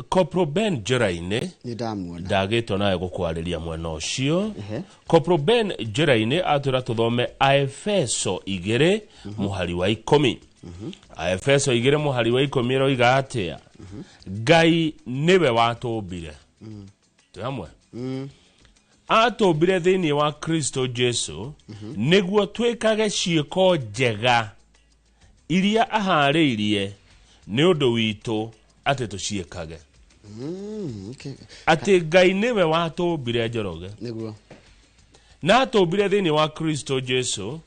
Corporal Ben Njeraine ndagĩtwo nawe gũkwarĩria mwena ũcio. Corporal Ben Njeraine atũra tũthome Aefeso 2 mũhari wa 10. Aefeso 2 mũhari wa 10 roiga atĩa? Ngai nĩwe watũmbire. Tũhamwe. Atũmbire thĩinĩ wa Kristo Jesu nĩguo twĩkage ciĩko njega iria aharĩirie nĩ ũndũ witũ atĩ tũciĩkage. Atĩ Ngai nĩwe watũmbire Njoroge na atũmbire thĩinĩ wa Kristo Jesu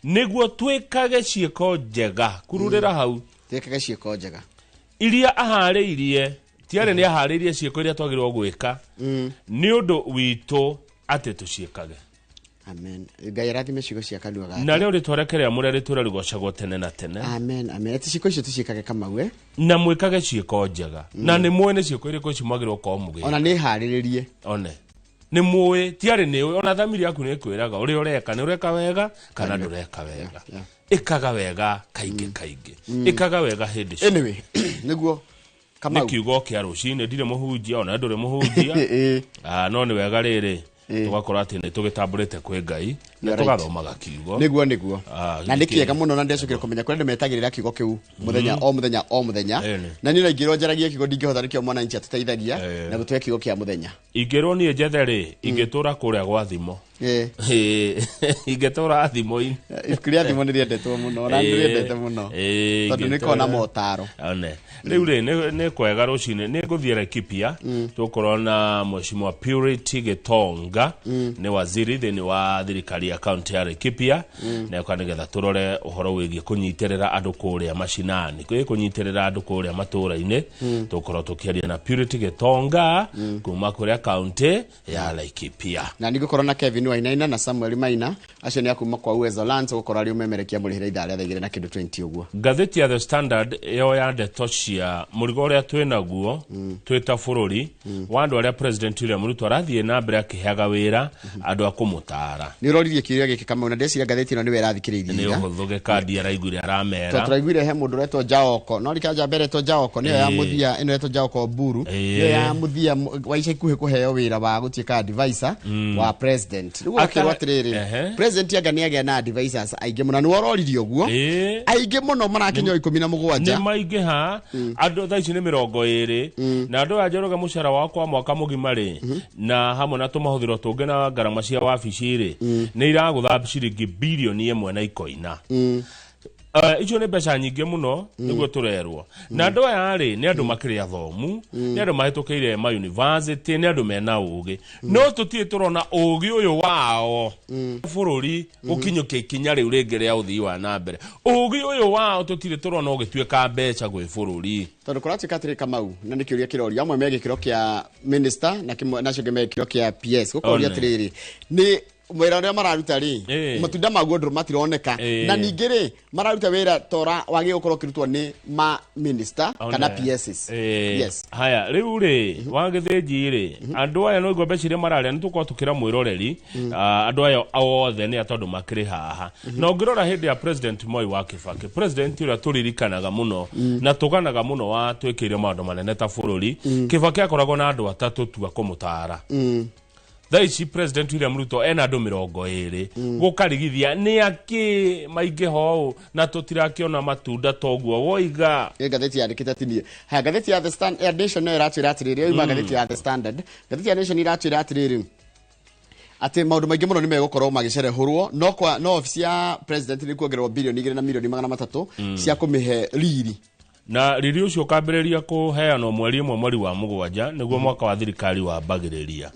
nĩguo twĩkage ciĩko njega. Kururĩra hau twĩkage ciĩko njega iria aharĩirie, tiarĩ nĩ aharĩirie ciĩko iria twagĩrĩirwo gwĩka nĩ ũndũ witũ atĩ tũciĩkage. Amen. Ngai arathime ciĩko cia kanua gake. Na rĩu rĩtwarekerea mũrĩa rĩtũra rĩgocagwo tene na tene. Amen. Amen. Ati ciĩko icio tuciĩkage Kamau na mwĩkage ciĩko njega. Na nĩ muoĩ nĩ ciĩko irĩkũ cimagĩrĩrwo kwa mũgĩ. Ona nĩ harĩrĩrie. One. Nĩ muoĩ, tiarĩ nĩ ona thamiri yaku nĩ kwĩraga ũrĩa ũreka nĩ ũreka wega kana ndũreka wega. Ĩkaga wega kaingĩ kaingĩ. Ĩkaga wega hĩndĩ ciothe. Anyway, nĩguo Kamau. Nĩ kiugo kĩa rũcinĩ ndirĩ mũhunjia ona ndũrĩ mũhunjia. No nĩ wega rĩrĩ. Tugakora ati nĩ tũgĩtambũrĩte kwĩ Ngai na tũgathomaga kiugo. Nĩguo. Na nĩ kĩega mũno na ndecukire kũmenya kũrĩa ndĩmetagĩrĩra kiugo kĩu mũthenya o mũthenya. Na niĩ naingĩrwo njaragie kiugo ndingĩhota nĩkĩo mwana inchi atũteithagia na gũtũhe kiugo kĩa mũthenya. Ingĩrwo niĩ njethe-rĩ, ingĩtũra kũrĩa gwa thimo. Ingĩtũra thimo-inĩ. Ibuku rĩa thimo nĩrĩendetwo mũno na nĩrĩendete mũno. Tondũ nĩkoragwo na motaro. Rĩu-rĩ nĩ kwega rũcinĩ nĩ ngũthiĩ Laikipia tũkorwo na Mheshimiwa Purity Gitonga nĩ waziri thĩinĩ wa thirikari ya kaunti ya Laikipia na nĩgetha tũrore ũhoro wĩgiĩ kũnyitĩrĩra andũ kũrĩa mashinani, kũnyitĩrĩra andũ kũrĩa matũũra-inĩ. Tũkorwo tũkĩaria na Purity Gitonga kuma kũrĩa kaunti ya Laikipia. Na nĩgũkorwo na Kevin Wainaina na Samuel Maina acio nĩ akuma kwa Uwezo Lands gũkorwo arĩ ũmemerekia mũrĩhĩra ithaa rĩa 2 na kĩndũ 20 ũguo. Ngathĩti ya The Standard yo ya ndeto cia mũrigo ũrĩa twĩnaguo twĩta bũrũri wa andũ arĩa President William Ruto arathiĩ na mbere akĩheaga wĩra andũ a kũmũtaara. Nĩ ũroririe kĩrĩa gĩkĩ Kamau na ndeciria ngathĩti ĩno nĩwe ĩrathikĩrĩirie. Nĩ ũhũthũge kandi araiguire aramera. Tũraiguire he mũndũ ũretwo Jaoko no rika njamba ĩretwo Jaoko nĩyo ya mũthia ĩno ĩretwo Jaoko Mburu nĩyo ya mũthia wa ica ikuhĩ kũheo wĩra wa gũtuĩka advisor wa president. Rĩu akĩrwo atĩrĩrĩ president anga nĩagĩa na advisors aingĩ mũno nĩ wororirie ũguo aingĩ mũno marakinya 17 nĩ maingĩha andũ thaa ici nĩ 20 na andũ a Njoroge mũcara wao kwa mwaka mũgima-rĩ na hamwe na tũmahũthĩro tũngĩ na ngarama cia wabici-rĩ nĩ iragũtha ciringi bilioni 1 na ikoina. Icio nĩ mbeca nyingĩ mũno nĩguo tũrerwo. Na andũ aya-rĩ nĩ andũ makĩrĩ athomu, nĩ andũ mahĩtũkĩire ma university, nĩ andũ mena ũgĩ. No tũtirĩ tũrona ũgĩ ũyũ wao bũrũri ũkinyũkia ikinya rĩu rĩngĩ rĩa ũthii wa na mbere. Ũgĩ ũyũ wao tũtirĩ tũrona ũgĩtuĩka mbeca gwĩ bũrũri. Tondũ kũratuĩka atĩrĩ Kamau na nĩ kĩũria kĩroria amwe me gĩkĩro kĩa minister na nacio ngĩ me gĩkĩro kĩa PS gũkoria atĩrĩrĩ nĩ wĩra ũrĩa mararuta rĩ matunda maguo ndũrũ matironeka na ningĩ-rĩ mararuta wĩra tora wagĩ gũkorwo kĩrutwo nĩ ma minister kana PSs. Yes. Haya rĩu-rĩ wagĩthĩnji-rĩ andũ aya no igombe ciria mararĩa nĩ tũkorwo tũkĩra mwĩroreri andũ aya othe nĩ atondũ makĩrĩ haha. Na ũngĩrora hĩndĩ ya President Moi wa Kibaki, president ũrĩa tũririkanaga mũno na tũganaga mũno wa twĩkĩire maũndũ manene ta bũrũri, Kibaki akoragwo na andũ atatũ tu a kũmũtaara. Thaa ici President William Ruto ena andũ 20 gũkarigithia nĩ akĩ maingĩ ho na tũtirakĩona matunda toguo woiga. Ngathĩti yandĩkĩte tinie. Haya ngathĩti ya The Standard Nation no ĩratwĩra atĩrĩrĩ oima ngathĩti ya The Standard. Ngathĩti ya Nation ĩratwĩra atĩrĩrĩ atĩ maũndũ maingĩ mũno nĩ megũkorwo magĩcerehũrwo no ofisi ya president nĩ kuongererwo bilioni 2 na milioni 300 cia kũmĩhe riri. Na riri ucio kambĩrĩria kũheanwo mweri ĩmwe mweri wa mũgwanja nĩguo mwaka wa thirikari wambagĩrĩria.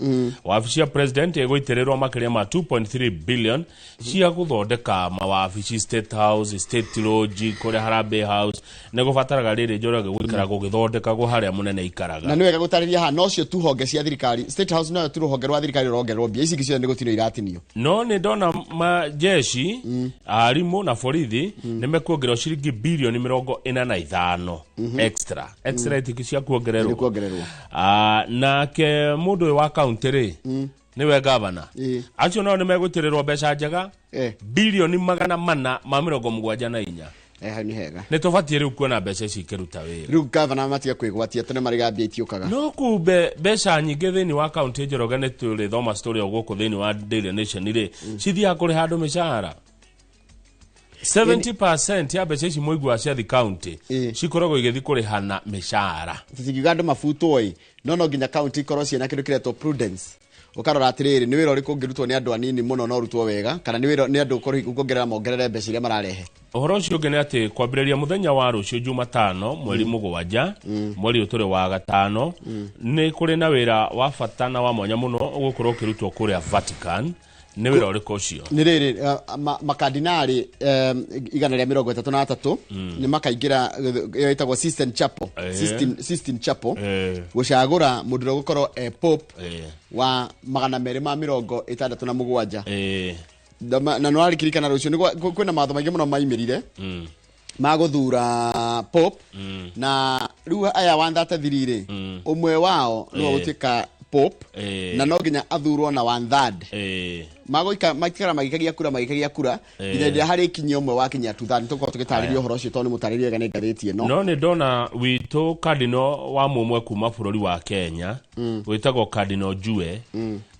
Wabici ya president ĩgũitĩrĩrwo makĩria ma 2.3 billion cia gũthondeka mawabici State House, State Lodge, kũrĩa Harambee House nĩ gũbataraga rĩrĩ Njoroge gũikara gũgĩthondekagwo harĩa mũnene ikaraga. Na nĩ wega gũtarĩria ha no cio tu honge cia thirikari State House no tu rũhonge rwa thirikari rũrongererwo mbia ici ciothe nĩ gũtinio iratinio. No nĩ ndona majeshi arimũ na borithi nĩ mekuongererwo ciringi bilioni 45 extra itiki cia kuongererwo. Nake mũndũ wa county-rĩ nĩwe governor acio nao nĩ megũitĩrĩrwo mbeca njega bilioni 474. Ni hega. Nĩ tũbatie rĩu kuona mbeca ici ikĩruta wĩra. Rĩu gavana matige kwĩgwatia tene marĩ gambia itiũkaga. No kumbe mbeca nyingĩ thĩinĩ wa kaunti Njoroge nĩ tũrĩ thoma story o gũkũ thĩinĩ wa Daily Nation rĩ cithiaga kũrĩha andũ mĩcara. 70% ya mbeca ici mũigua cia the county cikoragwo igĩthiĩ kũrĩhana mĩcara. Tũtingiuga andũ mabutwo no nginya county ikorwo ciĩna kĩndũ kĩretwo prudence. Ukarora atiriri ni wĩra ũrĩkũ ũngĩrutwo nĩ andũ anini mũno no rutwo wega kana ni wĩra nĩ andũ ũkongerera mongerere mbeca iria mararehe. Ũhoro ũcio ũngĩ nĩ atĩ kwambĩrĩria mũthenya wa rũciũ Jumatano mweri mũgwanja mweri ũtũrĩ wa gatano nĩ kũrĩ na wĩra wa bata na wa mwanya mũno ũgũkorwo ũkĩrutwo kũrĩa Vatican. Nĩ wĩra ũrĩkũ ũcio? Nĩ rĩrĩ makardinali 133 nĩ makaingĩra ĩtagwo Sistine Chapel Sistine Chapel gũcagũra mũndũ ũrĩa gũkorwo pope wa 267 na no arikirikana rũciũ kwĩna maatho maingĩ mũno maimirire magũthura pope na rĩu aya 133 ũmwe wao nĩ gũtuĩka pope na no nginya athurwo na 1/3 maikara magikagia kura nginya harĩ kinyio ũmwe wa kinya 2/3 tũkorwo tũgĩtarĩria ũhoro ũcio tondũ nĩ mũtarĩria wega nĩ ngathĩti ĩno. No nĩ ndona witũ cardinal wa mũmwe kuma bũrũri wa Kenya wĩtagwo Cardinal Jue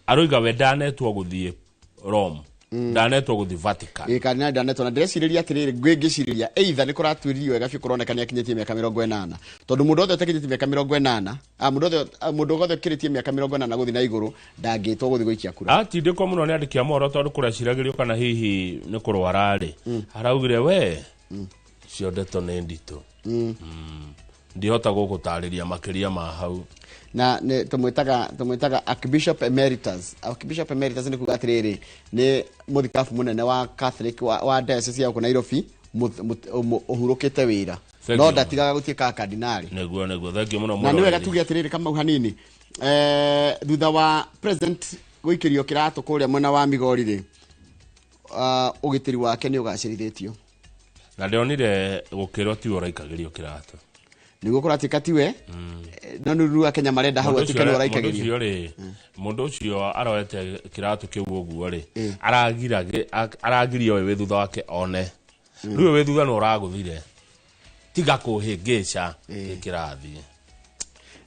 aroiga we ndanetwo gũthiĩ Rome ndanetwo gũthiĩ Vatican. Cardinal ndanetwo na ndĩrecirĩria atĩrĩrĩ ngwĩngĩcirĩria either nĩ kũratwĩririo wega biũ kũroneka nĩ akinyĩtie mĩaka 80 tondũ mũndũ othe ũtakinyĩtie mĩaka 80 mũndũ othe ũkĩrĩtie mĩaka 80 gũthiĩ na igũrũ ndangĩtwo gũthiĩ gũikia kura. Atindĩko mũno nĩ andĩki a mohoro tondũ kũreciragĩrio kana hihi nĩ kũrwara-rĩ araugire we cio ndeto nĩ nditũ ndihota gũgũtarĩria makĩria ma hau. Na tumwitaga Archbishop Emeritus. Archbishop Emeritus ni kuga atiriri ni muthikafu munene wa Catholic wa diocese ya Nairobi uhurukite wira no ndatigaga gutiika kardinali. Neguo thengio muno na niwe gatugi atiriri kama hanini thutha wa president guikirio kiratu kuria mwena wa Migori ri ugitiri wake ni ugacirithitio na ndionire gukirwo ti ũraikagirio kiratu niguo kuratika tiwe no nuru Kenya marenda hau atikane ũraikagirio mũndũ ũcio aroete kiratu kĩu ũguo rĩ aragirio we thutha wake one rĩu we thutha no ũragũthire tiga kũhĩngĩca kĩrathi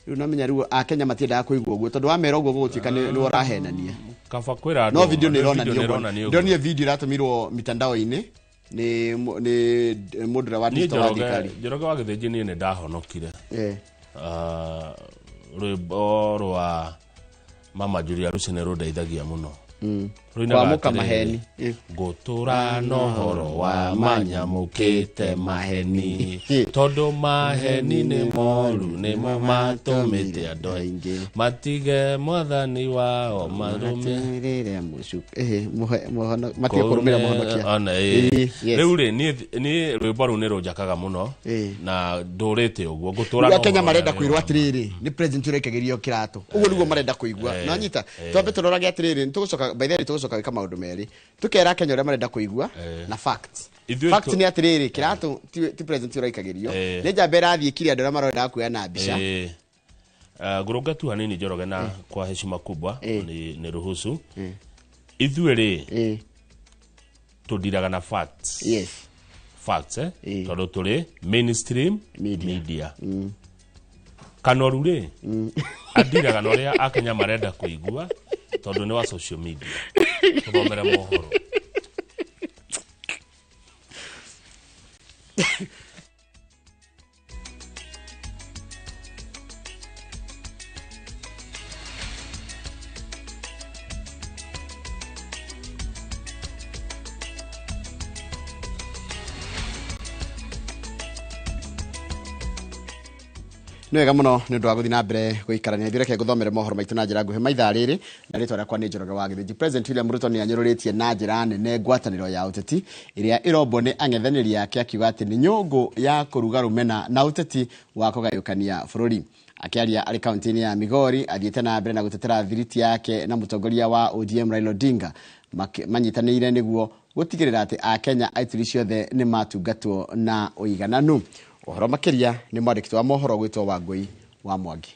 rĩu namenya rĩu Kenya matiendaga kũigua ũguo tondũ wa mera ũguo gũtuĩka nĩ ũrahenania kaba kwĩra no video nĩ ironanio ndonire video ĩratũmirwo mitandao-inĩ ni mũndũ wa digital wa thirikari Njoroge wa Gĩthĩnji niĩ nĩ ndahonokire rwĩmbo rwa Mama Julia Rusine rũndeithagia mũno kwa muka maheni ngũtũra nohoro wa manyamũkĩte maheni tondũ maheni nĩ moru nĩmo matũmĩte andũ aingĩ matige mwathani wao marũme matige kũrũmĩra mũhonokia. Rĩu rĩ niĩ rwĩmbo rũu nĩ rũnjakaga mũno na ndũrĩte ũguo ngũtũra no Kenya marenda kwĩrwo atirĩrĩ nĩ president ũraikagirio kĩratũ ũguo nĩguo marenda kũigua na nyita twambe tũrorage atirĩrĩ nĩtũgũcoka by the way tũgũcoka wĩka maũndũ merĩ tukera Kenya ũrĩa marenda kũigua na facts nĩ atirĩrĩ kĩratũ ti president ũraikagirio nĩ njamba ĩrathiĩ kiri andũ arĩa marenda kuoya na mbica ngũrũnga tu hanini Njoroge na kwa heshima kubwa ni ruhusu ithuĩ rĩ tũndiraga na facts tondũ tũrĩ mainstream media Kanoru rĩ andiraga na ũrĩa Akenya marenda kũigua tondũ nĩ wa social media tũthomere mohoro nĩ wega mũno nĩ ũndũ wa gũthiĩ na mbere gũikarania ithuĩ reke ngũthomere mohoro maitũ na njĩra nguhĩ maithaa rĩrĩ na rĩtwa rĩakwa nĩ Njoroge wa Gĩthĩnji. President William Ruto nĩ anyũrũrĩtie na njĩra nene ngwatanĩro ya ũteti ĩrĩa ĩrombwo nĩ ang'ethanĩri ake akiuga atĩ nĩ nyũngũ ya kũruga rũmena na ũteti wa kũgayũkania bũrũri. Akĩaria arĩ kaunti-inĩ ya Migori athiĩte na mbere na gũtetera thiriti yake na mũtongoria wa ODM Raila Odinga manyitanĩire nĩguo gũtigĩrĩra atĩ Akenya a ituri ciothe nĩ matungatwo na ũigananu. Ũhoro makĩria nĩ mwandĩki wa mohoro gwĩtwo Wangũi wa Mwangi.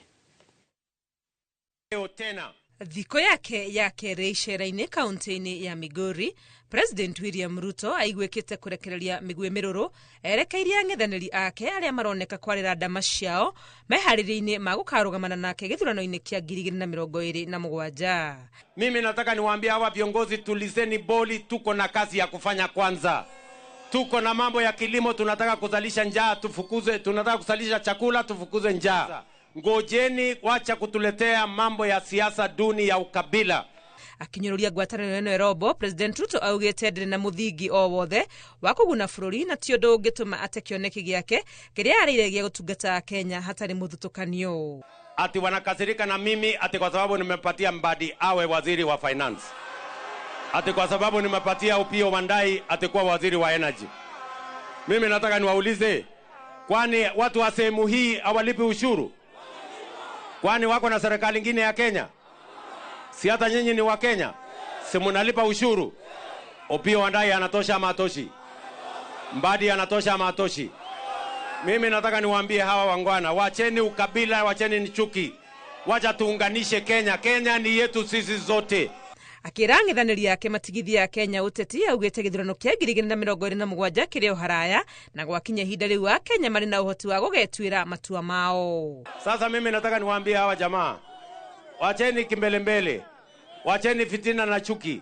Leo tena Thiko yake ya kere icera-inĩ kaunti-inĩ ya Migori, President William Ruto aigwĩkĩte kũrekereria mĩgwĩ mĩrũrũ erekeirie ang'ethanĩri ake arĩa maroneka kwarĩra ndama ciao meharĩria-inĩ ma gũkarũgamana nake gĩthurano-inĩ kĩa 2027. Mimi nataka niwaambie hawa viongozi, tulizeni boli, tuko na kazi ya kufanya kwanza. Tuko na mambo ya kilimo, tunataka kuzalisha njaa, tunataka kuzalisha chakula, tufukuze njaa. Ngojeni, wacha kutuletea mambo ya siasa duni ya ukabila. Akinyũrũria ngwatanĩro ĩno Robo, President Ruto augĩte ndĩrĩ na mũthingi o wothe wa kũguna bũrũri na ti ũndũ ũngĩtũma ate kĩoneki gĩake kĩrĩa arĩire gĩa gũtungata Kenya hatarĩ mũthutũkanio. Ati wanakasirika na mimi ati kwa sababu nimepatia Mbadi awe waziri wa finance. Ati kwa sababu nimepatia Opiyo Wandayi atakuwa waziri wa energy. Mimi nataka niwaulize, kwani watu wa sehemu hii hawalipi ushuru? Kwani wako na serikali nyingine ya Kenya? Si hata nyinyi ni wa Kenya? Si mnalipa ushuru? Opiyo Wandayi anatosha ama hatoshi? Mbadi anatosha ama hatoshi? Mimi nataka niwaambie hawa wangwana, wacheni ukabila, wacheni chuki. Wacha tuunganishe Kenya. Kenya ni yetu sisi zote. Akĩra ang'ethanĩri yake matigithia ya Kenya ũteti augĩte gĩthurano kĩa 2027 kĩrĩ o haraya na gwakinya ihinda rĩu Akenya marĩ na ũhoti wa gũgetuĩra matua mao. Sasa mimi nataka niwaambie hawa jamaa, wacheni kimbelembele, wacheni fitina na chuki,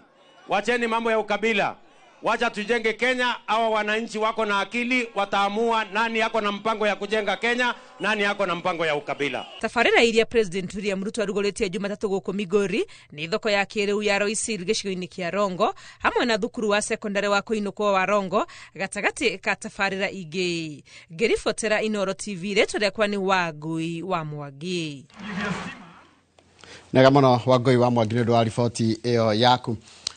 wacheni mambo ya ukabila. Wacha tujenge Kenya. Hawa wananchi wako na akili, wataamua nani yako na mpango ya kujenga Kenya, nani yako na mpango ya ukabila. Tabarĩra iria President William Ruto arugũrĩtie Jumatatu gũkũ Migori nĩ thoko ya kĩrĩu ya Roisil gĩcigo-inĩ kĩa Rongo hamwe na thukuru wa secondary wa kũinũkwo wa Rongo gatagatĩ ka tabarĩra ingĩ. Ngĩribotera Inooro TV, rĩtwa rĩakwa nĩ Wangui wa Mwangi. Nega mũno Wangui wa Mwangi nĩ ũndũ wa riboti ĩyo yaku.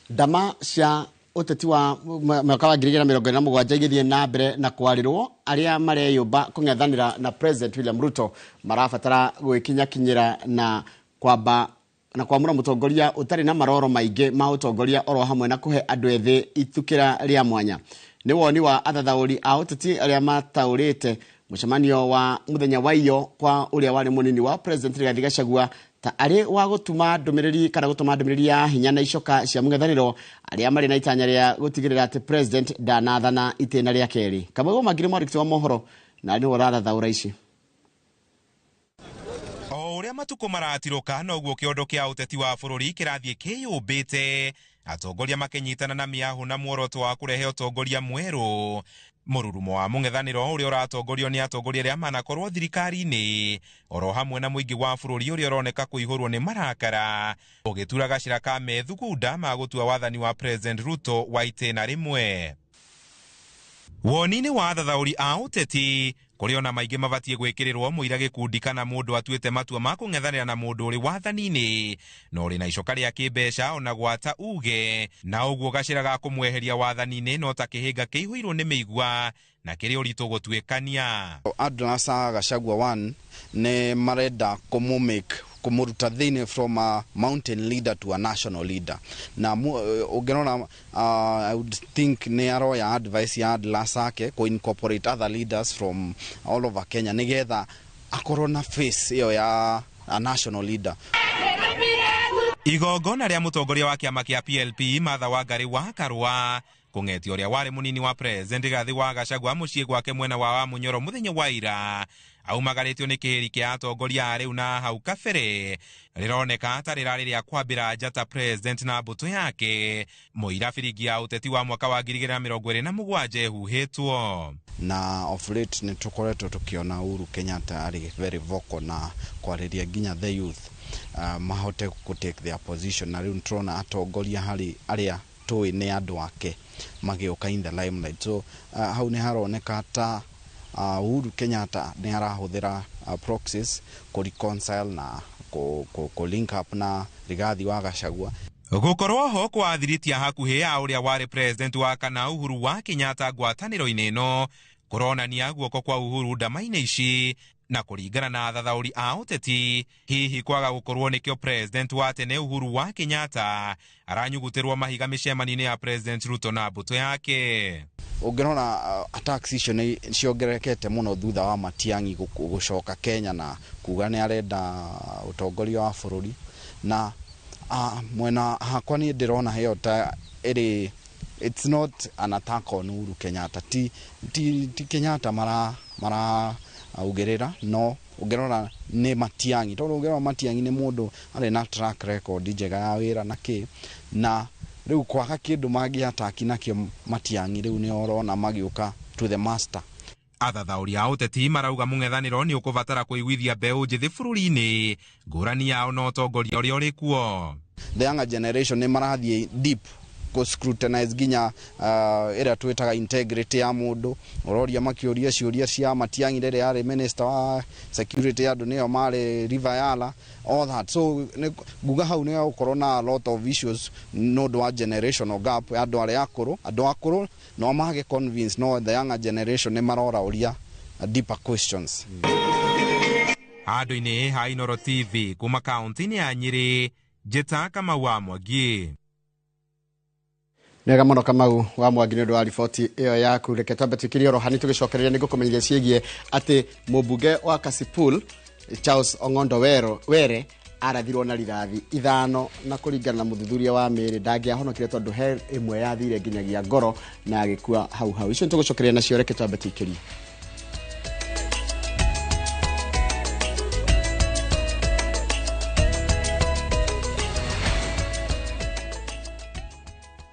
Ndama cia ũteti wa mwaka wa 2027 igĩthiĩ na mbere na kwarĩrwo arĩa mareyũmba kũng'ethanĩra na President William Ruto marabatara gwĩkinya-kinyĩra na kwamba na kwamũra mũtongoria ũtarĩ na maroro maingĩ ma ũtongoria oro hamwe na kũhe andũ ethĩ itukĩra rĩa mwanya. Nĩ woni wa athathaũri a ũteti arĩa mataũrĩte mũcemanio wa mũthenya wa iyo kwa ũrĩa warĩ mũnini wa President Rigathi Gachagua ta arĩ wa gũtuma ndũmĩrĩri kana gũtuma ndũmĩrĩri ya hinya na icoka cia mũng'ethanĩro arĩa marĩ na itanya rĩa gũtigĩrĩra atĩ President ndanathana itĩna rĩa kerĩ. Kamũgũ Magire mwandĩki wa mohoro na nĩ ũrathathaũra ici. O ũrĩa matukũ maratirũka noguo kĩondo kĩa ũteti wa bũrũri kĩrathiĩ kĩyũmbĩte, atongoria makĩnyitana na mĩahũ na muoroto wa kũrehe ũtongoria mwerũ. Mũrurumo wa mũng'ethanĩro ũrĩa ũratongorio nĩ atongoria arĩa manakorwo thirikari-inĩ oro hamwe na mũingĩ wa bũrũri ũrĩa ũroneka kũihũrwo nĩ marakara ũgĩtura gacĩra ka methugunda ma gũtua wathani wa President Ruto wa itĩna rĩmwe. Woni-inĩ wa athathaũri a ũteti kũrĩ ona maingĩ mabatiĩ gwĩkĩrĩrwo mũira gĩkundi kana mũndũ atuĩte matua ma kũng'ethanĩra na mũndũ ũrĩ wathani-inĩ no ũrĩ na icoka rĩa kĩmbeca ona gwata uge na ũguo gacĩra ga kũmweheria wathani-inĩ no ta kĩhĩnga kĩihũirwo nĩ mĩigua na kĩrĩ ũritũ gũtuĩkania. Andũ a Gachagua 1 nĩ marenda kumuruta thĩinĩ from a mountain leader to a national leader. Na ũngĩrora I would think nĩ aroya advice ya Lasake ko incorporate other leaders from all over Kenya nĩgetha akorwo na face ĩyo ya a national leader. Igongona rĩa mũtongoria wa kĩama kĩa PLP Martha Wangari wa Karũa kũng'etio ũrĩa warĩ mũnini wa President Rigathi wa Gachagua mũciĩ gwake mwena wa Munyoro mũthenya wa ira aumagarĩtio nĩ kĩhĩri kĩa atongoria rĩu na hau kabere rĩroneka ta rĩrarĩ rĩa kwambĩra njata President na mbũtũ yake mũira biringi ya ũteti wa mwaka wa 2027 huhĩtwo. Na of late nĩ tũkoretwo tũkĩona Uhuru Kenyatta arĩ very vocal na kwarĩria nginya the youth mahote take their position na rĩu nĩtũrona atongoria harĩ arĩa tũĩ nĩ andũ ake magĩũka in the limelight. So hau nĩ haroneka ta Uhuru Kenyatta nĩ arahũthĩra proxies reconcile na link up na Rigathi wa Gachagua. Gũkorwo ho kwathiritia hakuhĩ ya ũrĩa warĩ President wa kana Uhuru wa Kenyatta ngwatanĩro-inĩ ĩno kũronania guoko kwa Uhuru ndama-inĩ ici na kũringana na athathaũri a ũteti hihi kwaga gũkorwo nĩkĩo President wa tene Uhuru wa Kenyatta aranyugutĩrwo mahiga mĩcemanio-inĩ ya President Ruto na mbũtũ yake. Ũngĩrora attacks icio nĩ ciongererekete mũno thutha wa Matiang'i gũcoka Kenya na kuga nĩ arenda ũtongoria wa bũrũri na mwena hakwa ni ndirona heyo ta it's not an attack on Uhuru Kenyatta. Ti Kenyatta mara ugerera no ugerora ne Matiang'i tondu ugerora Matiang'i ni mundu ari na track record njega ya wira na ki na riu kwaga kindu magi ataki nakio Matiang'i riu ni orona magiuka to the master. Athathauri a uteti marauga mung'ethaniro ni ukuvatara kuiguithia mbeu njithi bururi-ini ngurani yao no utongoria uria uri kuo. The younger generation ni marathie deep go scrutinize ginya ira twitaga integrity ya mundu uroria makiuria ciuria cia Matiang'i rere yari minister wa security ya dunia mari River Yala all that. So guga hau ni ukorwo na a lot of issues no do generational gap andu ari akuru no mage convince no the younger generation ni marora uria deeper questions. Andu-ini ha Inooro TV kuma kaunti-ini ya Nyeri, Njeta Kamau wa Mwangi. Nega muno Kamau wa Mwangi ni wa riboti iyo yaku. Reke twambe twikirie rohani tugicokereria nigo kumenyithia ciegie ati mubunge wa Kasipul Charles Ong'ondo Were arathirwo na rithathi 5 na kuringana na muthuthuria wa miri ndangiahonokire tondu he imwe yathire nginyagia ngoro na agikua hau icio tugucokereria nacio. Reke twambe twikirie.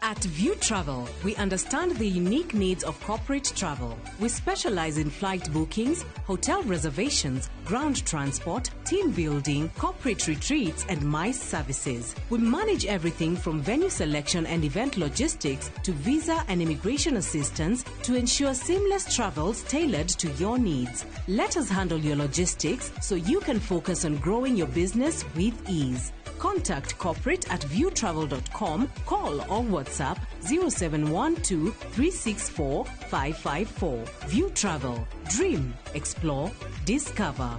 At View Travel, we understand the unique needs of corporate travel. We specialize in flight bookings, hotel reservations, ground transport, team building, corporate retreats, and MICE services. We manage everything from venue selection and event logistics to visa and immigration assistance to ensure seamless travels tailored to your needs. Let us handle your logistics so you can focus on growing your business with ease. Contact corporate at viewtravel.com, call or WhatsApp 0712 364 554. View Travel. Dream, explore, discover.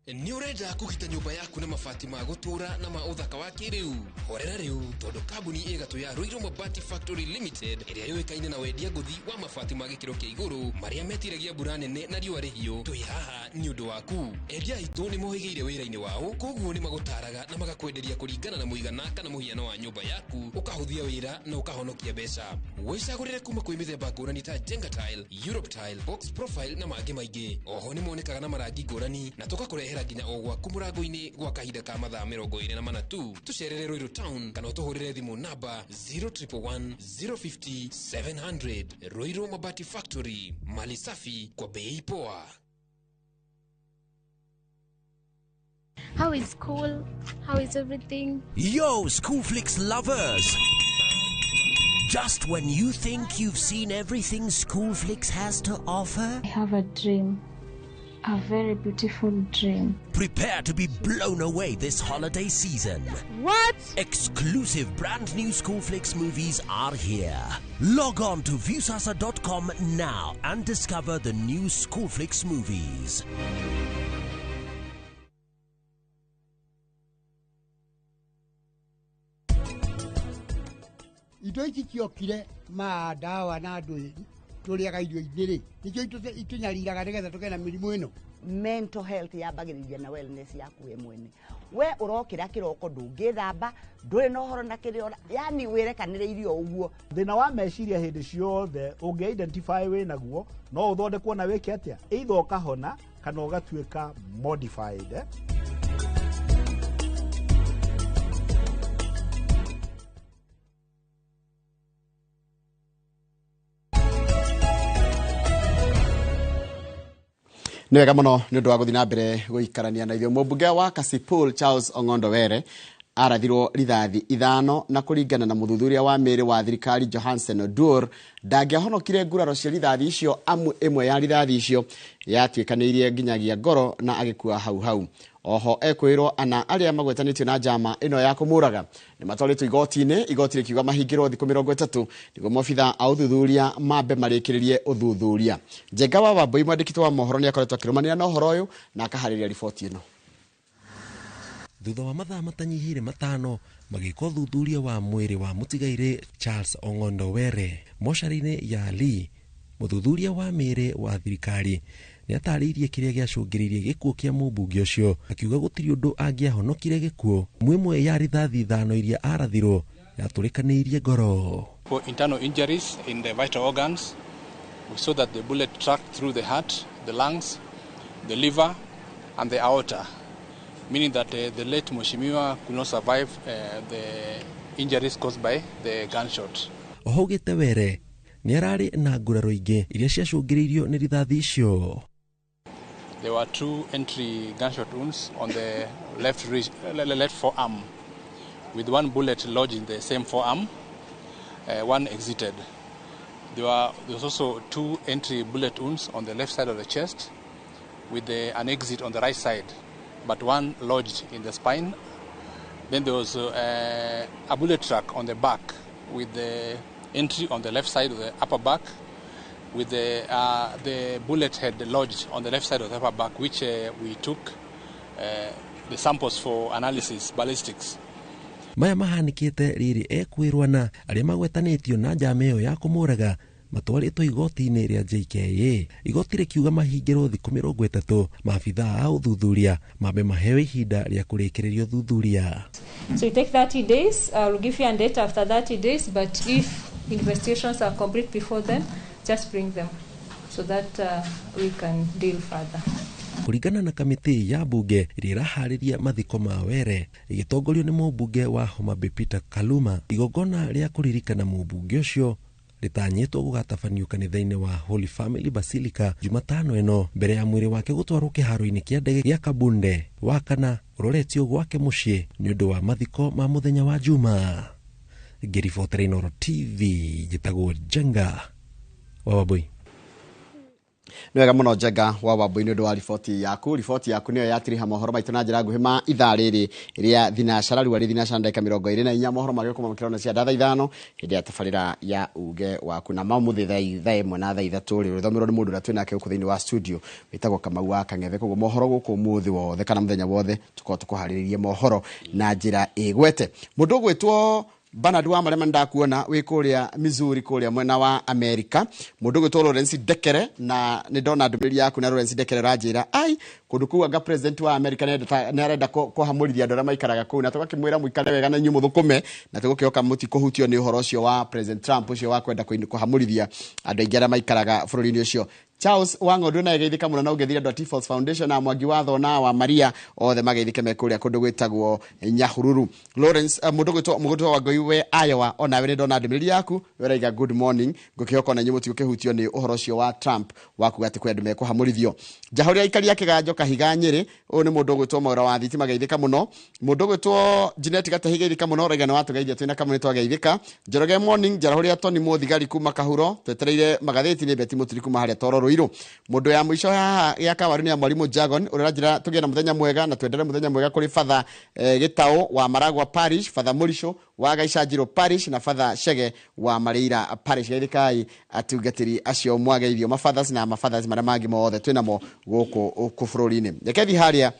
Ni urenda kugita nyumba yaku na mabati ma gutura na ma uthaka wa kiriu horera riu tondu kambuni igatu ya Ruiru Mabati Factory Limited iria yoikaine na wendia nguthi wa mabati ma gikiro kia iguru maria metiragia mbura nene na riua rihio twi haha ni undu waku. Endia itu ni mohigeire wira-ini wao, koguo ni magutaraga na magakwenderia kuringana na muigana kana muhiano wa nyumba yaku ukahuthia wira na ukahonokia mbeca. Wicagurire kuma kwi mithemba ngurani ta Jenga Tile, Europe Tile, Box Profile na mangi maingi. Oho ni monekaga na marangi ngurani na tugakurehera nginya o gwaku murango-ini gwa kahinda ka mathaa 24 tu. Tucerere Ruiru Town kana utuhurire thimu namba 0111 050 700. Ruiru Mabati Factory, mali safi kwa bei poa. How is school? How is everything? Yo, Schoolflix lovers! Just when you think you've seen everything Schoolflix has to offer, I have a dream. A very beautiful dream. Prepare to be blown away this holiday season. What? Exclusive brand new Schoolflix movies are here. Log on to viewsasa.com now and discover the new Schoolflix movies. Indo ici ciokire ma dawa na andu turiaga irio igiri nikio itunyariraga nigetha tukena mirimu ino. Mental health yambagiriria na wellness yaku we mwene. We urokira kiroko ndungithamba nduri no horo na kirio yani wirekanire irio uguo. Thina wa meciria hindi ciothe unge identify we naguo no uthondekwo na wiki atia either ukahona kana ugatuika modified. Ni wega muno ni undu wa guthi na mbere guikarania na ithio. Mubunge wa Kasipul Charles Ong'ondo Were arathirwo rithathi 5 na kuringana na muthuthuria wa miri wa thirikari Johansen Odur ndangiahonokire nguraro cia rithathi icio imwe ya rithathi icio yatuikanirie nginyagia ngoro na agikua hau. Oho ekwirwo ana aria magwetanitio na njama ino ya kumuraga ni matwaritwo igoti rikiuga mahingirwo thiku 30 niguo mobitha a uthuthuria mambe marikiririe uthuthuria. Njenga wa Wambui mwandikitwo wa mohoro ni akoretwo akirumania na uhoro uyu na akahariria riboti ino. Thutha wa mathaa matanyihire 5 magiko thuthuria wa mwiri wa mutigaire Charles Ong'ondo Were moshari-ini ya Lee, muthuthuria wa miri wa thirikari nĩ atarĩirie kĩrĩa gĩacũngĩrĩirie gĩkuũ kĩa mũmbunge ũcio, akiuga gũtirĩ ũndũ angĩahonokire gĩkuũ. Mwĩmwe ya rithathi thano iria arathirwo yatũrĩkanĩirie ngoro. For internal injuries in the vital organs, we saw that the bullet tracked through the heart, the lungs, the liver and the aorta, meaning that the late Mheshimiwa could not survive the injuries caused by the gunshot. Ohogete Were nĩ ararĩ na nguraro ingĩ iria ciacũngĩrĩirio nĩ rithathi icio. There were 2 entry gunshot wounds on the left forearm, with 1 bullet lodged in the same forearm, 1 exited. There was also 2 entry bullet wounds on the left side of the chest, with an exit on the right side, but 1 lodged in the spine. Then there was a bullet track on the back, with the entry on the left side of the upper back, with the bullet head lodged on the left side of the upper back, which we took the samples for analysis, ballistics. Maya mahanikite riri ekwirwa na aria magwetanĩtio na njama ĩyo ya kũmũraga matwarĩtwo igoti-inĩ rĩa JKA. Igoti rĩkiuga mahingĩrwo thikũ 30, maabithaa a ũthuthuria mambe maheo ihinda rĩa kũrĩkĩrĩrio ũthuthuria. So you take 30 days, I'll give you a date after 30 days, but if investigations are complete before then, just bring them so that we can deal further. Kũringana na kamĩtĩ ya mbunge ĩrĩa ĩraharĩria mathiko ma Were, ĩgĩtongorio nĩ mũmbunge wa Homa Bay Peter Kaluma, igongona rĩa kũririkana mũmbunge ũcio rĩtanyĩtwo gũgatabanio kanitha-inĩ wa Holy Family Basilica Jumatano ĩno, mbere ya mwĩrĩ wake gũtwarwo kĩharo-inĩ kĩa ndege gĩa Kabunde wakana ũroretio gwake mũciĩ nĩ ũndũ wa mathiko ma mũthenya wa Juma. Ngĩribotera Inooro TV, njĩtagwo Jenga wa Wambui. Nĩ wega mũno Jenga wa Wambui nĩ ũndũ wa riboti yaku. Riboti yaku nĩyo yatiriha mohoro maitũ na njĩra nguhĩ ma ithaa rĩrĩ rĩa thinacara, rĩu arĩ thinacara ndagĩka 24 mohoro marĩa ũkũmamũkĩra na cia thaa 5 hĩndĩ ya tabarĩra ya uge waku na maũmũthĩ thaa 1 na thaa 3 rĩ rũthomerwo nĩ mũndũ ũrĩa twĩ nake gũkũ thĩinĩ wa studio wĩtagwo Kamau wa Kang'ethe. Koguo mohoro gũkũ ũmũthĩ wothe kana mũthenya wothe tũkorwo tũkũharĩrĩrie mohoro na njĩra ĩgwete. Mũndũ ũgwĩtwo Bernard wa marema ndakuona wĩ kũrĩa Missouri kũrĩa mwena wa America, mũndũ gwĩtwo Lawrence Dekere, na nĩ ndona ndũmĩrĩri yaku na Lawrence Dekere ranjĩra kũndũ kũu anga president wa America nĩ arenda kũhamũrithia andũ arĩa maikaraga kũu, na tũgakĩmwĩra mũikare wega na inyuĩ mũthũkũme, na tũgũkĩoka mũtikũhutio nĩ ũhoro ũcio wa President Trump ũcio wa kwenda kũhamũrithia andũ aingĩ arĩa maikaraga bũrũri-inĩ ũcio. Charles Wang'ondu na geithika muno na ugeithira Tifos Foundation na Mwangi wa Thona wa Maria othe mageithike mekuria kundu gwitagwo Nyahururu. Lawrence mũgũtwo wa Ngoi we Iowa ona we ndona ndĩmĩrĩri yaku weraiga good morning ngũkĩhoka na nyumu tikũhutio nĩ ũhoro ũcio wa Trump wa kuga atĩ kwenda mekũhamũrithio. Njahũri aikari ya Kĩganjo Kahiga Nyĩrĩ ũyũ nĩ mũndũ ũgwĩtwo Maũra wa thitima geithika muno, mũndũ ũgwĩtwo Jeanette Gatahi geithika muno rega nĩ watugeithia twĩna kamwe twageithika. Njoroge morning Njahũri ya Tony Mũthigari kuma Kahuro twetereire magathĩti-inĩ Beti Mũturi kuma harĩa Toro Ruiru. Mũndũ ya mũico haha ya Kawaru nĩ ya Mwarimu Jagon ũrĩa njĩra tũgĩe na mũthenya mwega na twendere mũthenya mwega kũrĩ Father Gĩtaũ wa Maragwa Parish, Father Mũricho wa Gaicajiro Parish na Father Shege wa Marĩira Parish. Geithikai atungatĩri acio mwageithio mafathers na mafathers marĩa mangĩ mothe twĩnamo gũkũ bũrũri-inĩ. Rekethi harĩa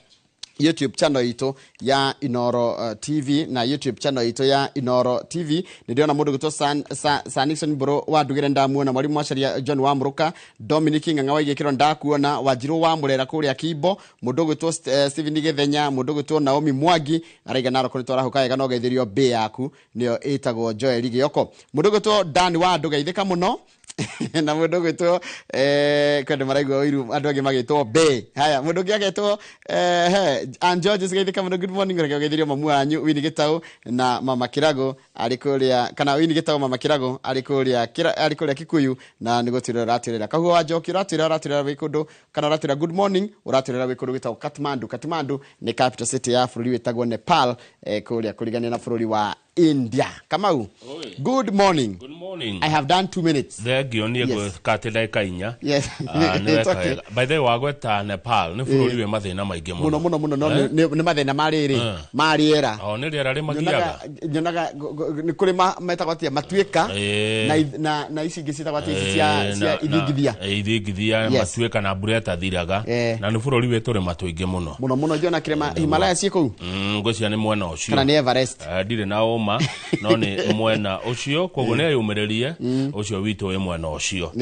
YouTube channel ito ya Inooro TV na YouTube channel ito ya Inooro TV ndio na mũndũ gwĩtwo Sanixon Bro wa Ndugire ndamuona Mwarimu Wacaria John wa Muruka, Dominic Ng'ang'a wa Igĩkĩro ndakuona, Wanjiru wa Murera kũrĩa Kimbo, mũndũ gwĩtwo Steven Gĩthenya, mũndũ gwĩtwo Naomi Mwangi araiga naro kũrĩ twarahuka wega no geithĩrio mbĩ yaku nĩyo ĩtagwo Joel Gĩoko, mũndũ gwĩtwo Dan wa Ndũgeithĩka mũno na mũndũ gwĩtwo kwenda maraigua ũiru andũ angĩ magĩtwo be. Haya mũndũ ũngĩ agetwo and George geithĩka mũno good morning reke geithĩrio mamu wanyu Winnie Gĩtaũ na Mama Kirago arĩ kũrĩa kana Winnie Gĩtaũ Mama Kirago arĩ kũrĩa Kikuyu na nĩ gũtirĩra ratirĩra Kahua wa Njoki ratirĩra wĩ kũndũ kana ratirĩra good morning ũratirĩra wĩ kũndũ gwĩtagwo Kathmandu nĩ capital city ya bũrũri wĩtagwo Nepal kũrĩa kũrigania na bũrũri wa India. Kamau, good morning. Good morning. I have done 2 minutes. Thengio niĩ gwĩkatĩra ikainya. Yes. It's okay. By the way wagweta Nepal nĩ bũrũri wĩ mathĩna maingĩ mũno. Mũno nĩ mathĩna ma rĩera. Nĩ rĩera rĩmagiaga. Nyonaga nĩ kũrĩ metagwatia matuĩka na ici ingĩ cietagwatia ici cia ithingithia. Ithingithia matuĩka na mbura ĩtathiraga na nĩ bũrũri wĩ tũrĩ matũingĩ mũno. Mũno njona kĩrĩma Himalaya ciĩ kũu. Ngwĩciria nĩ mwena ũcio. Kana nĩ Everest. Ndirĩ na uma no ni mwena ucio koguo ne yumirerie ucio witu we mwena ucio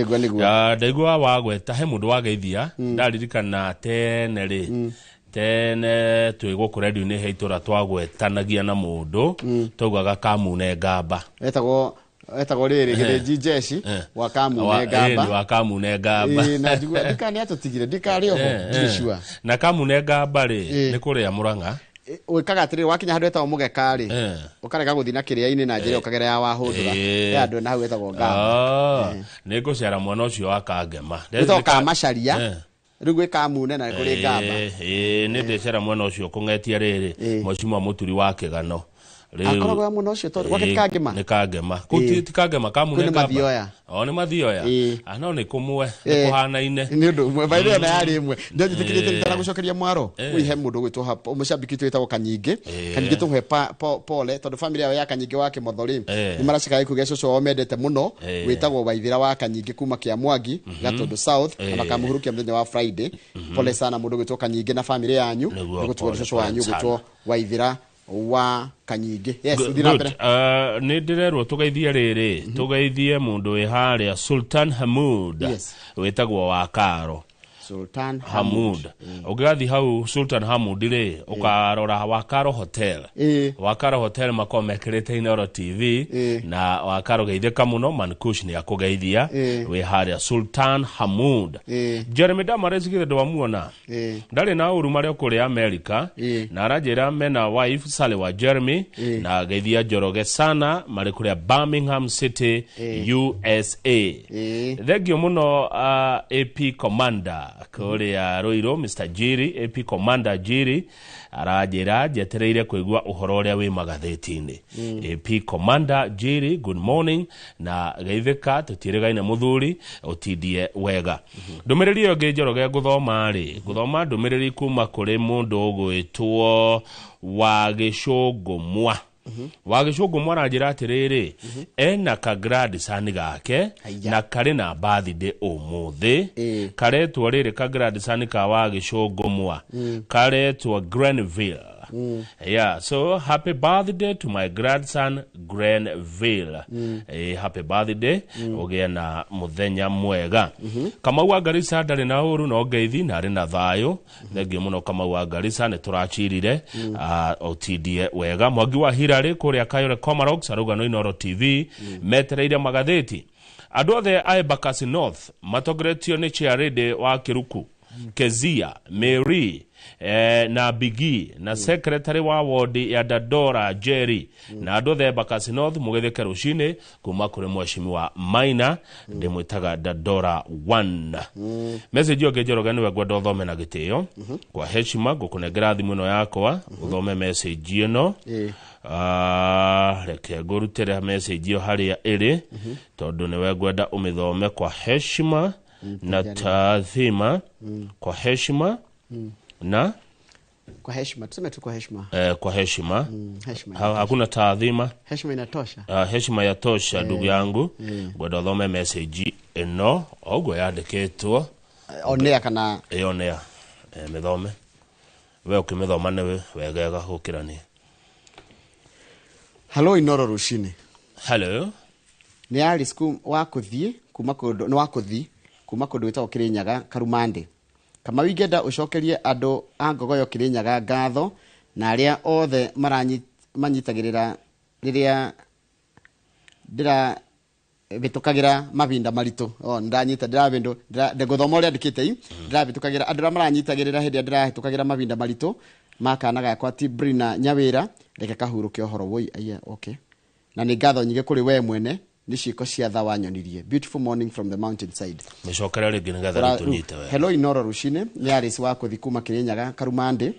ndaigua wagweta he mundu wageithia ndaririkana tene twigwo radio ni heitura twagwetanagia na mundu taugaga Kamune Ngamba etagwo riri githeji jeshi wa Kamune Ngamba wa Kamune Ngamba na njigua ndikani atutigire ndikari oho ndishua na Kamune Ngamba ri ni kuria Murang'a wikaga atiri wakinya handu etagwo Mugekari ukarega guthi na kiria-ini na njira ukagera ya wahundura andu na hau etagwo Ngamba ni gucera mwana ucio wa Kangema etagwo Kamacaria rigu Kamune na kuri Ngamba ni ndecera mwana ucio kungetia riri Mheshimiwa Muturi wa Kigano akoragwo muno ucio tondu gwake Kangema ni Kangema kuti Kangema Kamune Ngamba ni mathioya no ni kumwe ni kuhanaine ni undu mwe baile na yari imwe ndio jitikirite ndara gucokeria mwaro wihe mundu gwitwo hapa umucambiki twitagwo Kanyingi tuhe pole tondu family yao ya Kanyingi wake Mothori ni maracika kuge coco omendete muno witagwo Waithira wa Kanyingi kuma kia Mwangi Gatundu South na makamuhurukia mthenya wa Friday pole sana mundu gwitwo Kanyingi na family yanyu gwitwo coco wanyu gwitwo Waithira wa Kanyingi ni ndirerwo tugeithie riri tugeithie mundu wi haria Sultan Hamud witagwo wa Karo Sultan Hamud ugathi hau Sultan Hamud ri ukarora Wakaro Hotel Wakaro Hotel makomekirite Inoro TV na Wakaro geithika muno Mankush ni akugeithia wi haria Sultan Hamud Jeremy Damaresi githe ndwamuona ndari na uru mari kuri America na arajira mena wife Sale wa Jeremy na geithia Njoroge sana mari kuri Birmingham City USA thegio muno AP Commander kuria Roiro Mr Jiri AP Commander Jiri arajira jetereire kuigua uhoro uria wi magatheti-ini AP Commander Jiri good morning na geithika tutirigaine muthuri utindie wega ndumiriri yo Njoroge guthoma ndumiriri kuma kuri mundu ugwitwo wa Gicungumwa wa Gicungumwa arajira atiriri ena ka grandson gake na kari na birthday umuthi karetwo riri ka grandson ka wa Gicungumwa karetwo Grenville so happy birthday to my grandson Grenville happy birthday ugia na muthenya mwega Kamau wa Garissa ndari na uru no ngeithi na ari na thayo thengio muno Kamau wa Garissa ne turachirire otidie wega Mwangi wa Hirari kuria Kayore Comarox aruga no Inoro TV metereire magatheti andu othe Aibakasi North matogretio ni Chiarede wa Kiruku Kezia Mary na Bigi na secretary wa ward ya Dadora Jerry na andu othe Aibakasi North mugetheke rucini kuma kuri Mheshimiwa Maina ndimwitaga Dadora 1 message yo Njoroge niwe gwenda uthome na gitio kwa heshima gukunengera thimu ino yakwa uthome message ino reke ngurutire message yo haria iri tondu niwe gwenda umithome kwa heshima na taadhima kwa heshima na kwa heshima tuseme tu kwa heshima kwa heshima hakuna taadhima heshima inatosha heshima yatosha ndugu yangu gwenda uthome message ino ogwo yandikitwo onea kana onea mithome we ukimithoma ni wegega gukirani Hello Inoro rucini hello ni ari school wa kuthie kuma kundu no wakuthi kuma kundu witagwo Kirinyaga Karumande kama wigenda ucokerie andu a Ngogoyo Kirinyaga ngatho na aria othe manyitagirira riria ndira bitukagira mavinda marito ndanyita ndiravindu ndegothoma uria ndikite ndiravitukagĩra andũ maranyitagĩrĩra hĩndĩ ndiravitukagĩra mavinda marito makanaga yakwa Tibrina Nyawira reke kahuruke ohoro woi aya okay na nĩ ngatho nyingĩ kũrĩ we mwene nĩ ciĩko cia tha wanyonirie beautiful morning from the mountain side mĩcokera rĩngĩ nĩgetha rĩtunyite we hello Inoro rucine nĩ Alice wa kuthi kuma Kirinyaga Karumande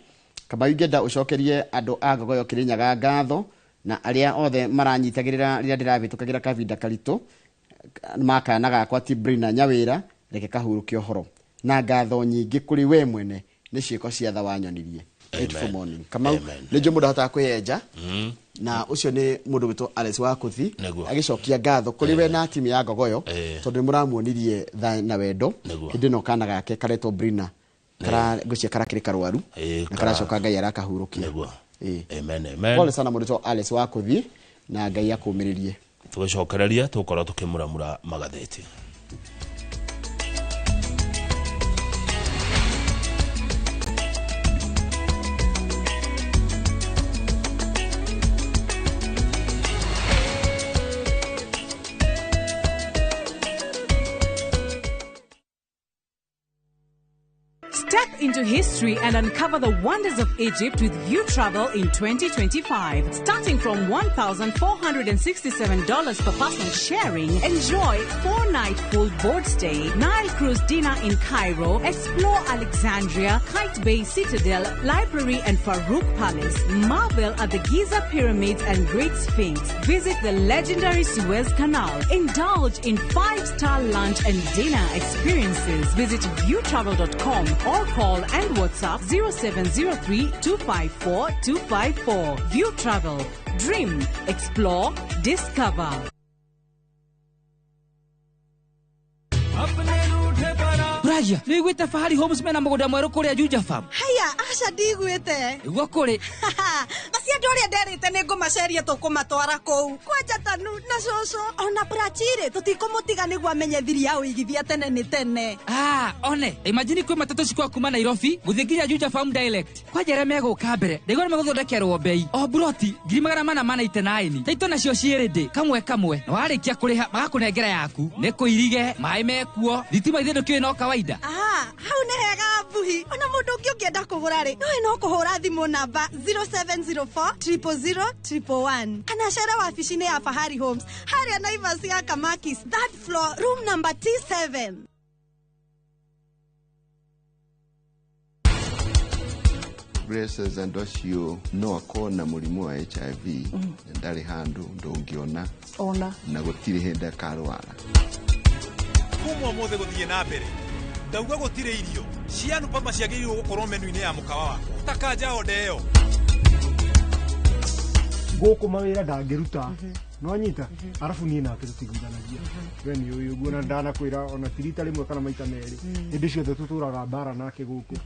kama wingenda ucokerie andũ a Ngogoyo Kirinyaga ngatho na aria othe maranyitagĩrĩra rĩrĩa ndĩravitukagĩra kavinda karito makanaga yakwa Tibrina Nyawira reke kahuruke ohoro na ngatho nyingĩ kũrĩ we mwene nĩ ciĩko cia tha wanyonirie beautiful morning kama nĩ njũ mũndũ hota kwĩyenja na ucio ni mundu witwo Alice wa kuthi agicokia ngatho kuri we na timu ya Ngogoyo tondu muramuonirie tha na wendo hindi no kana gake kareto Brina kara gucia karakiri karwaru na karacoka Ngai arakahurukia amen amen pole sana mundu witwo Alice wa kuthi na Ngai akũmĩrĩrie. Tugicokereria tukorwo tukimuramura magatheti. Step into history and uncover the wonders of Egypt with View Travel in 2025. Starting from $1,467 per person sharing, enjoy 4-night full board stay, Nile cruise dinner in Cairo, explore Alexandria, Kite Bay Citadel, Library and Farouk Palace, marvel at the Giza Pyramids and Great Sphinx, visit the legendary Suez Canal, indulge in 5-star lunch and dinner experiences. Visit viewtravel.com or call and WhatsApp 0703-254-254. View Travel. Dream, explore, discover. Raja, nĩwĩte Fahari Homes mena mũgũnda mwerũ kũrĩa Juja Farm. Haya, aca ndigwĩte. Nĩguo kũrĩ. Macio andũ arĩa nderĩte nĩngũmaceria tũkũmatwara kũu. Kwanja Tanu na Coco ona Brachire tũtikũmũtiga nĩguo amenye thiri ya ũigithia tene nĩ tene. One, imagine kwĩ matatũ cikwa kuma Nairobi gũthiĩ nginya Juja Farm direct. Kwanja arĩa megũka mbere, nĩguo nĩmegũthondekerwo bei. O buroti 489. Taitũ nacio ciĩrĩndĩ kamwe kamwe. Na warĩkia kũrĩha magakũnengera yaku. Nĩkũirige, maĩ mekuo, thitima ithendũkio no kawaida. Hau nĩ hega mbuhi. Ona mũndũ ũngĩ ũngĩenda kũgũra rĩ, no kũhũra thimũ namba 0704000111 kana cera wabici-inĩ ya Fahari Homes harĩa Naivas ya Kamakis, third floor, room number T7. Braces and acio no akorwo na mũrimũ wa HIV na ndarĩ handũ ndũngĩona na gũtirĩ hĩndĩ akarwara. Kuma mũthĩ gũthiĩ na mbere ndauga gũtirĩ irio cianu pama ciagĩrĩirwo gũkorwo menu-inĩ ya mũkawa wako utakanja onde ĩyo gũkũ mawĩra ndangĩruta no nyita arabu niĩ nake tũtigithanagia we nĩ ũyũ ũguo na ndanakwĩra ona tirita rĩmwe kana maita merĩ hĩndĩ ciothe tũtũraga mbara nake gũkũ.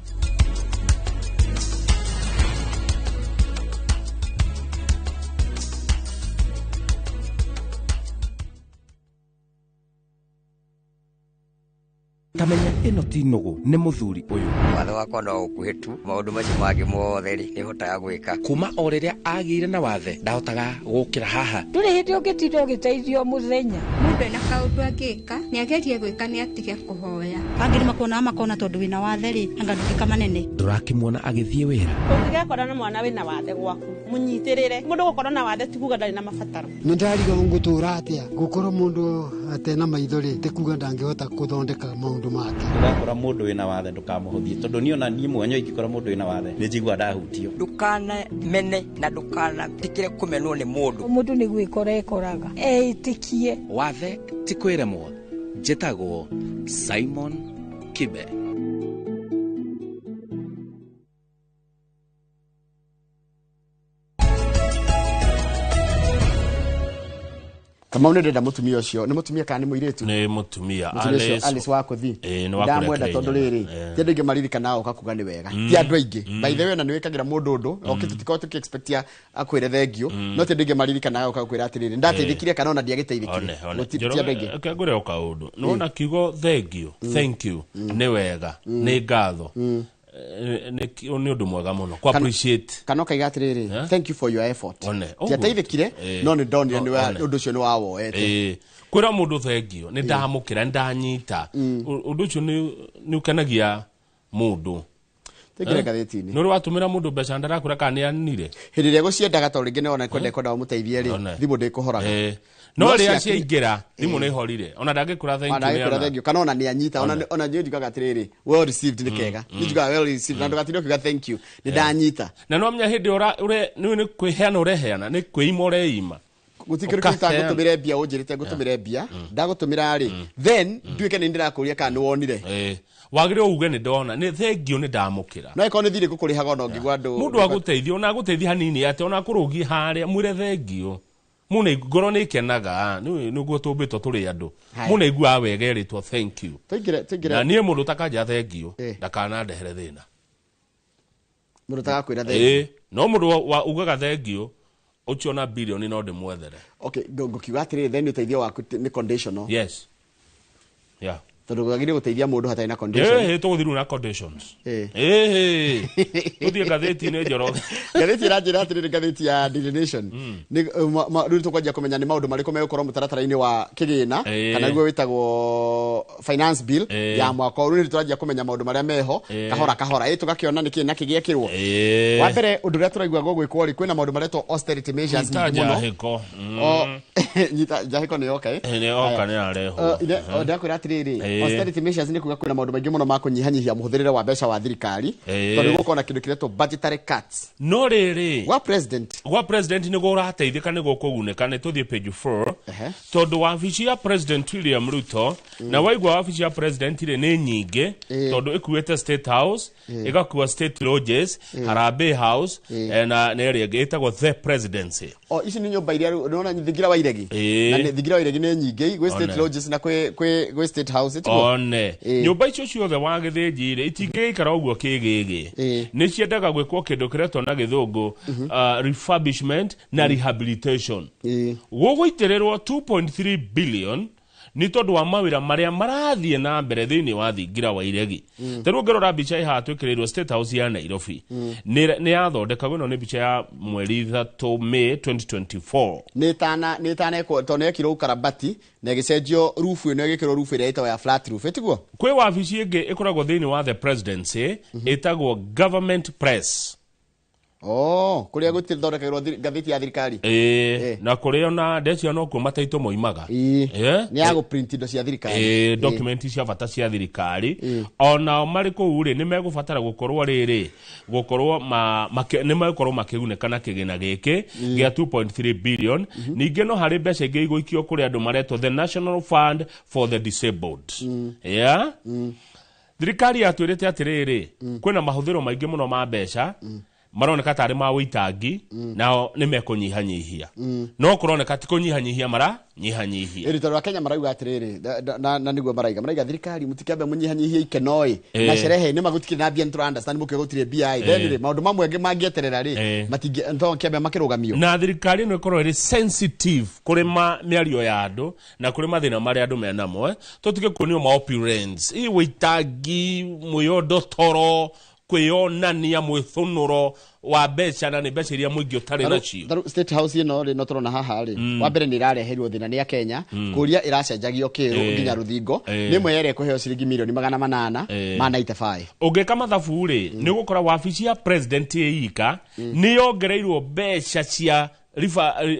Kamenya ĩno ti nũgũ nĩ mũthuri ũyũ. Watho wakwa no ũkuhĩtu maũndũ macio mangĩ mothe rĩ nĩhotaga gwĩka. Kuma o rĩrĩa agĩire na wathe ndahotaga gũkĩra haha. Ndũrĩ hĩndĩ ũngĩtinda ũgĩteithio mũthenya. Mũndũ ena kaũndũ angĩka nĩ agerie gwĩka nĩ atige kũhoya. Angĩ makona tondũ wĩna wathe rĩ anga ndũgĩka manene. Ndũrakĩmuona agĩthiĩ wĩra. Ũngĩgekora na mwana wĩna wathe gwaku mũnyitĩrĩre. Mũndũ gũkorwo na wathe ti kuga ndarĩ na mabataro. Nĩ ndariga ngũtũra atĩa gũkorwo mũndũ atena maitho rĩ ti kuga ndangĩhota gũthondeka maũndũ make. Ndakora mũndũ wĩna wathe ndũkamũhũthie tondũ niĩ ona niĩ mwenyewe ingĩkora mũndũ wĩna wathe nĩ njigua ndahutio. Ndũkana mene na ndũkana tikire kũmenwo nĩ mũndũ. Mũndũ nĩ gwĩkora ekoraga eitĩkie. Wathe ti kwĩremwo. Njĩtagwo Simon Kibe. Kama unenda mutumia ucio ni mutumia kana ni muiretu ni mutumia Alice wako thi ndamwenda tondu riri ti andu ingi maririkana nao kakuga ni wega ti andu aingi by the way na ni wikagira mundu undu okitutiko tuki expectia akwire thengio no ti andu ingi maririkana nao kakwira atiriri ndateithikire kana ona ndiagiteithikire ti andu ingi akagure o kaundu nona kiugo thengio thank you ni wega ni ngatho ni undu mwega muno ku appreciate kana kaigatiriri thank you for your effort tiateithikire no ni ndonire ni undu ucio ni wawoete kwira mundu thengio ni ndamukira ndanyita undu ucio ni ukanagia mundu tegere gatheti-ini no watumira mundu mbeca ndarakura kana ni anire hindi ria guciendaga to ringi ni ona kwenda umuteithie ri thimu ndikuhoraga no ria ciaingira thimu ni horire ona ndangikura thank you kana ona ni anyita ona njugaga atiriri well received ni kega njugaga well received na ndugatirio kiga thank you ni ndanyita na no mnya hindi ure ni kwiheana ureheana ni kwima ureima gutikiri kwita gutumire bia unjirite gutumire bia ndagutumira ri then nduike ni ndirakuria kana ni wonire wagire uge ni ndona ni thengio ni ndamukira no iko ni thire gukurihaga ona ngigwa andu mundu aguteithio ona aguteithia hanini ate ona kurugi haria mwire thengio mune ngoro ni kenaga niguo tumbitwo turi andu mune igua wegeritwo thank you tigire na nie mundu takanja thengio ndakana ndehere thina mundu takakwira thengio no mundu ugaga thengio uchiona billion no ndimwethere. Okay, ngokiuga atiri then uteithio waku ni conditional. Yes. Yeah. Tondu gagire guteithia mundu hatai na condition. Tuguthiru na conditions. Tuthie ngatheti ni njoro. Ngatheti iranjira atiri ngatheti ya Daily Nation. Ni riu tukwanjia kumenya ni maundu mariko megukorwo mutaratara-ini wa kigina kana guo witagwo finance bill ya mwaka uyu. Ni turanjia kumenya maundu maria meho kahora tugakiona niki na kigiekirwo. Wa mbere undu ria turaigua gwikwo ri kwina maundu maria to austerity measures muno. Nyita jahiko ni okay. Ni oka ni areho. Ndakwira atiriri austerity measures ni kuga kwina maundu maingi muno ma kunyihanyihia muhuthirire wa mbeca wa thirikari tondu gukona kindu kireto budgetary cuts. No riri wa president ni go rateithika ni gukuguneka ni tuthie page 4 tondu wabici ya President William Ruto na waigwa wabici ya president ire ni nyingi tondu ikuete State House igakuwa State Lodges Harambee House na area itagwo the presidency. Ici ni nyumba iria unaona Thigira wa Iregi na ni Thigira wa Iregi ni nyingi gwe State Lodges na gwe State House nyumba icio ciothe wa githinjire itingiikara uguo kigigi ni ciendaga gwikwo kindu kiretwo na githungu refurbishment na rehabilitation. Gugwitirirwo 2.3 billion ni tondu wa mawira maria marathie na mbere thiini wa Thigira wa Iregi. Teru ngirora bicha iha twikirirwo State House ya Nairobi ni yathondekagwo no ni bicha ya mweri 3 May 2024 ni tana ko tone kiro ukarabati na gicenjio roof ino igikiro roof ira itawa ya flat roof etiguo kwi wabici ingi ikoragwo thiini wa the presidency itagwo government press. Kuria gutithondekagirwo ngatheti ya thirikari na kuria na ndecio no ku mataito moimaga ni ya go print indo cia thirikari document cia bata cia thirikari ona mari ku uri ni megubatara gukorwo riri gukorwo ni megukorwo makiguneka na kigina giki gia 2.3 billion ninge no hari mbeca ingi iguikio kuri andu mareto the National Fund for the Disabled. Thirikari atwirite atiriri kwina mahuthiro maingi muno ma mbeca maroneka tari ma witangi nao ni mekunyihanyihia no kuroneka ti kunyihanyihia mara nyihanyihia iri tondu Kenya marauga atiriri na niguo maraiga thirikari mutikiambe munyihanyihia ikenoi na sherehe ni magutikire na bien to understand mukio gutire BI then maundu mamwe ngi mangieterera ri matingi ndo kiambe makirugamio na thirikari no ikorwo iri sensitive kuri miario ya andu na kuri mathina mari andu menamo tutike kunio ma opulence i witangi muyondo toro kwionania mwithunuro wa mbeca na ni mbeca iria mwingi utari nacio. State House ino ri no turona haha ri wa mbere ni irareherwo thina ni ya Kenya kuria iracenjagio kiru nginya ruthingo ni mwere kuheo ciringi milioni 800 ma 95 ungeka mathabu ri ni gukora wabici ya president ika ni yongereirwo mbeca cia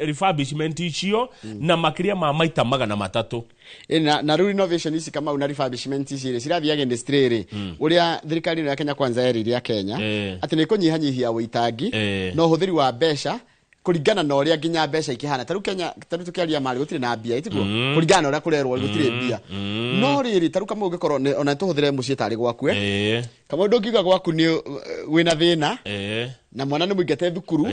refurbishment icio na makiria ma maita 300 na renovation ici kama una refurbishment ici cirathia industry ri uria thirikari ya Kenya kwanza eri ya Kenya ati ni kunyihanyihia witangi no huthiri wa mbeca kuringana na uria nginya mbeca ikihana taru Kenya taru tukiaria mali gutire na mbia itiguo kuringana na uria kurerwo gutire mbia no riri taru kama ungikorwo ona tuhuthire mucie tari gwaku kama ndungiga gwaku ni wina thina na mwana ni muingete thukuru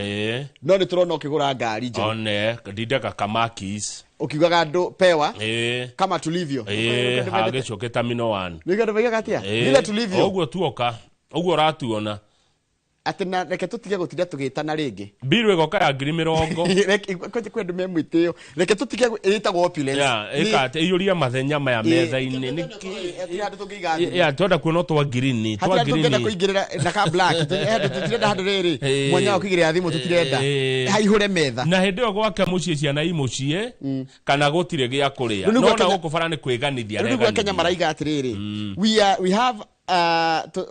no ni turona ukigura ngari nje one ndindaga kamakis ukiugaga andu pewa kama tulivyo hagecoke terminal 1 niga ndubaiga gatia bila tulivyo uguo tuoka uguo ratuona ati na reke tutige gutira tugitana ringi biru igoka ya 20 kwendu memwitio reke tutige itagwo opulence ikate iyuria mathenya maya metha-ini niki tonda kuona twa green tugenda kuingirira na ka black tutirenda handu riri mwanya ukigirira thimu tutirenda haihure metha na hindi yo gwaka mucie ciana imucie kana gutire gia kuria no na gukubara ni kwiganithia rega Kenya maraiga atiriri we have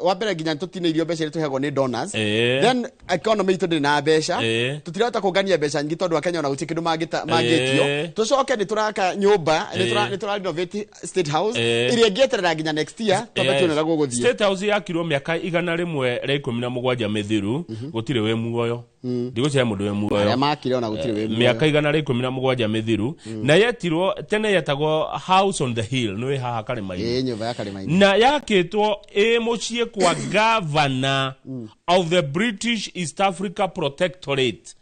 wabere ginya tutineirio mbeca tuhego ni donors then economy itu na mbeca tutirata kugania mbeca nyingi tondu Kenya ona guti kindu magitio tucoke ni turaka nyumba ni tura renovate State House iria ngieterera ginya next year tobe tunera guguthie State House yakirwo miaka 117 mithiru gutire we muoyo ndigucia mundu we muoyo ya makire ona gutire we muoyo miaka 117 mithiru na yetirwo tene yetagwo House on the Hill no haha Karimaini nyumba ya Karimaini na yakitwo mucie kwa governor of the British East Africa Protectorate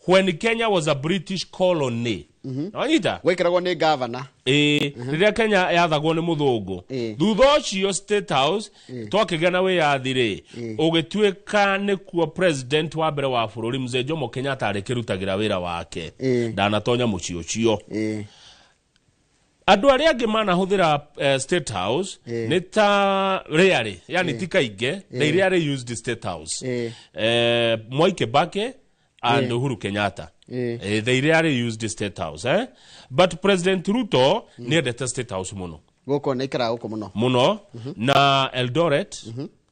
when Kenya was a British colony Oita gwekiragwo ni governor riria Kenya yathagwo ni muthungu thutha ucio State House twakigana we yathire ugituika ni kuo president wa mbere wa bururi Mzee Jomo Kenyatta arikirutagira wira wake ndanatonya muci ucio andu aria angi manahuthira State House ni ta rarely yani ti kainge they rarely used the State House Mwai Kibaki and Uhuru Kenyatta they rarely used the State House but President Ruto ni endete State House muno goko naikara huko muno na Eldoret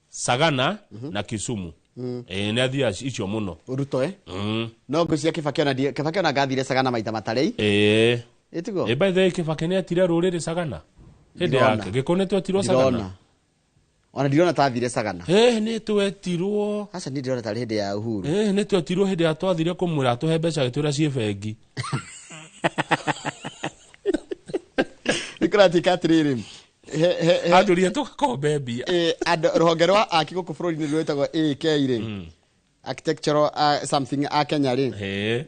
Sagana na Kisumu ni athia icio muno Ruto no ngucia Kibaki ona gathire Sagana maita matarei itigo by the way Kibaki ni atire ruriri Sagana hindi yake gikonetwo atirwo Sagana ona ndirona tathire Sagana ni twetirwo aca ni ndirona tari hindi ya Uhuru ni twetirwo hindi ya twathire kumwira tuhe mbeca gitwira cie bengi nikratika atiriri anduria tugakombe mbia ruhonge rwa aki guku bururi-ini rwetagwo AK ri architectural something a Kenya ri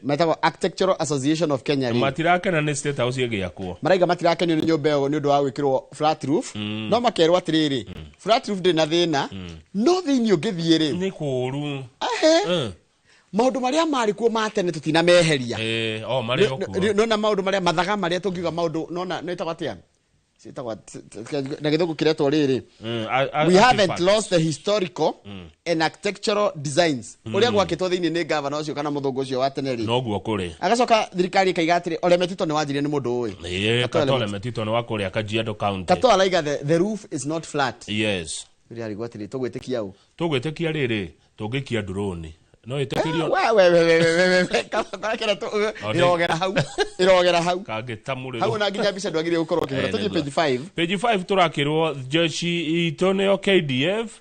metagwo Architectural Association of Kenya ri matirakena ni State House yegiakwo maraiga matirakenio ni nyumba yo ni undu wa gwikirwo flat roof no makerwo atiriri flat roof ndina thina no thiini ungithie ri ni kuru maundu maria mari kuo matene tutina meheria mari okuo nona maundu maria mathaga maria tungiuga maundu nona netagwo atia na githugu kiretwo riri we haven't lost the historical and architectural designs uria gwakitwo thiini ni governor ucio kana muthungu ucio wa teneri no guo kuri agacoka thirikari ikaiga atiri Ole Metito ni wanjire ni mundu uyu Ole Metito ni wakuria Kajiado County Kato alaiga the roof is not flat yes ria rigwatiri tugwitikia u tugwitikia riri tungikia drone no itekirio kama kera to irogera hau kagetamure hau na nginya bica ndwagire gukorwo kihora tuje page 5 turakirwo jeshi itoneyo KDF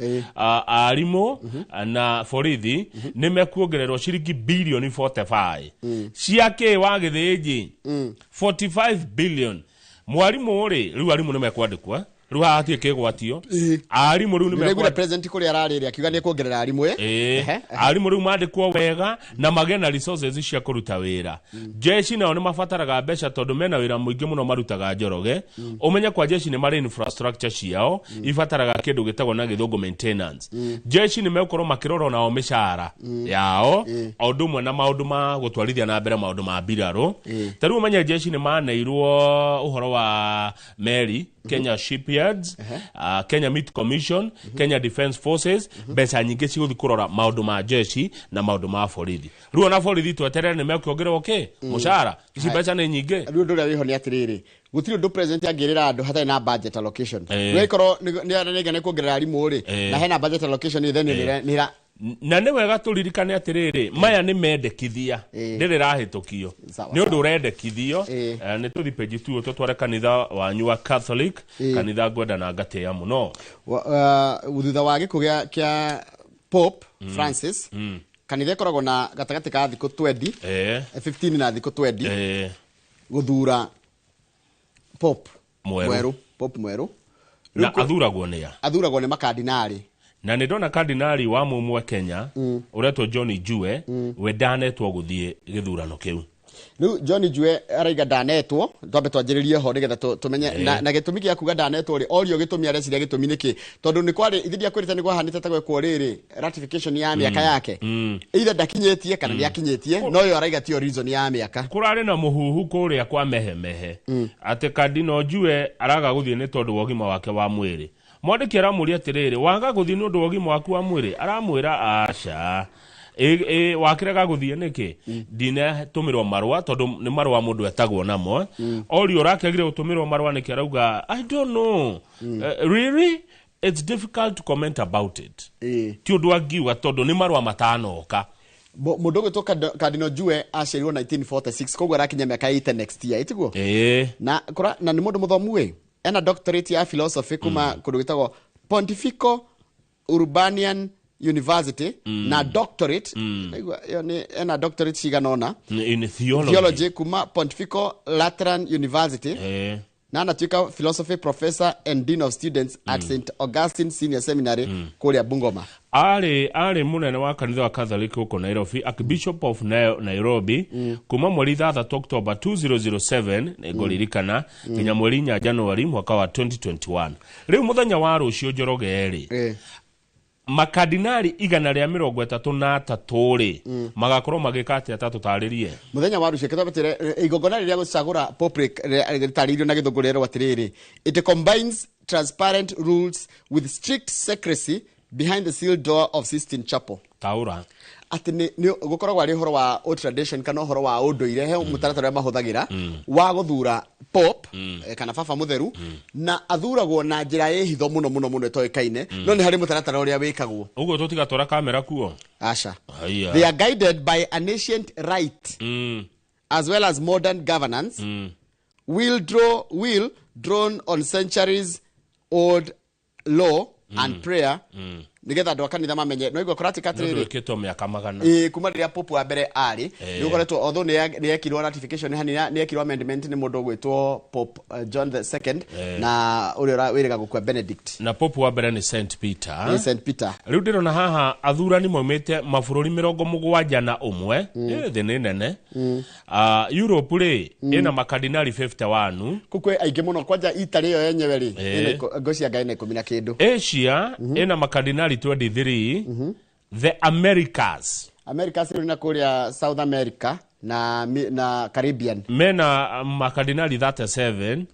arimo na borithi nimekuongererwo ciringi bilioni 45 ciake wa githiji 45 billion mwarimu ri riu arimu nimekwandikwa ruha atie kegwatio arimu riu nimekuwa president kuri arariri akiuga ni kuongerera arimu arimu riu mandikwo wega na magena resources cia kuruta wira jeshi nao ni mafataraga mbeca tondu mena wira muingi muno marutaga njoroge umenya kwa jeshi ni mari infrastructure ciao ifataraga kindu gitagwo na githungu maintenance jeshi ni mekorwo makirora nao mishara yao aundu mwe na maundu ma gutwarithia na mbere maundu ma biraro tariu umenya jeshi ni maneirwo uhoro wa meri Kenya Shipyards, Kenya Meat Commission, Kenya Defence Forces, mbeca nyingi ciguthi kurora maundu ma jeshi na maundu ma borithi. Ruo na borithi tweterere ni mekiongererwo mushara. Ici mbeca ni nyingi. Ruo nduria wiho ni atiriri. Gutiri ndu president agirira andu hatai na budget allocation. Wekoro ni anegane kuongerera arimu ri na hena budget allocation then ni na ni wega turirikane atiriri maya ni mendekithia ndiri rahitukio ni undu urendekithio ni tuthi page 2 tutware kanitha wanyu wa Catholic kanitha gwenda na ngate ya muno thutha wa gikugia kia Pope Francis kanitha koragwo na gatagati ka thiku 20 15 na thiku 20 guthura Pope mweru na athuragwo ni makardinali na ni ndona kardinali wa mumwe Kenya uretwo John Jue we danetwo guthie githurano kiu nu John Jue araiga danetwo twambe twanjiririe ho nigetha tumenye na gitumi gia kuga danetwo ri orio gitumi areciria gitumi niki tondu ni kwari ithiria kwirita ni gwahanite ta gwekwo riri ratification ya miaka yake either ndakinyetie kana ndiakinyetie no yo araiga tio reason ya miaka kurari na muhuhu kuria kwa mehemehe ate kardinal Jue araga guthie ni tondu wogima wake wa mwiri mwandiki aramuria atiriri wanga guthie nundu wogima waku wa mwiri aramwira aca wakiraga guthie niki ndine tumirwo marwa tondu ni marwa mundu etagwo namo ori urakegire gutumirwo marwa niki arauga I don't know really it's difficult to comment about it ti undu angiuga tondu ni marwa matanoka mundu gwitwo Cardinal Jue aciarirwo 1946 koguo arakinya miaka 8 next year itiguo na ni mundu muthomu ena doctorate ya philosophy kuma kundu gwitagwo Pontifical Urbanian University na doctorate ena doctorate ciganona in theology kuma Pontifical Lateran University na anatuika philosophy professor and dean of students at St. Augustine Senior Seminary kuria Bungoma ari munene wa kanitha wa Catholic huko Nairobi, Archbishop of Nairobi, kuma mweri 3 October 2007 negoririkana nginya mweri 4 January mwaka wa 2021. Riu muthenya wa rucio Njoroge ri makardinali 133 ri magakorwo magikati atatu taririe muthenya wa rucio kithabatire igongona riria gucagura public ritaririo na githungurero atiriri. It combines transparent rules with strict secrecy behind the sealed door of Sistine Chapel. Taura ati ni gukoragwo ari horo wa old tradition kana horo wa unduire he mutaratara mahuthagira wa guthura pop kana baba mutheru na athuragwo na njira hitho muno etoikaine no ni hari mutaratara uria wikagwo uguo tutigatora kamera kuo asha. They are guided by an ancient rite as well as modern governance will drawn on centuries old law and prayer nigetha andu akanitha mamenye no igwa korati katriri kito miaka magana kuma riria popu wa mbere ari ni ukoretwo although ni yekirwo ratification ni yekirwo amendment ni mundu gwitwo Pope John the Second na uria wiriga gukwa Benedict na popu wa mbere ni Saint Peter. Ni Saint Peter. Riu ndirona haha athurani moimite mabũrũri 71 thi ni nene Europe ri ina makardinali 51 kukwe aingi muno kwanja Italy yo yenyewe ri ngocia ngai na 10 na kindu. Asia ina makardinali 23 the Americas na kuria South America na Caribbean mena makardinali 37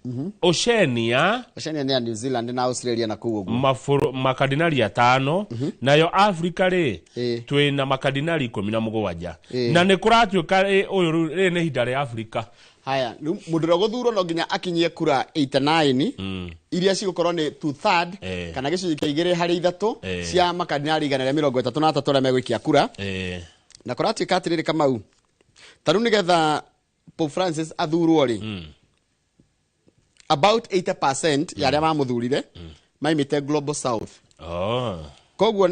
Oceania ni New Zealand na Australia na kuguo makardinali 5 nayo Africa ri twina makardinali 17 na ni kuratuika uyu ri ni hinda ri Africa. Haya mudura guthuro no nginya akinyie kura 89 iria cigukorwo ni 2/3 kana gicunjĩ kia 2 harĩ 3 cia makardinali 133 aria megwikia kura na kuratuika atiriri Kamau taru nigetha Pope Francis athurwo ri about 80% ya aria mamuthurire maimite Global South. Koguo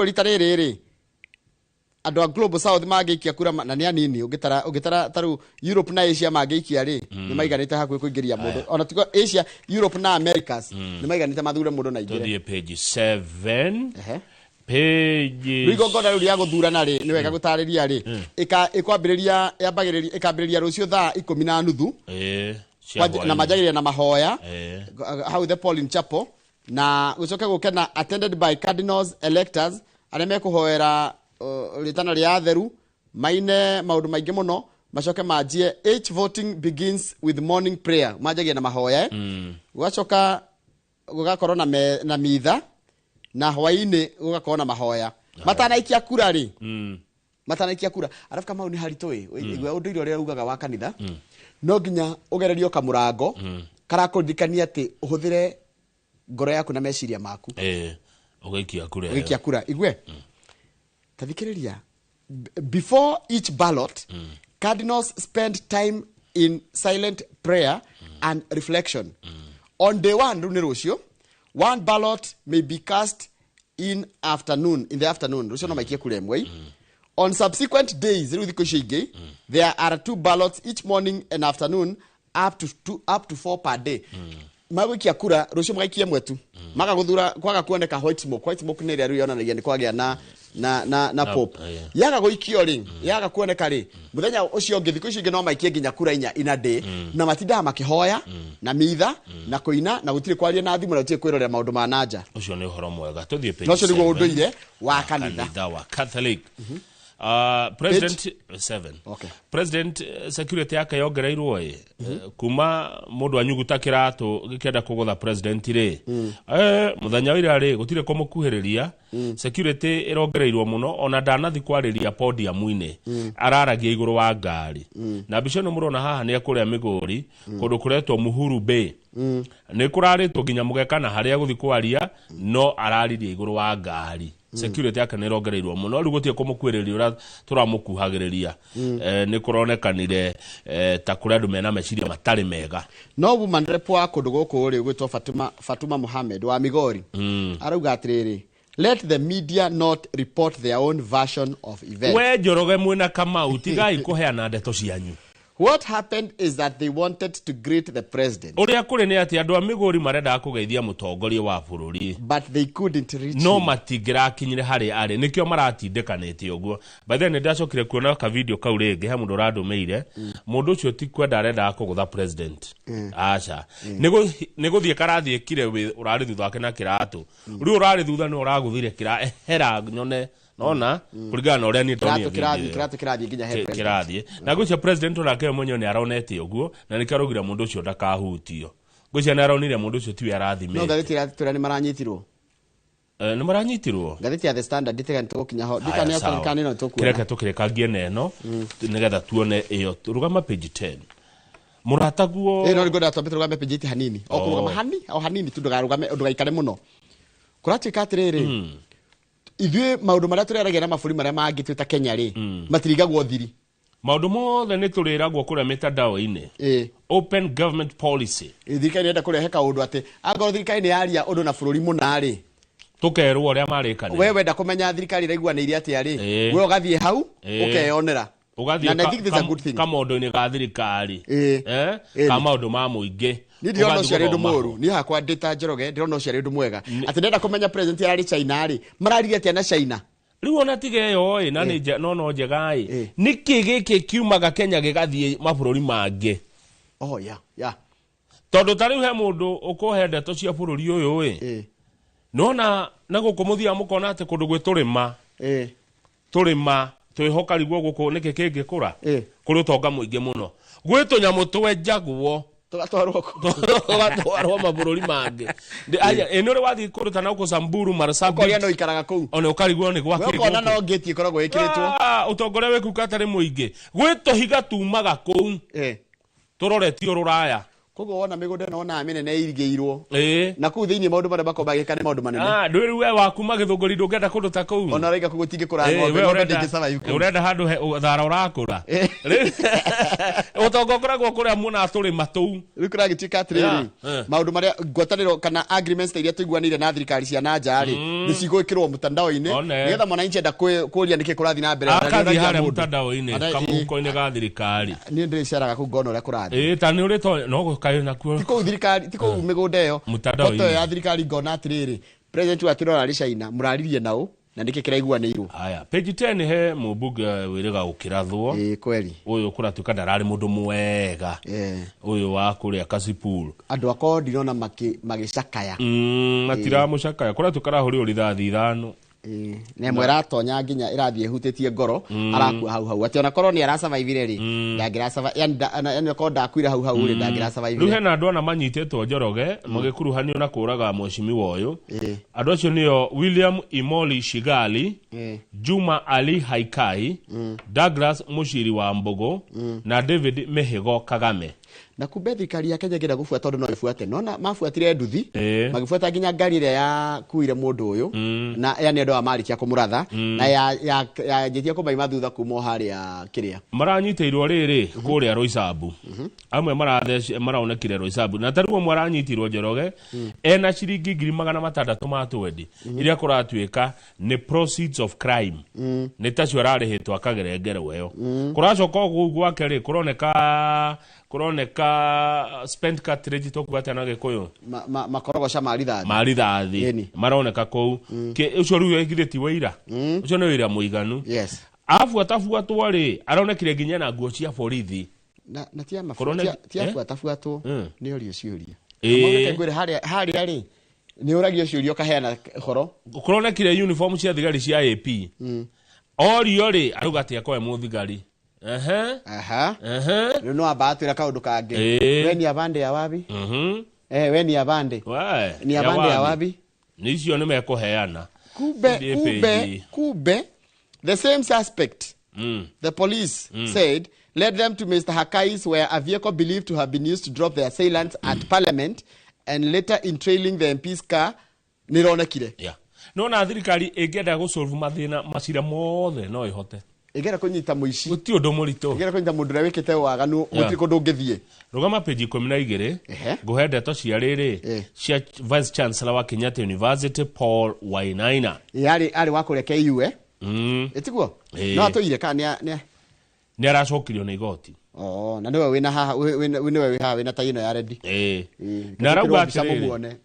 rita riri ri andu a Global South magikia kura na ni anini ugitara taru Europe na Asia magikia ri ni maiganite hakuhi kuingiria mundu ona tiko Asia Europe na Americas ni maiganite mathure mundu na igire. Tuthie page 7 page rigongona riu ria guthurana ri ni wega gutariria ri ikwambiriria yambagiriria ikambiriria rucio thaa 10:30 na majagiria na mahoya how the Pauline Chapel na gucoke gukena attended by cardinals electors aria mekuhoera ritana ria atheru maine maundu maingi muno macoke manjie. Each voting begins with morning prayer majagia na mahoya gucoka gugakorwo na mitha na hwaini gugakorwo na mahoya matanaikia kura ri matanaikia kura arafu kama ni haritoi igwe undu ire ugaga wa kanitha no nginya ugererio kamurango karakundikania ati uhuthire ngoro yaku na meciria maku ugikia kura igwe tathikiriria. Before each ballot cardinals spend time in silent prayer and reflection. On day 1 runi rucio one ballot may be cast in the afternoon rucio no maikie kura imwe. On subsequent days riu thikũ ici there are 2 ballots each morning and afternoon up to 4 per day. Magwikia kura rucio magaikie mwetu magaguthura kwaga kuoneka white smoke ni ria riu yonanagia ni kwagĩa na Pope yaga goikio ri yaga kuoneka ri muthenya ucio ngi thikũ ici ngi no maikie nginya kura 4 in a day na matindaga makihoya na mitha na kuina na gutire kwaria na thimu na gutire kwirorera maundu ma nanja. Ucio ni uhoro mwega tuthie page. No cio niguo unduire wa kanitha wa Catholic. President 7 President security yake yongereirwo kuma mundu anyuguta kiratu gikienda kugutha president ri muthenya wira ri gutire kumukuhiriria security irongereirwo muno ona ndanathi kwariria podium-ini araragia iguru wa ngari na bico no murona haha ni akuria miguri kundu kuretwo Muhuru Bay ni kuraritwo nginya mugekana haria guthi kwaria no arariria iguru wa ngari. Security yake ni rongereirwo muno riu gutie kumukwiriria ura turamukuhagiriria ni kuronekanire ta kuri andu mena meciria matari mega. No woman rep wa kundu guku ri gwitwo Fatuma Mohammed wa Migori arauga atiriri let the media not report their own version of events. We Njoroge mwina Kamau tigai kuheana ndeto cianyu What happened is that they wanted to greet the president. Uria kuri ni ati andu a Migori marenda kugeithia mutongoria wa bururi. But they couldn't reach no matigira kinyire hari ari nikio maratindekanite uguo. By then ndacokire kuona ka video kau rege ha mundu randumeire mundu ucio ti kwenda arenda kugutha president. Acha niguthie karathie kire urari thutha wake na kiratu. Uri urari thutha ni uraguthire kira hera nyone nona kuligana uria ni toni kirathi nginya he kirathi na gucia president urake mwenyo ni aronete uguo na nikarugira mundu ucio ndakahutio gucia na aronire mundu ucio ti arathime no gathiti iratura ni maranyitirwo ni maranyitirwo gathiti ya the standard nditega ntukinya ho ndikane akankana no tukuona kireke tukirekangie neno nigetha tuone iyo rugama page 10 murataguo no ngoda twambite rugama page 8 hanini o kurugama hanini tu ndugarugame ndugaikare muno kuratuika atiriri Ithuĩ maundu maria tureragia na maburi maria mangi twita Kenya ri matirigagwo thiri maundu mothe ni turiragwo kuria mitandao-ini open government policy thirikari enda kurehe kaundu ati angorwo thirikari ni yaria undu na bururi munari tukerwo uria marikane we wenda kumenya thirikari iraiguanĩire atia ri we ugathie hau ukeyonera na I think that's a good thing kamondo-ini ga thirikari ka maundu ma muingi ni ndirona ucio ari ndu moru ni hakwa ndita Njoroge ndirona ucio ari ndu mwega ati ndenda kumenya president yari China ri marariria atia na China riu ona tigeyo na ni no njegai niki giki kiumaga Kenya gigathie mabururi mangi ya tondu tari he mundu ukuhe ndeto cia bururi uyu nona na gukumuthia mukona ati kundu gwiturima turima twihoka rigwo guku niki kingi kura kuri utonga muingi muno gwitunyamo twenjagwo tugatwarwo mabururi mangi aya enore wathi kuruta na ku Samburu Marsabit koria no ikaraga kuu ona ukarigwo ni gwake gukona no ngeti ikoragwo ikiritwo utongore weku katari muingi gwituhiga tumaga kuu turoretio ruraya kogo wona migode no na minene irigeirwo na ku thiini maundu maria bakombagika ni maundu manene ndwiri we waku magithunguri ndungenda kundu ta kuu ona raiga kugutinge kura ng'ombe no ndingi survive urenda handu thara urakura utongo koragwo kuria muna aturi matu riu kuragituika atiriri maundu maria ngwataniro kana agreements iria tuiguanire na thirikari cia na njari ni cigwikirwo mutandao-ini nigetha mwananchi enda kuria niki kurathi na mbere akathi haria mutandao-ini kamuko-ini ga thirikari ni ndiricaraga ku ngona uria kurathi ta ni urito no kayo nakuo tiko thirikari tiko migunda iyo foto ya thirikari ngona atiriri president wa kirora ri China muraririe nao na ndike kiraiguanĩirwo aya page 10 he mubunge wiriga ukirathwo kweli uyu kuratuka ndarari mundu mwega uyu wa kuria Kasipul andu akoo ndirona magicakaya matira mucakaya kuratuka rahuri urithathi ithano nemwe ratonya nginya irathie hutitie ngoro arakua hau ati ona korwo ni arasurvive ri ndagira survive yani ko ndakwira hau ri ndagira survive ruhe na andu ona manyitetwo Njoroge magikuruhanio na kuraga mweshimiwa uyu andu acio nio William Imoli Shigali Juma Ali Haikai Douglas Mushiri wa Mbogo na David Mehigo Kagame na kumbe thikari ya Kenya gira gufuata tondu no ifuate nona mafuatire nduthi magifuata nginya ngari ire ya kuire mundu uyu na yani andu amarikia kumuratha na ya njitia kumaima thutha kuma haria kiria maranyiteirwo riri kuria Roysambu amwe maraonekire Roysambu na taruo mwaranyitirwo Njoroge ena ciringi 600 matwendi iria kuratuika ni proceeds of crime ni tacio ararihitwo akagerengerwo yo kuracoka gwake ri kuroneka spend cartridge to kwata na gikuyu makorogoca marithathi maroneka kou ucio riu egitheti wira ucio ni wira muiganu afuatafuatwo ri aronekire nginya na nguo cia borithi na tia mafuta tia afuatafuatwo ni orio ciuria amwe ngwire haria ri ni uragio ciurio kaheana horo kuronekire uniform cia thigari cia AP orio ri arugati akoe muthigari no abatwira kaundu kangi we ni abande ya wabi we ni abande ni abande ya wabi nicio ni mekuheana kube the same suspect the police said led them to Mr. Hakai's where a vehicle believed to have been used to drop their assailants at parliament and later in trailing the MP's car nironekire no na thirikari ingenda gusolve mathina macira mothe no ihote igera kunyita muici guti undu murito igera kunyita mundu ria wikite waganu guti kundu ngithie rugama page 12 nguhe ndeto cia riri cia vice chancellor wa Kenyatta University Paul Wainaina ari wa kuria KU etiguo no atoire kana ni aracokirio ni igoti na niwe wina haha niwe haha wina taino ya ready na arauga atiriri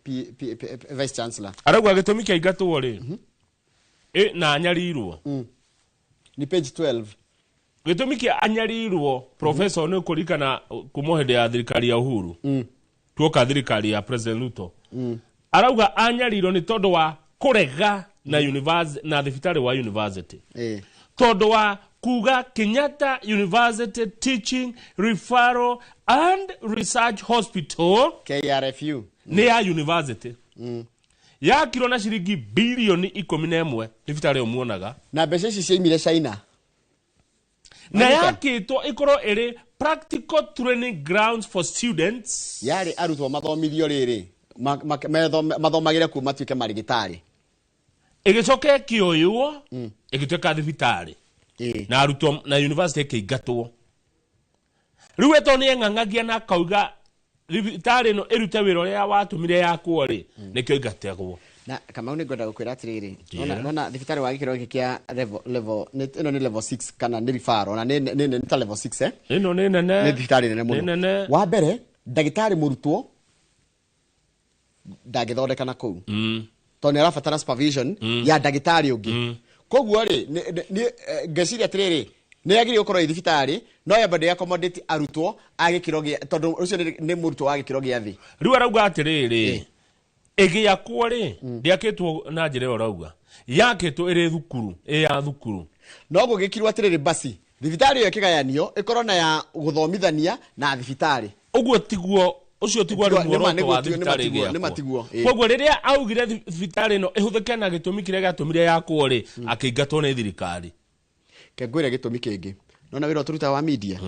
vice chancellor arauga gitumi kia ingatwo ri na anyarirwo ni page 12 gitumi kia anyarirwo professor ni kurikana kumohende ya thirikari ya Uhuru tuoka thirikari ya President Ruto arauga anyarirwo ni tondu wa kurega na university na thibitari wa university tondu wa kuga Kenyatta University Teaching Referral and Research Hospital KRFU ni ya university yakirwo na ciringi bilioni 11 thibitari umuonaga na mbeca ici ciaimire China na yakitwo ikorwo iri practical training grounds for students yari arutwo mathomithio riri mathomagire kuma tuike marigitari igicoke kioyuo igituika thibitari na arutwo na university kiingatwo riu eto ni ng'ang'agia na kauga thibitari no irute wira uria watumire yakwo ri nikio ingategwo na kama ni ngwenda gukwira atiriri nona thibitari wa gikiro giki kia level ino ni level 6 kana ni rifaro na ni ta level 6 ino ni nene ni thibitari nene muno wa mbere ndagitari murutwo ndagithondeka na kuu to ni arabatara supervision ya ndagitari ungi koguo ri ni ngeciria atiriri ni agiri ukorwo thibitari no yamba de accommodate arutwo agikiro gia tondu ucio ni murutwo wa gikiro gia thi riu arauga atiriri igiakwo ri ndiakitwo na njira urauga yakitwo iri thukuru ya thukuru no gugikirwo atiriri basi thibitari yo kigayanio ikorwo na ya guthomithania na thibitari uguo tiguo ucio tigwa ri muoroto wa thibitari ni matiguo koguo riria augire thibitari no ihuthike na gitumi kiria gatumire yakwo ri akiingatwo ni thirikari kengwire gitumi kingi nona wira turuta wa media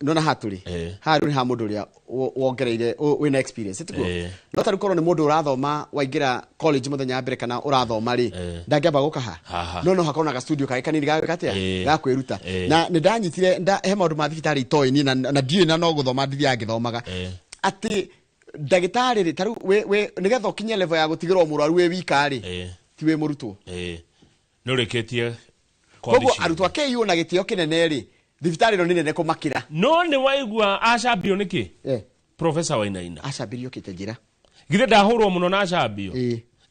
nona haturi haru ni ha mundu ria wongereire wina experience tiguo no taru korwo ni mundu urathoma waingira college muthenya mbere kana urathoma ri ndangeba gukaha no hakorwo na ga studio kage kanini gakatia ga kwiruta na ni ndanyitire he maundu ma thibitari itoi ni na ndiye na no guthoma ndithi angithomaga ati ndagitari ri taru we nigetha ukinye level ya gutigirwo murwaru we wika ri ti we murutwo no reketie koguo arutwo KU na gitio kinene ri thibitari no nene kumakira no ni waigua acambio niki Professor Wainaina acambirio kitajira githe ndahurwo muno na acambio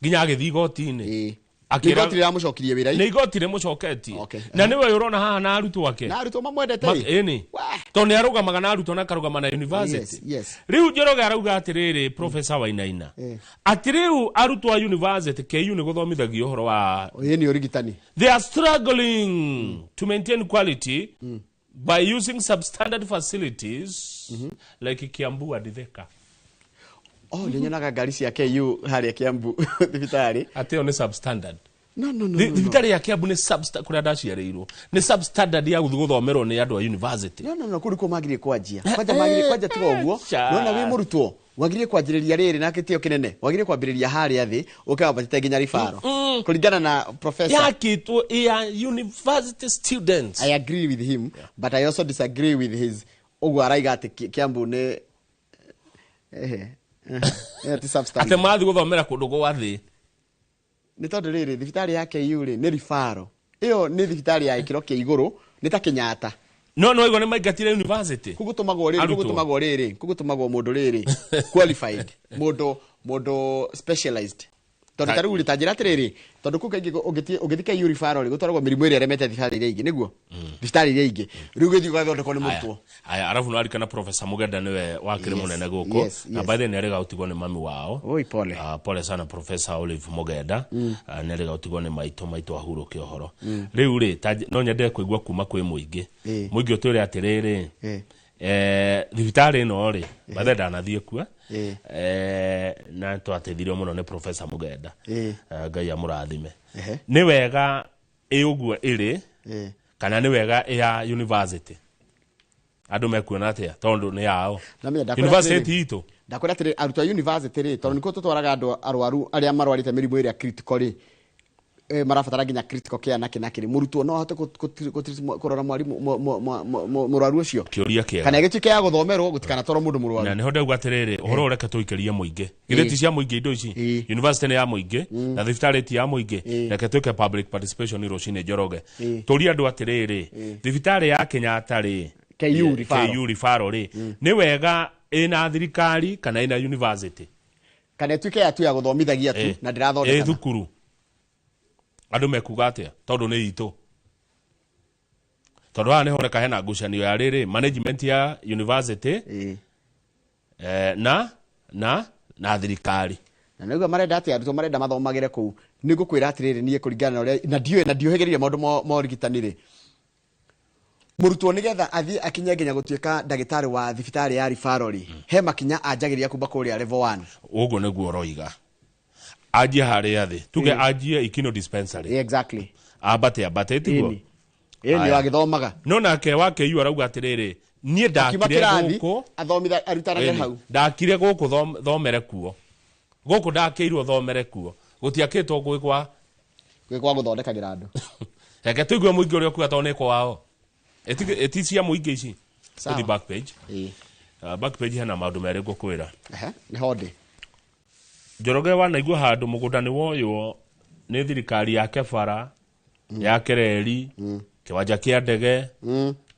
nginya agithi igoti-ini igoti riramucokirie wira ni igoti rimucoketie na niwe urona haha na arutwo ake na arutwo mamwendete ni to ni arugamaga na arutwo na karugama na university riu Njoroge arauga atiriri Professor Wainaina atiriu arutwo a university KU ni guthomithagio horo wa ni urigitani they are struggling to maintain quality by using substandard facilities like Kiambu and Thika. Nyonaga ngari cia KU haria Kiambu thibitari ateo ni substandard. No. Thibitari ya Kiambu ni substandard kuria ndaciareirwo. Ni substandard ya guthomerwo ni andu a university. No kuri ko magirie kwanjia. Kwanja tiga uguo. Nona wi murutwo wagirie kwanjiriria riri na kitio kinene. Wagirie kwambiriria haria thi ukabatite nginya rifaro. Kulingana na professor. Yakitwo ya university students. I agree with him, but I also disagree with his ugu araiga ati Kiambu ni ti substandard. Ate mathi guthomera kundu gwa thi. Ni tondu riri thibitari ya KU ri ni rifaro. Iyo ni thibitari ya ikiro kia iguru ni ta Kenyatta. No igo ni maingatire university. Kugutumagwo mundu riri qualified. Mundu specialized. Tondu taru uri tajira atiriri tondu ku kaingi ugithika urifaro ri gutwaragwo mirimu iri aremete thibitari iri ingi niguo thibitari iri ingi riu githi gathondekwo ni murutwo aya arafu no arikana Professor Mugenda niwe wakire munene guko na by the way nere utigwo ni mami wao oi pole pole sana Professor Olive Mugenda nere utigwo ni maito ahuruke ohoro riu ri no nyende kuigwa kuma kwi muingi utwire atiriri thibitari no ri bathe ndanathie kuo na twateithirio muno ni Professor Mugenda Ngai amurathime ni wega uguo iri kana ni wega ya university andu mekuona atia tondu ni yao university itu ndakwira atiri arutwo university ri tondu niko tutwaraga andu arwaru aria marwarite mirimu iria critical ri marabatara nginya critical care na kiri murutwo no ahote kurora mwarimu murwaru ucio kiuria kiega kana gicike ya guthomerwo gutikana toro mundu murwaru na niho ndauga atiriri uhoro ureke tuikerie muingi gireti cia muingi indo ici university ni ya muingi na thibitari ti ya muingi reke tuike public participation ni Rocine Njoroge turia andu atiriri thibitari ya Kenyatta ri KU referral. KU referral ri ni wega ina thirikari kana ina university kana tuke atu ya guthomithagia tu na ndirathondeka thukuru andu mekuga atia tondu ni itu tondu ha ni honeka hena ngucanio ya riri management ya university na thirikari na niguo marenda atia arutwo marenda mathomagire kuu ni ngukwira atiriri nie kuringana na ndio hegereire maundu mo rigitanire murutwo nigetha athie akinye nginya gutuika ndagitari wa thibitari ya referral he makinya anjagiria kumba kuria level 1 uguo niguo roiga ajie haria thi tuge ajie ikino dispensary exactly abate tiguo ni wagithomaga no nake wake yu arauga atiriri nie ndakire guku athomithia arutanage hau ndakire guku thomere kuo guku ndakiirwo thomere kuo gutiakitwo gwikwa guthondekagira andu reke tuigue muingi uria kuga toneko wao eti cia muingi ici the back page back page hena maundu meri ngukwira ni honde Njoroge wanaigua handu mugunda ni woyo ni thirikari ya Kebara ya Kereri kiwanja kia ndege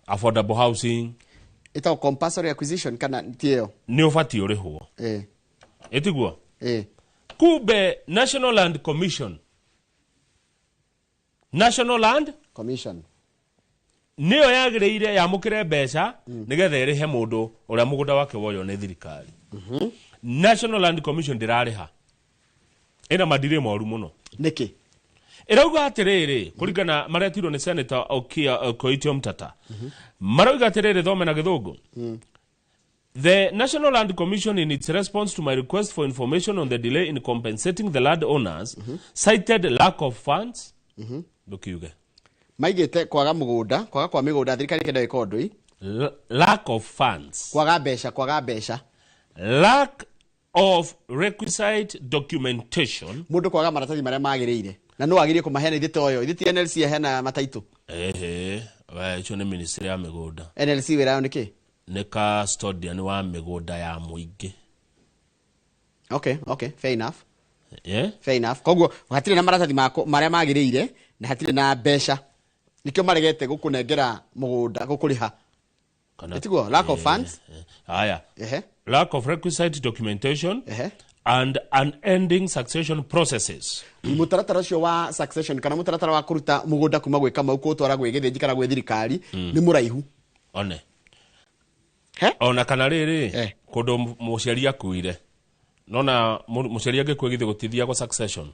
affordable housing ita compulsory acquisition kana tio ni ubati urihwo etiguo kumbe National Land Commission niyo yagireire yamukire mbeca nigetha irihe mundu uria mugunda wake woyo ni thirikari National Land Commission ndirariha ina madire moru muno niki irauga atiriri kuringana maretirwo ni Senator Okia Koitio Mtata marauga atiriri thome na githungu The National Land Commission, in its response to my request for information on the delay in compensating the landowners, cited lack of funds. Ndukiuge maigite kwaga mugunda kwaga kwa migunda thirikari kenda ikondoi lack of funds, kwaga besha, lack of requisite documentation, mundu kwaga maratathi maria magiriire na no agirie kumahena ithite oyo ithiti NLC hena mataitu wa icho ni ministry ya migunda NLC wira niki ni custodian wa migunda ya muingi. Okay, fair enough. Koguo hatire na maratathi mako maria magiriire na hatire na besha nikyo maregete gukunengera mugunda gukuriha etiguo lack of funds lack of requisite documentation and unending succession processes. Mutaratara cio wa succession kana mutaratara wa kuruta mugunda kuma gwika mau kutwara gwe githiji kana gwe thirikari ni muraihu ona kana riri kundu muciari akuire nona muciari angikuigithia gutithia go succession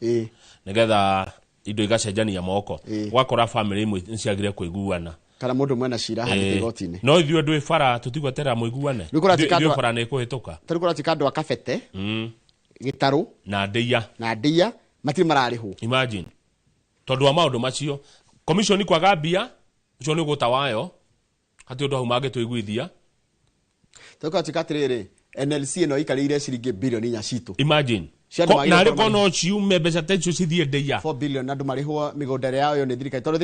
nigetha indo igacenjania moko gwakora family imwe niciagire kuiguana kana mundu mwena cira hanite gotine no ithuĩ ndwĩ bara tũtigwetera mũiguane ithuĩ bara nĩ kũhĩtũka tarikora tikandũ akabete gĩtarũ na ndĩia matirĩ mararĩhwo imagine tondũ wa maũndũ macio commission kwaga mbia ũcio nĩ ũgũta wayo hatĩ ũndũ hau mangĩtũiguithia tarikora tikatirĩrĩ NLC ĩno ikarĩire ciringi bilioni 4 citũ imagine na rĩko no ciume mbeca ta icio cithiĩ ndĩia 4 billion andũ marĩhwo mĩgũnda yao yo nĩ thirikari tondũ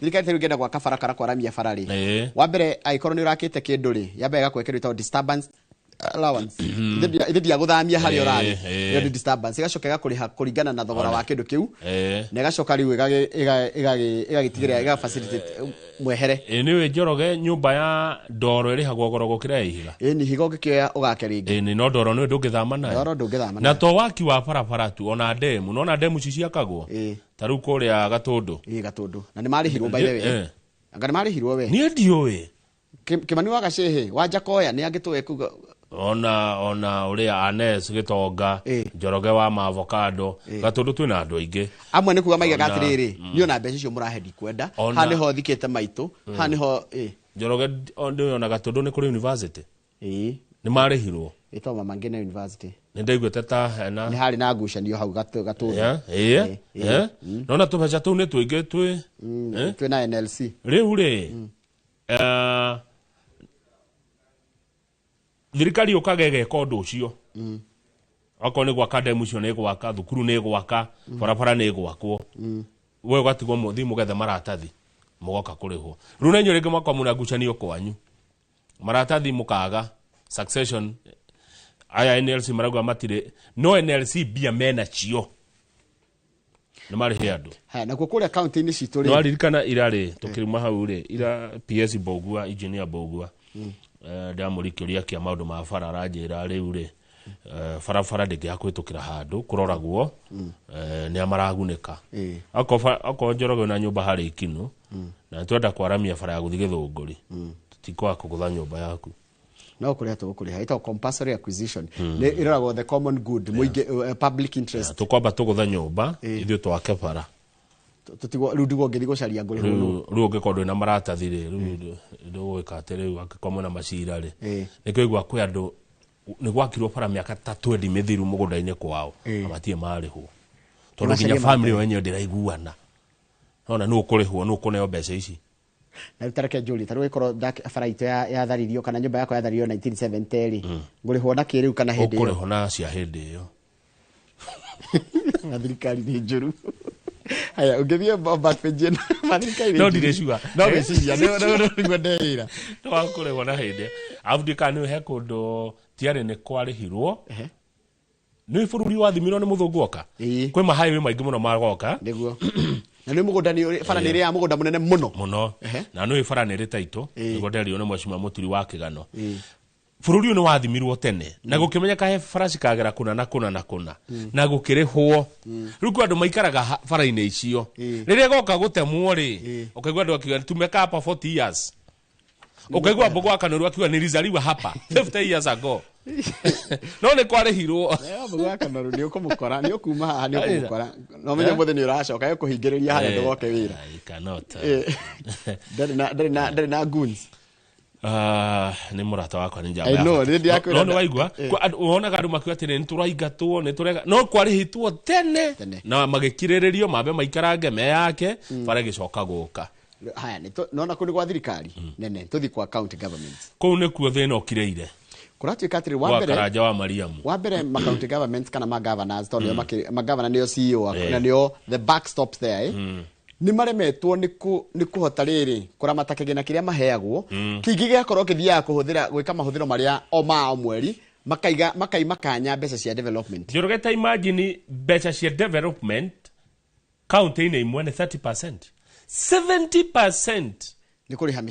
thirikari tĩrĩ ngenda gwaka barabara kwaramia bara rĩ wa mbere aikorwo nĩ ũrakĩte kĩndũ rĩ yamba ĩgakwekerwo ĩtagwo disturbance allowance ithidi ya guthamia hari orari yo disturbance igacoka igakuriha kuringana na thogora wa kindu kiu na igacoka riu igagitigira iga facilitate mwehere niwe Njoroge nyumba ya ndoro iri hagwo gorogo kira ihiga ni higo ngikioya ugake ringi ni no ndoro ni ndungithama nayo ndoro ndungithama na to waki wa barabara tu ona demu nona demu ciciakagwo taru kuria gatundu gatundu na ni marihirwo by the way anga ni marihirwo we ni ndiwe Kimani wa Gacehe wanja koya ni agitwe kuga ona uria Anes Gitonga Njoroge wa avocado gatundu twina andu aingi amwe ni kuga maiga gatiriri ni ona mbeca cio murahedi kwenda ha ni ho thikite maitu ha ni ho Njoroge ona gatundu ni kuri university ni marihirwo itoma mangene university ni ndaiguite ta hena ni hari na ngucanio hau gatundu nona tubeca tu ni tuingi twi na NLC riu ri thirikari ukagege kondu ucio akone gwa academy cio ne gwaka thukuru ne gwaka barabara ne gwakwo we gatigwo muthi mugethe maratathi mugoka kurihwo runa nyorege mwaka muna gucanio kwanyu maratathi mukaga succession aya NLC maragwa matire no NLC bia mena cio nĩ marĩhe andũ na kukuria county-inĩ citũ rĩ no aririkana irarĩ tukiruma hau rĩ ira PS Bogua engineer Bogua ndamũrikĩria kĩa maũndũ ma bara aranjĩra rĩu rĩ barabara ndĩngĩakwĩtũkĩra handũ kũroragwo nĩ amaragunĩka akoo Njoroge na nyũmba harĩ Ikinu na twenda kwaramia bara ya gũthiĩ Gĩthũngũri tutikwa kũgũtha nyũmba yaku no kuria tukuriha ita compulsory acquisition ne iragwo the common good muingi public interest tukwamba tugutha nyumba ithuĩ twake bara tutigo rudigo ngirigo caria nguri hunu ru ngikondo na maratathi ri ru ndugwika atiri akikomwe na macira ri nikigwa kwi andu ni gwakirwo bara miaka 3 mithiru mugunda-ini kwao amatie mariho tondu kinya family wenye ndiraiguana nona nu kurihwo nu kuneo mbeca ici na rutareke njuri taru ikoro bara itu ya tharirio kana nyumba yako ya tharirio 1970 ri ngurihwo na kiriu kana hindi ukurihwo na cia hindi iyo na thirikari ni njuru aya ungethie back page na thirikari no ndirecua no reciria no ngwendeira to wakurihwo na hindi Afrika ni he kundu tiare ni kwarihirwo ni bururi wa thimirwo ni muthungu oka kwi mahaiwe maingi muno magoka niguo na ni mugunda ni bara ni ya mugunda munene muno na no ibara ni ritaito niguo nderio ni mwashima muturi wa kigano bururi ni wathimirwo tene na gukimenyeka he farasi kagera kuna na kuna na kuna na gukirihwo riku andu maikaraga bara-ini icio riria goka gutemwo ri ukaigwa andu akiuga tumeka hapa 40 years ukaigwa Mbogo akanuru akiuga nilizaliwa hapa 50 years ago no ni kwarihirwo Mbogo akanuru ni ukumukora ni ukuma haha ni ukumukora no menye muthe ni uracoka yo kuhingiriria haria ndogoke wira ndari na goons ni murata wakwa ni njamba no waigwa uona gandu makiwa atire ni turaigatwo ni turega no kwarihitwo tene na magikirirerio mabe maikarange me yake bara gicoka guka haya ni nona kuni kwa thirikari nene tuthi kwa county government kou ni kuo thina okireire kuratuika atiri wa mbere wakaraja wa Mariamu wa mbere ma county government kana ma governors tonyo ma governor niyo CEO na niyo the backstop there ni maremetwo ni kuhota riri kuramata kigina kiria maheagwo kingi giakorwo kithia kuhuthira gwika mahuthiro maria o ma mweri makanya mbeca cia development njorogeta imagine mbeca cia development county ine imwe ni 30% 70% ni kuriha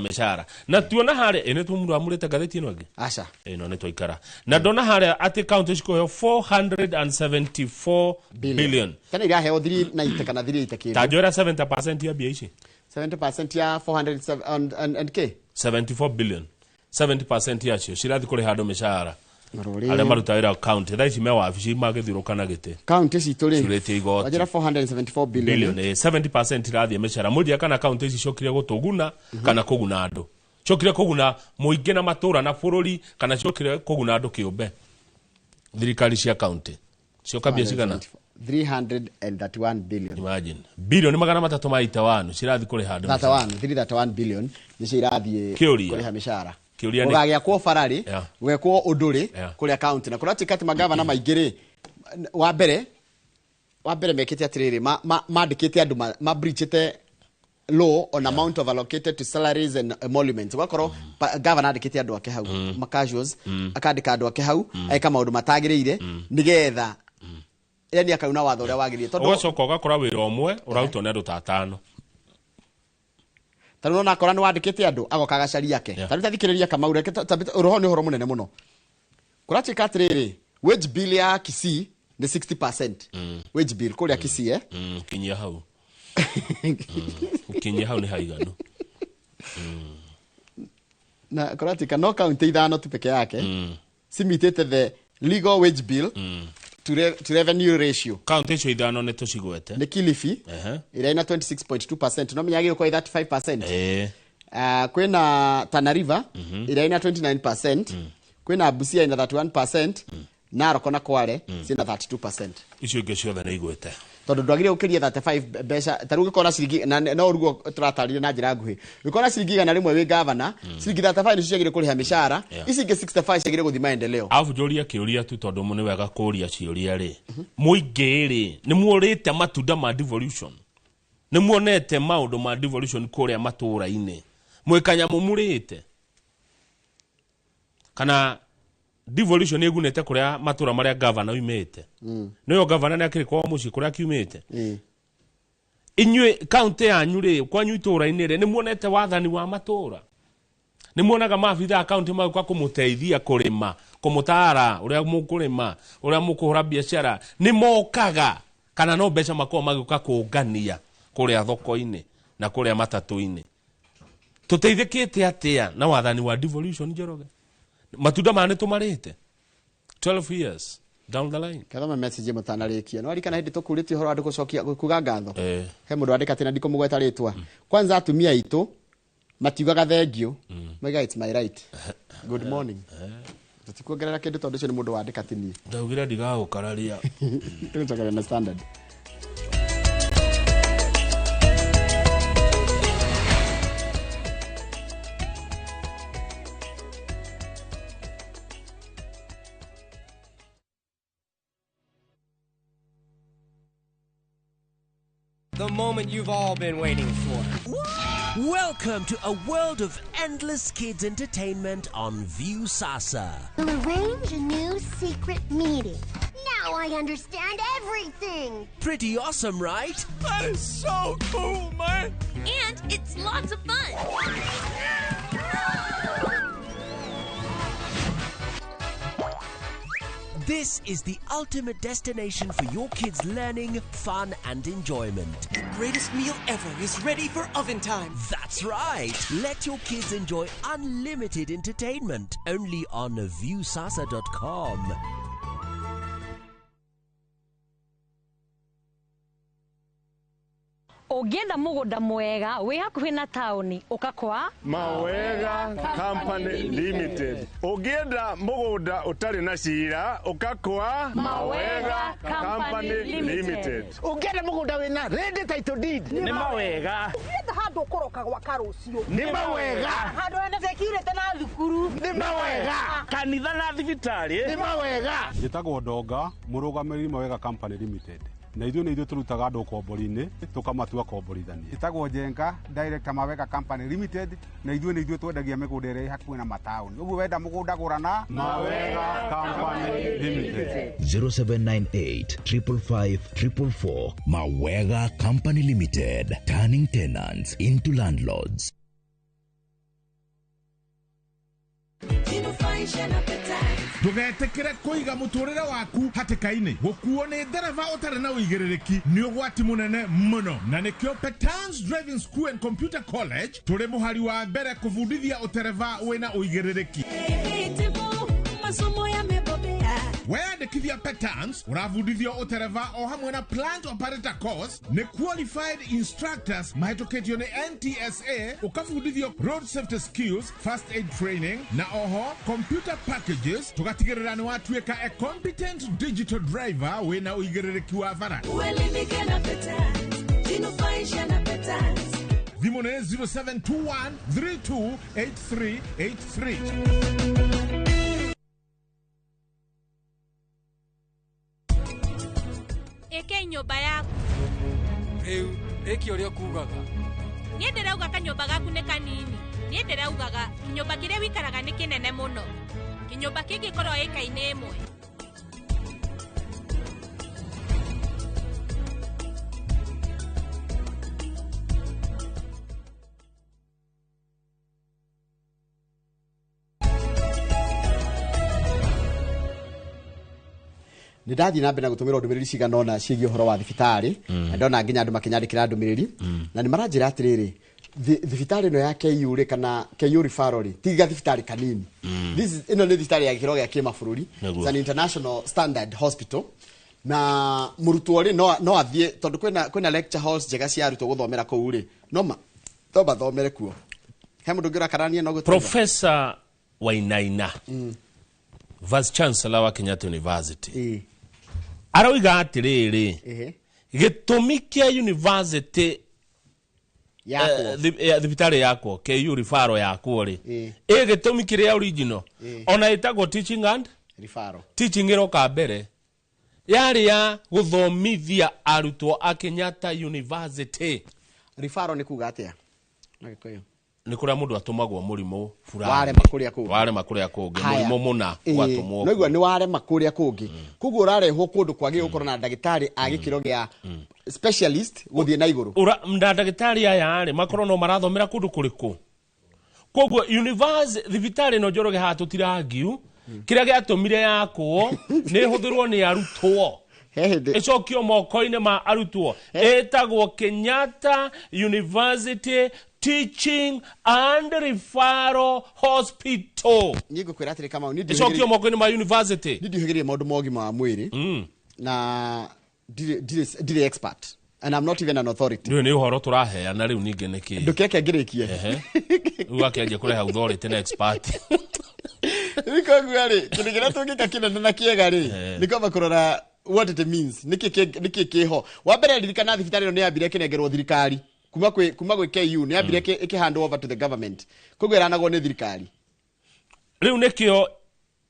mishara na tuona hare ene tu mundu amurete gatheti ino age acha no ne toikara na dona hare ati county ciko 474 billion kana ira he othiri na itekana thiri itekire tajora 70% ya bia ici 70% ya 407 and k 74 billion 70% ya cio cirathi kuriha andu mishara ale marutaira county thaici me wabici magithirukana gite county cituri surete igoti wajira 474 billion 70% irathi mishara mudia kana county ici cokire gutuguna kana kuguna andu cokire kuguna muingi na matura na bururi kana cokire kuguna andu kiumbe thirikari cia county cioka bia cigana 331 billion imagine billion magana matatu maita wanu cirathi kuri handu 331 billion ni cirathi kuri ha mishara ugagia kwa farari gwekwo unduri kuri account na kuratika ati magava na maingiri wa mbere mekete atiriri mandikite andu ma breachite law on amount of allocated to salaries and emoluments wakoro governor andikite andu ake hau macasuals akandika andu ake hau aika maundu matagiriire nigetha yani akauna watho uria wagiririe tondu ugacoka ugakora wira omwe urarutwo ni andu ta 5 tano na akora ni wandikite andu agoka gacari yake tano tathikiriria kama ureke uroho ni horo munene muno kuratika atiriri wage bill ya Kisii ni 60% wage bill kuria Kisii kinyia hau kinyia hau ni haiganu na kuratika no county ithano tu peke yake simitete the legal wage bill to revenue ratio county icio ithano ni tucigwete ni Kilifi ira ina 26.2% no menyagire kwa 35% kwina Tana River ira ina 29% kwina Busia ina 31% Narok na Kwale sina 32% icio ingi ciothe ni igwete tondu ndwagire ukiria 35 mbeca taru gikona ciringi na urugo turatarire na njira nguhi gikona ciringi na rimwe wi governor ciringi 35 nicio ciagire kuriha mishara ici ingi 65 ciagire guthi maendeleo afu joria kiuria tu tondu mune wega kuria ciuria ri muingi ri ni muorite matunda ma devolution ni muonete maundu ma devolution kuria matura-ini mwikanya mumurite kana devolution igunete kuria matura maria governor umete no governor nakiri kwa muci kuria kiumete inywe county yanyu ri kwanyu itura-ini ri ni muonete wathani wa matura ni muonaga mabitha county mau kwa kumuteithia kurima kumutara uria mukurima uria mukuhura biashara ni mokaga kana no mbeca makwa magĩũka kũngania kuria thoko-ini na kuria matatu-ini tuteithĩkĩte atia na wathani wa devolution Njoroge matunda mane tumarĩte 12 years down the line kathoma message mutanarikia no arikana hindi tukurĩtie horo andũ gũcokia kuga ngatho he mũndũ andĩka tena ndikumũgweta rĩtwa kwanza atumia aitũ matiugaga thengio maiga it's my right good morning tutikuongerera kĩndũ tondũ ũcio nĩ mũndũ wandĩka tinie ndaugire ndigagũkararia tũgũcokeria na standard. The moment you've all been waiting for. Welcome to a world of endless kids entertainment on Viusasa. We'll arrange a new secret meeting. Now I understand everything. Pretty awesome, right? That is so cool, man. And it's lots of fun. This is the ultimate destination for your kids' learning, fun, and enjoyment. The greatest meal ever is ready for oven time. That's right. Let your kids enjoy unlimited entertainment only on viusasa.com. Ũngĩenda mũgũnda mwega wĩ hakuhĩ na taũni ũkakwa Mawega Company Limited. Ũngĩenda mũgũnda ũtarĩ na cira ũkakwa Mawega Company Limited. Ũngĩenda mũgũnda wĩna ready title deed nĩ mawega. Ũngĩenda handũ ũkũroka gwaka rũciũ nĩ mawega. handũ hena security na thukuru nĩ mawega. Kanitha na thibitarĩ nĩ mawega. Njĩtagwo Ndonga mũrũgamĩrĩri Mawega Company Limited. Na ithuĩ nĩ ithuĩ tũrutaga andũ kombori-inĩ tũkamatua komborithania. Njĩtagwo Njenga director Mawega Company Limited na ithuĩ nĩ ithuĩ twendagia mĩgũnda ĩrĩa hakuhĩ na mataũni. Ũguo wenda mũgũnda gũrana Mawega Company Limited 0798 555 444. Mawega Company Limited, turning tenants into landlords. Ndũgetekere kũiga mũtũrĩre waku hatĩka-inĩ gũkuo nĩ ndereva ũtarĩ na ũigĩrĩrĩki nĩ ũgwati mũnene mũno na nĩkĩo Petans Driving School and Computer College tũrĩ mũhari wa mbere kũbundithia ũtereva wĩna ũigĩrĩrĩki. Weyandĩkithia Petans ũrabundithio ũtereva o hamwe na plant operator course nĩ qualified instructors mahĩtũkĩtio nĩ NTSA ũkabundithio road safety skills, first aid training na oho computer packages tũgatigĩrĩra nĩ watuĩka a competent digital driver wĩna ũigĩrĩrĩki wa bara. Thimũ nĩ 0721 328383. Eke nyumba yaku. Rĩu ĩkĩ ũrĩa kugaga. Niĩ ndĩrauga kanyũmba gaku nĩ kanini. Niĩ ndĩraugaga kinyũmba kĩrĩa wikaraga nĩ kĩnene mũno. Kinyũmba kĩngĩkorwo ĩka-inĩ ĩmwe. Nĩ ndathiĩ na mbere na gũtũmĩra ndũmĩrĩri cigana ũna ciĩgiĩ ũhoro wa thibitarĩ na ndona nginya andũ makĩnyandĩkĩra ndũmĩrĩri na nĩ maranjĩra atĩrĩrĩ thibitarĩ ĩno ya KU rĩ kana KU referral rĩ tiga thibitarĩ kanini ĩno nĩ thibitarĩ ya gĩkĩro gĩa kĩmabũrũri, it's an international standard hospital na mũrutwo rĩ no athiĩ tondũ kwĩna lecture halls njega cia arutwo gũthomera kũu rĩ no mathomere kuo. He mũndũ ũngĩ ũrakarania no gũtũma Professor Wainaina Vice Chancellor wa Kenyatta University aroiga atĩrĩrĩ gĩtũmi kĩa university thibitarĩ yakwo KU referral yakwo rĩ gĩtũmi kĩrĩa original ona ĩtagwo teaching and referral teaching ĩroka mbere yarĩ ya gũthomithia arutwo a Kenyatta University. Referral nĩ kuga atĩa na Gĩkũyũ? ni kuria mundu atumagwo murimu fulani ware makuria kungi murimu muna gwatumwo no igwa ni ware makuria kungi kugu urarehwo kundu kwagi gukorwo na ndagitari agikiro gia specialist guthie na iguru ndagitari aya ari makorwo no marathomera kundu kuriku kugu thibitarĩ no Njoroge hatutiragiu kiria giatumire yakwo ni huthirwo ni arutwo icokio moko-inĩ ma arutwo etagwo Kenyatta University Teaching and Referral Hospital. Nigo kwira atiri kama ni icokio moko-inĩ ma university ni ndihigirie maundu mogima wa mwiri na dire expert and I'm not even an authority. Ndio ni uhoro turaheana riu ninge niki ndukeke ngirikie ugakenje kureha authority na expert niko gwari kinigira tungika kinene na kiega ri niko makurora what it means niki kiho wa mbere ririkana thibitari no yambire kinengerwo thirikari kuma gwe KU ni yambire iki hand over to the government kugweranagwo ni thirikari riu nikio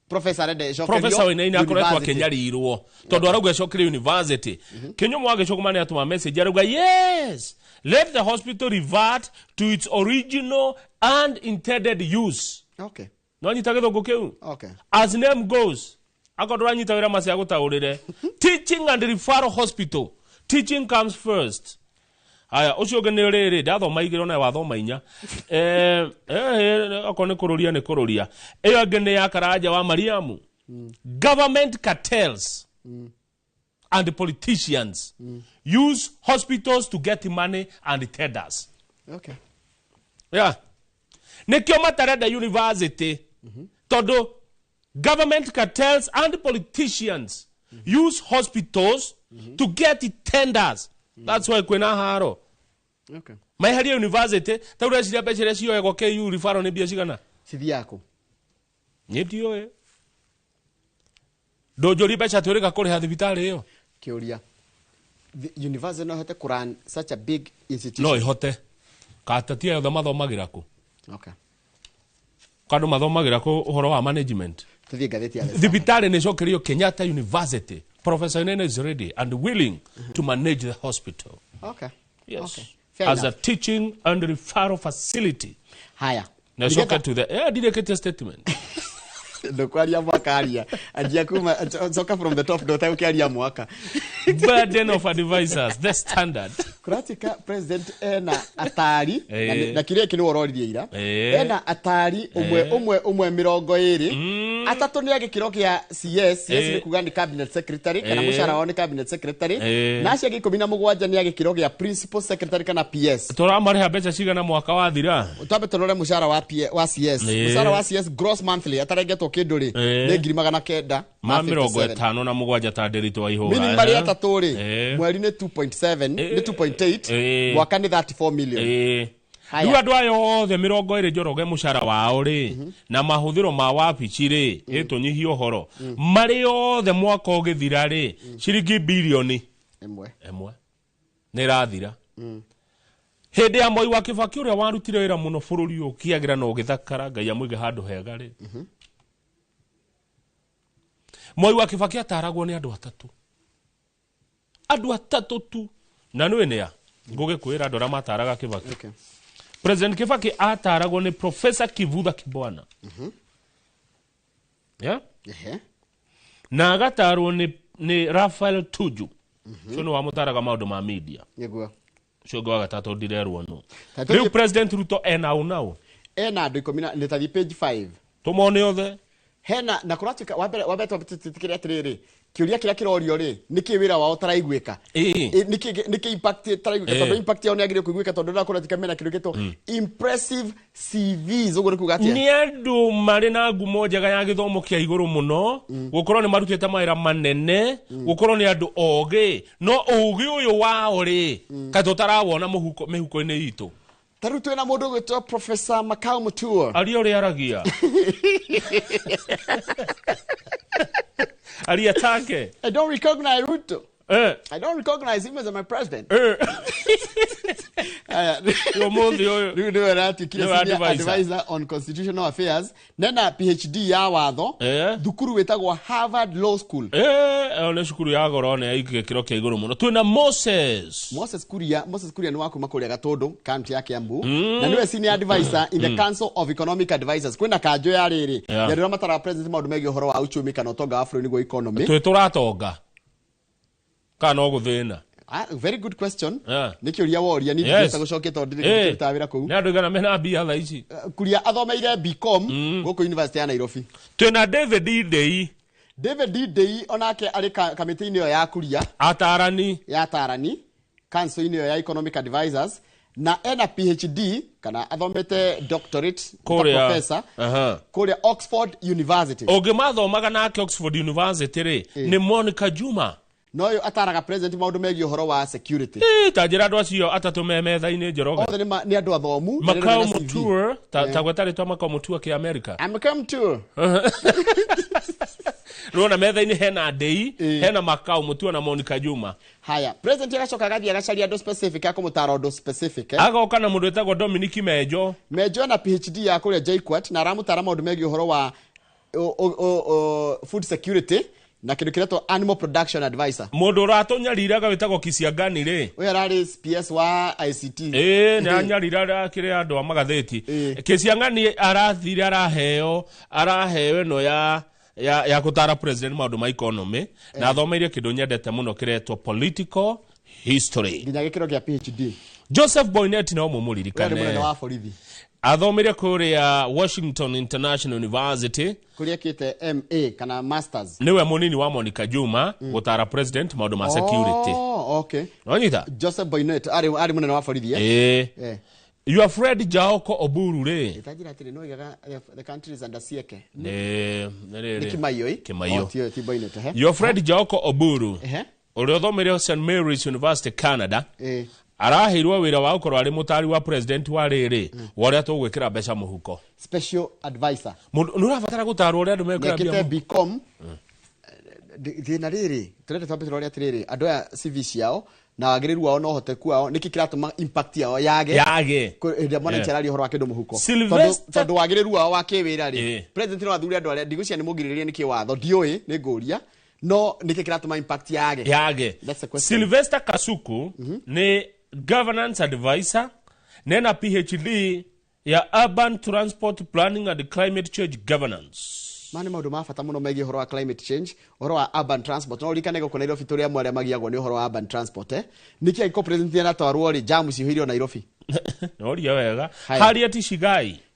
Professor Rede Professor Wainaina akoretwo akenyarirwo tondu arauga cokire university Kinyumu agicokumania atuma message arauga yes let the hospital revert to its original and intended use. Okay. No nyita githungu kiu. Okay. As name goes akodora nyita wira macia gutaurire teaching and referral hospital. Teaching comes first. Aya ucio ngene riri ndathoma igiro na wathoma inya akone kururia ni kururia iyo ngene ya Karanja wa Mariamu government cartels and politicians use hospitals to get money and tenders. Okay. Yeah. Nikio matareda university todo government cartels and politicians use hospitals to get tenders. That's why kwena haro. Okay. Maihari university taura ciria bechere cio ego KU referral ni bia cigana cithi yako ndio ndojori becha turika kuriha thibitari iyo kiuria the university no hote kuran such a big institution no ihote katatia yo mathomagira ku. Okay. Kadu mathomagira ku uhoro wa management tuthie gatheti ya thibitari ni cokerio Kenyatta University. Professor Nene is ready and willing to manage the hospital. Okay. Yes. Okay. As a teaching and referral facility. Haya. Na soka to the dedicated statement. Ndo kwaria mwaka aria. Ajia kuma soka from the top ndo tayo mwaka. Burden of advisors, the standard. Kuratika president ena atari na kire kini wororirie ira. Ena atari umwe 20 atatu ni agikiro kia CS ni kuga ni cabinet secretary kana mushara wa ni cabinet secretary na acio gikumi na mugwanja ni agikiro kia principal secretary kana PS. Turamariha becha cigana mwaka wa thira. Utabe torore mushara wa CS. Mushara wa CS gross monthly ataregetwo kinduri ni 900 ma 50 na mugwanja ta ndirito wa ihura. Mini mari atatu ri mweri ni 2.7 ni 2.8 mwaka ni 34 million. Riu andu ayo othe 20 Njoroge mushara wao ri na mahuthiro ma wabici ri itunyihio horo mari othe mwaka ogithira ri ciringi bilioni emwe ni rathira hindi ya Moi wa Kibaki uria warutire wira muno bururi ukiagira no githakara ngai amwige handu hega ri Moi wa Kibaki ataragwo ni andu atatu tu na nwe ne ya ngugikwira andu ra mataraga Kibaki. Okay. President Kibaki ataragwo ni Professor Kivutha Kibwana. Yeah? Na agatarwo ni Raphael Tuju. Sono wa mutaraga maundu ma media. Yeguo. Shogo agatatu ndirerwo no. Riu President Ruto enau. Ena andu 10 ni tathi page 5. Tumone othe. Hena na kuratika wabere tutikire atiriri kiuria kiria kirorio ri niki wira wao taraigwika niki impact taraigwika tondu impact yao ni agire kuigwika tondu na kuratika mena kindu gito impressive CVs ugure kugatia ni andu mari na ngumo njega ya githomo kia iguru muno gukorwo ni marutite mawira manene gukorwo ni andu ogi no ugi uyu wao ri katotarawona mihuko-ini itu taru twena mundu gwitwa Professor Makau Mutua ario ri aragia ali atake I don't recognize Ruto I don't recognize him as my president. Riu niwe ratuikire advisor on constitutional affairs. Nena PhD ya watho. Thukuru wetagwo Harvard Law School. Ona cukuru ya goro ne igikiro kia iguru muno. Twina Moses Kuria ni wakuma kuria Gatundu, county ya Kiambu. Na niwe senior advisor in the Council of Economic Advisors. Kwina kanjo ya riri. Yarira matara president maundu megi uhoro wa uchumi kana utonga wa bũrũri niguo economy. Twituratonga. Kana oguthina. Very good question. Nikiuria woria ni ndita gucokia tondu nditawira kuu. Na ndugana mena bia tha ici. Kuria athomeire BCom guku University ya Nairobi. Twina David Dei onake ari kamiti-ini yo ya kuria atarani council-ini yo ya Economic Advisors na ena PhD kana athomete doctorate professor kuria Oxford University. Ogimathomaga nake Oxford University ri ni Monica Juma. Noyo ataraga president maundu megi uhoro wa security. Tajira andu acio atatu me metha-ini njoroge. Othe ni andu athomu. Macau Mutua tagwetari twa Macau Mutua ki America. Macau Mutua. Rona metha-ini hena Dei, hena Macau Mutua na Monica Juma. Haya, president agacoka gathia gacaria andu specific akumutara andu specific. Agoka na mundu etagwo Dominic Mejo na PhD ya kuria JKUAT na aramutara maundu megi uhoro wa food security. Na kindu kiretwo animal production advisor. Mundu ratonyariraga witagwo Kisiangani ri. We arari PS wa ICT. Ni anyarira kire andu a magatheti. Kisiangani arathire araheo no ya kutara president maundu ma economy na athomeire kindu nyendete muno kiretwo political history. Nginya gikiro kia PhD. Joseph Boynet no mumuririkane. Mwana wa borithi. Athomire kuria Washington International University. Kuria kite MA kana masters. Niwe munini wa Monica Juma gutara president maundu ma security. Okay. Nonyita Joseph Boynet ari munene wa borithi Your Fred Jaoko Oburu re. Itajira atiri no igaga the country is under sieke. Kimayo. Ti Boynet Your Fred Jaoko Oburu. Uri othomire St Mary's University Canada. Arahirwo wira wa ukorwo ari mutari wa president wa riri woria tugwikira mbeca muhuko special advisor nurabatara gutarwo uri andu mekira bia BCom thina riri turende twambe turoria atiriri andu ya CV yao na wagiriru wao no hote kuao niki kiratuma impact yao yage ndio mwana cherari horo akindu muhuko tondu wagiriru wao wa kiwira ri president no athuri andu aria ndigucia ni mugiriria niki watho ndioi ni nguria no niki kiratuma impact yage Sylvester Kasuku ni governance advisor nena PhD ya urban transport planning and climate change governance. Mani maundu mafata muno megi horo wa climate change, horo wa urban transport. No likanega kuna Nairobi toria mwale magiagwo ni horo wa urban transport Niki aiko president na twarwo ri jamu cihirio Nairobi. No ria wega. Harriet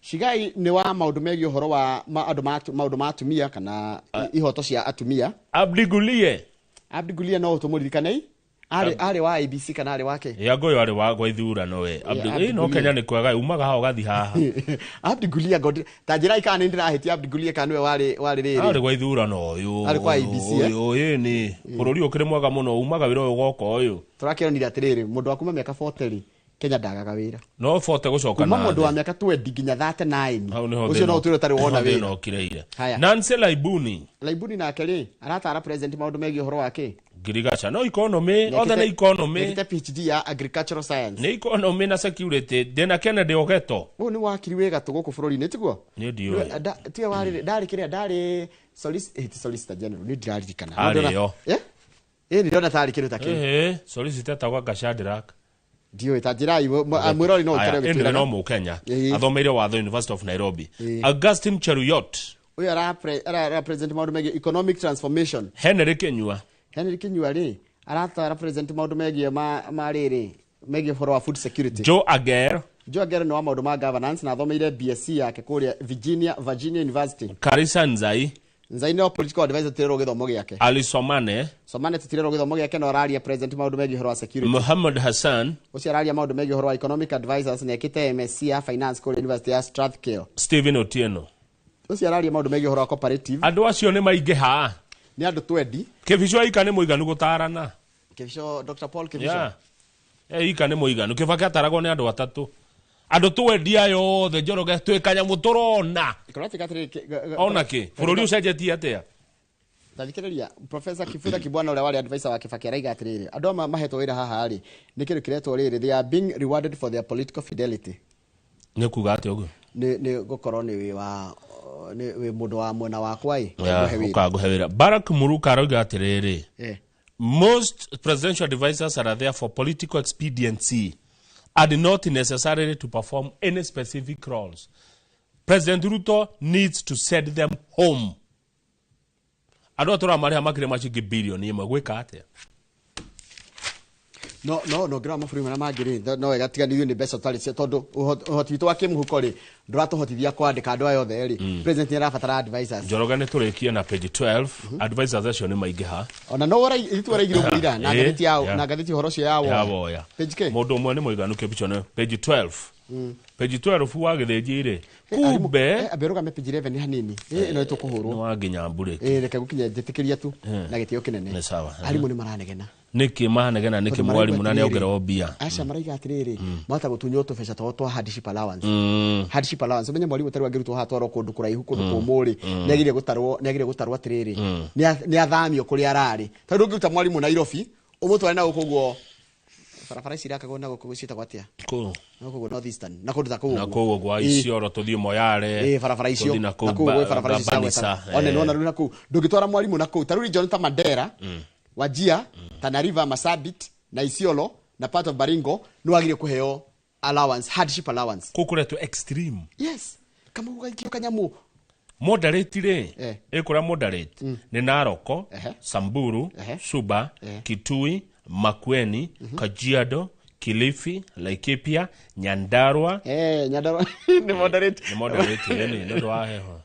Shigai ni wa maundu megi horo wa maundu ma atumia kana ihoto cia atumia. Abdi Gulie no tumurikanei. Ari wa ABC kana ari wake. Yagoyo ari wa gwaithura no we. Abdi no Kenya ni kwaga umaga ha ugathi haha. Abdi Gulia god tajira ikana ndira heti Abdi Gulia kanwe wari riri. Ari gwaithura no uyu. Ari kwa ABC uyu ni bururi ukire mwaga muno umaga wira uyu goko uyu. Turakira atiriri mundu akuma miaka 40 Kenya ndagaga wira. No 40 gucoka na. Mundu wa miaka 20 nginya 39. Ucio no turi tari wona wira. No kireire. Nancy Laibuni na akere aratara president maundu megi horo wake. Girigacha no economy other na economy nekita PhD ya agricultural science ne economy na security dena Kennedy Ogeto ni wakiri wega tuguku bururi ni tiguo ni dio tie wari ndari kiria ndari solicitor general ni ndirarikana ariyo ni ndona tari kiru take solicitor tagwa Gashadrak dio itajira mwirori no ukere gitira no mu Kenya athomeire watho University of Nairobi Augustine Cheruyot uyu represent maundu megi economic transformation Henry Kenyua ri arata represent maundu megi mariri megi for our food security. Joe Ager no wa maundu ma governance na athomeire BSc yake kuria Virginia University. Karisa Nzai no political advisor tirero githomo giake. Ali Somane tirero githomo giake no araria president maundu megi for our security. Muhammad Hassan ucio araria maundu megi for our economic advisors na ekite MSc ya finance kuria University ya Strathclyde. Stephen Otieno ucio araria maundu megi for our cooperative. Andu acio ni maingi ha ni andu 20 Kevisho ikane muiganu gutarana Kevisho Dr. Paul Kevisho ikane muiganu kivaka tarago ni andu atatu andu 20 ayo the Njoroge twikanya muturona ona ki bururi ucenjetie atia Tathikiriria Professor Kifutha Kibwana ule wale advisor wa Kibaki araiga atiriri. Andu mahetwo wira haha ri. Nikiri kiretwo riri they are being rewarded for their political fidelity. Ni kuga ati ugu. Ni gukorwo ni wi mundu wa mwena wakwa ukagũhewira. Barack Muruka arauga atiriri. Most presidential advisors are there for political expediency and not necessarily to perform any specific roles. President Ruto needs to send them home. Ado tora maria makire machigi billion yema gweka atia. No grama furi mana magiri no egatiganithio ni mbeca tari cia tondu uhoti witu wa kimuhuko ri nduratuhotithia kwandika andu ayo theri president ni arabatara advisors. Njoroge ni turikie na page 12 advisors acio ni maingiha ona no ora itu araigire muira na gatheti yao na gatheti horo cio yawo page ke mundu umwe ni muiganu ke bicho no page 12 page 12 wa githenjire kumbe aberuga me page 11 hanini ino itukuhurwo no wanginya mbure reke gukinya njitikiria tu na gitio kinene ni sawa arimu ni maranegena niki mahanegena niki mwalimu nani augera obia acha maraiga atiriri mata gutunyo to fesha to hardship allowance menye mwalimu tari wagirutwo hatwaro kundu kuraihu kundu kumuri negire gutarwo atiriri ni athamio kuri arari tondu ngiruta mwalimu Nairobi umutware na gukugwo barabara ciraka gona gukugucita gwatia ko nako North Eastern nako ndako nako gwa icio ro tuthie moyare barabara icio nako barabara icio one nona runa ku ndugitwara mwalimu nako taruri Jonathan Mandera Wajia Tana Masabit na Isiolo na part of Baringo no agire kuheo allowance hardship allowance kukure to extreme yes kama ugaikio kanyamu moderate re ekora moderate ni Naroko Samburu Suba Kitui Makueni Kajiado Kilifi Laikipia Nyandarua Nyandarua ni moderate yani ndo waheho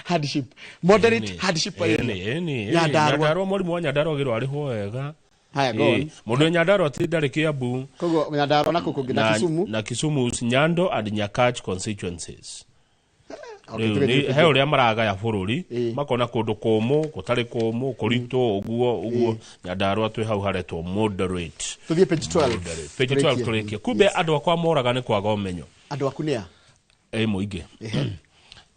hardship moderate hardship Nyandarua mwalimu wa Nyandarua giro ari ho wega haya go mundu Nyandarua atindari Kiambu kogo Nyandarua na kuko na Kisumu Nyando and Nyakach constituencies he uria maraga ya bururi makona kundu kumu gutari kumu kurito uguo Nyandarua twi hau haretwo moderate tuthie page 12 page 12 turikia kumbe andu akwa moraga ni kwaga umenyo andu akunia muingi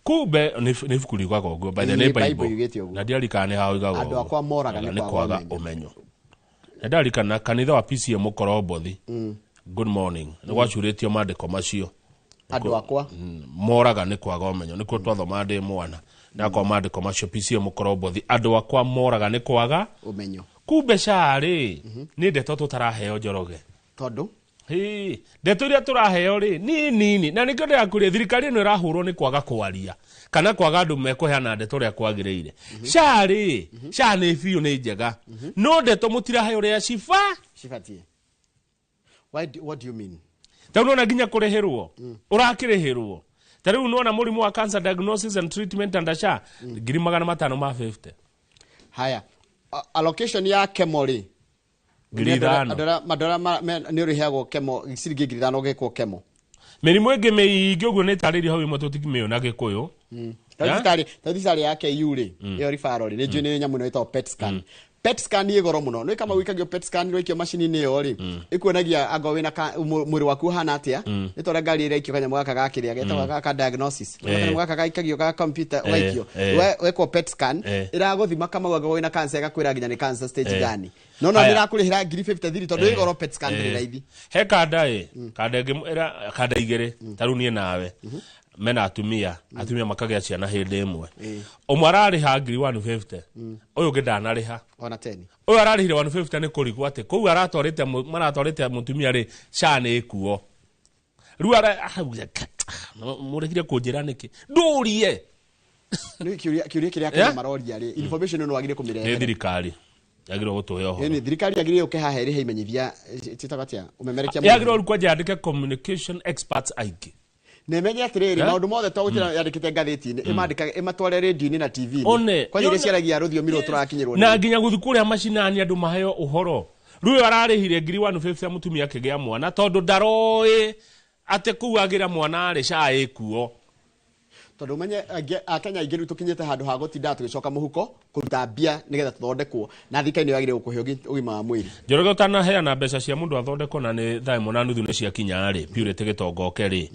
kumbe ni fukuri kwa gogo by the Bible na diarikane hao igago andu akwa moraga ni kwaga umenyo na diarikana kanitha wa PCM Mukorobothi good morning ni gwacuritio mandiko macio andu akwa moraga ni kwaga umenyo niko twathoma ndi mwana na kwa mandiko macio PCM Mukorobothi andu akwa moraga ni kwaga umenyo kumbe shari ni ndeto tutaraheo Njoroge tondu ndeto iria turaheo ri nini na nikyo ndakuri thirikari ino irahurwo ni kwaga kwaria kana kwaga andu mekuheana ndeto ria kwagiriire shari ni biu ni njega no ndeto mutiraheo ria cibatie what do you mean tano na ginya kureherwo urakirehirwo tariu nona murimu wa cancer diagnosis and treatment and SHA 550 haya allocation ya kemori madora ni uriheagwo kemo giciringi 500 gekwo kemo merimu enge meigi uguo ni tariri hau imwe tutikimeo na gikuyu tari yake yuri yo referral ni juni nyamu no ito PET scan PET scan ni goro muno no kama wikagio PET scan roikio machine ni yo ri ikuonagia ago wina mwiri waku hana atia ni tora ngari ira ikio kanyamu gaka gakiria getaga gaka diagnosis kanyamu gaka gaikagio ga computer waikio weko PET scan iraguthima kama ago wina cancer gakwira ginya ni cancer stage gani no ndirakurihira 50 tondu igoro PET scan ni raithi he kada era kada igere taru nie nawe mena atumia makagea ciana hindi imwe umwe arariha 150 uyu ngidana riha ona 10 uyu ararihire 150 ni kurigwa ati kou maratwarite mutumia ri SHA ni kuo riu murekire kunjira niki ndurie ni kiuria kiria kana maroria ri information no agire kumirehe ni thirikari yagiro gutuhe ho ni thirikari yagire ukehaheri heimenyithia titagatia umemerekia yagiro ulikuwa jandike communication experts aiki nemenye atiriri maundu mothe twagutira yandikite ngatheti-ini imandika imatware radio-ini na TV-ini kwa nyire ciaragia ruthiomi ru turakinyirwo na nginya guthikuria macinani andu maheo uhoro riu ararihire 150 mutumia akigea mwana tondu ndaroi ate kuagira mwana ari SHA ikuo tondu menye akenya ingi tukinyite handu ha gutinda tugicoka muhuko kuruta mbia nigetha tuthondekwo na thikaini yagire gukuhe ugima wa mwiri Njoroge utana heana mbeca cia mundu athondekwo na ni thaimo na nuthu ni cia kinya ri purity gitongoke ri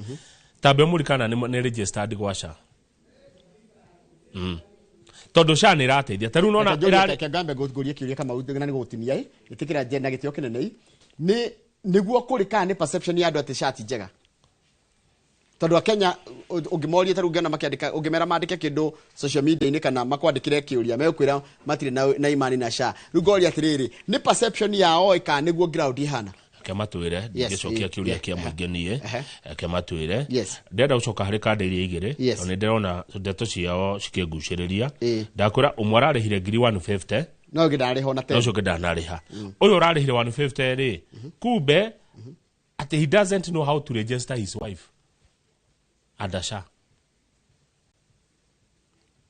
tambe murikana ni registered gwa SHA tondu sha ni rateithia taru nona ngambe guguria kiuria kama na gutimia itikira jenda gitio kinene ni niguo kurika ni perception ya andu ati sha ti njega tondu Kenya ungimoria taru ngena makiandika ungimera mandike kindu social media ini kana makwandikire kiuria mekwira matire na imani na sha rugoria atiriri ni perception yao ika niguo ground ihana kematwire ngicokia kiuria kia muingi nie kematwire ndenda ucoka hari kande iria igire to ni ndirona ndeto ciao cikiguciriria ndakwira umwe ararihire ngiri 150 no ngidariho na 10 no coke ndanariha uyu ararihire 150 ri kumbe ati he doesn't know how to register his wife adasha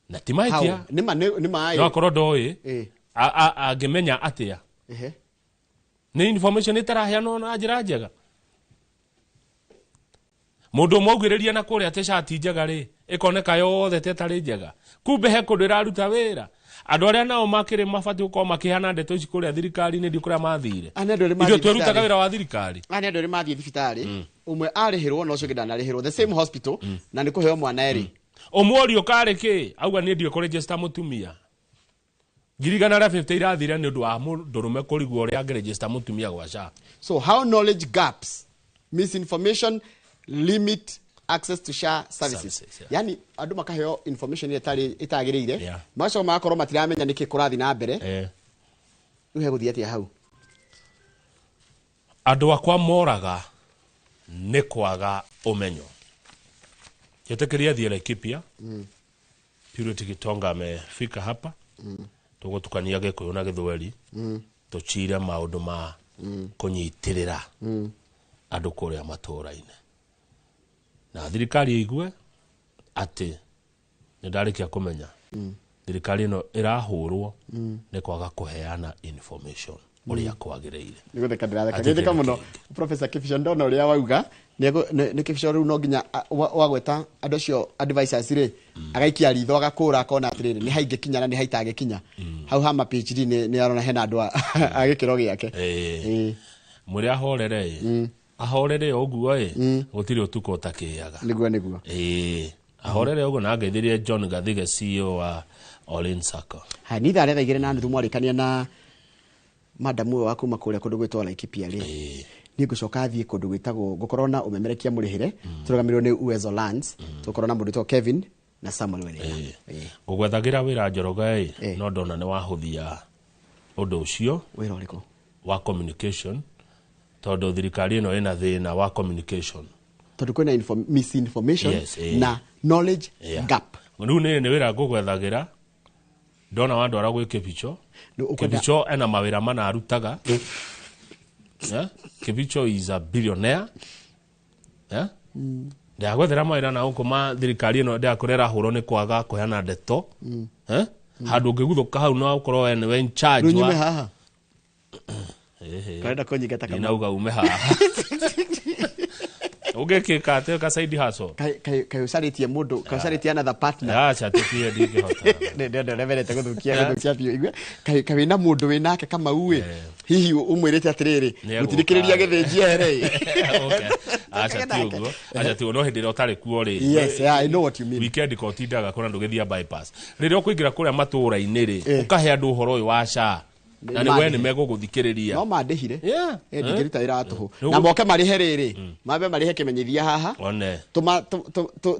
na timaitia nima no akoro ndoi angemenya atia ni information itaraheanwo na njira njega mundu mogwireria na kuria te shati njega ri ikoneka yothe tetari njega kumbe he kundu iraruta wira andu aria nao makire mabati uko makihana ndeto ici kuria thirikari ni ndikuria mathire ithu twerutaga wira wa thirikari andu ri mathie thibitari umwe arihirwo no ucio ndanarihirwo the same hospital na ni kuheo mwana eri omworio kare ki auga ni ndio register mutumia girigana ra 50 irathira ni undu wa mundurume kurigwo ria register mutumia gwa sha. So how knowledge gaps, misinformation limit access to SHA services. Yani andu makaheo information itagirire maco makoro matiramenya niki kurathi na mbere uhe guthia tia hau andu akwa moraga ni kwaga umenyo yetekeria thia Laikipia Purity Gitonga amefika hapa tugutukania Gikuyu na Githweri tuchire maundu ma kunyitirira andu kuria matura-ini na thirikari igwe ati ni ndarikia kumenya thirikari no irahurwo ni kwaga kuheana information uria kwagiriire nigutheka ndiratheka muno Professor Kibisho ndona uria wauga ni Kibisho riu no nginya wagweta andu cio advisors ri agaikia ritho agakura akona atiriri ni haingi kinya na ni haitage kinya hau hama PhD ni arona hena andu agikiro giake muri ahorere ahorere oguo gutiri utuko utakiaga niguo ahorere oguo na ngeithirie John Gathige CEO wa Olin Sacco ha ni thare thaigire na ndu mwarikania na madam we waku makuria kundu gwitwa Laikipia ri ni gucoka thie kundu gwitagwo gukorwo na umemerekia murihire turugamirwo ni Uwezo Lands tukorwo na mundu to Kevin na Samuel Were gugwethagira wira Njoroga no ndona ni wahuthia undu ucio wira uriko wa communication tondu thirikari ino ina thina wa communication tondu kwina misinformation na knowledge gap riu ni wira gugwethagira ndona wandu ara gwike Kibisho ena mawira mana arutaga Kibisho is a billionaire ndagwethera mawira na ukuma thirikari ino ndakurera huro ni kwaga kuheana ndeto handu ngiguthuka hau no ukorwo we in charge wa haha kaenda konyigata kama inauga ume haha ugekika ate ka side hustle kai usaritie mundu kai usaritie another partner acha tukie dingi hota ndio reverete guthukia pio igwe kai na mundu winake kama uwe hihi umwirite atiriri gutirikiriria githinjia here okay acha tu no hindira utari kuo ri yes I know what you mean weekend ko tindaga kuna ndugithia bypass riria kuingira kuria matura-ini ri ukahe andu uhoro uyu wa SHA na ni we ni meguguthikiriria no mandihire ndigirita ira atuhu na moke marihe riri mabe marihe kimenyithia haha one tuma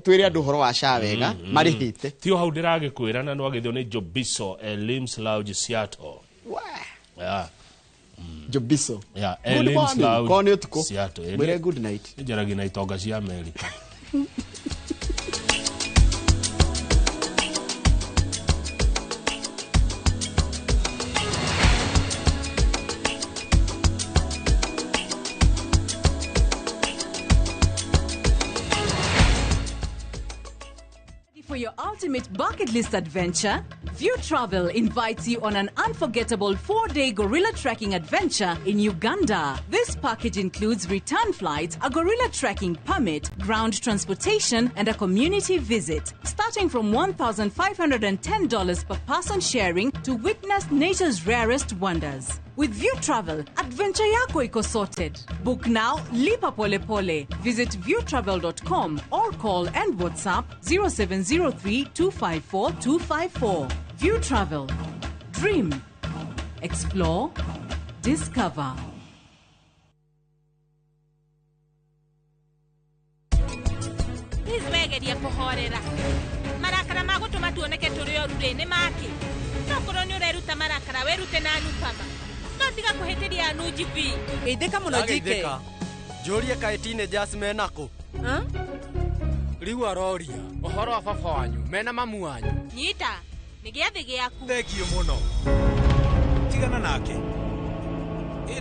twire andu horo wa SHA wega marihite tio hau ndiragikwira na no agithio ni Jobiso Elims Lounge Seattle Jobiso Elims Lounge kone utuko Seattle very good night njaragi na itonga cia America For your ultimate bucket list adventure, View Travel invites you on an unforgettable 4-day gorilla trekking adventure in Uganda. This package includes return flights, a gorilla trekking permit, ground transportation, and a community visit. Starting from $1,510 per person sharing to witness nature's rarest wonders. With View Travel, adventure yako iko sorted. Book now, lipa pole pole. Visit viewtravel.com or call and WhatsApp 0703-254-254. View Travel. Dream. Explore. Discover. Izwegeria kuhorera. Marakara magutuma tuoneke turi orure-ini make. Nokoro ni ureruta marakara werute na nupama. No tiga kuhitiria anu jibi. Geithika muno jike. Jorie kae teenagers menako. Riu aroria uhoro wa baba wanyu mena mamu wanyu. Nyita, nigiathi giaku. Thegio muno. Tigana nake.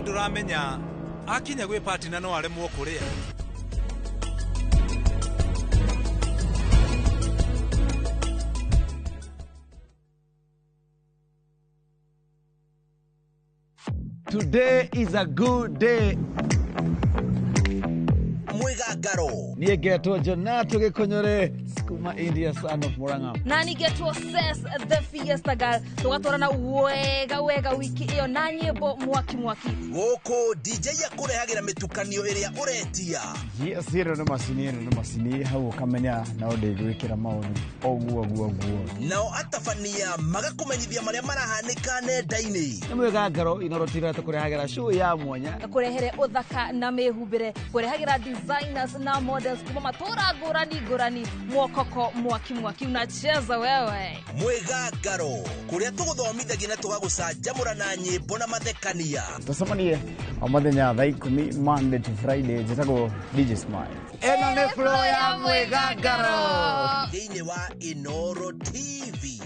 Nduramenya akinya gwi party na no aremwo kuria. Today is a good day. Mwegagaro. Niye geto Jonato Gekonyore, Skuma India son of Muranga. Nani geto says the fiesta girl. Tugatorana wega wiki iyo nanye bo mwaki. Woko DJ ya kurehagira mitukanio iria uretia. Yes, hero no masini hau kamenya na ode gwikira maoni. Oguo. Nao atafania magakumenyithia maria marahanika nenda-ini. Mwegagaro inorotira tukurehagira show ya mwanya. Kurehere uthaka na mehumbire, kurehagira designers na models kuma matura ngurani mwokoko mwaki unacheza wewe. Mwegagaro kuria tuguthomithagia na tugagucanjamura na nyimbo na mathekania. Tusamanie omathenya thaa 10 Monday to Friday jetago DJ Smile. Eno ne flow ya Mwegagaro thiini wa Inoro TV.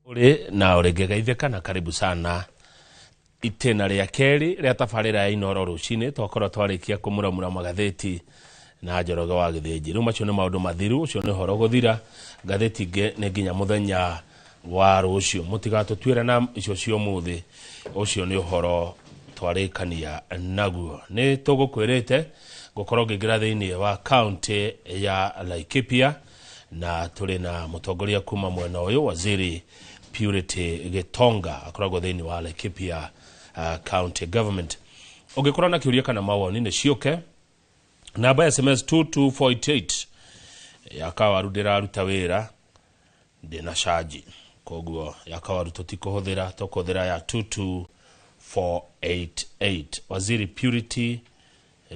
Ule na uregegaitheka na karibu sana itena ria keri ria tafarira ya Inoro rucini twakora twarikia kumuramura magatheti na Njoroge wa Githĩnji. Riu macio ni maundu mathiru, ucio ni horo guthira. Gatheti ge ne nginya muthenya wa rucio mutigatutuira na icio cio muthi. Ucio ni horo twarikania naguo. Ni tugukwirite gukorwo ngingira thiini wa county ya Laikipia na tuli na mutongoria kuma mwena uyu Waziri Purity Gitonga akoragwo thiini wa Laikipia county government. Ungikora na kiuria kana mawoni ni cioke namba ya SMS 22488 yakawaru ndiraruta wira ndina charge koguo yakawaru tutikuhuthira tukuthira ya 22488. Waziri Purity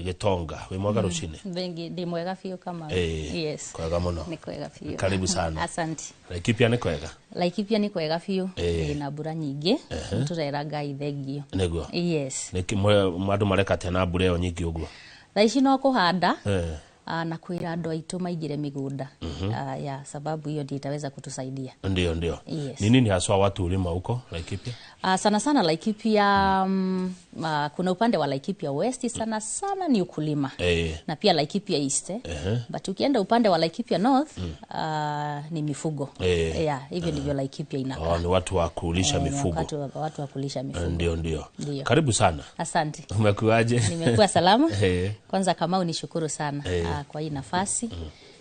Gitonga we mwega rucini. Bengi ndi mwega fiyo kama. Yes. Kwega muno. Ni kwega fiyo. Karibu sana. Asante. Laikipia ni kwega. Laikipia ni kwega fiyo. Na mbura nyingi. Turera Ngai thengio. Neguo. Yes. Niki mwandu mareka tena mbura yo nyingi uguo. Thaici no kuhanda. Na kwira andu aitu maigire migunda. Ya sababu hiyo ndio itaweza kutusaidia. Ndio. Yes. Ni nini haswa watu ulima huko Laikipia? Sana Laikipia kuna upande wa Laikipia West sana ni ukulima. Na pia Laikipia East. But ukienda upande wa Laikipia North ni mifugo. Hivyo ndivyo Laikipia inakaa. Ni watu wa kulisha mifugo. Watu wa kulisha mifugo. Ndio. Karibu sana. Asante. Umekuaje? Nimekuwa salama. Kwanza kama unishukuru sana kwa hii nafasi.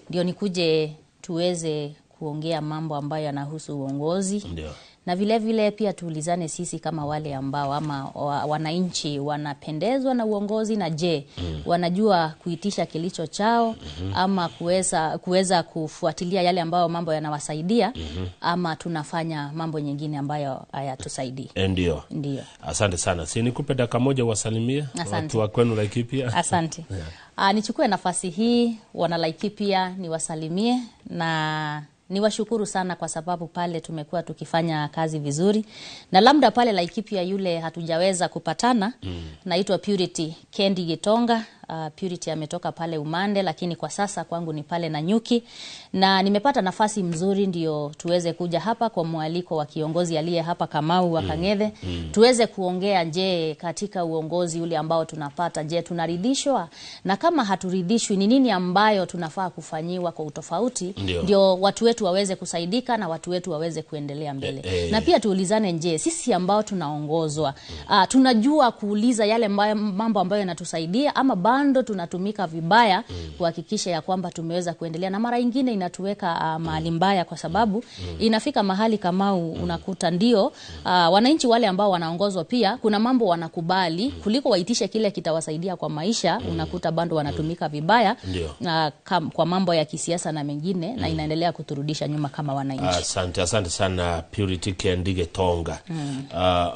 Ndio nikuje tuweze kuongea mambo ambayo yanahusu uongozi. Ndio. Na vile pia tuulizane sisi kama wale ambao ama wananchi wanapendezwa na uongozi na wanajua kuitisha kilicho chao ama kuweza kufuatilia yale ambayo mambo yanawasaidia ama tunafanya mambo nyingine ambayo hayatusaidii. Ndio. Asante sana. Si nikupe dakika moja wasalimie watu wa kwenu Laikipia. Asante. Nichukue nafasi hii wana Laikipia niwasalimie na niwashukuru sana kwa sababu pale tumekuwa tukifanya kazi vizuri. Na labda pale Laikipia yule hatujaweza kupatana, naitwa Purity Kendi Gitonga, Purity ametoka pale Umande, lakini kwa sasa kwangu ni pale Nanyuki, na nimepata nafasi mzuri ndio tuweze kuja hapa kwa mwaliko wa kiongozi aliye hapa Kamau wa Kang'ethe. Tuweze kuongea, je, katika uongozi ule ambao tunapata, je, tunaridhishwa? Na kama haturidhishwi, ni nini ambayo tunafaa kufanyiwa kwa utofauti ndio watu wetu waweze kusaidika na watu wetu waweze kuendelea mbele. Na pia tuulizane, je, sisi ambao tunaongozwa tunajua kuuliza yale mambo ambayo yanatusaidia, ama bando tunatumika vibaya kuhakikisha ya kwamba tumeweza kuendelea, na mara nyingine inatuweka mahali mbaya, kwa sababu inafika mahali kama unakuta ndio wananchi wale ambao wanaongozwa pia kuna mambo wanakubali kuliko waitishe kile kitawasaidia kwa maisha. Unakuta bando wanatumika vibaya kwa mambo ya kisiasa na mengine, na inaendelea kuturudisha nyuma kama wananchi. Asante sana Purity Kendige Tonga.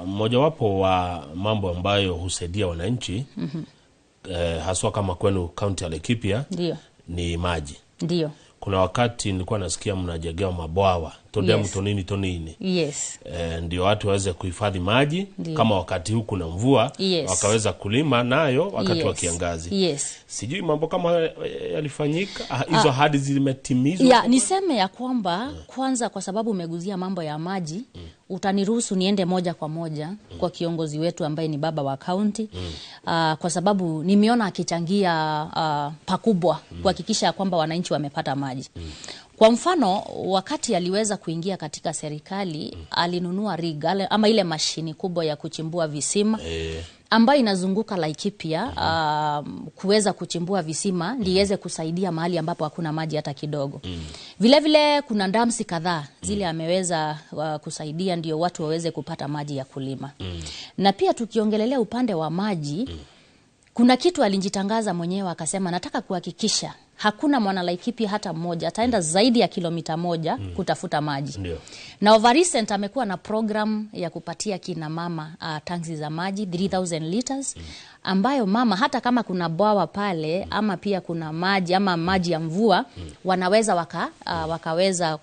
Mojawapo wa mambo ambayo husaidia wananchi haswa kama kwenu kaunti ya Laikipia ni maji. Ndio. Kuna wakati nilikuwa nasikia mnajegewa mabwawa todemu tonini. Yes. Ndio watu waweze kuhifadhi maji. Kama wakati huu kuna mvua wakaweza kulima nayo wakati wa kiangazi. Sijui mambo kama yalifanyika, hizo ahadi zimetimizwa? Niseme ya kwamba kwanza, kwa sababu umeguzia mambo ya maji, utaniruhusu niende moja kwa moja kwa kiongozi wetu ambaye ni baba wa county, kwa sababu nimeona akichangia pakubwa kuhakikisha kwamba wananchi wamepata maji. Kwa mfano, wakati aliweza kuingia katika serikali, alinunua rig ama ile mashini kubwa ya kuchimbua visima ambayo inazunguka Laikipia kuweza kuchimbua visima ndiweze kusaidia mahali ambapo hakuna maji hata kidogo. Vile vile kuna ndamsi kadhaa zile ameweza kusaidia ndio watu waweze kupata maji ya kulima. Na pia tukiongelelea upande wa maji, kuna kitu alijitangaza mwenyewe akasema, nataka kuhakikisha hakuna mwana Laikipia hata mmoja ataenda zaidi ya kilomita 1 kutafuta maji. Na over recent amekuwa na program ya kupatia kina mama tanki za maji 3000 liters, ambayo mama hata kama kuna bwawa pale ama pia kuna maji ama maji ya mvua wanaweza wakaweza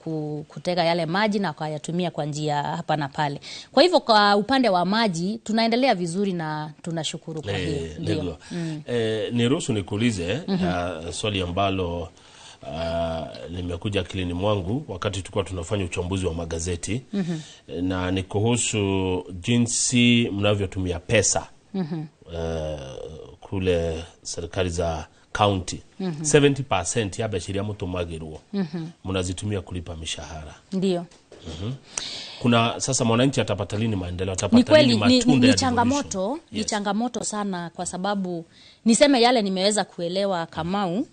kutega yale maji na wakayatumia kwa njia hapa na pale. Kwa hivyo kwa upande wa maji tunaendelea vizuri na tunashukuru kwa hiyo. Ndio. Niruhusu nikuulize swali ambalo nimekuja akilini mwangu wakati tulikuwa tunafanya uchambuzi wa magazeti, na ni kuhusu jinsi mnavyotumia pesa kule serikali za county. 70% ya bashiria mutumagirwo mnazitumia kulipa mishahara. Ndio. Kuna sasa mwananchi atapata lini maendeleo, atapata lini matunda ya changamoto? Ni changamoto sana, kwa sababu niseme yale nimeweza kuelewa Kamau.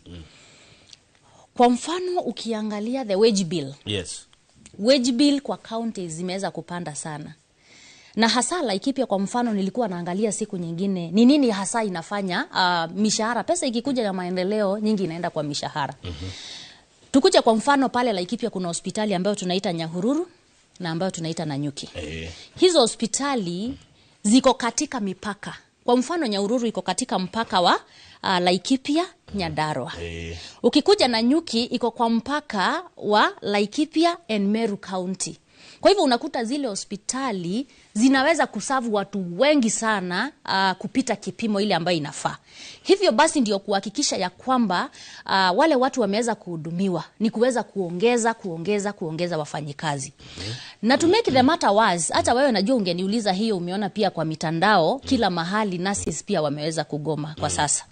Kwa mfano ukiangalia the wage bill. Wage bill kwa counties zimeweza kupanda sana. Na hasa Laikipia kwa mfano, nilikuwa naangalia siku nyingine ni nini hasa inafanya mishahara, pesa ikikuja na maendeleo nyingi inaenda kwa mishahara. Tukuje kwa mfano pale Laikipia kuna hospitali ambayo tunaita Nyahururu na ambayo tunaita Nanyuki. Hizo hospitali ziko katika mipaka. Kwa mfano Nyahururu iko katika mpaka wa Laikipia Nyandarua. Ukikuja Nanyuki iko kwa mpaka wa Laikipia and Meru County. Kwa hivyo unakuta zile hospitali zinaweza kusavu watu wengi sana kupita kipimo ile ambayo inafaa. Hivyo basi ndio kuhakikisha ya kwamba wale watu wameweza kuhudumiwa ni kuweza kuongeza wafanyikazi. Na to make the matter worse, hata wewe najua ungeniuliza hiyo, umeona pia kwa mitandao kila mahali nurses pia wameweza kugoma kwa sasa.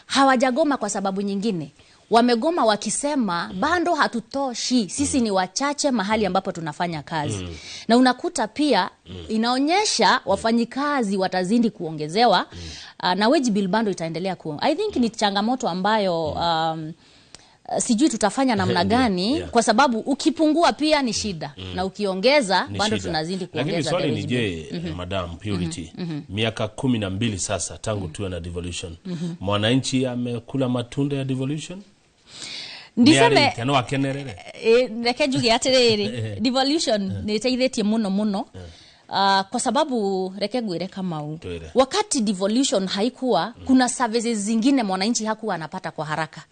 Hawajagoma kwa sababu nyingine. Wamegoma wakisema bando hatutoshi, sisi ni wachache mahali ambapo tunafanya kazi. Na unakuta pia inaonyesha wafanyikazi watazidi kuongezewa na wage bill bando itaendelea I think ni changamoto ambayo sijui tutafanya namna gani, kwa sababu ukipungua pia ni shida na ukiongeza bado tunazidi kuongeza. Lakini swali ni je, Madam Purity, miaka 12 sasa tangu tuwe na devolution, mwananchi amekula matunda ya devolution? Ndiseme reke njuge atiriri devolution ni iteithĩtie muno kwa sababu reke ngwire Kamau, wakati devolution haikuwa kuna services zingine mwananchi hakuwa anapata kwa haraka.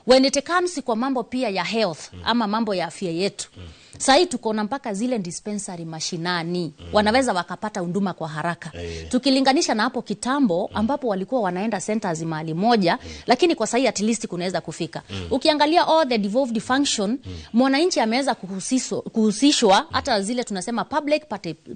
When it comes kwa mambo pia ya health ama mambo ya afya yetu, Sahi tuko na mpaka zile dispensary mashinani. Wanaweza wakapata huduma kwa haraka. Tukilinganisha na hapo kitambo ambapo walikuwa wanaenda centers mahali moja, lakini kwa sahi at least kunaweza kufika. Ukiangalia all the devolved function, mwananchi ameweza kuhusishwa hata zile tunasema public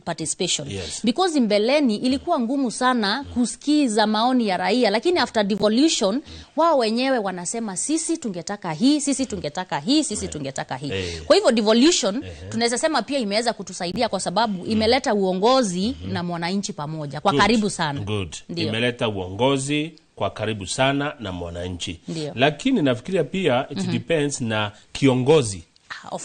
participation. Because mbeleni ilikuwa ngumu sana kusikiza maoni ya raia, lakini after devolution wao wenyewe wanasema sisi tungetaka hii, sisi tungetaka hii, sisi tungetaka hii. Kwa hivyo devolution tunaweza sema pia imeweza kutusaidia kwa sababu imeleta uongozi na mwananchi pamoja kwa karibu sana. Imeleta uongozi kwa karibu sana na mwananchi. Lakini nafikiria pia it depends na kiongozi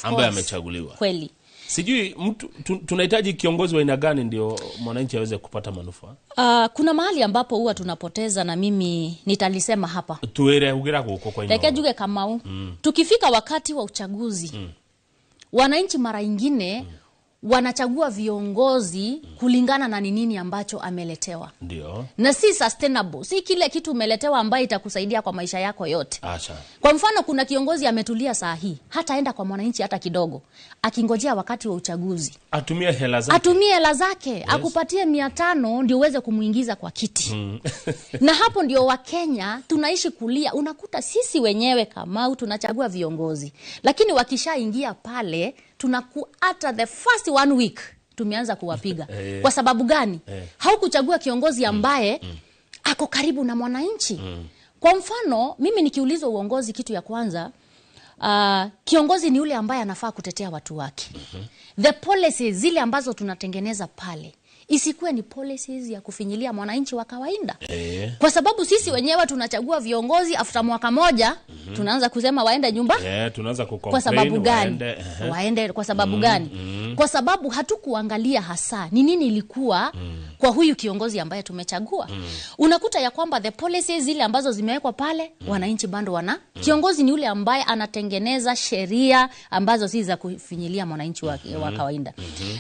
ambaye amechaguliwa. Kweli. Sijui mtu tunahitaji kiongozi wa aina gani ndio mwananchi aweze kupata manufaa? Kuna mahali ambapo huwa tunapoteza na mimi nitalisema hapa. Tuere hugira huko kwa Like juge Kamau. Tukifika wakati wa uchaguzi, wananchi mara nyingine wanachagua viongozi kulingana na nini ambacho ameletewa. Ndio. Na si sustainable. Si kile kitu umeletewa ambaye itakusaidia kwa maisha yako yote. Acha. Kwa mfano kuna kiongozi ametulia saa hii, hata enda kwa mwananchi hata kidogo, akingojea wakati wa uchaguzi. Atumie hela zake. Akupatie 500 ndio uweze kumuingiza kwa kiti. Na hapo ndio Wakenya tunaishi kulia. Unakuta sisi wenyewe Kamau tunachagua viongozi, lakini wakishaingia pale hata the first 1 week tumeanza kuwapiga. Kwa sababu gani? Haukuchagua kiongozi ambaye ako karibu na mwananchi. Kwa mfano, mimi nikiulizwa uongozi, kitu ya kwanza, kiongozi ni yule ambaye anafaa kutetea watu wake. The policies zile ambazo tunatengeneza pale isikuwe ni policies ya kufinyilia mwananchi wa kawaida. Kwa sababu sisi wenyewe tunachagua viongozi after mwaka moja tunaanza kusema waende nyumba. Tunaanza kucomplain. Kwa sababu gani? Waende kwa sababu gani? Kwa sababu hatukuangalia hasa ni nini ilikuwa kwa huyu kiongozi ambaye tumechagua. Unakuta ya kwamba the policies zile ambazo zimewekwa pale wananchi bado wana. Kiongozi ni yule ambaye anatengeneza sheria ambazo si za kufinyilia mwananchi wa kawaida.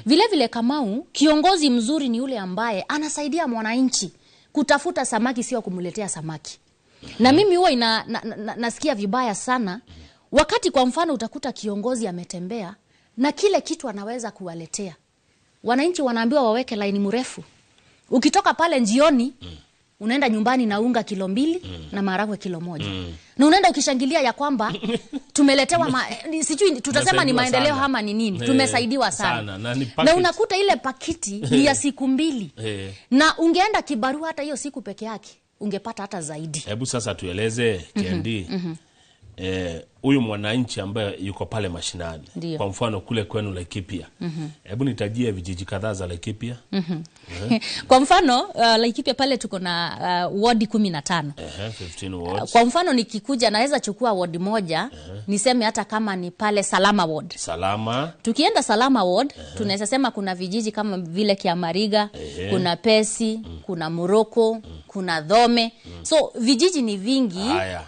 Vile vile Kamau, kiongozi mzuri ni yule ambaye anasaidia mwananchi kutafuta samaki, sio kumletea samaki. Na mimi huwa nasikia vibaya sana wakati kwa mfano utakuta kiongozi ametembea na kile kitu anaweza kuwaletea wananchi, wanaambiwa waweke line mrefu. Ukitoka pale njioni unaenda nyumbani na unga kilo 2 na maharagwe kilo 1. Na unaenda ukishangilia ya kwamba tumeletewa sijui tutasema ni maendeleo ama ni nini. Tumesaidiwa sana. Na unakuta ile pakiti ni ya siku 2. Na ungeenda kibarua hata hiyo siku peke yake ungepata hata zaidi. Hebu sasa tueleze Kendi. Huyu mwananchi ambaye yuko pale mashinani. Kwa mfano kule kwenu Laikipia. Hebu nitajie vijiji kadhaa za Laikipia. Kwa mfano Laikipia pale tuko na ward 15. 15 wards. Kwa mfano nikikuja naweza chukua ward moja, niseme hata kama ni pale Salama ward. Salama. Tukienda Salama ward, tunaweza sema kuna vijiji kama vile Kiamariga, kuna Pesi, kuna Muroko, kuna Dhome. So vijiji ni vingi. Haya.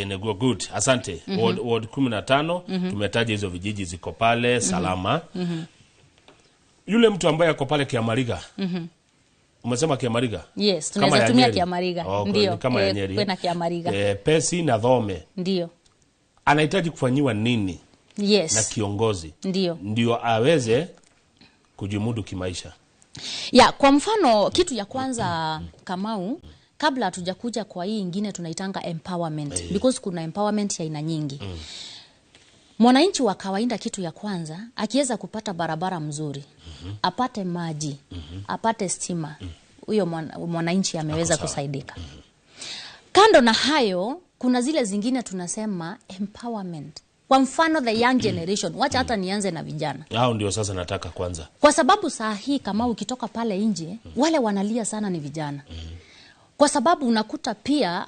Nego good. Asante. Ward 15 tumetaja hizo vijiji ziko pale Salama. Yule mtu ambaye ako pale Kiamariga. Umesema Kiamariga? Yes, tunaweza tumia Kiamariga. Ndio. Kama ya Nyeri. Kwena Kiamariga. Pesi na Dhome. Ndio. Anahitaji kufanyiwa nini? Yes. Na kiongozi. Ndio aweze kujimudu kimaisha. Kwa mfano kitu ya kwanza Kamau, kabla hatujakuja kwa hii ingine tunaitanga empowerment. Because kuna empowerment ya aina nyingi. Mwananchi wa kawaida kitu ya kwanza, akiweza kupata barabara mzuri, apate maji, apate stima, huyo mwananchi ameweza kusaidika. Kando na hayo, kuna zile zingine tunasema empowerment. Kwa mfano the young generation, wacha hata nianze na vijana. Hao ndio sasa nataka kwanza. Kwa sababu saa hii kama ukitoka pale nje, wale wanalia sana ni vijana. Kwa sababu unakuta pia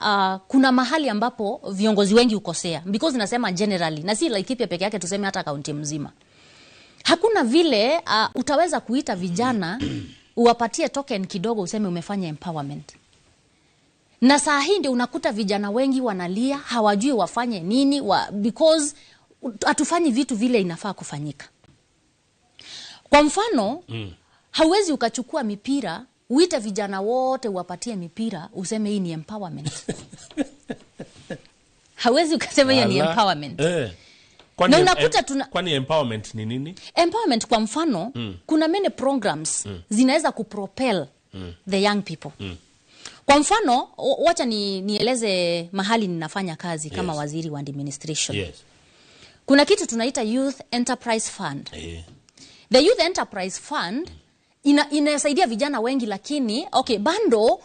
kuna mahali ambapo viongozi wengi ukosea. Because nasema generally, na si Laikipia peke yake, tuseme hata kaunti mzima. Hakuna vile utaweza kuita vijana uwapatie token kidogo useme umefanya empowerment. Na saa hii ndio unakuta vijana wengi wanalia, hawajui wafanye nini because hatufanyi vitu vile inafaa kufanyika. Kwa mfano, hauwezi ukachukua mipira uite vijana wote uwapatie mipira useme hii ni empowerment. Hawezi ukasema hiyo ni empowerment. Na unakuta kwani empowerment ni nini? Empowerment kwa mfano, kuna many programs zinaweza kupropel the young people. Kwa mfano, wacha nieleze mahali ninafanya kazi kama waziri wa administration. Kuna kitu tunaita Youth Enterprise Fund. The Youth Enterprise Fund inasaidia vijana wengi, lakini bando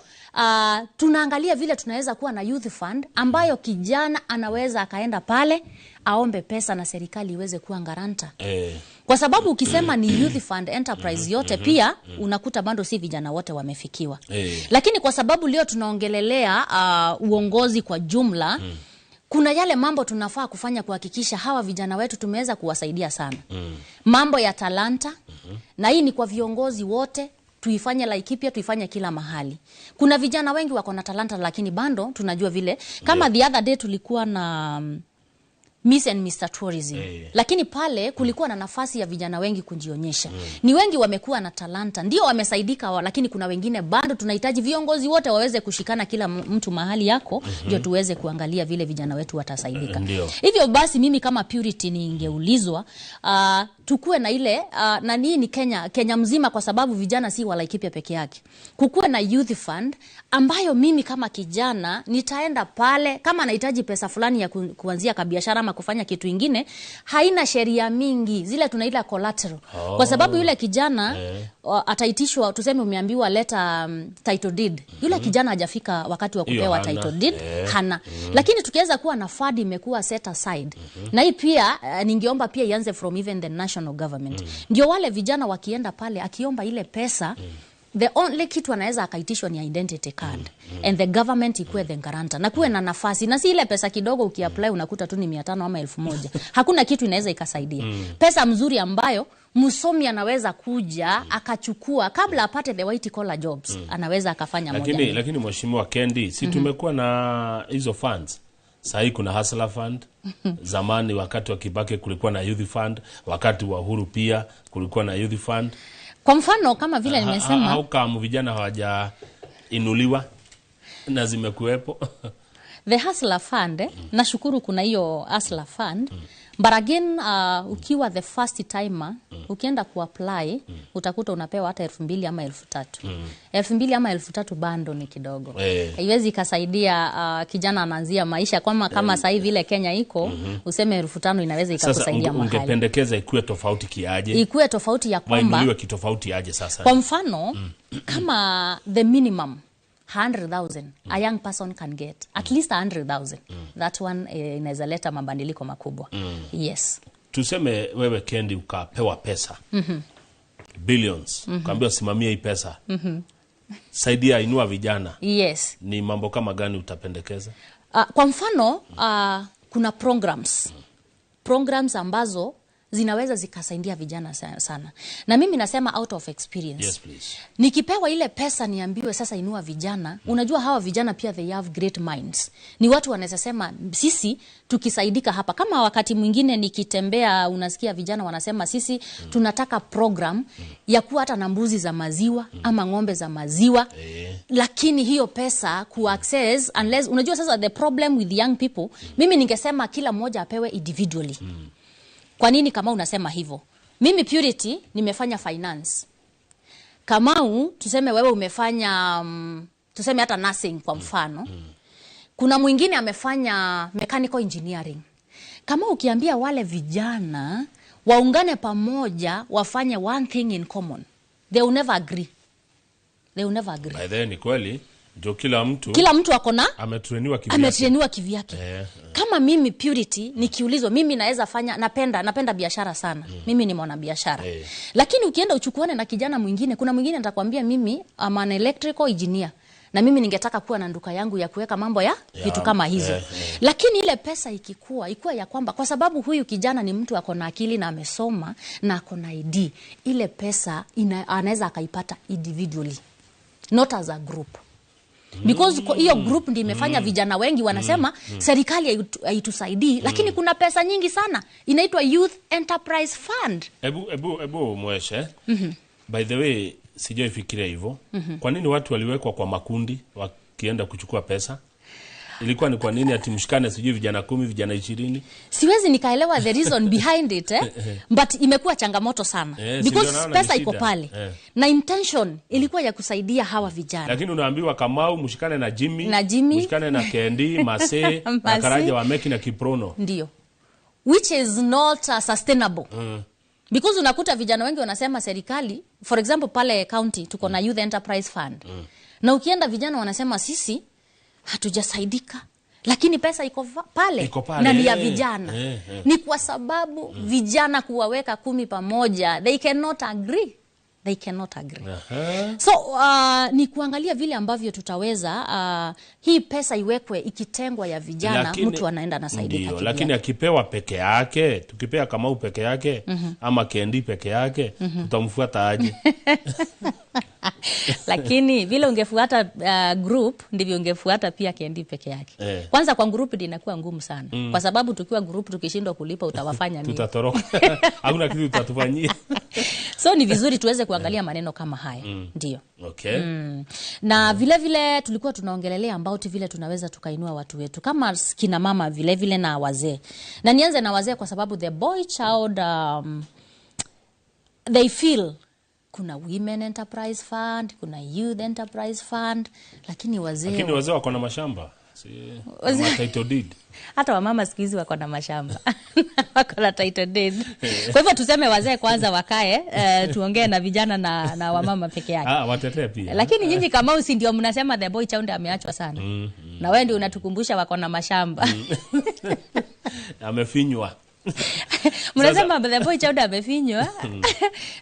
tunaangalia vile tunaweza kuwa na youth fund ambayo kijana anaweza akaenda pale aombe pesa na serikali iweze kuwa garanta. Kwa sababu ukisema ni youth fund enterprise yote pia unakuta bando si vijana wote wamefikiwa. Lakini kwa sababu leo tunaongelelea uongozi kwa jumla, kuna yale mambo tunafaa kufanya kuhakikisha hawa vijana wetu tumeweza kuwasaidia sana. Mambo ya talanta, na hii ni kwa viongozi wote, tuifanye Laikipia, tuifanye kila mahali. Kuna vijana wengi wako na talanta, lakini bando tunajua vile kama the other day tulikuwa na Miss and Mr. Tourism. Lakini pale kulikuwa na nafasi ya vijana wengi kujionyesha. Ni wengi wamekuwa na talanta, ndio wamesaidika, lakini kuna wengine bado tunahitaji viongozi wote waweze kushikana kila mtu mahali yako ndio tuweze kuangalia vile vijana wetu watasaidika. Hivyo basi mimi kama Purity ningeulizwa tukue na ile na nini Kenya mzima, kwa sababu vijana si wa Laikipia peke yake. Kukue na youth fund ambayo mimi kama kijana nitaenda pale kama nahitaji pesa fulani ya kuanzia biashara ama kufanya kitu ingine, haina sheria mingi, zile tunaita collateral. Kwa sababu yule kijana ataitishwa, tuseme umeambiwa leta title deed. Yule kijana hajafika wakati wa kupewa title deed, hana. Lakini tukiweza kuwa na fund imekuwa set aside. Na hii pia ningeomba pia ianze from even the national government. Ndio wale vijana wakienda pale akiomba ile pesa, the only kitu anaweza akaitishwa ni identity card. And the government ikuwe the guarantor. Na kuwe na nafasi. Na si ile pesa kidogo ukiapply unakuta tu ni 500 ama 1000. Hakuna kitu inaweza ikasaidia. Pesa mzuri ambayo msomi anaweza kuja akachukua kabla apate the white collar jobs. Anaweza akafanya moja. Lakini mheshimiwa Kendi, si tumekuwa na hizo funds. Sasa kuna Hustler Fund. Zamani wakati wa Kibaki kulikuwa na Youth Fund, wakati wa Uhuru pia kulikuwa na Youth Fund. Kwa mfano kama vile nimesema, au kama vijana hawaja inuliwa na zimekuepo. The Hustler Fund, nashukuru kuna hiyo Hustler Fund. But again, ukiwa the first timer, ukienda kuapply, utakuta unapewa hata 2,000 ama 3,000. 2,000 ama 3,000 bando ni kidogo. Haiwezi ikasaidia kijana anaanzia maisha kama sasa hivi ile Kenya iko, useme 5,000 inaweza ikakusaidia mahali. Sasa ungependekeza ikuwe tofauti kiaje? Ikuwe tofauti ya kwamba wainuliwe kitofauti aje sasa? Kwa mfano, kama the minimum 100,000 a young person can get, at least 100,000. That one inaweza leta mabadiliko makubwa. Yes. Tuseme wewe Kendi ukapewa pesa. Billions. Ukaambiwa simamia hii pesa. Saidia inua vijana. Yes. Ni mambo kama gani utapendekeza? Kwa mfano, kuna programs ambazo zinaweza zikasaidia vijana sana. Na mimi nasema out of experience. Yes, please. Nikipewa ile pesa niambiwe sasa inua vijana, unajua hawa vijana pia they have great minds. Ni watu wanaweza sema sisi tukisaidika hapa. Kama wakati mwingine nikitembea unasikia vijana wanasema sisi tunataka program ya kuwa hata na mbuzi za maziwa ama ng'ombe za maziwa. Lakini hiyo pesa access unless unajua sasa the problem with young people, mimi ningesema kila mmoja apewe individually. Kwa nini kama unasema hivyo? Mimi Purity nimefanya finance. Kamau tuseme wewe umefanya tuseme hata nursing kwa mfano. Kuna mwingine amefanya mechanical engineering. Kama ukiambia wale vijana waungane pamoja wafanye one thing in common, they will never agree. By then ni kweli ndio kila mtu akona ametrainiwa kivyake. Kama mimi Purity nikiulizwa mimi naweza fanya, napenda biashara sana. Mimi ni mwana biashara. Lakini ukienda uchukuane na kijana mwingine, kuna mwingine atakwambia mimi am an electrical engineer na mimi ningetaka kuwa na nduka yangu ya kuweka mambo ya vitu kama hizo. Lakini ile pesa ikuwa ya kwamba kwa sababu huyu kijana ni mtu akona akili na amesoma na akona ID, ile pesa anaweza akaipata individually, not as a group. Because hiyo group ndiyo imefanya vijana wengi wanasema serikali haitusaidii, lakini kuna pesa nyingi sana inaitwa Youth Enterprise Fund. Ebu mweshe. By the way, sijaifikiria hivyo. Kwa nini watu waliwekwa kwa makundi wakienda kuchukua pesa? Ilikuwa ni kwa nini ati mshikane sijui vijana 10 vijana 20? Siwezi nikaelewa the reason behind it but imekuwa changamoto sana because pesa iko pale na intention ilikuwa ya kusaidia hawa vijana. Lakini unaambiwa Kamau mshikane na Jimmy, mshikane na Kendi, Mase, na Karaja wa Meki na Kiprono. Ndio. Which is not sustainable. Because unakuta vijana wengi wanasema serikali, for example pale county tuko na Youth Enterprise Fund. Na ukienda vijana wanasema sisi hatujasaidika. Lakini pesa iko pale na ni ya vijana. Ni kwa sababu vijana kuwaweka 10 pamoja, they cannot agree. So ni kuangalia vile ambavyo tutaweza hii pesa iwekwe ikitengwa ya vijana, mtu anaenda anasaidika. Lakini akipewa peke yake, tukipea Kamau peke yake ama Kendi peke yake, tutamfuata aje? Lakini vile ungefuata group ndivyo ungefuata pia Kendi peke yake. Kwanza kwa group inakuwa ngumu sana. Kwa sababu tukiwa group tukishindwa kulipa utawafanya nini? Tutatoroka. Hakuna kitu tutatufanyia. So ni vizuri tuweze kuangalia maneno kama haya. Ndio. Okay. Na vile vile tulikuwa tunaongelelea about vile tunaweza tukainua watu wetu kama kina mama vile vile na wazee. Na nianze na wazee kwa sababu the boy child they feel kuna Women Enterprise Fund, kuna Youth Enterprise Fund, lakini wazee wako na mashamba. Title deed. Hata wamama siku hizi wako na mashamba. Wako na title deed. Kwa hivyo tuseme wazee kwanza wakae, tuongee na vijana na wamama peke yake. Watetee pia. Lakini nyinyi kama usi ndio mnasema the boy child ameachwa sana. Na wewe ndio unatukumbusha wako na mashamba. Amefinywa. Mnasema the boy child amefinywa.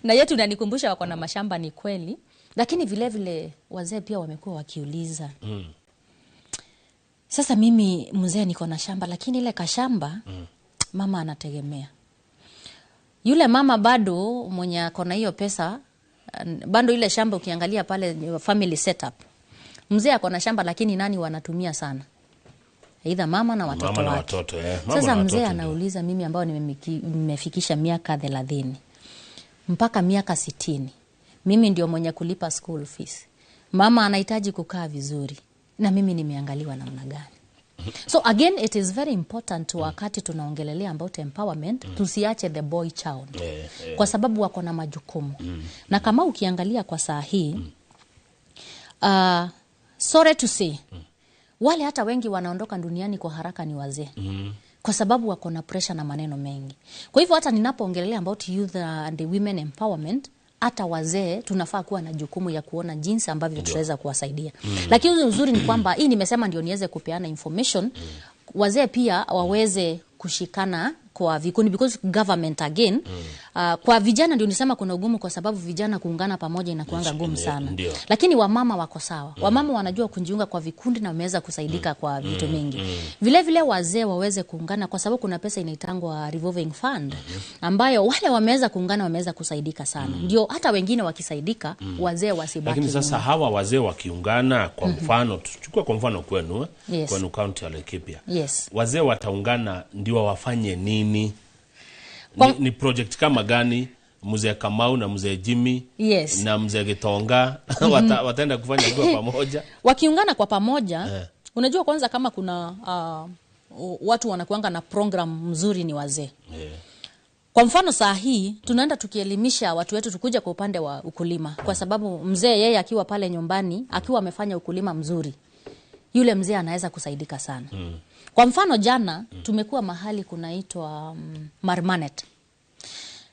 Na yetu unanikumbusha wako na mashamba, ni kweli. Lakini vile vile wazee pia wamekuwa wakiuliza. Sasa mimi mzee niko na shamba, lakini ile kashamba mama anategemea. Yule mama bado mwenye akona hiyo pesa, bado ile shamba ukiangalia pale family setup. Mzee akona shamba lakini nani wanatumia sana? Aidha mama na watoto wake. Sasa mzee anauliza mimi ambao nimefikisha miaka 30 mpaka miaka 60. Mimi ndio mwenye kulipa school fees. Mama anahitaji kukaa vizuri. Na mimi nimeangaliwa namna gani? So again it is very important wakati tunaongelelea about empowerment tusiache the boy child. Kwa sababu wako na majukumu. Na kama ukiangalia kwa saa hii sorry to say wale hata wengi wanaondoka duniani kwa haraka ni wazee. Kwa sababu wako na pressure na maneno mengi. Kwa hivyo hata ninapoongelelea about youth and the women empowerment, hata wazee tunafaa kuwa na jukumu ya kuona jinsi ambavyo tutaweza kuwasaidia. Lakini uzuri ni kwamba hii nimesema ndio niweze kupeana information. Wazee pia waweze kushikana kwa vikundi because government again kwa vijana ndio nisema kuna ugumu kwa sababu vijana kuungana pamoja inakuanga ngumu sana. Lakini wamama wako sawa. Wamama wanajua kujiunga kwa vikundi na wameweza kusaidika kwa vitu mingi. Vile vile wazee waweze kuungana kwa sababu kuna pesa inaitangwa revolving fund ambayo wale wameweza kuungana wameweza kusaidika sana. Ndio hata wengine wakisaidika wazee wasibaki. Lakini sasa hawa wazee wakiungana kwa mfano tuchukue kwa mfano kwenu kwenu county ya Laikipia. Wazee wataungana ndio wafanye nini? Ni project kama gani? Mzee Kamau na mzee Jimmy na mzee Gitonga wataenda kufanya kwa pamoja. Wakiungana kwa pamoja, unajua kwanza kama kuna watu wanakuanga na program mzuri ni wazee. Kwa mfano saa hii tunaenda tukielimisha watu wetu tukuja kwa upande wa ukulima kwa sababu mzee yeye akiwa pale nyumbani akiwa amefanya ukulima mzuri yule mzee anaweza kusaidika sana. Kwa mfano jana tumekuwa mahali kunaitwa Marmanet.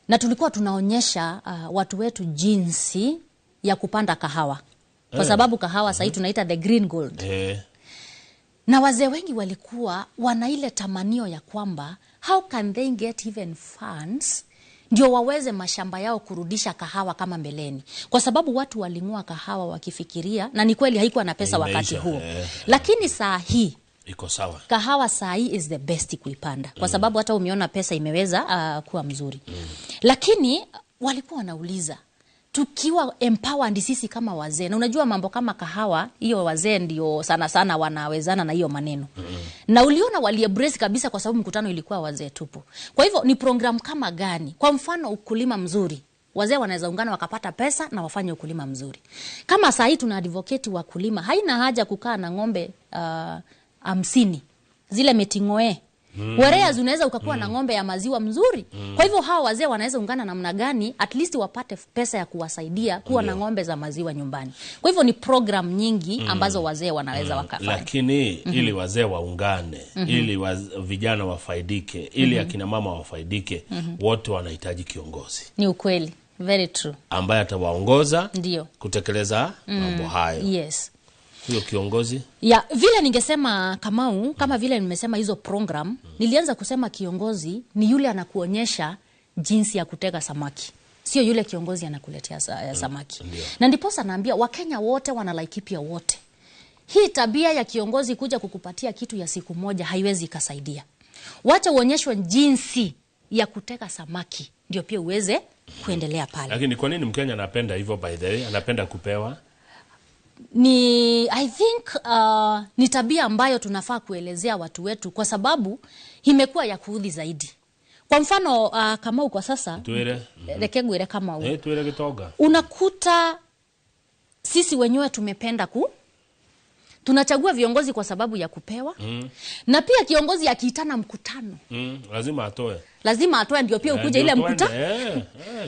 Na tulikuwa tunaonyesha watu wetu jinsi ya kupanda kahawa. Kwa sababu kahawa sasa tunaita the green gold. Na wazee wengi walikuwa wana ile tamanio ya kwamba how can they get even funds ndio waweze mashamba yao kurudisha kahawa kama mbeleni. Kwa sababu watu walingua kahawa wakifikiria na ni kweli haikuwa na pesa wakati huo. Lakini saa hii iko sawa. Kahawa saa hii is the best kuipanda. Kwa sababu hata umeona pesa imeweza kuwa mzuri. Lakini walikuwa wanauliza tukiwa empowered sisi kama wazee. Na unajua mambo kama kahawa, hiyo wazee ndio sana sana wanawezana na hiyo maneno. Na uliona waliembrace kabisa kwa sababu mkutano ilikuwa wazee tupu. Kwa hivyo ni program kama gani? Kwa mfano ukulima mzuri. Wazee wanaweza ungana wakapata pesa na wafanye ukulima mzuri. Kama saa hii tuna advocate wakulima, haina haja kukaa na ng'ombe 50 zile metingoe. Whereas unaweza ukakuwa na ng'ombe ya maziwa mzuri. Kwa hivyo hawa wazee wanaweza ungana namna gani at least wapate pesa ya kuwasaidia kuwa na ng'ombe za maziwa nyumbani. Kwa hivyo ni program nyingi ambazo wazee wanaweza wakafanya. Lakini ili wazee waungane, ili vijana wafaidike, ili akina mama wafaidike, wote wanahitaji kiongozi. Ni ukweli. Very true. Ambaye atawaongoza ndio kutekeleza mambo hayo. Yes. Hiyo kiongozi? Ya, vile ningesema Kamau, kama vile nimesema hizo program, nilianza kusema kiongozi ni yule anakuonyesha jinsi ya kutega samaki. Sio yule kiongozi anakuletea samaki. Na ndiposa naambia Wakenya wote wanalaikipia wote. Hii tabia ya kiongozi kuja kukupatia kitu ya siku moja haiwezi ikasaidia. Wacha uonyeshwe jinsi ya kutega samaki ndio pia uweze kuendelea pale. Lakini kwa nini Mkenya anapenda hivyo by the way? Anapenda kupewa? I think ni tabia ambayo tunafaa kuelezea watu wetu kwa sababu imekuwa ya kuudhi zaidi. Kwa mfano kama kwa sasa rekegwire kama tuere gitoga. Unakuta sisi wenyewe tumependa tunachagua viongozi kwa sababu ya kupewa. Na pia kiongozi akiitana mkutano lazima atoe ndio pia ukuje ile mkutano.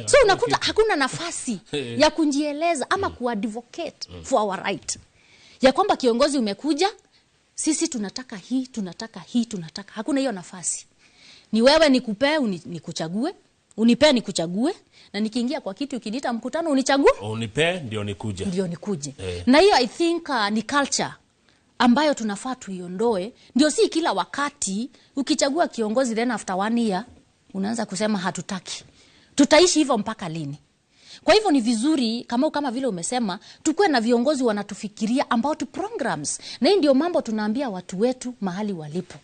So unakuta hakuna nafasi ya kunjieleza ama kuadvocate for our right. Ya kwamba kiongozi umekuja, sisi tunataka hii, tunataka hii, tunataka. Hakuna hiyo nafasi. Ni wewe nikupee, nikuchague, unipee nikuchague, na nikiingia kwa kitu ukiniita mkutano unichague. Unipee ndio nikuje. Ndio nikuje. Na hiyo I think ni culture ambayo tunafaa tuiondoe. Ndio si kila wakati ukichagua kiongozi then after 1 year unaanza kusema hatutaki. Tutaishi hivyo mpaka lini? Kwa hivyo ni vizuri kama vile umesema tukue na viongozi wanatufikiria ambao tu programs. Na hii ndio mambo tunaambia watu wetu mahali walipo.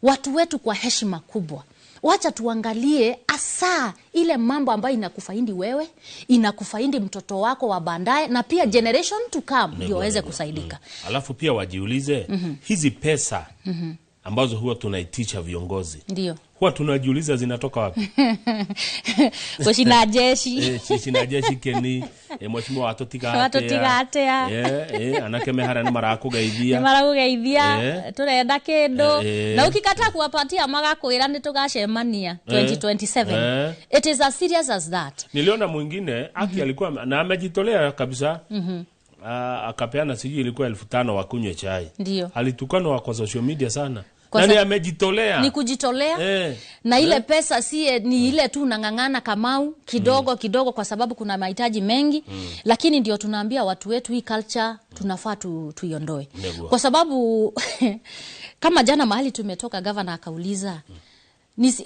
Watu wetu kwa heshima kubwa. Wacha tuangalie asa ile mambo ambayo inakufaidi wewe, inakufaidi mtoto wako wa baadaye na pia generation to come ndio waweze kusaidika. Alafu pia wajiulize hizi pesa ambazo huwa tunaitisha viongozi. Ndio. Huwa tunajiuliza zinatoka wapi? Kushina jeshi. Kushina jeshi keni mheshimiwa watotiga atea. Anake mehara ni marakugeithia. Ni marakugeithia. Turenda kindu. Na ukikataa kuwapatia magakwira ni tugacemania 2027. It is as serious as that. Niliona mwingine alikuwa na amejitolea kabisa. Akapeana siji ilikuwa 1500 wakunywe chai. Ndio. Alitukanwa kwa social media sana. Nani amejitolea? Ni kujitolea. Na ile pesa si ni ile tu nangangana Kamau kidogo kwa sababu kuna mahitaji mengi. Lakini ndio tunaambia watu wetu hii culture tunafaa tuiondoe. Kwa sababu kama jana mahali tumetoka governor akauliza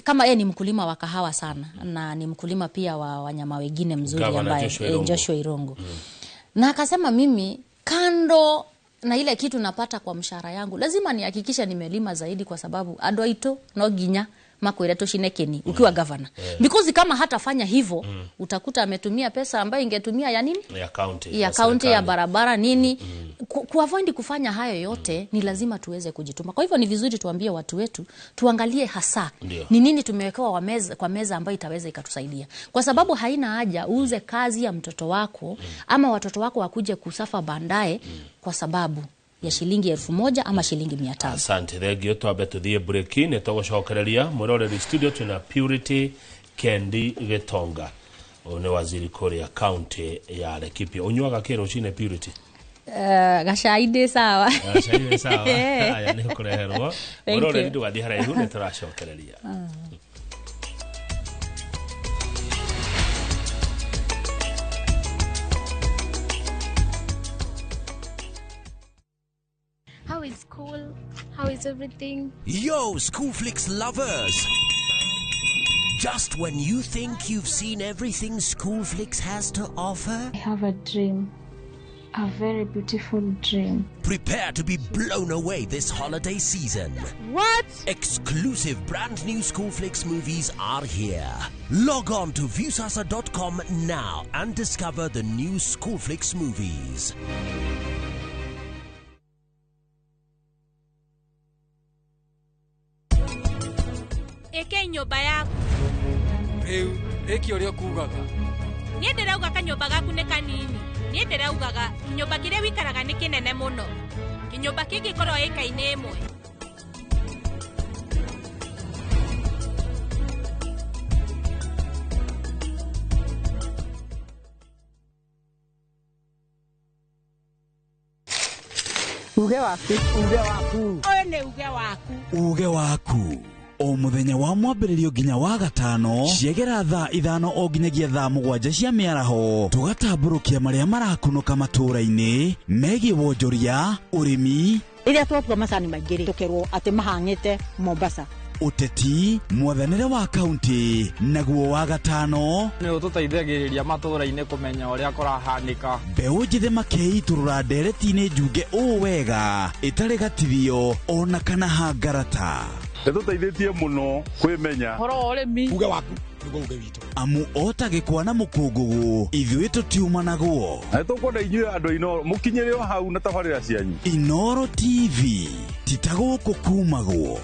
kama yeye ni mkulima wa kahawa sana na ni mkulima pia wa wanyama wengine mzuri ambaye Joshua Irongo. Na akasema mimi kando na ile kitu napata kwa mshahara yangu lazima nihakikisha nimelima zaidi kwa sababu adoito no ginya makwira toshinekeni ukiwa governor. Because kama hatafanya hivyo utakuta ametumia pesa ambayo ingetumia ya nini? Ya county ya barabara nini? Kuavoid kufanya hayo yote ni lazima tuweze kujituma. Kwa hivyo ni vizuri tuambie watu wetu tuangalie hasa ni nini tumewekewa kwa meza ambayo itaweza ikatusaidia. Kwa sababu haina haja uuze kazi ya mtoto wako ama watoto wako wakuje kusafa baadaye kwa sababu ya shilingi 1000 ama shilingi 500. Asante. Thegio twabe tuthie break ni tugocokereria muroreri studio tuna Purity Kendi Getonga. One waziri Korea county ya Laikipia. Unywaga kero chine Purity? Gashaide sawa. Gashaide sawa. Aya ni kureherwo. Muroreri tugathi haraihu ni turacokereria. How is school? How is everything? Yo, Schoolflix lovers! Just when you think you've seen everything Schoolflix has to offer, I have a dream. A very beautiful dream. Prepare to be blown away this holiday season. What? Exclusive brand new Schoolflix movies are here. Log on to viewsasa.com now and discover the new Schoolflix movies. Eke nyumba yaku. Riu, eki uria kugaga. Nie ndirauga kanyumba gaku ni kanini. Nie ndiraugaga nyumba kire wikaraga ni kinene muno. kinyumba kiki koro ĩka-inĩ ĩmwe. Uge waku. Oyo nĩ uge waku. Uge waku. O muthenya wa mwambĩrĩrio nginya wa gatano ciegera thaa 5 o nginyagia thaa 7 cia mĩaraho tugatambũrũkia marĩa marakunũka matũũra-inĩ megiĩ wonjoria ũrĩmi rĩrĩa twatua macani maingĩ tũkerwo atĩ mahang'ĩte Mombasa uteti mwathanĩre wa kaunti naguo wa gatano nĩ ũtũteithagĩrĩria matũũra-inĩ kũmenya ũrĩa kũrahanĩka mbeũ njĩthĩ makeitũrũra ndereti-inĩ njunge ũũ wega ĩtarĩ gatithio ona kana hangarata Nĩtũteithĩtie mũno kwĩmenya horo ũrĩmi uge waku nĩguo uge witũ amu otagĩkwa na mũkũngũgũ ithuĩ tũtiuma naguo tũkwenda inyuĩ andũ Inooro mũkinyĩre o hau na tabarĩra cianyu Inooro TV titagũkũ kumagwo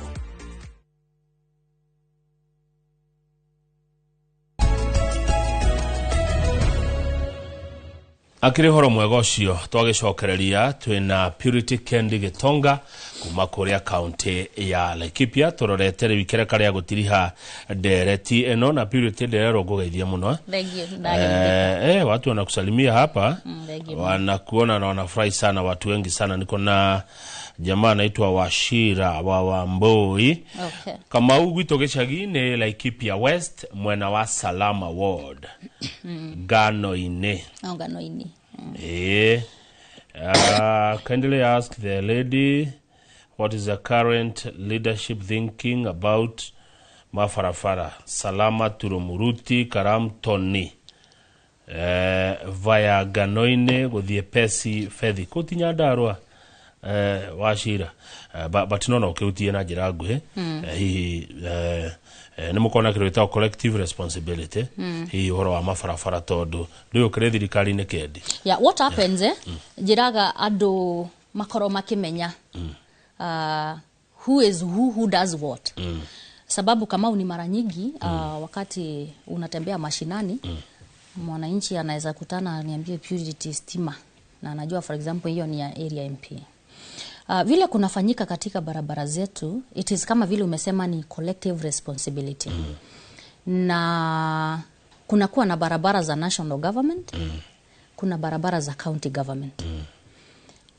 Akiri horo mwega ucio twagicokereria twina Purity Kendi Gitonga kuma kuria county ya Laikipia turorete ribikere karia gutiriha dereti eno na Purity derero gugeithia muno watu wanakusalimia hapa wanakuona na wanafurahi sana watu wengi sana niko na jamaa anaitwa Washira wa Wamboi kama ugwito gicagi-ini Laikipia West mwena wa Salama Ward Gano-ini kindly ask the lady what is the current leadership thinking about Mafarafara Salama Turumuruti Karam Toni via Gano-ini guthie pesi fethi kutinya ndarwa Washira but no ukiutie na njira nguhi nimukona kireta collective responsibility hi horo wa mafarafara tondu ndio kire thirikari-ini Kendi what happens njiraga andu makoro makimenya who does what sababu kama ni mara nyingi wakati unatembea mashinani mwananchi anaweza kutana aniambie Purity stima na anajua for example hiyo ni ya area MP vile kunafanyika katika barabara zetu it is kama vile umesema ni collective responsibility na kuna kuwa na barabara za national government kuna barabara za county government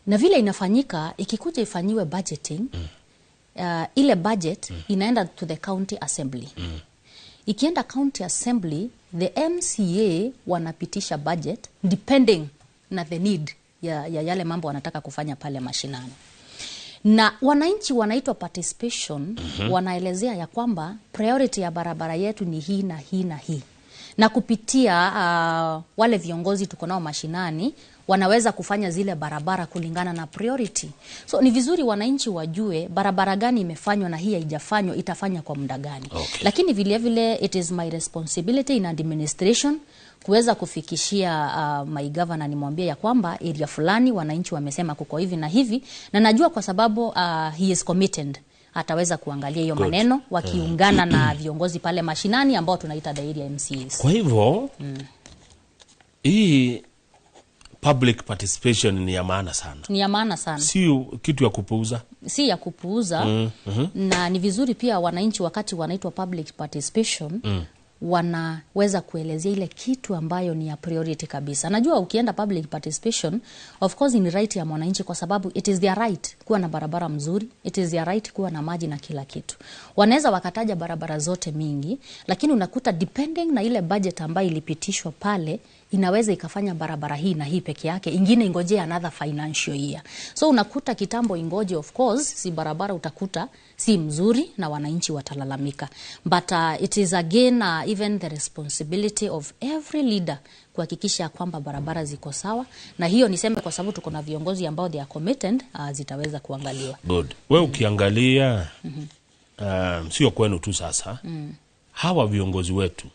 na vile inafanyika ikikuja ifanyiwe budgeting ile budget inaenda to the county assembly ikienda county assembly the MCA wanapitisha budget depending na the need ya yale mambo wanataka kufanya pale mashinani na wananchi wanaitwa participation wanaelezea ya kwamba priority ya barabara yetu ni hii na hii na hii na kupitia wale viongozi tuko nao mashinani wanaweza kufanya zile barabara kulingana na priority so ni vizuri wananchi wajue barabara gani imefanywa na hii haijafanywa itafanya kwa muda gani lakini vile vile it is my responsibility in administration kuweza kufikishia my governor nimwambie ya kwamba area fulani wananchi wamesema kuko hivi na hivi na najua kwa sababu he is committed ataweza kuangalia hiyo maneno wakiungana na viongozi pale mashinani ambao tunaita the area MCAs kwa hivyo hii public participation ni ya maana sana si kitu ya kupuuza na ni vizuri pia wananchi wakati wanaitwa public participation wanaweza kuelezea ile kitu ambayo ni ya priority kabisa. Najua ukienda public participation, of course ni right ya mwananchi kwa sababu it is their right kuwa na barabara mzuri, it is their right kuwa na maji na kila kitu. Wanaweza wakataja barabara zote mingi, lakini unakuta depending na ile budget ambayo ilipitishwa pale, inaweza ikafanya barabara hii na hii peke yake, ingine ingoje another financial year. So unakuta kitambo ingoje, of course si barabara utakuta si mzuri na wananchi watalalamika. But it is again even the responsibility of every leader kuhakikisha kwamba barabara ziko sawa, na hiyo niseme kwa sababu tuko na viongozi ambao they are committed, zitaweza kuangaliwa. Good. Wewe ukiangalia sio kwenu tu sasa, hawa viongozi wetu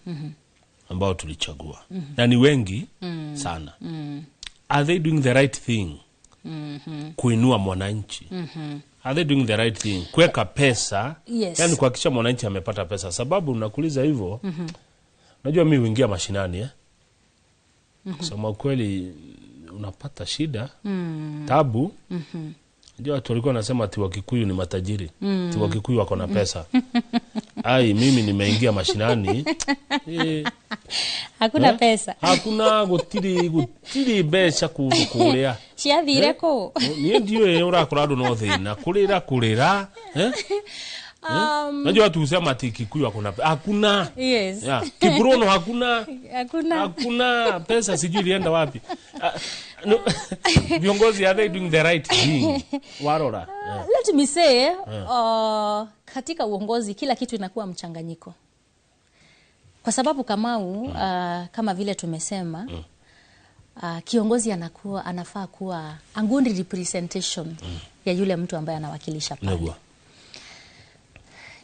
ambao tulichagua na ni wengi sana, are they doing the right thing kuinua mwananchi? Are they doing the right thing kuweka pesa? Yes. Yani kuhakikisha mwananchi amepata pesa? Sababu unakuuliza hivyo, najua mimi huingia mashinani kusema kweli unapata shida, tabu, Ndio tulikuwa nasema ati Wakikuyu ni matajiri. Ati Wakikuyu wako na pesa. Ai, mimi nimeingia mashinani. Hakuna pesa. Hakuna gutiri besha kuria. Ciathire ko. Ni ndio urakora andu no thina kurira. Najua tusema ati Kikuyu hakuna. Yes. Kibrono hakuna. Hakuna pesa sijui ilienda wapi. Viongozi are they doing the right thing? Warora. Let me say, katika uongozi kila kitu inakuwa mchanganyiko. Kwa sababu kama vile tumesema, kiongozi anafaa kuwa a good representation ya yule mtu ambaye anawakilisha pale.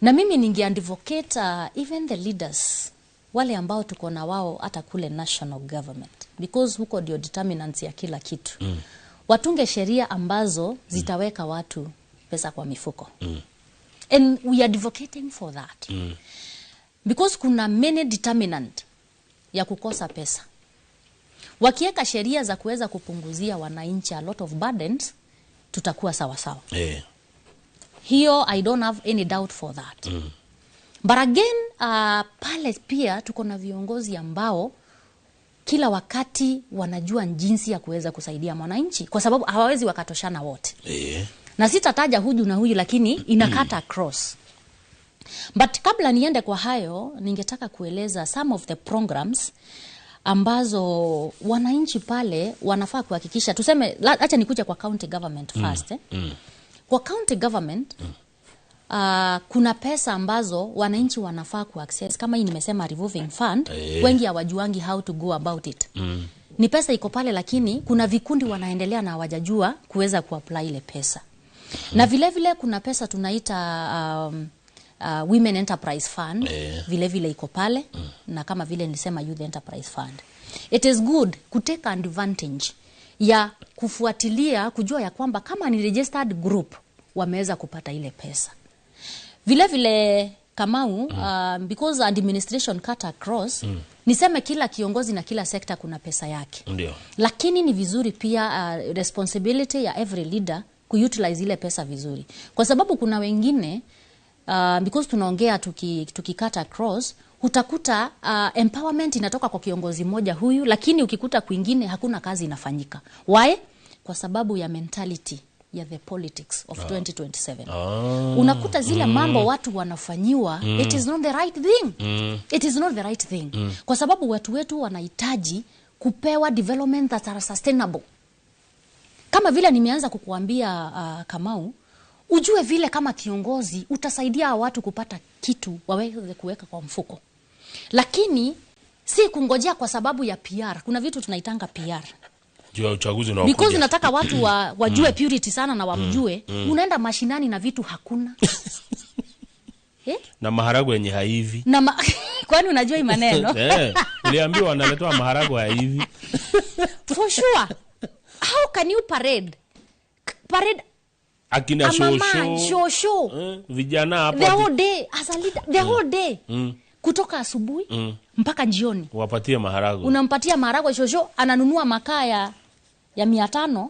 Na mimi ningeadvocate even the leaders wale ambao tuko na wao hata kule national government, because huko ndio determinants ya kila kitu. Watunge sheria ambazo zitaweka watu pesa kwa mifuko. And we are advocating for that. Because kuna many determinant ya kukosa pesa. Wakiweka sheria za kuweza kupunguzia wananchi a lot of burdens, tutakuwa sawa sawa. Hiyo I don't have any doubt for that. But again, pale pia tuko na viongozi ambao kila wakati wanajua jinsi ya kuweza kusaidia mwananchi, kwa sababu hawawezi wakatoshana wote. Na sitataja huyu na huyu, lakini inakata across. But kabla niende kwa hayo, ningetaka kueleza some of the programs ambazo wananchi pale wanafaa kuhakikisha. Tuseme, acha nikuja kwa county government first. Kwa county government, kuna pesa ambazo wananchi wanafaa kuaccess. Kama hii nimesema revolving fund, wengi hawajuangi how to go about it. Ni pesa iko pale, lakini kuna vikundi wanaendelea na hawajajua kuweza kuapply ile pesa. Na vile vile kuna pesa tunaita Women Enterprise Fund, vile vile iko pale. Na kama vile nilisema Youth Enterprise Fund. It is good kuteka advantage ya kufuatilia, kujua ya kwamba kama ni registered group wameweza kupata ile pesa. Vile vile because administration cut across, niseme kila kiongozi na kila sekta kuna pesa yake. Ndio. Lakini ni vizuri pia responsibility ya every leader kuutilize ile pesa vizuri. Kwa sababu kuna wengine because tunaongea tukikata across, utakuta empowerment inatoka kwa kiongozi mmoja huyu, lakini ukikuta kwingine hakuna kazi inafanyika. Why? Kwa sababu ya mentality ya the politics of 2027. Unakuta zile mambo watu wanafanyiwa, it is not the right thing. It is not the right thing. Kwa sababu watu wetu wanahitaji kupewa development that are sustainable. Kama vile nimeanza kukuambia Kamau, ujue vile kama kiongozi utasaidia watu kupata kitu waweze kuweka kwa mfuko. Lakini si kungojea kwa sababu ya PR. Kuna vitu tunaitanga PR. Jua uchaguzi unaokuja. Because nataka watu wajue purity sana na wamjue. Unaenda mashinani na vitu hakuna. Na maharagwe yenye haivi. Kwani unajua hii maneno? Uliambiwa wanaletwa maharagwe haivi. For sure. How can you parade akina shosho vijana hapa the whole day as a leader, the whole day kutoka asubuhi mpaka jioni wapatie maharagwe. Unampatia maharagwe shosho, ananunua makaa ya 500,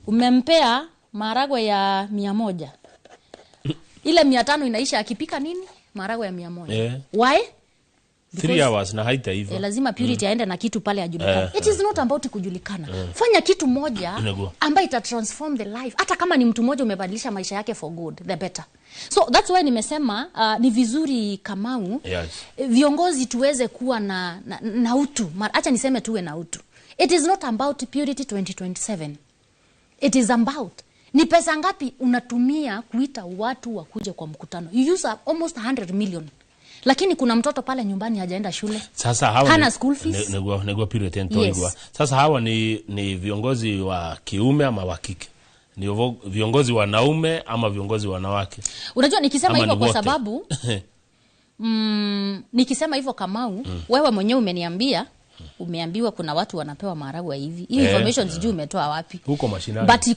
umempea maharagwe ya 100. Ile 500 inaisha akipika nini? Maharagwe ya 100. Why? 3 hours na haita hivyo. Lazima purity aende na kitu pale ajulikane. It is not about kujulikana. Fanya kitu moja ambayo ita transform the life. Hata kama ni mtu mmoja umebadilisha maisha yake for good, the better. So that's why nimesema ni vizuri Kamau, viongozi tuweze kuwa na utu. Acha niseme tuwe na utu. It is not about purity 2027. It is about ni pesa ngapi unatumia kuita watu wakuje kwa mkutano. You use almost 100 million. Lakini kuna mtoto pale nyumbani hajaenda shule. Sasa hawa hana school fees. Negwa purity ntoigwa. Sasa hawa ni viongozi wa kiume ama wa kike? Ni viongozi wanaume ama viongozi wanawake? Unajua nikisema hivyo kwa sababu nikisema hivyo Kamau, wewe mwenyewe umeniambia, umeambiwa kuna watu wanapewa maharagwe hivi. Hii information sijui umetoa wapi. Huko mashinani. But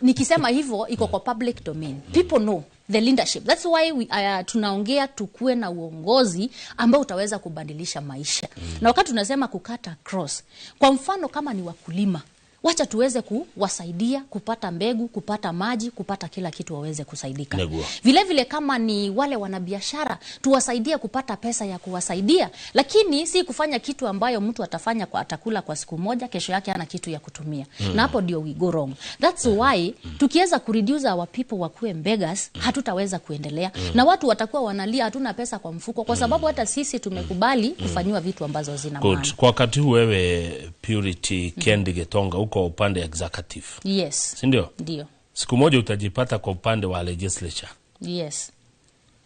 nikisema hivyo iko kwa public domain. People know the leadership. That's why tunaongea tukue na uongozi ambao utaweza kubadilisha maisha. Na wakati tunasema kukata cross, kwa mfano kama ni wakulima, wacha tuweze kuwasaidia kupata mbegu, kupata maji, kupata kila kitu waweze kusaidika. Vile vile kama ni wale wanabiashara, tuwasaidie kupata pesa ya kuwasaidia, lakini si kufanya kitu ambayo mtu atafanya kwa atakula kwa siku moja, kesho yake hana kitu ya kutumia. Na hapo ndio we go wrong. That's why tukiweza kureduce our people wakuwe beggars, hatutaweza kuendelea. Na watu watakuwa wanalia hatuna pesa kwa mfuko, kwa sababu hata sisi tumekubali kufanywa vitu ambazo zina maana. Kwa wakati huu wewe Purity Kendi Getonga uko upande executive. Yes. Si ndio? Ndio. Siku moja utajipata kwa upande wa legislature. Yes.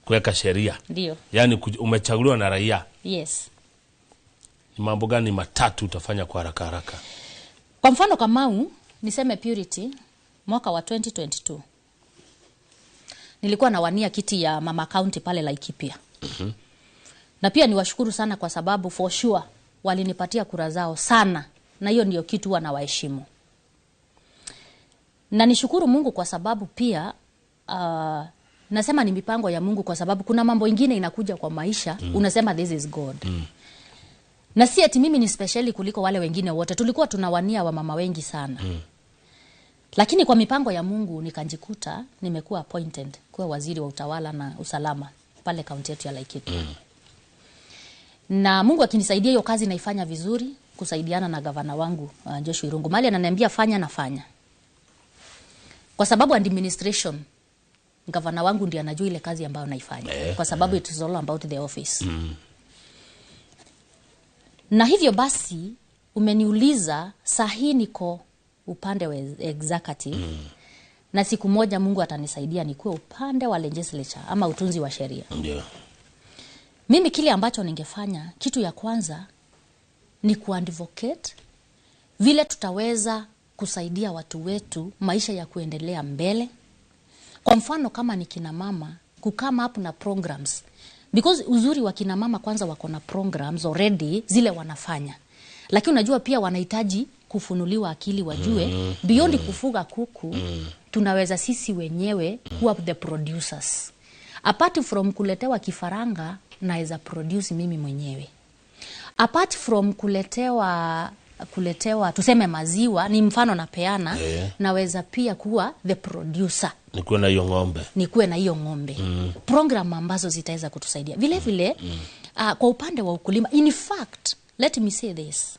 Kuweka sheria. Ndio. Yaani umechaguliwa na raia. Yes. Ni mambo gani matatu utafanya kwa haraka haraka? Kwa mfano Kamau, niseme Purity, mwaka wa 2022 nilikuwa nawania kiti ya Mama County pale Laikipia. Na pia niwashukuru sana kwa sababu for sure walinipatia kura zao sana, na hiyo ndio kitu huwa nawaheshimu. Na nishukuru Mungu kwa sababu pia nasema ni mipango ya Mungu, kwa sababu kuna mambo ingine inakuja kwa maisha, unasema this is God. Na si ati mimi ni speciali kuliko wale wengine wote. Tulikuwa tunawania wamama wengi sana. Lakini kwa mipango ya Mungu nikajikuta nimekuwa appointed kuwa waziri wa utawala na usalama pale kaunti yetu ya Laikipia. Na Mungu akinisaidia hiyo kazi naifanya vizuri, kusaidiana na gavana wangu Joshua Irungu. Mali ananiambia fanya na fanya. Kwa sababu administration, gavana wangu ndiye anajua ile kazi ambayo naifanya. Kwa sababu it is all about the office. Na hivyo basi umeniuliza sahi niko upande wa executive. Na siku moja Mungu atanisaidia nikuwe upande wa legislature ama utunzi wa sheria. Ndio. Mimi kile ambacho ningefanya, kitu ya kwanza ni kuadvocate vile tutaweza kusaidia watu wetu maisha ya kuendelea mbele. Kwa mfano kama ni kina mama, kukama hapo na programs. Because uzuri wa kina mama kwanza wako na programs already zile wanafanya. Lakini unajua pia wanahitaji kufunuliwa akili wajue beyond kufuga kuku, tunaweza sisi wenyewe kuwa the producers. Apart from kuletewa kifaranga, naweza produce mimi mwenyewe. Apart from kuletewa tuseme maziwa, ni mfano napeana, naweza pia kuwa the producer. Nikuwe na hiyo ng'ombe. Program ambazo zitaweza kutusaidia. Vile vile kwa upande wa ukulima, in fact, let me say this.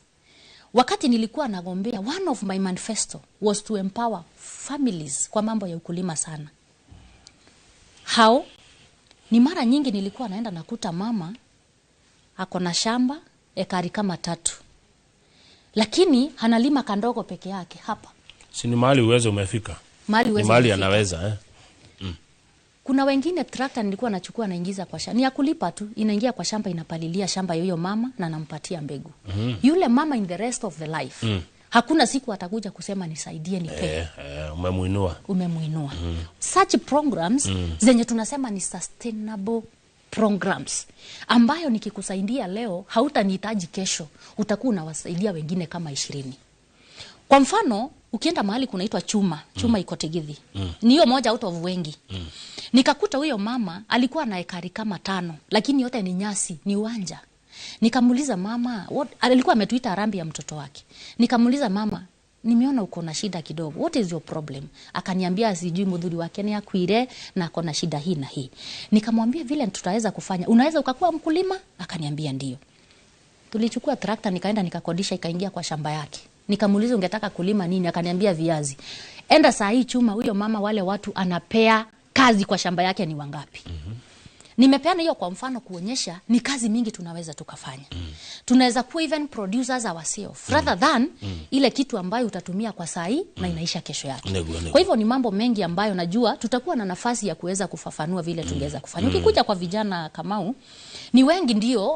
Wakati nilikuwa nagombea, one of my manifesto was to empower families kwa mambo ya ukulima sana. How? Ni mara nyingi nilikuwa naenda nakuta mama ako na shamba ekari kama 3. Lakini analima kandogo peke yake hapa. Si ni mahali uwezo umefika. Mahali anaweza Kuna wengine tractor nilikuwa nachukua naingiza kwa shamba. Ni ya kulipa tu, inaingia kwa shamba inapalilia shamba hiyo mama na nampatia mbegu. Yule mama in the rest of the life. Hakuna siku atakuja kusema nisaidie nipe. Umemuinua. Such programs zenye tunasema ni sustainable programs ambayo nikikusaidia leo hautanihitaji kesho, utakuwa unawasaidia wengine kama 20. Kwa mfano ukienda mahali kunaitwa Chuma iko Tegithi. Ni hiyo moja out of wengi. Nikakuta huyo mama alikuwa na ekari kama 5, lakini yote ni nyasi, ni uwanja. Nikamuuliza mama, alikuwa ametuita harambee ya mtoto wake. Nikamuuliza mama, nimeona uko na shida kidogo. What is your problem? Akaniambia sijui mudhuri wake ni akuire na ako na shida hii na hii. Nikamwambia vile tutaweza kufanya. Unaweza ukakuwa mkulima? Akaniambia ndio. Tulichukua trakta nikaenda nikakodisha ikaingia kwa shamba yake. Nikamuuliza ungetaka kulima nini? Akaniambia viazi. Enda saa hii Chuma, huyo mama wale watu anapea kazi kwa shamba yake ni wangapi? Nimepeana hiyo kwa mfano kuonyesha ni kazi mingi tunaweza tukafanya. Tunaweza kuwa even producers ourselves rather than ile kitu ambayo utatumia kwa saa hii na inaisha kesho yake. Kwa hivyo ni mambo mengi ambayo najua tutakuwa na nafasi ya kuweza kufafanua vile tungeweza kufanya. Ukikuja kwa vijana Kamau, ni wengi ndio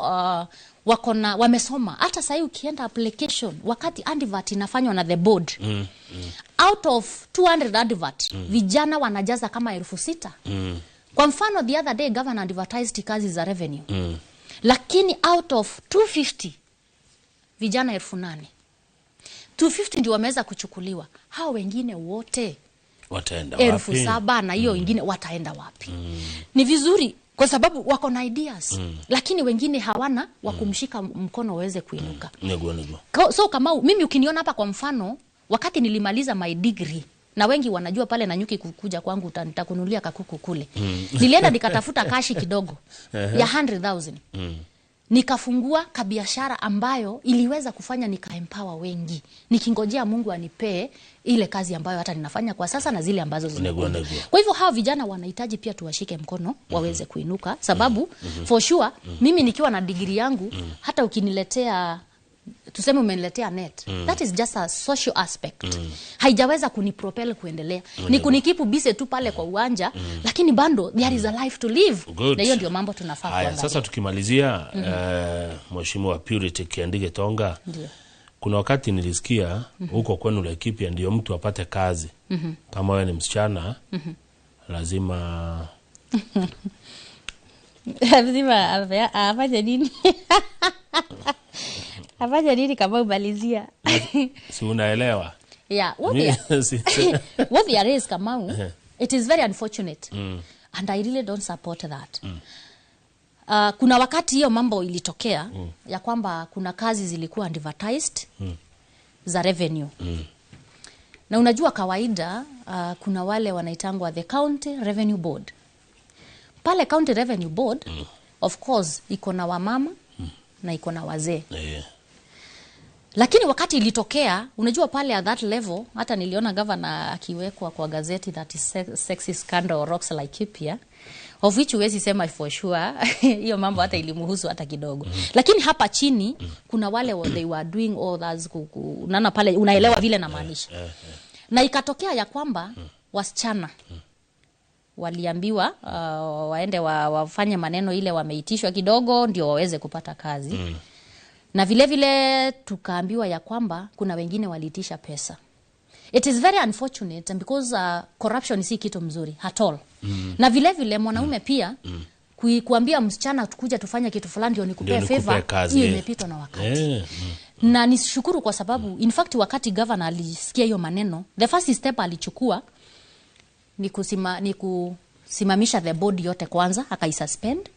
wamesoma. Hata saa hii ukienda application wakati advert inafanywa na the board. Out of 200 advert, vijana wanajaza kama 6,000. Kwa mfano the other day governor advertised kazi za revenue. Lakini out of 250 vijana 8,000. 250 ndio wameweza kuchukuliwa. Hao wengine wote wataenda wapi? 7,000 na hiyo wengine wataenda wapi? Ni vizuri kwa sababu wako na ideas. Lakini wengine hawana wa kumshika mkono waweze kuinuka. Nego. So kama mimi ukiniona hapa kwa mfano wakati nilimaliza my degree, na wengi wanajua pale Nanyuki kukuja kwangu nitakununulia kakuku kule. Nilienda nikatafuta kashi kidogo ya 100,000. Nikafungua kabiashara ambayo iliweza kufanya nika-empower wengi. Nikingojea Mungu anipee ile kazi ambayo hata ninafanya kwa sasa na zile ambazo zinakuja. Kwa hivyo hawa vijana wanahitaji pia tuwashike mkono waweze kuinuka, sababu for sure mimi nikiwa na degree yangu hata ukiniletea, tuseme umeniletea net, that is just a social aspect. Haijaweza kunipropel kuendelea. Ni kunikipu busy tu pale kwa uwanja, lakini bando there is a life to live. Na hiyo ndio mambo tunafaa kuangalia. Sasa tukimalizia Mheshimiwa Purity Kiandige Tonga. Ndio. Kuna wakati nilisikia huko kwenu Laikipia ndio mtu apate kazi. Kama wewe ni msichana, lazima afanye nini? Afanye nini kama umalizia? Si unaelewa? Yeah, what there is Kamau, it is very unfortunate. And I really don't support that. Kuna wakati hiyo mambo ilitokea ya kwamba kuna kazi zilikuwa advertised za revenue. Na unajua kawaida kuna wale wanaitangwa the County Revenue Board. Pale County Revenue Board of course iko na wamama na iko na wazee. Lakini wakati ilitokea, unajua pale at that level, hata niliona governor akiwekwa kwa gazeti that is sexy scandal rocks Laikipia, of which huwezi sema for sure hiyo mambo hata ilimuhusu hata kidogo. Lakini hapa chini kuna wale they were doing all that nana pale, unaelewa vile na maanisha. Na ikatokea ya kwamba wasichana waliambiwa waende wafanye maneno ile wameitishwa kidogo ndio waweze kupata kazi. Na vile vile tukaambiwa ya kwamba kuna wengine waliitisha pesa. It is very unfortunate because corruption si kitu mzuri at all. Na vile vile mwanaume pia kuambia msichana tukuja tufanye kitu fulani ndio nikupe favor, hiyo imepitwa na wakati. Na nishukuru kwa sababu in fact wakati governor alisikia hiyo maneno, the first step alichukua ni kusimamisha the board yote kwanza, akaisuspend.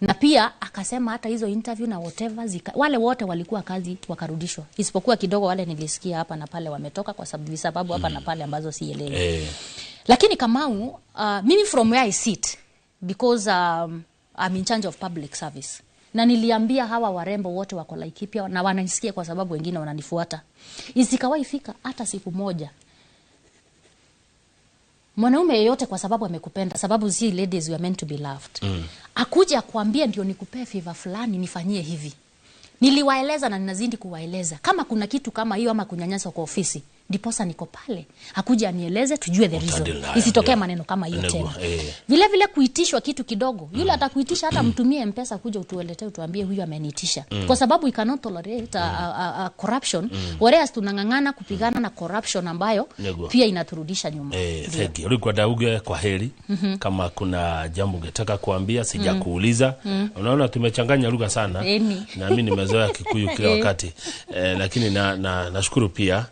Na pia akasema hata hizo interview na whatever wale wote walikuwa kazi wakarudishwa, isipokuwa kidogo wale nilisikia hapa na pale wametoka kwa sababu hapa na pale ambazo sielewi. Lakini Kamau, mimi from where I sit, because I'm in charge of public service, na niliambia hawa warembo wote wako Laikipia na wananisikia kwa sababu wengine wananifuata, isikawahi fika hata siku moja mwanaume yeyote kwa sababu amekupenda, sababu si ladies we are meant to be loved, akuja kuambia ndio nikupe favor fulani nifanyie hivi. Niliwaeleza na ninazidi kuwaeleza kama kuna kitu kama hiyo ama kunyanyasa kwa ofisi, ndiposa niko pale, akuja anieleze tujue the reason, isitokee maneno kama hiyo tena. Vile vile kuitishwa kitu kidogo, yule atakuitisha hata mtumie M-Pesa kuja utuelete utuambie huyu ameniitisha, kwa sababu we cannot tolerate corruption, whereas tunangangana kupigana na corruption ambayo pia inaturudisha nyuma. Thank you. Ulikuwa Dauge, kwa heri. Kama kuna jambo ungetaka kuambia sijakuuliza. Unaona tumechanganya lugha sana. Na mimi nimezoea Kikuyu kila wakati. Lakini nashukuru pia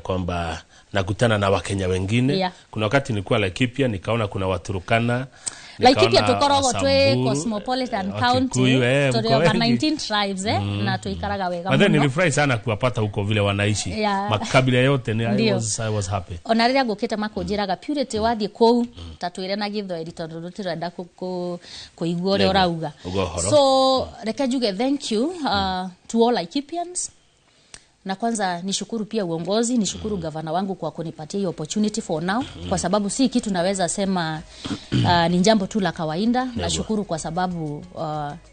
kwamba nakutana na Wakenya wengine. Kuna wakati nilikuwa Laikipia nikaona kuna Waturukana, Laikipia tukorogo twe cosmopolitan county, story of 19 tribes na tuikaraga wega. But then nilifurahi sana kuwapata huko vile wanaishi. Makabila yote I was happy. Onarira gukita makojiraga Purity wathie kou tatwire na githweri tondu rutirenda kuigua uri urauga. So reke njuge thank you to all Laikipians. Na kwanza nishukuru pia uongozi, nishukuru gavana wangu kwa kunipatia hiyo opportunity for now, kwa sababu si kitu naweza sema ni jambo tu la kawaida. Nashukuru kwa sababu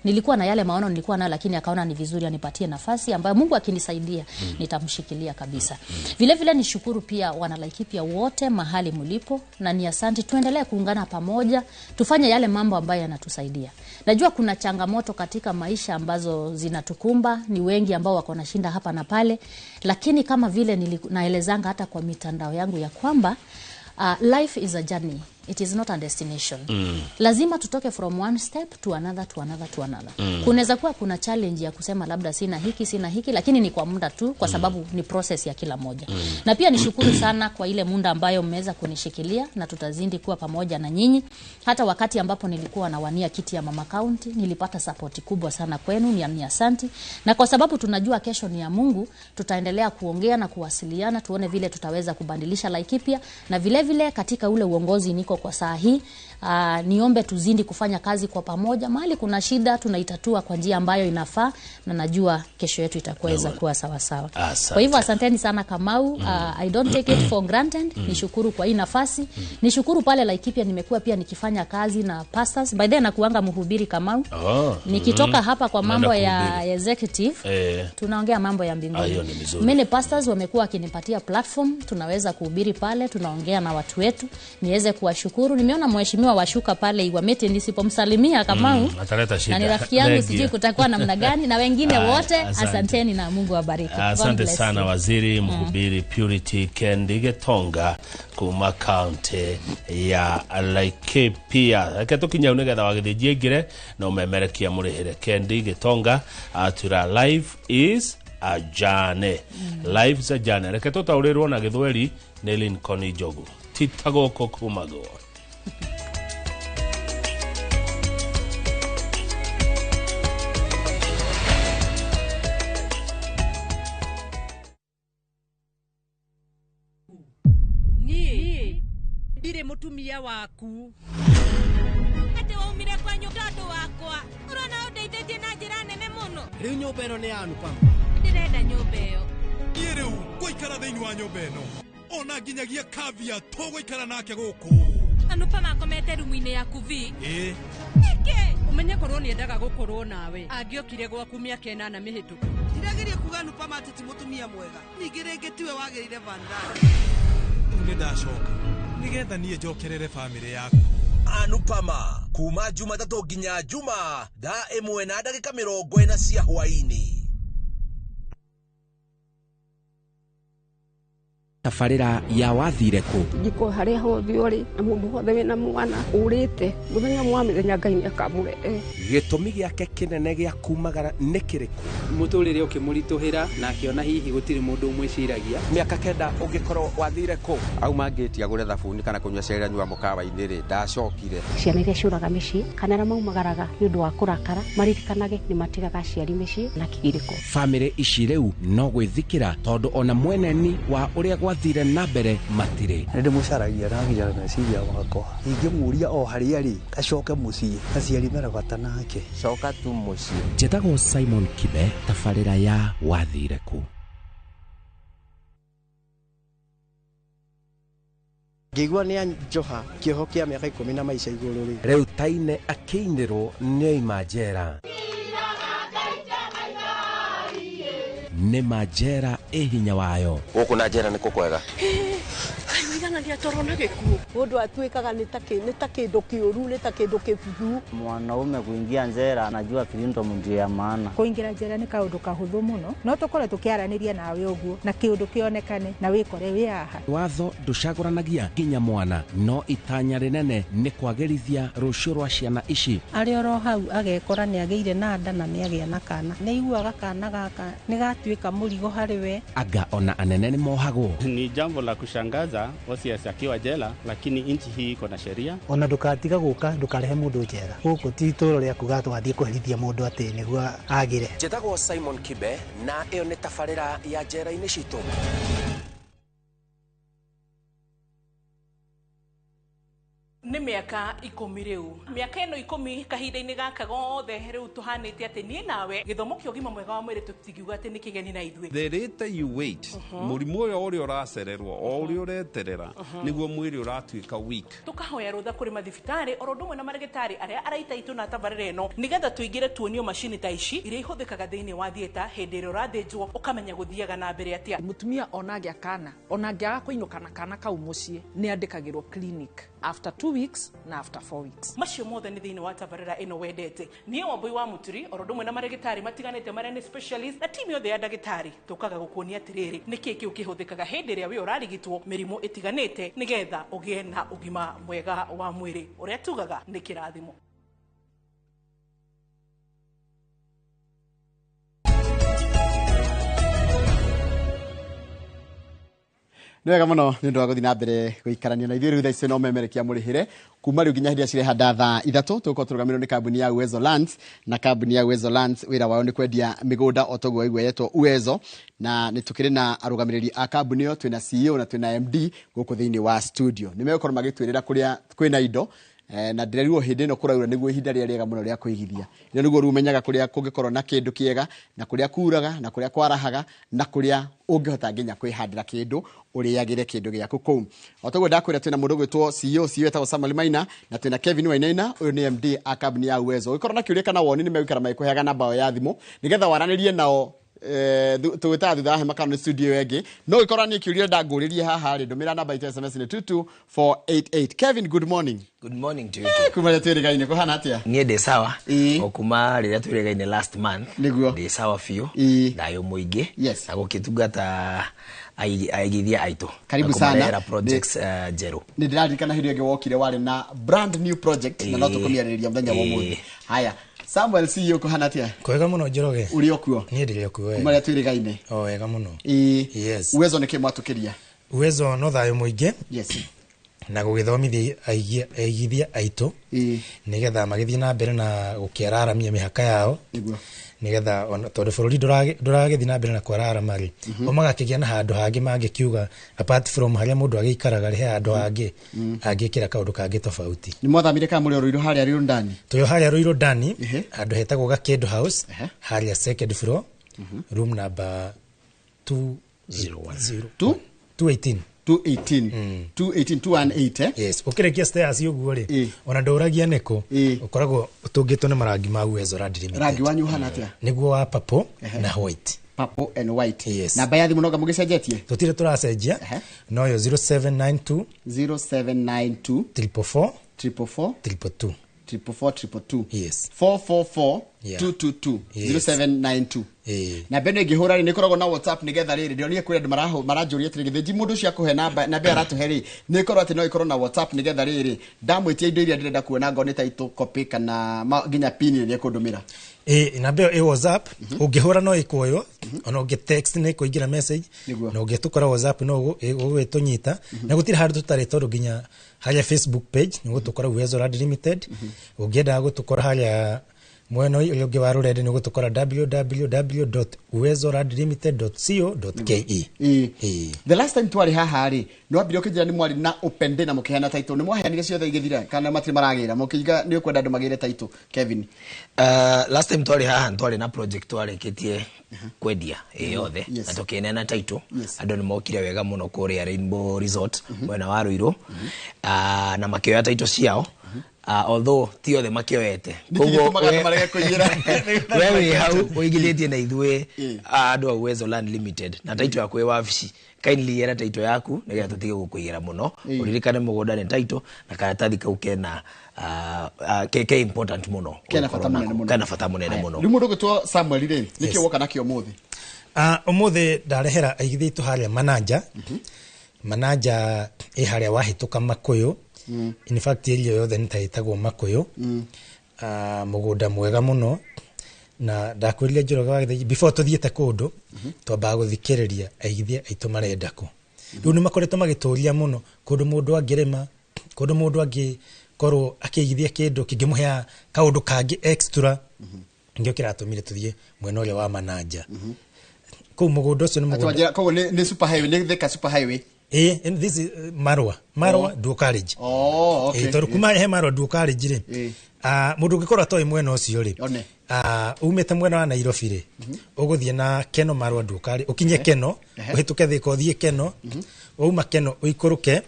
nilikuwa na yale maono nilikuwa nayo, lakini akaona ni vizuri anipatie nafasi ambayo Mungu akinisaidia nitamshikilia kabisa. Vile vile nishukuru pia wana Laikipia wote mahali mlipo, na ni asante, tuendelee kuungana pamoja, tufanye yale mambo ambayo yanatusaidia. Najua kuna changamoto katika maisha ambazo zinatukumba, ni wengi ambao wako na shinda hapa na pale, lakini kama vile naelezanga hata kwa mitandao yangu ya kwamba life is a journey. it is not a destination. Lazima tutoke from one step to another to another to another. Kunaweza kuwa kuna challenge ya kusema labda sina hiki, lakini ni kwa muda tu, kwa sababu ni process ya kila moja. Na pia nishukuru sana kwa ile muda ambayo mmeweza kunishikilia, na tutazidi kuwa pamoja na nyinyi. Hata wakati ambapo nilikuwa nawania kiti ya mama county, nilipata support kubwa sana kwenu, ni asante. Na kwa sababu tunajua kesho ni ya Mungu, tutaendelea kuongea na kuwasiliana, tuone vile tutaweza kubadilisha Laikipia. Na vile vile katika ule uongozi niko kwa saa hii, niombe tuzindi kufanya kazi kwa pamoja. Mahali kuna shida tunaitatua kwa njia ambayo inafaa, na najua kesho yetu itakuweza kuwa sawa sawa. Kwa hivyo asanteni sana Kamau. I don't take it for granted. Nishukuru kwa hii nafasi. Nishukuru pale Laikipia nimekuwa pia nikifanya kazi na pastors. By the way nakuanga mhubiri Kamau. Nikitoka hapa kwa mambo ya executive, tunaongea mambo ya mbinguni. Many pastors wamekuwa wakinipatia platform, tunaweza kuhubiri pale, tunaongea na watu wetu. Niweze kuwashukuru. Nimeona mheshimiwa Washuka pale Iwamete, nisipomsalimia Kamau ataleta shida. Na ni rafiki yangu, sijui kutakuwa namna gani, na wengine wote asanteni na Mungu awabariki. Asante sana waziri mhubiri Purity Kendi Gitonga kuma county ya Laikipia. Ketukinya unigetha wagithijie ngire na umemerekia murihire Kendi Gitonga atura life is a journey. Life is a journey. Reke tutaurirwo na Githweri ni Lincoln Jogu. Titago kokumago. Ndire mutumia waku ate waumire kwa ndodo wakwa urona undeithĩtie na njĩra nene mũno. Rĩu nyũmba ĩno nĩ yanu Pam? Ndirenda nyũmba ĩyo. Niĩ rĩu ngũikara thĩinĩ wa nyũmba ĩno, ona nginyagia Kavia tũgũikara nake gũkũ. Anupa makomete rumu-inĩ yaku vi? Nĩkĩ ũmenye korwo nĩendaga gũkorwo nawe angĩokire gwaku mĩaka 8 mĩhĩtũku. Ndirageria kuga Anupa mateti mũtumia mwega, ningĩ rĩngĩ tiwe wagĩrĩire Vandana. Nĩ ndacoka nigetha niĩ njokerere family yaku. Anupama kuma Jumatatu nginya Juma thaa 1:40 cia hwaini. Tafarira ya wathire ku ngiko haria hothe uri na mundu hothe wina mwana urite muthenya mwamithenya Ngai akamure gitumi giake kinene gia kumagara ni kiriku muturire ukimurituhira na akiona hihi gutiri mundu mwiciragia miaka 9 ungikorwo wathire ku auma ngeti agure thabuni kana kunywa cera nyua mukawa-ini ri ndacokire ciana iria ciuraga micii kana maumagaraga ni undu wa kurakara maririkanage ni matigaga ciari micii na kigiriko family ici riu no gwithikira tondu ona mweneni wa uria thire na mbere matire ndi mucaragia na nginya meciria wakwa ingimuria o haria ri gacoke mucii aciari merabata nake coka tu mucii. Njĩtagwo Simon Kibe, tafarĩra ya wathire ku. ngigua ni anjoha kĩoho kĩa mĩaka 10 na maica igũrũ ri rĩu Taine akĩinĩrwo nĩoima njera nĩ manjera hinya wayo gũkũ na njera nĩ kũkwega Kaimigana ndia torona gĩkuũ mũndũ atuĩkaga nĩ ta kĩndũ kĩũru nĩ ta kĩndũ kĩbuthu mwanaume kuingia njera anajua freedom ndio ya maana kuingira njera nĩ kaũndũ kahũthũ mũno no tũkore tũkĩaranĩria nawe ũguo na kĩũndũ kĩonekane na wĩkore wĩ haha watho ndũcagũranagia nginya mwana no itanya rĩnene nĩ kwagĩrithia rũciũ rwa ciana ici arĩ oro hau agekora nĩ agĩire na nda na nĩ agĩa na kana nĩ iguaga kana gaka nĩ gatuĩka mũrigo harĩ we anga ona anene nĩ mohagwo ni jambo la kushangaza Osias akiwa jela lakini nchi hii iko na sheria ona ndukatiga guka ndukarehe mundu njera guku ti itũũro rĩa kuga twathie kũherithia mundu atĩ nĩguo agire. Njĩtagwo Simon Kibe na ĩyo nĩ tabarĩra ya njera-inĩ citũ. nĩ mĩaka 10 rĩu mĩaka ĩno 10 kahinda-inĩ gaka gothe rĩu tũhanĩte atĩ niĩ nawe gĩthomo kĩa ũgima mwega wa mwĩrĩ tũtigiuga atĩ nĩ kĩgeni na ithuĩ the later you wait mũrimũ ũrĩa ũracererwo o ũrĩa ũreterera nĩguo mwĩrĩ ũratuĩka weak tũkahoya rũtha kũrĩ mathibitarĩ oro ũndũ ũmwe na marĩgĩtarĩ arĩa araita itũ na tabarĩra ĩno nĩgetha tũingĩre tuonio macini ta ici iria ihũthĩkaga thĩinĩ wa thieta hĩndĩ ĩrĩa ũrathĩnjwo ũkamenya gũthiaga na mbere atĩa mũtumia ona angĩakana ona angĩaga kũinũka na kana kau mũciĩ nĩ andĩkagĩrwo clinic after 2 weeks na after 4 weeks. Macio mothe nĩ thĩinĩ wa tabarĩra ĩno wendete. Niĩ Wambui wa Muturi oro ndũmwe na marĩgĩtarĩ matiganĩte marĩa nĩ specialist na timu yothe ya ndagĩtarĩ tũkaga gũkuonia atĩrĩrĩ nĩkĩ kĩu kĩhũthĩkaga hĩndĩ ĩrĩa we ũrarigitwo mĩrimũ ĩtiganĩte nĩgetha ũgĩe na ũgima mwega wa mwĩrĩ ũrĩa tugaga nĩ kĩrathimo. Nĩ wega mũno nĩ ũndũ wa gũthiĩ na mbere gũikarania na ithuĩ rĩu thaa ici no memerekia mũrĩhĩre kuma rĩu nginya hĩndĩ ĩrĩa cirehanda thaa 3 tũgũkorwo tũrũgamĩrĩirwo nĩ kambuni ya Uwezo Lands na kambuni ya Uwezo Lands wĩra wao nĩ kwendia mĩgũnda o toguo waigua yetwo Uwezo na nĩ tũkĩrĩ na arũgamĩrĩri a kambuni ĩyo twĩna CEO na twĩna MD gũkũ thĩinĩ wa studio nĩ megũkorwo magĩtwĩrĩra kũrĩa kwĩna indo na ndĩrerirwo hĩndĩ ĩno kũraura nĩguo ihinda rĩrĩa rĩega mũno rĩa kũigithia nĩ nĩguo rĩu menyaga kũrĩa kũngĩkorwo na kĩndũ kĩega na kũrĩa kuraga na kũrĩa kwarahaga na kũrĩa ũngĩhota nginya kwĩhandĩra kĩndũ ũrĩagĩre kĩndũ gĩaku kũu o toguo ndakwĩra twĩna mũndũ gwĩtwo CEO etagwo Samuel Maina na twĩna Kevin Wainaina ũyũ nĩ MD a kambuni ya Uwezo ũgĩkorwo na kĩũria kana woni nĩ megũikara magĩkũheaga namba yao ya thimũ nĩgetha waranĩrie nao tũgĩtaga thutha hema kana studio ĩngĩ no gĩkorwo nĩ kĩũria ndangũrĩrie haha rĩ ndũmĩra namba itũ SMS nĩ 22488. Kevin, good morning. Good morning to you. Kuma rĩa twĩrĩgaine kũhana atĩa? Niĩ ndĩ sawa o kuma rĩrĩa twĩrĩgaine last month ndĩ sawa biũ thayũ mũingĩ na gũkĩtungata aigithia aitũ. Karibu sana projects Jeru. Nĩ ndĩraririkana hĩndĩ ĩngĩ wokire warĩ na brand new project na no tũkũmĩarĩrĩria mũthenya wa ũmũthĩ. Haya Samuel CEO kũhana atĩa? Kwega mũno Njoroge. Uri okuo? Niĩ ndĩrĩ okuo wega. Kuma rĩa twĩrĩgaine. O wega mũno. Yes. Uwezo nĩ kĩmwatũkĩria. Uwezo no thayũ mũingĩ. Yes. Na gũgĩthomithia aigithia aitũ nĩgetha magĩthiĩ na mbere na gũkĩararamia mĩhaka yao nĩgetha tondũ bũrũri ndũragĩthiĩ na mbere na kwaraarama rĩ o magakĩgĩa na handũ hangĩ mangĩkiuga apart from harĩa mũndũ agĩikaraga rĩ handũ hangĩ angĩkĩra kaũndũ kangĩ tofauti. Nĩ mwathamire ka mũrĩ Ruiru harĩa Ruiru ndani? Tũyo harĩa Ruiru ndani handũ hetagwo Gakedo House harĩa second floor room number 218 218 yes ukĩrĩkia stairs ũguo rĩ ona ndũragia nĩkũ ũkoragwo ũtũngĩtwo nĩ marangi ma Uwezo Land Limited. Rangi wanyu hana atĩa? Nĩguo wa purple na white. Purple and white. Yes. Namba ya thimũ noga mũgĩcenjetie? Tũtirĩ tũracenjia no yo 0792 0792 444 444 222 yes 444 222 0792 na beno ingĩhũra nĩ koragwo na WhatsApp nĩgetha rĩrĩ ndionire kũrĩa andũ maranjũria atĩ githĩ mũndũ ũcio akũhe namba aratuhe rĩ nĩ korwo atĩ no ikorwo na WhatsApp nĩgetha rĩrĩ ndamwĩtia indo iria ndĩrenda kuona ngone ta itũ copy kana nginya pin iria kũndũmĩra namba ĩyo WhatsApp ũngĩhũra no ĩkuoywo ona ũngĩ text nĩ kũingĩra message na ũngĩtukora WhatsApp no ũgwĩtũnyita na gũtirĩ handũ tũtarĩ tondũ nginya harĩa Facebook page nĩ gũtukora Uwezo Land Limited ũngĩenda gũtukora harĩa mwena ũyũ ũngĩ wa rũrenda nĩ gũtukora www.uwezolandlimited.co.ke. The last time twari haha rĩ no ambire ũkĩnjĩra nĩ mwari na open day na mũkĩheana title nĩ mwaheanire ciothe igĩthira kana matirĩ maragĩra mũkĩiga nĩ ũkwenda andũ magĩre title Kevin? Last time twari haha twari na project twarĩkĩtie kwendia yothe na tũkĩneana title andũ nĩ mokire wega mũno kũrĩa Rainbow Resort mwena wa Ruiru na makĩoya title ciao although ti othe makĩoete koguo wewe hau ũigithĩtie na ithuĩ andũ a Uwezo Land Limited na title yaku ĩ wabici kindly yera title yaku nĩgetha tũtige gũkũigĩra mũno ũririkane mũgũnda nĩ title na karatathi kau kena ke important mũno kana bata mũnene mũno. Rĩu mũndũ gwĩtwo Samuel rĩ nĩkĩo woka nakĩo ũmũthĩ? Ũmũthĩ ndarehera aigithia aitũ harĩa Mananja ĩ harĩa wahĩtũka Makũyũ. In fact area yothe nĩ taĩtagwo Makũyũ mũgũnda mwega mũno na ndakwĩrire Njoroge wa Gĩthĩnji before tũthiĩte kũndũ twambaga gũthikĩrĩria aigithia aitũ marenda kũ. Rĩu nĩ makoretwo magĩtũria mũno kũndũ mũndũ angĩrĩma kũndũ mũndũ angĩkorwo akĩigithia kĩndũ kĩngĩmũhe kaũndũ kangĩ extra ngĩo kĩratũmire tũthiĩ mwena ũrĩa wa Mananja. Kũu mũgũnda ũcio nĩ mũgũnda kũu nĩ super highway nĩ Thika super highway. This is Marwa Dual Carriage. Oh, okay. Tondũ kuma he Marwa Dual Carriage rĩ mũndũ ũngĩkorwo atoĩ mwena ũcio rĩ umĩte mwena wa Nairobi rĩ ũgũthiĩ na Keno Marwa Dual Carriage ũkinye Keno ũhĩtũke Thika ũthiĩ Keno wauma Keno ũikũrũke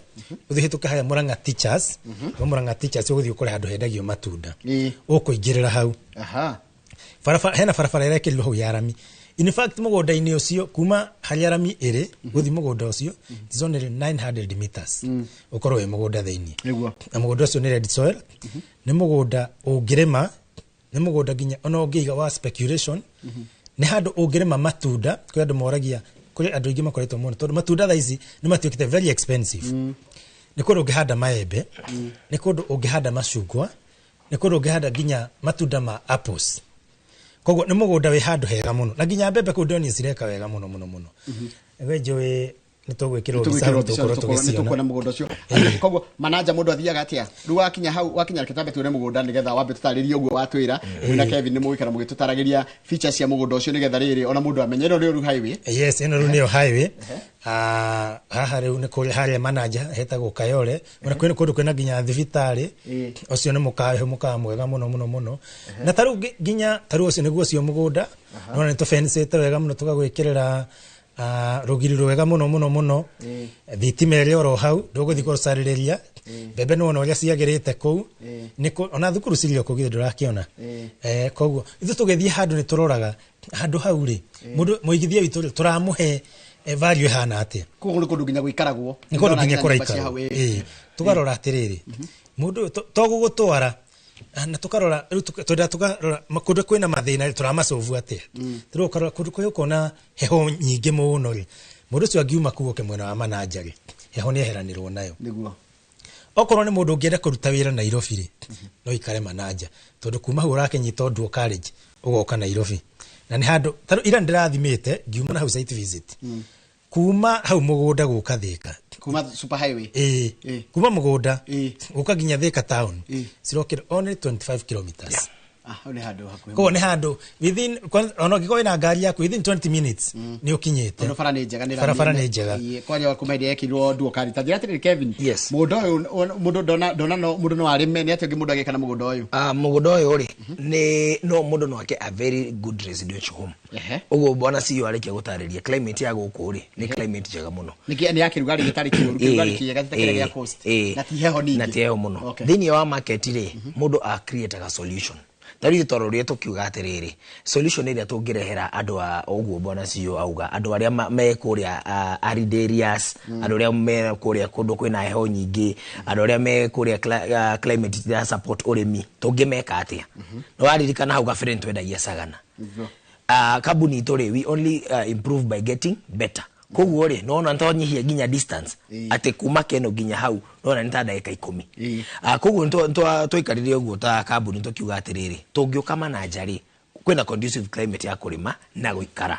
ũthĩhĩtũke haya Murang'a Teachers Murang'a Teachers ũgũthiĩ ũkore handũ hendagio matunda ũkũingĩrĩra hau hena barabara ĩrekĩrirwo hau ya rami in fact mũgũnda-inĩ ũcio kuma harĩa arami ĩrĩ gũthiĩ mũgũnda ũcio is only 900 meters ũkorwo wĩ mũgũnda thĩinĩ na mũgũnda ũcio nĩ red soil nĩ mũgũnda ũngĩrĩma nĩ mũgũnda nginya ona ũngĩiga wa speculation nĩ handũ ũngĩrĩma matunda kwĩ andũ moragia kũrĩ andũ aingĩ makoretwo mũno tondũ matunda thaa ici nĩ matuĩkĩte very expensive nĩ kũndũ ũngĩhanda maembe nĩ kũndũ ũngĩhanda macungwa nĩ kũndũ ũngĩhanda nginya matunda ma apples koguo nĩ mũgũnda wĩ handũ hega mũno na nginya mbembe kũu ndĩoni cireka wega mũno mũno mũno we njũĩ nĩ tũgwĩkĩrwo tũkuona mũgũnda ũcio koguo manager mũndũ athiaga atĩa rĩu wakinya hau wakinya Gĩtambe tuone mũgũnda nĩgetha wambe tũtarĩrie ũguo watwĩra na Kevin nĩ mũgĩkara mũgĩtũtaragĩria features cia mũgũnda ũcio nĩgetha rĩrĩ ona mũndũ amenye ĩno nĩyo highway yes ĩno rĩu nĩyo highway haha rĩu nĩ kũrĩa harĩa manager hetagwo Kayole ona kwĩna kũndũ kwĩna nginya thibitarĩ ũcio nĩ mũkawa mwega mũno mũno mũno na tarĩu nginya tarĩu ũcio nĩguo ũcio mũgũnda no nĩ tũfencete wega mũno tũgagwĩkĩrĩra rũgiri rwega mũno thitima ĩrĩ oro hau ndũgũthiĩ kũrũcarĩrĩria mbembe nĩ wona ũrĩa ciagĩrĩte kũu ona thukuru cirĩ kũu githĩ ndũrakĩona koguo ithuĩ tũgĩthiĩ handũ nĩ tũroraga handũ hau rĩ mũndũ mũigithia witũ tũramũhe value ihana atĩa koguo nĩ kũndũ nginya gũikaragwo nĩ kũndũ nginya kũraikarwo tũkarora atĩrĩrĩ mũndũ togũgũtwara na tukarora tukarora kũndũ kwĩna mathĩna tũramacovu atĩa tũrokarora kũndũ kwĩ ũkona heho nyingĩ mũno rĩ mũndũ ũcio angiuma kuo ke mwena wa manager rĩ heho nĩ eheranĩrwo nayo nĩguo okorwo nĩ mũndũ ũngĩenda kũruta wĩra Nairobi rĩ no ikare manager tondũ kuma hau ũrakenyita Oduo College ũgoka Nairobi na nĩ handũ ira ndĩrathimĩte ngiuma na hau site visit kuma hau mũgũnda gũka Thika kuma super highway kuma mũgũnda gũka nginya Thika town cirokĩra only 25 kilometers nĩ handũ hakuhĩ koguo nĩ handũ within ona ũngĩkorwo na ngari yaku within 20 minutes nĩ ũkinyĩte barabara nĩ njega kwanja kuma hĩndĩ yekĩrirwo Oduo College ta njĩra atĩrĩrĩ Kevin mũgũnda ũyũ mũndũ ndona mũndũ no arĩme nĩ atĩ ũngĩ mũndũ agĩka na mũgũnda ũyũ mũgũnda ũyũ rĩ nĩ no mũndũ no ake a very good residential home ũguo bwana CEO arĩkia gũtarĩria climate ya gũkũ rĩ nĩ climate njega mũno nĩ yakĩruga rĩ gĩtarĩ kĩũru kĩruga rĩ kĩega gĩtakĩrĩ gĩa coast na ti heho ningĩ na ti heho mũno thĩinĩ wa market rĩ mũndũ a create a solution tari toro rĩe tũkiuga atĩrĩrĩ solution ĩrĩa tũngĩrehera andũ a ũguo bwana CEO auga andũ arĩa me kũrĩa arid areas andũ arĩa me kũrĩa kũndũ kwĩna heho nyingĩ andũ arĩa me kũrĩa climate ya support ũrĩmi tũngĩmeka atĩa no waririkana hau gabere twendagia Sagana kambuni itũ we only improve by getting better koguo rĩ no na ntonyihia nginya distance ate kuma Keno nginya hau no na nita ndagĩka 10 koguo tũikarire ũguo ta kambuni tũkiuga atĩrĩrĩ tũngĩũka manager rĩ kwĩna conducive climate ya kũrĩma na gũikara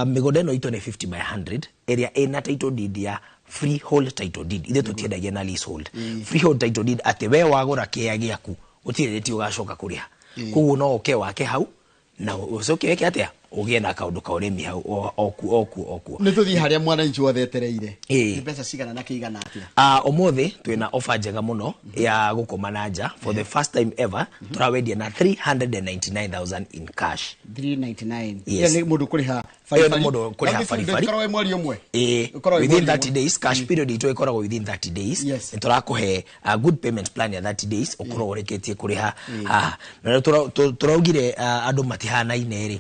mĩgũnda ĩno itũ nĩ 50 by 100 area ĩna title deed ya freehold title deed ithe tũtiendagia na leasehold freehold title deed atĩ we wagũra kĩaya gĩaku ũtirĩtie ũgacoka kũrĩha koguo no ũke wake hau na ũcoke weke atĩa ũgĩe na kaũndũ ka ũrĩmi hau okuo nĩ tũthiĩ harĩa mwananchi wothe etereire nĩ mbeca cigana na kĩigana atĩa ũmũthĩ twĩna offer njega mũno ya gũkoma na nja for the first time ever tũrawendia na 399,000 in cash 399 nĩ mũndũ kũrĩha baribari mweri ũmwe within 30 days cash period itũ ĩkoragwo within 30 days nĩ tũrakũhe a good payment plan ya 30 days ũkorwo ũrĩkĩtie kũrĩha haha na tũraugire andũ matihanaine rĩ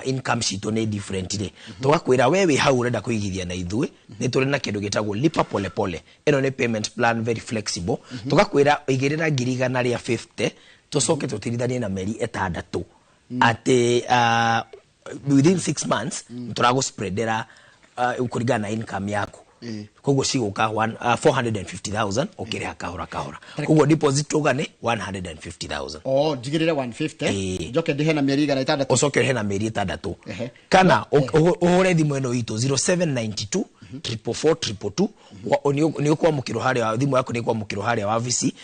income sheet nĩ different rĩ tũgakwĩra we wĩ hau ũrenda kũigithia na ithuĩ nĩ tũrĩ na kĩndũ gĩtagwo lipa pole pole ĩno nĩ payment plan very flexible tũgakwĩra igĩrĩra 150 tũcoke tũtirithanie na meri 6 atĩ within 6 months tũragũspreadera kũringana na income yaku koguo cigũka 450,000 ũkĩrĩha kahora koguo deposit tũgane 150,000 njigĩrĩre 150 njoke ndĩhe na mĩeri 6 ũcoke ũrĩhe na mĩeri 6 kana ũhũre thimũ ĩno itũ 0792 444 nĩ ũkwamũkĩrwo harĩa thimũ yaku nĩ kwamũkĩrwo harĩa wabici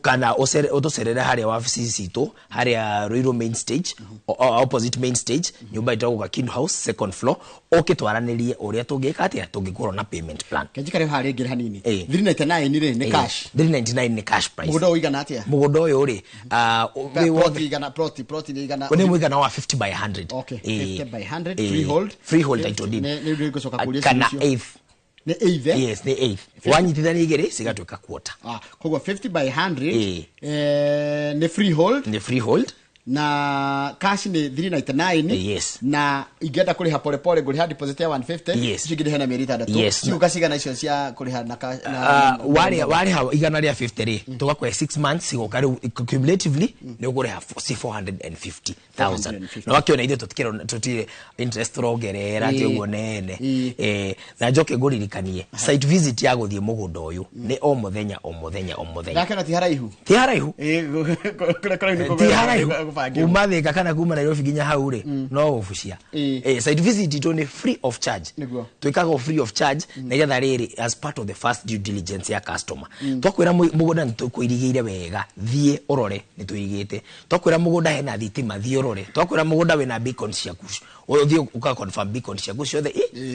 kana ũtũcerere harĩa wabici citũ harĩa Ruiru main stage opposite main stage nyũmba ĩtagwo Kindu House second floor ũkĩtwaranĩrie ũrĩa tũngĩka atĩa tũngĩkorwo na payment plan kĩnjikare harĩa ngĩra hanini 399 rĩ nĩ cash 399 nĩ cash price mũgũnda ũigana atĩa mũgũnda ũyũ rĩ plot igana nĩ mũigana wa 50 by 100 okay 50 by 100 freehold title deed nĩ ngũcoka kũria kana eighth nĩ eighth yes nĩ eighth wanyitithania igĩrĩ cigatuĩka quarter koguo 50 by 100 nĩ freehold na cash ni 399 na ingenda kuriha pole pole nguriha deposit ya 150 cigire na mieri 3 ciuka cigana icio cia kuriha na wale hawa igana ria 50 ri tugakwe 6 months cigoka cumulatively ni uguriha 450,000 na wakiona ithe tutire interest rogerera ti uguo nene na njoke nguririkanie site visit ya guthie mugunda uyu ni o muthenya ndakena ti haraihu umathika kana kuma Nairobi ginya hau ri no ufucia site visit to ni free of charge twikaga free of charge na getha riri as part of the first due diligence ya customer twakwira mugunda nitukwirigire wega thie urore nitwirigite twakwira mugunda hena thitima thie urore twakwira mugunda wina beacon ciaku thie uka confirm beacon ciaku ciothe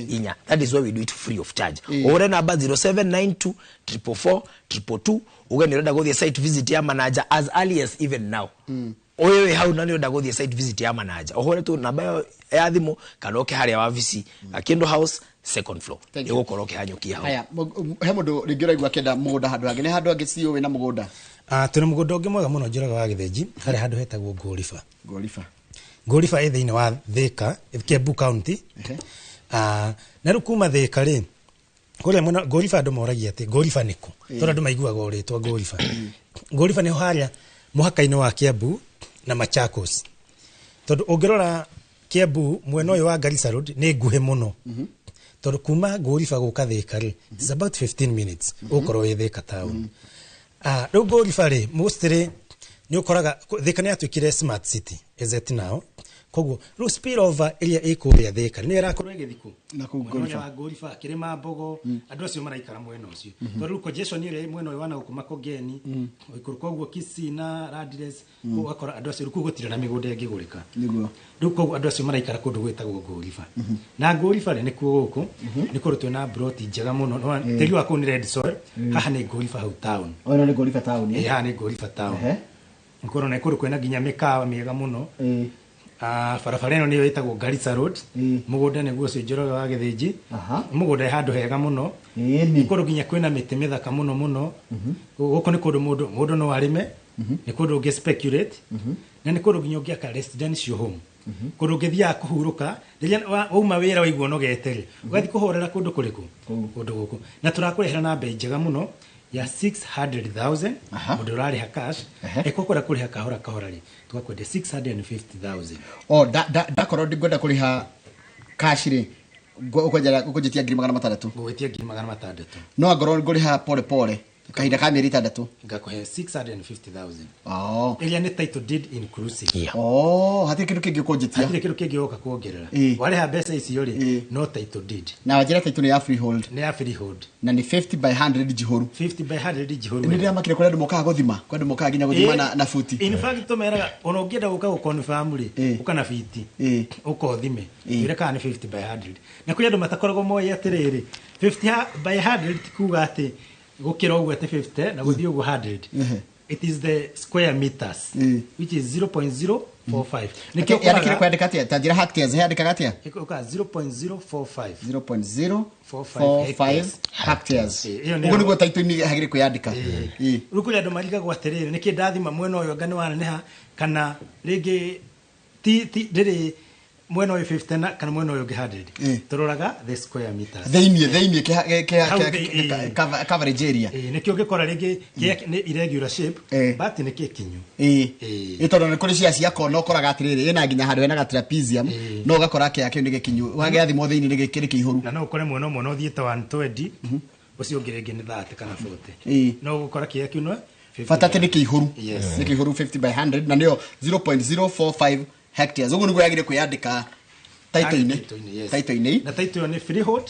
inya. That is why we do it free of charge. Ore number 0792 444 222 ugeni renda guthie site visit ya manager as early as even now. Oyewe hau nani renda guthie site visit ya manager ohore tu namba ya thimu kanoke haria wabici Kendo House second floor igukoroke hanyukia hau. Haya he mundu ringira igwa kenda mugunda handu hangi ni handu hangi cio wina mugunda tuna mugunda ungi mwega muno njuraga wa Githenji hari handu hetagwo Ngorifa thiini wa Thika Kiambu County na rukuma Thika ri kuria mwana Ngorifa andu moragia ati Ngorifa niku tondu andu maiguaga uritwa Ngorifa ni haria muhaka-ini wa Kiambu na Machakos tondu ungirora Kiambu mwena uyu wa Garissa Road ni nguhe muno tondu kuma Ngorifa guka Thika ri it's about 15 minutes ukorwo wi Thika town riu Ngorifa ri mostly ni ukoraga Thika ni atwikire smart city is it now koguo ru spill over area ikuria Thika ni irakorwo igithiku na kugorifa Ngorifa kirima mbogo andu acio maraikara mwena ucio tondu congestion ire mwena uyu wana gukuma Kogeni ikuru koguo Kisii na Radiles ugakora andu acio gutire na migunda ingigurika niguo riu koguo andu acio maraikara kundu gwetagwo Ngorifa na Ngorifa ni kuo guku ni kurutwe na broti njega muno tiri wa kuni red soil haha ni Ngorifa hau town ono ni Ngorifa town haha ni Ngorifa town nkoro na ikuru kwena ginya mikawa miega muno barabara ino niyo itagwo Garissa Road mugunda niguo cio njoroga wa Githenji mugunda handu hega muno ikuru ginya kwena miti mithaka muno guko ni kundu mundu no arime ni kundu ungi speculate na ni kundu ginya ungiaka residential home kundu ngithia kuhuruka riria wauma wira waigua no getere ugathi kuhorera kundu kuriku kundu guku na turakurehera na bei njega muno ya 600,000 mundu rariha cash ekokora kuriha kahora ri tugakwende 650,000 dakoro ndigwenda kuriha cash ri ukojetia ngiri 600 gwetia ngiri 600 no agoro nguriha pole kahinda ka mieri 3 ngakuhe 650,000 iria ni title deed inclusive hati kindu kingi ukojetia hati kindu kingi uka kuongerera wariha mbeca icio ri no title deed na wajira title ni ya freehold na ni 50 by 100 jihoru 50 by 100 jihoru ni ndia makire kuri moka guthima kwenda moka ginya guthima na futi in fact tumeraga ona ungienda guka ku confirm ri ukana fiti ukothime ire kana 50 by 100 na kuri andu matakoragwo moya atiriri 50 by 100 tikuga ati gukira ugu ati 50 na guthio ugu 100 it is the square meters which is 0.045 nikio kwa kwandika atia tajira hectares handika atia ikoka 0.045 hectares ugu niguo title ni hagire kuyandika rukuri andu mariga gwaterere niki ndathima mwena uyu ngani wana neha kana ringi ti ndiri mwena uyu 50 na kana mwena uyu 100 turoraga the square meters theinie coverage area nikio ngikora ringi ni irregular shape but niki kinyu itondo ni kuri cia kona ukoraga atiriri ina ginya handu hena trapezium no ugakora kio ni gikinyu wage thimo theinie ni gikiri kihuru na no ukore mwena umwe no thiete 120 ucio ngiringi ni 30 kana 40 no gukora kio no fatate ni kihuru 50 by 100 na ndio 0.045 hectares ugu niguo yagire kuyandika title-ini na title ni freehold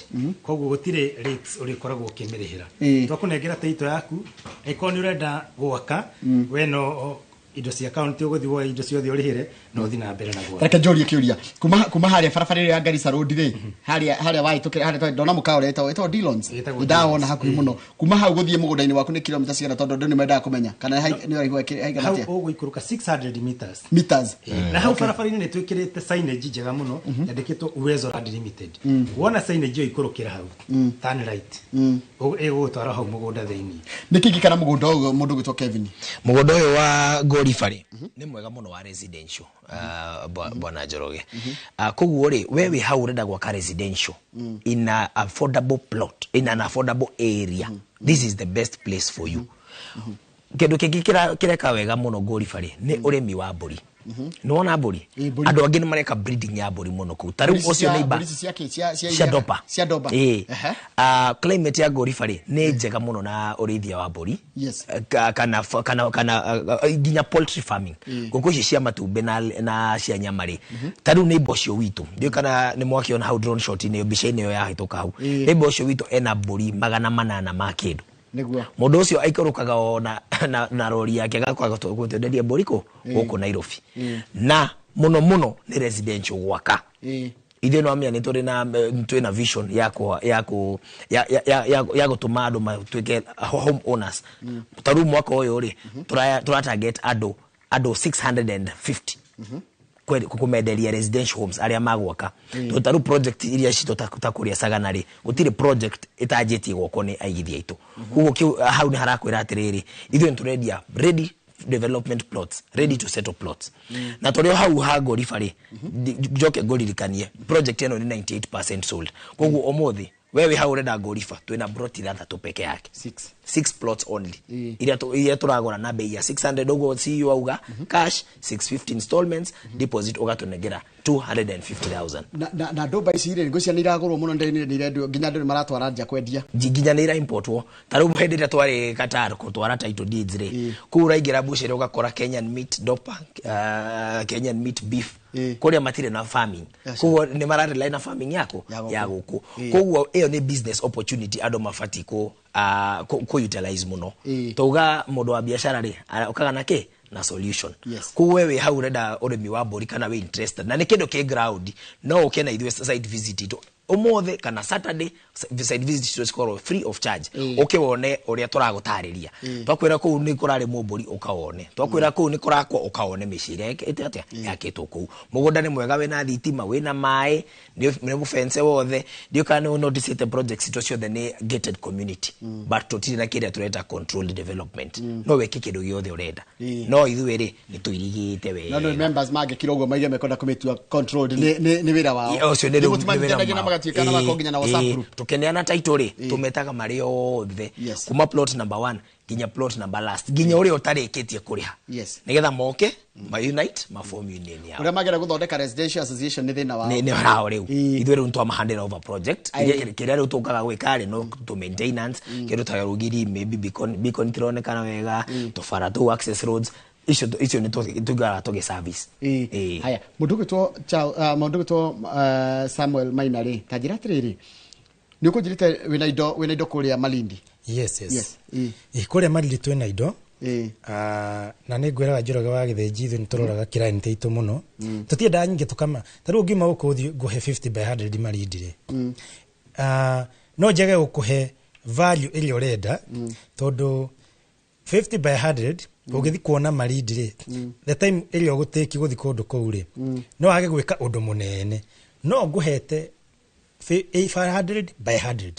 koguo gutire rates uri koragwo kimirihira twakunengera title yaku ikoni urenda gwaka we no indo cia account uguthi wo indo ciothe urihire no thi na mbere na gwaka reke njorie kiuria kuma haria barabara ya Garissa Road ri haria waitukira haria ndona mukao eto Dillons ndaona hakuhi muno kuma hau guthie mugunda-ini waku ni kilomita cigana tondu ndu ni mendaga kumenya kana ni waihu haigana atia hau uguikuruka 600 meters na hau barabara-ini ni twikirite signage njega muno yandikitwo Uwezo Land Limited wona signage yo ikurukira hau turn right ego twara hau mugunda theini nikiki kana mugunda uyu mundu gwitwo Kevin mugunda uyu wa Gorifari ni mwega muno wa residential bwana Njoroge. Koguo ri wewe hau urenda gwaka residential in an affordable plot, in an affordable area. This is the best place for you. Kindu kingi kireka wega muno Gorifari ni urimi wa mburi. Nuona mburi andu angi ni mareka breeding ya mburi muno ku tari ucio neighbor cia doba climate ya Gorifari ni njega muno na urithia wa mburi kana ginya poultry farming guku ici cia matumbe na cia nyamari tari neighbor cio witu ndio kana ni mwakiona how drone shot ni mbica ino ya hituka hau neighbor cio witu ena mburi 800 ma kindu niguo mundu ucio aikarukaga ona na rori yake gakwaga gutwenderia mboriko guku Nairobi na muno ni residential gwaka ithe no amia ni turi na vision ya gutuma andu matwike home owners taru mwaka uyu ri tura target ado 650 kweli kukumenderia residential homes aria magwaka tutaru project iria tutakuria saganari gutire project itajetie gwoko ni aigithia itu kugo hau ni harakwira atiriri ithu nturendia ready development plots, ready to settle plots na torio hau ha Gorifari joke goririkanie project eno ni 98% sold kugo omothi wewe hau urenda Gorifa twina broti thatatu peke yake 6 plots only iria turagora na bei ya 600 dogo CEO auga cash 650 installments deposit ugatunegera 250,000 na doba ici ire ngocia ni iragorwo muno ndene ni irendio ginya ndio maratwara nja kwendia ginya ni ira importwo taru hendete twari Qatar kutwara title deeds ri kura igira buchere ugakora Kenyan meat dopa Kenyan meat beef kuria matire na farming kuo ni marare line farming yako ya guku kuo iyo ni business opportunity ado mafati ko utilize muno toga mundu wa biashara ri ukaga nake na solution ku wewe hau urenda urimi wa mburi kana we interested na ni kindu ke ground no ukena itwe site visit to omothe kana Saturday site visit to score free of charge wone uria turagutariria twakwira ku ni kurari mumburi ukawone twakwira ku ni kurakwa ukawone micire ite atia yakitwo ku mugunda ni mwega we na thitima we na mai ni mu fence wothe ndio kana notice the projects to show the gated community but totiri na kire tureta controlled development no we kikindo giothe urenda no ithuiri ni tuirigite we no members mage kirogo maige mekonda kumetua controlled ni wira wao ucio ni wira magatikana makonginya na WhatsApp group tukeneana title ri tumetaga mari othe kuma plot number 1 ginya plot number last ginya uri utarikitie kuriha nigetha moke ma unite ma form union ya uri magera guthondeka residential association ni thina wao ni rao riu ithuĩ riu ntwa hand over project kiria riu tukaga gwikari no to maintenance kiru tayarugiri maybe beacon tironekana wega tofara tu access roads icio ni tugara toge service haya mundu gitwo Samuel Mainari tajira tiriri ni ukujirite wina indo kuria Malindi yes kuria Malindi twina indo na ni ngwiraga Njoroge wa Githinji ithu ni turoraga client itu muno tutienda nyingi tukama taru ngima ukuthi guhe 50 by 100 Malindi ri no njege ukuhe value ile urenda tondu 50 by 100 ugithi kuona Malindi ri the time ile uguteki guthi kundu kuu ri no age gwika undu munene no nguhete 500 by 100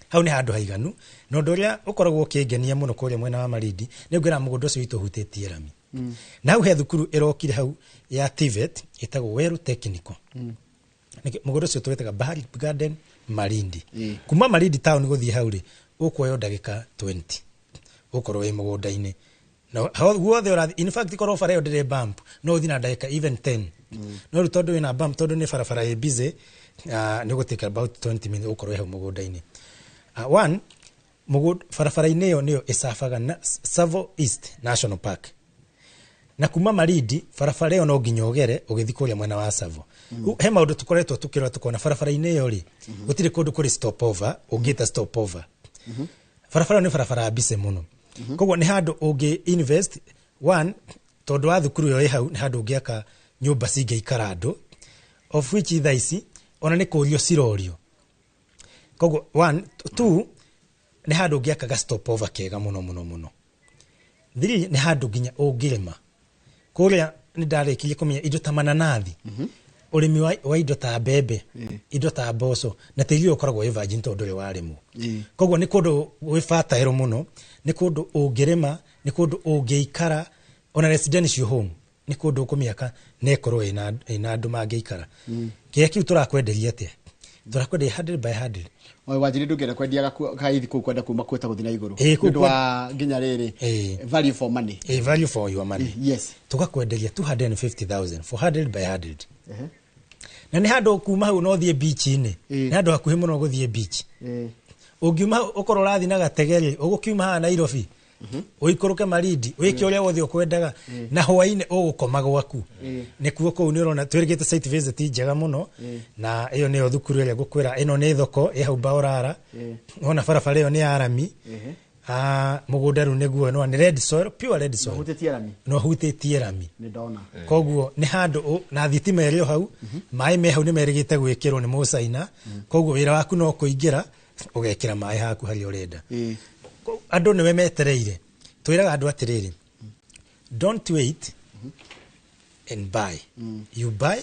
hau ni handu haiganu no ndoria ukoragwo ukingenia muno kuria mwena wa Malindi ni ngwira mugundo ucio witu hutĩtie rami na hau he thukuru irokire hau ya TVET itagwo Weru Technical mugundo ucio twetaga Bahari Garden Malindi kuma Malindi town guthii hau ri ukuoyo ndagika 20 ukorwo wi mugunda-ini no guothe urathi in fact ikorwo bara yo ndire bump no uthi na ndagika even 10 no rutondo wina bump tondo ni barabara ye busy ni gutake about 20 minutes ukorwo hau mugunda-ini one mugud barabara-ini yo niyo isafaga na Savo East National Park na kuma Malindi barabara yo no nginya ogere ugithi kuria mwena wa Savo he maundu tukoretwo tukirora tukona barabara-ini yo ri gutire kundu kuri stopover ungita stopover barabara ni barabara bise muno koguo ni handu ungi invest one tondu wa thukuru yo hau ni handu ungiaka nyumba cinge ikara andu of which itha ici ona ni kurio cirorio koguo one two ni handu ungiaka ga stopover kega muno three ni handu nginya ungirima kuria ni ndarikirie kumenya indo ta mananathi urimi wa indo ta mbembe indo ta mboco na tiri ukoragwo wi virgin tondu ri warimu koguo ni kundu wi fertile muno ni kundu ungirima ni kundu ungiikara ona residential home ni kundu kumiaka nekoro ina andu mangeikara kia kiu turakwenderia atia turakwenderia 100 by 100 oi wajiri ndungera kwendia kaithi ku kwenda kuma kweta guthina iguru ndu wa nginya riri value for money value for your money yes tukakwenderia 250,000 for 100 by 100 na ni handu kuma hau no thie beach ni ni handu hakuhi muno guthie beach ungiuma ukoro rathi na gategeri ugukiuma ha Nairobi uikoroke Marindi wiki uria wothe ukwendaga na hwaine ugukoma gwaku nikuo kou ni urona twirigite site visit njega muno na iyo niyo thukuru iria gukwira ino ni thoko hau Baorara ona barabara iyo ni arami mugunda ru niguo no ni red soil pure red soil no hutĩtie rami ni ndona koguo ni handu na thitima ĩrĩ hau maĩ me hau ni merigite gwĩkĩrwo ni Musaina koguo wĩra waku no kũingĩra ugekĩra maĩ haku harĩa ũrenda andu niwe metereire twiraga andu atiriri don't wait and buy you buy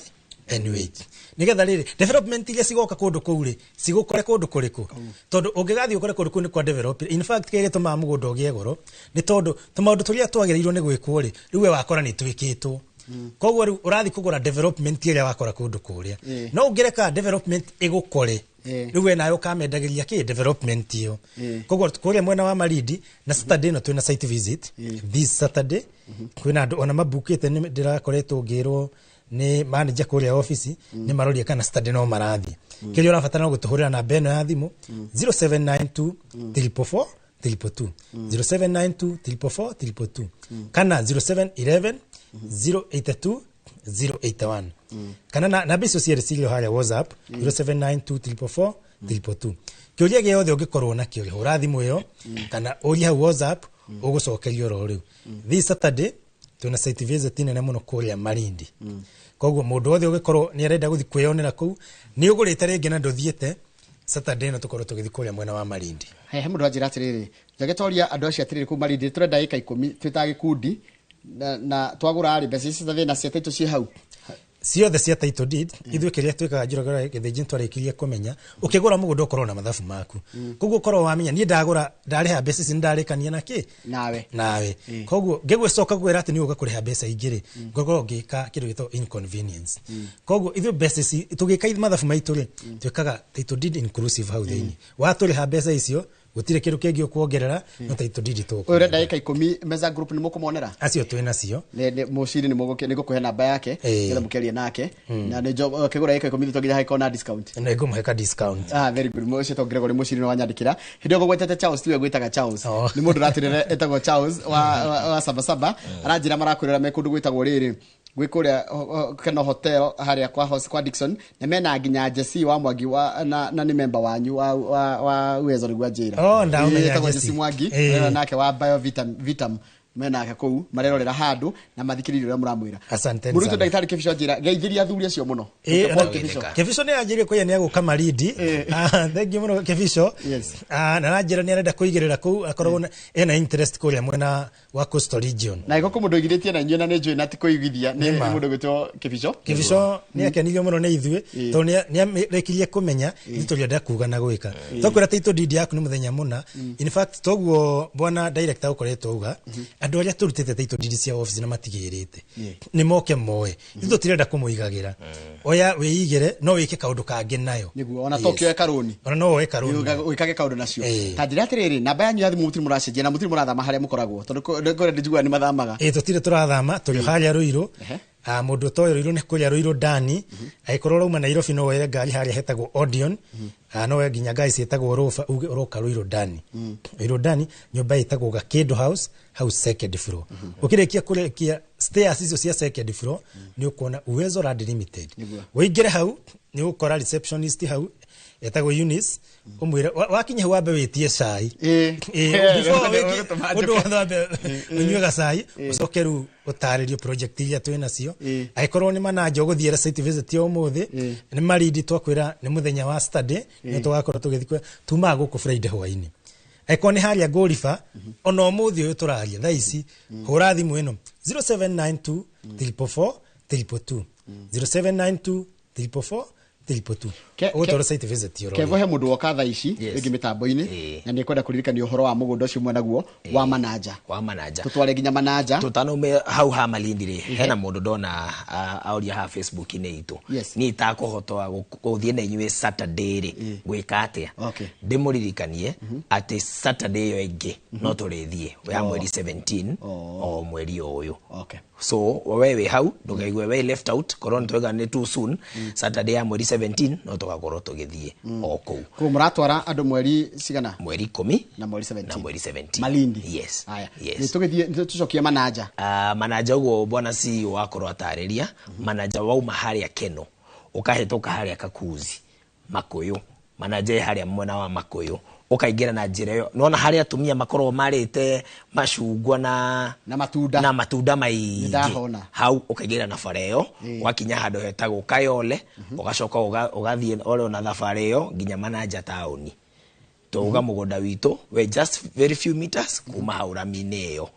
and wait nigetha riri development iria cigoka kundu kuuri cigukore kundu kuriku tondu ungigathi ukore kundu kuni kwa develop in fact kege tuma mugunda ugie goro ni tondu tumaundu turia twagereirwo ni gwikwo ri riwe wakora ni twikitwo koguo urathi kugura development iria wakora kundu kuria no ungireka development igukore riwe nayo kamendagiria ki development iyo koguo kuria mwena wa Marindi na Saturday no twina site visit this Saturday kwina andu ona mabukite ni ndirakoretwo ngirwo ni manager kuria office ni maroria kana Saturday no marathi kirio rafatana gutuhurira na beno ya thimu 0792 344 342 0792 344 342 kana 0711 082 081 kana na biso CRC haria WhatsApp 0792 344 342 kiuria giothe ungikorwo na kio hura thimu iyo kana uria WhatsApp ugucokerio ro riu this Saturday tuna site visit nene muno kuria Marindi koguo mundu wothe ugikorwo ni arenda guthi kwiyonera kuu ni ugurite ringi na nduthiete Saturday no tukorwo tugithi kuria mwena wa Marindi he mundu ajira atiriri njagetoria andu acio atiriri ku Marindi turenda ika 10 twita gikundi na twagura ari mbeca ici thina cia taito ci hau ciothe cia title deed ithuĩ kĩrĩa twĩkaga njũragara gĩthĩnji twarĩkirie kũmenya ũkĩgũra mũgũnda ũkorwo na mathabu maku koguo ũkorwo wamenya niĩ ndagũra ndarĩha mbeca ici ndarĩkania na kĩ nawe koguo ngĩgwĩcoka gwĩra atĩ nĩ ũga kũrĩha mbeca igĩrĩ ngorwo ngĩka kĩndũ gĩtagwo inconvenience koguo ithuĩ mbeca ici tũgĩka mathabu maitũ rĩ twĩkaga title deed inclusive hau thĩinĩ watũrĩha mbeca icio gutire kindu kingi ukuongerera no title deed to ore ndagika 10 meza group ni mukumonera acio twina cio ne muciri ni muguke ni gukuhe namba yake ngetha mukerie nake na ni job kigura ika 10 tugira haiko na discount na igumuheka discount very good muciri to Gregory muciri no wanyandikira hindi ogwetete Charles tiwe gwitaga Charles ni mundu ratirire etagwo Charles wa Sabasaba aranjira marakwirira mekundu gwitagwo riri gwikuria kana hotel haria kwa Dickson na mena nginya Jesse wa Mwangi na ni member wanyu wa Uwezo Rigwa Njira ndaumenya Jesse Mwangi nake wa Vitam mena aka kou marerorera handu na mathikiririo ria muramwira asante muri tu ndagitari Kebisho Njira geithiria athuri acio muno Kebisho ni anjire ko yani aguka Marindi thank you muno Kebisho na nanjira ni arenda kuigirira kou akorwo ena interest kuria mwena wa Coastal Region na iko mundu igiritie na nyuna ni njui na ti kuigithia ni mundu gwitwo Kebisho ni akenirio muno ni ithuĩ to ni arekirie kumenya nituria ndakuga na gwika tokura title deed yaku ni muthenya muna in fact toguo bwana director ukoretwo uga andu aria turutite title deed cia office na matigirite ni moke moe ithu tirenda kumuigagira oya weigire no wike kaundu kangi nayo niguo ona tokyo ekaroni ona no ekaroni wikage kaundu nacio ta njira atiriri namba yanyu ya thimu mutiri muracenjia na mutiri murathama haria mukoragwo tondu ngore ndijugua ni mathamaga tutire turathama turi haria Ruiru mundu toyo Ruiru ni kuria Ruiru Dani aikorwo rauma Nairobi no were ngari haria hetagwo Odeon no we nginya guys hetagwo Rofa uge roka Ruiru Dani Ruiru Dani nyumba hetagwo Gakedo House second floor ukirikia kurekia stairs icio cia second floor ni ukona Uwezo Land Limited weingire hau ni ukora receptionist hau etagwo Eunice umwira wakinya wambe witie cai before undu wambe unyuega cai ucokeru utaririo project iria twina cio aikorwo ni manager guthiera site visit yo muthi ni Marindi twakwira ni muthenya wa Saturday ni twakorwo tugithikwa tuma guku Friday hwaini aikorwo ni haria Gorifa ono muthi uyu turaria thaa ici hura thimu ino 0792 344 342 0792 344 triple 2 ogotwara site visit yoro kevo he mundu woka thaa ici ingi mitambo-ini na ni kwenda kuririkania uhoro wa mugunda ucio naguo wa manager tutware nginya manager tutanaume hau ha Malindi ri hena mundu ndona auria ha Facebook ni itu ni itakuhotwa guthie na inywe Saturday ri gwika atia ndimuririkanie ati Saturday yo ingi no turithie ya mweri 17 o mweri uyu so wewe hau ndugaigwe we left out korona twega ni too soon Saturday ya mweri 17 no tugakorwo tugithie o kou muratwara andu mweri cigana mweri 10 na mweri 17 Malindi haya ni tugithie tucokie manager manager ugo bwana si wakorwo atariria manager wauma haria Keno ukahetoka haria Kakuzi Makuyu manager haria mwena wa Makuyu ukaingira na njira yo nona haria atumia makorwo marite macungwa na matunda maingi hau ukaingira na fareo wakinya hado hetagwo Kayole ugacoka ugathie ole na thafarĩ yo nginya manager taoni tuga mugunda wito we just very few meters kuma hauramine yo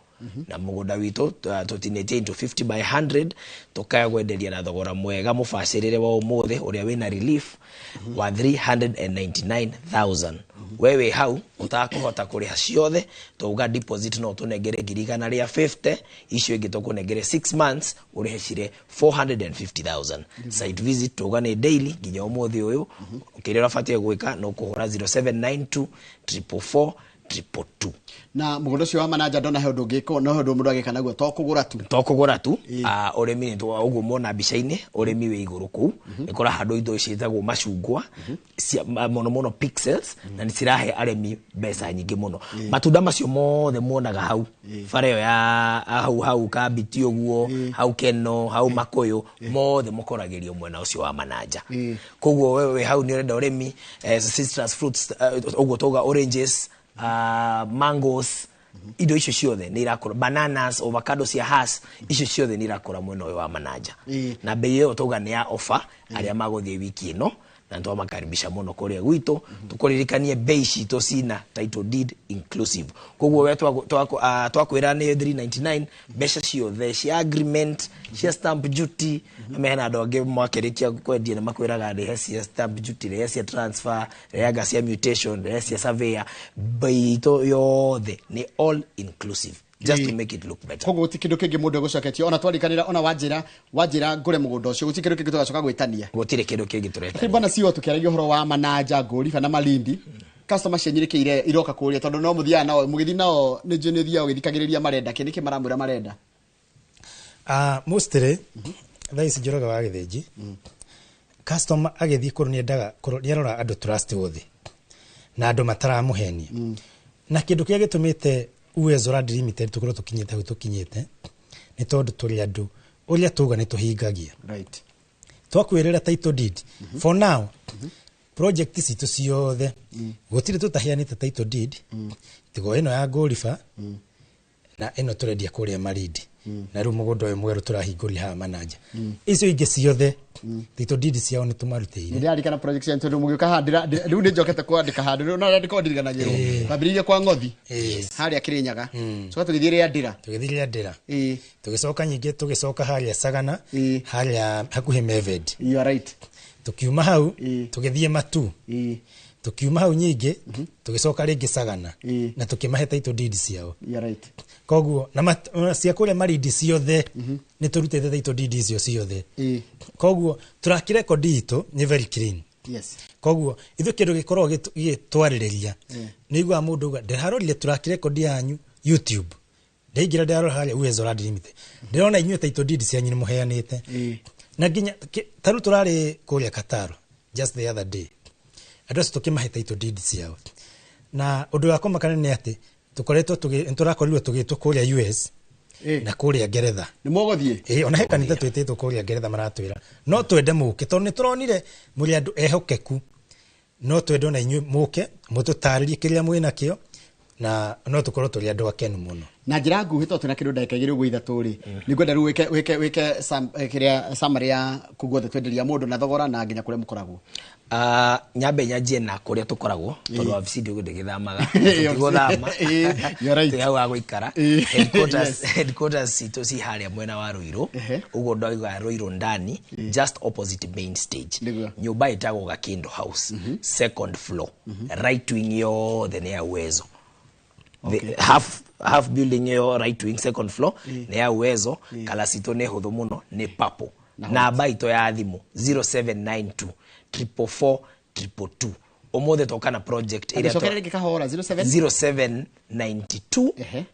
na mugunda wito tutinete into 50 by 100 tukaya gwenderia na thogora mwega mufacirire wa umuthe uria wina relief wa 399,000 wewe hau utakuhota kuriha ciothe tuga deposit no tunengere girigana ria 50 icio ingi tukunengere 6 months urihecire 450,000 site visit tuga ni daily nginya umuthe uyu ukirira fatie gwika no kuhura 0792 444 222 na mugunda ucio wa manager ndona he ndungiko no he mundu agika naguo tokugura tu urimi ni twa uguo mona bica-ini urimi wi iguru ku nikora handu indo icitagwo macungwa mono pixels na ni cirahe aremi mbeca nyingi muno matunda macio mothe muonaga hau fareo ya hau kabiti uguo hau Keno hau Makuyu mothe mukoragirio mwena ucio wa manager koguo wewe hau ni urenda urimi citrus fruits uguo toga oranges mangoes indo icio ciothe ni irakora bananas avocados ya has icio ciothe ni irakora mwena wa manager na bei yo toga ni ya offer aria maguthie wiki ino na ndo makaribisha muno kuria gwito tukuririkanie bei cito cina title deed inclusive koguo we twakwira ni 399 besha ciothe cia agreement cia stamp duty amena ando ange mwakirikia kwendia na makwiraga ni cia stamp duty ni cia transfer ni cia mutation ni cia surveyor bei to yothe ni all inclusive just to make it look better koguo tikindu kingi mundu gucoketie ona twarikanira ona wajira ngure mugunda ucio gutikindu kingi tugacoka gwitania gutire kindu kingi turetania bana sio tukiaragia horo wa manager nguri kana Malindi customer cianyirikire iroka kuria tondu no muthia nao mugithi nao ni thia ugithikagiriria marenda kiniki maramwira marenda mostly thaisi njoroga wa githinji customer agithii kuru ni endaga niarora andu trust wothe na andu mataramuhenia na kindu kia gitumite Uwezo Land Limited tukorwo tukinyete hu tukinyete ni tondu turi andu uria tuga ni tuhingagia twakwirira title deed for now project citu ciothe gutire tutahianite title deed tigo ino ya Golifa na ino turendia kuria Malindi na riu mugunda uyu mweru turahinguria ha manager icio ingi ciothe title deed ciao ni tumarutire ndi arikana project ya ntondo mugika handira riu ni njokete kwandika handira na ndiko ndirganagirwo kwambiriria kwa ngothi haria Kirinyaga so tugithire andira tugicoka nyingi tugicoka haria Sagana haria hakuhi Meved you are right tukiuma hau tugithie Matu tukiuma hau nyingi tugicoka ringi Sagana na tukimahe title deed ciao you are right koguo na cia kuria Malindi ciothe ni turutete title deed icio ciothe koguo track record itu ni very clean koguo ithu kindu gikorwo gitwaririria nigwa mundu uga ndirarorire track record yanyu YouTube ndingira ndirarora haria Uwezo Land Limited ndirona inyuĩ title deed cianyu ni muheanite na nginya taru turari kuria Kataro just the other day address tukimahe title deed ciao na undu wa kumakana ni ati tukoretwo turakorirwo tugitwo kuria US na kuria Ngeretha ni mogothie ona heka nita twititwo kuria Ngeretha maratwira no twende muke tondu ni turonire muri andu ehokeku no twende na inyuĩ muke mututaririe kiria mwina kio na no tukorwo tuli andu akenu muno na njira nguhi to tuna kindu ndagika igiri uguo ithatu ri ni ngwenda ru wike kiria summary ya kuguothe twenderia mundu na thogora na nginya kuria mukoragwo nyambe nyanjie na kuria tukoragwo tondu wabici ndio ndigithamaga tiguthama tu wa guikara headquarters situ si haria mwena wa Ruiru uguo ndoiga Ruiru ndani just opposite main stage nyumba itagwo Gakindo House second floor right wing yo the near Uwezo the half building yo right wing second floor near Uwezo kala sito ne huthu muno ni papo na baito ya thimu 0792 444 222 omothe toka na project area to 0792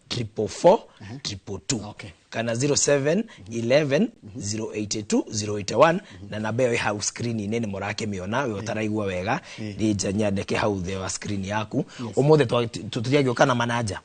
444 222 kana 0711 082 081 na namba yo ha screen nene morake miona we utaraigwa wega ni janyandeke hau the wa screen yaku omothe tuturiagio kana manager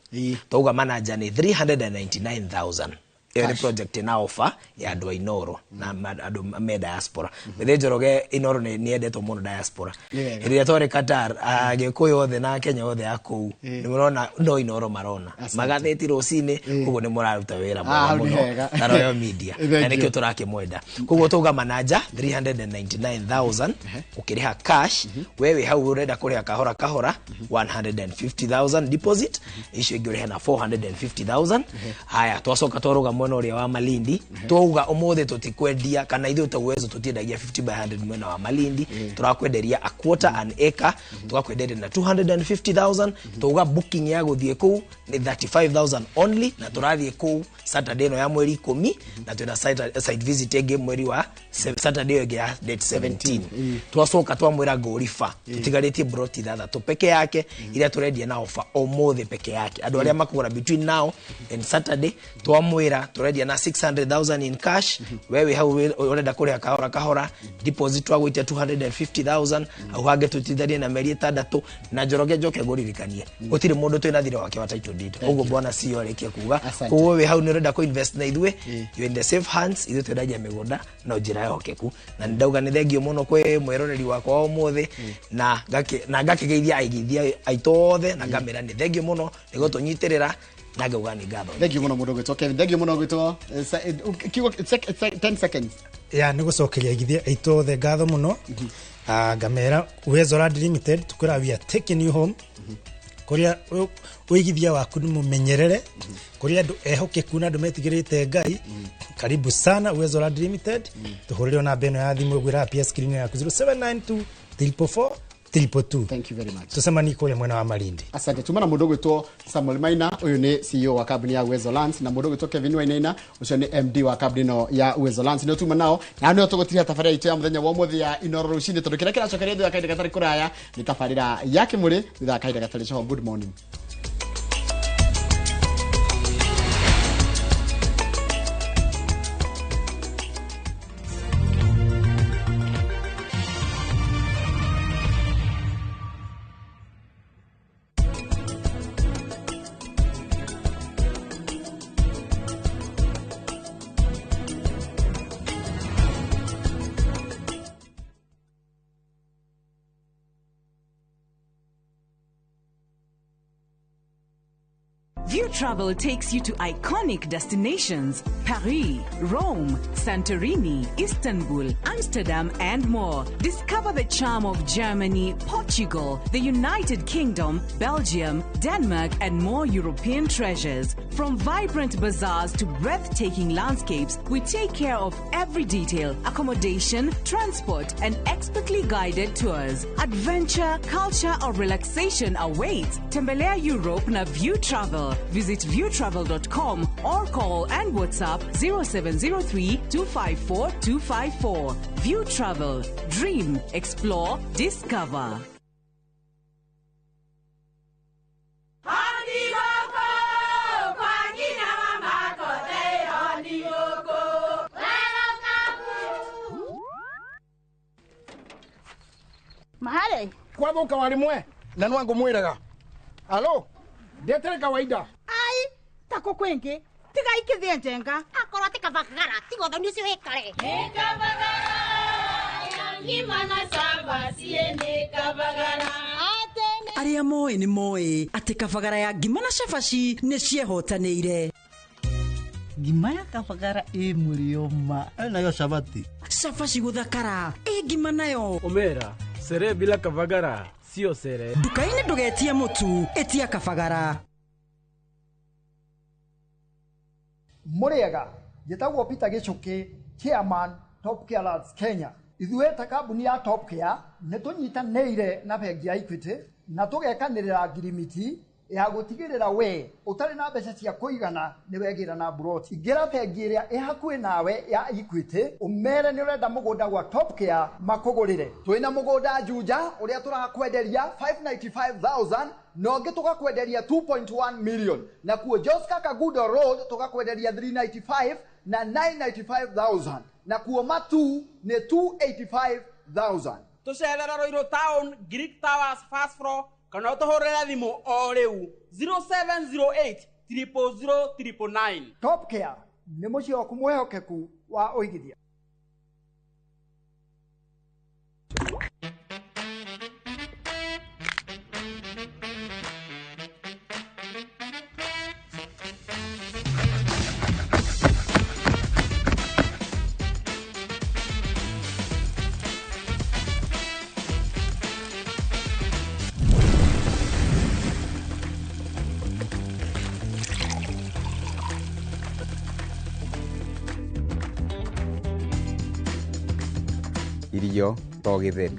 toga manager ni 399,000 Any project na offer ya andũ Inoro na andũ me diaspora bethe njoroge Inoro ni endetwo muno diaspora iria tore Qatar agikuyu othe na Kenya othe akuu ni murona no Inoro marona magatheti rocini kugo ni muraruta wira muno na Royal Media na nikio turakimwenda kugo tuga manager 399,000 ukiriha cash wewe hau urenda kuriha kahora 150,000 deposit isho iguriha na 450,000 haya twacoka twaruga mwena uria wa Malindi tuuga omothe tutikwendia kana ithu tugwezo tutiendagia 50 by 100 mwena wa Malindi turakwenderia a quarter an acre tukakwenderia na 250,000 tuuga booking ya guthie ku ni 35,000 only na turathie ku Saturday no ya mweri 10 na tuna site visit ege mweri wa Saturday ege ya date 17 twacoka twamwira ngorifa tutigaritie broti thatha peke yake ila turendia na offer omothe peke yake andu aria makugura between now and Saturday twamwira turendia na 600,000 in cash wewe hau urenda kuria kahora deposit wa gwitia 250,000 au hage tutitharie na meri 6 na njoroge njoke nguririkanie gutire mundu twina thire wake wa title deed ugo bwana CEO arekia kuga wewe hau ni urenda ku invest na ithwe you in the safe hands ithu twendagia migunda na njira yokeku na ndauga ni thengio muno kwe mweroreri wakwa omothe na ngakigeithia aigithia aitothe na ngamira ni thengio muno nigo tunyitirira naga ugani gatho thengio muno mundu gwitwo Kevin thengio muno gwitwo 10 seconds ya nigo cokeria aigithia aitothe gatho muno ngamera Uwezo Land Limited tukwira we are taking you home kuria uigithia waku ni mumenyerere kuria andu ehokeku na andu metigirite Ngai karibu sana Uwezo Land Limited tuhurire na beno ya thimu gwira pia screen ya 0792 444 322. Thank you very much. Tusemani kule mwena wa Malindi. Asante. Tumana mundu gwitwo Samuel Maina, uyu ni CEO wa company ya Uwezo Lands, na mundu gwitwo Kevin Wainaina, ucio ni MD wa company no ya Uwezo Lands. Ni tuma nao na nio tugutiria tafarira itu ya muthenya wa muthi ya Inoro rucini tondu kira kiracokeria thutha kainde gatari kuraya ni tafarira ya kimuri thutha kainde gatari coho. Good morning. View Travel takes you to iconic destinations: Paris, Rome, Santorini, Istanbul, Amsterdam, and more. Discover the charm of Germany, Portugal, the United Kingdom, Belgium, Denmark, and more European treasures. From vibrant bazaars to breathtaking landscapes, we take care of every detail: accommodation, transport, and expertly guided tours. Adventure, culture, or relaxation awaits. Tembelea Europe na View Travel. Visit viewtravel.com or call and WhatsApp 0703 254 254. View Travel. Dream, explore, discover. Mahali kwa boka walimwe na nwangu mwiraga. Alo, ndetere kawaida. Ai, tako kwenke. Tiga ikithie njenga. Akoro tika bagara, tigo thoni cio hekare. Eka bagara. Yangi mana saba siene kabagara. Atene. aria moe ni moe ati kabagara ya ngima na cabaci ni ciehotanĩire. Ngima ya kabagara mulioma nayo sabati cabaci guthakara ngima nayo omera sere bila kabagara sio sere. Nduka-inĩ ndũgetie mũtu etia kabagara. Muriega gitagwo Peter Gichuki, chairman Top Care Lads Kenya. Ithuĩ ta kambuni ya Top Care nĩ tũnyitanĩire na bengi ya Equity na tũgekanĩrĩra ngirimiti ya gũtigĩrĩra we ũtarĩ na mbeca cia kũigana nĩ wegĩra na broti. Ingĩra bengi ĩrĩa ĩ hakuhĩ nawe ya Equity ũmere nĩ ũrenda mũgũnda gwa Top Care makũgũrĩre. Twĩna mũgũnda Juja ũrĩa tũrakwenderia 595,000 na ũngĩ tũgakwenderia 2.1 million, na kuo Joska Kagudo Road tũgakwenderia 395 na 995,000, na kuo Matu nĩ 285,000. Tucerera Roiro Town, Greek Towers first floor, kana ũtũhũrĩre thimũ o rĩu 0708 000 999. Top Care nĩ mũciĩ waku mwĩhokeku wa ũigithia. Irio to githeri.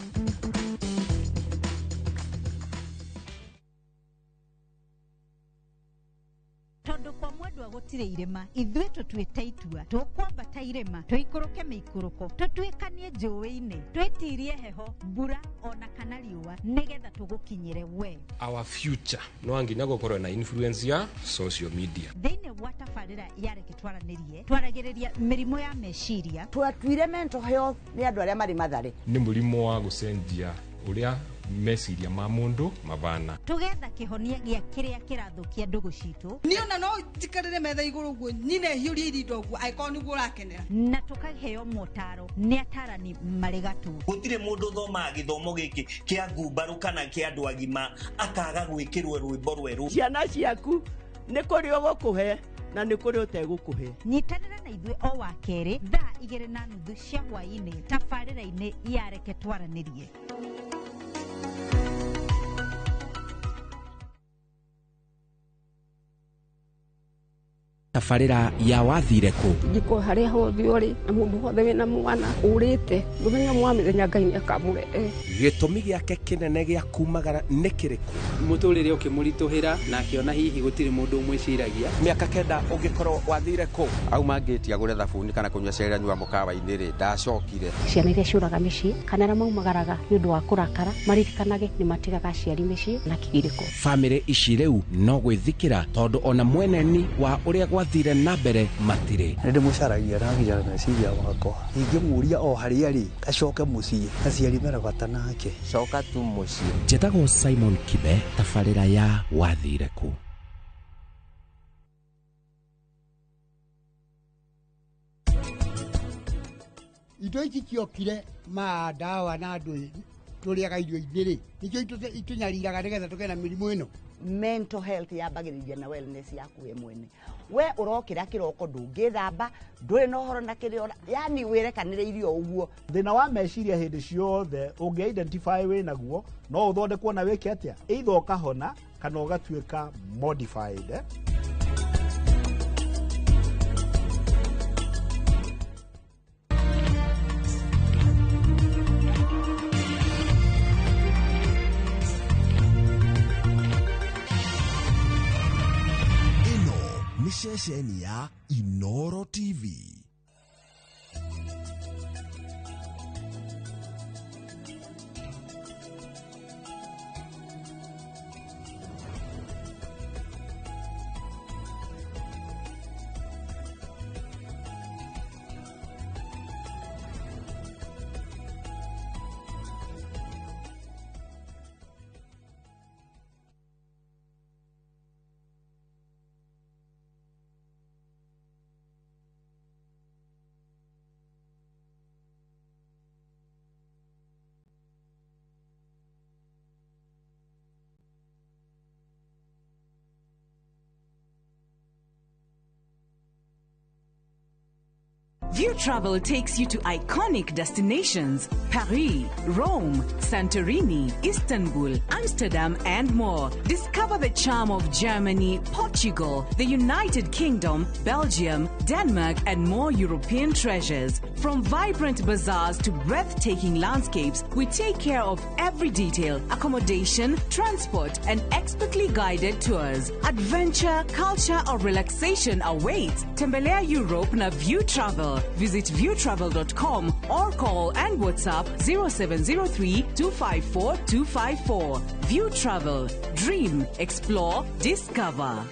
Tondu kwa mwendwa gutire irema ithuĩ tũtuĩte itua tũkwambata irema tũikũrũke mĩikũrũko tũtuĩkanie njũĩ-inĩ twĩtirie heho mbura ona kana riũa nĩgetha tũgũkinyĩre we. Our future no anginya gũkorwo na influence ya social media. Thĩinĩ wa tabarĩra ya Reke Twaranĩrie twaragĩrĩria mĩrimũ ya meciria. Twatuire mental health nĩ andũ arĩa marĩ matharĩ. Nĩ mũrimũ wa gũcenjia ũrĩa meciria ma mundu mabana. Tugetha kihonia gĩa kĩrĩa kĩrathũkia ndũgũ citũ. Niona no tikarĩre metha igũrũ guo nyine hiũria irindo guo aĩkorwo nĩguo ũrakenera. Na tũkaheo motaro nĩ atarani marĩ gatũ. Gũtirĩ mũndũ thoma gĩthomo gĩkĩ kĩa ngumbarũ kana kĩa andũ agima akaga gwĩkĩrwo rwĩmbo rwerũ. Ciana ciaku nĩ kũrĩ ũgũkũhe na nĩ kũrĩ ũtegũkũhe. Nyitanĩra na ithuĩ o wa kerĩ thaa 2:30 cia hwaĩ-inĩ tabarĩra-inĩ ya Reke Twaranĩrie. Tabarĩra ya wathire kũ Ndiko harĩa hothe ũrĩ na mũndũ wothe wĩna mwana ũrĩte mũthenya mwa mĩthenya Ngai nĩakamũrehe. Gĩtũmi gĩake kĩnene gĩa kumagara nĩ kĩrĩkũ? Mũtũrĩre ũkĩmũritũhĩra na akĩona hihi gũtirĩ mũndũ ũmwĩciragia. Mĩaka 9 ũngĩkorwo wathire kũ? Auma ngĩti agũre thabuni kana kũnyua cera nyua mũkawa-inĩ rĩ ndacokire. Ciana iria ciũraga mĩciĩ kana arĩa maumagaraga nĩ ũndũ wa kũrakara maririkanage nĩ matigaga aciari mĩciĩ na kĩgirĩko. Bamĩrĩ ici rĩu no gwĩthikĩra tondũ ona mweneni wa ũrĩa gwathire na mbere matirĩ. Nĩ ndĩmũcaragia na nginya meciria makwa. Ingĩmũria o harĩa rĩ acoke mũciĩ aciari mena bata nake. Coka tu mũciĩ. Njĩtagwo Simon Kibe, tabarĩra ya wathire kũ. Indo ici ciokire ma ndawa na andũ tũrĩaga irio-inĩ rĩ nĩkĩo itũnyariraga nĩgetha tũgĩe na mĩrimũ ĩno. Mental health yambagĩrĩria na wellness yaku we mwene. We ũrokĩra kĩroko ndũngĩthamba ndũrĩ na ũhoro na kĩrĩa yani wĩrekanĩrĩirio ũguo. Thĩna wa meciria hĩndĩ ciothe ũngĩ identify wĩ naguo no ũthondekwo na wĩke atĩa either ũkahona kana ũgatuĩka modified. Ceceni ya Inoro TV. View Travel takes you to iconic destinations: Paris, Rome, Santorini, Istanbul, Amsterdam, and more. Discover the charm of Germany, Portugal, the United Kingdom, Belgium, Denmark, and more European treasures. From vibrant bazaars to breathtaking landscapes, we take care of every detail: accommodation, transport, and expertly guided tours. Adventure, culture, or relaxation awaits. Tembelea Europe na View Travel. Visit viewtravel.com or call and WhatsApp 0703 254 254. View Travel. Dream, explore, discover.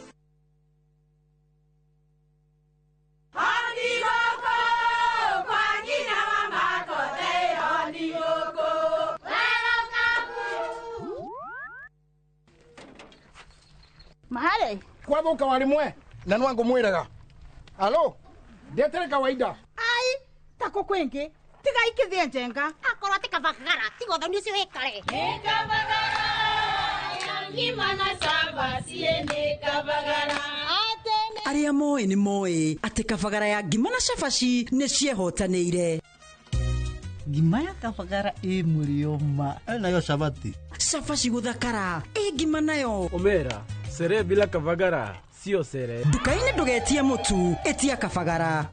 Mahale kwathuka warimwe na nwangu mwiraga alo ndetere kawaida ai tako kwengi tiga ikithie njenga akorwo tikavagara tigotho ni ucio hikare nikavagara ngima na saba siene kavagara aria moe ni moe ati kabagara ya ngima na cabaci ni ciehotanĩire. Ngima ya kabagara mũrioma nayo cabati cabaci guthakara ngima nayo omera sere bila kabagara sio sere. Nduka-inĩ ndũgetie mũtu etia kabagara.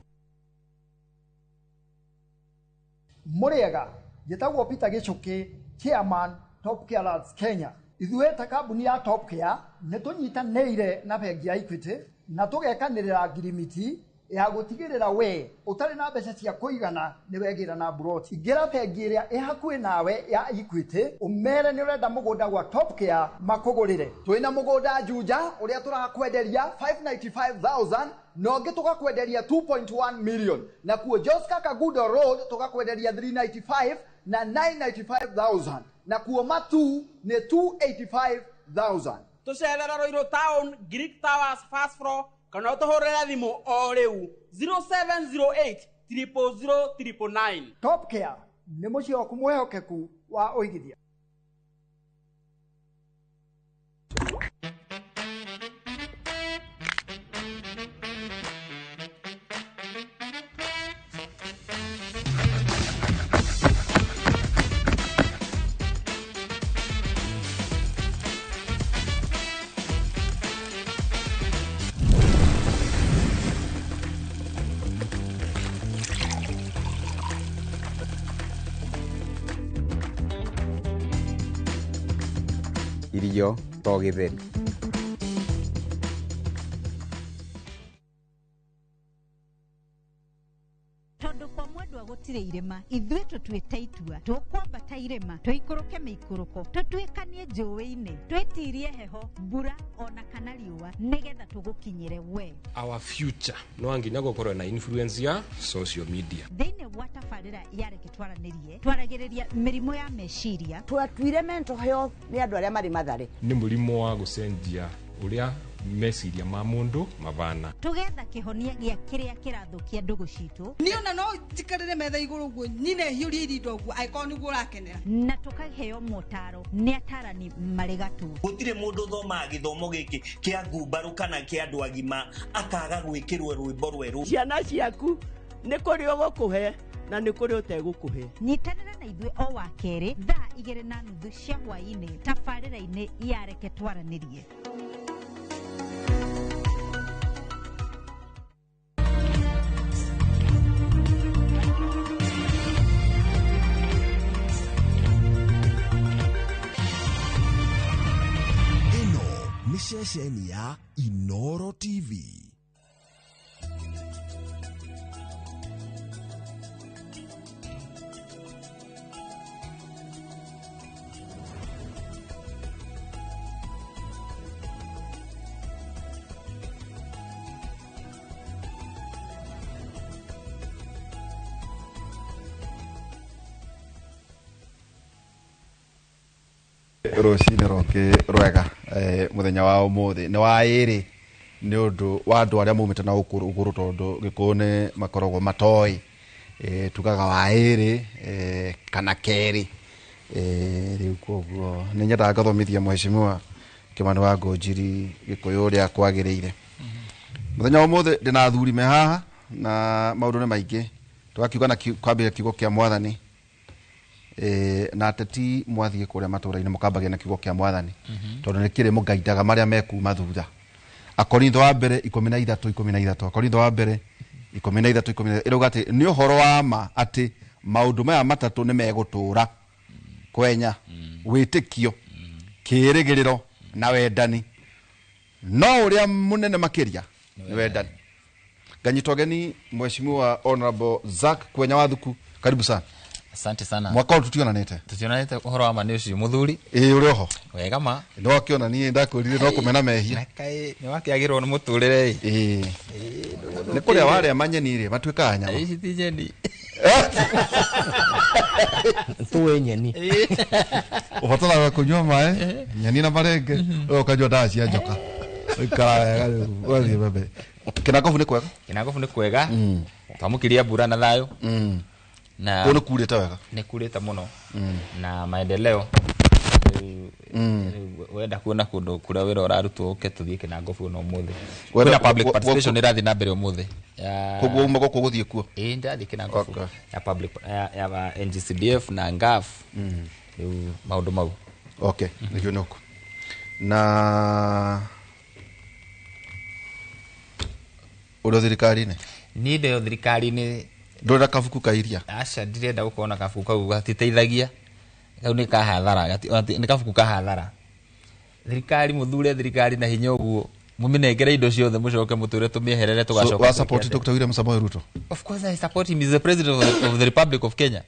Mũrĩega gĩtagwo Peter Gichuki, chairman Top Care Lads Kenya. Ithuĩ ta kambuni ya Top Care nĩ tũnyitanĩire na bengi ya Equity na tũgekanĩrĩra ngirimiti ya gũtigĩrĩra we ũtarĩ na mbeca cia kũigana nĩ wegĩra na broti. Ingĩra bengi ĩrĩa ĩ hakuhĩ nawe ya Equity ũmere nĩ ũrenda mũgũnda gwa Top Care makũgũrĩre. Twĩna mũgũnda Juja ũrĩa tũrakwenderia 595,000 na ũngĩ tũgakwenderia 2.1 million, na kuo Joska Kagudo Road tũgakwenderia 395 na 995,000, na kuo Matu nĩ 285,000. Tucerera Roiro Town, Greek Towers, first floor, kana ũtũhũrĩre thimũ o rĩu 0708 000 999. Top Care nĩ mũciĩ waku mwĩhokeku wa ũigithia. Irio to gĩtheri. Tondu kwa mwendwa gutire irema ithuĩ tũtuĩte itua tũkwambata irema tũikũrũke mĩikũrũko tũtuĩkanie njũĩ-inĩ twĩtirie heho mbura ona kana riũa nĩgetha tũgũkinyĩre we. Our future no anginya gũkorwo na influence ya social media. Thĩinĩ wa tabarĩra ya Reke Twaranĩrie twaragĩrĩria mĩrimũ ya meciria. Twatuire mental health nĩ andũ arĩa marĩ matharĩ. Nĩ mũrimũ wa gũcenjia ũrĩa meciria ma mũndũ mabana. Tugetha kĩhonia gĩa kĩrĩa kĩrathũkia ndũgũ citũ. Niĩ ona no njikarĩre metha igũrũ guo nyine hiũrie irindo guo aĩkorwo nĩguo ũrakenera. Na tũkaheo motaro nĩ atarani marĩ gatũ. Gũtirĩ mũndũ ũthomaga gĩthomo gĩkĩ kĩa ngumbarũ kana kĩa andũ agima akaga gwĩkĩrwo rwĩmbo rwerũ. Ciana ciaku nĩ kũrĩ ũgũkũhe na nĩ kũrĩ ũtegũkũhe. Nyitanĩra na ithuĩ o wa kerĩ thaa 2:30 cia hwaĩ-inĩ tabarĩra-inĩ ya Reke Twaranĩrie. Ni ceceni ya Inoro TV. Rũcinĩ rũngĩ rwega mũthenya wa ũmũthĩ nĩ wa ĩrĩ nĩ ũndũ wa andũ arĩa maumĩte na ũkũrũ tondũ Gĩkũyũ nĩ makoragwo matoĩ tugaga wa ĩrĩ kana kerĩ rĩu koguo nĩ nyendaga ngathomithia mheshimiwa Kimani wa Ngũnjiri Gĩkũyũ ũrĩa kwagĩrĩire. Mũthenya wa ũmũthĩ ndĩna athuri me haha na maũndũ nĩ maingĩ tugakiuga na kwambia kiugo kia mwathani na ateti mwathie kuria matura-ini mukambagia na kiugo kia mwathani tondu ni kiri mugaidaga maria mekuma thutha. Akorintho wa mbere 13:13 Akorintho wa mbere 13:13 iruga ati ni uhoro wa ma ati maundu maya matatu ni megutura kwenya witikio kirigiriro na wendani no uria munene makiria ni wendani. Ganyitogeni mheshimiwa honorable Zack Kwenya Wathuku, karibu sana. Asante sana. Mwaka tutionanete uhoro wa mani ucio muthuri uri ho wega ma no akiona nie ndakurire no kumena mehia kai ni wakiagirwo ni muturire ni kuria wale amanyeni ri matuika nyama ici ti nyeni tuwe nyeni ubatara kunywa mae nyeni na marenge ukajua dawa cia njoka ikara wathi bebe Kinagofu ni kwega twamukiria mbura na thayo na kono kurete wega ni kurete muno na maendeleo wenda kuona kundu kuria wira urarutwo uke tuthie Kinagofu no muthe kuna public participation irathi na mbere muthe kugwo umako kuguthie kuo ndathi Kinagofu ya public ya NGCDF na ngaf maundu mau okay ndio noko na uro thirikari-ini ni ndio thirikari-ini ndora kabuku kairia aca ndirenda gukona kabuku kau gatiteithagia kau ni ka hathara ni kabuku ka hathara thirikari muthure thirikari na hinya uguo muminengere indo ciothe mucoke muture tumieherere tugacoka wa support Dr. William Samoei Ruto. Of course I support him. He is the president of the Republic of Kenya.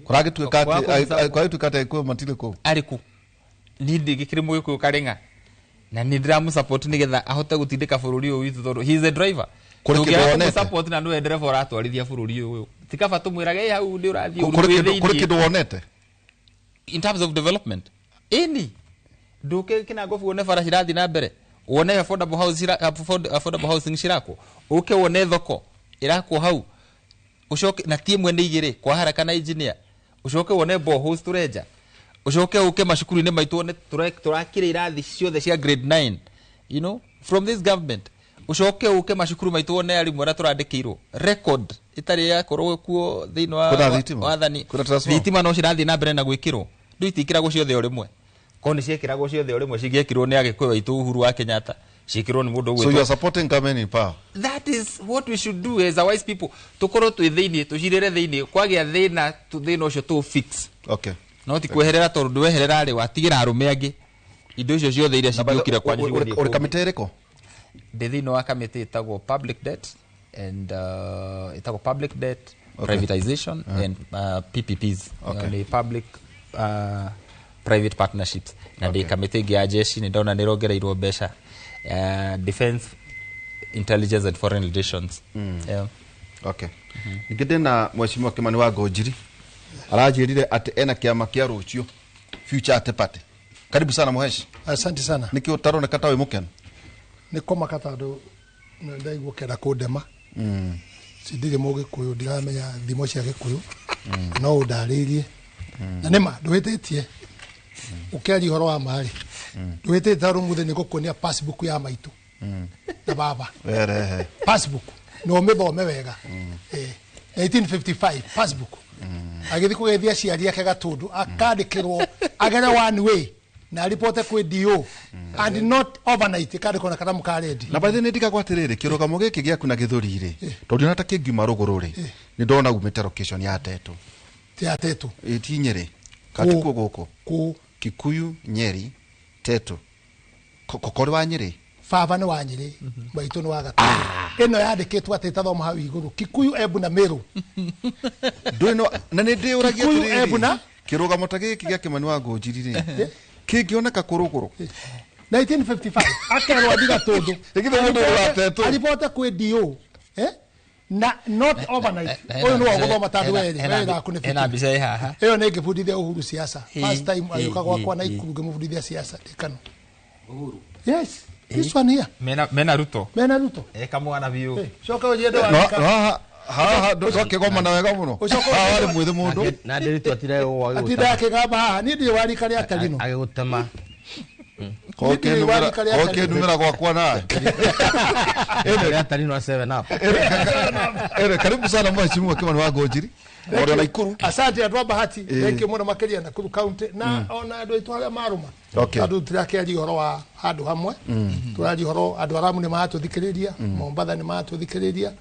Kurage tuikate kwa tukate kwa matile ko ariku ni ndigikire mugiku karenga na ni ndiramu support nigetha ahote gutindika bururi uyu witu tondu he is a driver kuri support na no driver uratwarithia bururi uyu tikaba tumwirage hau ndi urathie kuri kidu wonete in terms of development any nduke Kinagofu one bara cirathi na mbere wone affordable housing cirako uke wone thoko irako hau ucoke na tie mwene igire kwa haraka na engineer ucoke wone boreholes tureja ucoke uke mashukuru-ini maitu one turakire irathi ciothe cia grade 9 you know from this government ucoke uke mashukuru maitu one ari mwera turandikirwo record itari ya korwo kuo thino wa thani thitima no cirathi na mbere na gwikirwo ndu itikiragwo ciothe urimwe ko ni ciekiragwo ciothe urimwe cigiekirwo ni agikwe waitu Uhuru wa Kenyatta cikirwo ni mundu so you are supporting government in power. That is what we should do as a wise people tukorwo twi thiini tucirire thiini kwagia thina thina ucio tu fix okay no ti kweherera tondu weherera ari watigira arume angi indo icio ciothe iria cigiukira kwanyu uri kamite iriko the thino wa kamite itagwo public debt and itagwo public debt privatization and PPPs the public private partnerships na the committee ya jeshi ni ndona nirongereirwo mbeca defense intelligence and foreign relations okay nikende na mheshimiwa Kimani wa Ngojiri arajirire ati ena kiama kia rucio future ate party karibu sana muheshi. Asante sana niki utarone kata we mukena niko makatado na ndaigwo kera kudema sidire moge kuyo ndiramenya thimo cia gikuyu no udaririe na nema ndwitetie ukeri horo wa mari ndwitete taru muthe niko kuonia passbook ya maitu na baba were passbook no mithome wega 1855 passbook agithi kugethia ciari yake gatundu akandikirwo agere one way na reporte kwe DO and not overnight kadi kona kata mukaredi na baadhi ndika kwatirire kirogamo giki giaku na githurire tondu nata kingiuma rugururi ni ndona umete location ya Tetu ti Nyeri kati ku guko ku Kikuyu Nyeri Tetu kokori wa Nyeri baba ni wa Nyeri baitu ni wa Gatũ ino yandikitwo ati tathoma hau iguru Kikuyu Embu na Meru ndino na ni ndi uragia Kikuyu Embu na kirogamo ta giki gia Kimani wa Ngojiri kingioneka kuruguru 1955 akerwa diga tondu ikithe mundu wa Tetu alipote kwe DO na not overnight oyo no guthoma tandu weri wega kunifiki ena bica haha eyo ne ngibundithia Uhuru siasa first time ayuka kwa na Ikuru ngimubundithia siasa dekano Uhuru yes this one here mena Ruto kamwana biu coka ujende wa ha ndoke goma na wega muno wale mwithe mundu na ndiritu atire atida kigamba ni ndi wari kali atalino agigutema Okay, numera gwakwa na. Hata nino 7 up. Karibu sana mheshimiwa Kimani wa Ngojiri. Ora na Ikuru. Asante atwa bahati. Thank you makeria na Nakuru County na ona andu itu aria maruma. Andu tirakeri horo wa handu hamwe. Turari horo andu aramu ni matuthikiriria, Mombatha ni matuthikiriria.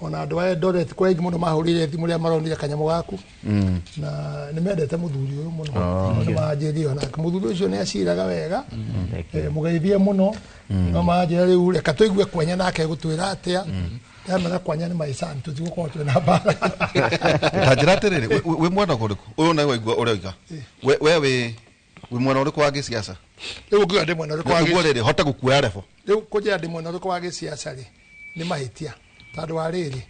Ona andu aya Eldoret kwa igi muno mahurire thimu ria maronire kanyamu gaku. Na nimendete muthuri uyu muno. Ona majiri ona muthuri ucio ni aciraga wega. Mugeithie muno. No majiri riu reka tuigue kwenya nake gutwira atia. Yamana kwanya ni maisani tutigukwa twena bara. Tajiraterere we mwana kuriku. Uyu na waigua uriga. Wewe we mwana uriku wa gisiasa. Riu ngwa ndi mwana uriku wa gisiasa. Ngwa hota gukuya refo. Riu kuja ndi mwana uriku wa gisiasa ri ni mahitia. Tondu wa riri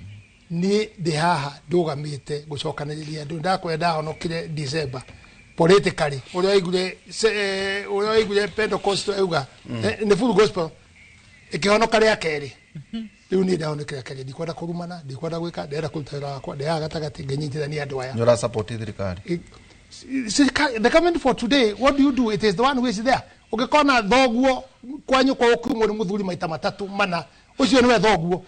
ni ndi haha ndugamite gucokaniriria ndu ndakwenda honokire December politically uria igure Pentecostal euga ni full gospel ikihonoka ria keri riu ni ndahonokire keri ndikwenda kurumana ndikwenda gwika ndenda kurutira wakwa ndeha gatagati ngenyitithania andu aya nyora support thirikari the comment for today what do you do? It is the one who is there ugikona thoguo kwanyu kwa ukumwe ni muthuri maita matatu mana ucio niwe thoguo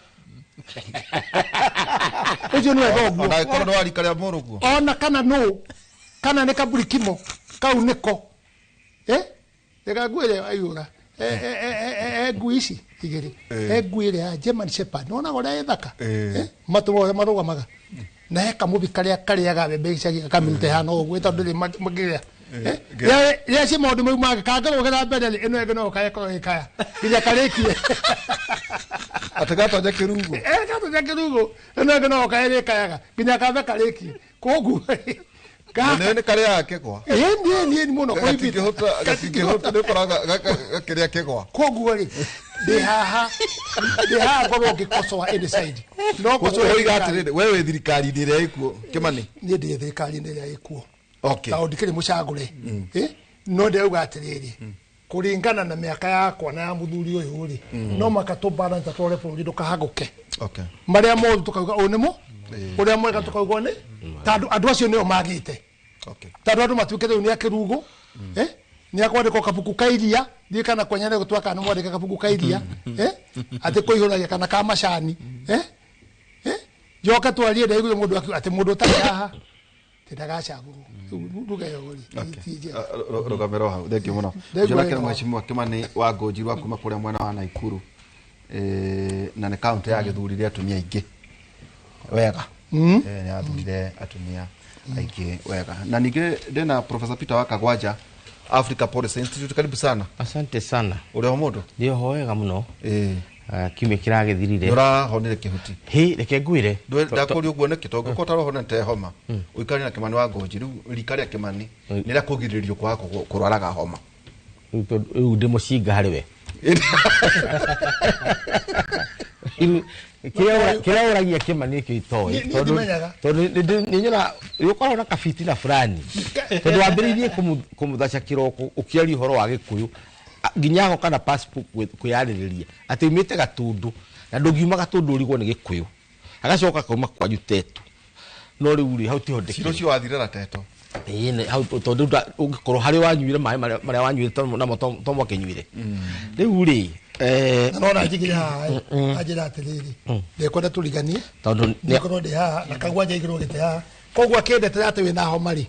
ucio niwe thoguo ona ikoro ndo ari karia muruguo ona kana no kana ne kaburikimo kau niko ega gwire ayura guici igiri gwire ya German Shepherd nona gore thaka matuwo maruga maga na heka mubi karia gabe icagi kaminute hano gwita ndiri magiria ya ci maundu mau mage kangaro gera mbere ino egeno kaya ko kaya ija karekie atagato jakirugo gato jakirugo ino egeno kaya kaya kinya kabe karekie kogu nene kare yake kwa ni muno ko ibi gatingihota ne koraga gakiria kegwa kogu ri de haha goro gikosoa inside no ko so igatirire wewe thirikari ndire ikuo Kimani ni ndi thirikari ndire ikuo okay ta ndikire mucagure no ndeuga atiriri kuringana na miaka yakwa na ya muthuri uyu ri no makato balance tore buri ndukahaguke okay maria mothe tukauga onemo uria mwega tukauga ni tandu andu acio nio magite okay tandu andu matuikete ni akirugo ni akwandika kabuku kairia ndikana kwenyane gutwaka no mwandika kabuku kairia ati kuihuragia kana ka macani joka twarie ndaigu mundu ati mundu ta haha tidagacaguru nduga yogori rogamero hau thank you muno jona kera mheshimiwa Kimani wa Ngojiri wa kuma kuria mwena wa Naikuru na ne county ya githurire atumia ingi wega ni athurire atumia aingi wega na ninge ndena Professor Peter Wakagwanja Africa Policy Institute karibu sana asante sana uri homodo ndio hoega muno kimwe kiragethirire ura honire kihuti reke ngwire ndakuri uguo neki tongo ko taro honete homa uikari na Kimani wa Ngojiri rikari ya Kimani nira kugiririo kwa kurwaraga homa ndi mucinga hariwe kira uragia Kimani kio itoe tondu ni nyona yukora na kafitina fulani tondu wambiririe kumuthaca kiroko ukiari horo wa gikuyu nginyaho kana passport kuyaririria ati umite gatundu na ndugiuma gatundu urigwo ni gikuyu agacoka kauma kwa jutetu no riu ri hauti honde ciro cio wathirira teto ine hau tondu ungikorwo hari wanyuire mai maria wanyuire namo tomo kenyuire riu ri no na jigira ajira atiriri ndekwenda turiganie tondu nikoro de ha na kagwanja igiro gite ha kogwa kende tate wina homari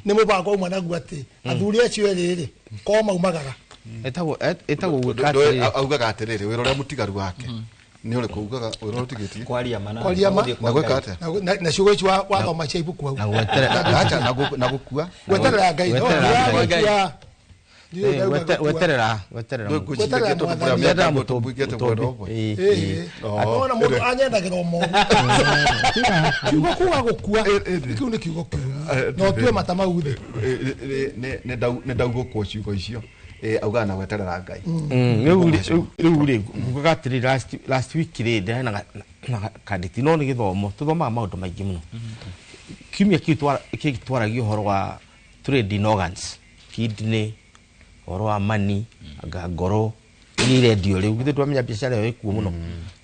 ni mubango umwe naguo ati athuri acio eriri ko maumagara etago gwikatiri augaga atiriri wira uria mutigaru wake ni uri kuugaga wira utigitie kwaria na gwikate na ciugo ici wa thoma cia ibuku au na gukua gweterera ngai weterera ona mundu anyendagira mo kiugo kuga gukua kiu ni kiugo kiu no tue matama uthe ne ndaugo kwa ciugo icio auga na weterera ngai riu gugatiri last week rinde na kanditi no ni githomo tuthomaga maundu maingi muno kimia kitwaragio horo wa trade organs kidney horo wa mani ngoro ni radio riu githe twamenya biashara yo ikuo muno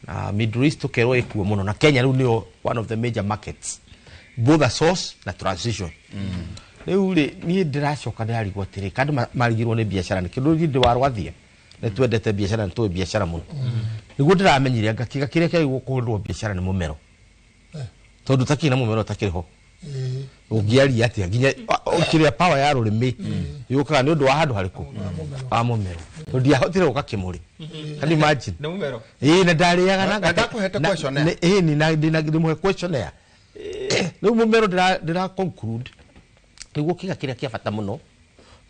na Middle East tukero ikuo muno na Kenya riu ni one of the major markets both a source na transition riu ri ni ndiracoka ndirarigwo atiri kandu marigirwo ni biashara ni kindu ndi warwathie ni twendete biashara ni tu biashara muno niguo ndiramenyire ngakiga kiria kia gukuhurwo biashara ni mumero tondu takina mumero takiriho ungiari atia nginya kiria power ya rurimi yukaga ni undu wa handu hariku mumero tondu ahotire ukakimuri can imagine ni mumero na ndariaga na ndakuhete questionnaire ni na ndimuhe questionnaire ni mumero ndira conclude niguo kiga kiria kia bata muno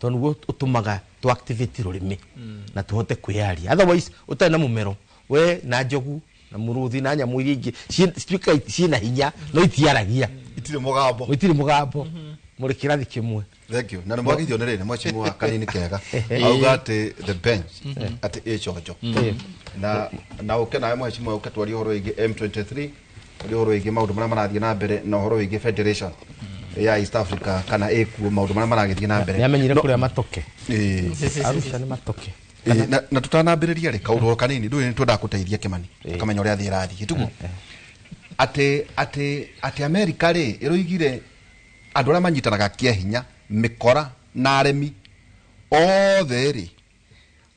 tondu niguo utumaga tu activate rurimi na tuhote kwiaria otherwise utana mumero we na njogu na muruthi na nyamu iringi ciina hinya no itiaragia itire mugambo muri kirathi kimwe. Thank you. Na mwagithio nere ne mwachimu wa kanini kega auga ati the bench ati echocho na ukena mwachimu ukatwari horo igi M23 uri horo igi maundu mara marathie na mbere na horo igi federation ya East Africa kana eku maundu mara maragithie na mbere yamenyire kuria matoke arusha ni matoke na tutanambiriria ri kaundu kanini ndu ni twenda kuteithia Kimani kamenya uria thie rathi tugu ati America ri iroigire andu aria manyitanaga kia hinya mikora na aremi othe ri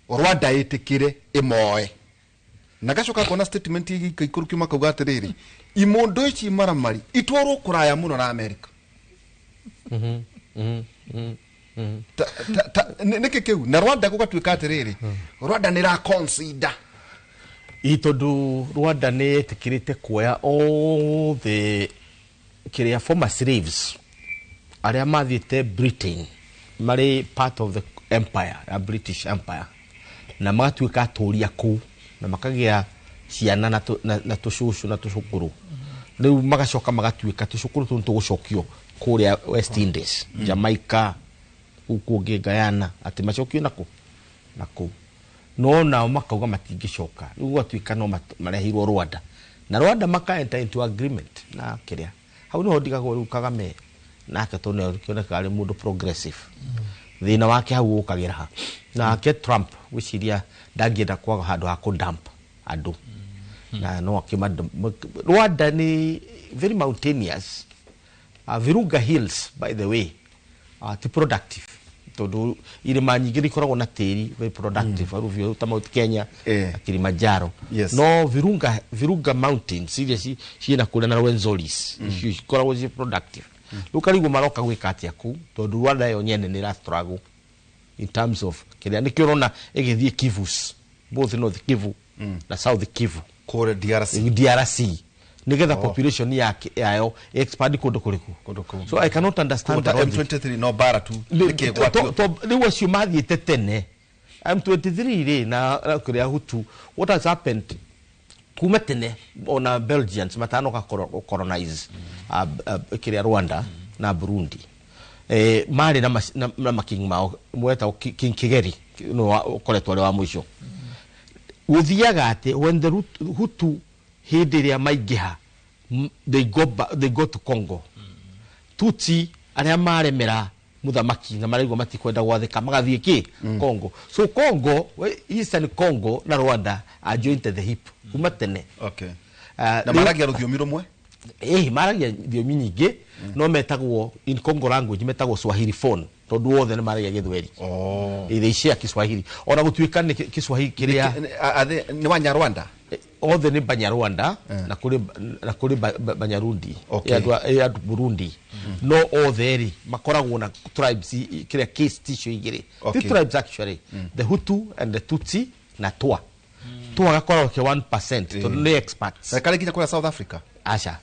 Rwanda itikire imoe na gacoka kona statement ikuru kiuma kauga atiriri imundu ici maramari itwarwo kuraya muno na America niki kiu na Rwanda gugatuika atiriri Rwanda ni ra consider itondu Rwanda ni etikirite kuoya all the kiria former slaves aria mathiite Britain mari part of the empire, a British empire, na magatuika aturia ku na makagia ciana na tucucu na tucukuru riu magacoka magatuika tucukuru tuntu gucokio kuria West Indies Jamaica ukungi Guyana ati macokio naku no nao makauga matingicoka riu gwatuika no marehirwo Rwanda na Rwanda maka enter into agreement na kiria hau no ndigagwo riu Kagame nake tone kioneka ari mundu progressive thina wake hau ukagira ha na ke Trump wiciria ndagienda kwaga handu ha kudump andu na no akima Rwanda ni very mountainous Virunga Hills by the way ti productive tondu irima nyingi ikoragwo na tiri very productive aruvio ta Mount Kenya Kilimanjaro no Virunga Mountains iria ciina kule na Rwenzolis ikoragwo zi productive lukarigo maroka gwika atia ku tondu Rwanda yo nyene ni ra struggle in terms of kiria nikirona egithie Kivus both North Kivu na South Kivu kore DRC nigetha population yake yayo expand kundu kuriku so I cannot understand the M23 no bara tu ni wacio mathiete tene M23 ri na kuria Hutu what has happened kuma tene ona Belgians matano ka colonize kiria Rwanda na Burundi mari na making mao mweta King Kigeri no koletwa wa mwisho uthiaga ate when the Hutu hidiria maigiha they go to Congo Tutsi aria maremera muthamaki na marigwo matikwenda gwathika magathie ki Congo so Congo Eastern Congo na Rwanda are joined at the hip kuma tene na maragia rũthiomi rumwe maragia thiomi nyingi no metagwo in Congo language metagwo Swahili phone tondu wothe ni maragia githweri they share Kiswahili ona gutuika ni Kiswahili kiria ni Banyarwanda othe ni Banyarwanda na kuri Banyarundi ya Burundi no othe ri makoragwo na tribes kiria case tissue igiri the tribes actually the Hutu and the Tutsi na Twa gakoragwo ke 1% tondu ni experts kale kinya kwa South Africa acha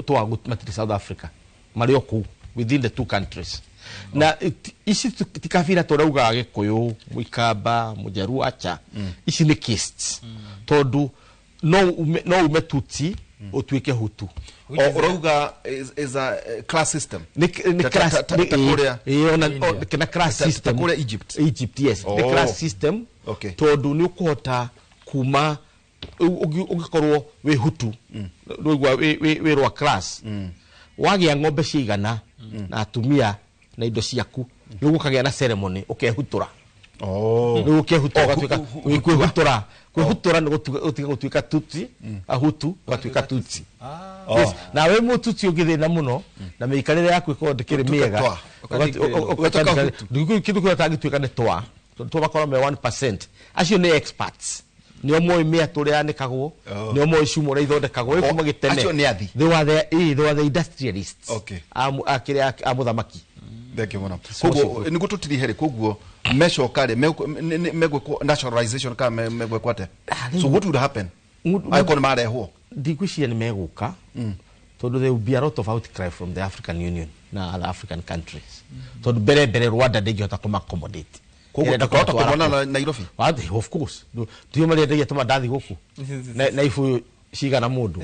Twa matri South Africa marioku within the two countries na isi tikafira torauga Gikuyu Muikamba Mujaru acha isi ni castes tondu no ume Tutsi otuike Hutu orauga is a class system ni class na class system kule Egypt yes the class system tondu ni ukuhota kuma ugikorwo we Hutu we rwa class wagia ng'ombe cigana na atumia na indo ciaku nigu kagia na ceremony ukehutura nigu kehutura gatuika kwehutura ni gutuika Tutsi Hutu gatuika Tutsi na we mututi ugithina muno na miikarire yaku iko ndikiri miega kitu kwa tagituika ni twa bakora me 1% acio ni experts nio moy mia turia anikagwo nio moy cumo ria ithondekagwo kuma gitene acio ni athi they were the industrialists akire amuthamaki theke muno koguo ni gututiri here koguo mecokare megwe nationalization ka megwe kwate so what would happen icon marehwo ndigucia ni meguka tondu there will be a lot of outcry from the African Union na other African countries tondu bere Rwanda ndingihota kuma accommodate koguo tukota kubona na Nairobi of course ndio mali ndege tuma ndathi guku na ifu shiga na mundu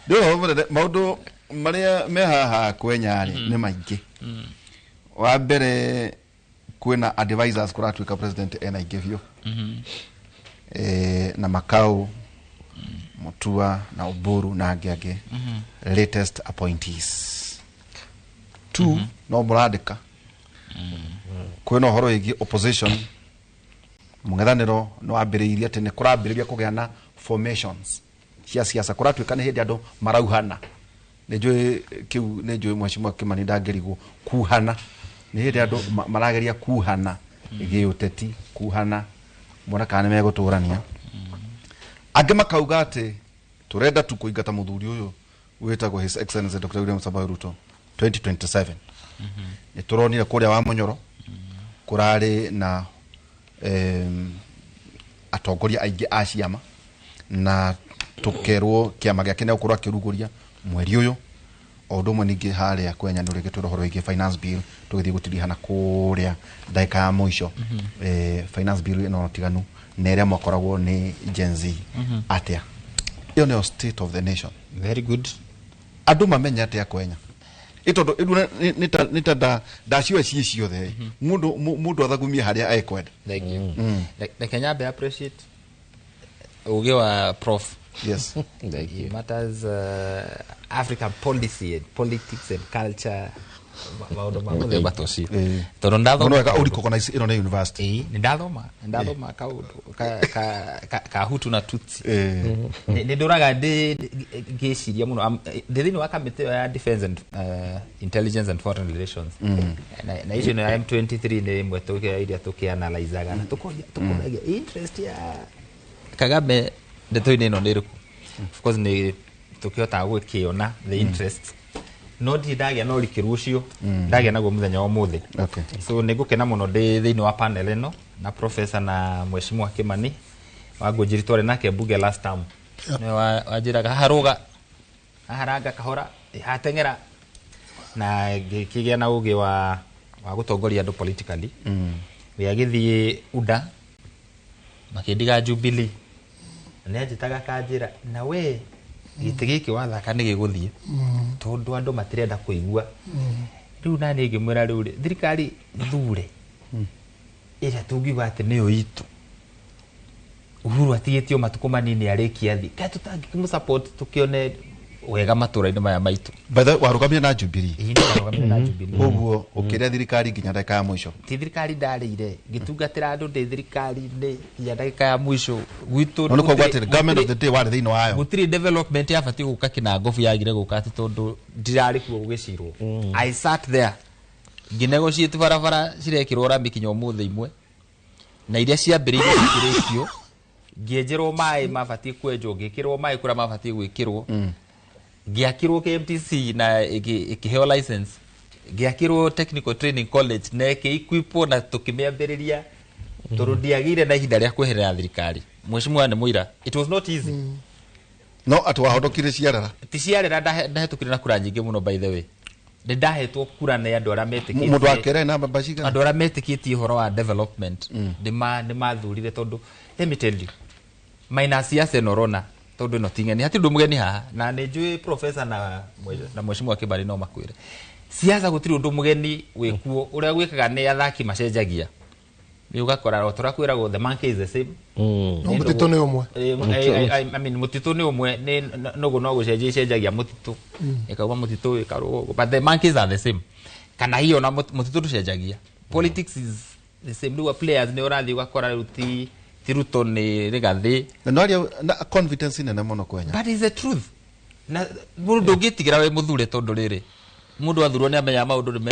ndio maundu maria mehaha kwenyari ni maingi wa mbere kwina advisors kuratuika president ena igevio na Makau Mutua na Oburu na Agege latest appointees two no muradika kwina horo igi opposition mungethaniro no ambiriirie tene kurambiriria kugiana formations cia siasa kuratuika ni hindi andu marauhana nejwe kiu nejwe mwashimwa Kimani ndangerigo kuhana ni hindi andu marageria kuhana giuteti kuhana mwana kana meguturania ange makauga ati turenda tu kuingata muthuri uyu wetagwo His Excellency Dr. William Samoei Ruto 2027 ni turonire kuria wa Munyoro kurari na atongoria aingi a ciama na tukerwo kiama giake ne ukorwa kiruguria mweri uyu ondo mwe ningi haria kwenya nurige turohoro igi finance bill tugithi gutirihana kuria ndaika ya muico finance bill ino tiganu neria makoragwo ni Gen Z atia iyo ni state of the nation very good andu mamenya atia kwenya itondo nita daciwe cicio the mundu athagumia haria aikwenda the Kenya be appreciate uge wa prof yes it matters African policy and politics and culture maundu mamwe batosi tondo ndathoma no uri recognize ino na university ni ndathoma ka hutu na tutsi ni nduraga ngeciria muno thini wa kamite ya defense and intelligence and foreign relations na hiyo na M23 ni mwetoke iria tukianalyzaga na tukoraga interest ya Kagame ndetoine no ndiruku of course ni tukiota gwikiona the interest no ndagia no rikirucio ndagia nago muthenya wa muthi so nigukena muno thini wa panel ino na professor na mheshimiwa Kimani wagojiri tware nake bunge last term ne wajiraga haruga haranga kahora hatengera na kigia na uge wa gutongoria andu politically we agithie uda makindiga Jubilee ne ajitaga kanjira na we gitigiki wathaka ni giguthie tondu andu matirenda kuigua riu nani ngimwira riu thirikari thure ira tungiuga ati niyo itu Uhuru atigitio matuko manini arikia thi ka tutangimu support tukione wega matura-ini maya maitu batha warugamia na Jubilee warugamia na Jubilee uguo ukiria thirikari nginya ndaka ya mwisho ti thirikari ndarire gitungatira andu ndi thirikari-ini nginya ndaka ya mwisho gwitu no kwa the government of the day wale thino wayo gutiri development ya fati guka kina ngofu yagire guka ati tondu ndirari kuo gugicirwo I sat there nginego ciitu barabara cirekirwo ramikinyo muthe imwe na iria ciambiririe cirekio ngienjerwo mai mabati kwenjwo ngikirwo mai kura mabati gwikirwo giakirwo KMTC na ikiheo license giakirwo technical training college na equipo na tukimeambiriria turudiagire na ihinda ria kweherera thirikari mheshimiwa ni muira it was not easy no atwahondokire ciarara ti ciarara ndahetukire na kura nyingi muno by the way ndahetwo kura na andu ara metikitie mundu akere na babashika andu ara metikitie horo wa development ni mathurire tondu let me tell you minus ya senorona tondu no tingeni hati ndu mugeni haha na njui professor na mheshimiwa Kibali no makwire siasa gutiri ndu mugeni wikuo uria gwikaga ni athaki macenjagia ni ugakora ro turakwira the monkey is the same mutito ni umwe I mean mutito ni umwe ni nogo no gucenjagia mutito ikawa mutito ikarugo but the monkeys are the same kana hiyo na mutito tucenjagia politics is the same. New players ni urathi ugakora ruti tiruto ni rigathi no aria confidence nene muno kwenya but is the truth na mundu ngitigira we muthure tondu riri mundu athurwo ni amenya maundu ni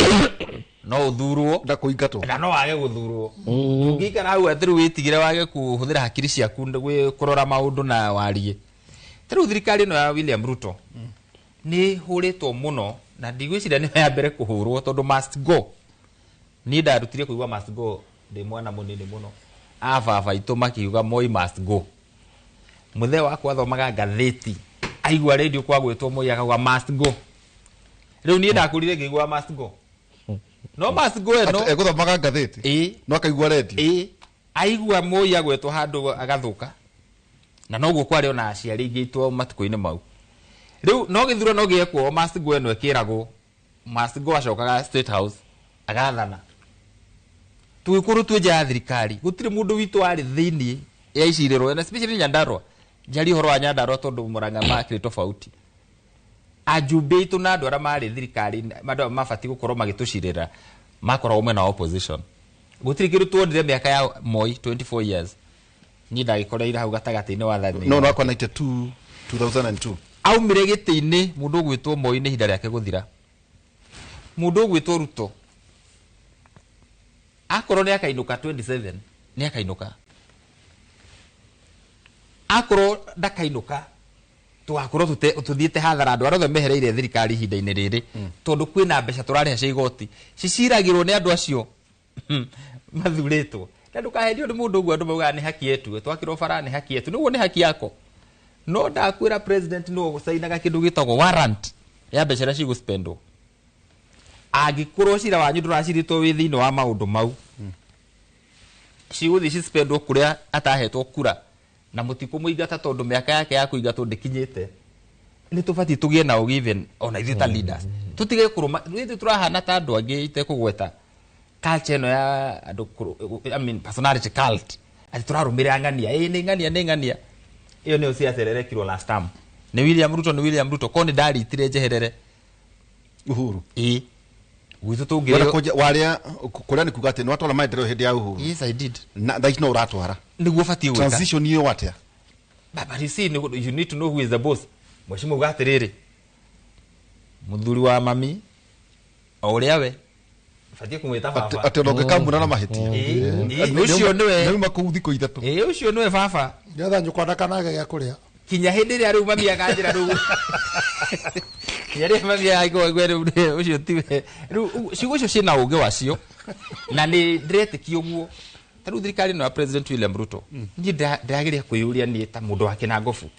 no uthurwo na kuingatwo na no wage guthurwo ngikara hau atiru witigire wage kuhuthira hakiri ciaku gwe kurora maundu na warie tiru thirikari no ya William Ruto ni huritwo muno na ndigwiciria ni ya mbere kuhurwo tondu must go ni ndarutire kuigwa must go ndi mwana munini muno aba ituma kiuga Moi must go muthe wakwa thomaga ngatheti aigua radio kwa gwetwo Moi akauga must go riu ni ndakurire ngigwa must go no must go no eguthomaga ngatheti no akaigua radio aigua Moi agwetwo handu agathuka na noguo kwari ona aciari ingitwo matuko-ini mau riu no githuro no giekwo must go eno ekiragwo must go acokaga State House agathana tuikuru tuje ya thirikari gutire mundu witu ari thiini ya iciriro na especially Nyandarua njari horo wa Nyandarua tondu Murang'a makire tofauti ajumbe itu na andu ara mari thirikari mandu mabati gukorwo magitucirira makorwo mwena wa opposition gutire kiru tuonire miaka ya Moi 24 years ni ndagikoreira hau gatagati-ini wa thani no akwa 92 2002 aumire giti-ini mundu gwitwo Moi ni hinda riake guthira mundu gwitwo Ruto akoro ni akainuka 27 ni akainuka akoro ndakainuka tugakorwo tuthiite hathara andu arothe mehereire thirikari hinda-ini riri tondu kwina mbeca turariha cia igoti ciciragirwo ni andu acio mathuritwo na ndukahendio ni mundu uguo andu mauga ni haki yetu twakirwo bara ni haki yetu niguo ni haki yako no ndakwira president no gucainaga kindu gitagwo warrant ya mbeca iria ciguspendwo agikorwo cira wanyu nduraciritwo wi thiini wa maundu mau ciguthi cispendwo kuria atahetwo kura na mutiko muigata tondu miaka yake ya kuigatwo ndikinyite ni tubati tugie na given ona ithu ta leaders tutige kuruma ithu turahana ta andu angi ite kugweta culture no ya andu I mean personality cult ati turarumira ngania ni ngania iyo ni uciacerere kiro last time ni William Ruto koni ndari itire jeherere Uhuru witu tungire waria kuria ni kugate no atwara maendeleo hindi ya Uhuru yes I did na thai no uratwara niguo fati gwika transition iyo watia but you see you need to know who is the boss mweshimu gatiriri muthuri wa mami auria we fati kumwita baba ati no ngekamuna na mahiti ucio niwe nau makuthiko ithatu ucio niwe baba ngetha nyukwana kanage gya kuria kinya hindi ria riu mami akanjira riu yari mami aiko gwere ucio tiwe riu ciugo cio cina uge wacio na ni ndiretikio guo taru thirikari no president William Ruto ni ndagiria kuyuria ni ta mundu wake na ngofu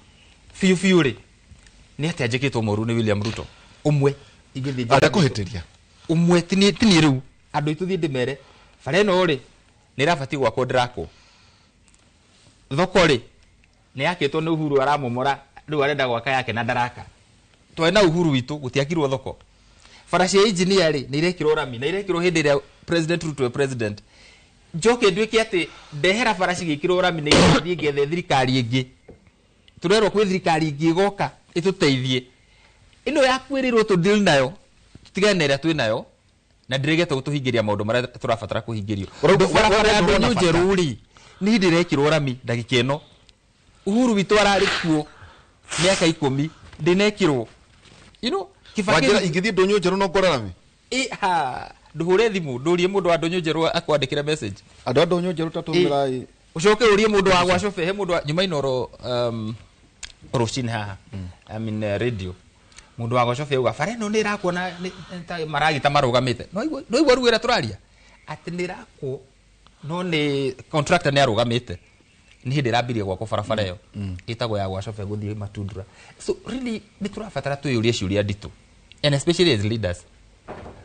fiu ri ni ati ajikitwo moru ni William Ruto umwe igithi ada kuhitiria umwe tini riu andu itu thii ndimere bara ino ri ni rabati gwako ndirako thoko ri ni yakitwo ni Uhuru aramomora riu arenda gwaka yake na ndaraka twena Uhuru witu gutiakirwo thoko bara cia engineer ri ni irekirwo rami na irekirwo hindi ria president Ruto we president njoke ndwike ati ndehera bara cigikirwo rami ni ithi ngethe thirikari ingi turerwo kwi thirikari ingi goka ituteithie ino yakwirirwo tu deal nayo tutigane ria twinayo na ndirigete gutuhingiria maundu maria turabatara kuhingirio bara ya ndonyo njeruri ni hindi irekirwo rami ndagika ino Uhuru witu arari kuo miaka 10 ndinekirwo Wajira ingithi ndonyo njeru no ngora rami nduhure thimu ndurie mundu wa ndonyo njeru akwandikira message andu ndonyo njeru tatumira ucoke urie mundu wa gwacobe he mundu nyuma inoro rucini haha I mean radio mundu wa gwacobe uga bara no ni rakuona maragita marugamite no igwa ruira turaria ati ni raku no ni contractor ni arugamite ni hindi rambirie gwako barabara iyo itagwo ya gwacobe guthie Matundura so really ni turabatara tuyurie ciuria nditu and especially as leaders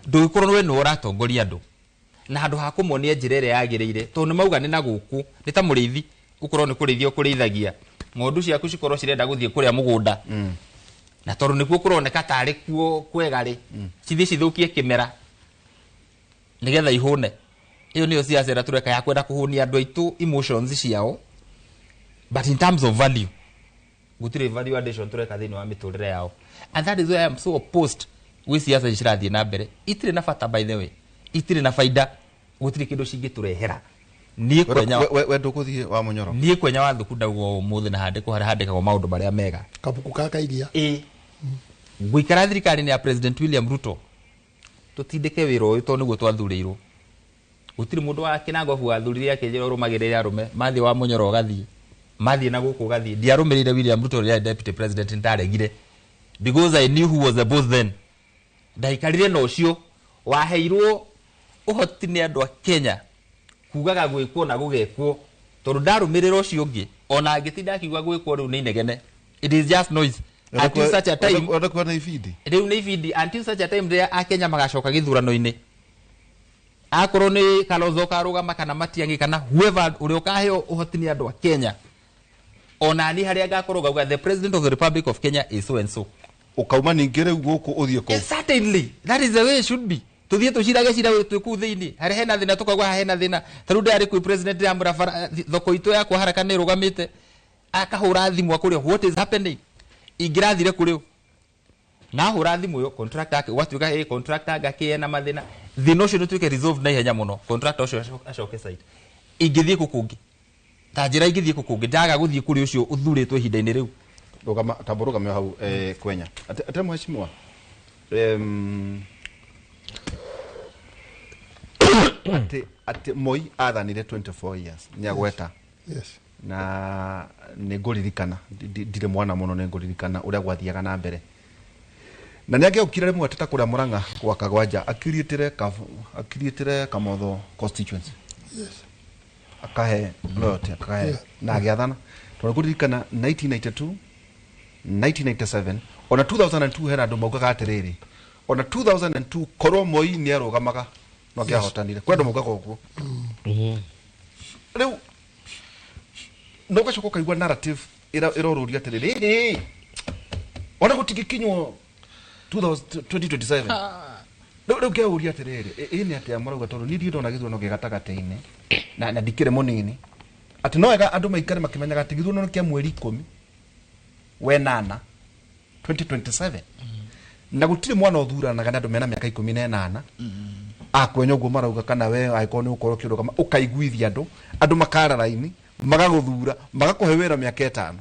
ndugikorwo we no uratongoria andu na handu ha kumuonia njira ire yagiriire tondu mauga ni na guku ni ta murithi ukorwo ni kurithia ukurithagia ng'ondu ciaku cikorwo cirenda guthie kuria mugunda na tondu nikuo kuroneka tari kuo kwega ri cithi cithukie kimera nigetha ihune iyo niyo ciacera tureka ya kwenda kuhunia andu aitu emotions ciao but in terms of value gutire value addition tureka thini wa miturire yao and that is why I am so opposed with siasa cirathie na mbere itire na bata by the way itire na faida gutire kindu cingiturehera niä kwenya we ndukuthie wa munyoro niä kwenya wa thuku ndaugo muthi na handä kå harä handä kagwo maå ndå marä a mega kabuku kaka iria ngũikara thirikari-inĩ ya President William Ruto tutindĩke wĩra ũyũ tondũ nĩguo twathurĩirwo gũtirĩ mũndũ wa Kinangobu wathurire akĩnjĩra ũrũmagĩrĩre arũme mathiĩ wa Munyoro gathiĩ mathiĩ na gũkũ gathiĩ ndiarũmĩrĩire William Ruto rĩrĩa deputy president nĩndaregire because I knew who was the boss then ndaikarire na ũcio waheirwo ũhoti nĩ andũ a Kenya kugaga gwĩkwo na gũgekwo tondũ ndarũmĩrĩra ũcio ũngĩ ona angĩtinda akiuga gwĩkwo rĩu nĩ inegene it is just noise until such a time wanakuwa na ifidi rĩu nĩ ifidi until such a time rĩrĩa Akenya magacoka gĩthurano-inĩ akorwo nĩ Kalonzo karũgama kana Matiang'i kana whoever ũrĩa ũkaheo ũhoti nĩ andũ a Kenya ona ni harĩa ngakorwo gauga the president of the Republic of Kenya is so and so ukauma ningĩ rĩu gũkũ ũthiĩ kũ certainly that is the way it should be tuthiĩ tũcirage cira twĩ kũu thĩinĩ harĩ hena thĩna tũkauga hena thĩna tarĩu ndarĩ kwĩ president ya mũrabara thoko itũ yakwa haraka nĩ rũgamĩte akahũra thimũ akũrĩa what is happening ingĩrathire kũrĩo na hũra thimũ yo contractor yake gwatuĩka contractor ngakĩena mathĩna thĩna ũcio nĩtuĩke resolve na ihenya mũno contractor ũcio acoke site ingĩthiĩ kũkũngĩ ta njĩra ingĩthiĩ kũkũngĩ ndaga gũthiĩ kũrĩ ũcio ũthurĩtwo ihinda-inĩ rĩu rũgama tambo rũgame hau kwenya ate mheshimiwa ate Moi athanire 24 years nĩagweta yes na nĩ ngũririkana ndirĩ mwana mũno nĩ ngũririkana ũrĩa gwathiaga na mbere na nĩ angĩokire rĩmwe ateta kũrĩa Mũrang'a kwa Kagwanja akiriĩtire Kamotho constituency yes akahe loyalty akahe na agĩathana tondũ ngũririkana 1992 1997 ona 2002 hena andũ maugaga atĩrĩrĩ ona 2002 korwo Moi nĩ arũgamaga no angĩahotanire kwenda maugaga ũguo rĩu no gacoka kaigua narrative ĩroruria atĩrĩrĩ ona gũtingĩkinywo 2027 rĩu ngĩauria atĩrĩrĩ nĩ atĩa marauga tondũ niĩ ndona gĩthurano gĩa gatagatĩ-inĩ na ndikĩrĩ mũnini atĩ no wega andũ maikare makĩmenyaga atĩ gĩthurano kĩa mweri 10 wenana 2027 na gũtirĩ mwana ũthuranaga na andũ mena mĩaka 18 akwenya ũguo marauga kana we angĩkorwo nĩ ũkorwo kĩrũgama ũkaiguithia andũ makara raini magagũthura magakũhe wĩra mĩaka 5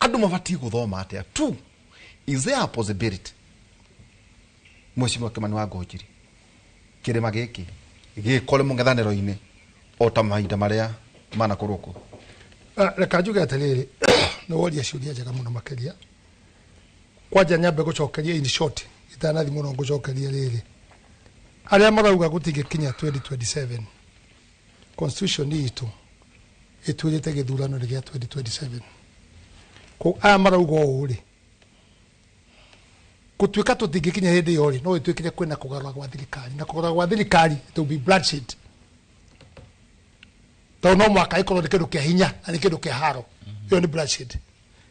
andũ mabatiĩ gũthoma atĩa tu is there a possibility Mheshimiwa Kimani wa Ngũnjiri kĩrĩma gĩkĩ gĩkore mũng'ethanĩro-inĩ o ta mahinda marĩa manakũrwo kũ reka njuge atĩrĩrĩ nĩ woria ciũria njega mũno makĩria kwanja nyambe gũcokeria in short itanathi mũno ngũcokeria rĩrĩ arĩa marauga gũtingĩkinya 2027 constitution itũ ĩtuĩrĩte gĩthurano gĩa 2027 ko aya marauga ũũ rĩ gũtuĩka tũtingĩkinya hĩndĩ ĩyo rĩ no ĩtuĩkire kwĩna kũgarũra gwa thirikari na kũgarũra gwa thirikari it will be bloodshed tondũ no mwaka ĩkorwo nĩ kĩndũ kĩa hinya na nĩ kĩndũ kĩa haro ĩyo nĩ bloodshed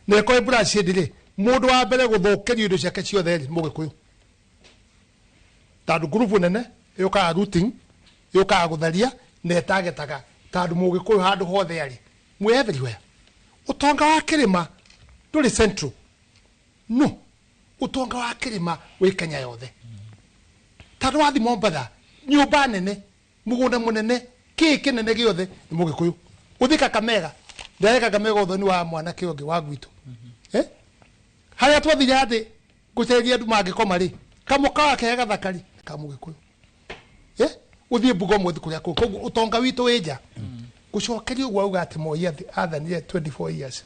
na ĩkorwo bloodshed rĩ mũndũ wa mbere gũthũkĩrio indo ciake ciothe rĩ Mũgĩkũyũ tondũ ngurubu nene yũkaga routing yũkaga gũtharia na ĩtagetaga tondũ Mũgĩkũyũ handũ hothe arĩ mwĩ everywhere ũtonga wa kĩrĩma ndũrĩ central no utonga wa kĩrĩma wĩ Kenya yothe tondũ wathi Mombatha nyũmba nene mũgũnda mũnene kĩnene gĩothe nĩ Mũgĩkũyũ ũthi Kakamega ndaye Kakamega ũthoni wa mwanake ũngĩ wa gwitũ harĩa twathire atĩ gũceria andũ mangĩkoma rĩ kamũkawa kega gathakari ka Mũgĩkũyũ ũthiĩ Bungoma ũthi kũrĩa kũu koguo ũtonga witũ wĩ nja gũcokeria ũguo auga atĩ Moi athanire 24 years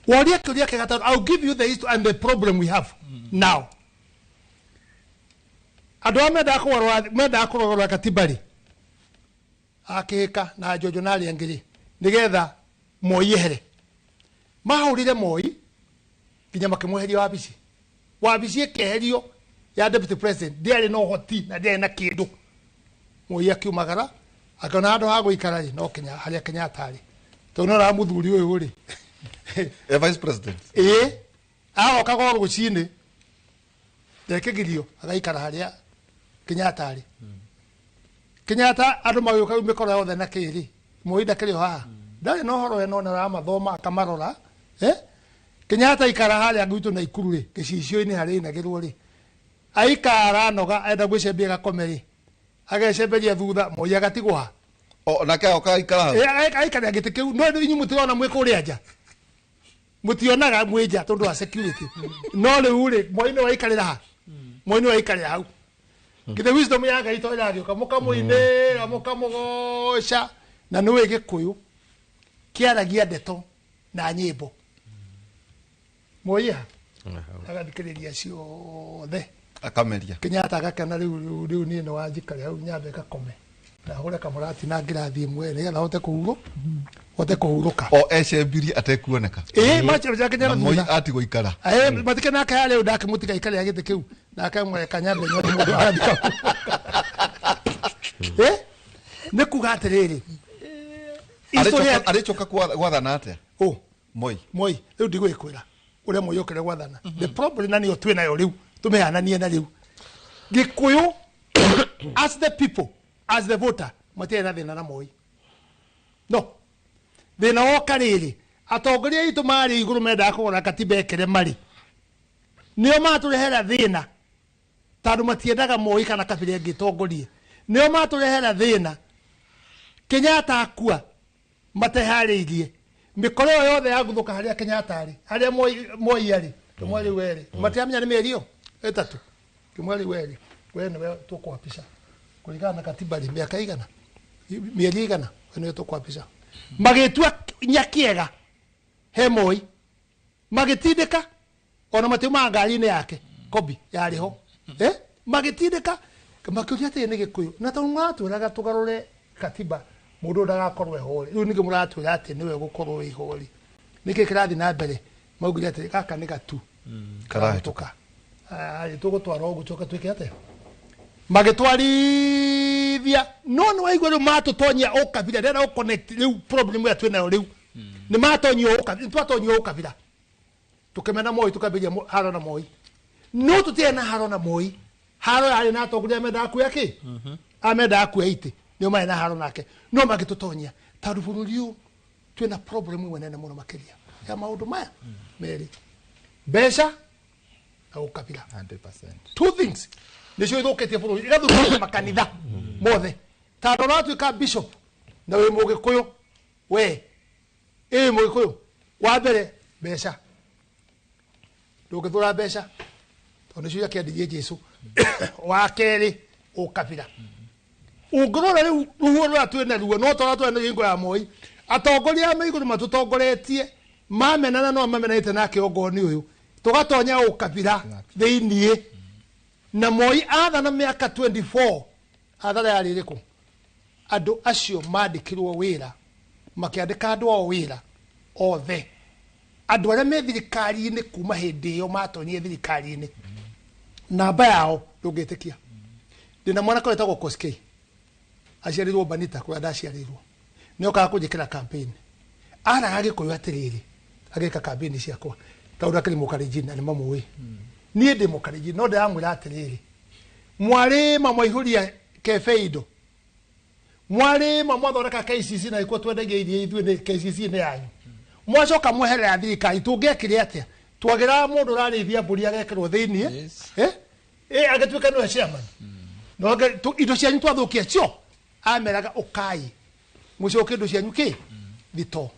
woria kĩũria kĩega tondũ I'll give you the history and the problem we have now andũ arĩa mendaga kũrogora katiba rĩ akĩhĩka na Jojo na arĩa angĩ rĩ nĩgetha Moi ehere mahũrire Moi nginya makĩmweheria wabici ĩkeherio ya deputy president ndiarĩ na ũhoti na ndiarĩ na kĩndũ Moi akiumagara akona handũ ha gũikara rĩ no Kenya harĩa Kenyatta arĩ tondũ no mũthuri ũyũ rĩ vice president agoka gwa rũcinĩ ndekĩgirio agaikara harĩa Kenyatta arĩ Kenyatta andũ magĩũka mĩkora yothe na kĩrĩ Moi ndakĩrĩ o haha ndarĩ na ũhoro eno na ramathoma akamarora Kenyatta ikara harĩa gwitũ na Ikuru rĩ gĩcicio-inĩ harĩ inagĩrwo rĩ aikara noga enda gwĩcembia gakome rĩ agecemberia thutha Moi agatigwa o nake okaikara aikara gite kiu no inyu mutirona mwiko uri aja mutionaga mweja tondu wa security no riu ri Moi ni waikarira ha Moi ni waikarira hau githe wisdom ya Ngai to iragioka mukamuine mukamugoca na niwe Gikuyu kiaragia ndeto na nyimbo Moi agathikiriria ciothe akameria Kenyatta agakena riu ni no wanjikare hau nyambe gakome na hore kamurati na ngirathi mwene ya hote kuhuruka o ecembiri atekuoneka macho ya Kenyatta Moi ati goikara matike na kaya udake mutika ikale yagite kiu na kamwe kanyambe nyote mundu arandika ne kugaterere arichoka gwathana atia Moi riu ndigwikwira uria Moi okere gwathana the problem nani o twina yo riu tumehananie na riu Gikuyu as the people as the voter matena thina na Moi no thina okariri atongoria itu mari iguru menda kugora katiba ekere mari nio maturehera thina tandu matiendaga Moi kana kabira ngitongorie nio maturehera thina Kenyatta akua matehariirie mikoro yothe yaguthuka haria Kenyatta ari haria Moi ari tumwari were matiamenya ni merio etatu tumwari were wewe tukwapisha kulingana na katiba ya miaka igana mieri igana wewe tukwapisha magetua nyakiega he Moi magetindika ona matuma ngari-ini yake kobi yariho magetindika makuria tene Gikuyu na tondu mwatwiraga tugarure katiba mundu ndagakorwe hori riu ninge muratwira ati niwe gukorwo wi hori niki kirathi na mbere maugira ati kaka ni gatu karahituka tugutwara ugu coka twike ate magitwarithia no waigua riu matutonyia ukabira ndenda u connect riu problem ya twina riu ni matonyia ukabira twatonyia ukabira tukemena Moi tukabiria haro na Moi no tutiena haro na Moi haro ari na atongoria menda ku yake amenda ku ite nio mai na haro nake no magitutonyia tandu bururi u twina problem wenene muno makiria ya maundu maya meri besha au kabila 100%. Two things nisho ithoketie bururi igathukia makanitha mothe tandu no twika bishop na we Mugikuyu we Mugikuyu wa mbere besha ndugithura besha tondu cio yakendirie Jesu wa keri ukabira ungorora riu ruo rwa twina ruo no tora twina ingo ya Moi atongoria a iguru matutongoretie mamenana no mamenete nake ogoni uyu tugatonya ukabira thiini na Moi athana miaka 24 athara yari riku andu acio mandikirwo wira makiandika andu o wira othe andu aria me thirikari-ini kuma hindi iyo matonyie thirikari-ini namba yao ndungitikia ndina mwana koretagwo Koskei aciarirwo Banita kwa ndaciarirwo nio kaga kunjikira campaign araga Gikuyu atiriri agika campaign ciakwa taura kiri Mukalenjin na mamuwi nie ndi Mukalenjin no ndiramwira atiriri mwari mamwaihuria kefeido mwari mamwathoreka KCC na iko twendagia irie ithuĩ ni KCC ni yanyu mwacoka mweherera thirikari tungekire atia twagira mundu rarithia mburi agekirwo thiini agatuika niwe chairman no indo cianyu twathukia cio ameraga ukai mucoke indo cianyu ki thito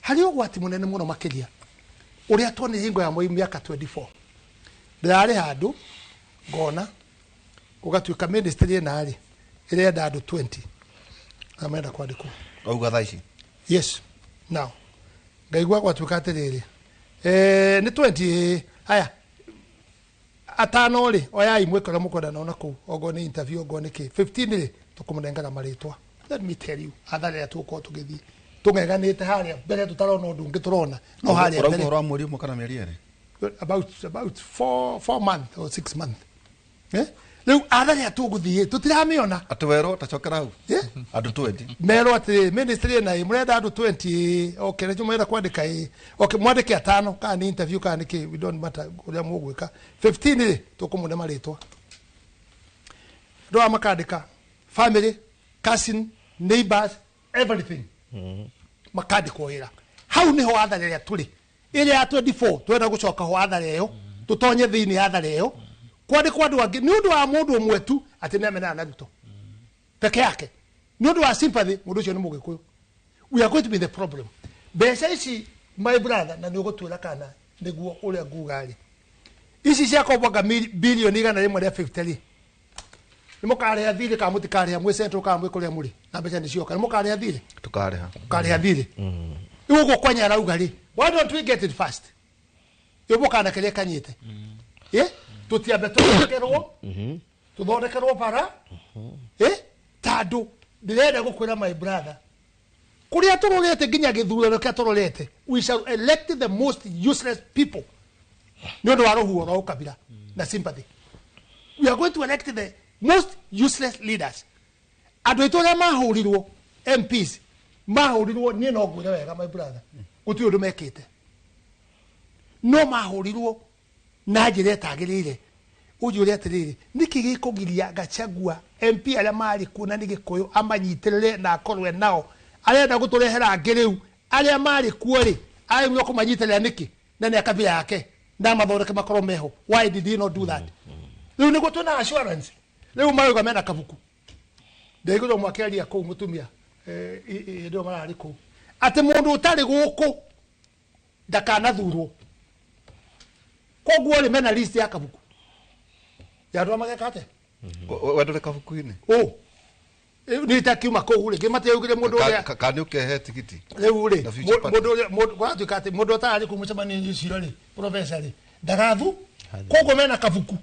hari ugwati munene muno makiria uria twone hingo ya Moi miaka 24 ndirari handu ngona ugatuika ministry na ari irenda andu 20 amenda kwandikwo auga thaici yes now ngaigua gwatuika atiriri ni 20 haya atano ri oyai mwekora mukoda na ku ogone interview ogone ki 15 ri tukumunengana maritwa let me tell you athare atuko tugithi tungeganite haria mbere tutarona undu ngi turona no haria mbere ura muri mu kana meri ere about 4 months or 6 months riu athare atuguthie tutiramiona atwero tacokera hau andu 20 mero ati ministry na murenda andu 20 okay njo mwenda kwandika okay mwandike atano kana ni interview kana ki we don't matter uria mugwika 15 ri tukumune maritwa ndo makandika family cousin neighbors everything makandikwo wira hau niho athare ya tuli ile ya 24 twenda gucoka ho athare yo tutonye thiini athare yo kwandikwo andu angi ni undu wa mundu umwe tu ati nemena na ruto peke yake no do sympathy mundu cio ni mugikuyu we are going to be the problem besa ici my brother na ni gutwira kana niguo uria ngugari ici cia koboga bilioni igana rimwe ria 50 nimukare athire ka mutikare amwe central ka amwe kuria muri na mbeca ni cioka nimukare athire tukare athire ugo kwanya rauga ri why don't we get it fast yobokana kele kanyite tutiambe tuthondekerwo tuthondekerwo bara tadu ndirenda gukwira my brother kuria turorete ginya githurano kia turorete we shall elect the most useless people no do arohu ro kabira na sympathy we are going to elect the most useless leaders adoitora mahurirwo MPs mahurirwo ni no gwira wega my brother uti undu mekite no mahurirwo na njire tagirire ujure atiriri niki gikugiria Gachagua MP ala mari kuna ni gikuyu amanyitirire na akorwe nao arenda guturehera ngiriu aria mari kuori ai mwe kumanyitirira niki na ni akabira yake na mathoreke makoro meho why did he not do that riu ni gutuna assurance riu maruga mena kabuku ndego mwakiaria ko mutumia ndio marari ko ati mundu utari guku ndakana thurwo koguo ri mena list ya kabuku ya ndo magekate wadore kabuku-ini ni takiuma ko ule gemate yugire mundu ya kani ukehe tikiti ule mundu gwatu kate mundu atari kumucemani ciro ri professor ri ndagathu koguo mena kabuku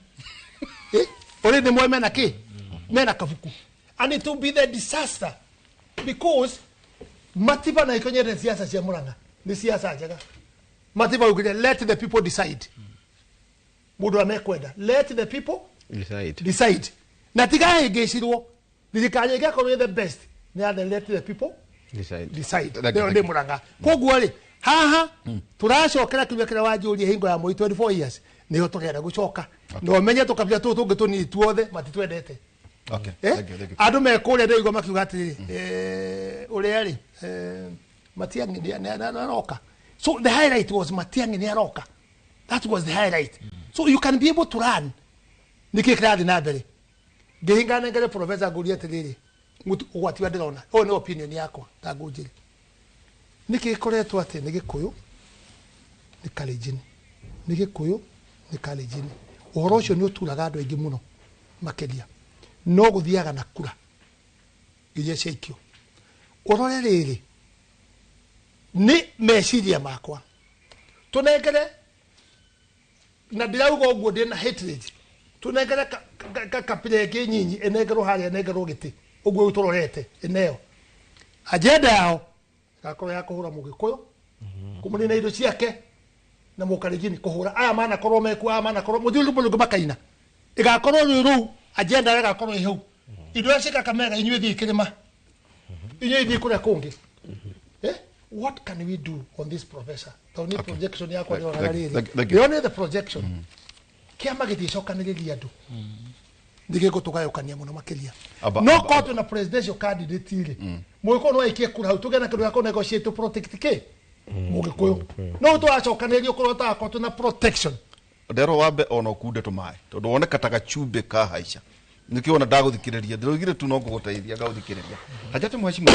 ore ni mwe mena ki mena kabuku and it will be the disaster because matiba na ikonyere siasa cia Murang'a ni siasa njega matiba ugire let the people decide mundu amekwenda let the people decide na tigae gecirwo thirikari igakorwo the best ni and let the people decide ndio Murang'a koguo ri haha turacokera kinya kira wanjurie hingo ya moi 24 years niyo tugenda gucoka no menye tukabia tu tungi tunini tuothe matitwendete okay adu mekure ndio igoma kiuga atiri uri ari Matiang'i ni aroka so the highlight was Matiang'i ni aroka that was the highlight so you can be able to run nikikirathi na mbere ngihingana ngere professor nguri atiriri mutu ugwatiwa ndirona o ni opinion yakwa ta ngujiri nikikoretwo ati ni gikuyu ni Kalenjin ni gikuyu ni Kalenjin uhoro ucio ni uturaga andu aingi muno makeria no guthiaga na kura giye ceikio urore riri ni meciria makwa tunengere na ndirauga uguo ndina hatred tunengere kapire ke nyinyi enegero haria enegero giti uguo utororete eneo agenda yao gakoro ya kuhura mugikuyu kumunina indo ciake na mukarijini kuhura aya mana korwo meku aya mana korwo muthiru bulugu makaina igakorwo riru agenda ya gakorwo ihu indo cika kamera inywe thi kirima inywe thi kure kungi what can we do on this professor the projection yakwa ndio rariri only the projection kiama giticokaniria andu ndige gutugayukania muno makiria no kotu na presidential candidate ile mwiko no ikie kura hau tugena kindu yakona negotiate to protect ke mugikuyu no tu acokaniria kurota kotu na protection ndero wambe ona kude to mai tondu woneka ta gachumbe ka haica nikiona ndaguthikiriria ndirugire tu no nguguteithia ngaguthikiriria hajate mheshimu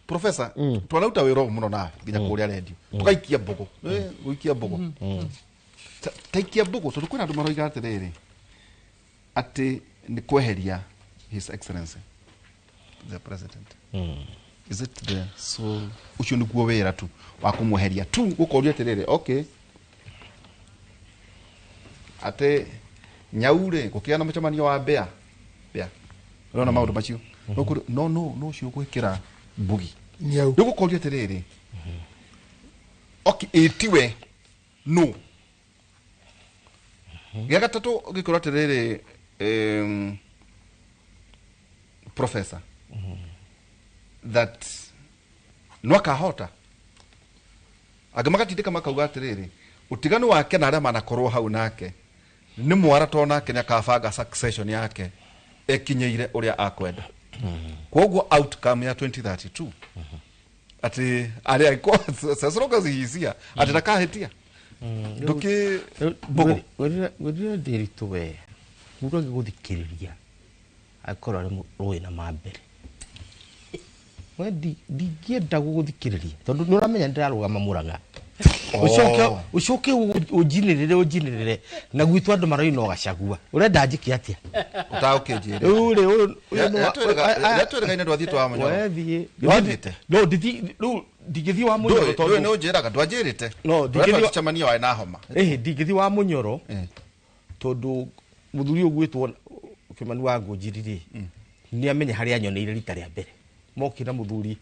professor twanauta wiro muno na ginya kuria radio tukaikia mbogo uikia mbogo taikia mbogo tondu kwina andu maroiga atiriri ati ni kweheria his excellency the president is it the so ucio niguo wira tu wa kumweheria tu gukoria atiriri okay ate nyaure gukia na mucemanio wa bea rona maundu macio no cio gwikira bugi nyau gukoria atiriri okay etiwe no gya gatatu gikora atiriri professor that no kahota agamagati makauga atiriri utiganu wake na aria manakorwo hau nake ni mwara tona Kenya kabanga succession yake ekinyeire uria akwenda koguo outcome ya 2032 ati aria iko sasa roka zihisia ati takahetia nduki bogo wewe ndiri tuwe mudo giguthikiriria akorwo ari rũĩ na mambere we ndingĩenda gũgũthikĩrĩria tondũ nĩ ũramenya ndĩrarũgama Mũrang'a ucoke ujinirire na gwitũ andũ maroina ũgacagua ũrenda njĩke atĩa utaũkĩnjĩre retwĩrĩgaine ndwathitũ wa Mũnyoro no ndingĩthiĩ wa Mũnyoro tondũ nĩ ũnjĩraga ndwanjĩrĩte no ndingĩthiĩ wa na homa ndingĩthiĩ wa Mũnyoro tondũ mũthuri ũgwĩtwo Kĩmani wa Ngũnjiri nĩ amenya harĩa anyoneire rita rĩa mbere mokĩra mũthuri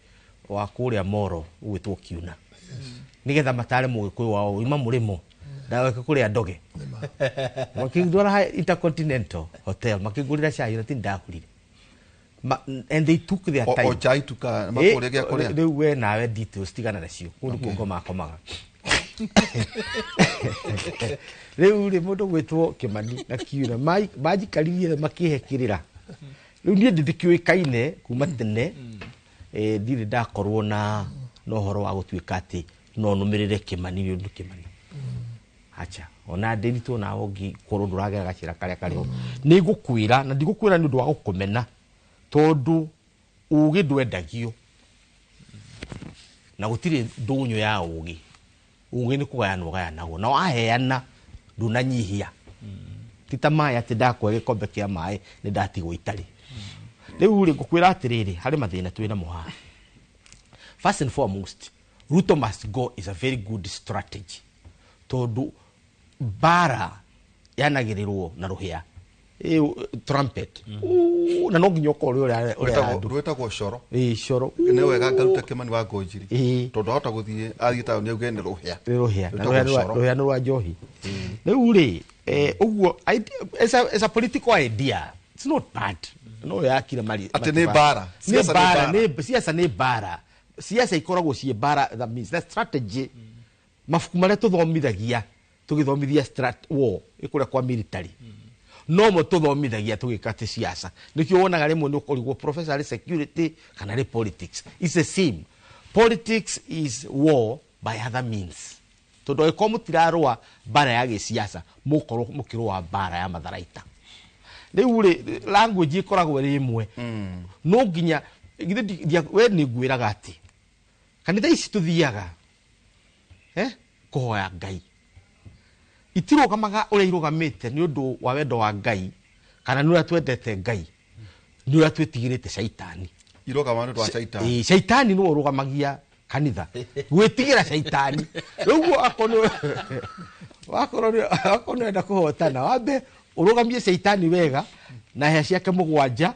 wa kũrĩa Moro ũgwĩtwo Kiuna nigetha matare Mũgĩkũyũ wao ima mũrĩmo ndaweka kũrĩa Ndoge makĩndwara Intercontinental Hotel makĩngũrĩra cai na ti ndahurire and they took their time o chai tuka makũrĩgia kũrĩa rĩu we nawe details tigana nacio kũndũ kũngũ makomaga rĩu rĩ mũndũ gwĩtwo Kĩmani na Kiuna manjikaririe makĩhekĩrĩra rĩu niĩ ndĩkĩũĩkaine kuma tene ndirĩ ndakorwo na ũhoro wa gũtuĩka atĩ no nũmĩrĩre Kĩmani nĩ ũndũ Kĩmani acha ona ndĩritũ na ũngĩkorwo ndũragera gacĩra karĩa karĩho nĩ ngũkwĩra na ndigũkwĩra nĩ ũndũ wa gũkũmena tondũ ũgĩ ndwendagio na gũtirĩ ndũnyũ ya ũgĩ nĩ kũgayana ũgayanagwo na waheana ndũnanyihia ti ta maĩ atĩ ndakũhe gĩkombe kĩa maĩ nĩ ndatigwo itarĩ rĩu rĩ ngũkwĩra atĩrĩrĩ harĩ mathĩna twĩna mũhaha. First and foremost, Ruto must go is a very good strategy. Tondu bara yanagĩrĩrwo na rũhĩa trumpet na no nginya ũkorwo ũrĩa rwetagwo coro coro nĩ wega ngaruta Kĩmani wa Ngũnjiri tondũ ahota gũthiĩ athiĩta nĩ auge nĩ rũhĩa rũhĩa nĩ rwa njohi rĩu rĩ ũguo as a political idea it's not bad no yakire mari ati nĩ bara siasa nĩ bara siasa ikoragwo cie bara that means that strategy mafuku marĩa tũthomithagia tũgĩthomithia war ĩkũrĩa kwa military no mo tũthomithagia tũgĩkate siasa nĩkĩo wonaga rĩmwe nĩ ũkorigwo professor security kana rĩ politics it's the same. Politics is war by other means tondũ ĩkorwo mũtirarũa bara ya gĩsiasa mũkorwo mũkĩrũa bara ya matharaita rĩu rĩ language ĩkoragwo ĩrĩ ĩmwe no nginya we nĩ ngwĩraga atĩ kanitha ici tũthiaga kũhoya Ngai itirũgamaga ũrĩa irũgamĩte nĩ ũndũ wa wendo wa Ngai kana nĩ ũrĩa twendete Ngai nĩ ũrĩa twĩtigĩrĩte caitani irũgama nĩ ũndũ wa caitani caitani nĩwe ũrũgamagia kanitha gwĩtigĩra caitani rĩu wakorwo nĩenda kũhotana wambe ũrũgamie caitani wega na hĩa ciake mũgwanja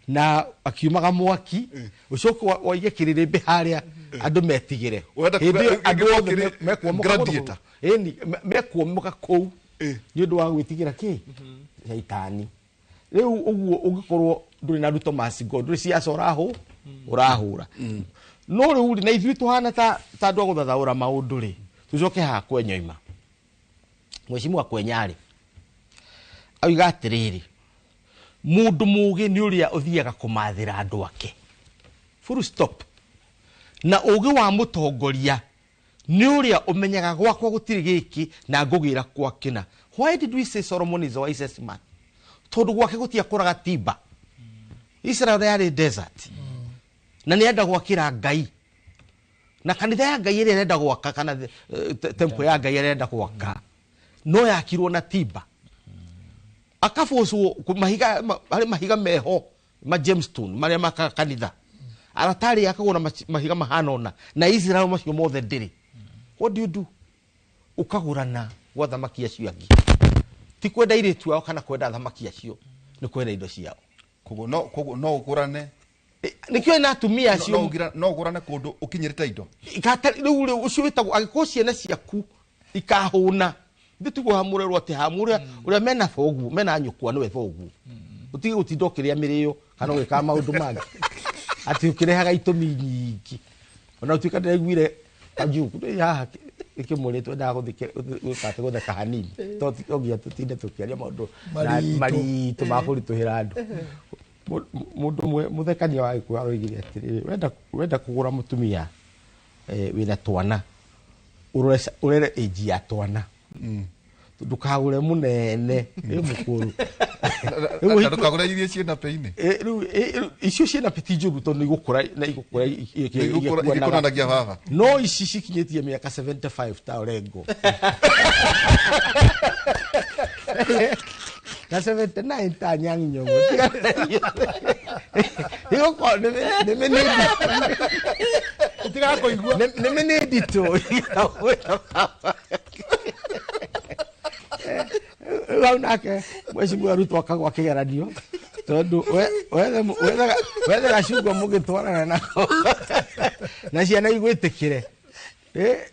na akiumaga mwaki ucoke waige kĩrĩrĩmbĩ harĩa andũ metigĩre andũ othe mekuomoka kũu nĩ ũndũ wa gwĩtigĩra kĩ caitani rĩu ũguo ũngĩkorwo ndũrĩ na Ruto must go ndũrĩ siasa ũrahũra no rĩu na ithuĩ tũhana ta andũ a gũthathaũra maũndũ rĩ tũcoke haha kwenyoima Mheshimiwa Kwenyarĩ auga atĩrĩrĩ mũndũ mũgĩ nĩ ũrĩa ũthiaga kũmathĩra andũ ake full stop na ũgĩ wa mũtongoria nĩ ũrĩa ũmenyaga gwakwa gũtirĩ gĩkĩ na ngũgĩra kwa kĩna. Why did we say Solomon is the wisest man? Tondũ gwake gũtiakũraga timba Israel yarĩ desert na nĩ enda gwakĩra Ngai na kanitha ya Ngai ĩrĩa enda gwaka kana temple ya Ngai ĩrĩa enda gwaka no yakirwo na timba akabocwo mahiga meho ma Gemstone marĩa maka kanitha aratari yakagwo na mahiga mahana na Israel macio mothe ndĩrĩ. What do you do? Ukagũrana gwa thamaki acio angĩ ti kwenda irĩtu yao kana kwenda thamaki acio nĩ kwenda indo ciao koguo no ũgũrane nĩkĩo na atumia acio no ũgũrane kũndũ ũkinyĩrĩte indo rĩu ũcio wĩtagwo agĩkorwo ciana ciaku ikahũna ndĩtigwo hamũrerwo atĩ hamũrĩa ũrĩa mena thoguo mena nyũkwa nĩwe thoguo ũtige gũtinda ũkĩrĩa mĩrĩo kana gwĩka maũndũ mangĩ atĩ ũkĩrehaga itũmi nyingĩ ona ũtuĩka ndĩraiguire kanjuku haha ikĩmũrĩ twendaga gũtheka hanini tũngia tũtinde tũkĩaria maũndũ maritũ ma kũritũhĩra andũ. Mũndũ mũthekania wa Gĩkũyũ aroigire atĩrĩrĩ wenda kũgũra mũtumia wĩna twana ũrere age ya twana ndũkagũre mũnene nĩ mũkũrũ Ndukagura irie ciena peini. Icio ciena peti njugu tondu igukura na igukura baba. No ici cikinyitie miaka 75 ta orengo. Na 79 ta nyang'inyo. Igo kwa neme dito. Launake mweshimwe Ruto akagwa kigeranio tondu wethe gacungwa mugitwarana nako na ciana igwitikire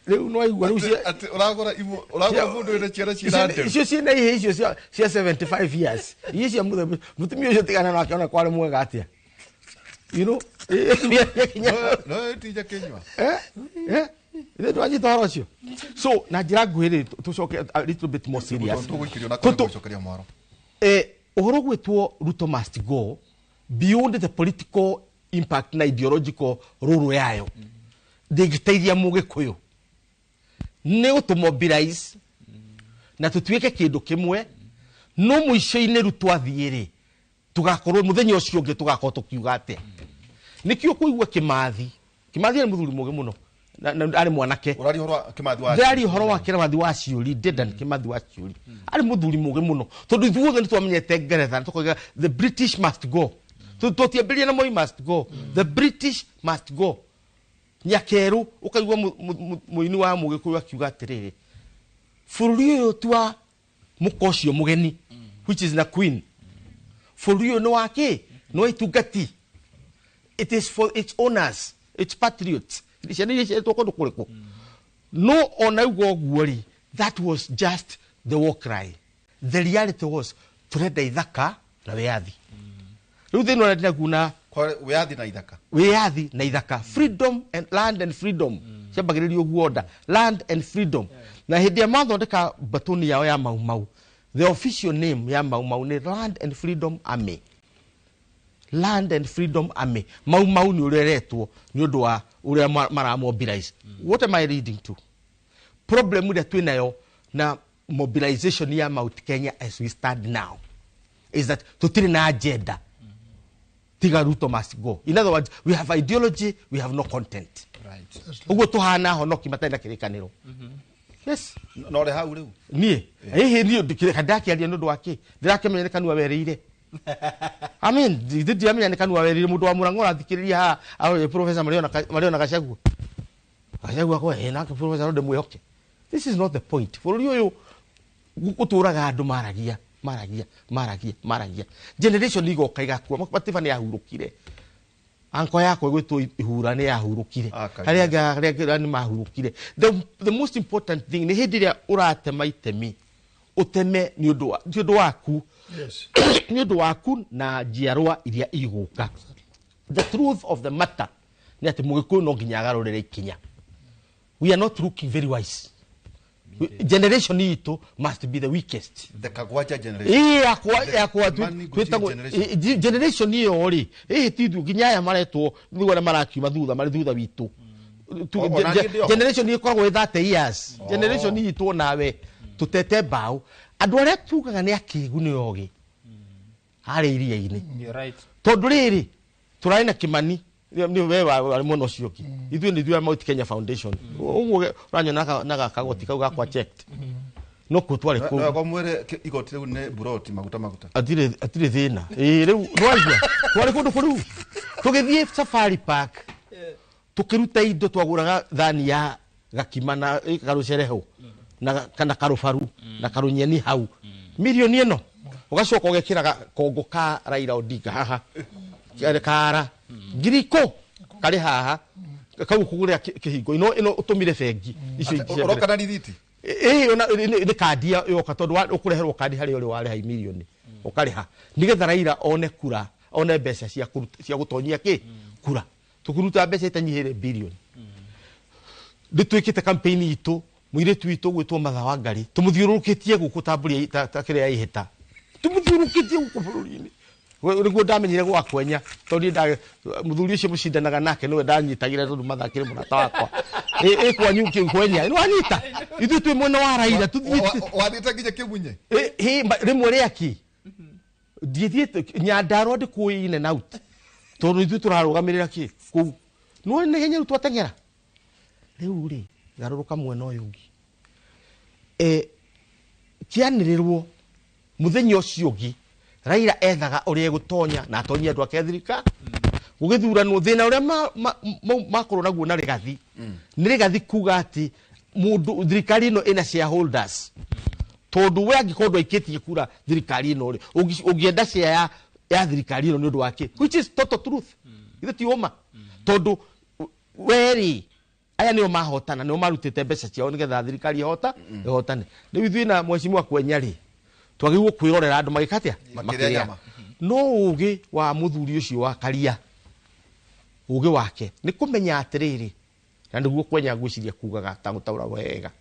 riu no igwa riu ati uragora mundu ina ciana cirande icio ciana ihe icio cia 75 years icio mutumia ucio tigana nake ona kwari mwega atia you know no tija kenywa Ile twanyita horo cio. So na njira nguhiri tucoke a little bit more serious. Uhoro gwitwo Ruto must go beyond the political impact na ideological ruru yayo. Digiteithia mugikuyu. Ni utumobilize na tutuike kindu kimwe no muico-ini Ruto athiiri tugakorwo muthenya ucio ungi tugakorwo tukiuga ate. Nikio kuigua Kimathi ni muthuri muge muno. Na ari mwanake urari horo Kimathi wa ndari horo wa Kimathi wa ciuri Dedan Kimathi wa ciuri ari muthuri muge muno tondu ithuothe ni twamenyete Ngeretha tukoiga the British must go tutiambiria na Moi must go the British must go nyakeru ukaigua muini wa mugikuyu akiuga atiriri bururi uyu twa mukocio mugeni which is na queen bururi uyu ni wake no itungati it is for its owners its patriots. No on that was just the war cry. The reality was turenda ithaka na wiathi. Riu thino na kuna wiathi na ithaka. Wiathi na ithaka. Freedom and land and freedom. Ciambagiririo guoda. Land and freedom. Na hindi ya mathondeka batoni yao ya Mau. The official name ya Mau ni Land and Freedom Army. Land and Freedom Army. Mau ni ureretwo ni undu wa uria mara mobilize. What am I reading to? Problem with the twinayo na mobilization ya Mount Kenya as we stand now is that tutiri na agenda. Tiga Ruto must go. In other words, we have ideology, we have no content. Right. Ugo tuhana hono kimatenda kirikaniro. Yes. No le hau riu. Nie. Ni ndikirikandaki ali ndu wake. Ndirakemenya kanwa wereire. I mean, did you mean kanwa wereire mundu wa Murango athikiriria ha Professor Mariona Gachagua. Gachagua ko na Professor Rode Muyoke. This is not the point. For you gukuturaga andu maragia. Generation igo kaiga kwa matifa ni ahurukire. Anko yako gwetwo ihura ni ahurukire. Haria ni mahurukire. The most important thing ni hindiria uratema itemi. Uteme ni undu waku. Yes. Ni undu waku na jiarwa iria iguka. The truth of the matter ni ati mugikuyu no nginya agarurire ikinya. We are not looking very wise. Generation itu must be the weakest. The Kagwaja generation. Generation hiyo ori. Tidu ginyaya maretwo nigo na marakiuma thutha mari thutha witu. Generation hiyo kwa 30 years. Generation hii tu nawe tutete bao. Andu aria tugaga ni akigu ni ogi. Hari iria-ini. You're right. Tondu riri turaina Kimani ni wewe ali mono cioki ithu ni thua Mount Kenya Foundation uguo uranyona naga kagoti kau gakwa checked no kutware ku no komwere igoti riu ne buroti maguta atire thina riu rwaigua tware kundu kuru tugithie Safari Park tukiruta indo twaguraga thani ya gakima na karucere hau na kana karufaru na karunyeni hau milioni eno ugacoka ugekira kongo ka Raila Odinga haha kara giriko kari haha kau kugura kihingo ino utumire bengi icio uroka na rithiti ona ni kandi yo katondu ukureherwo kandi hari uri wari ha milioni ukariha nigetha Raila one kura one mbeca cia gutonyia kura tukuruta mbeca itanyihire bilioni nditwikite campaign itu muire twitu gwitwo Matha wa Ngari tumuthiurukitie guku tamburia takiria ihita tumuthiurukitie guku bururi-ini niguo ndamenyire gwa kwenya tondu nda muthuri ucio mucindanaga nake niwe ndanyitagire tondu mathakire munata wakwa kwanyu kwenya ni wanyita ithu twi mwena wa Raila wathite nginya Kimunye rimwe riaki Diethiet Nyandaro de Kui in and out. Tondu ithu turarugamirira ki ku. No ne henya twatengera. Riu ri garuruka mwena uyu ngi. Kianirirwo muthenya ucio ngi Raila ethaga uria gutonya na atonyia andu ake thirika gugithuranwo thina uria makorwo naguo na Rigathi ni Rigathi kuga ati mundu thirikari ino ina shareholders tondu we angikorwo aikitie kura thirikari ino ri ungienda share ya thirikari ino ni undu wake, which is total truth. Ithe ti uma tondu weri aya nio mahotana nio marutite mbeca ciao nigetha thirikari ihotane. Riu ithuĩ na mheshimiwa Kwenya ri twagĩrĩirwo kwĩrorera andũ magĩkatia makĩria no ũgĩ wa mũthuri ũcio wa Karia ũgĩ wake nĩ kũmenya atĩrĩrĩ na nĩguo Kwenya ngwĩciria kugaga ta gũtaũra wega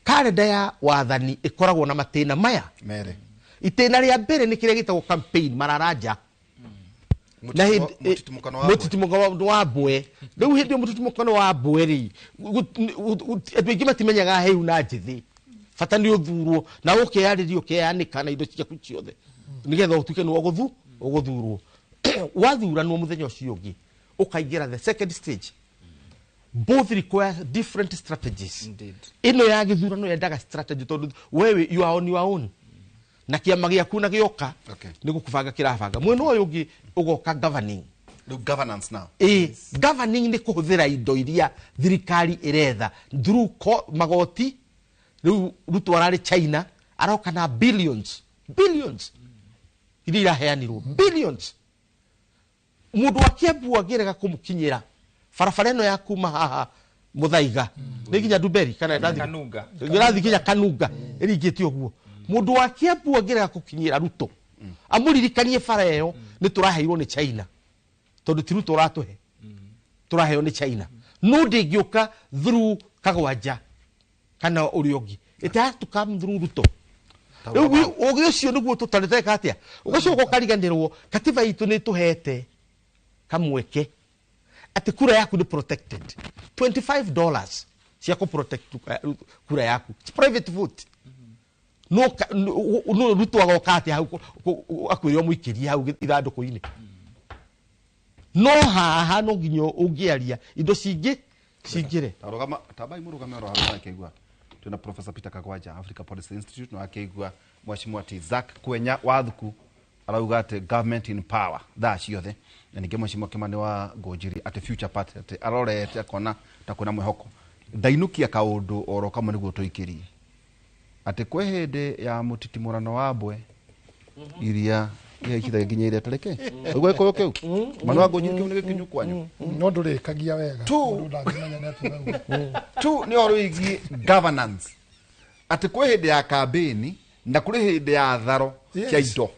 kalenda ya wathani ĩkoragwo na matĩna maya mere. Itĩna rĩa mbere nĩ kĩrĩa gĩtagwo campaign mararanja na mũtitimũkano wa mbwe. Rĩu hĩndĩ mũtitimũkano wa mbwe rĩ andũ aingĩ matimenyaga hehu na njĩthĩ fata ni uthurwo na ukeyarĩrio keyanĩka na indo ciaku ciothe nigetha utuke no uguthurwo wathuranwo muthenya ucio ungi ukaingĩra the second stage. Both require different strategies. Ino ya githurano yendaga strategy tondu wewe you are on your own na kiama gĩaku na gĩoka nĩ gũkũbanga kĩrabanga mwena ũyũ ũngĩ ũgoka governing. Governance now. Governing nĩ kũhũthĩra indo iria thirikari iretha through magoti. Ruto arari China aroka na billions iria iraheanirwo billions. Mundu wa Kiambu agirega kumukinyira barabara ino ya kuma haha Muthaiga ni nginya Nduberi kana irathi kinya Kanunga iringĩtio guo. Mundu wa Kiambu agirega kukinyira Ruto amuririkanie bara ĩyo ni turaheirwo ni China tondu ti Ruto uratuhe turaheo ni China no ndĩngĩũka through Kagwanja kana uri ungi. It has to come through Ruto. Ugi ucio niguo tutareteka atia ugacoka ukariganirwo katiba itu ni tuhete kamweke ati kura yaku ni protected $25 cia ku protect kura yaku. It's private vote. No Ruto agoka atia akwĩrwo muikirie hau ithandũkũ-inĩ no haha no nginyo ungiaria indo cingire tarugama tabai murugame ro haruka kegwa tuna Professor Peter Kagwanja Africa Policy Institute no akegwa mheshimiwa Isaac Kwenya wathuku arauga ati government in power tha ciothe na ninge mheshimiwa Kimani wa Ngũnjiri ati future party ati arorete akona ta kuna mwehoko ndainukia kaundu oro kamwe niguo tuikirie ati kwe hinde ya mutitimurano wa mbwe iria ya ikitha nginya ile tareke ugwe koyo keu manu wa Ngũnjiri keu ni gikinyu kwanyu no ndurikagia wega tu ni oro igi governance ati kwe hinde ya campaign na kuri hinde ya tharo cia indo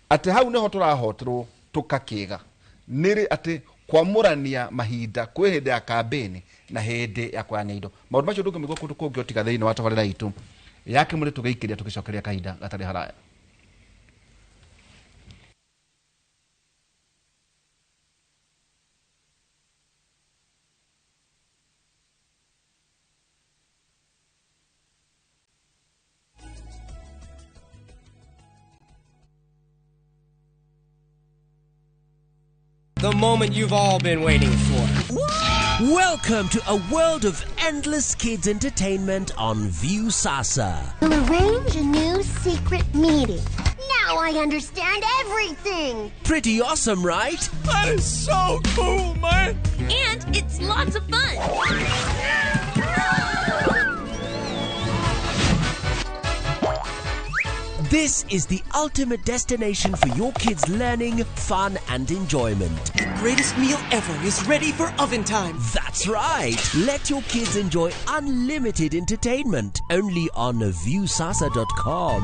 ati hau niho turahoterwo tukakiga niri ati kwamurania mahinda kwe hinde ya campaign na hinde ya kwanya indo maundu macio ndungi migwo kundu kungi otiga thiini wa tabarira itu yake muri tugaikiria tugicokeria kahinda gatari haraya. The moment you've all been waiting for. Welcome to a world of endless kids entertainment on Viusasa. We'll arrange a new secret meeting. Now I understand everything. Pretty awesome, right? That is so cool, man. And it's lots of fun. This is the ultimate destination for your kids' learning, fun, and enjoyment. The greatest meal ever is ready for oven time. That's right. Let your kids enjoy unlimited entertainment only on viusasa.com.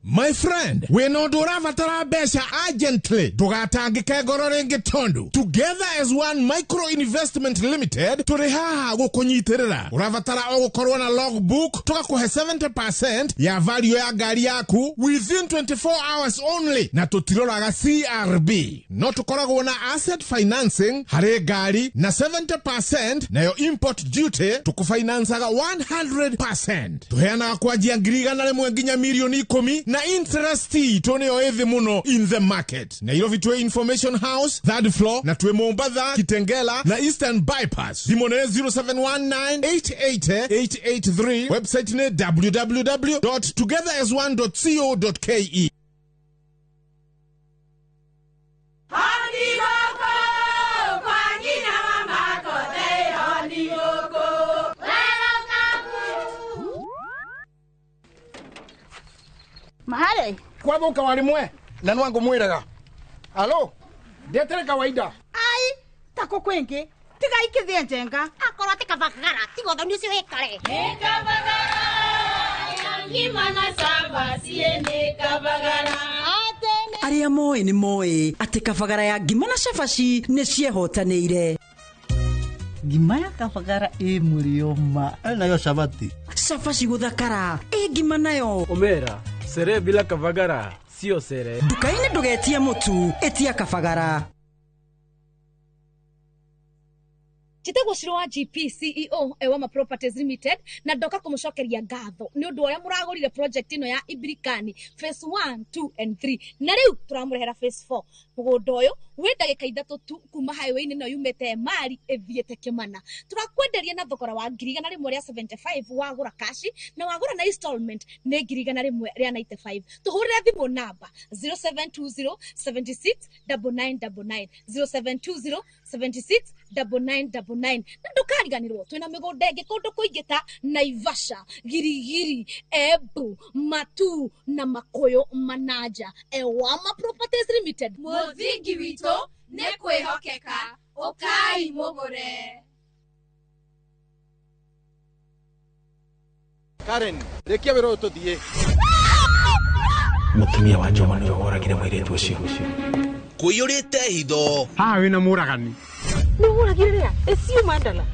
My friend, we no duravatara besha urgently. Tugatangike ngoro ringi tondu. Together as one micro investment limited, turihaha gukunyitirira. Uravatara ogukorwa na logbook, tugakuhe 70% ya value ya gari yaku within 24 hours only. Na tutiroraga CRB. No tukoragwo na asset financing, hare gari na 70% na yo import duty tukufinansaga 100%. Tuheana kwanjia ngirigana rimwe nginya milioni 10 na interest itoneo ethi muno in the market. Na ilo vitwe Information House, 3rd floor, na tuwe Mombasa, Kitengela, na Eastern Bypass. Dimone 0719-880-883. Website ne www.togetheras1.co.ke. Mahale kwa boka walimwe na nwangu mwiraga alo ndetere kawaida ai tako kwenke tiga ikithie njenga akorwa tikavagara tigotho ni cio hekare ngima na saba siene kavagara aria moe ni moe ati kabagara ya ngima na cabaci nĩ ciehotanĩire. Ngima ya kabagara mũrioma nayo cabati cabaci gũthakara ngima nayo Omera, sere bila kabagara sio sere. Nduka-inĩ ndũgetie mũtu etia kabagara. Chitego Shiro wa GP CEO Ewama Properties Limited na ndoka kumucokeria ngatho ni undu uria muragurire project ino ya Ibirikani phase 1, 2 and 3 na riu turamurehera phase 4 mugunda uyu wi ndagika 3 tu kuma highway ino yumete mari ethiete Kimana turakwenderia na thogora wa 175 wagura cash na wagura na installment ni 195 tuhurire thimu namba 0720 76 9999 0720 76 9999 na ndukariganirwo twina migunda ingi kundu kuingita Naivasha, Girigiri, Embu, Matu na Makoyo Manaja. Ewama Properties Limited muthingi wito ne kwihokeka ukai mugure. Karen, rekia wero tuthie. Mutumia wa Joma niwe woragire mwiretu ucio. Kuyurite hitho. Ha wina muragani. Nuragirira esiu mandala.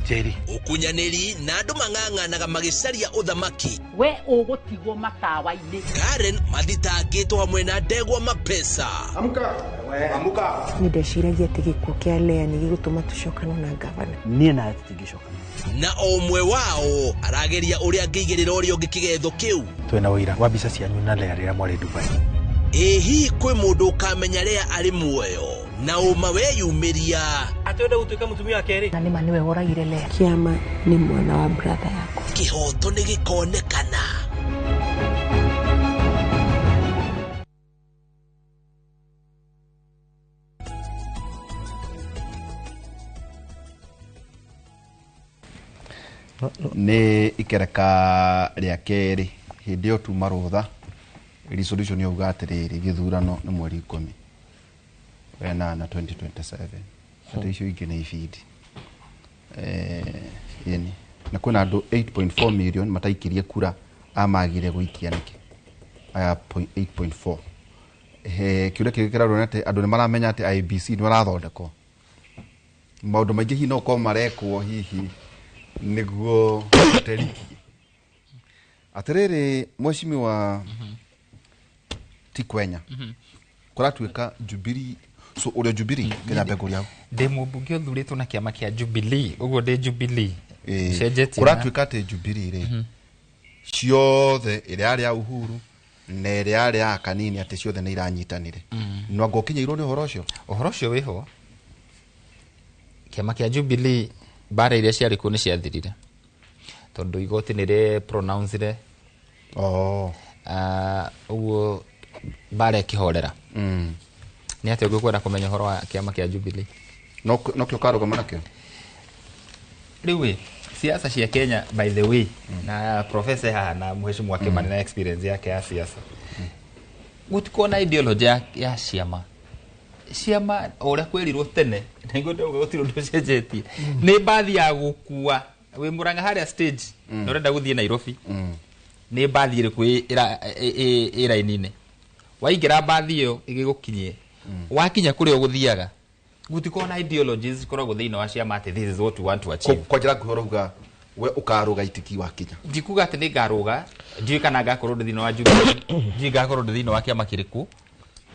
Jerry. Ukunyaniri na andu mang'ang'anaga magicaria uthamaki. We ugutigwo matawa-ini. Karen mathitangitwo hamwe na Ndegwa Mapesa. Amuka. Nindeciragia ati gikuo kia Lea ni gigutuma tucokana na gavana. Nie na tutingicokana. Na omwe wao arageria uria ngigirira urio ngikigetho kiu. Twena wira wa bica cianyu na Lea rira mwari Dubai. Ehi kwe mundu ukamenya Lea ari muoyo na uma weyumiria atwenda gutuika mutumia keri na nima niwe woragire Lea. Kiama ni mwana wa brother yako. Kihoto ni gikonekana. Nĩ ikereka rĩa kerĩ hĩndĩ ĩyo tu marũtha resolution yauga atĩrĩrĩ gĩthurano nĩ mweri 10 wenana 2027 hata icio ingĩ nĩ ibindi yani na kwĩna andũ 8.4 million mataikirie kura amagire gũikia nĩkĩ aya 8.4 kĩũria kĩngĩ kĩrarwo atĩ andũ nĩ maramenya atĩ IEBC nĩ marathondekwo maũndũ maingĩ hihi no korwo marekwo hihi niguo teriki atiriri mheshimiwa Tikwenya kuratuika Jubilee so ule Jubilee kenya mbegu yao de mubunge uthuritwo na kiama kia Jubilee uguo de Jubilee cenjetie kuratuika ate Jubilee ri ciothe ire ari ya Uhuru na ire ari ya kanini ate ciothe ni iranyitanire no ngokinyirwo ni uhoro ucio wiho kiama kia Jubilee bara iria ciarĩ kuo nĩ ciathirire tondu igoti nĩ rĩ pronouncire uguo bara ĩkĩhorera nĩ atĩ ũngĩkwenda kũmenya ũhoro wa kĩama kĩa Jubilee no kĩo karũgama nakĩo rĩu siasa cia Kenya by the way na professor haha na mheshimiwa Kimani na experience yake ya siasa gũtikorwo na ideology ya ciama ũrĩa kwĩrirwo tene nĩguo gũtirĩ ũndũ ũcenjetie nĩ mbathi ya gũkua wĩ Murang'a harĩa stage na ũrenda gũthiĩ Nairobi nĩ mbathi ĩrĩkũ ĩraini-inĩ waingĩra mbathi ĩyo ĩgĩgũkinyie wakinya kũrĩa ũgũthiaga gũtikorwo na ideologies ikoragwo thĩinĩ wa ciama atĩ this is what we want to achieve. Kwa njĩra nguhĩ ũrauga we ũkarũga itiki wakinya. Ndikuga atĩ nĩ ngarũga ndiũĩ kana ngakorwo thĩinĩ wa Jubilee ndiũĩ ngakorwo thĩinĩ wa kĩama kĩrĩkũ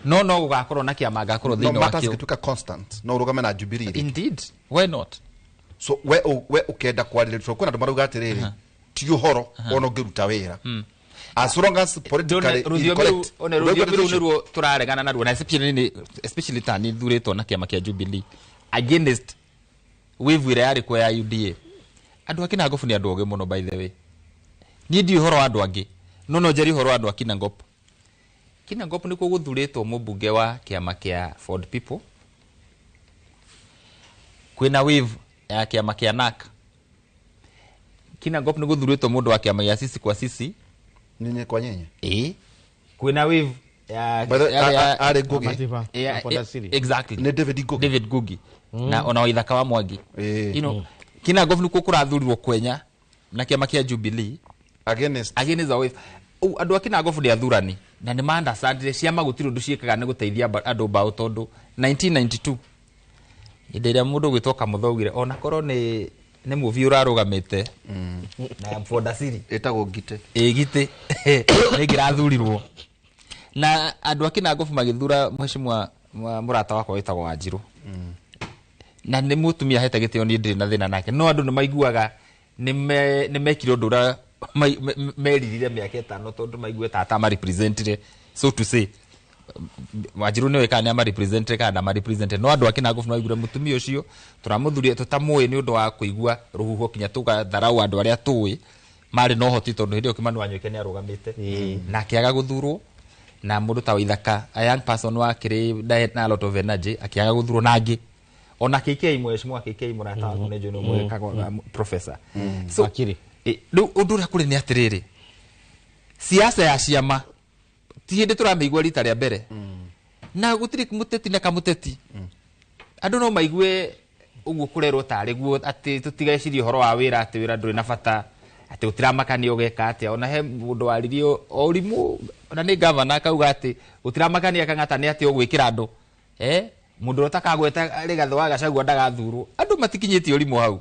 no gũgakorwo na kĩama ngakorwo thĩinĩ wa kĩo. Gĩtuĩka constant no ũrũgame na Jubilee. Indeed, why not? So we ũkenda kwarĩrĩria kwĩna andũ marauga atĩrĩrĩ ti ũhoro ona ũngĩruta wĩra. As long as politically correct. Rũthiomi rũu nĩruo tũraregana naruo na especially ta nĩ thurĩtwo na kĩama kĩa Jubilee against wave ĩrĩa yarĩ kwa ya UDA. Andũ a Kinangop nĩ andũ ogĩ mũno by the way. Niĩ ndiũĩ ũhoro wa andũ angĩ no njeri ũhoro wa andũ a Kinangop. Kinangop nĩkuo gũthurĩtwo mũmbunge wa kĩama kĩa Ford People. Kwĩna wave ya kĩama kĩa NARC. Kinangop nĩ gũthurĩtwo mũndũ wa kĩama gĩa sisi kwa sisi. Nyenye kwa nyenye. Kwĩna wave ya Ari Ngugi. Exactly. Ni David Ngugi. Na ona Waithaka wa Mwangi. You know, Kinangop nĩkuo kũrathurirwo kwenya na kĩama kĩa Jubilee against a wave. Andũ a Kinangop nĩ athurani na nĩ mandasandire ciama gũtirĩ ũndũ ciĩkaga nĩ gũteithia andũ mbaũ tondũ 1992 hĩndĩ ĩrĩa mũndũ gwĩtwo Kamũthogire ona korwo nĩ movie ũrarũgamĩte na Fondasiri ĩtagwo Gite Gite nĩ ngĩrathurirwo na andũ a Kinangop magĩthura mheshimiwa mũrata wakwa wĩtagwo Wanjirũ na nĩ mũtumia hete gĩtĩo niĩ ndĩrĩ na thĩna nake no andũ nĩ maiguaga nĩ mekire ũndũ ũrĩa meririre mĩaka 5 tondũ maiguĩte ata marepresentire so to say Wanjirũ nĩwe kana marepresentire kana marepresente no andũ a Kinangop no maiguire mũtumia ũcio tũramũthuria tũtamũĩ nĩ ũndũ wa kũigua rũhuho kinya tũgatharau andũ arĩa tũĩ marĩ na ũhoti tondũ hĩndĩ ĩyo Kimani Wanyũike nĩ arũgamĩte na akĩaga gũthurwo na mũndũ ta Waithaka a young person wakĩrĩ diet na a lot of energy akĩaga gũthurwo na angĩ ona KK mheshimiwa KK mũrata waku nĩ njũĩ nĩ mwekagwo professor so rĩu ũndũ ũrĩa kũrĩ nĩ atĩrĩrĩ siasa ya ciama ti hĩndĩ tũramĩigua rita rĩa mbere na gũtirĩ mũteti na kamũteti andũ no maigue ũguo kũrerwo tarĩ guo atĩ tũtigecirie ũhoro wa wĩra atĩ wĩra ndũrĩ na bata atĩ ũtiramakania ũgeka atĩa ona he mũndũ waririo o ũrimũ ona nĩ gavana akauga atĩ ũtiramakania kang'atania atĩ ũgwĩkĩra andũ mũndũ ũtakagweta Rigathĩ wa Gachagua ndagathurwo andũ matikinyĩtie ũrimũ hau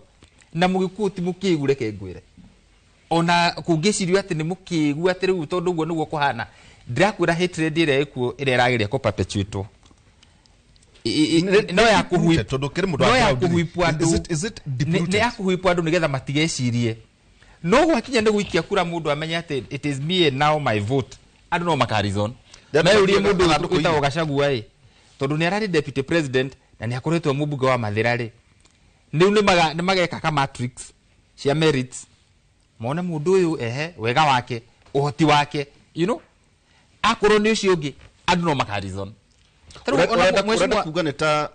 na mũgĩkuo ti mũkĩigu reke ngwĩre ona kũngĩcirio atĩ nĩ mũkĩigu atĩ rĩu tondũ ũguo nĩguo kũhana ndirakwĩra hatred ĩrĩa ĩkuo ĩrĩa ĩrageria kũperpetuate no ya kũhuipwo andũ nĩ ya kũhuipwo andũ nĩgetha matigecirie no gwakinya nĩ gũikia kura mũndũ amenye atĩ it is me and now my vote andũ no makarizon meyũrie mũndũ wĩtagwo Gachagua tondũ nĩ ararĩ deputy president na nĩ akoretwo mũmbunge wa Mathĩra rĩu nĩ mageka ka matrix cia merits mone mũndũ ũyũ wega wake ũhoti wake you know akorwo nĩ ũcio ũngĩ andũ no makarizon ũrenda kuga nĩ ta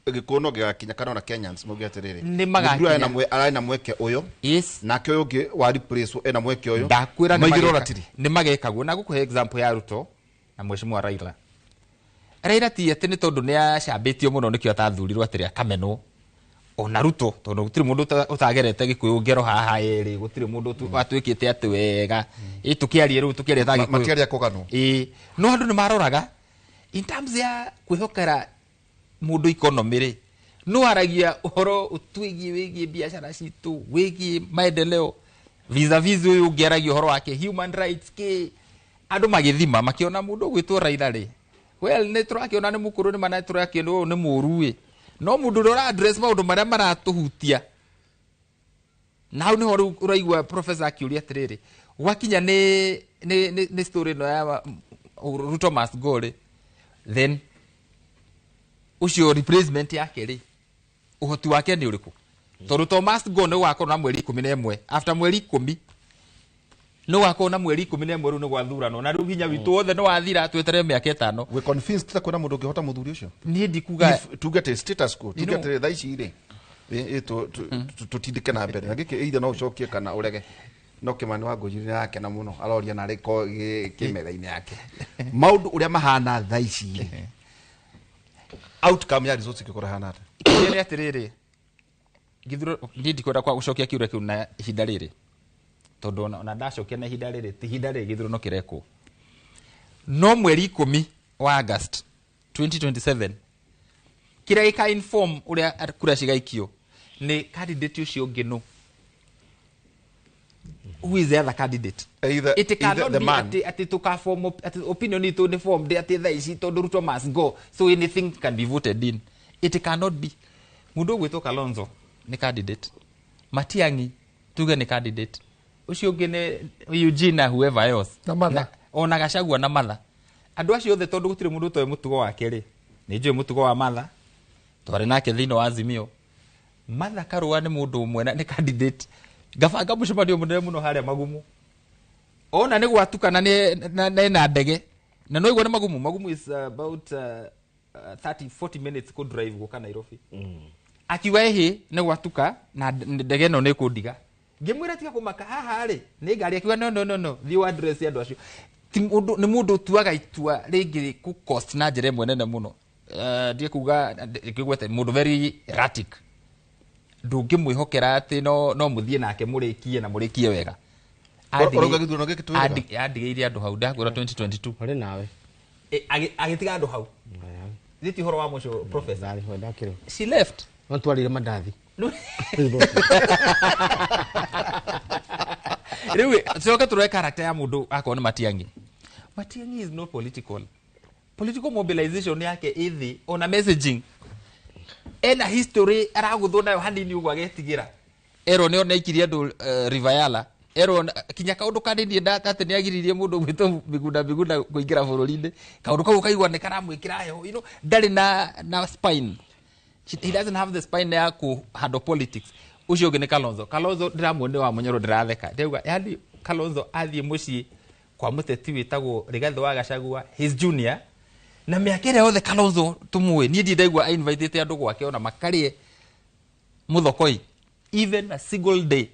gĩkũno gĩgakinya kana ona Kenyans mauge atĩrĩrĩ mũndũ arĩ na mweke ũyũ nake ũyũ ũngĩ wa replace ena mweke ũyũ ndakwĩra nĩ magekagwo na gũkũhe example ya Ruto na mheshimiwa Raila ti atĩ nĩ tondũ nĩ acambĩtio mũno nĩkĩo atathurirwo atĩrĩ akamenwo ona Ruto tondũ gũtirĩ mũndũ ũtagerete Gĩkũyũ ngero haha ĩrĩ gũtirĩ mũndũ watuĩkĩte atĩ wega tũkĩarie rĩu tũkĩarie ta Gĩkũyũ makĩaria kũganwo no andũ nĩ maroraga in terms ya kwĩhokera mũndũ economy rĩ no aragia ũhoro wĩgiĩ biacara citũ wĩgiĩ maendeleo vis-a-vis ũyũ ũngĩaragia ũhoro wake human rights andũ magĩthima makĩona mũndũ gwĩtwo Raila rĩ nĩ tũrakĩona nĩ mũkũrũ nĩ mana tũrakĩona ũyũ nĩ mũru no mũndũ ũrĩa ũra-address maũndũ marĩa maratũhutia na hau nĩho rĩu ũraigua professor akĩũria atĩrĩrĩ gwakinya nĩ story ĩno ya Ruto must go rĩ then ucio replacement yake rĩ uhoti wake nĩ ũrĩkũ tondũ to must go nĩ gwakorwo na mweri 11 after mweri 10 no wako na mweri 11 rĩu nĩ gwathurano na rĩu hinya witũ wothe nĩ wathira twetere mĩaka 5 we convinced ta kwĩna mũndũ ũngĩhota mũthuri ũcio niĩ ndikuga tuge status quo tuge atĩ thaa ici rĩ tutindike na mbere na gĩkĩ either no ũcokie kana ũrege no Kimani wa Ngũnjiri yake na mũno aroria na rĩko kĩmetha-inĩ yake maũndũ ũrĩa mahana thaa ici outcome ya results ikĩkora hana atĩrĩrĩ githuro ndikwenda kwa gũcokia kiũria kĩu na ihinda rĩrĩ tondu ona ndacokia na ihinda riri ti ihinda riri githurano kirekwo no mweri 10 wa August 2027 kiria gika inform uria kura cigaikio ni candidate ucio ngino who is the other candidate it cannot be at to form opinion itu ni form at the ici tondu Ruto must go so anything can be voted in it cannot be mundu gwito Kalonzo ni candidate Matiang'i tuge ni candidate ucio ungi ni Eugene whoever else na ona Gachagua na Matha andu acio othe tondu gutire mundu toy mutugo wake ri ni njui mutugo wa Matha twari nake thino wa Azimio Matha Karua ni mundu umwe ni candidate gabanga mucemanio munene muno haria Magumu ona ni gwatukana ni na ndege na no igwa ni Magumu is about 30-40 minutes ko drive go kana Nairobi akiwa ehe ni gwatuka na ndege no ni kundiga ngimwira tiga kumaka haha ri ni ngari akiwa no the address andu acio ni mundu tuaga itua ringi ku cost na njire mwenene muno ndie kuga ikigwete mundu very erratic ndungimwihokera ati no muthie nake murikie na murikie wega oroga githurano giki twega andigeire andu hau ndakura 2022 ori nawe agitiga andu hau thiti horo wa mucio professor ari ho ndakire she left no twarire mandathi riwe coka turwe character ya mundu akona Matiang'i is no political mobilization yake ithi ona messaging ena history araguthwo nayo hanini ugwa getigira ero ne ona ikiria andu Rivayala ero kinya kaundu kanini ndate ni agiririe mundu gwito bigunda kuingira bururi-ini kaundu kau kaigwa ne karamwikira heho ndari na spine he doesn't have the spine ya ku handle politics ucio ngene Kalonzo ndiramuone wa Munyoro ndiratheka ndauga yani Kalonzo athie mucii kwa muteti witagwo Rigathi wa Gachagua his junior na miakere yothe Kalonzo tumwe ni ndaigwa invite andu gwake ona makarie muthokoi even a single day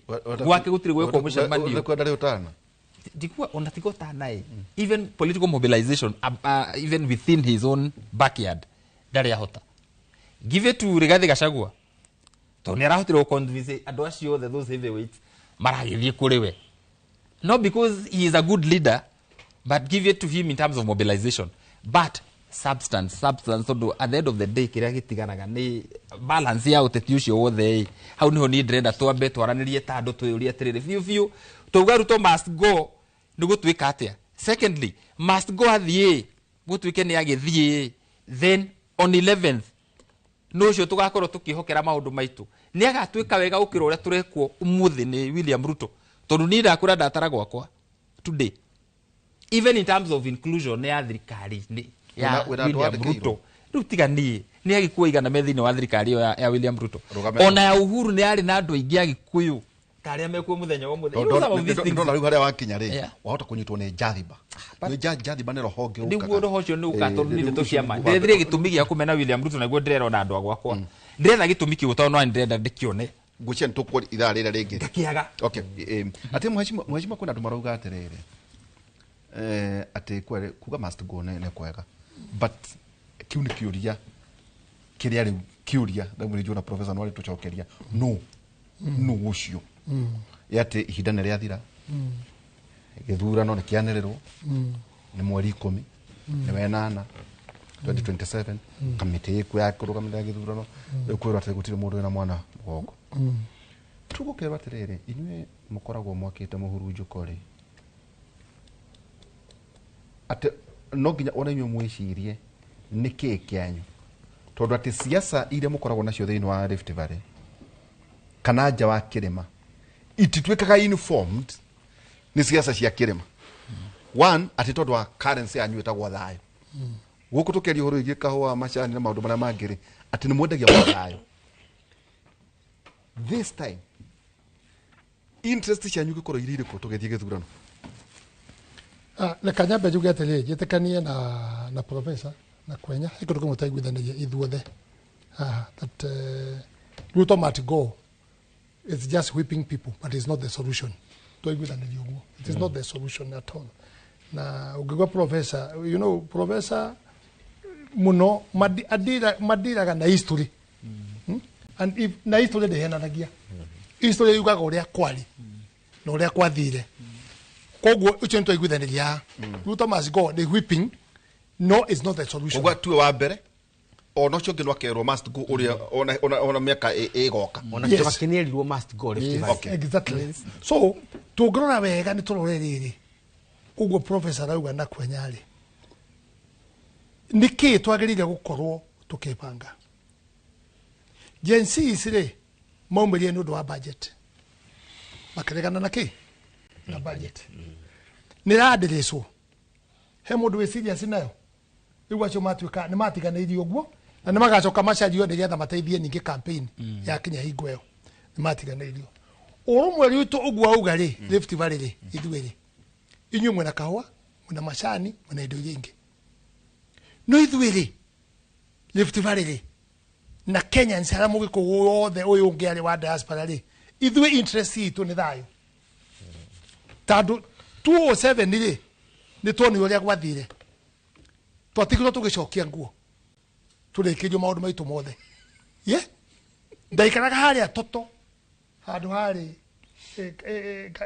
gwake gutiri gweko mucemanio kwenda utana dikwa ona tigo tanae even political mobilization even within his own backyard ndari ahota give it to Rigathi Gachagua to ni arahotire convince andu acio those heavyweights maragithie kuriwe not because he is a good leader but give it to him in terms of mobilization but substance so at the end of the day kiria gitiganaga ni balance ya uteti ucio wothe hau niho ni ndrenda twambe twaranirie ta andu tuyuria tiriri fiu tuga Ruto must go ni gutwika atia secondly must go athie gutwike ni agithie then on 11th no cio tugakorwo tukihokera maundu maitu ni agatwika wega ukiro uria turekwo umuthi ni William Ruto tondu ni ndakura ndatara gwakwa today even in terms of inclusion ya thirikari ni ya William Ruto rutiga ni agikuwa igana methini wa thirikari ya William Ruto ona ya Uhuru ni ari na andu aingi agikuyu taria mekuo muthenya wa muthenya ndo riu haria wakinya ri wahota kunyitwo ni jathiba ni jathiba ni rohonge ukaga niguo roho cio ni ukatondu ni ndeto cia ma ndethire gitumi gia kumena William Ruto naguo ndirera na andu agwakwa ndiretha gitumi kiu to no ndirenda ndikione ngucia ntukwo ithaa rira ringi kiaga okay ati mheshimiwa kuna andu marauga atiriri ati kwere kuga must go ne kwega but kiu ni kiuria kiria riu kiuria ndamuri jona professor no tucokeria no ucio yate ihinda ne riathira githurano ne kianerirwo ni mweri 10 ni wenana 2027 kamiti ku ya kurugamira githurano kwirwa ati gutire mundu na mwana goko tugukerwa atiriri inywe mukoragwo mwakite muhurunju kore ate no nginya ona inywe mwicirie niki kianyu tondu ati siasa ile mukoragwo nacio thiini wa Rift Valley kana nja wa kirima ititwikaga informed ni siasa cia kirima one ati tondu wa currency yanyu itagwo thayo guku tukeria horo igi kahua macani na maundu maria mangiri ati ni mwendagia wa thayo this time interest cianyu gikorwo irire ko tugethie githurano na kanyambe njuge atiri jitikanie na professor na kwenya ikundu kumutaiguithanagia ithuothe that Ruto must go. It's just whipping people, but it's not the solution. It is not the solution at all. Na ugigwa professor, professor muno madira na history. And if na history de henanagia. History yugaga uria kwali. na uria kwathire koguo ucio nto igwithaniria Ruto must go the whipping no is not the solution koguo tuwe wa mbere ono cio ngino akerwo must go uria ona miaka igoka ona cio bakinerirwo must go exactly so tungirora wega ni turore riri uguo professor auga na kwenyari niki twagirire gukorwo tukipanga Gen Z isire maumirie nundu wa budget makiregana na ki na budget niradiricwo he mundu wiciria sinayo riu acio matuika ni matiganeirie uguo na ni magacoka macario nigetha mateithie ningi campaign ya Kenya hingo iyo ni matiganeirio urumwe ritu uguo auga ri Rift Valley ri ithuiri inyu mwena kahwa mwena macani mwena indo ingi no ithuiri Rift Valley ri na Kenya nsara mugiko wothe uyu ungi ari wa diaspora ri ithui interest itu ni thayo tadu 207 ri ni toni uria gwathire twatigirwo tugicokia nguo turikirio maundu maitu mothe ye ndaikaraga haria toto handu hari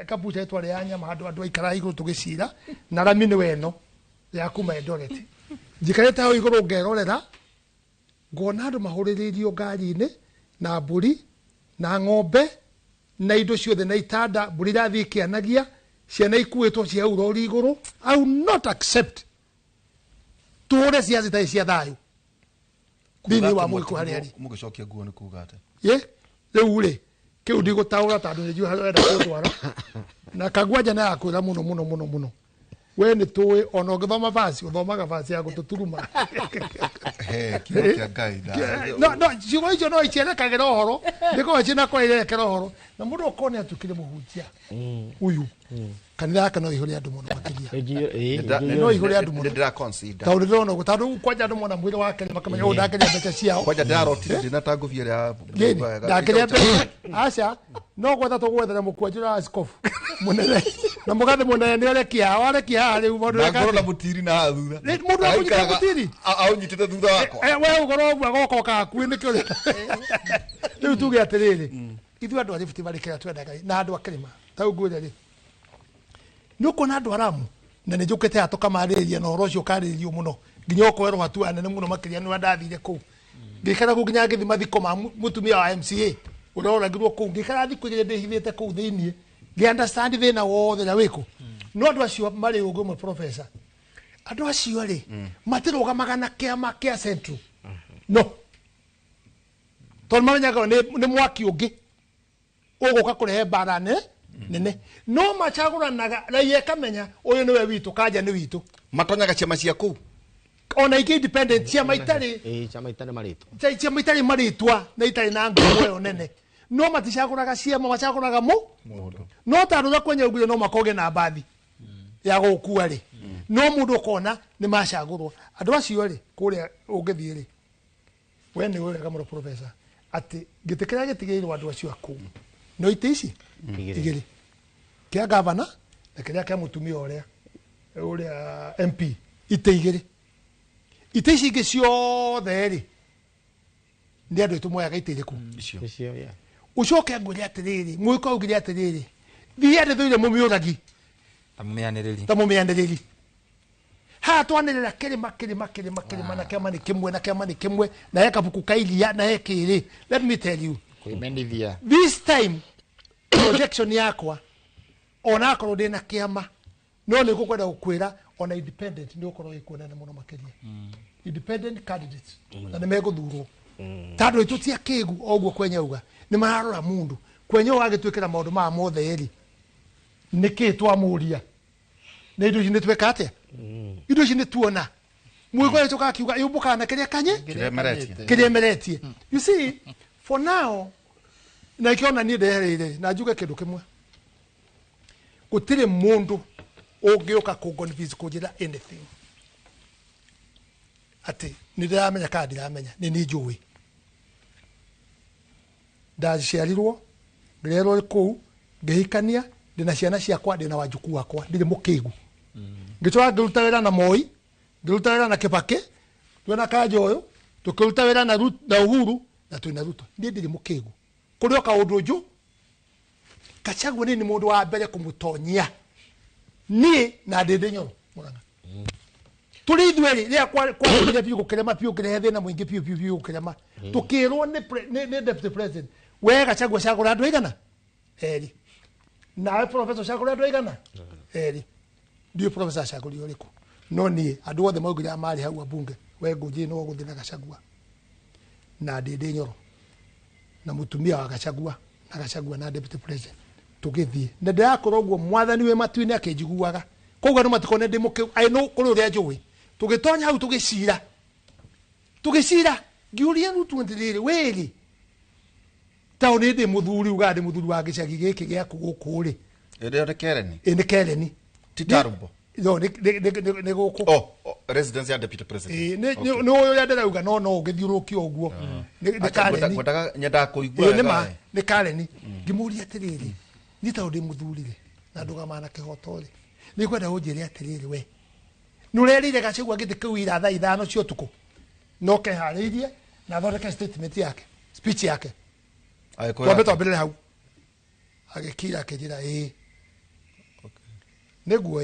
kabucha etware ya nyama handu andu aikara iguru tugicira na rami ni weno ya kuma Eldoret njikarete hau iguru ngerorera ngona andu mahuriririo ngari-ini na mburi na ng'ombe na indo ciothe na itanda mburi rathi ikianagia ciana ikuitwo cia urori iguru I will not accept tuhure ciaci tai cia thayu thini wa mwiko hari ari mugicokia nguo ni kuga ate ye riu ri kiu ndigutaura tondu ni juha wenda kutwara na kagwanja na akwira muno we ni tuwe ono githoma vasi uthomaga vasi ya gututuruma kia ngai no ciugo icio no icierekagĩra ũhoro ndĩkorwo ciĩna kwa irerekera ũhoro na mũndũ ũkone atukire mũhunjia uyu kanitha yake no ihũre andũ mũno makĩria no ihũre andũ mũno tondũ ndĩrona ũguo tondũ kwanja andũ mona mwĩrĩ wake makamenya ũũ ndakĩrĩa mbeca ciao kwanja ndĩrarotire ndĩnatangũthia rĩa ndakĩrĩa mbeca aca no gwetha tũgwethera mũkwanjũ wa askofu mũnene na mũgathĩ mũnene nĩ arekia haha rĩu mũndũ na mũtiri na thutha mũndũ akũnyita mũtiri aunyitĩte thutha wakwa we ũgorwo ũguo agoka akakuĩ nĩkĩo rĩu tuge atĩrĩrĩ ithuĩ andũ a Rift Valley kĩrĩa twendaga na andũ a kĩrĩma ta ũguo rĩ nĩ ũkuona andũ aramu na nĩ njũkĩte haha tũkamarĩrĩria na ũhoro ũcio ũkarĩrĩrio mũno nginya ũkoerwo hatua anene mũno makĩria nĩ ndathire kũu ngĩikara kũu nginya ngĩthi mathiko ma mũtumia wa MCA ũrĩa oragirwo kũu ngĩikara thikũ igĩrĩ ndĩhithĩte kũu thĩiniĩ ngĩ-understand thĩna wothe na wĩkũ no andũ acio marĩ ũguo ũmwe professor andũ acio rĩ matirũgamaga na kĩama kĩa Central no tondũ mamenyaga nĩ mwaki ũngĩ ũgũka kũrehe mbara nene no macagũranaga raia ĩkamenya ũyũ nĩwe witũ kanja nĩ witũ matonyaga ciama cia kũu ona ingĩ independent ciama itarĩ marĩtwa na itarĩ na ngumo ĩyo nene no maticagũraga ciama macagũraga no tandũ ũrĩa kwenya ũguo no makoge na mbathi ya gũkua rĩ no mũndũ ũkona nĩ macagũrwo andũ acio rĩ kũrĩa ũngĩthiĩ rĩ we nĩ wĩrega mũno professor atĩ gĩtĩ kĩrĩa gĩtigĩirwo andũ acio akũu no itĩ ici igĩrĩ kĩa gavana na kĩrĩa kĩa mũtumia ũrĩa MP itĩ igĩrĩ itĩ ici ingĩ ciothe rĩ nĩ andũ aitũ moyaga itĩ irĩkũ ucoke ngwĩre atĩrĩrĩ mwĩko augire atĩrĩrĩ thiĩ thũire mũmĩũragi ta mũmĩanĩrĩri haha twanĩrĩra kĩrĩma na kĩama nĩ kĩmwe na he kabuku ka iria na he kĩrĩ let me tell you this time projection yakwa ona akorwo ndĩ na kĩama no nĩ gũkwenda gũkwĩra ona independent nĩ ũkorwo ĩkuonana mũno makĩria independent candidates na nĩ megũthurwo tandũ ĩtũtia kĩgu o ũguo kwenya uga nĩ mararora mũndũ kwenya wagĩtwĩkĩra maũndũ maya mothe rĩ nĩkĩ twamũria na indo ici nĩ tweka atĩa indo ici nĩ tuona mwĩko nĩtũkaga akiuga yũmbũkaga na kĩrĩa kanye kĩrĩa emeretie you see for now na ikiona niĩ ndehereire na njuge kĩndũ kĩmwe gũtirĩ mũndũ ũngĩũka kũnconvince kũnjĩra anything atĩ nĩ ndĩramenya kana ndiramenya nĩ niĩ njũĩ ndaciarirwo ngĩrerwo kũu ngĩhikania ndĩna ciana ciakwa ndĩna wanjuku wakwa ndirĩ mũkĩgu ngĩcoka ngĩruta wĩra na Moi ngĩruta wĩra na Kibaki twĩna Kanja ũyũ tũkĩruta wĩra na Uhuru na twĩna Ruto niĩ ndirĩ mũkĩgu kũrĩ o kaũndũ njũ Gachagua ni mundu wa mbere kumutonyia ni na Ndindi Nyoro Murang'a tuli ithweri ria kwa biu gukirema biu kirehe na muingi biu gukirema tukirwo ni deputy president we Gachagua cagura andu igana eri na professor cagura andu igana eri ndio professor cagura uriku no ni andu othe maugira mari hau abunge we nguji no guthina Gachagua na Ndindi Nyoro na mutumia wa Gachagua na deputy president tugithie na ndirakorwo uguo mwathani we matuine akinjiguaga koguo no matikone ndimuke I know kuri uria njui tugitonya hau tugicira ngiuria rutu ndiriri weri tauni ndi muthuri ugandi muthuri wa gicagi giki giaku guku ri ende kereni kereni titarumbo no ne guku residence ya deputy president no uyu ya ndirauga no ugithiurukia uguo ni kareni mutaga nyenda kuigua ni kareni ngimuria atiriri ni tauni muthuri ri na nduga mana kihoto ri ni kwenda unjire atiriri we nurerire Gachagua giti kiu ira thaa 5 cio tuku no kehariirie na thondeke statement yake speech yake twambe twambirire hau agikira akijira niguo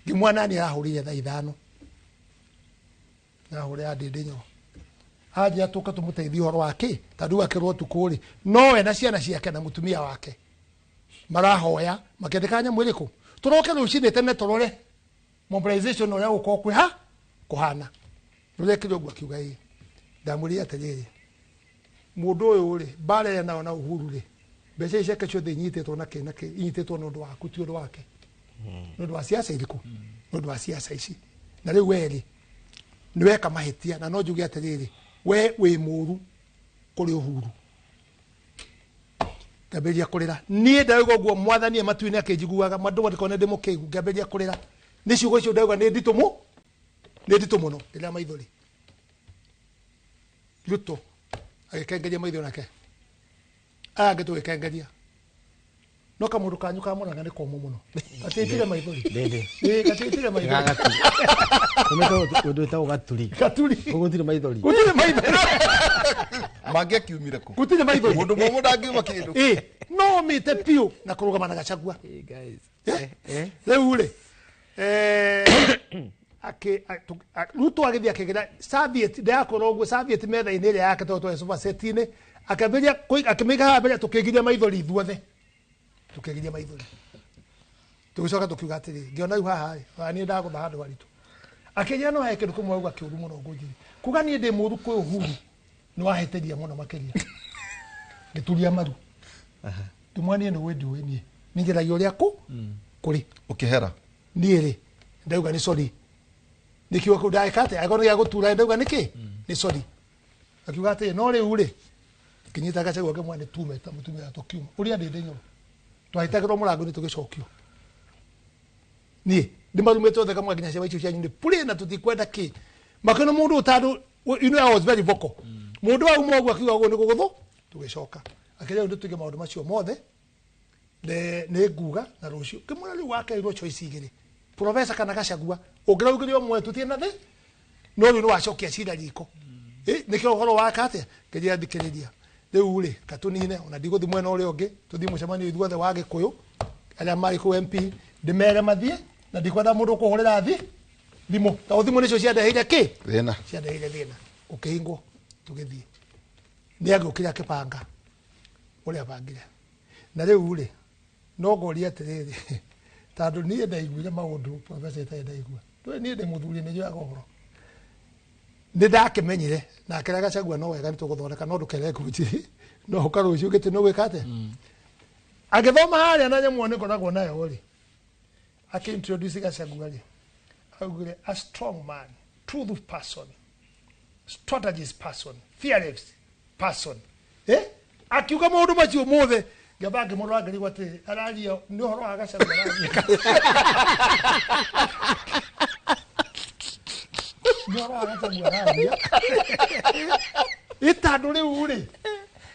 ngimwana ni arahurire thaa 5 na hore Ndindi Nyoro aje atuka tumuteithie horo wake tandu akirwo tukuri no we na ciana ciake na mutumia wake marahoya makendekanya mwiriku turoke rucine tene turore mobilization oria uko kwiha kuhana nurekire ogwa kiuga ndamuri atariri mundu uyu ri bare na Uhuru ri mbeca iceke ciothe inyitetwo na kinake inyitetwo nundu waku ti undu wake nundu wa siasa iriku nundu wa siasa ici na riu weri niweka mahitia na no njuge atariri we wi muru kuri Uhuru ngaberia kurira nie ndauga guo mwathani matuine akinjiguaga mandu watikone ndimukigu ngaberia kurira ni ciugo icio ndauga ni ndito muno ila maithori Ruto agikengeria maithori nake angetu gikengeria no kamundu kanyu ka Murang'a ni komu muno atitire maithori gatitire maithori undu ta ugaturi ugutire maithori mange kiumire ku gutire maithori mundu mumu ndangiuma kindu no mite piu na kurugama na Gachagua leule Ruto agithii akigira Soviet ndakorwo uguo Soviet metha ine ria yake toto sofa setine akaberia akimiga haberia tukigiria maithori ithuothe tukigiria maithori tugicoka tukiuga atiri ngiona yu haha ani ndagutha handu haritu akinya no heke kumwe uga kiuru muno ngujiri kuga ni ndi muru kwi Uhuru ni waheteria muno makeria gituria maru tumwanie no wendi weni ningira yoria ku kuri ukihera niere ndauga ni sorry nikiwa ku daikate agono ya gutura ndauga niki ni sorry akiuga ati no riu ri kinyita Gachagua ke mwane tume ta mutumia tokiuma uria Ndindi Nyoro twahitagirwo murango ni tugicokio ni ndimarume tothe kamwe nginya cia cianyu ni pure na tutikwenda ki makano mundu utandu you know I was very vocal mundu wa umwe akiuga go ni guguthu tugicoka akira ndu tuge maundu macio mothe ne nguga na rucio kimura riu wake iro choice igiri professor kana Gachagua ungiraugirio mwe tutie na thi no riu wacokia cira riko nikio horo wakate kiria ndikiriria riu ri katunine ona ndiguthi mwena uri ungi tuthi mucemanio ithuothe wa Gikuyu aria mari ku MP ndimere mathie na ndikwenda mundu kuhurira thimu ta thimu nicio ciandehire ki thina ciandehire thina ukihingwo tugithie ni agukira kipanga uria bangire na riu ri no ngoria atiriri tandu nie ndaiguire maundu professor ta ndaigua twe nie ndi muthuri ni jwa goro ni ndakimenyire na akira Gachagua no wega nituguthondeka no ndukere kunjiri no ukarucio giti no gwikate agithoma haria na nyamwo ni koragwo nayo ri introduce Gachagua ri augire a strong man, truthful person, strategist person, fearless person akiuga maundu macio mothe ngabange mundu angiri gwati araria ni horo wa Gachagua araria ni horo wa Gachagua araria itandu riu ri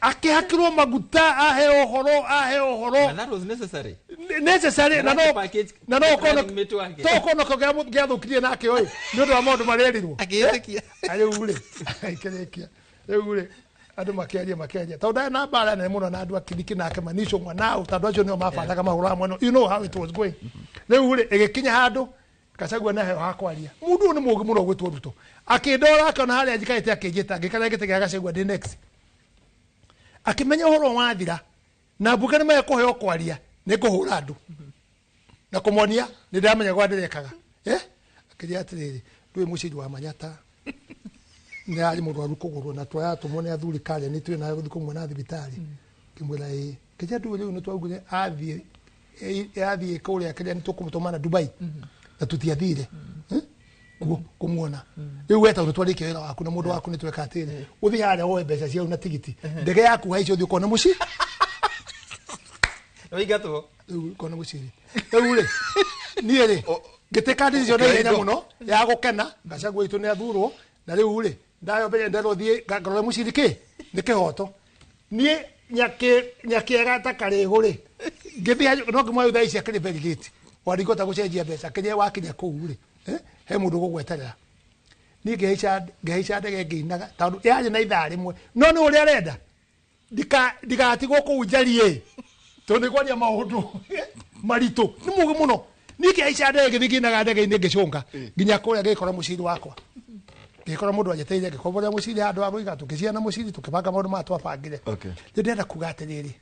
akihakirwo maguta ahe ohoro and that was necessary na no kono ko giathukirie nake oi ni undu wa maundu marerirwo agitikia ari ure aikirikia riu ri andu makiaria tondu na bara nene muno na andu akithiki nake manisho mwanao tondu acio nio mabandaga mahura mwano. You know how it was going. Riu ri igikinya handu Gachagua na heho hakwaria mundu ni mugi muno gwitwo Ruto akindora akona haria njikaite akinjita ngikara ngite gya Gachagua ndi next akimenya horo wathira na mbuga ni maya kuheo kwaria ni kuhura andu na kumonia ni ndamenya gwa ndirekaga akiria atiriri ndui muciri wa Manyata ni ari murwaru kugurwo na twaya tumone athuri kale ni twi na thiko mwana thibitari kimwira kija ndu riu ni twauguye athie kuria kiria ni tukumutumana Dubai na tutiathire kumuona riu weta utwarike wira waku na mundu waku ni tweka atire uthi haria woe mbeca cia una tigiti ndege yaku haicio uthi ukona muci Oigato ukona muci riu ri ni ri ngiteka ndicio na ihenya muno ya gukena Gachagua itu ni athurwo na riu ri ndayo mbere ndero thie ngarore muciri ki ni kihoto nie nyakiega takarigu ri ngithia no ngimwa thaa ici akiri very late warigota gucenjia mbeca kinya wakinya kuu ri he mundu gugweterera ni ngeica ndege ngiinaga tondu yaje na ithaa rimwe no ni uria arenda ndigatigwo kuu njarie tondu kwaria maundu maritu ni mugi muno ni ngeica ndege ngithinaga ndege-ini ngicunga nginya kuria ngikora muciri wakwa ngikora mundu ajeteire ngikoboria muciri andu aruiga tukiciana muciri tukibanga maundu matwabangire ndenda kuga atiriri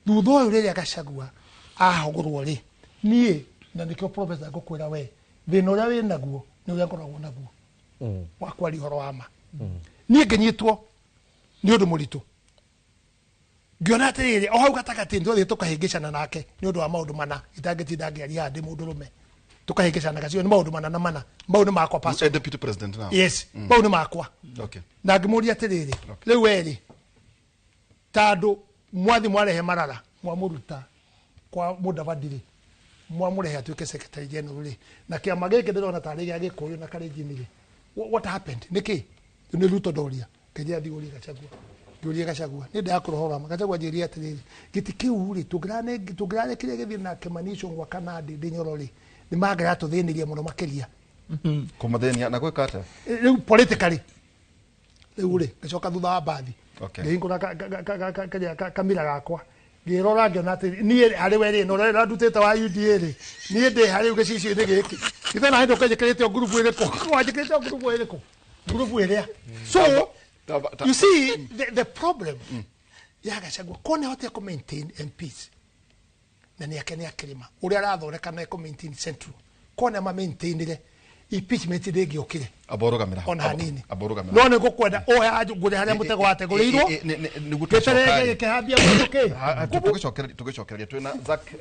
thutha uyu riria Gachagua ahogorwo ri nie na nikio professor ngukwira we thina uria wi naguo ni uria ngoragwo naguo wakwa rihoro wama nie nginyitwo ni undu muritu ngiona atiriri o hau gatagati ndio tukahingicana nake ni undu wa maundu mana itangitinda ngiaria ndi mundu rume tukahingicana gacio ni maundu mana na mana maundu makwa pastor deputy president now yes maundu makwa na ngimuria atiriri riu weri tandu mwathi mwarehe marara mwamuruta kwa Mudavadi mwamurehe atuike secretary general na kiama giki ndirona tari gya Gikuyu na Kalenjin what happened niki ni Ruto doria kija thiguri Gachagua ni ndakurohora Gachagua jiria atiriri giti kiu ri tugirane kiria githi na kemanisho gwa Kanadi ndinyorori ni magara tuthinirie muno makiria kumathenia na gweka ata riu politically riu ri gacoka thutha wa bathi ngingura kamira gakwa ngirora ngiona ati ni hari weri no ra ndutete wa UDA ri ni ndi hari ugicicio ni giki ithana hindo kajikirite group ire ko wajikirite group ire ko group ire so you see the problem ya Gachagua kone hote ko maintain MPs na ni akene akirima uri arathoreka na ko maintain central kone ma maintain ile impeachment ndegi okire aborogamira ona hanini no ne gukwenda oya ajugure haria mutego wategurirwo ni gutucokeria kehambia mutuke tugicokeria twina Zack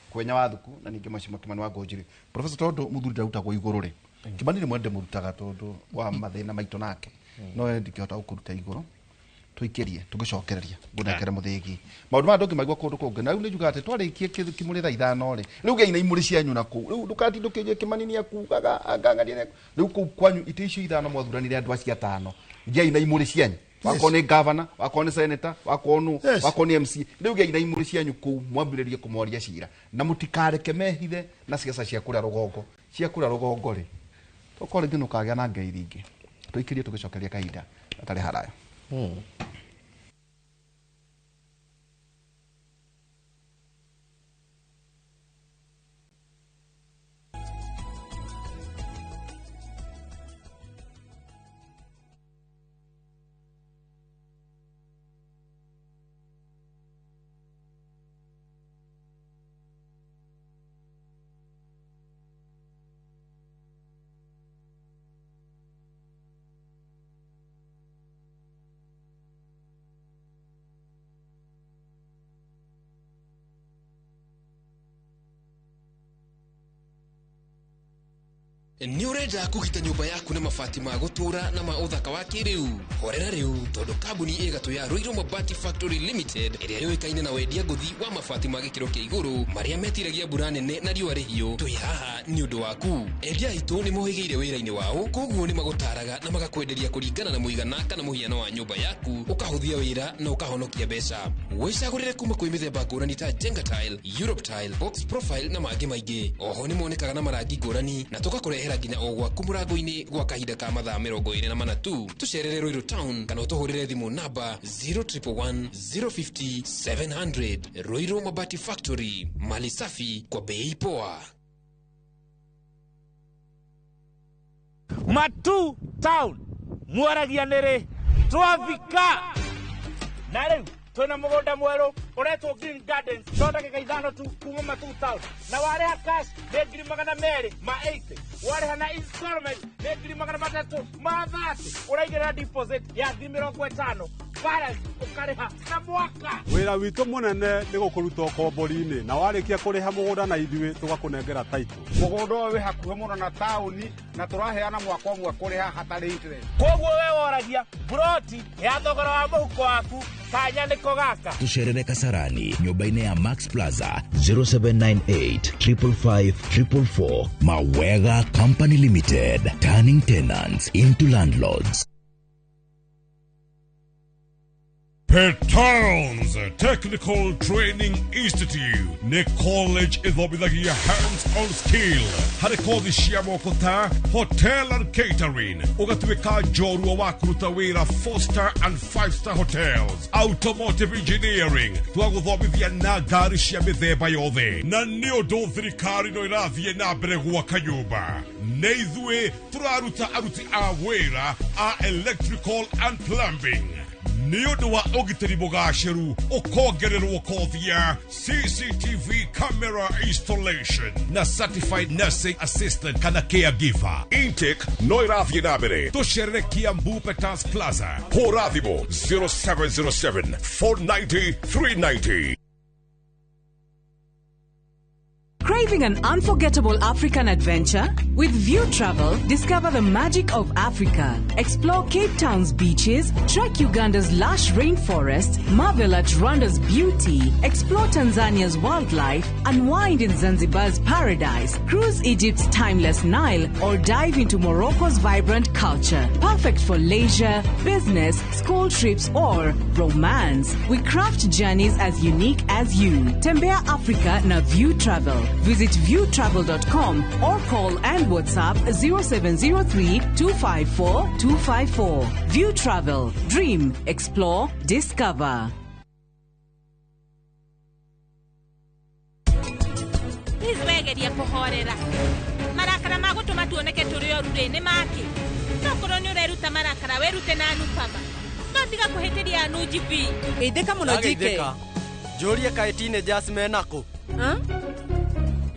kwenya wathuku na ningi macimo Kimani wa Ngonjiri professor tondu muthuri ndautagwo iguru ri Kimani ni mwende murutaga tondu wa mathina maitu nake no ndikihota gukuruta iguru tuikirie tugicokereria ngunekere muthigi maundu ma ndongi maigwa kundu kungi na riu ni juga ati twarikie kimuri tha ithano ri riu geina imuri cianyu na ku riu ndukatindukije Kimani ni akugaga angangaria riu ku kwanyu ite icio ithano mwathuranire andu acia atano geina imuri cianyu wakone governor wakone senator wakone MC riu geina imuri cianyu ku mwambiririe kumoria cira na mutikareke mehithe na ciaca cia kura rugongo ri tokore ngino kagya na ngei ringi tuikirie tugicokeria kahinda atari haraya Ni urenda kugita nyumba yaku na mabati ma gutura na ma uthaka wa kiriu horera riu tondu kambuni igatu ya Ruiru Mabati Factory Limited iria yoikaine na wendia nguthi wa mabati ma gikiro kia iguru maria metiragia mbura nene na riua rihio twi haha ni undu waku endia itu ni mohigeire wira-ini wao koguo ni magutaraga na magakwenderia kuringana na muigana kana muhiano wa nyumba yaku ukahuthia wira na ukahonokia mbeca wicagurire kuma kwi mithemba ngurani ta Jenga Tile, Europe Tile, Box Profile na mangi maingi oho ni monekaga na marangi ngurani na tugakurehe tũkarehera nginya o gwaku mũrango-inĩ gwa kahinda ka mathaa 24 tu. Tũcerere Ruiru Town kana ũtũhũrĩre thimũ namba 0111 050 700. Ruiru Mabati Factory, mali safi kwa bei poa. Matu Town mwaragia nĩrĩ twafika na rĩu twĩna mũgũnda mwerũ ũretwo Green Gardens no ndagĩka ithano tu kuma Matu Town na warĩha cash nĩ 280 warĩha na installment nĩ 330 ũraigĩrĩra deposit ya 50 balance ũkarĩha na mwaka. Wĩra witũ mũnene nĩ gũkũruta ũkombori-inĩ na warĩkia kũrĩha mũgũnda na ithuĩ tũgakũnengera title. Mũgũnda ũyũ wĩ hakuhĩ mũno na taũni na tũraheana mwaka ũmwe kũrĩha hatarĩ interest. Koguo we woragia broti ya thogora wa mũhuko waku kanya nĩko gaka. Tucerere Kasarani nyũmba-inĩ ya Max Plaza 0798 555 444. Mawega Company Limited, turning tenants into landlords. Petowns Technical Training Institute ne college ithomithagia hands-on skill harĩ kothi cia moko ta hotel and catering, ũgatuĩka njorua wa kũruta wĩra 4-star and 5-star hotels, automotive engineering, twagũthomithia na ngari cia mĩthemba yothe, na nĩ ũndũ thirikari no ĩrathiĩ na mbere gwaka nyũmba. Na ithuĩ tũraruta aruti a wĩra a electrical and plumbing. Nĩ ũndũ wa ũgitĩri mũgacĩru ũkongererwo kothi ya CCTV camera installation na certified nursing assistant kana caregiver. Intake no ĩrathiĩ na mbere. Tũcerere Kiambu Petans Plaza, hũra thimũ 0707 490 390. Craving an unforgettable African adventure? With View Travel, discover the magic of Africa. Explore Cape Town's beaches, trek Uganda's lush rainforest, marvel at Rwanda's beauty, explore Tanzania's wildlife, unwind in Zanzibar's paradise, cruise Egypt's timeless Nile, or dive into Morocco's vibrant culture. Perfect for leisure, business, school trips, or romance. We craft journeys as unique as you. Tembea Africa na View Travel. Visit viewtravel.com or call and WhatsApp 0703 254 254. View Travel. Dream, explore, discover. Izwegeria kuhorera. Marakara magutuma tuoneke turi orure-ini make. Tokoro ni ureruta marakara werute na nupama. Nondiga kuhitiria anu GP. Geitheka muno jike. Joria kaitine Jasmine nako.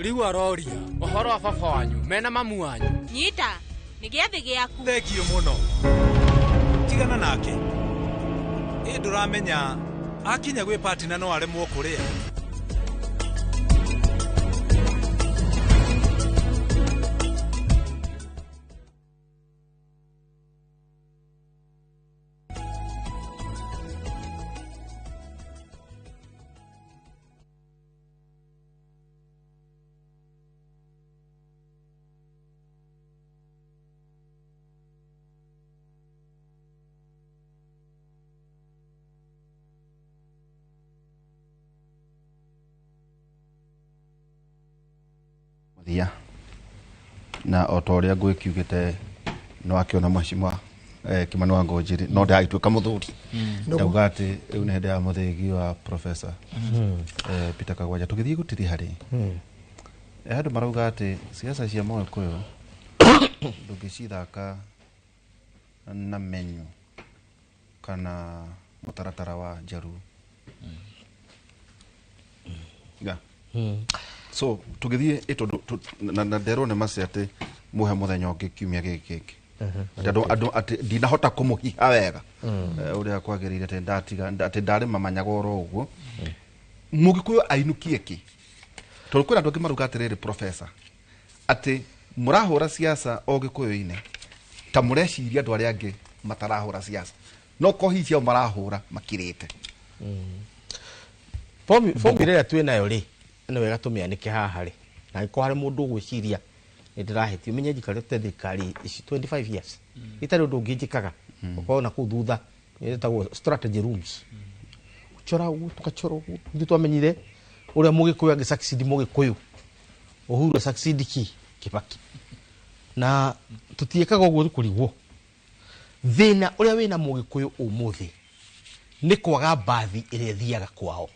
Riu aroria uhoro wa baba wanyu mena mamu wanyu. Nyita ni giathi giaku. Thegio muno. Tigana nake. Nduramenya akinya gwi partner no aremwo kuria. Na otoria ngwĩkiugĩte no akĩona macima Kimani wa Ngonjiri no ndaituĩka mũthuri ndauga atĩ rĩu nĩ hĩndĩ ya mũthĩgi wa Professor Peter Kagwanja tũgĩthiĩ gũtiri harĩ andũ marauga atĩ siasa cia Mũgĩkũyũ ndũngĩcithaka na menyu kana mũtaratara wa Njaruo. So tugithie na ndero ne mase ate muhe muthenya ũngĩ kiumia gĩkĩ andũ ati ndinahota kũmũhiha wega ũrĩa kwagĩrĩire ate ndatiga ati ndarĩ mamanyaga oro ũguo Mũgĩkũyũ ainukie ki tondũ kwĩna andũ angĩ maruga atĩrĩrĩ Professor ati mũrahũra siasa o Gĩkũyũ-inĩ ta mũreciria andũ arĩa angĩ matarahũra siasa no kohithia marahũra makirĩte Formula twĩ nayo rĩ nĩ wega tũmĩanĩke haha rĩ na iko harĩ mũndũ gwĩciria nĩ ndĩrahetio menye njikarĩte thirikari ici 25 years itarĩ ũndũ ũngĩ njĩkaga ũkorwo na kũu thutha nĩtagwo strategy rooms chora ũguo tũkachora ũguo nĩ twamenyire ũrĩa Mũgĩkũyũ angĩ succeed Mũgĩkũyũ Uhuru succeed Kibaki na tutiekaga uguo kurigwo thina uria wina mugikuyu umuthi ni kwaga bathi iria thiaga kwao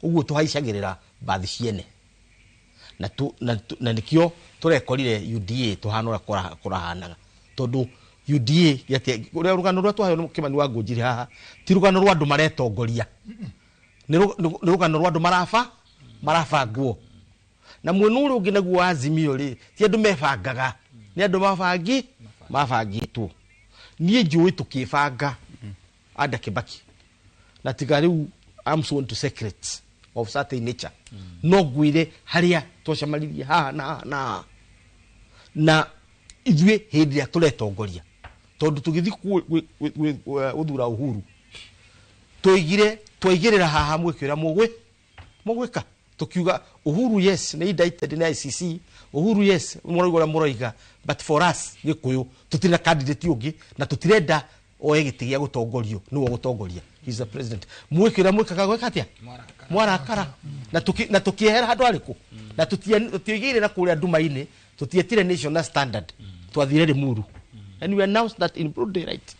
uguo tuhaicagirira bathi ciene na nikio turekorire UDA tuhanura kurahanaga tondu UDA yate uria rugano rwa twayo Kimani wa Ngunjiri haha ti rugano rwa andu maretongoria ni rugano rwa andu marafa nguo na mwenuru ungi naguo Azimio ri ti andu mebangaga ni andu mabangitwo nie njui tukibanga ada Kibaki na tigari I'm so into secrets of certain nature no gwire haria twacamaririe haha na ithwe hindi ya turetongoria tondu tugithi uthura Uhuru twaigirira haha mwikira mugwika tukiuga Uhuru yes na indicted na ICC Uhuru yes muroiga but for us gikuyu tutina candidate ungi na tutirenda oye gitigia gutongorio niwo gutongoria he's the president mwikira mwikaga gweka atia mwarakara na tukiehera handu ariku na tutiigire na kuria nduma-ini tutietire national standard twathire Limuru and we announced that in broad daylight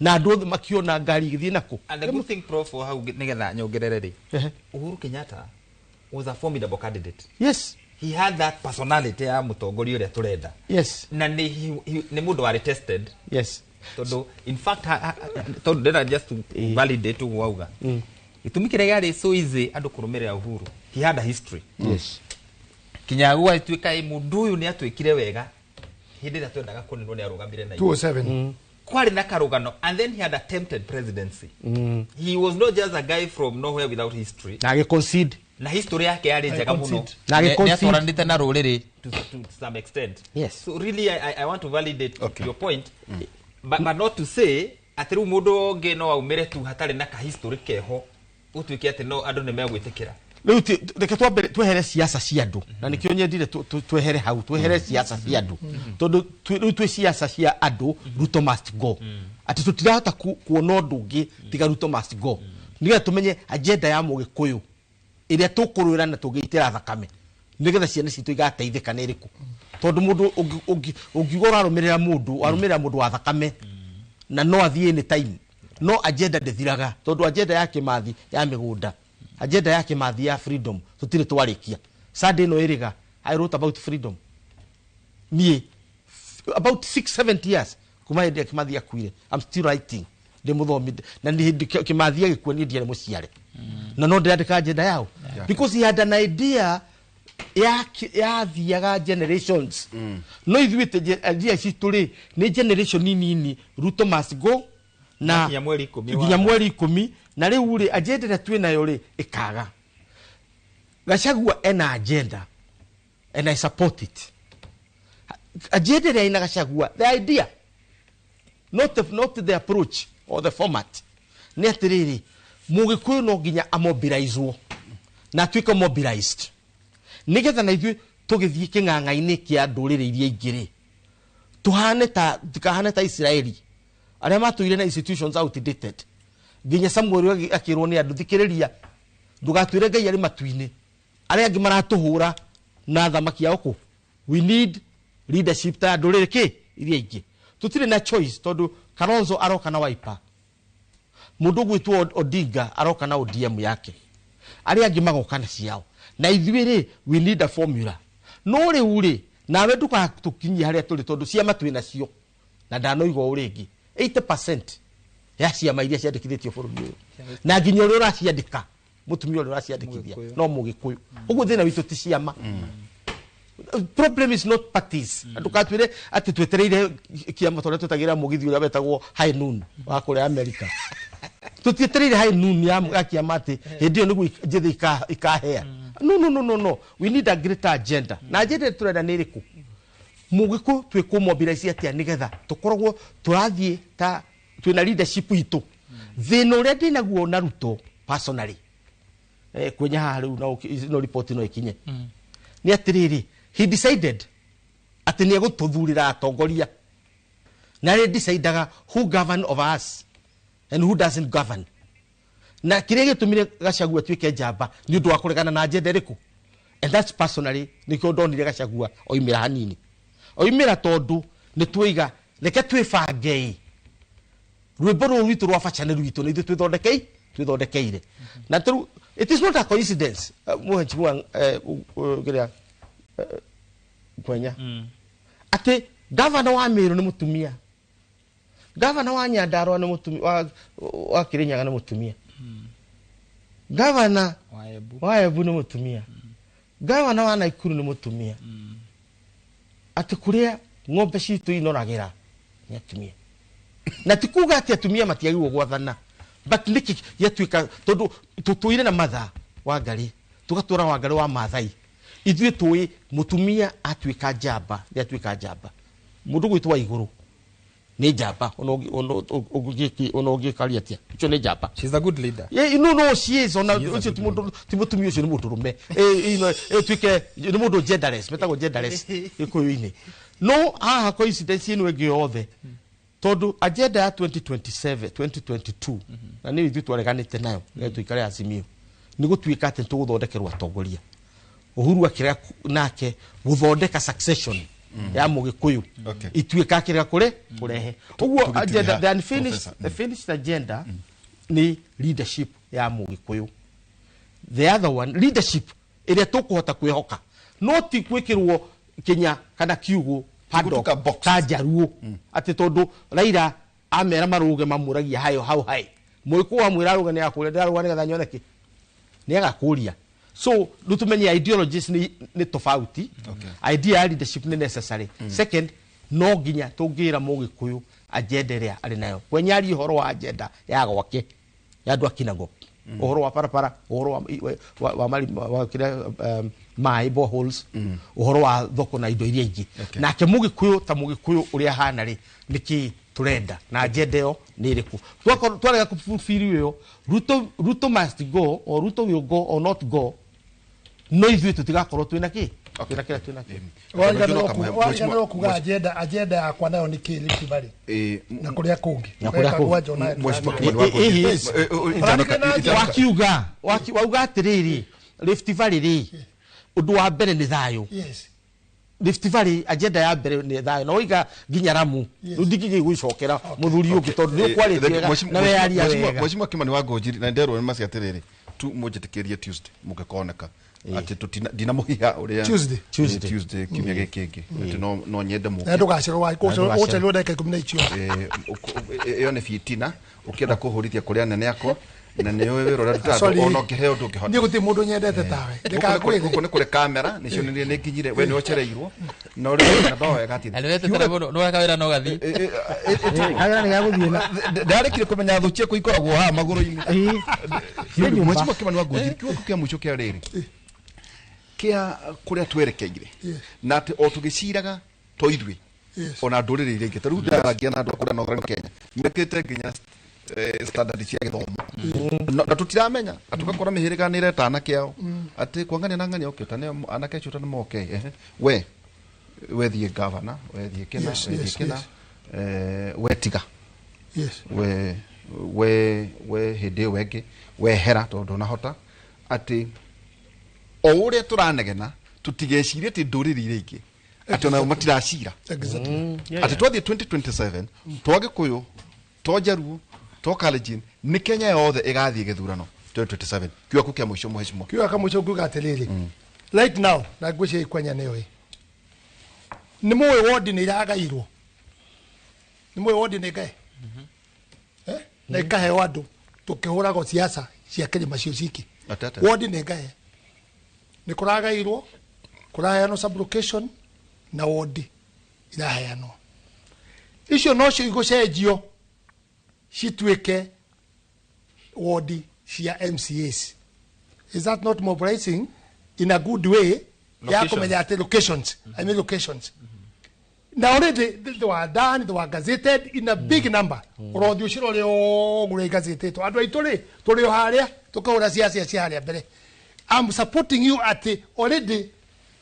na andu makiona ngari githie nako and the good thing prof for how nigetha nyongerere ri Uhuru Kenyatta was a formidable candidate. Yes. He had that personality ya mutongoria uria turenda. Yes. Na ni mundu wari tested. Yes. Todo in fact todo that just to validate wauga. Itumikire gari so easy andu kurumirira Uhuru. He had a history. Yes. Kinyagu atwika mundu uyu ni atwikire wega. Hindi ria twendaga kuninwo ni arugamire na 207. Kwari na karugano and then he had attempted presidency. He was not just a guy from nowhere without history. Na concede. Na history yake yari njega muno na atoranite na ruriri to some extent. Yes. So really I want to validate your point but not to say atiru mundu onge no aumire tu hatari na ka history keho utwike ati no andu ne megwitikira riu reke twehere siasa cia andu na nikio nyendire twehere hau twehere siasa cia andu tondu riu twi siasa cia andu Ruto must go ati tutirahota kuona undu ungi tiga Ruto must go nigetha tumenye agenda ya mugikuyu iria tukurwira na tugiitira thakame nigetha ciana citu igateithika na iriku tondu mundu ungigora arumirira mundu wa thakame na no athie ni time no agenda ndethiraga tondu agenda ya Kimathi ya migunda agenda ya Kimathi ya freedom tutire twarikia Sunday no iriga I wrote about freedom me about 6-7 years kuma hindi Kimathi ya kuire I'm still writing de muthomi na ni hindi Kimathi ya gikuo ni ndiare muciare na no ndandika agenda yao because he had an idea ya thiaga generations no ithuite idea cituri ni generation nini Ruto must go na nginya mweri 10 na riu ri agenda ria twi nayo ri ikaga Gachagua ena agenda and I support it agenda ria ina Gachagua the idea not the approach or the format ni atiriri mugikuyu no nginya amobilizwo na twika mobilized nigetha na ithuĩ tugithie king'ang'a-ini kia ndurire iria ingiri tukahane ta Israeli aria matuire na institutions outdated nginya Samuel akirwo ni andu thikiriria ndugatwire Ngai ari matu-ini aria angi maratuhura na thamaki ya uku we need leadership ta ndurire ki iria ingi tutire na choice tondu Kalonzo aroka na Wiper mundu gwitwo Odinga aroka na ODM yake aria angi magoka na ciao na ithuire we need a formula no riu nawe nduka tukinyia haria turi tondu ciama twina cio na ndanoigo uringi 80% ya ciama iria ciandikithitio bururi uyu na nginya uri uraciandika mutumia uri uraciandikithia no mugikuyu uguo thina witu ti ciama problem is not parties ndukatwire ati twetereire kiama tore tutagira mugithi uria betagwo high noon wa kure America tutietereire high noon ya kiama ati hindi yo niguo njithi ikahea no we need a greater agenda na agenda turenda ni iriku mugiku twiku mobilize atia nigetha tukoragwo turathie ta twina leadership itu thina uria ndinaguo na Ruto personally kwenya haru no report no ikinye ni atiriri he decided ati ni egututhurira atongoria na ri decidaga who govern over us and who doesn't govern na kiria gitumire Gachagua twike njamba ni undu wa kuregana na agenda iriku and that's personally nikio ndonire Gachagua oimira hanini oimira tondu ni twiga reke twibangei rwimbo rũrũ rwitũ rwa bacane rwitũ nĩ ithuĩ twĩthondekeire na tũrũ it is not a coincidence muhechimwa geria kwenya ati gavana wa Meru ni mutumia gavana wa Nyandarua ni mutumia wa Kirinyaga ni mutumia gavana wa Embu ni mutumia gavana wa Naikuru ni mutumia ati kuria ng'ombe citu inoragira ni atumia na tikuga ati atumia matiagirwo gwathana but niki yatuika tondu tutuire na matha wa ngari tugatura wa ngari wa Maathai ithuĩ tũĩ mutumia atuĩka njamba nĩ atuĩka njamba mũndũ gwĩtwa igũrũ nĩ njamba ona ũngĩkaria atia ũcio nĩ njamba. She's a good leader. No she is ona ũcio ti mutumia ũcio nĩ mũndũrũme tuĩke nĩ mũndũ genderless metagwo genderless gĩkũyũ-inĩ no haha coincidence ĩno ĩngĩ yothe tondu agenda ya 2027 2022 na nĩ ithuĩ twareganĩte nayo tuikare Azimio nĩ gũtuĩka atĩ tũgũthondekerwo atongoria Uhuru akĩrega nake gũthondeka succession ya Mũgĩkũyũ ituĩka akĩrega kũrehe ũguo agenda the finished agenda ni leadership ya Mũgĩkũyũ the other one leadership ĩrĩa tũkũhota kwĩhoka no ti gwĩkĩrwo Kenya kana kiugo paddock tajaruo ati tondu Raila amera maruge mamuragia hayo hau hai Mũgĩkũyũ amwĩra aruge nĩ akũrĩa ndaruga nĩ getha nyoneke nĩ agakũria so lutumenye ideologies ni tofauti idea ya leadership ni necessary second no ginya tũngĩra Mũgĩkũyũ agenda ĩrĩa arĩ nayo kwenyari ũhoro wa agenda ya gwake ya andũ akinago ũhoro wa parapara ũhoro wa kira my boreholes ũhoro wa thoko na indo iria ingĩ nake Mũgĩkũyũ ta Mũgĩkũyũ ũrĩa hana rĩ niki turenda na agenda ĩyo nĩ ĩrĩkũ twarega kũfulfill ĩyo Ruto must go or Ruto will go or not go no ithuĩ tũtigakorwo twĩna kĩ twĩna kĩ no kuga agenda yakwa nayo nĩ kĩ Rift Valley na kũrĩa kũngĩ wakiuga atĩrĩrĩ Rift Valley rĩ ũndũ wa mbere nĩ thayũ Rift Valley agenda ya mbere nĩ thayũ na oiga nginya Ramu ndingĩgĩ gwĩcokera mũthuri ũngĩ tondũ nĩ ũkwarĩtie na wearia wega Mheshimiwa Kimani wa Ngũnjiri na nderwo nĩ maciatĩrĩrĩ tu mũnjĩtĩkĩrie Tuesday mũgĩkoneka ati tutina muhiha uria Tuesday kimya gikiki ati no nyende mu ndugacirwo wa kucerwo ndeka 10 iyo ni fitina ukienda kuhurithia kuria nene yako na nĩ wĩra ũrĩa rutaga ona ũngĩheo ndũngĩhota nĩ gũtĩ mũndũ nyendete tawe gũkũ nĩ kũrĩ kamera nĩcio nĩ nginyire we nĩ ũcereirwo na ũrĩa na bawe gati nĩ wetete mũno no weka wĩra no gathi agana nĩ gagũthiĩ na ndarekire kũmenya thũ ciakũ ikoragwo haha magũrũ-inĩ Mheshimiwa Kimani wa Ngũnjiri kiugo kĩa mũico kĩa rĩrĩ kia kuria twerekeire na ati o tugiciraga to ithuĩ ona ndũrĩrĩ iria ingĩ tarĩu ndaragia na andũ akũrĩa northern Kenya mekĩte nginya standard cia gĩthomo na tũtiramenya atugakora mĩhĩrĩga nĩ ireta anake ao atĩ kwangania na ng'ania ũkĩota nĩ anake acio nĩ moke we thiĩ governor we thiĩ kĩna we tiga we hĩndĩ ĩyo ĩngĩ wehera tondũ ndũnahota atĩ o ũrĩa tũranegena tũtigecirie atĩ ndũrĩrĩ iria ingĩ atĩ ona matiracira atĩ twathiĩ 2027 to Gĩkũyũ to Jaruo to Kalenjin nĩ Kenya yothe ĩgathiĩ gĩthurano 2027 kiugo kĩa mũico Mheshimiwa kiugo kĩa mũico nguga atĩrĩrĩ right now na ngwĩciria ikwenya nĩyo nĩ mũĩ wodi nĩ iragairwo nĩ mũĩ wodi nĩ ngae na ikaheo andũ tũkĩhũragwo siasa cia Kenya cio ciki wodi nĩ ngae nĩ kũragairwo kũraheanwo sublocation na wodi iraheanwo icio nocio igũcenjio cituĩke wodi cia MCAs. Is that not mobilizing in a good way ya kũmenya atĩ locations I mean locations now already they were done, they were gazetted in a big number ũrothi ũciro rĩo gũrĩ gazetetwo andũ aitũ tũrĩ o harĩa tũkahũra ciacia cia harĩa mbere. I'm supporting you at already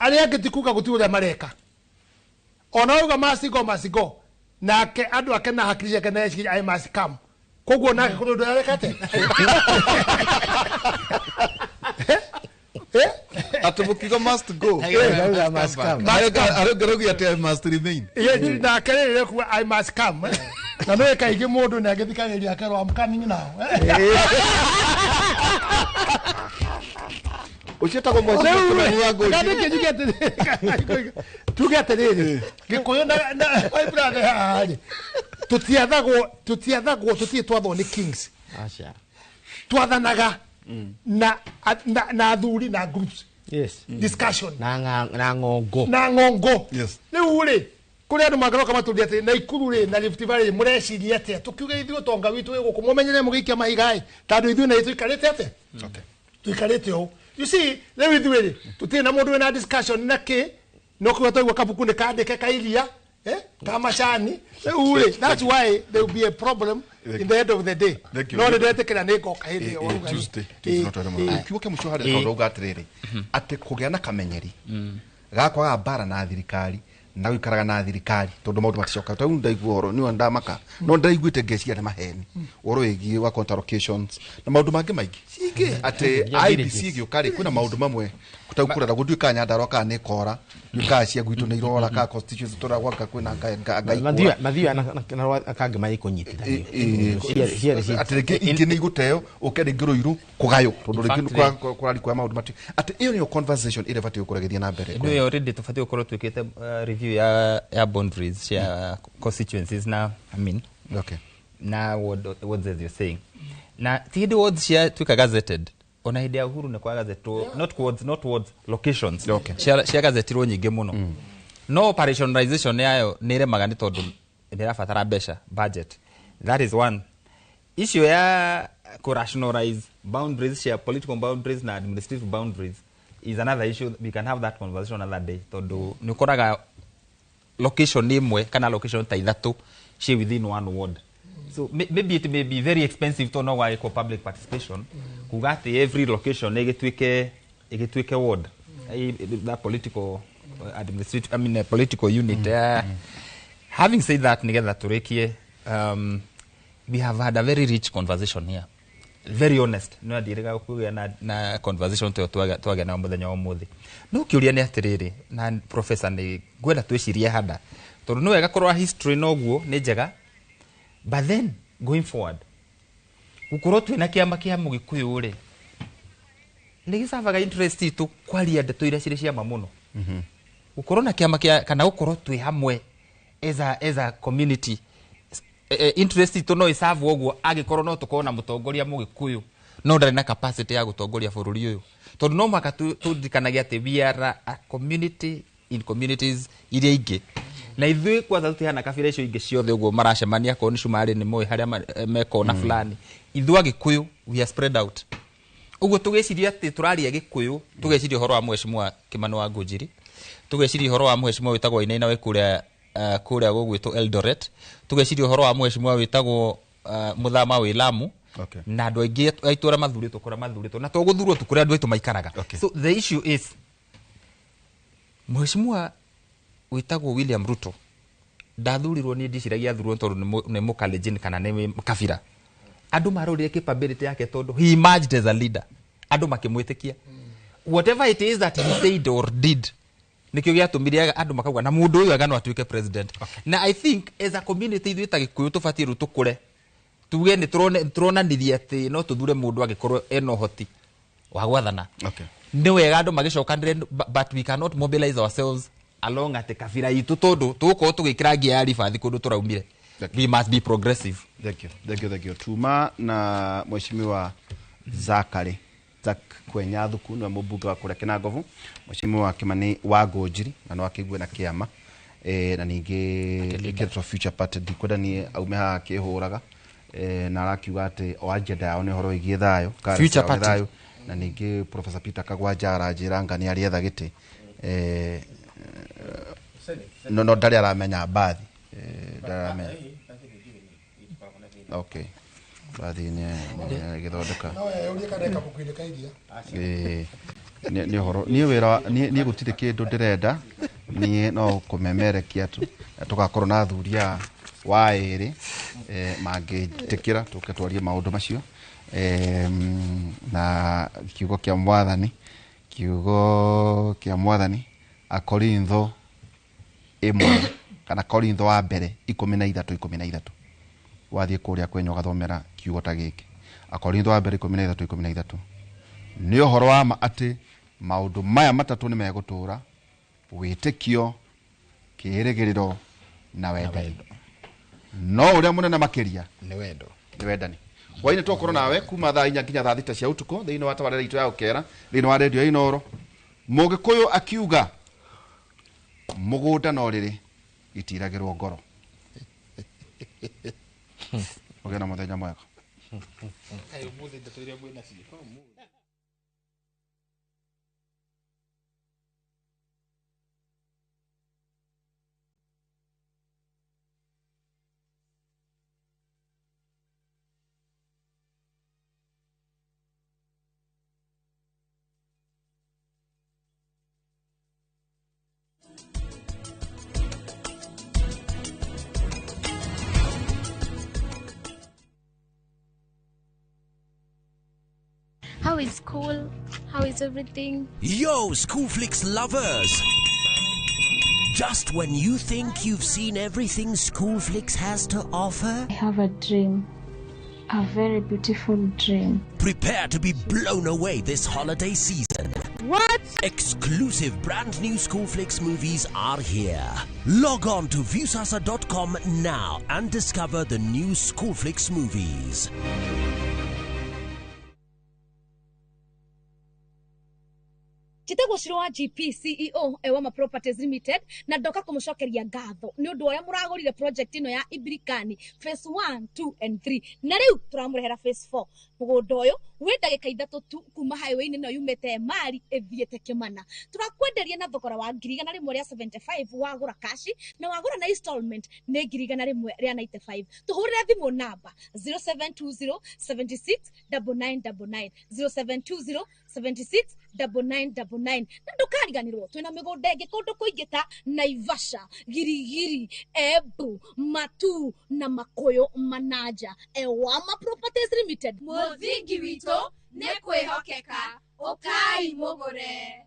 arĩa angĩ tikuga gũtirĩ ũrĩa mareka ona uga must go nake andũ ake na hakiri ciake na I must come koguo nake kũrĩ ũndũ arekate Atubukigo must go. I must come. Arogi ate must remain. Ye na kale ku I must come. Na no kaige mundu na githikagĩria akero I'm coming now. Ucietagwo mwaci wa ngũnji. Ndike tugete rĩrĩ. Gĩkũyũ na my brother hari. Tutiathagwo twathwo ni kings. Acha. Twathanaga na athuri na groups. Yes. Discussion. Na ngongo. Yes. Rĩu rĩ kuri andu magaroka maturia ati na Ikuru ri na Rift Valley mureciria ati tukiuga ithuĩ tonga witũ wĩgũkũ mumenyere mũgĩikia mahiga tondũ ithuĩ na tuikarĩte ate. Okay. Tuikarĩte ũũ. You see, rĩu ithuĩ rĩ tutirĩ na mũndũ wĩna discussion na kĩ no kuga twaigua kabuku nĩ kandĩke kairia kamacani rĩu rĩ that's why there will be a problem in the end of the day. No ndetĩkĩra nĩ ngoka hĩndĩ ĩyo Tuesday. Kiugo kĩa mũico harĩ kaũndũ uga atĩrĩrĩ atĩ kũgĩa na kamenyeri gakwaga mbara na thirikari na gũikaraga na thirikari tondu maundu maticoka tondũ ndaigua oro niwe ndamaka no ndaiguĩte ngeciria nĩ maheni oro wĩgiĩ wa counter allocations na maundu mangĩ maingĩ atĩ IBC gĩũkarĩ kwĩna maundu mamwe kũrera gũtuĩka Nyandarua kana nĩ kora gĩũkaga cia gwitũ nĩ irora ka constitution tũragwaka kwĩna ngai mathiũ na akangĩ marĩ kũnyitithanio atĩ rĩngĩ ingĩ nĩ igũteo ũke rĩngĩ rũirũ kũgayũ tondũ rĩngĩ kũrari kwa maundu mati atĩ ĩyo nĩyo conversation ĩrĩa batiĩ gũkũragithia na mbere nĩ already tũbatiĩ gũkorwo twĩkĩte review ya boundaries ya constituencies na I mean okay na what as you're saying na tindi words cia twika gazetted ona hĩndĩ ya Uhuru nĩ kwa gazetto not towards locations cia gazetirwo nyingĩ mũno no operationalization yayo nĩ iremaga nĩ tondũ ndĩrabatara mbeca budget that is one issue ya rationalize boundaries cia political boundaries na administrative boundaries is another issue. We can have that conversation another day tondũ nĩ ũkoraga location imwe kana location ta ithatũ she within one ward. So maybe it may be very expensive to know why public participation. Kuga ati every location igituike ward. That political administrative, I mean a political unit. Having said that, nigetha turekie we have had a very rich conversation here. Very honest. No adirega kuga na conversation to twaga na muthenya wa muthi. No kiuria ni atiriri na professor ni gwenda twicirie hada. Tondu no wega korwa history noguo ni njega. But then going forward gukorwo twina kiama kia Mugikuyu ri ni gicabaga interest itu kwaria ndeto iria cirĩ ciama muno gukorwo na kiama kia kana gukorwo twi hamwe as a community interest itu no isave oguo agikorwo no tukorwo na mutongoria Mugikuyu no ndari na capacity ya gutongoria bururi uyu tondu no maka tudikanagia ati we are a community in communities iria ingi na ithuĩ kwanza tutihana kabira icio ingĩ ciothe ũguo maracemania ko ni Shumari ni moĩ harĩa meko na fulani ithuĩ Agikuyu we are spread out ũguo tugeciria ati turaria Gikuyu tugeciria horo wa Mheshimiwa Kimani wa Ngũnjiri tugeciria horo wa Mheshimiwa witagwo Inaina we kuria gũgwĩtwo Eldoret tugeciria horo wa Mheshimiwa witagwo Muthama wĩ Lamu na andũ aingĩ aitũra mathurĩtwo kũra mathurĩtwo na tũgũthurwo tukũrĩa andũ aitũ maikaraga so the issue is Mheshimiwa witagwo William Ruto ndathurirwo ni ndiciragia athurwo tondu ni Mukalenjin kana ni Kabira andu marorire capability yake tondu he emerged as a leader andu makimwitikia whatever it is that he said or did nikio giatumire andu makauga na mundu uyu agano atuike president na I think as a community ithuĩ ta Gikuyu tubatiĩ rĩu tukũre tuge ni turonanirie ati no tuthure mundu agikorwo ena ũhoti wa gwathana ni wega andu magicokanire but we cannot mobilize ourselves along at Kabira itu tondu tuko tugikira ngia ribathi kundu turaumire we must be progressive. Thank you tuma na Mheshimiwa Zack Kwenya Thuku na mbunge wa kũrĩa Kinangovu Mheshimiwa Kimani wa Ngũnjiri na no akĩigua na kĩama na ningĩ Get Future Party ndikwenda ni aume ha kĩhũraga na arakiuga atĩ o agenda yao nĩ horo ĩgiĩ thayũ Future Party na ningĩ Professor Peter Kagwanja aranjĩra ngani arĩetha gĩtĩ no ndari aramenya bathi ndaramenya okay bathi ni githondeka ni horo ni wira ni gutire kindu ndirenda ni no kumemerekia tu tugakorwo na thuria wa iri mangitikira tuke twarie maundu macio na kiugo kia mwathani kiugo kia mwathani Akorintho 1 kana Korintho wa mbere 13 wathie kuria kwenyo gathomera kiugo ta giki. Akorintho wa mbere 13 ni uhoro wa ma ati maundu maya matatu ni megutura witikio kirigiriro na wendani. No uria munene makiria ni wendo ni wendani. Waine tokoro nawe kuma thaa 4 nginya thaa 6 cia utuko thiini wa tabarira itu ya ukera thiini wa radio Inoro. Mugikuyu akiuga mugunda no riri itiragirwo ngoro. Ogena muthenya mwega. Ayo muthi ndatoiria mwena cio. How is school? How is everything? Yo, Schoolflix lovers! Just when you think you've seen everything Schoolflix has to offer, I have a dream. A very beautiful dream. prepare to be blown away this holiday season. What? Exclusive brand new Schoolflix movies are here. Log on to viewsasa.com now and discover the new Schoolflix movies. Chitagwo Shiro wa GP CEO Ewama Properties Limited na ndoka kumucokeria ngatho ni undu uria muragurire project ino ya Ibrikani phase 1, 2 and 3 na riu turamurehera phase 4 mugunda uyu wi ndagika ithatu tu kuma highway ino yumete mari ethiete Kimana turakwenderia na thogora wa 1,175 wagura cash na wagura na installment ni 1,195 tuhurire thimu namba 0720 76 9999 0720 76 9999 na ndukariganirwo twina migunda ingi kundu kuingita Naivasha, Girigiri, Embu, Matu na Makoyo Manaja. Ewama Properties Limited, Muthingi wito ni kwihokeka ukai mugure.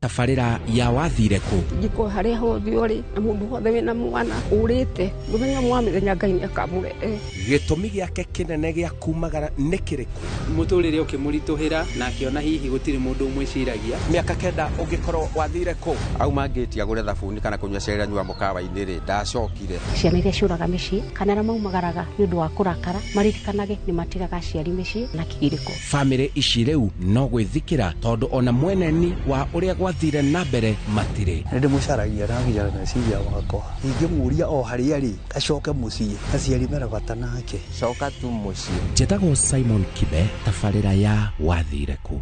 Tabarĩra ya wathire kũ Ngiko haria hothe uri na mundu hothe wina mwana urite muthenya mwa mithenya Ngai ni akamure gĩtũmi gĩake kĩnene gĩa kumagara nĩ kĩrĩkũ muturire ukimurituhira na akiona hihi gutiri mundu umwiciragia mĩaka kenda ũngĩkorwo wathire kũ auma ngĩti agũre thabuni kana kũnyua cera nyua mũkawa-inĩ rĩ ndacokire ciana iria ciũraga mĩciĩ kana arĩa maumagaraga nĩ ũndũ wa kũrakara maririkanage nĩ matigaga aciari mĩciĩ na kĩgirĩko. Bamĩrĩ ici rĩu no gwĩthikĩra tondũ ona mweneni wa ũrĩa gwathire na mbere matirĩ nĩ ndĩmũcaragia nagia meciria wakwa ingĩmũria o harĩa rĩ acoke mũciĩ aciari mena bata nake coka tu mũciĩ. Njĩtagwo Simon Kibe, tabarĩra ya wathire kũ.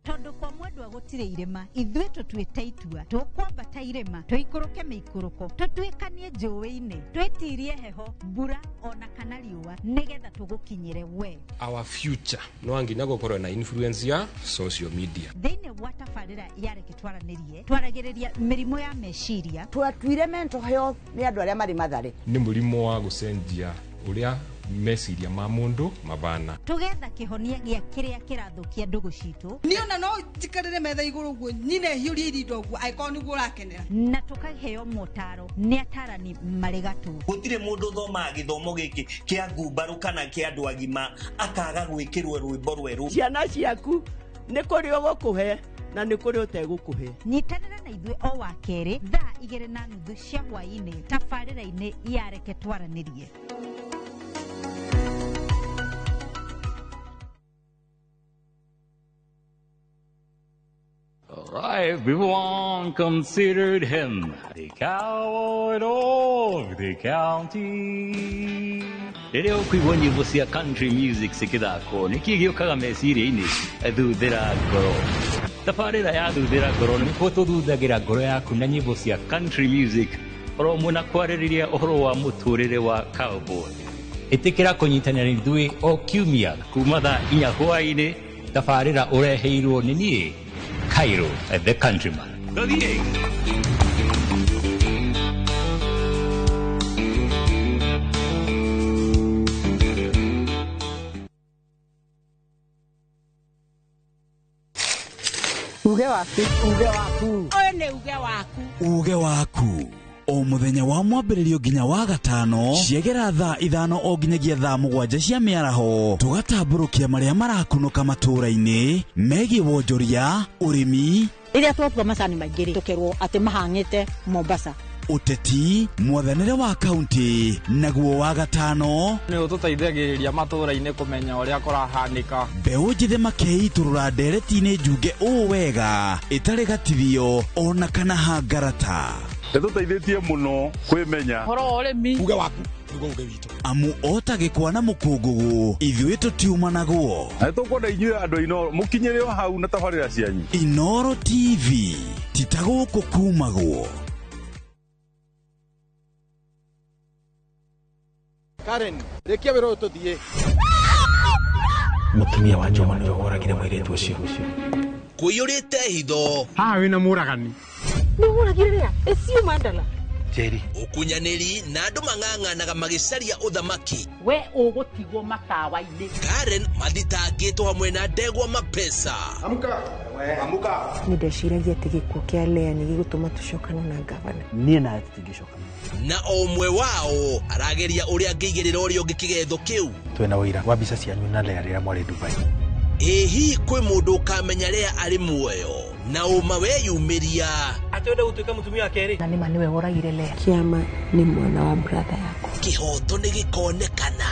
Tondu kwa mwendwa gutire irema ithuĩ tũtuĩte itua tũkwambata irema tũikũrũke mĩikũrũko tũtuĩkanie njũĩ-inĩ twĩtirie heho mbura ona kana riũa nĩgetha tũgũkinyĩre we. Our future no anginya gũkorwo na influence ya social media thĩinĩ wa tabarĩra ya reke twaranĩrie twaragĩrĩria mĩrimũ ya meciria twatuire mental health nĩ andũ arĩa marĩ matharĩ nĩ mũrimũ wa gũcenjia ũrĩa meciria ma mundu mabana tugetha kihonia gĩa kĩrĩa kĩrathũkia ndũgũ citũ ni ona no tikarĩre metha igũrũ guo nyine hiũria irindo guo aĩkorwo nĩguo ũrakenera na tũkaheo motaro nĩ atarani marĩ gatũ. Gũtirĩ mũndũ thomaga gĩthomo gĩkĩ kĩa ngumbarũ kana kĩa andũ agima akaga gwĩkĩrwo rwĩmbo rwerũ. Ciana ciaku nĩ kũrĩ ũgũkũhe na nĩ kũrĩ ũtegũkũhe. Nyitanĩra na ithuĩ o wa kerĩ thaa 2:30 cia hwaĩ-inĩ tabarĩra-inĩ ya reke twaranĩrie. Everyone considered him the cowboy of the county. Rĩrĩa ũkũigua nyĩmbo cia country music cikĩthakwo nĩkĩ gĩũkaga meciria-inĩ? Thuthĩra ngoro. Tabarĩra ya thuthĩra ngoro nĩkuo tũthuthagĩra ngoro yaku na nyĩmbo cia country music oro mũna kwarĩrĩria ũhoro wa mũtũrĩre wa cowboy. Ĩtĩkĩra kũnyitanĩra ithuĩ o kiumia kuma thaa 4 hwaĩ-inĩ tabarĩra ũreheirwo nĩ niĩ Cairo, the countryman. uge waku oyo nĩ uge waku o muthenya wa mwambĩrĩrio nginya wa gatano ciegera thaa 5 o nginyagia thaa 7 cia mĩaraho tugatambũrũkia marĩa marakunũka matũũra-inĩ megiĩ wonjoria ũrĩmi rĩrĩa twatua macani maingĩ tũkerwo atĩ mahang'ĩte Mombasa ũteti mwathanĩre wa kaunti naguo wa gatano nĩ ũtũteithagĩrĩria matũũra-inĩ kũmenya ũrĩa kũrahanĩka mbeũ njĩthĩ makeitũrũra ndereti-inĩ njunge ũũ wega ĩtarĩ gatithio ona kana hangarata nĩtũteithĩtie mũno kwĩmenya horo ũrĩmi uge waku amu otagĩkwa na mũkũngũgũ ithuĩ tũtiumanaguo na nĩtũkwenda inyuĩ andũ Inoro mũkinyĩre o hau na tabarĩra cianyu Inoro TV titagũkũ kumagwo. Karen rekia wĩra ũyũ tũthiĩ mũtumia wa Joma nĩwe woragire mũirĩtu ũcio kũiyũrĩte hitho haha wĩna mũragani nĩũragire rĩa Esiu Mandala Jerry ũkunyanĩri na andũ mang'ang'anaga magĩcaria ũthamaki we ũgũtigwo matawa-inĩ Karen mathitangĩtwo hamwe na Ndegwa Mapesa amuka nĩndeciragia atĩ gĩkuũ kĩa Lea nĩ gĩgũtũma tũcokane na gavana niĩ nawe tũtingĩcokana na o ũmwe wao arageria ũrĩa angĩigĩrĩra ũrĩa ũngĩ kĩgetho kĩu twĩna ũira wa mbica cianyu na Lea rĩrĩa mwarĩ Dubai ĩhi kwĩ mũndũ ũkamenya Lea arĩ muoyo na ũma weyumĩria atwenda gũtuĩka mũtumia wa kerĩ na nĩma nĩwe woragire Lea Kĩama nĩ mwana wa brother yako kĩhoto nĩ gĩkonekana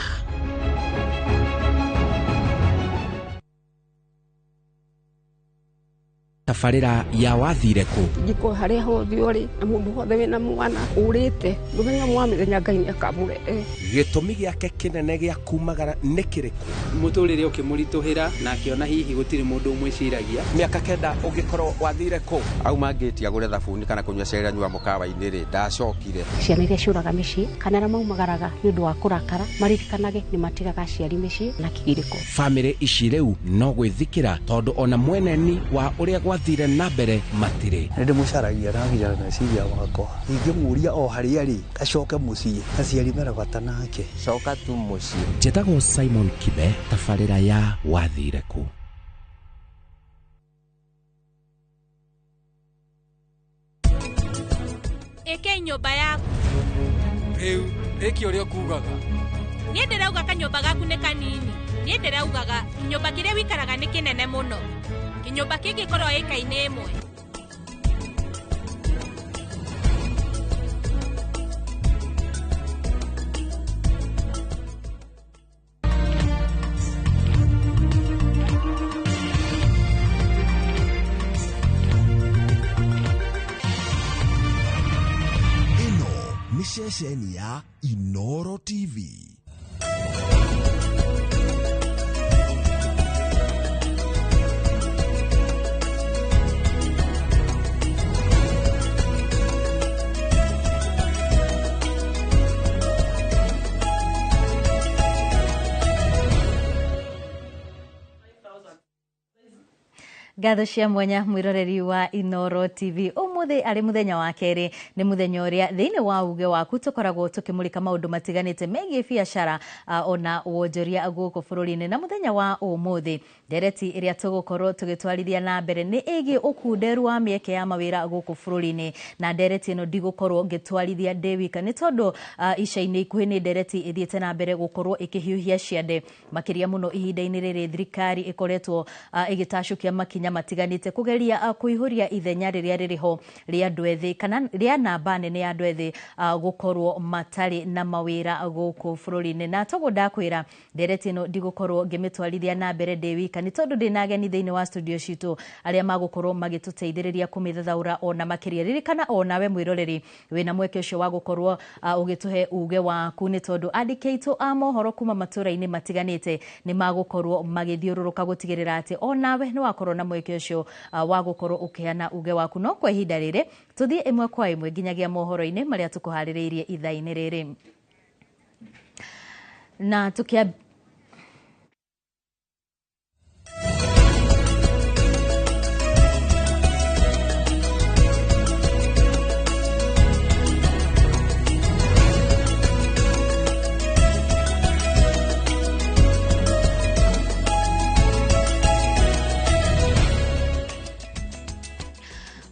tabarĩra ya wathire kũ ngiko harĩa hothe ũrĩ na mũndũ wothe wĩna mwana ũrĩte mũthenya mwa mĩthenya Ngai nĩakamũrehe gĩtũmi gĩake kĩnene gĩa kumagara nĩ kĩrĩkũ mũtũrĩre ũkĩmũritũhĩra na akĩona hihi gũtirĩ mũndũ ũmwĩciragia mĩaka 9 ũngĩkorwo wathire kũ auma ngĩtia gũre thabuni kana kũnyua cera nyua mũkawa-inĩ rĩ ndacokire ciana iria ciũraga mĩciĩ kana arĩa maumagaraga nĩ ũndũ wa kũrakara maririkanage nĩ matigaga aciari mĩciĩ na kĩgirĩko bamĩrĩ ici rĩu no gwĩthikĩra tondũ ona mweneni wa ũrĩa gwathire na mbere matirĩ nĩndĩmũcaragia naginya meciria wakwa ingĩmũria o harĩa rĩ acoke mũciĩ aciari mena bata nake coka tu mũciĩ njĩtagwo Simon Kibe tabarĩra ya wathire kũ ĩke nyũmba yaku rĩu ĩki ũrĩa kugaga niĩ ndĩrauga kanyũmba gaku nĩ kanini niĩ ndĩraugaga kinyũmba kĩrĩa wĩikaraga nĩ kĩnene mũno kinyũmba kĩngĩkorwo ĩka-inĩ ĩmwe ĩno nĩ ceceni ya Inoro TV Ngatho cia mwanya mwiroreri wa Inoro TV umuthi ari muthenya wa keri ni muthenya uria thiini wa uge waku tukoragwo tukimulika maundu matiganite megie biashara ona wonjoria guku bururi-ini na muthenya wa umuthi ndereti iria tugukorwo tugitwarithia na mbere ni igi ukunderu wa mieke ya mawira guku bururi-ini na ndereti ino ndigukorwo ngitwarithia ndewika ni tondu ica-ini ikuhi ni ndereti ithiete na mbere gukorwo ikihiuhia ciande makiria muno ihinda-ini riri thirikari ikoretwo igitacukia makinya matiganite kugeria kuihuria ithenya riria ririho ria andu ethi kana ria namba nene ya andu ethi gukorwo matari na mawira guku bururi-ini na togo ndakwira ndereti ino ndigukorwo ngimitwarithia na mbere ndewika ni tondu ndina ageni thiini wa studio citu aria magukorwo magituteithiriria kumithathaura ona makiria ririkana ona we mwiroreri wina mweke ucio wa gukorwo ugituhe uge waku ni tondu andikeitu a mohoro kuma matura-ini matiganite ni magukorwo magithiururuka gutigirira ati ona we ni wakorwo na mweke ucio wa gukorwo ukiana uge waku no kwa ihinda riri tuthie imwe kwa imwe nginyagia mohoro-ini maria tukuhaririirie ithaa-ini riri na tukia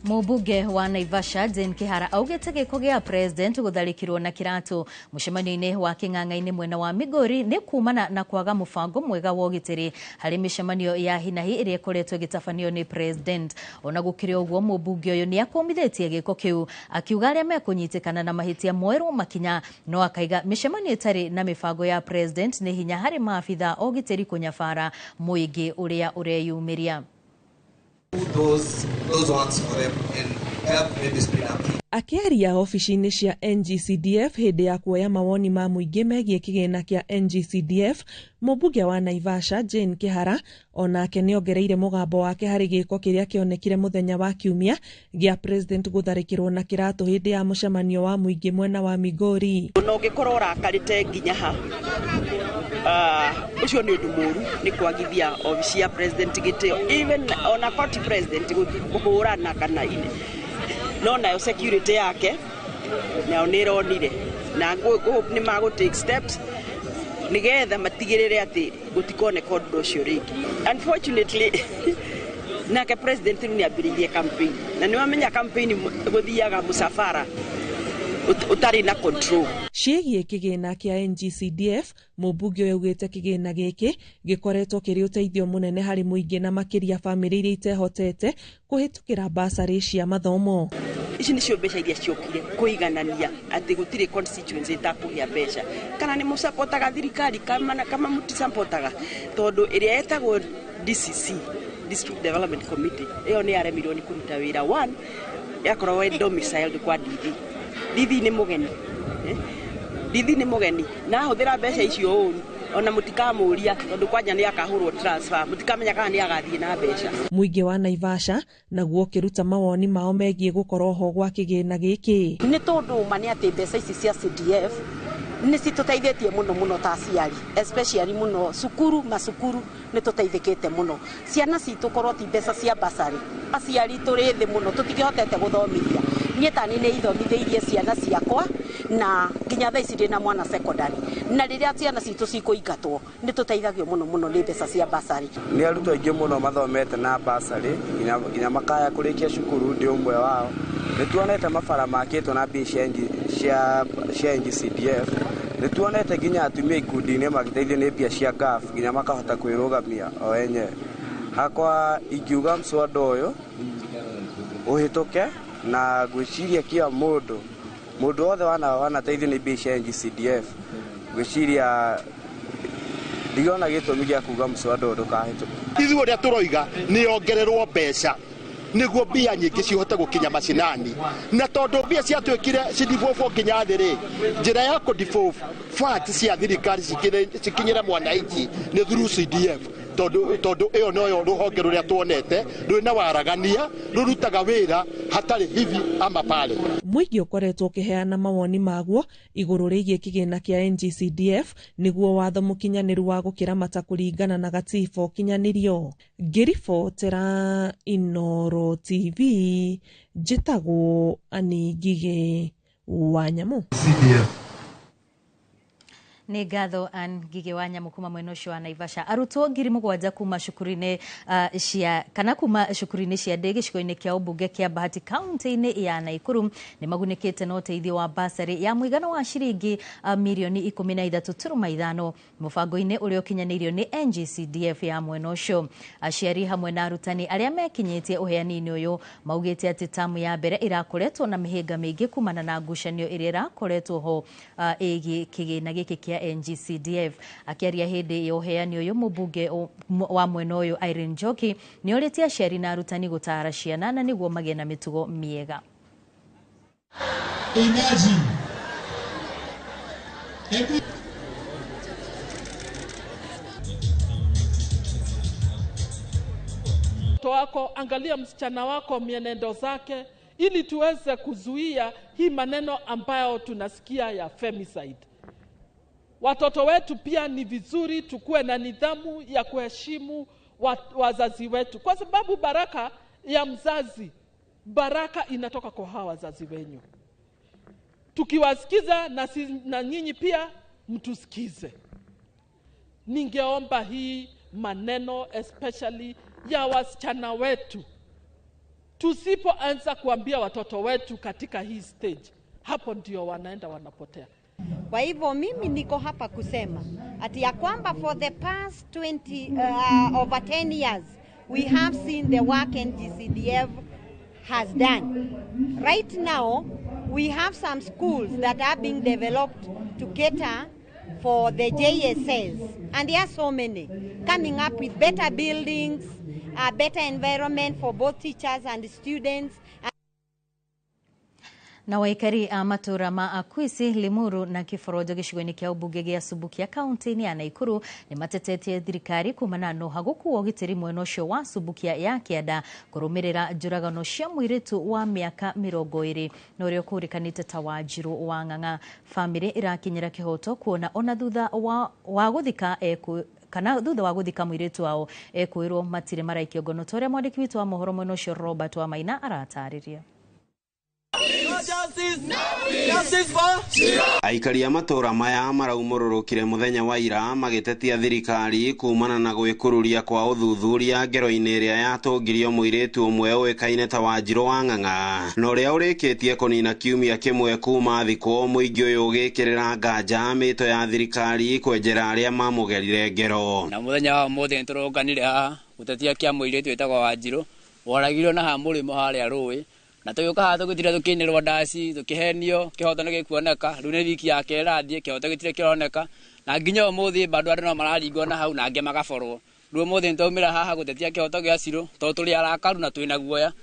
Mũmbunge wa Naivasha Jane Kihara augĩte gĩko gĩa president gũtharĩkĩrwo na kĩratũ mũcemanio-inĩ wa kĩng'ang'a-inĩ mwena wa Migori nĩ kumana na kwaga mũbango mwega wa ũgitĩri harĩ mĩcemanio ya hinahi ĩrĩa ĩkoretwo ĩgĩtabanio nĩ president. Ona gũkĩrĩ ũguo mũmbunge ũyũ nĩ akũmithĩtie gĩko kĩu akiuga arĩa mekũnyitĩkana na mahĩtia moerwo makinya, no akaiga mĩcemanio ĩtarĩ na mĩbango ya president nĩ hinya harĩ maabitha ũgitĩri kũnyabara mũingĩ ũrĩa ũreyumĩria. Those ones for them and help maybe split up. Akiaria ofici-inĩ cia NGCDF hĩndĩ ya kuoya mawoni ma mũingĩ megiĩ kĩgĩna kĩa NGCDF, mũmbunge wa Naivasha Jane Kihara onake nĩongereire mũgambo wake harĩ gĩko kĩrĩa kĩonekire mũthenya wa Kiumia gĩa president gũtharĩkĩrwo na kĩratũ hĩndĩ ya mũcemanio wa mũingĩ mwena wa Migori. No ngĩkorwo rakarĩte nginya ha ucio nĩ ũndũ mũru nĩ kwagithia ofici ya president gĩtĩo, even ona county president gũkũrana kana ine no nayo security yake nayo nĩ ronire na nĩ magũ take steps nigetha matigĩrĩre atĩ gũtikoneka ũndũ ũcio rĩngĩ. Unfortunately nake president nĩ ambĩrĩirie campaign na nĩ wamenya campaign gũthiaga mũsafara utari na control. Ciĩgiĩ kĩgĩna kĩa NGCDF, mũmbunge ũyũ augĩte kĩgĩna gĩkĩ gĩkoretwo kĩrĩ ũteithio mũnene harĩ mũingĩ na makĩria bamĩrĩ iria itehotete kũhĩtũkĩra basarĩ cia mathomo. Ici nĩcio mbeca iria ciokire kũiganania atĩ gũtirĩ constituency itakũgĩa mbeca kana nĩ mũsapotaga thirikari kama mũtisapotaga, tondũ ĩrĩa etagwo DCC District Development Committee ĩyo nĩ yaremirwo nĩ kũruta wĩra. One yakorwo domiciled kwa Dithi nĩ mũgeni Dithi nĩ mũgeni na hũthĩra mbeca icio ũru ona mũtikamũria tondũ kwanja nĩ akahũrwo transfer, mũtikamenya kana nĩ agathiĩ na mbeca. Mũingĩ wa Naivasha naguo ũkĩruta mawoni mao megiĩ gũkorwo ho gwa kĩgĩna gĩkĩ. Nĩ tondũ ma nĩ atĩ mbeca ici cia CDF nĩ citũteithĩtie mũno ta aciari, especially mũno macukuru nĩ tũteithĩkĩte mũno. Ciana citũ korwo ti mbeca cia basarĩ, aciari tũrĩ thĩ mũno tũtingĩhotete gũthomithia. Niĩ tani nĩ ithomithĩirie ciana ciakwa na nginya thaa ici ndĩna mwana secondary, na rĩrĩa ciana citũ cikũingatwo nĩ tũteithagio mũno nĩ mbeca cia basarĩ. Nĩ arutwo aingĩ mũno mathomete na basarĩ nginya makaya kũrĩkia cukuru ndĩ ũmwe wao. Nĩ tuonete mabara makĩtwo na mbia cia NGCDF. Nĩ tuonete nginya atumia ikundi-inĩ magĩteithio nĩ mbia cia GAF nginya makahota kwĩrũgamia o enyewe. Hakwa ingiuga mswada ũyũ ũhĩtũke na gwĩciria kia mũndũ wothe wanateithio nĩ mbia cia NGCDF, gwĩciria ndigona gĩtũmi gĩa kuga mswada ũyũ ndũkahĩtũke. Ithuĩ ũrĩa tũroiga nĩ ongererwo mbeca nĩguo mbia nyingĩ cihote gũkinya macinani, na tondũ mbia ciatuĩkire cidibofo nginya thĩ-rĩ, njĩra ya kũdibofo fat cia thirikari cikinyĩre mwananchi nĩ through CDF, tondũ ĩyo noyo rũhonge rũrĩa tuonete rwĩna waragania rũrutaga wĩra hatarĩ hivi ama pale. Mũingĩ ũkoretwo ũkĩheana mawoni maguo igũrũ rĩgiĩ kĩgĩna kĩa NGCDF nĩguo watho mũkinyanĩru wa gũkĩramata kũringana na gatiba ũkinyanĩrio. Ngĩribotera Inooro TV njĩtagwo Annie Ngige wa Nyamũ. Nĩ ngatho Ngige wa Nyamũ kuma mwena ũcio wa Naivasha. Arutwo 7,000 kuma cukuru-inĩ kuma cukuru-inĩ cia ndege gĩcigo-inĩ kĩa ũmbunge kĩa Bahati kaunti-inĩ ya Naikuru nĩ magunĩkĩte na ũteithio wa basarĩ ya mũigana wa ciringi mirioni 13.5 mũbango-inĩ ũrĩa ũkinyanĩirio nĩ NGCDF ya mwena ũcio. Aciari hamwe na arutani arĩa mekinyĩtie ũheani-inĩ ũyũ maugĩte atĩ tamu ya mbere irakoretwo na mĩhĩnga mĩingĩ kumana na ngucanio ĩrĩa irakoretwo ho ĩgiĩ kĩgĩna gĩkĩ kĩa NGCDF. Akiaria hĩndĩ ya ũheani ũyũ mũmbunge wa mwena ũyũ Irene Njoki nĩ orĩtie aciari na arutani gũtara ciana na nĩguo magĩe na mĩtugo mĩega. Mtoto wako, angalia msichana wako mienendo zake ili tuweze kuzuia hii maneno ambayo tunasikia ya femicide. Watoto wetu pia ni vizuri tukue na nidhamu ya kuheshimu wazazi wetu, kwa sababu baraka ya mzazi, baraka inatoka kwa hawa wazazi wenyu. Tukiwasikiza na nyinyi pia mtusikize. Ningeomba hii maneno especially ya wasichana wetu tusipoanza kuambia watoto wetu katika hii stage, hapo ndio wanaenda wanapotea. Kwa hivyo mimi niko hapa kusema ati ya kwamba for the past over 10 years we have seen the work NGCDF has done. Right now we have some schools that are being developed to cater for the JSS, and there are so many coming up with better buildings, a better environment for both teachers and students. Na waikari a matura ma Akwisi, Limuru na Kiforojo gicigo-ini kia ubunge gia Subukia kaunti-ini ya Naikuru ni matetetie thirikari kumana no hagukuwa ugitiri mwena ucio wa Subukia ya kianda kurumirira njuragano cia muiritu wa miaka 20 no rio kurikanite ta Wanjiru wa Ng'ang'a. Family irakinyira kihoto kuona ona thutha wa guthika kana thutha wa guthika muiritu wao kwirwo matire maraikio ngono toria mwandiki witu wa mohoro mwena ucio Robert wa Maina aratariria. Aikari a matura maya maraumururukire muthenya wa ira magitetia thirikari kumana na gwikururia kwa uthuthuria ngero-ini iria yatungirio muiritu umwe uikaine ta Wanjiru wa Ng'ang'a no ria urikitie kunina kiumia kimwe kuma thiko muingi uyu ugikirira nganja mito ya thirikari kwenjera aria mamugerire ngero. Na muthenya wa muthi nituronganire ha gutetia kia muiritu wetagwo Wanjiru woragirwo na ha murimo haria rui na tuyoka ha tugitire tukinirwa ndasi tukihenio kihoto nigikuoneka riu ni wiki yake irathie kihoto gitire kironeka na nginya umuthi bado andu no mararingwo na hau na ange magaborwo riu umuthi ntaumira haha gutetia kihoto gia Ciru to tuli arakaru na twina guoya.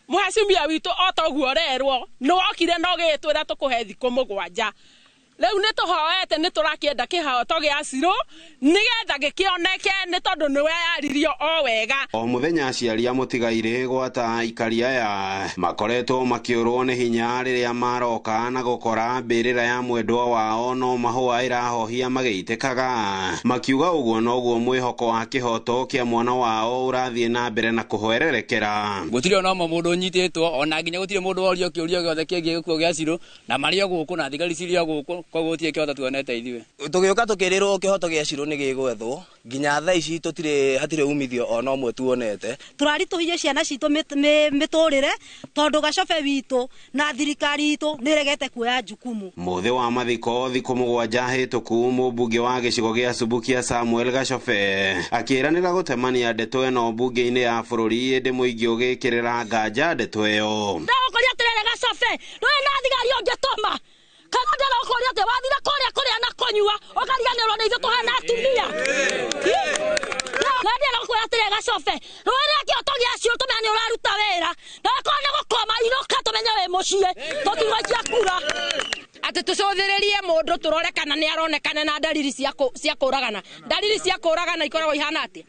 Muhacimia witu otoguo rerwo no okire no gitwira tukuhe thikũ 7 Leu nĩ tũhoete nĩ tũrakienda kĩhoto gĩa Ciru nĩgetha gĩkĩoneke nĩ tondũ nĩwe yaririo o wega. O muthenya aciari a mũtigaire gwata aikari aya makoretwo makiũrwo nĩ hinya rĩrĩa maroka na gũkora mbĩrĩra ya mwendwa wao no mahũa ĩrahohia magĩitĩkaga. Makiuga ũguo noguo mwĩhoko wa kĩhoto kĩa mwana wao ũrathiĩ na mbere na kũhwererekera. Gũtirĩ ona mũndũ ũnyitĩtwo ona nginya gũtirĩ mũndũ worio kĩũria gĩothe kĩgiĩ gĩkuũ gĩa Ciru na marĩ o gũkũ na thigari cirĩ o gũkũ koguo tie kihoto tuonete ithuĩ. Tũgĩũka tũkĩrĩrwo kihoto gĩa Ciru nĩ gĩgwethwo nginya thaa ici hatirĩ umithio ona ũmwe tuonete. Tũraritũhire ciana citũ mĩtũrĩre tondũ gacobe witũ na thirikari itũ nĩregete kuoya jukumu. Mũthĩ wa mathiko thikũ 7 hĩtũku mũmbunge wa gĩcigo gĩa Subukia Samuel Gacobe akĩranĩra gũtemania ndeto ĩno mbunge-inĩ ya bũrũri ĩndĩ mũingĩ ũgĩkĩrĩra nganja ndeto ĩyo. Ndagũkũria atĩrĩrĩ Gacobe nĩwe na thigari ũngĩtũma kana ndagũkũria atĩ wathire kũrĩa na kũnyua ũkariganĩrwo nĩ ithuĩ tũhana atumia. Ndagũkũria atĩrĩrĩ Gacobe nĩwe kĩhoto gĩa Ciru tũmenya nĩ ũraruta wĩra na akorwo nĩ gũkoma inũka tũmenye wĩ mũciĩ tũtigũikia kura. Atĩ tũcũthĩrĩrie mũndũ tũrore kana nĩ aronekana na dalili cia kũragana. Dalili cia kũragana ikoragwo ihana atĩ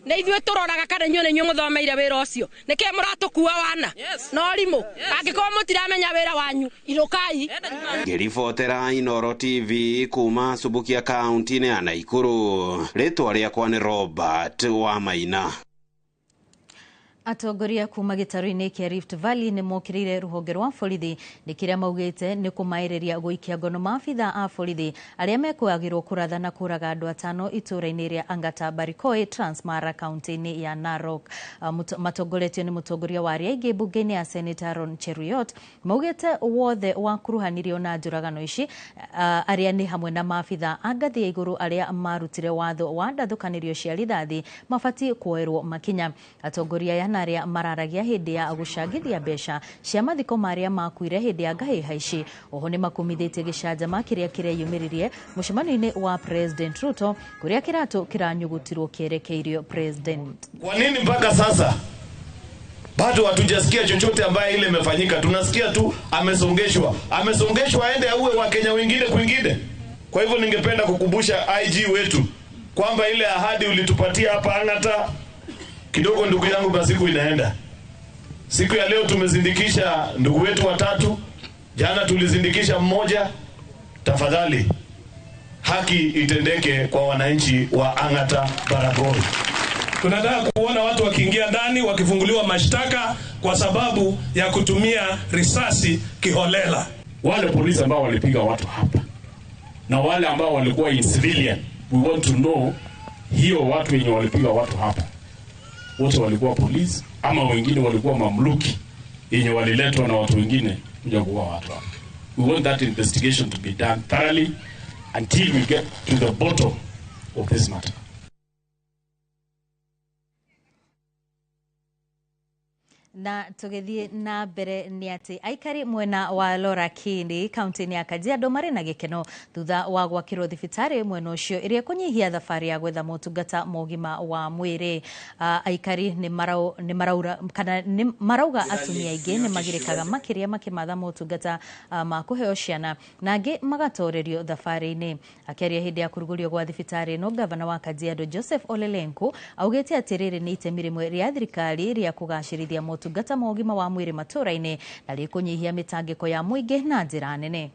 nĩ ithuĩ tũroraga kana inyuĩ nĩ inyuĩ mũthomeire wĩra ũcio nĩkĩ mũratũkua wana no rimũ angĩkorwo mũtiramenya wĩra wanyu irukai. Ngĩribotera Inoro TV kuma Subukia kaunti-inĩ ya Naikuru rĩtwa rĩakwa nĩ Robert wa Maina. Atongoria kuma gĩtarũ-inĩ kĩa Rift Valley nĩ mokĩrĩire rũhonge rwa borithi nĩ kĩrĩa maugĩte nĩ kũmaĩrĩria gũikia ngono maabitha a borithi arĩa mekũagĩrwo kũratha na kũraga andũ 5 itũũra-inĩ rĩa Angata Barikoi Transmara kaunti-inĩ ya Narok. Matongoretio nĩ mũtongoria wa arĩa aingĩ mbunge-inĩ ya Senator Aaron Cheruiyot maugĩte wothe wakuruhanirio na njũragano ici arĩa nĩ hamwe na maabitha a ngathĩ ya igũrũ arĩa marutire watho wa ndathũkanĩrio cia rithathi mabatiĩ kuoerwo makinya. Atongoria ya arĩa mararagia hĩndĩ ya gũcangithia mbeca cia mathiko marĩa makuire hĩndĩ ya ngahĩha ici. Oho nĩ makumithĩtie gĩcanjama kĩrĩa kĩreyumĩririe mũcemanio-inĩ wa President Ruto kũrĩa kĩratũ kĩranyugutirwo kĩerekeirio President. Kwa nini mpaka sasa bado hatujasikia chochote ambaye ile imefanyika? Tunasikia tu amesongeshwa aende auwe wa Kenya wengine kwingine. Kwa hivyo ningependa kukumbusha IG wetu kwamba ile ahadi ulitupatia hapa Angata kidogo, ndugu yangu, basi siku inaenda. Siku ya leo tumezindikisha ndugu wetu 3, jana tulizindikisha 1. Tafadhali haki itendeke kwa wananchi wa Angata Baragoi. Tunataka kuona watu wakiingia ndani wakifunguliwa mashtaka kwa sababu ya kutumia risasi kiholela. Wale polisi ambao walipiga watu hapa na wale ambao walikuwa in civilian, we want to know hiyo watu wenye walipiga watu hapa wote walikuwa polisi ama wengine walikuwa mamluki yenye waliletwa na watu wengine kuja kuua watu. We want that investigation to be done thoroughly until we get to the bottom of this matter. Na tugithie na mbere ni ati aikari mwena wa Lorakindi kaunti ya Kajiado mari na gikeno thutha wa gwakirwo thibitari mwena ucio iria kunyihia thafari ya gwetha motungata mogima wa mwiri. Aikari ni marauga atumia aingĩ ni magirikaga makiria makimatha motungata ma kuheo ciana na angi magatorerio thafari-ini. Akiaria hindi ya kurugurio gwa thibitari no gavana wa Kajiado Joseph Ole Lenku augite ati riri ni itemi rimwe ria thirikari ria kugacirithia motungata ma ũgima wa mwĩrĩ matũra-inĩ na rĩkũnyihia mĩtangĩko ya mũingĩ na njĩra nene.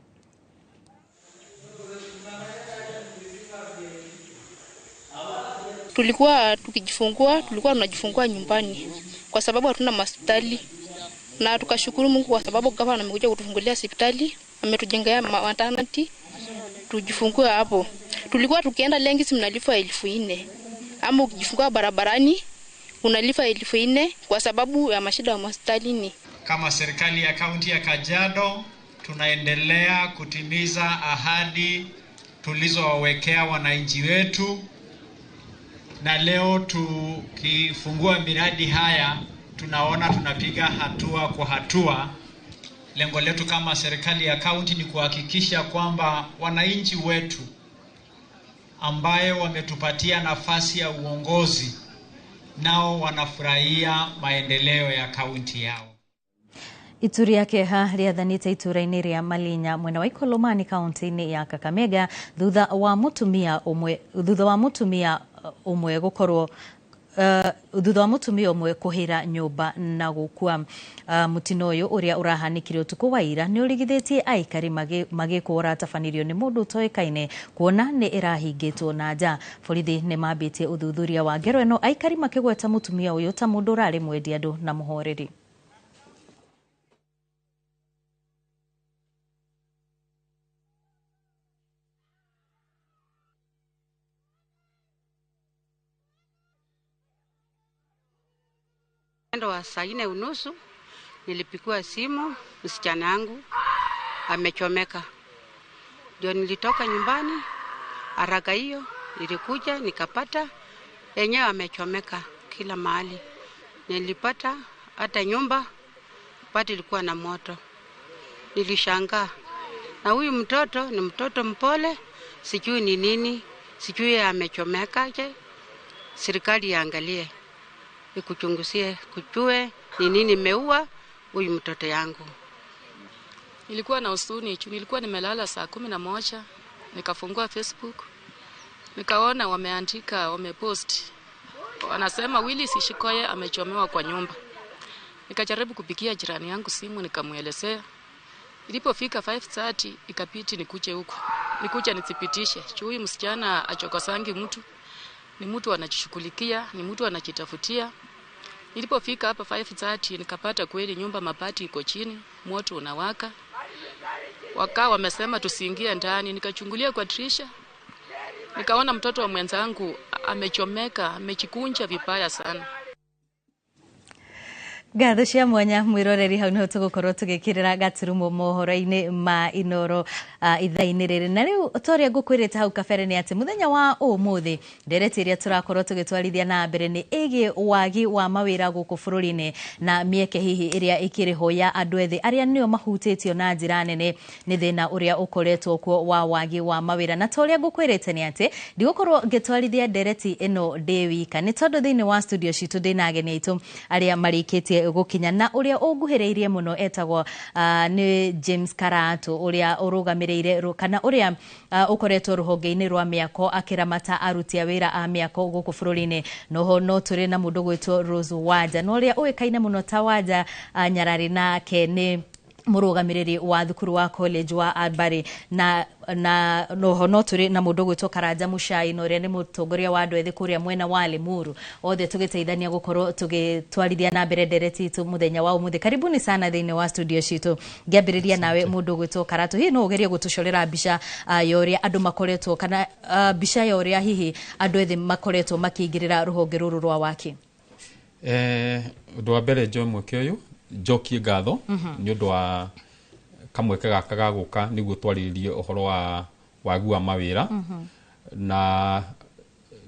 Tulikuwa tunajifungua nyumbani kwa sababu hatuna hospitali, na tukashukuru Mungu kwa sababu gavana amekuja kutufungulia hospitali, ametujengea maternity tujifungue hapo. Tulikuwa tukienda Lengisi mnalipa 1400, ama ukijifungua barabarani unalipa 1400 kwa sababu ya mashida ya hospitalini. Kama serikali ya kaunti ya Kajiado tunaendelea kutimiza ahadi tulizowawekea wananchi wetu, na leo tukifungua miradi haya tunaona tunapiga hatua kwa hatua. Lengo letu kama serikali ya kaunti ni kuhakikisha kwamba wananchi wetu ambayo wametupatia nafasi ya uongozi nao wanafurahia maendeleo ya kaunti yao. Ituri ya keha riathanite ituraini ria Malinya mwena wa Ikolomani kaunti-ini ya Kakamega thutha wa mutumia umwe gukorwo thutha wa mutumia umwe kuhira nyumba na gukua. Mutino uyu uria urahanikire utuku wa ira ni urigithitie aikari magikura tafanirio ni mundu toekaine kuona ni irahingitwo na nja. Borithi ni mambitie uthuthuria wa ngero ino, aikari makigweta mutumia uyu ta mundu urari mwendia andu na muhoreri. Ndo wa saa 4:30 nilipigiwa simu, msichana yangu amechomeka. Ndio nilitoka nyumbani haraka, hiyo nilikuja nikapata yenyewe amechomeka kila mahali. Nilipata hata nyumba pati ilikuwa na moto. Nilishangaa. Na huyu mtoto ni mtoto mpole, sijui ni nini, sijui amechomeka je. Serikali iangalie, ikuchunguzie, kujue ni nini imeua huyu mtoto yangu. Nilikuwa na huzuni, nilikuwa nimelala saa 11, nikafungua Facebook, nikaona wameandika, wamepost, wanasema Willis Shikoye amechomewa kwa nyumba. Nikajaribu kupigia jirani yangu simu, nikamuelezea. Ilipofika 5:30 ikapiti nikuje huko, nikuja nithibitishe huyu msichana achokosangi mtu, ni mtu anajishughulikia, ni mtu anajitafutia. Nilipofika hapa 5:30 nikapata kweli nyumba mabati iko chini, moto unawaka. Wakawa wamesema tusiingie ndani, nikachungulia kwa dirisha. Nikaona mtoto wa mwenzangu amechomeka, amechikunja vibaya sana. Gatho cia mwanya mwiroreri hau niho tugukorwo tugikirira gaturumo mohoro-ini ma Inoro ithaa-ini riri. Na riu toria ngukwirite hau kabere ni ati muthenya wa umuthi ndereti iria turakorwo tugitwarithia na mbere ni igi wagi wa mawira guku bururi-ini na mieke hihi iria ikiriho ya andu ethi aria nio mahutitio na njira nene ni thina uria ukoretwo kuo wa wagi wa mawira. Na toria ngukwirite ni ati ndigukorwo ngitwarithia ndereti ino ndi wika, ni tondu thiini wa studio citu ndina ageni aitu aria marikitie gukinya, na uria unguhiriirie muno etagwo ni James Karatu uria urugamireire kana uria ukoretwo ruhonge-ini rwa miako akiramata aruti a wira a miako guku bururi-ini. Noho no turi na mundu gwitwo Rose Wanja no uria uikaine muno ta Wanja Nyarari nake ni murugamiriri wa thukuru wa college wa Albari na noho no turi na mundu gwitwo Karanja Muchai no ria ni mutongoria wa andu ethi kuria mwena wa Limuru. Othe tugiteithania gukorwo tugitwarithia na mbere ndereti itu muthenya wa umuthi. Karibuni sana thiini wa studio citu. Ngiambiriria nawe mundu gwitwo Karatu, hi no ugerie gutucorera mbica ya uria andu makoretwo kana mbica ya uria hihi andu ethi makoretwo makingirira ruhonge ruru rwa waki. Undu wa mbere John Mukioyu njokie ngatho nĩ ũndũ wa kamweke gaka gaguka nĩguo twarĩrĩrie ũhoro wa wagi wa mawĩra na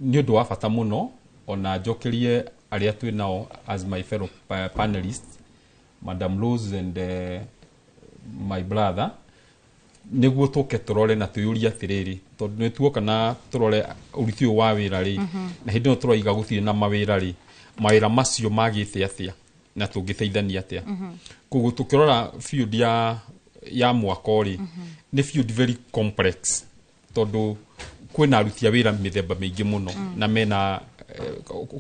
nĩ ũndũ wa bata mũno ona njokerie arĩa twĩ nao as my fellow panelists Madam Rose and my brother nĩguo tũke tũrore na twĩyũrie atĩrĩrĩ tondũ nĩ tuoka na tũrore ũruti ũyũ wa wĩra rĩ na hĩndĩ ĩno tũroiga gũtirĩ na mawĩra rĩ mawĩra macio magĩte atĩa na tũngĩteithania atĩa koguo tũkĩrora field ya mwako rĩ nĩ field very complex tondũ kwĩna aruti a wĩra mĩthemba mĩingĩ mũno na mena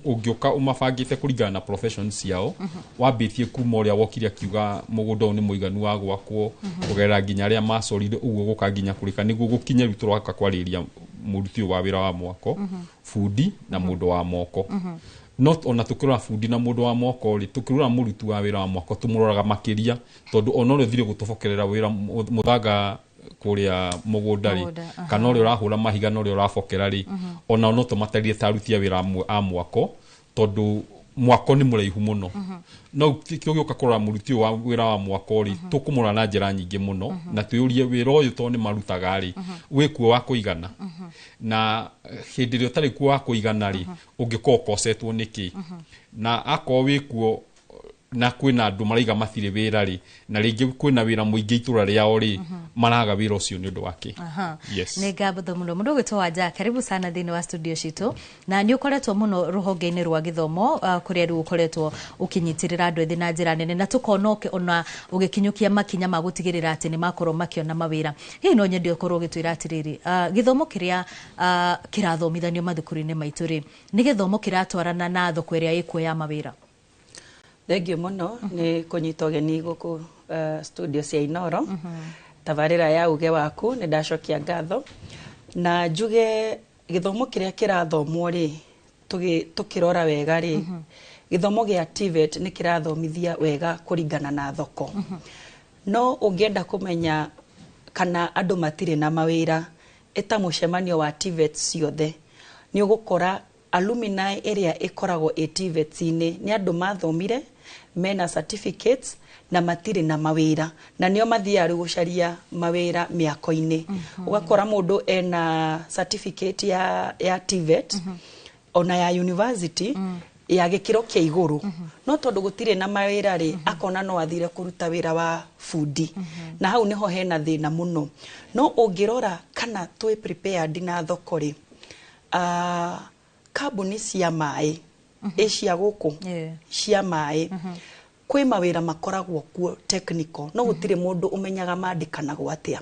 ũngĩũka ũmabangĩte kũringana na professions ciao wambĩtie kuma ũrĩa wokire akiuga mũgũnda ũyũ nĩ mũiganu wa gwakwo kũgerera nginya arĩa macorire ũguo gũka nginya kũrĩka nĩguo gũkinya rĩu tũroka kwarĩrĩria mũruti ũyũ wa wĩra wa mwako bundi na mũndũ wa moko not ona tukirora fundi na mundu wa moko ri tukirora murutu wa wira wa moko tumuroraga makiria tondu ona uri thire gutubokerera wira muthanga kuria mugundari kana uri urahura mahiga no uri urabokera ri ona no tumatarire tarutia wira a mwako tondu mwako ni muraihu muno no kyoka kurora muruti wa wira wa mwako ri tukumura na njira nyingi muno na tuyurie wira uyu to ni marutaga ri wikuo wa kuigana na hindi ri utari kuo wa kuigana ri ungikokosetwo niki na ako wikuo na kwina andu maraiga mathire wira ri na ringi kwina wira muingi itura riao ri maraga wira ucio ni undu wake yes ni ngabutho muno gwitwo wanja karibu sana thini wa studio citu na ni ukoretwo muno ruhonge-ini rwa githomo kuria ri ukoretwo ukinyitirira andu ethi na njira nene na tukona ona ugikinyukia makinya ma gutigirira ati ni makorwo makiona mawira hi no nyendi ukorwo gitwira atiriri githomo kiria kirathomithanio mathukuru-ini maitu ri ni githomo kiratwarana na thoko iria ikuoya mawira. Thengio muno ni kunyita ugeni guku studio cia Inoro tabarira ya uge waku ni ndacokia ngatho na njuge githomo kiria kirathomwo ri tukirora wega ri githomo gia TVET ni kirathomithia wega kuringana na thoko no ungienda kumenya kana andu matire na mawira eta mucemanio wa TVET ciothe ni ugukora alumni area ikoragwo TVET-ini ni andu mathomire mena certificates na matire na mawira na nio mathiaru gucaria mawira miako-ini ugakora mundu ena certificate ya TVET ona ya university ya gikiro kia iguru no tondu gutire na mawira ri akona no athire kuruta wira wa fundi na hau niho hena thina muno no ungirora kana twi prepared na thoko ri kambuni cia mai cia guku cia mai kwi mawira makoragwo kuo technical no gutire mundu umenyaga mandikanagwo atia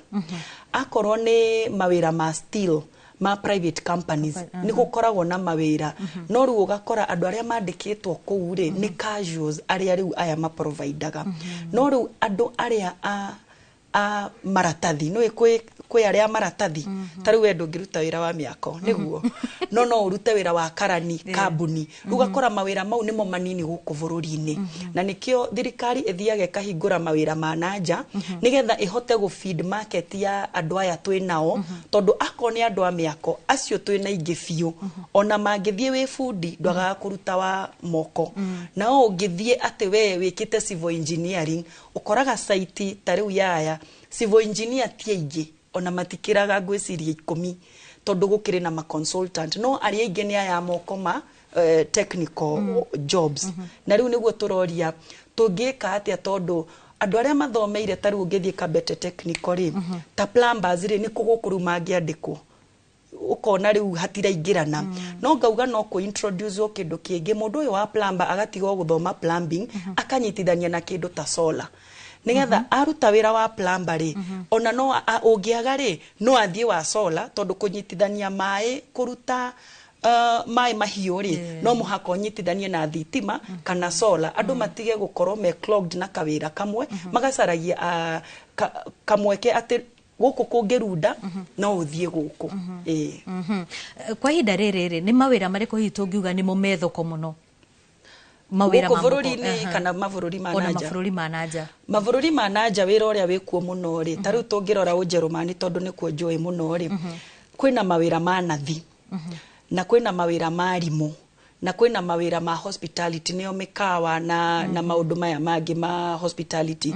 akorwo ni mawira ma steel ma private companies ni gukoragwo na mawira no ru ugakora andu aria mandikitwo kuu ri ni casuals aria riu aya ma providaga no ru andu aria a maratathi no kwi aria maratathi tariu wendo ngiruta wira wa miako niguo no urute wira wa karani kambuni ugakora mawira mau nimo manini guku bururi-ini na nikio thirikari ithiage kahingura mawira ma nanja nigetha ihote gu feed market ya andu aya twi nao tondu ako ni andu a miako acio twi na ingi biu ona mangithie wi fundi ndwaga kuruta wa moko na ungithie ati we wikite civil engineering ukoraga site tariu yaya civil engineer ti aingi ona matikiraga ngwiciria 10 tondu gukire na ma consultant no ari aingi ni aya moko ma technical jobs na riu niguo turoria tungika atia tondu andu aria mathomeire tariu ngithie kabete technical ri ta plumbers ri ni kugukuru mangiandikwo ukona riu hatiraingirana no ngauga no ku introduce kindu kingi mundu uyu wa plumber agatigo guthoma plumbing akanyitithania na kindu ta solar nigetha aruta wira wa plumber ri ona no ungiaga ri no athie wa solar tondu kunyitithania mai kuruta mai mahiu ri no muhako nyitithanie na thitima kana solar andu matige gukorwo me clogged na kawira kamwe magacaragia kamweke ati guku kungirunda no uthie guku kwa hinda riri ni mawira mariko hitu ngiuga ni mumethoko muno mawira ma bururi-ini kana mavururi ma nanja mavururi ma nanja wira uria wikuo muno ri tariu tungirora Ujerumani tondu ni kuo njui muno ri kwina mawira ma nathi na kwina mawira ma rimu na kwina mawira ma hospitality neo mikawa na maundu maya mangi ma hospitality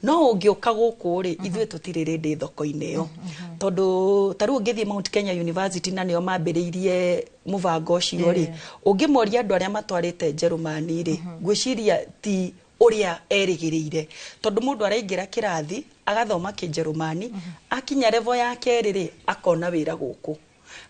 no ungioka guku ri ithwe tutire rendi thoko-ini yo tondu taru ngithie Mount Kenya University na neo mambiriirie mubango ucio ri ungimoria andu aria matwarite Jerumani ri gwiciria ti uria erigirire tondu mundu araingira kirathi agathoma Kijerumani akinya level ya keri ri akona wira guku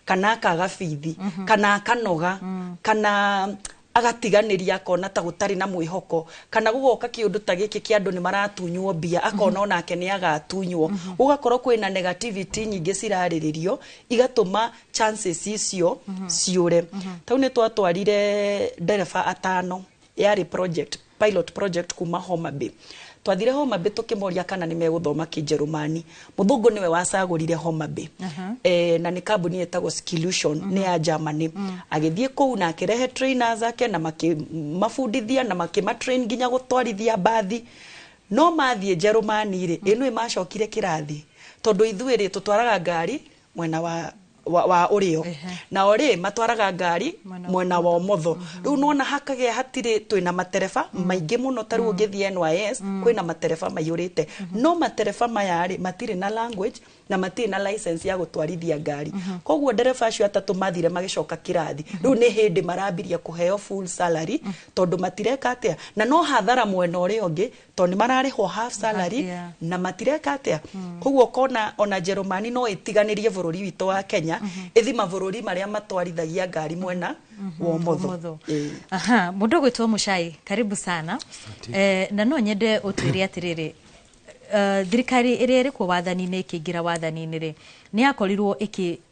kana akaga bithi kana akanoga kana agatiganiria akona ta gutari na mwihoko kana gugoka kiundu ta giki kia andu ni maratunywo mbia akona onake ni agatunywo ugakorwo kwina negativity nyingi cirariririo igatuma chances icio ciure tau ni twatwarire ndereba atano yari pilot project kuma Homa Bay twathire Homa Bay tukimoria kana ni meguthoma Kijerumani muthungu niwe wacagurire Homa Bay na ni kambuni etagwo Skillution ni ya Germany agithie kou na akirehe trainers ake na mafundithia na makimatrain nginya gutwarithia bathi no mathie Germany ri ino imacokire kirathi tondu ithuiri tutwaraga ngari mwena wa urio na ori matwaraga ngari mwena wa umotho riu nona hakage hatire twina matereba maingi muno taru ngithie NYS kwina matereba mayurite no matereba mayari matire na language na matire na license ya gutwarithia ngari koguo ndereba acio atatu mathire magicoka kirathi riu ni hindi marambiria kuheo full salary tondu matireka atia na no hathara mwena uri ungi tondu mararihwo half salary na matireka atia koguo kona ona Jerumani no itiganirie bururi wito wa Kenya ithi mabururi maria matwarithagia ngari mwena wa umotho mundu gwitwo Muchai karibu sana na no nyende utwire atiriri thirikari iria iri ku wathani-ini ikiingira wathani-ini ri ni yakorirwo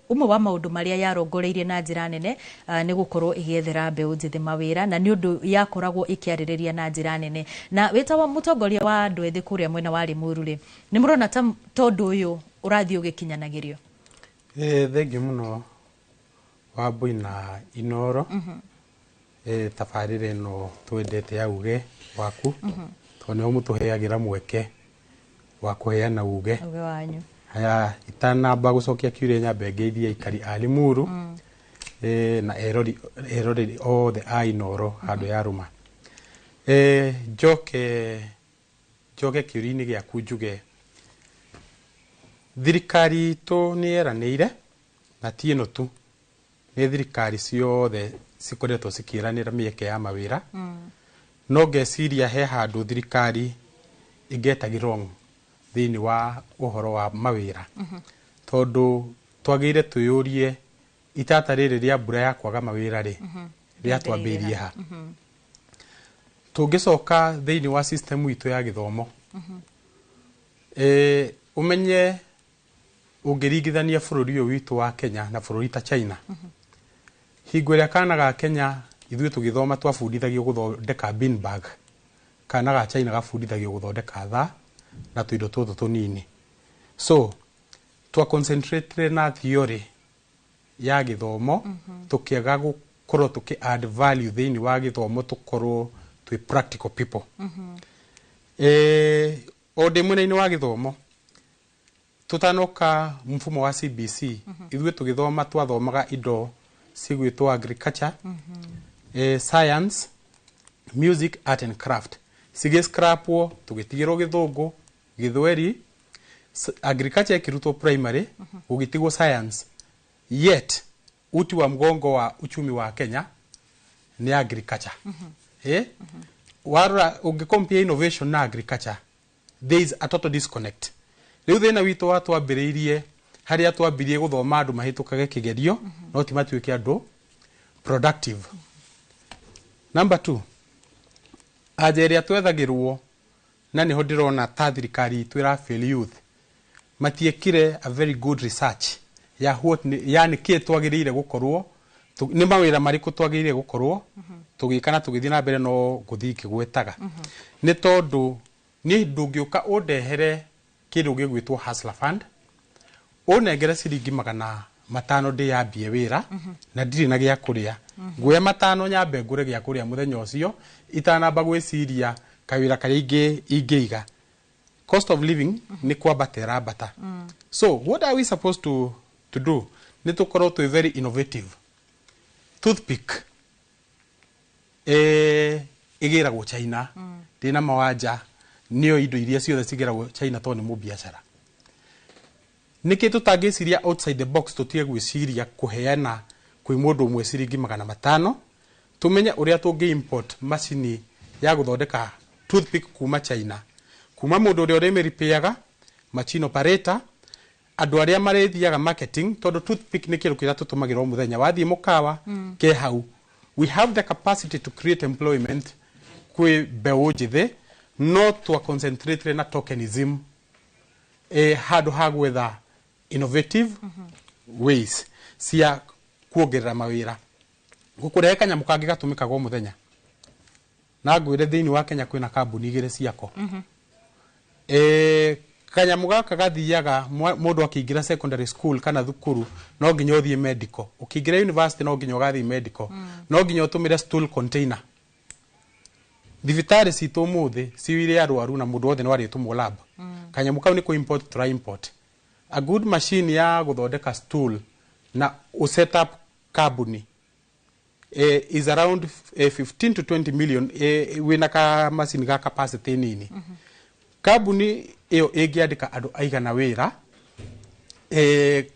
umwe wa maundu maria yarongoreirie na njira nene ni gukorwo igiethera mbeu njithi mawira na ni undu yakoragwo ikiaririria na njira nene na witawa mutongoria wa andu ethi kuria mwena wa Limuru ri ni murona tondu uyu urathii ugikinyanagirio thengi muno Wambui na Inoro tabarire no twendete auge waku tone umutuheagira mweke wa kuheana uge wanyu haya itanamba gucokia kiure nyambe ngeithia ikari a Limuru na erori o the Inoro handu ya Ruma joke kiuri-ini giaku njuge thirikari to ni eranire na tieno tu ni thirikari ciothe cikoretwo cikiranira mieke ya mawira no ngeciria he handu thirikari ingetagirwo thiini wa uhoro wa mawira tondu twagire tuyurie itata riri ria mbura ya kwaga mawira ri ria twambirie ha tungicoka thiini wa system itu ya githomo umenye ungiringithania bururi uyu witu wa Kenya na bururi ta China hingo ria kana ga Kenya ithuĩ tugithoma twabundithagio guthondeka beanbag kana ga China gabundithagio guthondeka tha na tuindo tuthu tunini so twa concentrate na theory ya githomo tukiaga gukorwo tuki add value thiini wa githomo tukorwo twi practical people o de mwena-ini wa githomo tutanoka mfumo wa CBC ithuĩ tugithoma twathomaga indo cigwitwo agriculture science music art and craft sigescrapwo tugitigirwo githungu githweri agriculture kirutwo primary ugitigwo science yet uti wa mgongo wa uchumi wa Kenya ni agriculture wara ugicompare innovation na agriculture there is a total disconnect riu thina witu wa twambiriirie haria twambirie guthoma andu mahitukage kigerio no ti matuike andu productive. Number 2 ajeria twethagirwo na niho ndirona ta thirikari twira fail youth matiekire a very good research ya what yani ki twagirire gukorwo ni mawira mariku twagirire gukorwo tugikana tugithii na mbere no guthii kigwetaga ni tondu ni ndungiuka undehere kindu gigwitwo hustler fund unengere ciringi 500 ndi yambie wira na ndiri na gia kuria nguya 5 nyambe ngure gia kuria muthenya ucio itanamba gwiciria kawira kari ingeiga cost of living ni kwambatera bata so what are we supposed to do ni tukorwo twi very innovative toothpick igiragwo China ndina mawanja nio indo iria ciothe cigiragwo China to ni mu biashara niki tutangiciria outside the box tutie gwiciria kuheana kwi mundu umwe ciringi 500 tumenye uria tungi import macini ya guthondeka toothpick kuma China kuma mundu uria uremeripeaga machine operator andu aria marethiaga marketing tondu toothpick ni kindu kira tutumagira o muthenya wathie mukawa ke hau we have the capacity to create employment kwi beũ njĩthĩ no to concentrate na tokenism handu ha gwetha innovative ways cia kuongerera mawĩra gukurehe kanyamu kangi gatumikaga o muthenya na ngwire thiini wa Kenya kwina kambuni igire ciako kanyamu gaka gathiaga mundu akiingira secondary school kana thukuru no nginya uthie medical ukiingira university no nginya ugathie medical no nginya utumire stool container thibitari citu muthi ciwire arwaru na mundu wothe no ari tumu lab kanyamu kau ni ku import to import a good machine ya guthondeka stool na set up company is around 15 to 20 million wina ka machine ga capacity nini company iyo igiandika andu aigana wira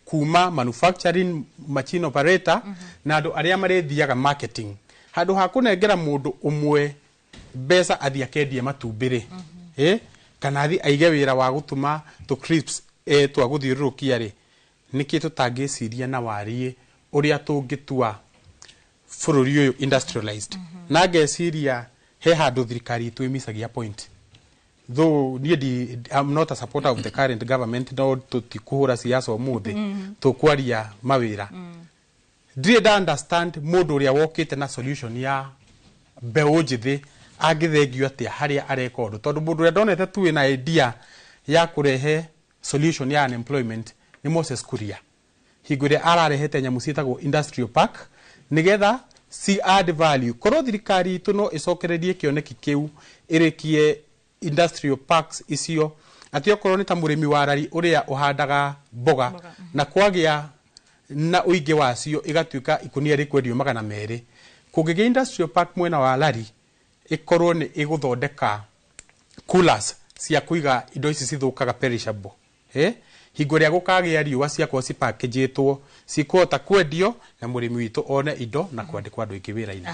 kuma manufacturing machine operator na andu aria marethiaga marketing handu ha kunengera mundu umwe besa athia kendie matumbire kana athi aige wira wa gutuma to crisps twa guthiurukia ri niki tutangiciria na warie uria tungitua bururi uyu industrialized na ngeciria he handu thirikari twimicagia point though I'm not a supporter of the current government no tutikuhura siasa umuthi tukwaria mawira did understand mundu uria wokite na solution ya beũ njĩthĩ angithengio atia haria areka undu tondu mundu uria ndonete tu ina idea ya kurehe solution ya unemployment ni Moses Kuria higure ararehete nyamu ciitagwo industrial park nigetha si add value korwo thirikari itu no icokererie kioneki kiu irikie industrial parks icio atio korwo ni ta murimi wa rari uria uhandaga mboga na kwagia na uingi wacio igatuika ikunia rikwendio 200 kungigia industrial park mwena wa rari ikorwo ni iguthondeka coolers cia kuiga indo ici cithukaga perishable hingo ria gukagia riua ciakwo ci packagitwo cikuhota kwendio na murimi witu one indo na kwandikwa andu ingi wira-ini.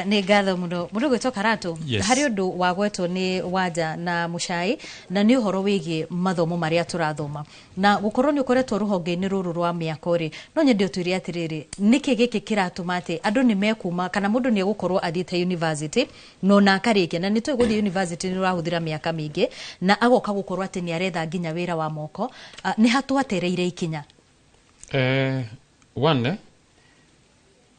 Ni ngatho muno gwitwo Karatu hari undu wa gwetwo ni Wanja na Muchai na ni uhoro wigie mathomo maria turathoma na gukorwo ni ukoretwo ruhonge-ini ruru rwa miako ri no nyende utwire atiriri niki giki kiratuma ati andu ni mekuma kana mundu ni egukorwo athiite university no na akarikia na ni twiguthie university ni urahuthira miaka mingi na agoka gukorwo ati ni aretha nginya wira wa moko ni hatwatereire ikinya one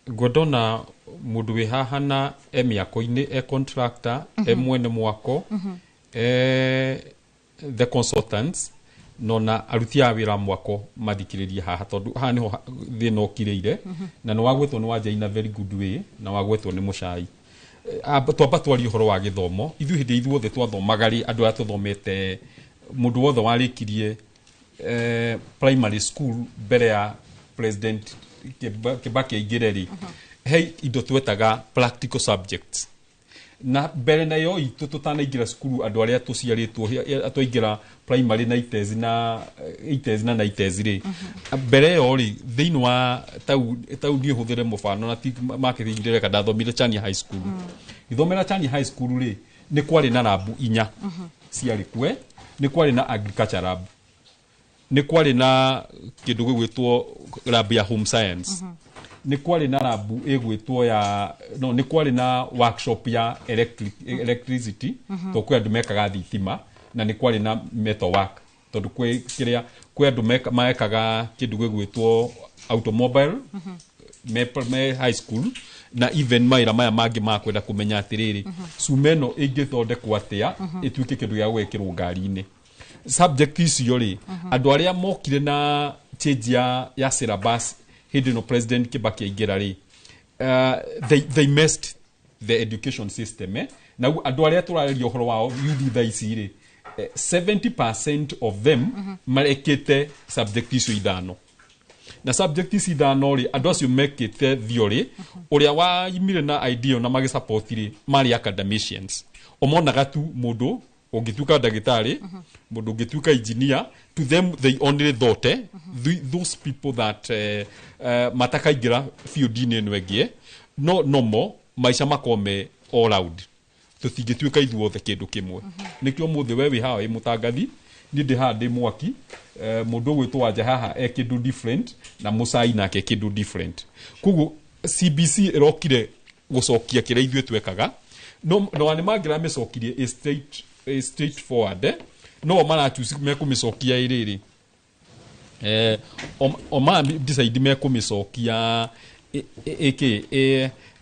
godona mundu wi haha na miako-ini contractor mwene mwako the consultants no na aruti a wira mwako mathikiriria haha tondu haha niho thina ukireire na no wagwetwo ni Wanja in a very good way na wagwetwo ni Muchai twamba twari uhoro wa githomo ithu hindi ithuothe twathomagari andu aria tuthomete mundu wothe warikirie primary school mbere ya president Kibaki aingireri hey indo twetaga practical subjects na mbere na yo itu tutanaingira skulu andu aria tuciaritwo atwaingira primary na itezi na itezi ri mbere yo ri thiini wa tau ni huthire mufano na marketing ndire ndathomire Chania High School ithomera Chania High School ri ni kwari na labu 4 ciari kwe ni kwari na agriculture lab ni kwari na kindu gwitwo lab ya home science ni kwari na lab egwitwo ya no ni kwari na workshop ya electricity to kwe andu mekaga thitima na ni kwari na metal work tondu kwe andu mekaga kindu gwitwo automobile me high school na even maira maya mangi makwenda kumenya atiriri sumeno ingithondekwo atia ituike kindu ya gwekirwo ngari-ini subject icio ri andu aria mokire na change ya syllabus hindi no president Kibaki aingira ri they messed the education system na andu aria turarerio horo wao youth thaici ri 70% of them marekete subject icio ithano na subject ici ithano ri andu acio mekite theory uria wa imire na idea na magi support ri mari academicians omonaga tu mundu ungituka dagitari mundu ungituka engineer, to them they only thought those people that matakaingira field-ini ino engie no mo maisha makome all out tutingituika ithuothe kindu kimwe nikio muthi we wi hawe mutangathi ni ndi handi mwaki mundu gwitwa wanja haha kindu different na musai nake kindu different kugu CBC irokire gucokia kira ithue twekaga no ani mangira mecokirie straight forward no mara choose mekumicokia iriri oma decide mekumicokia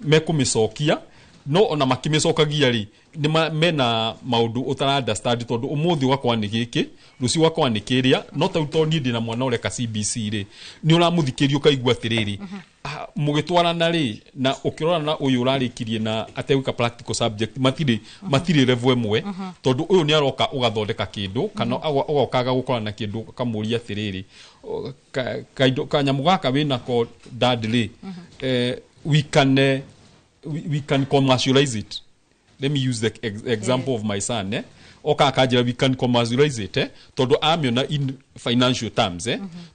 mekumicokia no ona makimicokagia ri ni mena maundu utara understand tondu umuthi wakwa ni giki ruci wakwa ni kiria no tauto ni ndi na mwana ureka CBC ri ni uramuthikirio kaigua atiriri mugitwarana ri na ukirona na uyu urarikirie na ateuka practical subject matiri level imwe tondu uyu ni aroka ugathondeka kindu kana ugokaga gukora na kindu kamuria atiriri kanyamu gaka wina ko dadly we can commercialize it. Let me use the example of my son oka kajira we can commercialize it tondu amiona in financial terms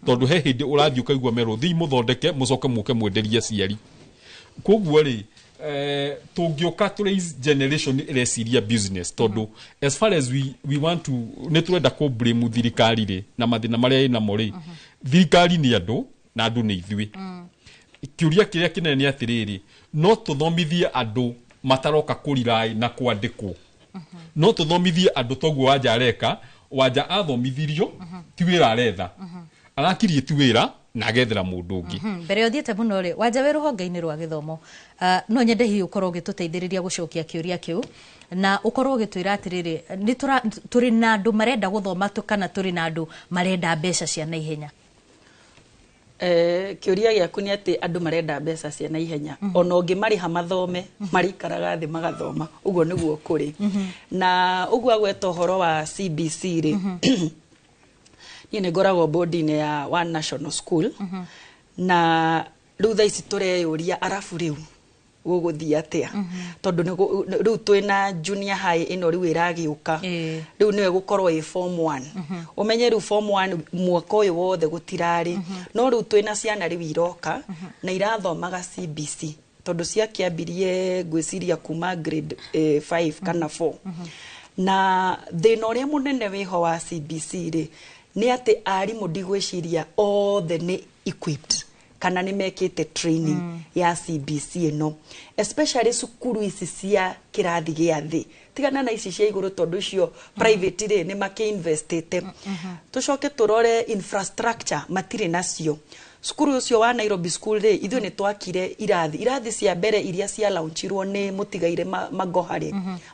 tondu he hindi urathi ukaigua mero thi muthondeke mucoke muke mwenderia ciari koguo ri tungioka today's generation ireciria business tondu as far as we want to neturenda ko blame thirikari ri na mathina maria ina mori thirikari ni andu na andu ni ithui kiuria kiria kinene ni atiriri no tuthomithie andu mataroka kurirai na kwandikwo no tuthomithie andu toguo wanja areka wanja athomithirio ti wira aretha arakirie ti wira na agethera mundu ungi mbere othiete muno ri wanja we ruhonge-ini rwa githomo no nyende hi ukorwo gituteithiriria gucokia kiuria kiu na ukorwo gitwira atiriri ni turi na andu marenda guthoma kana turi na andu marenda mbeca cia na ihenya kiuria giaku ni ati andu marenda mbeca cia na ihenya ona ungi mariha mathome marikaraga thi magathoma uguo niguo kuri na uguo agweta uhoro wa CBC ri ni ngoragwo board-ini ya One National School na riu thaa ici tureyuria arafu riu guguthia atia tondu riu twina junior high ino riu iragiuka riu niwe gukorwo i form 1 umenye riu form 1 mwaka uyu wothe gutirari no riu twina ciana riu iroka na irathomaga CBC tondu ciakiambirie gwiciria kuma grade 5 kana 4 na thina uria munene wiho wa CBC ri ni ati arimu ndigwiciria othe ni equipped kana ni mekite training ya CBC ino especially sukuru ici cia kirathi gia thi tigana na ici cia iguru tondu icio private ri ni makiinvestite tucoke turore infrastructure matire nacio sukuru ucio wa Nairobi School ri ithu ni twakire irathi cia mbere iria cia launchirwo ni mutigaire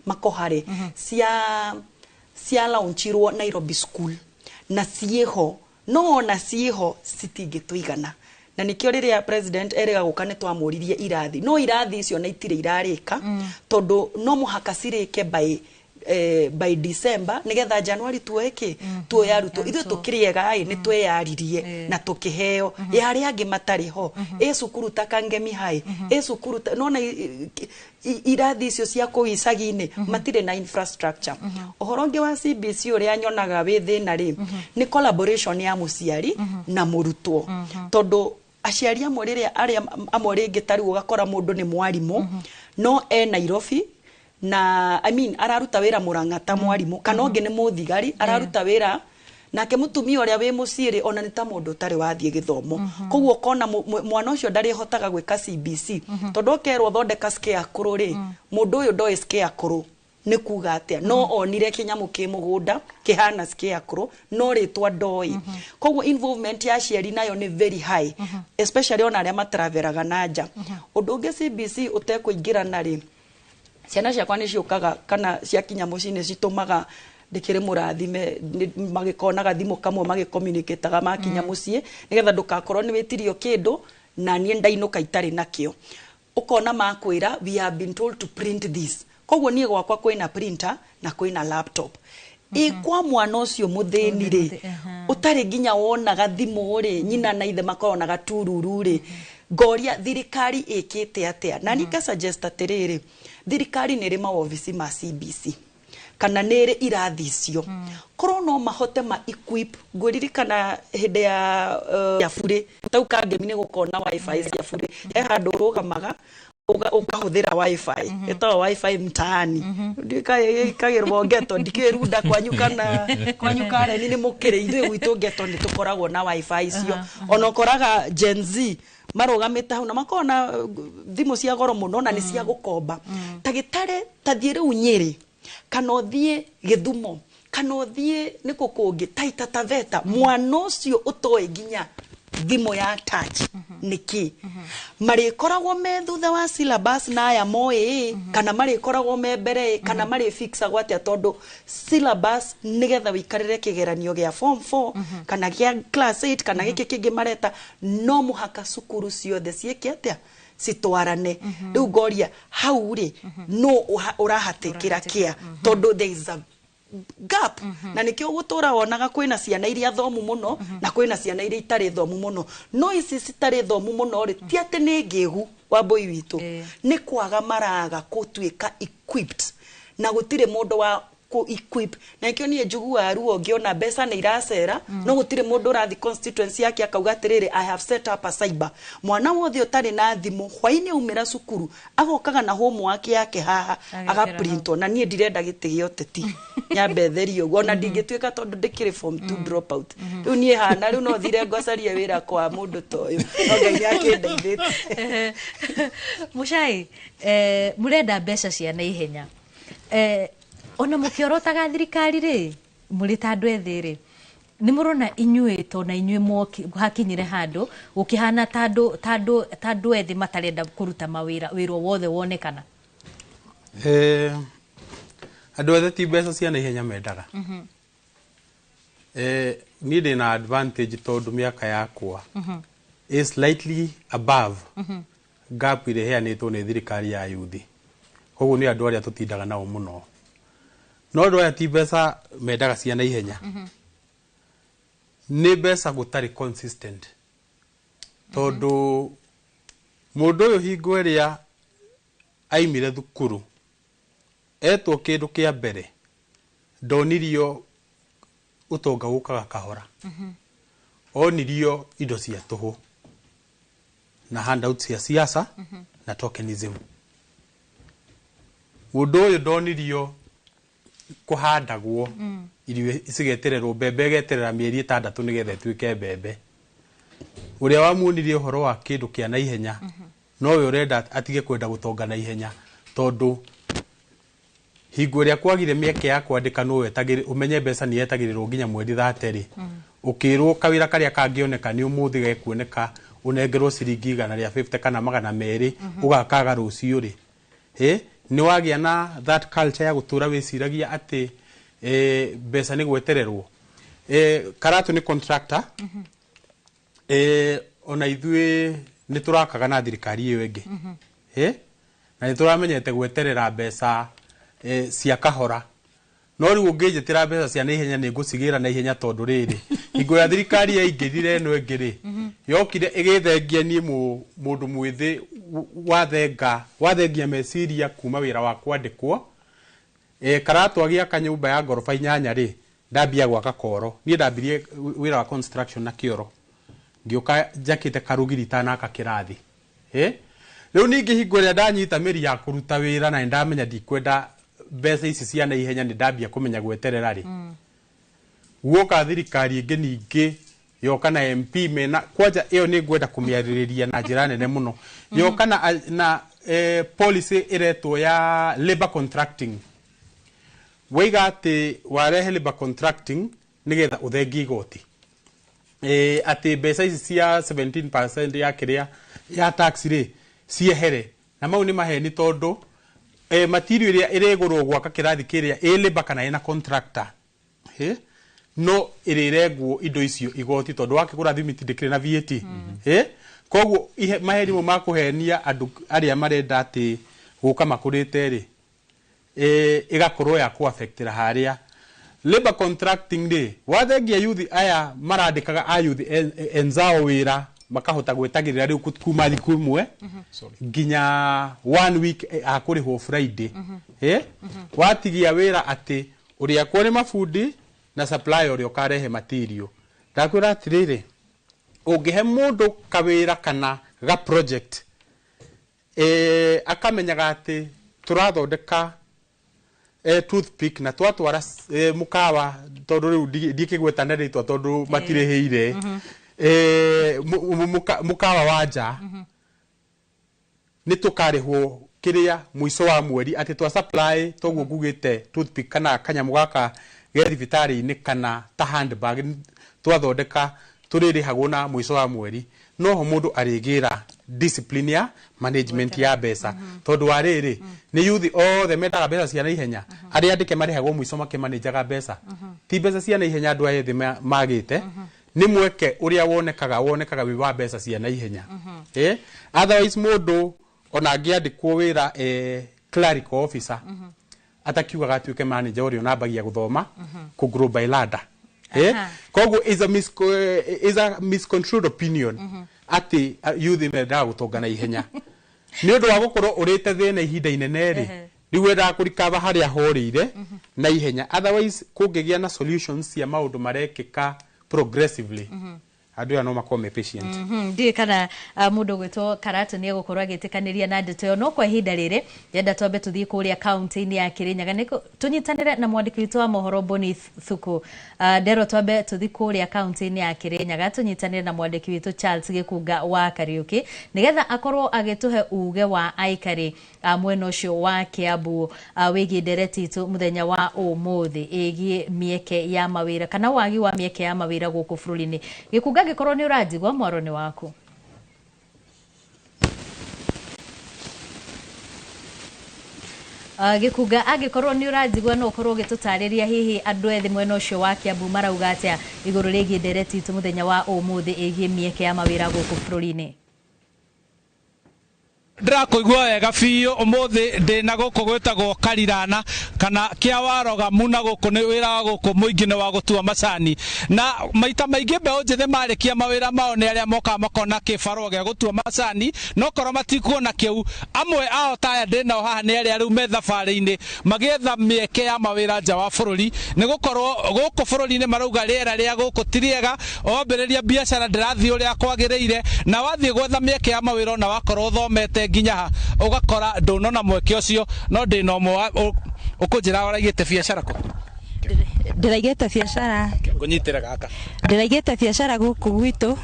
makohare cia launchirwo Nairobi School na cieho no na cieho citingituigana na nikio riria president erega gukane twamuririe irathi no irathi icio na itire irarika tondu no muhaka cirike by December nigetha January tuoya ruto ithu tukiriega ni tweyaririe na tukiheo yari angi matari ho cukuru ta Kangemi High cukuru no na irathi icio cia kuicagi-ini matire na infrastructure uhoro ngi wa CBC uria nyonaga wi thina ri ni collaboration ya muciari na murutwo tondu aciari amwe riria aria amwe ringi tari ugakora mundu ni mwarimu no Nairobi na araruta wira Murang'ata mwarimu kana ungi ni muthigari araruta wira nake mutumia uria wi muciiri ona ni ta mundu tari wathie githomo koguo kona mwana ucio ndari hotaga gwika CBC tondu kerwo thondeka scarecrow ri mundu uyu ndoi scarecrow ni kuga atia no onire kinyamu ki mugunda kihana scarecrow no ritwa ndoi koguo involvement ya ciari nayo ni very high especially ona aria matraveraga nanja undu ungi CBC utekuingirana ri ciana ciakwa ni ciukaga kana ciakinya mucini citumaga ndikire murathime magikonaga thimu kamwe magicommunicateaga makinya mucie nigetha ndukakorwo ni witirio kindu na nie ndainuka itari nakio ukona makwira we have been told to print this koguo nie gwakwa kwina printer na kwina laptop kwa mwana ucio muthini ri utari nginya wonaga thimu ri nyina na ithe makonaga tururu ri ngoria thirikari ikite atia na nika suggest atiriri thirikari niri maobici ma CBC kana nere irathi icio korwo no mahote ma equip ngwiririkana hinde ya bure tau kangemi gukona wifi cia bure handu rugamaga ukahuthira wifi etawa wifi mtaani ndikagirwo geto ndikirunda kwanyu kana ni mukire ithu gwitu geto ni tukoragwo na wifi icio ona ukoraga Gen Z marugamite hau na makona thimu cia goro muno na ni cia gukomba tagitare tathiire unyiri kana uthie Githumo kana uthie niko kungi Taita Taveta mwana ucio utoe nginya thimu ya touch niki mari koragwo me thutha wa syllabus na aya moe kana mari koragwo me mbere kana mari fixa gwatia tondu syllabus nigetha wikarire kigeranio gia form 4 kana gia class 8 kana giki kingi mareta no muhaka cukuru ciothe ciekiatia citwarane riu ngoria hau ri no urahatikira kia tondu there is a gap na nikio gutura wonaga kwina ciana iria thomu muno na kwina ciana iria itari thomu muno no ici citari thomu muno ri ti ati ni ngegu wa boy witu ni kwaga maraga kutuika equipped na gutire mundu wa ku equip na ikio nie njugua ruo ngiona mbeca ni iracera no gutire mundu urathi constituency yake akauga atiriri I have set up a cyber mwana wothe utari na thimu hwaini umira cukuru agokaga na homework yake haha aga print na nie ndirenda gitigio teti nyambe therio gona ndingituika tondu ndikiri form 2 dropout riu nie hana riu no thire ngocarie wira kwa mundu toyo no ngai akindeithite Muchai murenda mbeca cia na ihenya ona mukiorotaga thirikari ri muri tandu ethiri ni murona inyue to na inyue moki hakinyire handu ukihana tandu ethi matarenda kuruta mawira wiro wothe wonekana andu ethe ti mbeca cia na ihenya mendaga ni ndi na advantage tondu miaka yakwa is slightly above gap ile heanitwo ni thirikari ya yuthi koguo ni andu aria tutindaga nao muno no ndo ya ti mbeca mendaga cia na ihenya ni mbeca gutari consistent tondu mundu uyu hingo iria aimire thukuru etwo kindu kia mbere ndonirio utonga gukaga kahora onirio indo cia tuhu na handouts cia siasa na tokenism mundu uyu ndonirio kuhandagwo irio icigetererwo mbembe geterera mieri 6 nigetha tuike mbembe uria wamunirie uhoro wa kindu kia na ihenya no we urenda atige kwenda gutonga na ihenya tondu hingo ria kwagire mieke ya kwandika no wetagire umenye mbeca ni yetagirirwo nginya mweri 30 ukirwo kawira karia kangioneka ni umuthi gekuoneka unengerwo ciringi 150 kana 200 ugakaga rucio ri ni wagia na that culture ya gutura wiciragia ati mbeca ni gwetererwo karatu ni contractor ona ithui ni turakaga na thirikari iyo ingi na ni turamenyete gweterera mbeca cia kahora no riu unginjitira mbeca cia na ihenya ni ngucigira na ihenya tondu riri hingo ya thirikari ya ingirire no ingiri yokire igithengia ni mundu mwithi wathengia meciria kuma wira wa kwandikwo karatu agia kanyumba ya gorofa 8 ri ndambia gwaka koro ni ndambirie wira wa construction na kioro ngioka jakite karugirita na kakirathi riu ningi hingo ria ndanyita miri ya kuruta wira na ndamenya ndikwenda mbeca ici cia na ihenya ni ndambia kumenya gweterera ri guoka thirikari ingi ningi yoka na MP mena kwaja iyo ni ngwenda kumiaririria na njira nene muno yoka na policy iretwo ya labor contracting weiga ati warehe labor contracting nigetha uthengi igoti ati mbeca ici cia 17% ya kiria ya tax ri ciehere na mau ni maheni tondu material iria iregurwo gwaka kirathi kiria labor kana ina contractor no irirengwo indo icio igoti tondu wakigura thimiti ndikire na VAT koguo maheni mo makuhenia andu aria marenda ati guka makurite ri igakorwo ya ku affectira haria labor contracting day wathengia youth aya marandikaga a youth enzao wira makahota gwetagirira riu kuma thiku imwe nginya 1 week akurihwo Friday watigia wira ati uria kwone mafundi na supply uria ukarehe material ndakwira atiriri ungihe mundu kawira kana ga project akamenyaga ati turathondeka toothpick na twatwara mukawa tondu riu ndikigwetana ritwa tondu matireheire mukawa wanja nitukarihwo kiria mwiso wa mweri ati twa supply toguo ngugite toothpick kana kanyamu gaka ge thibitari-ini kana ta handbag twathondeka turirihagwo na mwiso wa mweri noho mundu arigira discipline ya management ya besa tondu wa riri ni youth othe mendaga besa cia naihenya aria andike marihagwo mwiso makimanajaga besa ti besa cia naihenya andu ayethi magite ni mweke uria wonekaga wi wa besa cia naihenya otherwise mundu ona angiandikwo wira clerical officer atakiugaga atuike manager uria nambagia guthoma ku grow by ladder koguo is a misconstrued opinion ati youth mendaga gutongana ihenya ni undu wa gukorwo urite thina ihinda inene ri riu wenda kurikava haria horire na ihenya otherwise kungigia na solutions cia maundu marekika progressively andu ya no makome patient ndi kana mundu gwitwo Karatu ni egukorwa agitikaniria na ndeto yo no kwa ihinda riri yenda twambe tuthie kuria county-ini ya Kirinyaga niko tunyitanire na mwandiki witwa mohoro Boni Thuku ndero twambe tuthie kuria county-ini ya Kirinyaga tunyitanire na mwandiki witwa Charles Gikunga wa Kariuki nigetha akorwo agituhe uge wa aikari mwena ucio wa Kiambu wigi ndereti tu muthenya wa umuthi igi mieke ya mawira kana wagi wa mieke ya mawira guku bururi-ini Gikunga gikorwo ni urajigwa mwaro ni waku Gikunga agikorwo ni urajigwa no ukorwo gitutariria hihi andu ethi mwena ucio wa Kiambu marauga atia iguru rigi ndereti tu muthenya wa umuthi igi mieke ya mawira guku bururi-ini ndirakuigua wega biũ ũmũthĩ ndĩna gũkũ gwĩtagwo Karirana kana Kĩawaroga muna gũkũ nĩ wĩra wa gũkũ mũingĩ nĩ wa gũtua macani na maita maingĩ mbeũ njĩthĩ marĩkia mawĩra mao nĩ arĩa mokaga makona kĩbarũa gĩa gũtua macani no korwo matikuona kĩu amwe ao taya ndĩnao haha nĩ arĩa rĩu me thabarĩ-inĩ magĩetha mĩeke ya mawĩra nja wa bũrũri nĩ gũkorwo gũkũ bũrũri-inĩ marauga rĩera rĩa gũkũ ti rĩega wambĩrĩria biacara ndĩrathiĩ ũrĩa kwagĩrĩire na wathiĩ gwetha mĩeke ya mawĩra na wakorwo ũthomete nginya ugakora ndunona mweke ucio no ndina umwe ukunjira waraigite biacara ko ndiraigite biacara ngunyitira gaka ndiraigite biacara guku gwitu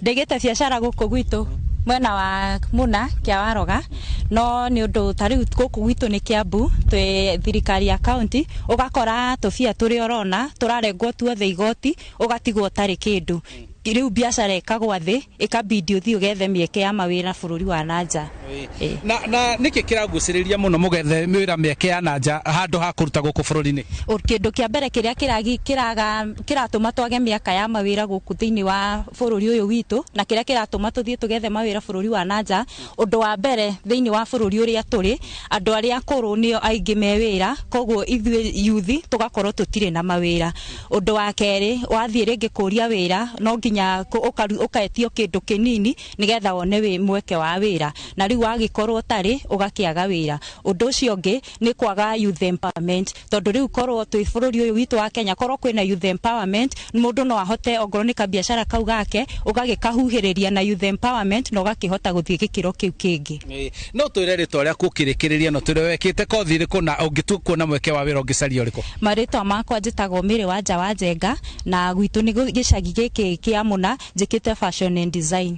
ndigite biacara guku gwitu mwena wa muna Kĩawaroga no ni undu tariu guku gwitu ni Kiambu twe thirikari ya county ugakora tubia turi orona turarengwo tuothe igoti ugatigwo tari kindu riu biacara ikagwa thi ikabidi uthii ugethe mieke ya mawira bururi wa nanja na niki kiraguciriria muno mugethe mawira mieke ya nanja handu ha kuruta guku bururi-ini kindu kia mbere kiria kiratuma twage miaka ya mawira guku thiini wa bururi uyu witu na kiria kiratuma tuthie tugethe mawira bururi wa nanja undu wa mbere thiini wa bururi uria turi andu aria akuru nio aingi me wira koguo ithui yuthi tugakorwo tutire na mawira undu wa keri wathie ringi kuria wira no nginya ukaetio kindu kinini nigetha wone wi mweke wa wira na riu wagikorwo tari ugakiaga wira undu ucio ngi ni kwaga youth empowerment tondu riu korwo twi bururi uyu witu wa Kenya korwo kwina youth empowerment mundu no ahote ongorwo ni kabiacara kau gake ugagikahuhiriria na youth empowerment no gakihota guthie gikiro kiu kingi no twire ritwa ria kukirikiriria no twire wekite kothi riku na ungitu kuona mweke wa wira ungicaria uriku maritwa makwa njitagwo Miri wa Nja wa Njenga na gwitu ni gicagi giki kia muna njikite fashion and design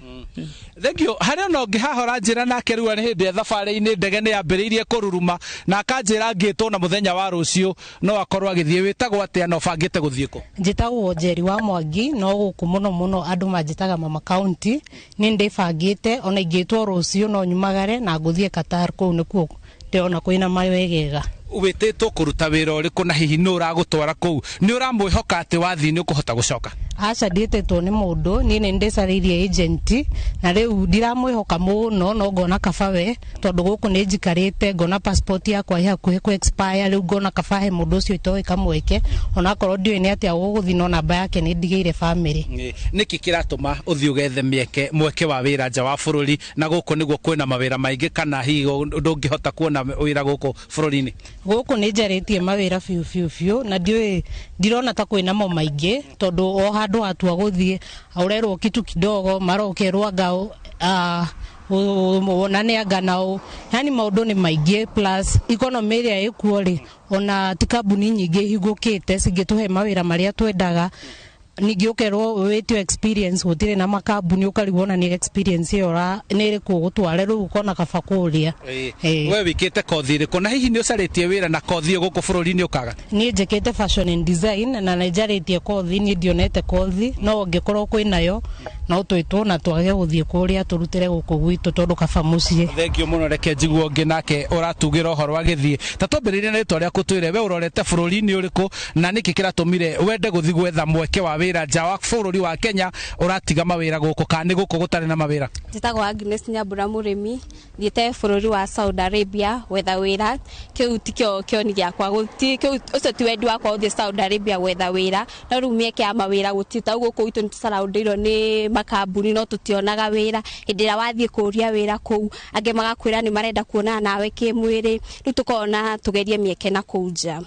thank you haria no ngihahora njira nake riu ni hindi thabarĩ-inĩ ndege nĩ yambĩrĩirie kũruruma na akanjĩra ngĩtwo na mũthenya wa rũciũ no akorwo agĩthiĩ wĩtagwo atĩa na ũbangĩte gũthiĩ kũ njĩtagwo Njeri wa Mwangi no gũkũ mũno andũ manjĩtaga Mama County nĩ ndĩbangĩte ona ingĩtwo rũciũ no nyumagare na ngũthiĩ Qatar kũu nĩkuo ndĩrona kwĩna mawegega wĩtĩtwo kũruta wĩra ũrĩkũ na hihi nĩ ũragũtwara kũu nĩ ũramwĩhoka atĩ wathiĩ nĩ ũkũhota gũcoka aca ndietetwo nĩ mũndũ niĩ nĩ ndĩcarĩirie agent na rĩu ndiramwĩhoka mũno no ngona kaba we tondũ gũkũ nĩ njikarĩte ngona passport yakwa hakuhĩ ku expire rĩu ngona kaba he mũndũ ũcio itoĩ kamweke onakorwo ndiũĩ nĩ atĩa gũgũthi no namba yake nĩ ndigĩire family. Nĩkĩ kĩratũma ũthiĩ ũgethe mweke wa wĩra nja wa bũrũri na gũkũ nĩguo kwĩna mawĩra maingĩ kana hihi ndũngĩhota kuona wĩra gũkũ bũrũri-inĩ? Gũkũ nĩ njarĩtie mawĩra biũ na ndiũĩ ndirona ta kwĩna mo maingĩ tondũ o handũ hatua gũthiĩ aurerwo kitu kidogo marokerwo ngao wonane nganao yani maũndũ nĩ maingĩ plus economy ĩrĩa ĩkuo rĩ ona ti kambuni nyingĩ hingũkĩte cingĩtũhe mawĩra marĩa twendaga ningĩ ũkerwo wĩtio experience gũtirĩ na makambuni ũkarigwo na nĩ experience ĩyo nĩ ĩrĩkũ gũtware rĩu ũkona kaba kũrĩa. We wĩkĩte kothi ĩrĩkũ na hihi nĩ ũcarĩtie wĩra na kothi ĩyo gũkũ bũrũri-inĩ ũkaga? Niĩ njĩkĩte fashion and design na nĩ njarĩtie kothi niĩ ndionete kothi no ũngĩkorwo kwĩnayo no twĩtwo na twage gũthiĩ kũrĩa tũrutĩre gũkũ gwitũ tondũ kaba mũciĩ. Thengiũ mũno, reke njiguo ũngĩ nake ũratugĩra ũhoro agĩthiĩ. Ta twambĩrĩrie na rĩtwa rĩaku twĩre we ũrorete bũrũri-inĩ ũrĩkũ na nĩkĩ kĩratũmire wende gũthiĩ gwetha mweke wa wĩra nja wa bũrũri wa Kenya ũratiga mawĩra gũkũ kana nĩ gũkũ gũtarĩ na mawĩra? Njĩtagwo Agnes Nyambura Mũrĩmi, thiĩte bũrũri wa Saudi Arabia gwetha wĩra. Kĩu tikĩo kĩoni gĩakwa, ũcio ti wendi wakwa gũthiĩ Saudi Arabia gwetha wĩra no rĩu mĩeke ya mawĩra gũtirĩ ta gũkũ gwitũ nĩ tũcaraũndĩirwo nĩ makambuni no tũtionaga wĩra. Hĩndĩ ĩrĩa wathiĩ kũria wĩra kũu angĩ magakwĩra nĩ marenda kuonana nawe kĩmwĩrĩ rĩu tũkona tugerie mĩeke na kũu nja.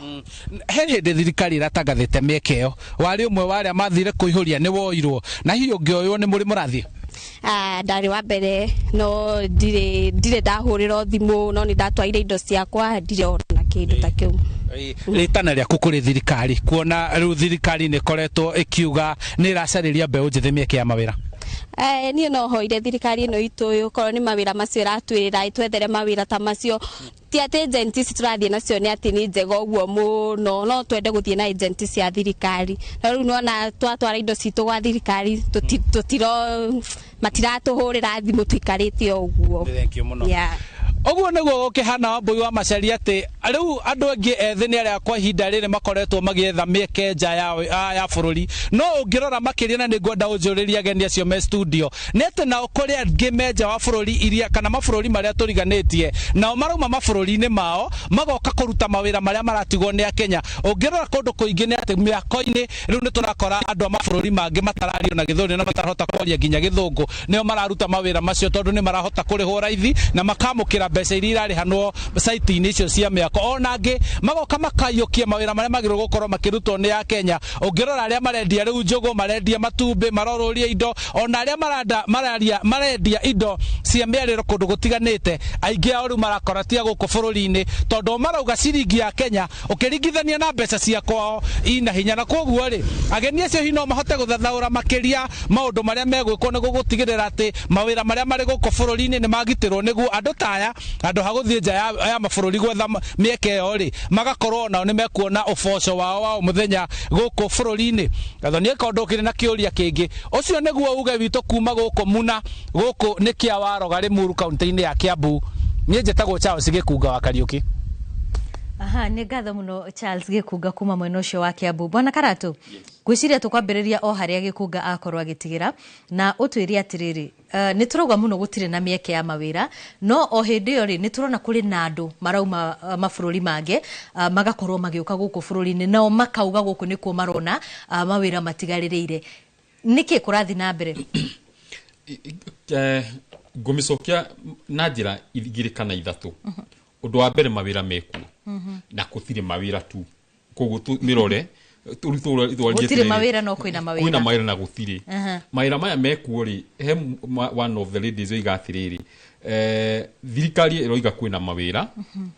He hĩndĩ thirikari ĩratangathĩte mĩeke ĩyo warĩ ũmwe wa arĩa mathire kũihũria nĩ woirwo na hihi ũngĩoywo nĩ mũrĩ mũrathiĩ? Ndarĩ wa mbere no ndirĩ ndahũrĩrwo thimũ no nĩ ndatwarire indo ciakwa ndirĩ ona kĩndũ ta kĩu. Rĩtana rĩaku kũrĩ thirikari kuona rĩu thirikari nĩ ĩkoretwo ĩkiuga nĩ ĩracarĩria mbeũ njĩthĩ mĩeke ya mawĩra? Niĩ no hoire thirikari ĩno itũ okorwo nĩ mawĩra macio ĩratwĩrĩra ĩtwethere mawĩra ta macio ti atĩ agent ici tũrathiĩ nacio nĩ atĩ nĩ njega ũguo mũno no twende gũthiĩ na agent cia thirikari na rĩu nona twatwara indo citũ gwa thirikari matiratũhũrĩra thimũ tũikarĩte ũguo. Oguo nĩguo gũkĩhana Wambui wa Macharia atĩ rĩu andũ aingĩ ethĩ nĩ arĩa kwa ihinda rĩrĩ makoretwo magĩetha mĩeke nja ya bũrũri no ũngĩrora makĩria na nĩngwenda ũnjũrĩrie ageni acio me studio nĩ atĩ nao kũrĩ angĩ me nja wa bũrũri iria kana mabũrũri marĩa tũriganĩtie nao marauma mabũrũri-inĩ mao magoka kũruta mawĩra marĩa maratigwo nĩ Akenya. Ũngĩrora kũndũ kũingĩ nĩ atĩ mĩako-inĩ rĩu nĩ tũrakora andũ a mabũrũri mangĩ matarario na Gĩthũngũ na matarahota kwaria nginya Gĩthũngũ nĩo mararuta mawĩra macio tondũ nĩ marahota kũrĩhwo raithi na makamũkĩra mbeca iria irarĩhanwo site-inĩ icio cia mĩako. Ona angĩ magoka makaiyũkia mawĩra marĩa magĩrĩirwo gũkorwo makĩrutwo nĩ Akenya. Ũngĩrora arĩa marendia rĩu njũgũ marendia matumbĩ marorũria indo ona arĩa marendia indo cia mĩarĩro kũndũ gũtiganĩte aingĩ ao rĩu marakora tia gũkũ bũrũri-inĩ tondũ marauga ciringi ya Kenya ũkĩringithania na mbeca cia kwao ina hinya na koguo rĩ ageni acio hihi no mahote gũthathaũra makĩria maũndũ marĩa megwĩkwo nĩguo gũtigĩrĩra atĩ mawĩra marĩa marĩ gũkũ bũrũri-inĩ nĩ magitĩrwo nĩguo andũ taya andũ hagũthiĩ nja ya mabũrũri gwetha mĩeke ĩyo rĩ magakorwo nao nĩ mekuona ũboco wao wa mũthenya gũkũ bũrũri-inĩ. Gathoni kaũndũ kĩrĩ na kĩũria kĩngĩ ũcio nĩguo uge witũ kuma gũkũ Muna gũkũ nĩ kĩa Waroga Limuru kaunti-inĩ ya Kiambu. Niĩ njĩtagwo Charles Gĩkunga wa Kariũki. Nĩ ngatho mũno Charles Gĩkunga kuma mwena ũcio wa Kiambu. Bwana Karatu, gwĩciria tũkwambĩrĩria o harĩa Gĩkunga akorwo agĩtigĩra na ũtwĩrie atĩrĩrĩ nĩ tũrauga mũno gũtirĩ na mĩeke ya mawĩra no o hĩndĩ ĩyo rĩ nĩ tũrona kũrĩ na andũ marauma mabũrũri mangĩ magakorwo magĩũka gũkũ bũrũri-inĩ nao makauga gũkũ nĩkuo marona mawĩra matigarĩrĩire. Nĩkĩ kũrathiĩ na mbere? Ngũmĩcokia na njĩra igĩrĩ kana ithatũ. Ũndũ wa mbere mawĩra mekuo na gũtirĩ mawĩra tu koguo mĩrore gũtirĩ mawĩra no kwĩna mawĩra na gũtirĩ mawĩra maya mekuo rĩ he one of the ladies oiga atĩrĩrĩ thirikari ĩroiga kwĩna mawĩra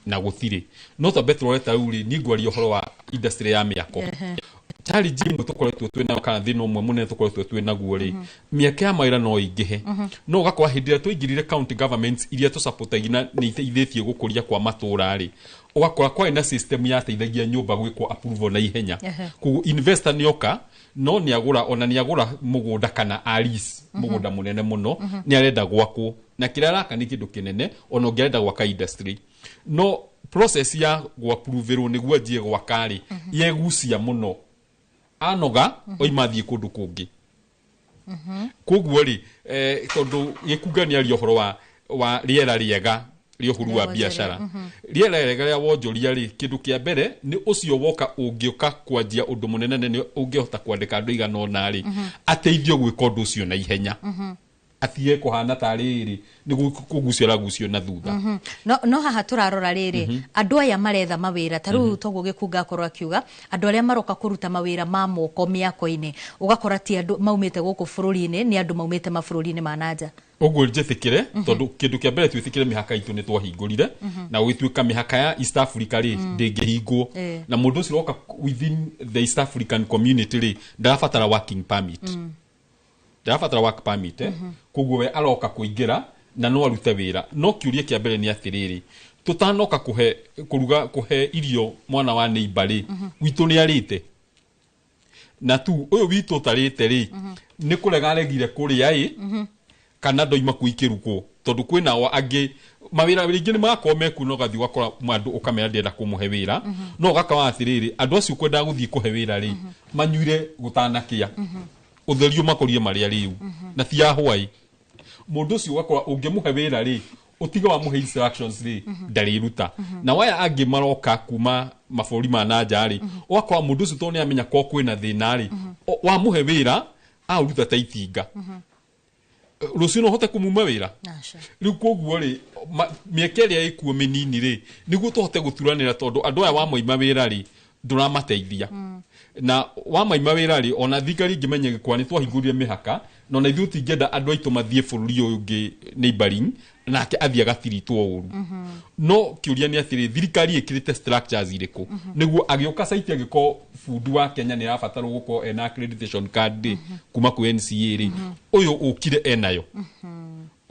na gũtirĩ no tambe tũroreta rĩu rĩ niĩ ngwaria ũhoro wa industry ya mĩako challenge imwe tũkoretwo twĩna kana thĩna ũmwe mũnene tũkoretwo twĩnaguo rĩ mĩeke ya mawĩra no ingĩhe no ũgakora hĩndĩ ĩrĩa tũingĩrire county governments iria tũsupportagia na nĩ iteithĩtie gũkũria kwa matũũra rĩ ũgakora kwĩ na system ya teithagia nyũmba gwĩkwo approval na ihenya koguo investor nĩoka no nĩagũra mũgũnda kana aris mũgũnda mũnene mũno nĩarenda gwakwo na kĩrĩa araka nĩ kĩndũ kĩnene ona ũngĩarenda gwaka industry no process ya gwapuruverwo nĩguo anjie gwaka rĩ yegucia mũno anoga oima thie kundu kungi koguo ri tondu gikungania ri ohoro wa riera riega riohuru wa biashara riera riega ria wonjoria ri kindu kia mbere ni ucio woka ungiuka kwanjia undu munene ni ungihota kwandika andu igana ona ri ateithio gwika undu ucio na ihenya athie kuhana tariri ni kugucio ragucio na thutha no haha turarora riri andu aya maretha mawira taru togo gikunga korwa kiuga andu aria maroka kuruta mawira ma moko miako-ini ugakora ti andu maumite guku bururi-ini ni andu maumite mabururi-ini ma nanja oguo njethikire tondu kindu kia mbere twithikire mihaka itu ni twahingurire na gwituika mihaka ya East Africa ri ndingihingwo na mundu ucio roka within the East African community ri ndafatara working permit ndafatara work permit koguo we aroka kuingira na no arute wira no kiuria kia mbere ni atiriri tutanoka kuhe irio mwana wa neighbor ri witu ni arite na tu uyu witu tarite ri ni kurega regire kuria kana ndoima kuikiruko tondu kwina wa angi mawira ringi ni makomeku no gathi wakora mwandu ukamera ndenda kumuhe wira no gakawa atiriri andu acio kwenda guthii kuhe wira ri manyuire gutanakia utherio makorie maria riu na ti ya hwai mundu ucio wakora ungimuhe wira ri utiga wa muhe instructions ri ndariruta na waya angi maroka kuma maburi ma nanja ri wakora mundu ucio tone amenya ko kwina thina ri wa muhe wira aruta taitinga rucio no hote kumuma wira riu koguo ri miekeri ikuo minini ri niguo tohote guturanira tondu andu aya wa moima wira ri nduramateithia na wa moima wira ri ona thigari ngimenye gikwani twahingurire mihaka no na ithu tingenda andu aitu mathie bururi uyu ngi neighboring nake athia gatiritwo uru no kiuria ni atiri thirikari ikirite structures iriku niguo agioka site agiko fundu wa Kenya ni rabataro guko ena accreditation card kuma ku NCA ri uyu ukire enayo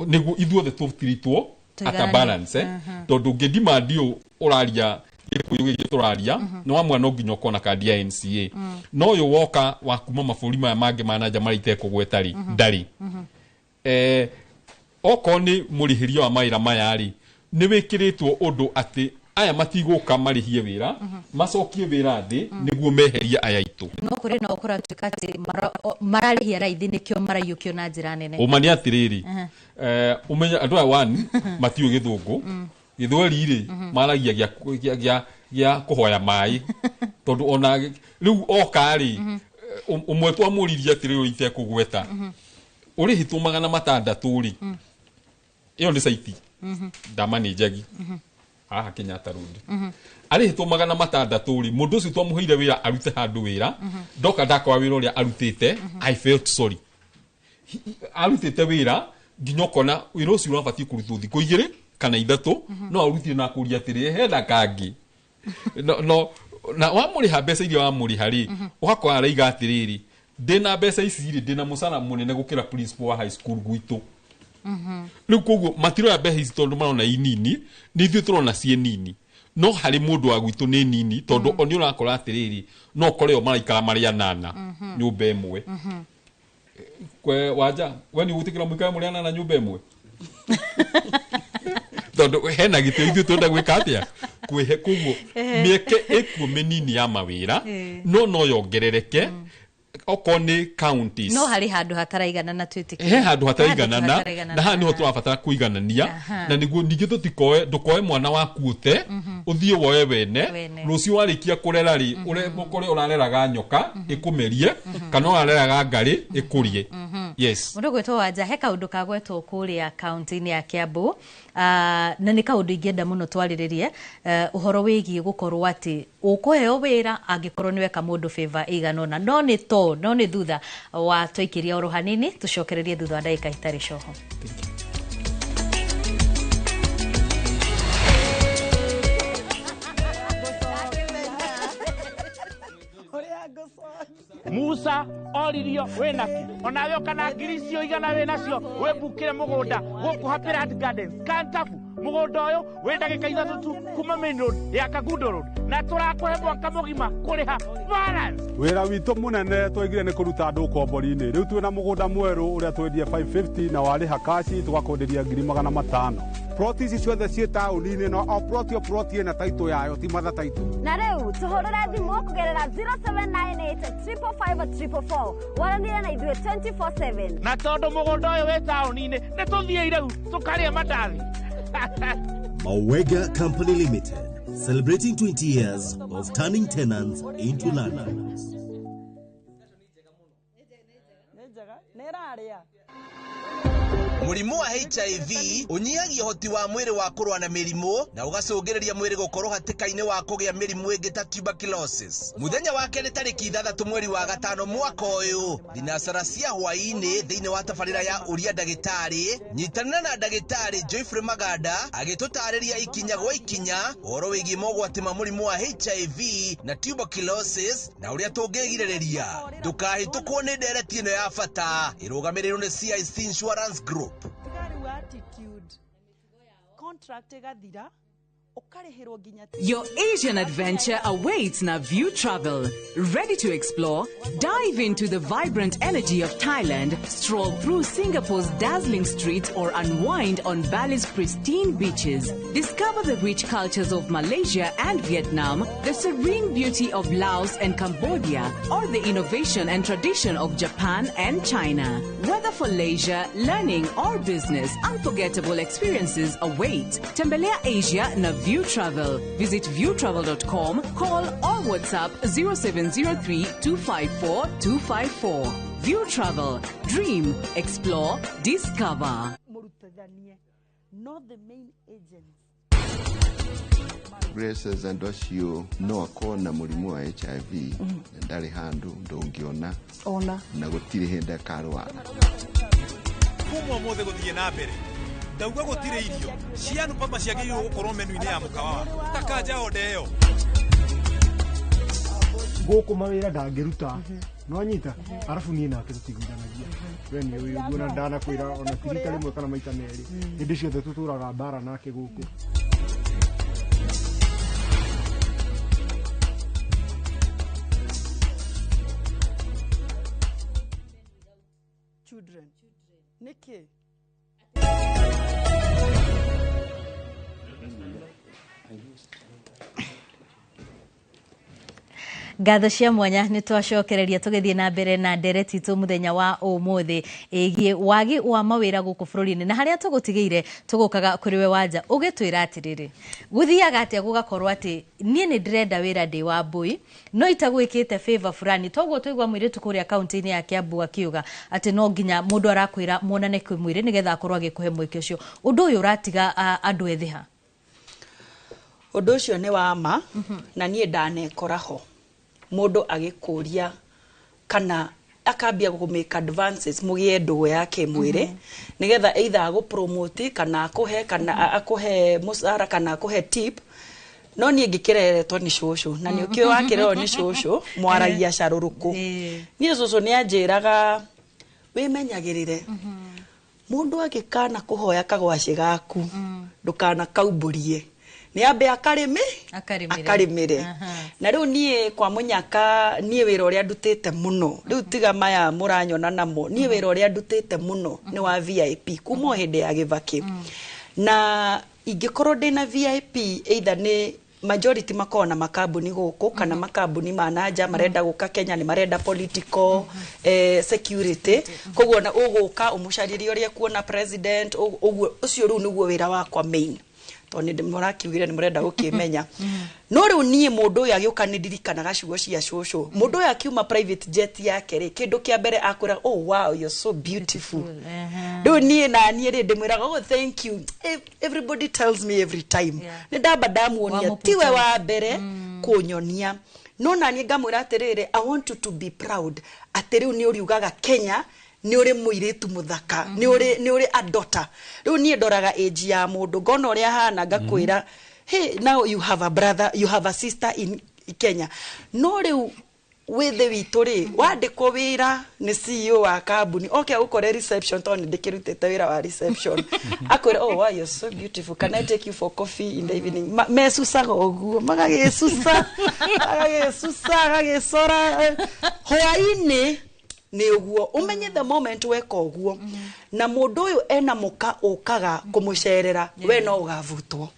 niguo ithuothe tutiritwo ata balance tondu ngidimandio uraria ikuyu gituraria no amwe no nginya kona card ya NCA no uyu woka wa kuma maburi maya mangi manaja marite kugwetari ndari oko ni murihirio wa maira maya ri ni wikiritwo undu ati aya matiguka marihie wira macokie wira thi niguo meherie aya itu no kuri no kura tukati mararihia raithi nikio marayukio na njira nene umani atiriri umenya andu aya one matiu githungu githweri ri maragia gya kuhoya mai tondu ona riu oka ri umwe twamuriria atiriri ite kugweta uri hitu 600 ri iyo ni saiti ndamanejagi aha Kenyatta Road ari hitu 600 ri mundu ucio twamuheire wira arute handu wira ndoka ndakwa wira uria arutite I felt sorry arutite wira nginya kona wira ucio urabati kurutwo thiko igiri kana ithatu no arutire na kuria atiri henda kangi no na wamuriha mbeca iria wamuriha ri ukakora araiga atiriri ndina mbeca ici ri ndina musara munene gukira principal wa high school gwitu riu koguo matiro ya mbeca ici tondu marona inini ni ithuĩ turona cie nini no hari mundu wa gwitu ni nini tondu oni urakora atiriri no kore o maraikara mari anana nyumba imwe kwe waja weni gutikira muikara muri anana nyumba imwe tondu hena gite ithuĩ twenda gwika atia kwihe koguo mieke ikuo minini ya mawira no yongerereke oko ni counties no hari handu hataraigana na twitiki handu hataraigana na ha niho turabatara kuiganania na niguo ningi tutikoe ndukoe mwana waku ute uthie woe wene rucio warikia kurera ri ure mukore urareraga nyoka ikumerie kana urareraga ngari ikurie yes mundu gwetwo wanja he kaundu kagwetwo kuria county-ini ya Kiambu na ni kaundu ingenda muno twariririe uhoro wigie gukorwo ati ukuheo wira angikorwo niweka mundu favor iganona no ni thutha wa twikiria oro hanini tucokererie thutha wa ndagika itari coho Musa oririo wenaki onawe kana ngiricio igana we nacio webukire mugunda guku Happy Land Gardens Kantafu mũgũnda ũyũ wĩ ndagĩka ithatũ tu kuma main road ya Kagundo road na tũrakũhe mwaka mũgima kũrĩha balance. Wĩra witũ mũnene twaigire nĩ kũruta andũ kombori-inĩ. Rĩu twĩna mũgũnda mwerũ ũrĩa twendia 550 na warĩha kaci tũgakwenderia 500,000. Ploti ici ciothe ciĩ taũni-inĩ no o ploti o ploti ĩna taitũ yayo ti matha taitũ. Na rĩu tũhũrĩre thimũ kũgerera 0798 waranire na ithuĩ 24/7. Na tondũ mũgũnda ũyũ wĩ taũni-inĩ nĩ tũthiĩ rĩu tũkarĩa mandathi. Mawega Company Limited, celebrating 20 years of turning tenants into landlords. Mũrimũ wa HIV ũnyihagia ũhoti wa mwĩrĩ wa kũrũa na mĩrimũ na ũgacũngĩrĩria mwĩrĩ gũkorwo hatĩka-inĩ wa kũgĩa mĩrimũ ĩngĩ ta tuberculosis. Mũthenya wa kerĩ tarĩki 6 mweri wa gatano mwaka ũyũ, thinacara cia hwaĩ-inĩ thĩinĩ wa tabarĩra ya Ũria Ndagĩtarĩ, nyitanĩra na ndagĩtarĩ Joyfrey Maganda agĩtũtarĩria ikinya gwa ikinya ũhoro wĩgiĩ mogwati ma mũrimũ wa HIV na tuberculosis na ũrĩa tũngĩgirĩrĩria. Ndũkahĩtũkwo nĩ ndereti ĩno ya bata ĩrũgamĩrĩirwo nĩ CIC Insurance Group. Your Asian adventure awaits na View Travel. Ready to explore? Dive into the vibrant energy of Thailand, stroll through Singapore's dazzling streets, or unwind on Bali's pristine beaches. Discover the rich cultures of Malaysia and Vietnam, the serene beauty of Laos and Cambodia, or the innovation and tradition of Japan and China. Whether for leisure, learning, or business, unforgettable experiences await. Tembelea Asia na View Travel. Visit viewtravel.com, call or WhatsApp 0703 254 254. View Travel. Dream, explore, discover. Braces and Oshio no akona mũrimũ wa HIV ndarĩ handũ ndũngĩona na gũtirĩ hĩndĩ akarwara. Kumwa mothe gũthiĩ na mbere. Ndauga gũtirĩ irio cianu pamba ciagĩrĩirwo gũkorwo menu-inĩ ya mũkawa takanja ode ĩyo. Gũkũ mawĩra ndangĩruta no nyita arabu niĩ nake tũtiguithanagia. We nĩ ũyũ ũguo na ndanakwĩra ona ti rita rĩmwe kana maita merĩ hĩndĩ ciothe tũtũraga mbara nake gũkũ. Children. Niki. Ngatho cia mwanya nĩ twacokereria tũgĩthiĩ na mbere na ndereti itũ mũthenya wa ũmũthĩ ĩgiĩ wagi wa mawĩra gũkũ bũrũri-inĩ na harĩa tũgũtigĩire tũgũkaga kũrĩ we Wanja ũgĩtwĩra atĩrĩrĩ gũthiaga atĩa gũgakorwo atĩ niĩ nĩ ndĩrenda wĩra ndĩ wa mbũi no itagwĩkĩte favor fulani toguo tũigua mũirĩtu kũrĩa kaunti-inĩ ya Kiambu akiuga atĩ no nginya mũndũ arakwĩra muonane kwĩmwĩrĩ nĩgetha akorwo agĩkũhe mweke ũcio. Ũndũ ũyũ ũratiga andũ ethĩ ha? Ũndũ ũcio nĩ wa ma na niĩ ndanekora ho mũndũ agĩkũria kana akambia gũmake advances mũgĩe ndũgũ yake mwĩrĩ nĩgetha either agũpromote kana akũhe mũcara kana akũhe tip. No niĩ ngĩkĩreretwo nĩ cũcũ na nĩ ũkĩo wakĩrerwo nĩ cũcũ mwaragia carũrũkũ. Niĩ cũcũ nĩ anjĩraga wĩmenyagĩrĩre mũndũ agĩkana kũhoya kagwacĩ gaku ndũkana kaumbũrie nĩ ambe akarimire. Na rĩu niĩ kwa mũnyaka niĩ wĩra ũrĩa ndutĩte mũno rĩu tiga maya mũranyona namo niĩ wĩra ũrĩa ndutĩte mũno nĩ wa VIP kuma hĩndĩ ya gĩbakĩ. Na ingĩkorwo ndĩna VIP either nĩ majority makorwo na makambuni gũkũ kana makambuni ma nanja marenda gũka Kenya nĩ marenda political security koguo na ũgũka ũmũcarĩrie ũrĩa kuona president ũguo ũcio rĩu nĩguo wĩra wakwa main. Toni ndĩmũrakiugire nĩ mũrenda gũkĩmenya. No rĩu niĩ mũndũ ũyũ agĩũka nĩ ndirikanaga ciugo cia cũcũ. Mũndũ ũyũ akiuma private jet yake rĩ kĩndũ kĩa mbere akwĩra oh wow you're so beautiful. Rĩu niĩ na niĩ rĩ ndĩmwĩraga oh thank you. Everybody tells me every time. Nĩ ndamba ndamuonia tiwe wa mbere kũnyonia. No na niĩ ngamwĩra atĩrĩrĩ I want you to be proud. Atĩ rĩu nĩ ũriugaga Kenya ni uri muiritu muthaka ni uri adota. Riu nie ndoraga age ya mundu ngona uria hana ngakwira hey now you have a brother you have a sister in Kenya. No riu withe witå rä wandäkwo wä ra nä CEO wa kambuni oke agåkore reception tondå nä ndä kä rutete wä ra wa reception akwä ra oh wow, you're so beautiful, can I take you for coffee in the evening? Mecucaga å guo magagä cuca agagä cora hwainä nä å guo å menye the moment weka å guo na må ndå å yå ena må ka å kaga kå må cerera we no å gavutwo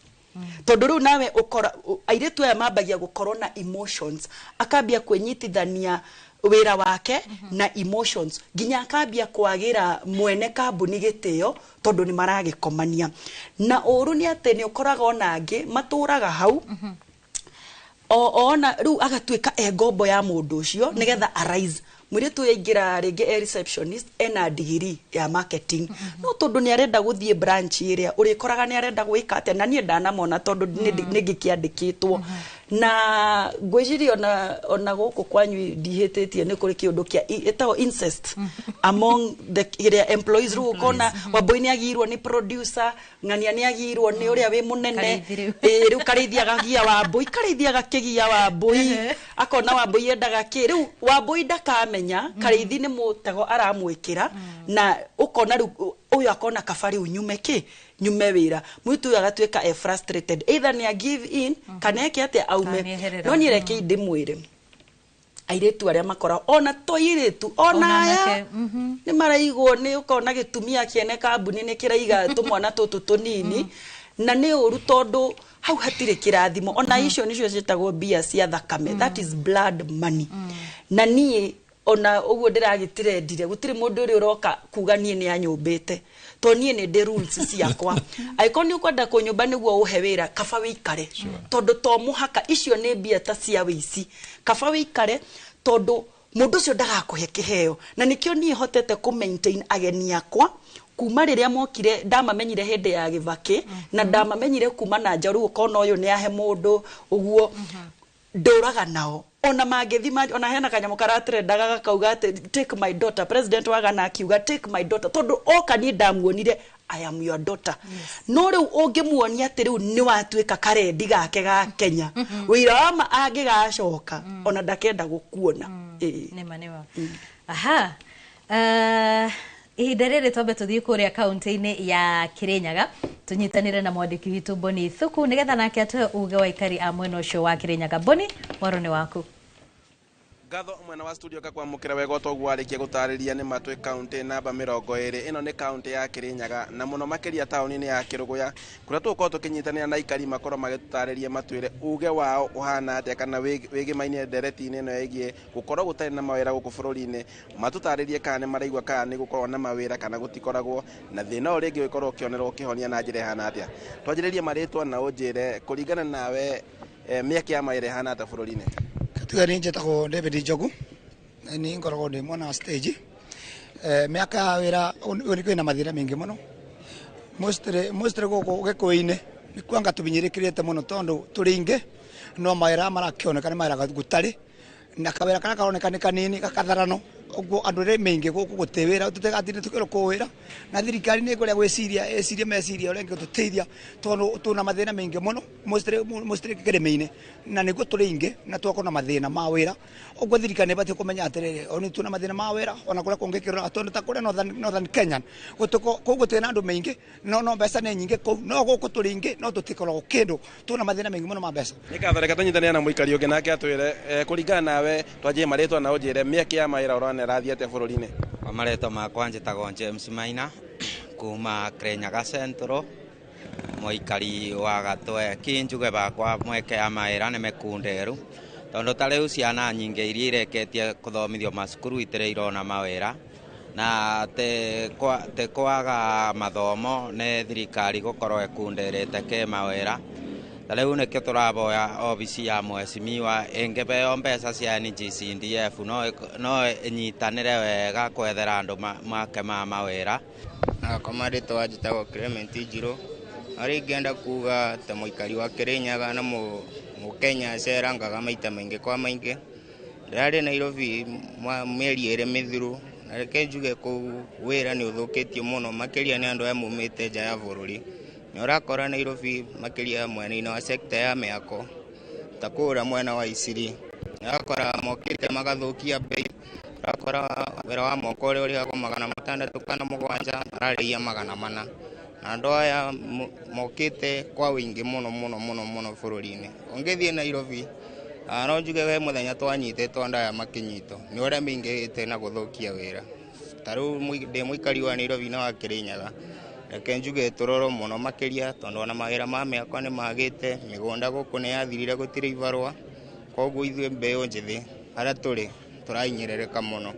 tondu riu nawe ukora airetu aya mambagia gukorwo na emotions akambia kwenyitithania wira wake na emotions ginya akambia kwagira mwene kambuni gitio tondu ni maragikomania na uru ni ate ni ukoraga ona angi maturaga hau ona riu agatuika engombo ya mundu ucio nigetha arise muritu yaingira ringi receptionist ena degree ya marketing no tondu ni arenda guthie branch iria urikoraga ni arenda gwika ate na nie ndanamona tondu ni gikiandikitwo na gwejiri ona guku kwanyu ndihititie ni kuri kiundu kia etago incest among the employees ru kona Wambui ni agirwo ni producer ngania ni agirwo ni uria wi munene riu karithia gagia Wambui karithia gakigia Wambui akona Wambui endaga ki riu Wambui ndakamenya karithi ni mutego aramwikira na ukona riu uyu akona kabari unyume ki nyume wira mwitu agatuika frustrated either ni give in kana eke ate aume no ni reke ndimwire airetu aria makora ona toiretu ona aya ni maraigwo ni ukona gitumia kiene kambuni ni kiraiga tumwana tutu tunini na ni uru tondu hau hatire kirathimo ona icio nicio cietagwo bia cia thakame that is blood money na nie ona uguo ndiragitirendire gutire mundu uri uroka kuga nie ni anyumbite to nie ni de rules ciakwa aikoni ukwenda kunyumba niguo uhe wira kaba wikare tondu to muhaka icio ni bia ta cia wici kaba wikare tondu mundu cio ndagakuhe kiheo na nikio nie hotete ku maintain ageni yakwa kuma riria mokire ndamamenyire hindi ya givaki na ndamamenyire kuma na njaru ukona uyu ni ahe mundu uguo nduraga nao ona magethima ona hena kanyamu karatrendaga gakauga ati take my daughter president wagana akiuga take my daughter tondu oka ni ndamuonire I am your daughter no riu ungimuonia ati riu ni watuika karendi gake ga Kenya wira wama angigacoka ona ndakenda gukuona nema aha ihinda rĩrĩ twambe tũthiĩ kũrĩa kaunti-inĩ ya Kirinyaga tunyitanire na mwandĩki witũ Boni Thuku nigetha nake atũhe uge wa ikari a mwena ũcio wa Kirinyaga. Boni, waro nĩ waku. Gatho mwena wa studio kakwamukira wega toguo arikia gutariria ni matwe county namba 20 ino ni county ya Kirinyaga na muno makiria tauni-ini ya Kiruguya kuria tuko tukinyitanira na ikari makoro magitariria matwire uge wao uhana atia kana wigi mainie dereti-ini ino yegie gukorwo gutari na mawira guku bururi-ini matutaririe kana maraigwa kana ni gukorwo na mawira kana gutikoragwo na thina uri ngi gukorwo kionerwo kihonia na njira hana atia twajiririe maritwa na unjire kuringana nawe miaka ya mawira hana ata bururi-ini Tugari njetago David Njogu ni ngoragwo ndi mwana stage miaka wira uri kwina mathira mingi muno mostre goko gekuine ni kwanga tubinyirikirite muno tondu turinge no mawira marakioneka ni mawira gutari na kawira kana karoneka ni kanini kakatharano uguo andu re mingi guku gutewira tutegatire tukiro kuwira na thirikari ni kuria gwiciria meciria urenga tuteithia tondu tuna mathina mingi muno mostre kiremeine na niguo turinge na twakona mathina ma wira uguo thirikari ni batie kumenya atiriri oni tuna mathina ma wira ona kuria kungikirwa tondu ta kuria northern Kenya gutuko gutena andu mingi no mbeca ni nyingi ku no guku turinge no tutikorwo kindu tuna mathina mingi muno ma mbeca nikathoreka tanyitania na muikari ungi nake atwire kuringana nawe twajie maritwa na unjire miaka ya mawira urone rathiete bururi-ini amareto makwa njitagwo James Maina kuma Kirinyaga Central muikari wa gatwe kinjuge bakwa mweke ya mawira ni mekunderu tondu ta riu ciana nyingi iria ireketie kuthomithio macukuru itire irona mawira na te kwaga mathomo ne thirikari gukorwo ekunderete ke mawira Riu nikio turaboya obisi ya mwecimiwa ingibeo mbeca cia NGCDF no inyitanire wega kwethera andu make ma mawira na komarito ajitagwo Clement Njiro ari ngenda kuga ta muikari wa Kirinyaga na Mukenya cerangaga maita maingi kwa maingi rari Nairobi mieri iri mithiru na reke njuge ku wira ni uthukitie muno makiria ni andu amumite nja ya bururi Nyorakora Nairobi makiria mwena-ini wa sekta ya miako takura mwena wa Isiri yakora mokite magathukia bei akora wera wa moko uri ako 600 kana 7 araria 400 na ndoya mokite kwa wingi muno bururi-ini ongethie Nairobi no njuge we muthenya twanyite twandaya makinyito ni ore mingite na guthukia wira taru ndi muikari wa Nairobi na wa Kirinyaga reke njuge turoro muno makiria tondu ona mawira ma miako ni magite migunda guku ni yathirire gutire ibarwa koguo ithue mbeo njithi ara turi turainyerereka muno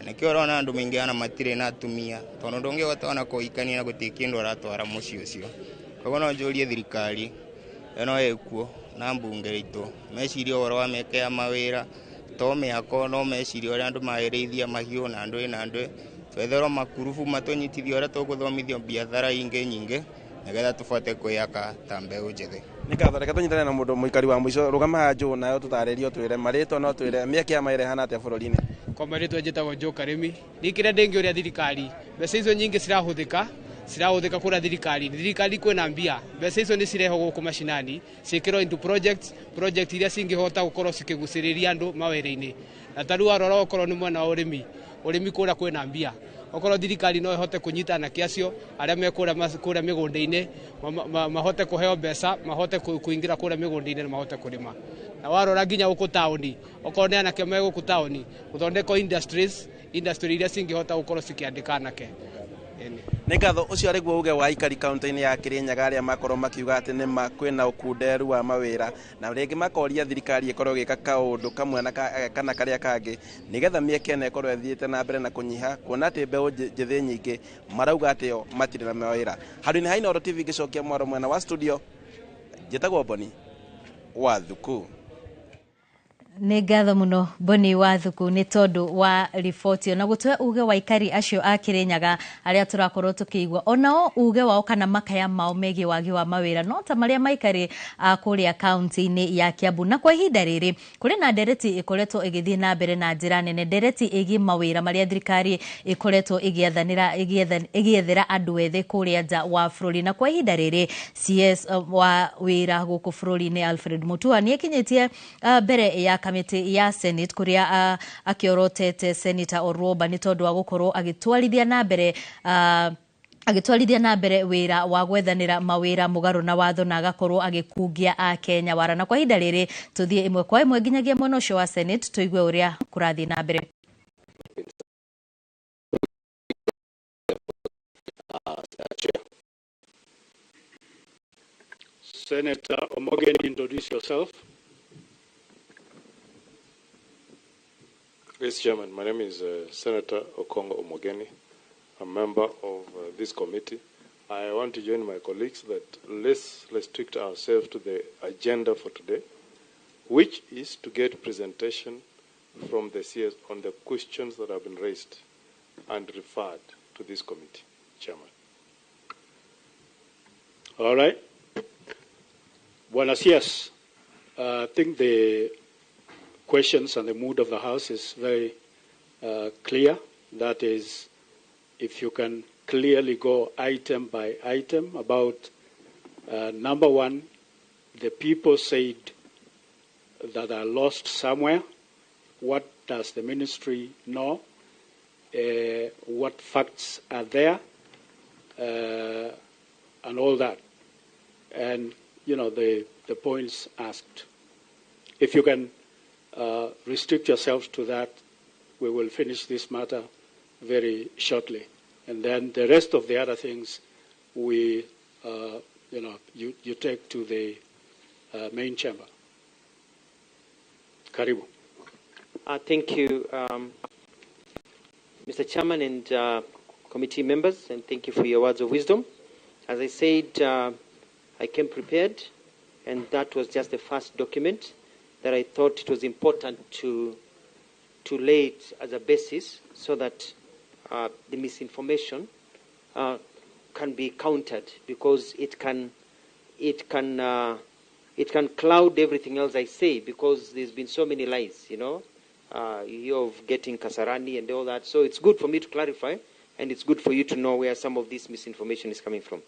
nikio rona andu mingi ana matire na atumia tondu ndungihota ona kuikania na gutie kindu aratwara muci ucio koguo no njurie thirikari eno ekuo na mbunge itu meciria uhoro wa mieke ya mawira to miako no meciria uria andu mairithia mahiu na andu twetherwo makurubu matunyitithio uria tuguthomithio biathara ingi nyingi nigetha tubote kwiyaka ta mbeu njithi nikathoreka tunyitane na mundu muikari wa mwico rugama nju nayo tutaririo twire maritwa no twire mieke ya mawira hana atia bururi-ini kwa maritwa njitagwo Joe Karimi nikire ndingi uria thirikari mbeca icio nyingi cirahuthika kura thirikari kwina mbia mbeca icio ni cireho guku mashinani cikirwo into project iria cingihota gukorwo cikiguciriria andu mawira-ini na taru aroro okorwo ni mwena wa urimi kura kwina mbia okorwo thirikari no ihote kunyitana kiacio aria mekura migunda-ini mahote kuheo mbeca mahote kuingira kura migunda-ini na mahote kurima na warora nginya guku tauni okorwo ni anake me guku tauni guthondeka industry iria cingihota gukorwo cikiandika anake nä ngatho å cio arä guo uge wa ikari kauntä-inä ya Kirinyaga arä a makorwo makiuga atä nä makwä å kunderu wa mawä ra na rä ngä makoria thirikari ĩkorwo gä ka kaå kamwe kana karä a kangä nä getha mä eke ĩno ĩkorwo ĩthiä te na mbere na kå nyiha kuona atä mbeå njĩthĩ nyingä marauga atä o matirä na mawä ra handå-inä ha Inooro TV ngä cokia mwaro mwena wa studio njĩtagwo Boni wa Thuku nä ngatho muno Boni wa Thuku nä tondu wa riboti na gutwe uge wa ikari acio a Kirinyaga aria turakorwo tukiigua onao uge wao kana makaya mao megie wagi wa mawira no ta maria maikari kuria kaunti-ini ya Kiambu na kwa ihinda riri kuri na ndereti ikoretwo igithii na mbere na njira nene ndereti igi mawira maria thirikari ikoretwo igiethera andu ethĩ kuria nja wa bururi na kwa ihinda riri CS wa wira guku bururi-ini Alfred Mutua ni ekinyitie mbere ya kamiti ya Senate kuria akiorotete Senator Orwoba ni tondu wa gukorwo agitwarithia na mbere wira wa gwethanira mawira mugaru na watho na agakorwo agikungia a Kenya wara na kwa ihinda riri tuthie imwe kwa imwe nginyagia mwena ucio wa Senate tuigue uria kurathi na mbere. Senator Omogeni, introduce yourself. Yes, Chairman. My name is Senator Okongo Omogeni, a member of this committee. I want to join my colleagues that let's restrict ourselves to the agenda for today, which is to get presentation from the CS on the questions that have been raised and referred to this committee, Chairman. All right. Buenos dias. I think the questions and the mood of the House is very clear. That is, if you can clearly go item by item about number one, the people said that are lost somewhere. What does the ministry know? What facts are there? And all that. And, you know, the points asked. If you can restrict yourselves to that, we will finish this matter very shortly. And then the rest of the other things, you take to the main chamber. Karibu. Thank you, Mr. Chairman and committee members, and thank you for your words of wisdom. As I said, I came prepared, and that was just the first document that I thought it was important to lay it as a basis so that the misinformation can be countered, because it can cloud everything else I say, because there's been so many lies, you know. You hear of getting Kasarani and all that. So it's good for me to clarify, and it's good for you to know where some of this misinformation is coming from.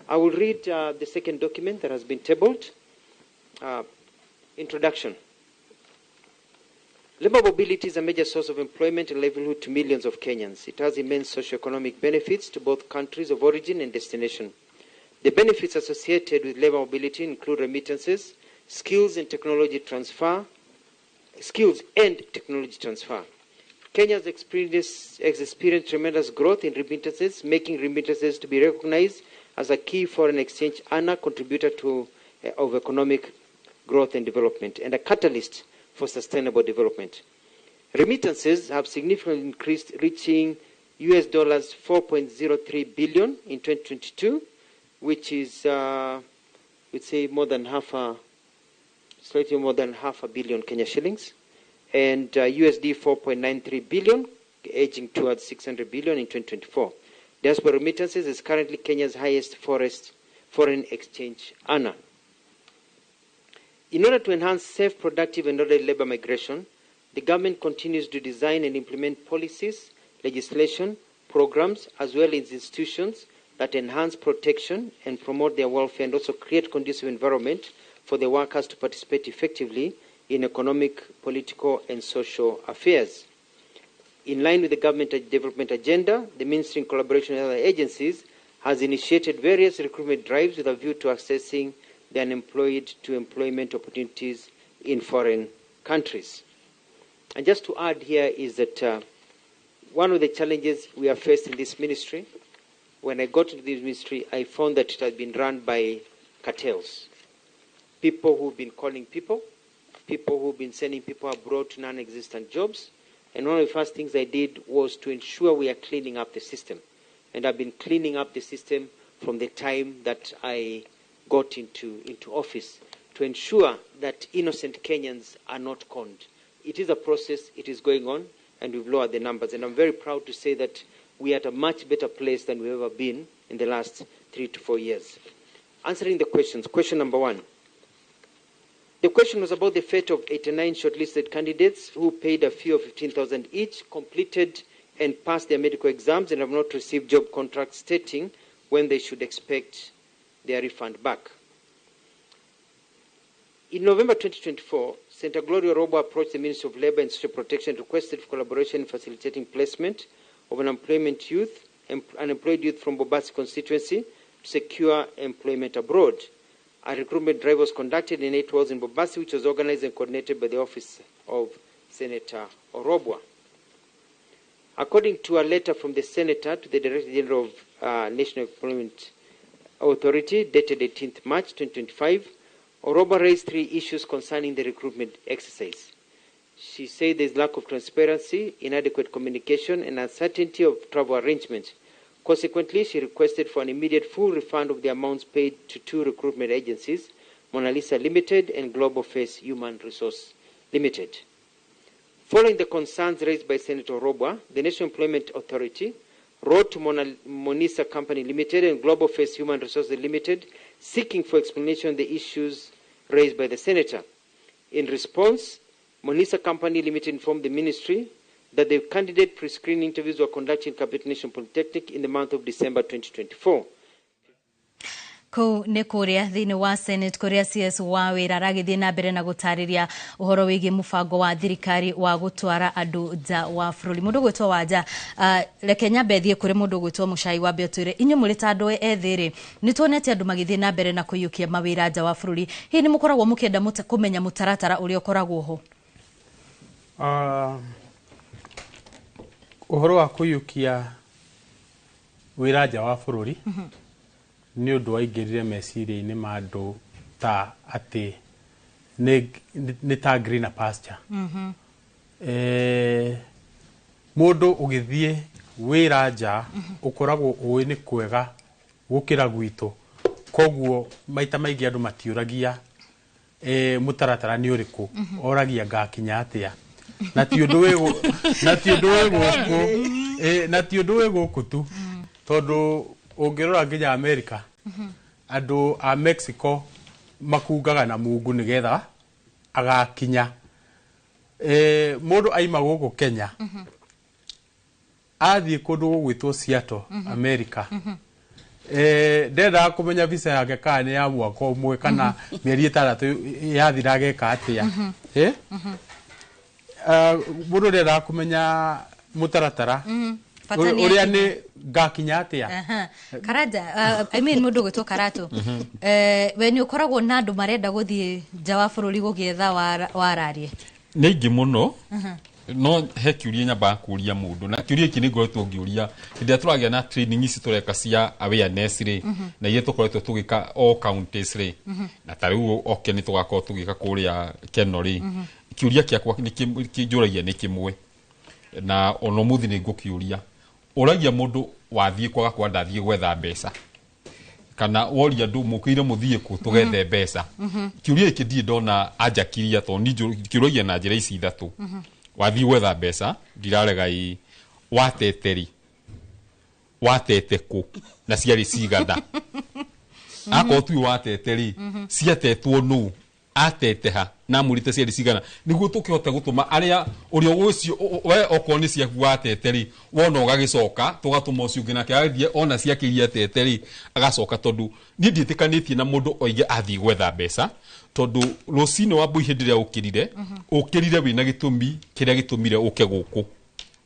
I will read the second document that has been tabled. Introduction. Labour mobility is a major source of employment and livelihood to millions of Kenyans. It has immense socio-economic benefits to both countries of origin and destination. The benefits associated with labour mobility include remittances, skills and technology transfer. Kenya has experienced tremendous growth in remittances, making remittances to be recognized as a key foreign exchange earner, contributor of economic growth and development, and a catalyst for sustainable development. Remittances have significantly increased, reaching US dollars 4.03 billion in 2022, which is, we'd say, slightly more than half a billion Kenya shillings, and USD 4.93 billion, edging towards 600 billion in 2024. Diaspora remittances is currently Kenya's highest foreign exchange earner. In order to enhance safe, productive, and orderly labor migration, the government continues to design and implement policies, legislation, programs, as well as institutions that enhance protection and promote their welfare, and also create conducive environment for the workers to participate effectively in economic, political, and social affairs. In line with the government development agenda, the Ministry, in collaboration with other agencies, has initiated various recruitment drives with a view to accessing the unemployed to employment opportunities in foreign countries. And just to add here is that one of the challenges we have faced in this ministry, when I got into this ministry, I found that it has been run by cartels. People who've been calling people who've been sending people abroad to non-existent jobs. And one of the first things I did was to ensure we are cleaning up the system. And I've been cleaning up the system from the time that I got into office to ensure that innocent Kenyans are not conned. It is a process, it is going on, and we've lowered the numbers. And I'm very proud to say that we are at a much better place than we've ever been in the last 3 to 4 years. Answering the questions. Question number 1. The question was about the fate of 89 shortlisted candidates who paid a fee of 15,000 each, completed and passed their medical exams, and have not received job contracts stating when they should expect their refund back. In November 2024, Senator Gloria Orobwa approached the Ministry of Labour and Social Protection and requested for collaboration in facilitating placement of unemployed youth from Bobasi constituency to secure employment abroad. A recruitment drive was conducted in 8 wards in Bobasi, which was organized and coordinated by the office of Senator Orobwa. According to a letter from the Senator to the Director General of National Employment Authority, dated 18th March 2025, Orobwa raised 3 issues concerning the recruitment exercise. She said there is lack of transparency, inadequate communication, and uncertainty of travel arrangements. Consequently, she requested for an immediate full refund of the amounts paid to 2 recruitment agencies, Mona Lisa Limited and Global Face Human Resource Limited. Following the concerns raised by Senator Orobwa, the National Employment Authority wrote to Monisa Company Limited and Global Face Human Resources Limited seeking for explanation on the issues raised by the Senator. In response, Monisa Company Limited informed the Ministry that the candidate pre-screening interviews were conducted in Capital Nation Polytechnic in the month of December 2024. Kou nĩ kũrĩa thĩinĩ wa Senate kũrĩa CS wa wĩra aragĩthiĩ na mbere na gũtarĩria ũhoro wĩgiĩ mũbango wa thirikari wa gũtwara andũ nja wa bũrũri. Mũndũ gwĩtwo Wanja, reke nyambe thiĩ kũrĩ mũndũ gwĩtwo Mũchai wa Mbĩotwĩre. Inyuĩ mũrĩ ta andũ ethĩ-rĩ, nĩtuonete andũ magĩthiĩ na mbere na kũiyũkia mawĩra nja wa bũrũri. Hihi nĩ mũkoragwo mũkĩenda kũmenya mũtaratara ũrĩa ũkoragwo ho? Ũhoro wa kũiyũkia wĩra nja wa bũrũri nĩ ũndũ waingĩrire meciria-inĩ ma andũ ta atĩ nĩ ta greener pasture. Mũndũ ũgĩthiĩ wĩra nja ũkoragwo ũĩ nĩ kwega gũkĩra gwitũ, koguo maita maingĩ andũ matiũragia mũtaratara nĩ ũrĩkũ, oragia ngakinya atĩa. Na ti ũndũ wĩ gũkũ tu, tondũ ũngĩrora nginya America, andũ a Mexico makungaga na mungu nĩgetha agakinya. Mũndũ aima gũkũ Kenya, athiĩ kũndũ gũgwĩtwo Seattle, America, ndendaga kũmenya visa yake kana nĩ ya mwaka ũmwe kana mĩeri 6 yathira ageka atĩa. mundu rera kumenya mutaratara uria ni gakinya atia Karanja I mean mundu gwitwo Karatu we ni ukoragwo na andu marenda guthie nja wa bururi gugietha wararie ni ingi muno no he kiuria nyamba kuria mundu na kiuria iki ni ngoretwo ngiuria hĩndĩ turagia na training ici tureka cia awareness ri na iye tukoretwo tugika all counties ri na tariu oke ni tugakorwo tugika kuria Keno ri kiuria kiakwa ni kinjuragia ni kimwe na ono muthi ni ngukiuria uragia mundu wathie kwaga kwa ndathie gwetha mbeca kana woria ndu mukire muthie ku tugethe mbeca kiuria iki ndie ndona ajakiria to ni kiuria na njira ici ithatu wathie gwetha mbeca ndirarega i wateteri wateteku na ciari ciganda ako tu wateteri ciatetwo nu ateteha na murite ciari cigana niguo tukihota gutuma aria urio ucio we okoni cia wateteri wona ugagicoka tugatuma ucio ngina kiathie ona ciakiria teteri agacoka tondu ni nditikanitie na mundu oige athie gwetha mbeca tondu rucino wa mbui hindi ria ukirire wina gitumi kiria gitumire uke guku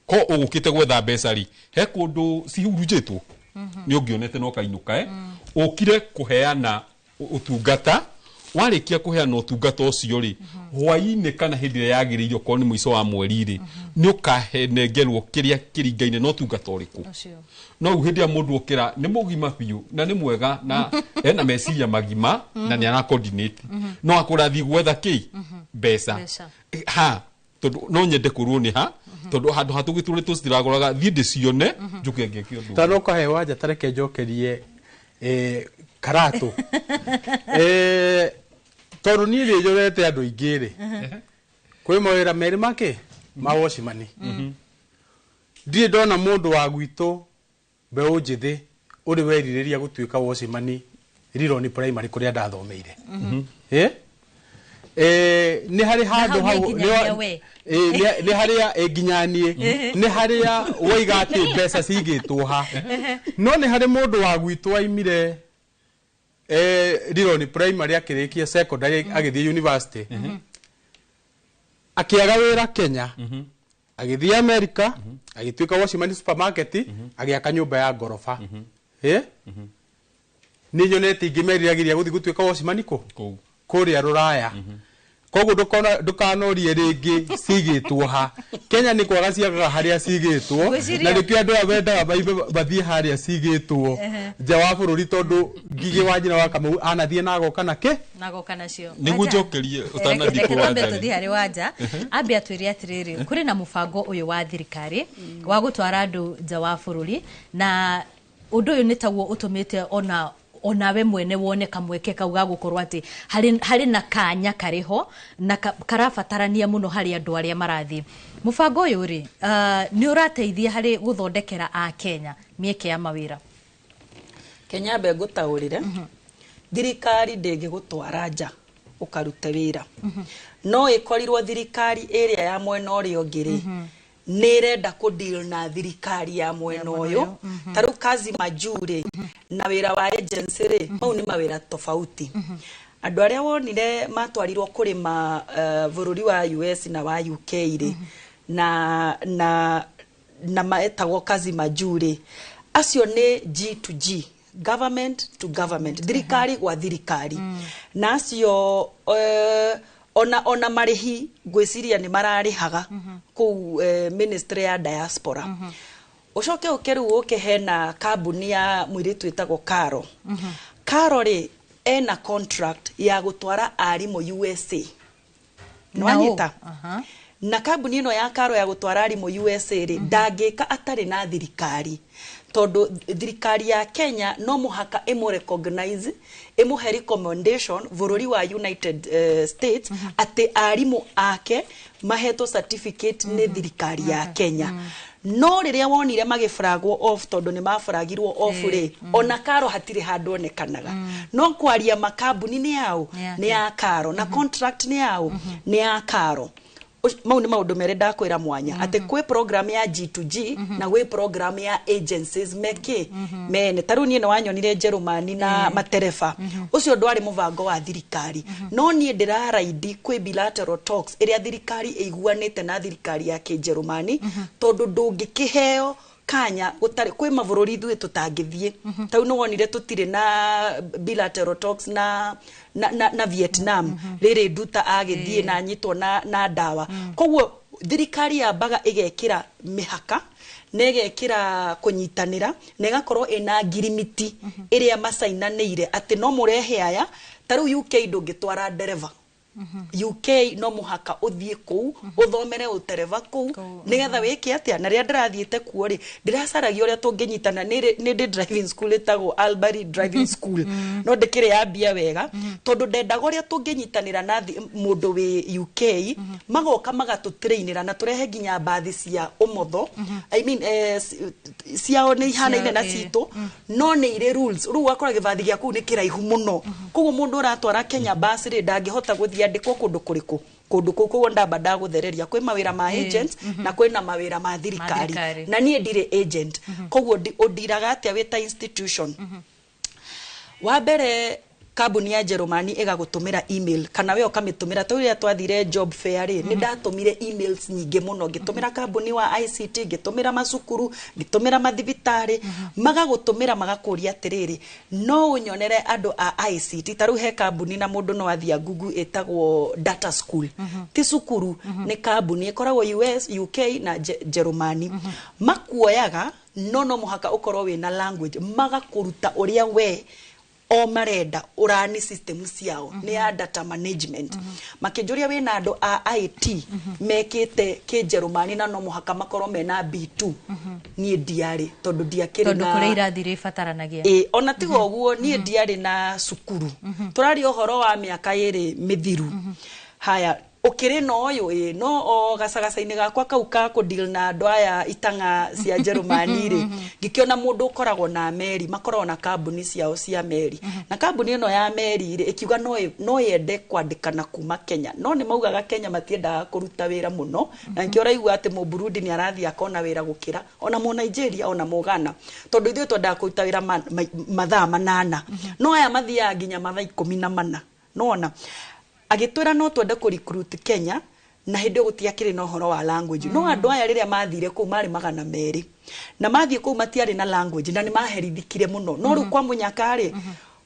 ko ugukite gwetha mbeca ri he kundu cihurunjitwo ni ungionete no kainuka ukire kuheana utungata warikia kuheana utungata ucio ri hwaine kana hindi ria yagiririo ko ni muico wa mweri ri ni ukahenengerwo kiria kiringaine no utungata uriku no hindi ya mundu ukira ni mugima biu na ni mwega na ena meciria magima na ni ana coordinate no akurathi gwetha ki mbeca ha tondu no nyende kurwo ni ha tondu handu hatugiturite citiragoraga thinde cione njuke ngekio ndu tano kahe wanja tareke njokerie Karatu tondu ni ri njorete andu ingiri kwi mawira meri make ma washimani ndire ndona mundu wa gwitu mbeu njithi uri weririria gutuika washimani Rironi primary kuria ndathomeire ni hari handu hau ni haria nginyanie ni haria woiga ati mbeca cigitwo ha no ni hari mundu wa gwitu aimire Rironi primary akirikia secondary agithie university akiaga wira Kenya agithie America agituika Washington supermarket agiaka nyumba ya gorofa ni nyonete ingimeriragiria guthi gutuika Washington kuria Ruraya koguo ndukanorie ringi cigitwo ha Kenya ni kwaga ciagaga haria cigitwo na nikio andu abendaga bathie haria cigitwo nja wa bururi tondu ngigi wa njira wa Kamau anathie nagoka nacio niguo njokerie utanathie kuwanja tuthie hari wanja ambe atwire atiriri kuri na mubango uyu wa thirikari wa gutwara andu nja wa bururi na undu uyu nitaguo utumite ona we mwene wone kamweke kau ga gukorwa ati hari na kanya kariho na karabatarania muno hari andu aria marathi mubango uyu ri ni urateithia hari guthondekera a Kenya mieke ya mawira Kenya be gutaurire thirikari ndege gutwara nja ukarute wira no ikorirwo thirikari area ya mwena urio ngiri nirenda ku deal na thirikari ya mwena uyu taru kazi majure na wira wa agency ri mau ni mawira tofauti andu aria wonire matwarirwo kurima bururi wa US na wa UK ri na maetagwo kazi majure acio ni G2G government to government thirikari wa thirikari na acio ona marihi gwiciria ni mararihaga ku ministry ya diaspora ucoke ukeru ukihena kambuni ya mwiritu itagwo Karo ri ena contract ya gutwara arimu USA nwanyita na kambuni ino ya Karo ya gutwara arimu USA ri ndangika atari na thirikari tondu thirikari ya Kenya no muhaka emu recognize emu recommendation bururi wa United States ati arimu ake maheto certificate ni thirikari ya Kenya no riria wonire magifragwo off tondu ni mafragirwo off ri ona Karo hatire handu onekanaga no kwaria makambuni ni yao ni ya Karo na contract ni yao ni ya Karo mau ni maundu mere ndakwira mwanya ate kwe program ya G2G na gwe program ya agencies meke mene taruni no wanyonire Jerumani na materefa ucio ndwari muvango wa thirikari no nie ndiraraidi kwe bilateral talks iria thirikari iguanite na thirikari ya Jerumani tondu ndungikiheo kanya gutari kwe mavururi ithuĩ tutangithie tau no wonire tutire na bilateral talks na Vietnam riri nduta agithie na nyitwo na dawa koguo thirikari yambaga igekira mihaka negekira kunyitanira negakorwo ina ngirimiti iria masainanire ati no murehe aya taru UK ndungitwara dereva UK no muhaka uthie ku uthomere utereva ku nigetha wike atia na ria ndirathiete kuo ri ndiracaragia uria tunginyitana ni driving school etago Albury driving school no ndikire yambia wega tondu ndendaga uria tunginyitanira na mundu wi UK magoka magatutrainira na turehe ginya bathi cia umotho I mean ciao ni ihanaine na citu no ni ire rules ru akora givathi gia ku ni kiraihu muno koguo mundu uratwara Kenya bus ri ndangihota guthia ndiko kundu kuriku kundu kuko ndamba ndaguthereria kwi mawira ma agents na kwina mawira ma thirikari na nie ndire agent koguo ondiraga atia wita institution wa mbere kambuni ya Jerumani igagutumira email kana we ukamitumira turia twathire job fair ri ni ndatumire emails nyingi muno gitumira kambuni wa ICT gitumira masukuru gitumira mathibitari magagutumira magakuria atiriri no unyonere andu a ICT taru he kambuni na mundu no athia Google etagwo data school ti sukuru ni kambuni ikoragwo US UK na Jerumani makuoyaga no muhaka ukorwo wina language magakuruta uria we o marenda urani system ciao ni ya data management makijuria wina andu a IT mekite ki Jerumani na no muhaka makorwo mena B2 ni diari tondu diakiri na tondu kuri irathire fataranagia ona tigo oguo ni diari na sukuru turari ohoro wa miaka iri mithiru haya ukiri no uyu no o gacagacaini gakwa kauka ku deal na ndwaya itanga cia Jerumani ri gikiona mundu ukoragwo na meri makorwo na kambuni ciao cia meri na kambuni ino ya meri ri ikiuga no yende kwandikana kuma Kenya no ni maugaga Kenya matiendaga kuruta wira muno na nkiora igua ati mu Burundi ni arathi akona wira gukira ona mu Nigeria ona mu Ghana tondu ithuĩ twendaga kuruta wira mathaa 8 no aya mathia nginya mathaa 14 nona agitwira no twende ku recruit Kenya na hindi gutiakire no horo wa language no andu aya riria mathire ku mari magana meri na mathie ku matiari na language na ni maherithikire muno no ru kwa munyakari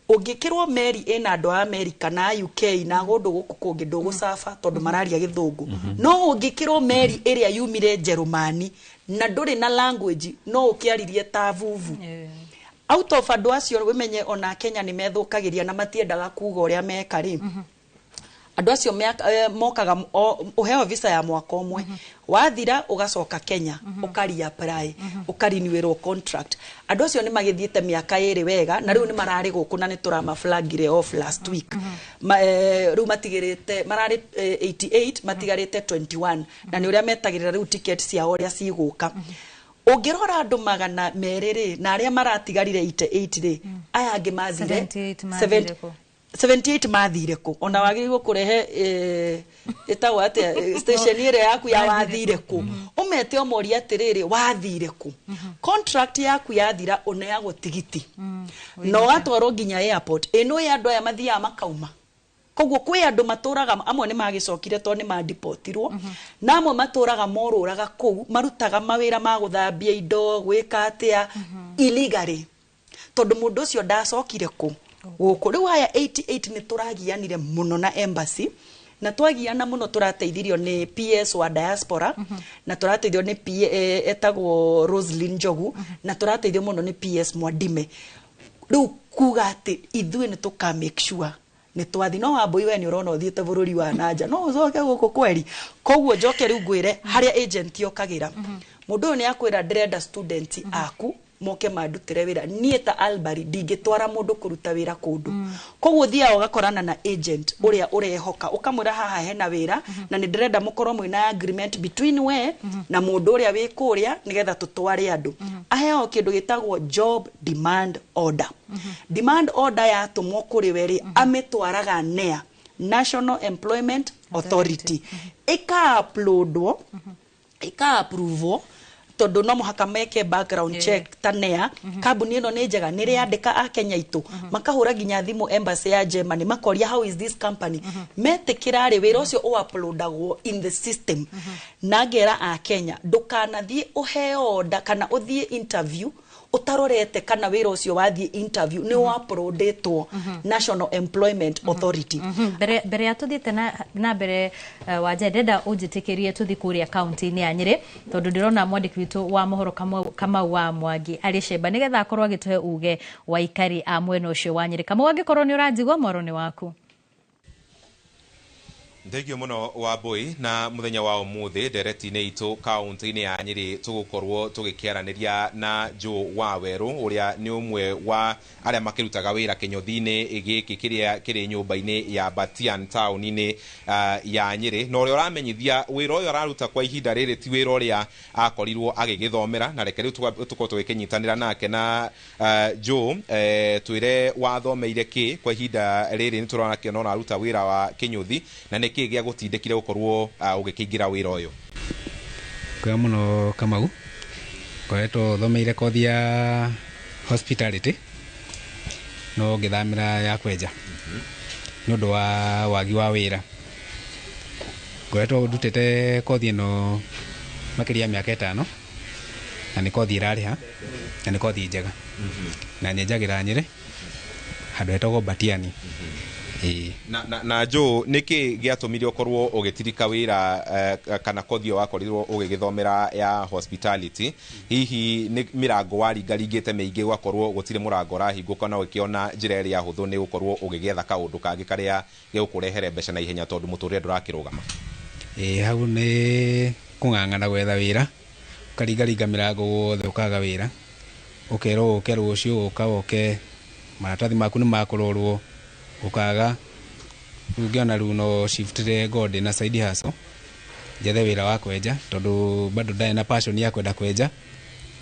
ungikirwo meri ina andu a America na UK na gundu guku kungi ndugucafa tondu mararia githungu no ungikirwo meri iria yumire Jerumani na nduri na language no ukiaririe ta vuvu out of andu acio wimenye ona Kenya ni methukagiria na matiendaga kuga uria mekari andu acio mokaga uheo visa ya mwaka umwe wathira ugacoka Kenya ukari apply ukariniwirwo contract andu acio ni magithiete miaka iri wega na riu ni marari guku na ni turama flagire off last week riu matigirite marari 88 matigarite 21 na ni uria metagirira riu ticket cia uria ciguka ungirora andu magana meriri na aria maratigarire 88 ri aya angi mathire 78 mathire ku ona wagirwo kurehe etago ate station ire yaku ya wathire ku umete omoria atiriri wathire ku contract yaku yathira uneagwo tigiti no atwaro nginya airport eno ya andu aya mathia makauma koguo kwi andu maturaga amwe ni magicokire to ni madeportirwo na amwe maturaga moruraga ku marutaga mawira ma guthambia indo gwika atia illegally tondu mundu ucio ndacokire ku guku riu aya 88 ni turagianire muno na embassy na twagiana muno turateithirio ni PS wa diaspora na turateithio ni etagwo Roslyn Njogu na turateithio muno ni PS Mwadime riu kuga ati ithuĩ ni tuka make sure ni twathi no wambui we ni urona uthiete bururi wa nanja no ucoke guku kweri koguo njoke riu ngwire haria agent yokagira mundu ni akwira ndĩrenda student aku moke mandutire wira nie ta Albury ndingitwara mundu kuruta wira kundu koguo thia ugakorana na agent uria urehoka ukamwira haha hena wira na ni ndirenda mukorwo mwina agreement between we na mundu uria wi kuria nigetha tutware andu aheo kindu gitagwo job demand order demand order ya tumwo kuri weri ametwaraga nea National Employment Authority ika-uploadwo ika-approvewo tondu no muhaka meke background check tanea kambuni ino ni njega ni riandika a Kenya itu makahura ginya thimu embassy ya Germany makoria how is this company metikira ri wira ucio uploadagwo in the system na ngera a Kenya ndukanathie uheo order kana uthie interview utarorete kana wira ucio wathie interview ni uploadetwo National Employment Authority bere ya tuthiete na bere wanje ndenda unjitikirie tuthi kuria county ni ya Nyeri tondu ndirona mwandiki witu wa mohoro kama wa Mwangi ari Shemba nigetha akorwo agituhe uge wa ikari a mwena ucio wa Nyeri kama wangikorwo ni uranjigwa moro ni waku. Thegio muno wa boy na muthenya wa umuthi ndereti-ini itu kaunti-ini ya Nyeri tugukorwo tugikiaraniria na Joe Waweru uria ni umwe wa aria makirutaga wira kinyothi-ini giki kiria kiri nyumba-ini ya Batian town-ini ya Nyeri no uria uramenyithia wira uyu araruta kwa ihinda riri ti wira uria akorirwo agigithomera na reke riu tuko tugikinyitanira nake na Joe twire wathomeire ki kwa ihinda riri ni turona kiona aruta wira wa kinyothi na niki gia gutindikire gukorwo ugikingira wira uyu kwa muno Kamau koeto thomeire kothi ya hospitality no ngithamira ya kwenja nundu wa wagi wa wira koeto ndutete kothi ino makiria miaka 5 na ni kothi irariha na ni kothi njega na nyenjagira Nyeri handu hetagwo Batiani na Joe niki giatumire ukorwo ugitirika wira kana kothi wakorirwo ugigithomera ya hospitality hihi ni mirango waringaringite meingi gwakorwo gutire murango rahinguka na ukiona njira iri ya huthu ni gukorwo ugigetha kaundu kangi karia gigukurehere mbeca na ihenya tondu muturire ndurakirugama hau ni kung'ang'ana gwetha wira ukaringaringa mirango wothe ukaga wira ukerwo ukerwo ucio ukawoke maratathi maku ni makurorwo ukaga ungiona riu no shiftire God na side hustle jethe wira wa kwenja tondu bado ndai na passion ya kwenda kwenja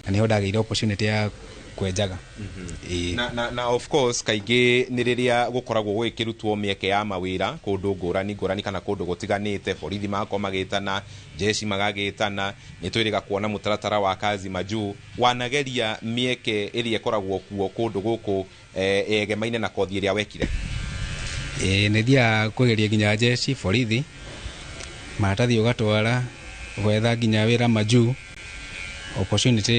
na niho ndagire opportunity ya kwenjaga na of course kaingi ni riria gukoragwo gwikirutwo mieke ya mawira kundu ngurani kana kundu gutiganite borithi mako magitana jeshi magagitana ni twiriga kuona mutaratara wa kazi majuu wanageria mieke iria ikoragwo kuo kundu guku egemaine na kothi iria wekire ni thia kugeria ginya jeshi borithi maratathi ugatwara gwetha ginya wira majuu opportunity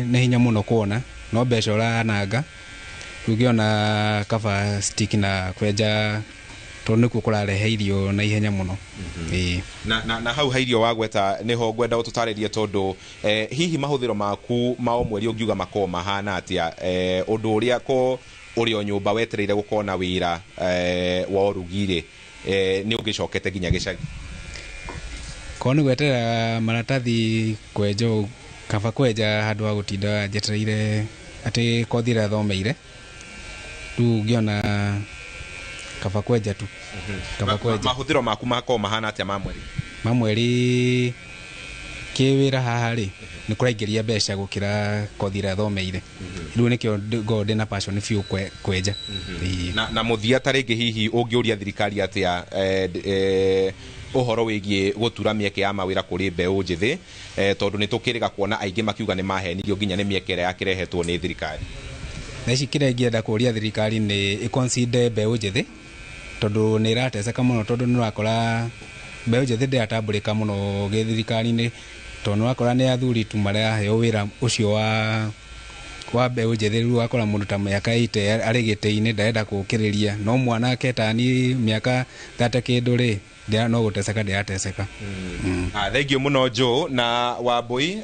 ni hinya muno kuona no mbeca urananga ungiona kaba stick na kwenja tondu nikuo kurarehe irio na ihenya muno na hau hairio wagweta niho ngwenda ututaririe tondu hihi mahuthiro maku ma omweri ungiuga mako mahana atia undu uria ko uri o nyumba wetereire gukona wira wa urugire ni ugicokete ginya gicagi koni gwetera maratathi kwenjo kaba kwenja handu wa gutinda jetereire ati kothi ra thomeire tu ngiona kaba kwenja tu kaba kwenja mahuthiro maku mako mahana atia mamweri kiwira haha ri ni kuraingiria mbeca gukira kothi ra thomeire riu nikio God na passion few kwenja na muthia taringi hihi ungiuria thirikari atia uhoro wigie gutura mieke ya mawira kuri mbeu njithi tondu ni tukiriga kuona aingi makiuga ni mahenirio ginya ni mieke ya kirehetwo ni thirikari na ici kire ngienda kuria thirikari ni iconsider mbeu njithi tondu ni irateceka muno tondu ni rakora mbeu njithi ndiatambulika muno gi thirikari ni tondu rakora ni athuri tu maria heo wira ucio wa mbeu njithi riu wakora mundu ta miaka 8 ari gite-ini ndarenda gukiriria no mwana aketani miaka 30 kindu ri no guteceka ndiateceka thengio muno Joe na Wambui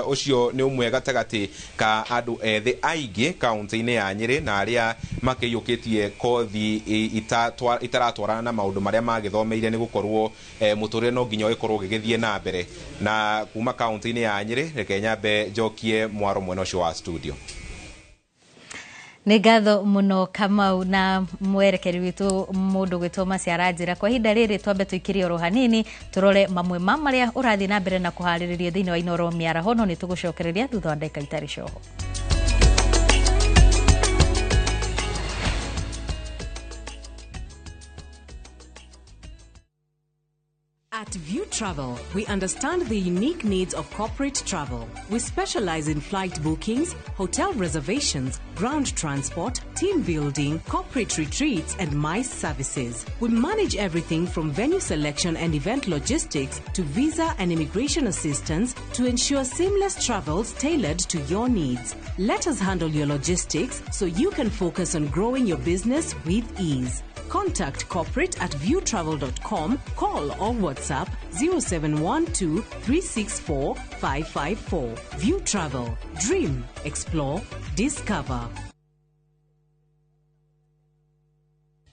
ucio ni umwe gatagati ka andu ethi aingi kaunti-ini ya Nyeri na aria makiyukitie kothi itaratwarana na maundu maria magithomeire ni gukorwo muturire no nginya ikorwo gigithie na mbere na kuma kaunti-ini ya Nyeri reke nyambe njokie mwaro mwena ucio wa studio Nĩ ngatho muno Kamau na mwerekeri witu mundu gwitwo Maciara Njĩra kwa ihinda rĩrĩ twambe tuikirie oro hanini turore mamwe ma maria urathi na mbere na kuhaririria thiini wa Inoro Miaraho no ni tugucokereria thutha wa ndagĩka itari coho. At View Travel, we understand the unique needs of corporate travel. We specialize in flight bookings, hotel reservations, ground transport, team building, corporate retreats, and MICE services. We manage everything from venue selection and event logistics to visa and immigration assistance to ensure seamless travels tailored to your needs. Let us handle your logistics so you can focus on growing your business with ease. Contact corporate at viewtravel.com, call or WhatsApp 0712 364 554. View Travel. Dream, explore, discover.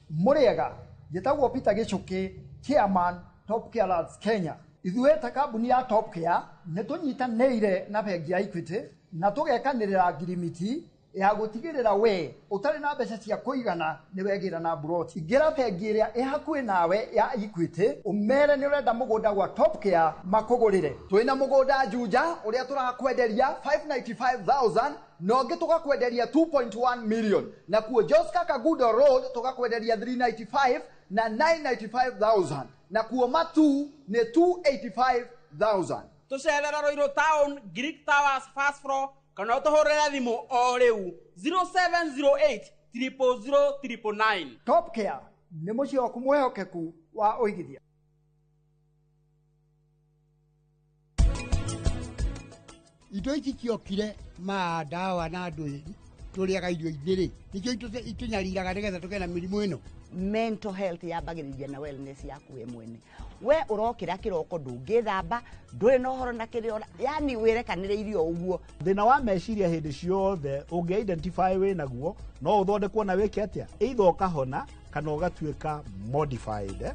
Muriega, yetagwo Peter Gichuki, Chairman, Top Care Lads Kenya. Ithueta kambuni ya Top Care, netunyitanĩire na bengi ya Equity, na tugekanĩrĩra ngirimiti ya gutigirira we utari na mbeca cia kuigana ni wegira na broti ingira bengi iria ihakuhi nawe ya Equity umere ni urenda mugunda gwa Top Care makugurire twina mugunda Juja uria turakwenderia 595,000 no ngi tugakwenderia 2.1 million na kuo Joska Kagudo Road tugakwenderia 395 na 995,000 na kuo Matu ni 285,000 tucerera Roiro Town Greek Towers first floor kana utohorera thimu o riu 0708 000 Top Care ni mucio waku mwehokeku wa uigithia. Indo ici ciokire dawa na andu turiaga irio igiri nikio itunyariraga nigetha tukena mirimu ino. Mental health yambagiriria na wellness yaku we mwene we urokira kiroko ndungithamba nduri no horo na kiriora yani wirekanire irio uguo thina wa meciria hindi ciothe unge identify we naguo no uthondekwo na wiki atia either ukahona kana ugatuika modified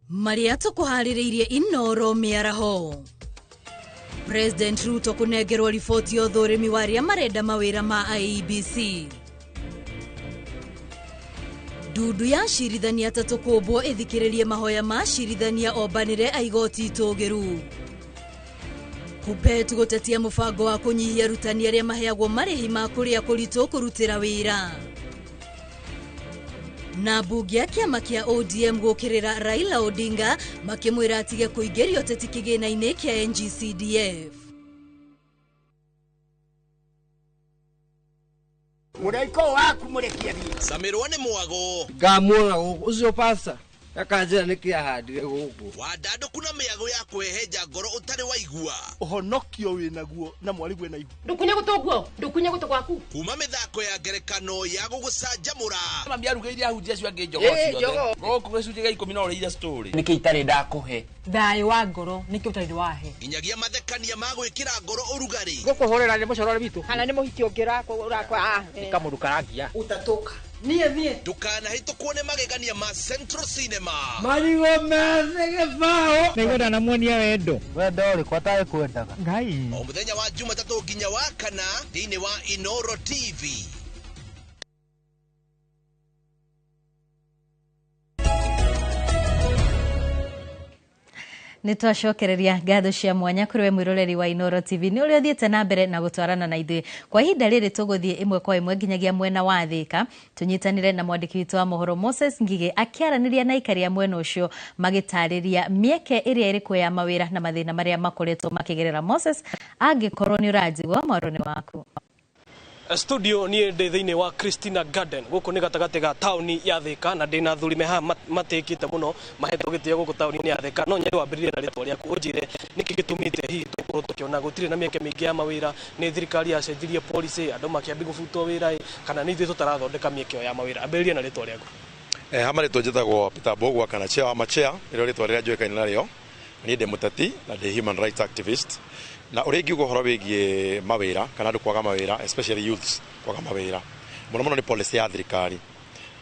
Maria tukuhaririirie Inoro miaraho. President Ruto kunengerwo riboti ya uthurimi wa aria marenda mawira ma IEBC. Dudu ya shirithania tatu kumbwo ithikiririe mahoya ma shirithania ombanire aigoti itugiru. Kupetu gutetia mubango wa kunyihia arutani aria maheagwo marihi ma kuria kuritu kurutira wira. Na bunge ya kiama kia ODM gukirira Raila Odinga makimwira atige kuingirio teti kigina-ini kia NGCDF. Muraiko waku murekia bi. Samirwa ni mwago. Ngamwona ucio pasa. Akanjira nikia handire guku. Wadado kuna miago ya kweheja ngoro utari waigua. Uhonokio winaguo na mwarigu na igu. Ndukunye gutoguo, ndukunye guto gwaku. Kuma mithako ya ngerekano ya gugucanjamura. Mambia rugeire ahunjia cio ange njogo ciothe. Goko gicunje ga 10 na ureira story. Niki itari ndakuhe. Thai wa ngoro niki utari wahe. Inyagia mathekania ma gwikira ngoro urugari. Gukuhorera ni mucorore bitu. Kana ni muhiki ongira urakwa nikamurukaragia. Utatoka. Nie. Dukana hito kuone magegania ma Central Cinema. Marigo meze gefao. Nigwenda na muonia wendo. Wendo uri kwatae kwendaga. Ngai. O muthenya wa Jumatatu nginya wa kana thiini wa Inoro TV. Nitwacokereria ngatho cia mwanya kuri we mwiroreri wa Inoro TV ni uria thiete na mbere na gutwarana na ithuĩ kwa ihinda rĩrĩ tuguthie imwe kwa imwe nginyagia mwena wa Thika tunyitanire na mwandiki witũ wa mohoro Moses Ngige akiaraniria na ikaria mwena ucio magitariria mieke iria iri ya mawira na mathina maria makoretwo makigerera. Moses angikorwo ni uranjigua maroni waku. Studio ni ndi thiini wa Christina Garden guku ni gatagati ga tauni ya Thika na ndina thuri meha matikite muno mahetwo gitio guku tauni ya Thika no nyeri wambiririe na ritwa riaku unjire niki gitumite hihi tukorwo tukiona gutire na mieke mingi ya mawira ni thirikari ya cenjirie policy andu makiambi gubutwo wira kana ni ithuĩ tutarathondeka mieke ya mawira ambiririe na ritwa riaku. Hamari tojetagwo Peter Bogwa kana chair wa machea iro ritwa riria njoikaine nario ni ndi muteti na ndi human rights activist na urengi guhoro wigie mawira kana andu kwaga mawira especially youths kwaga mawira muno ni policy ya thirikari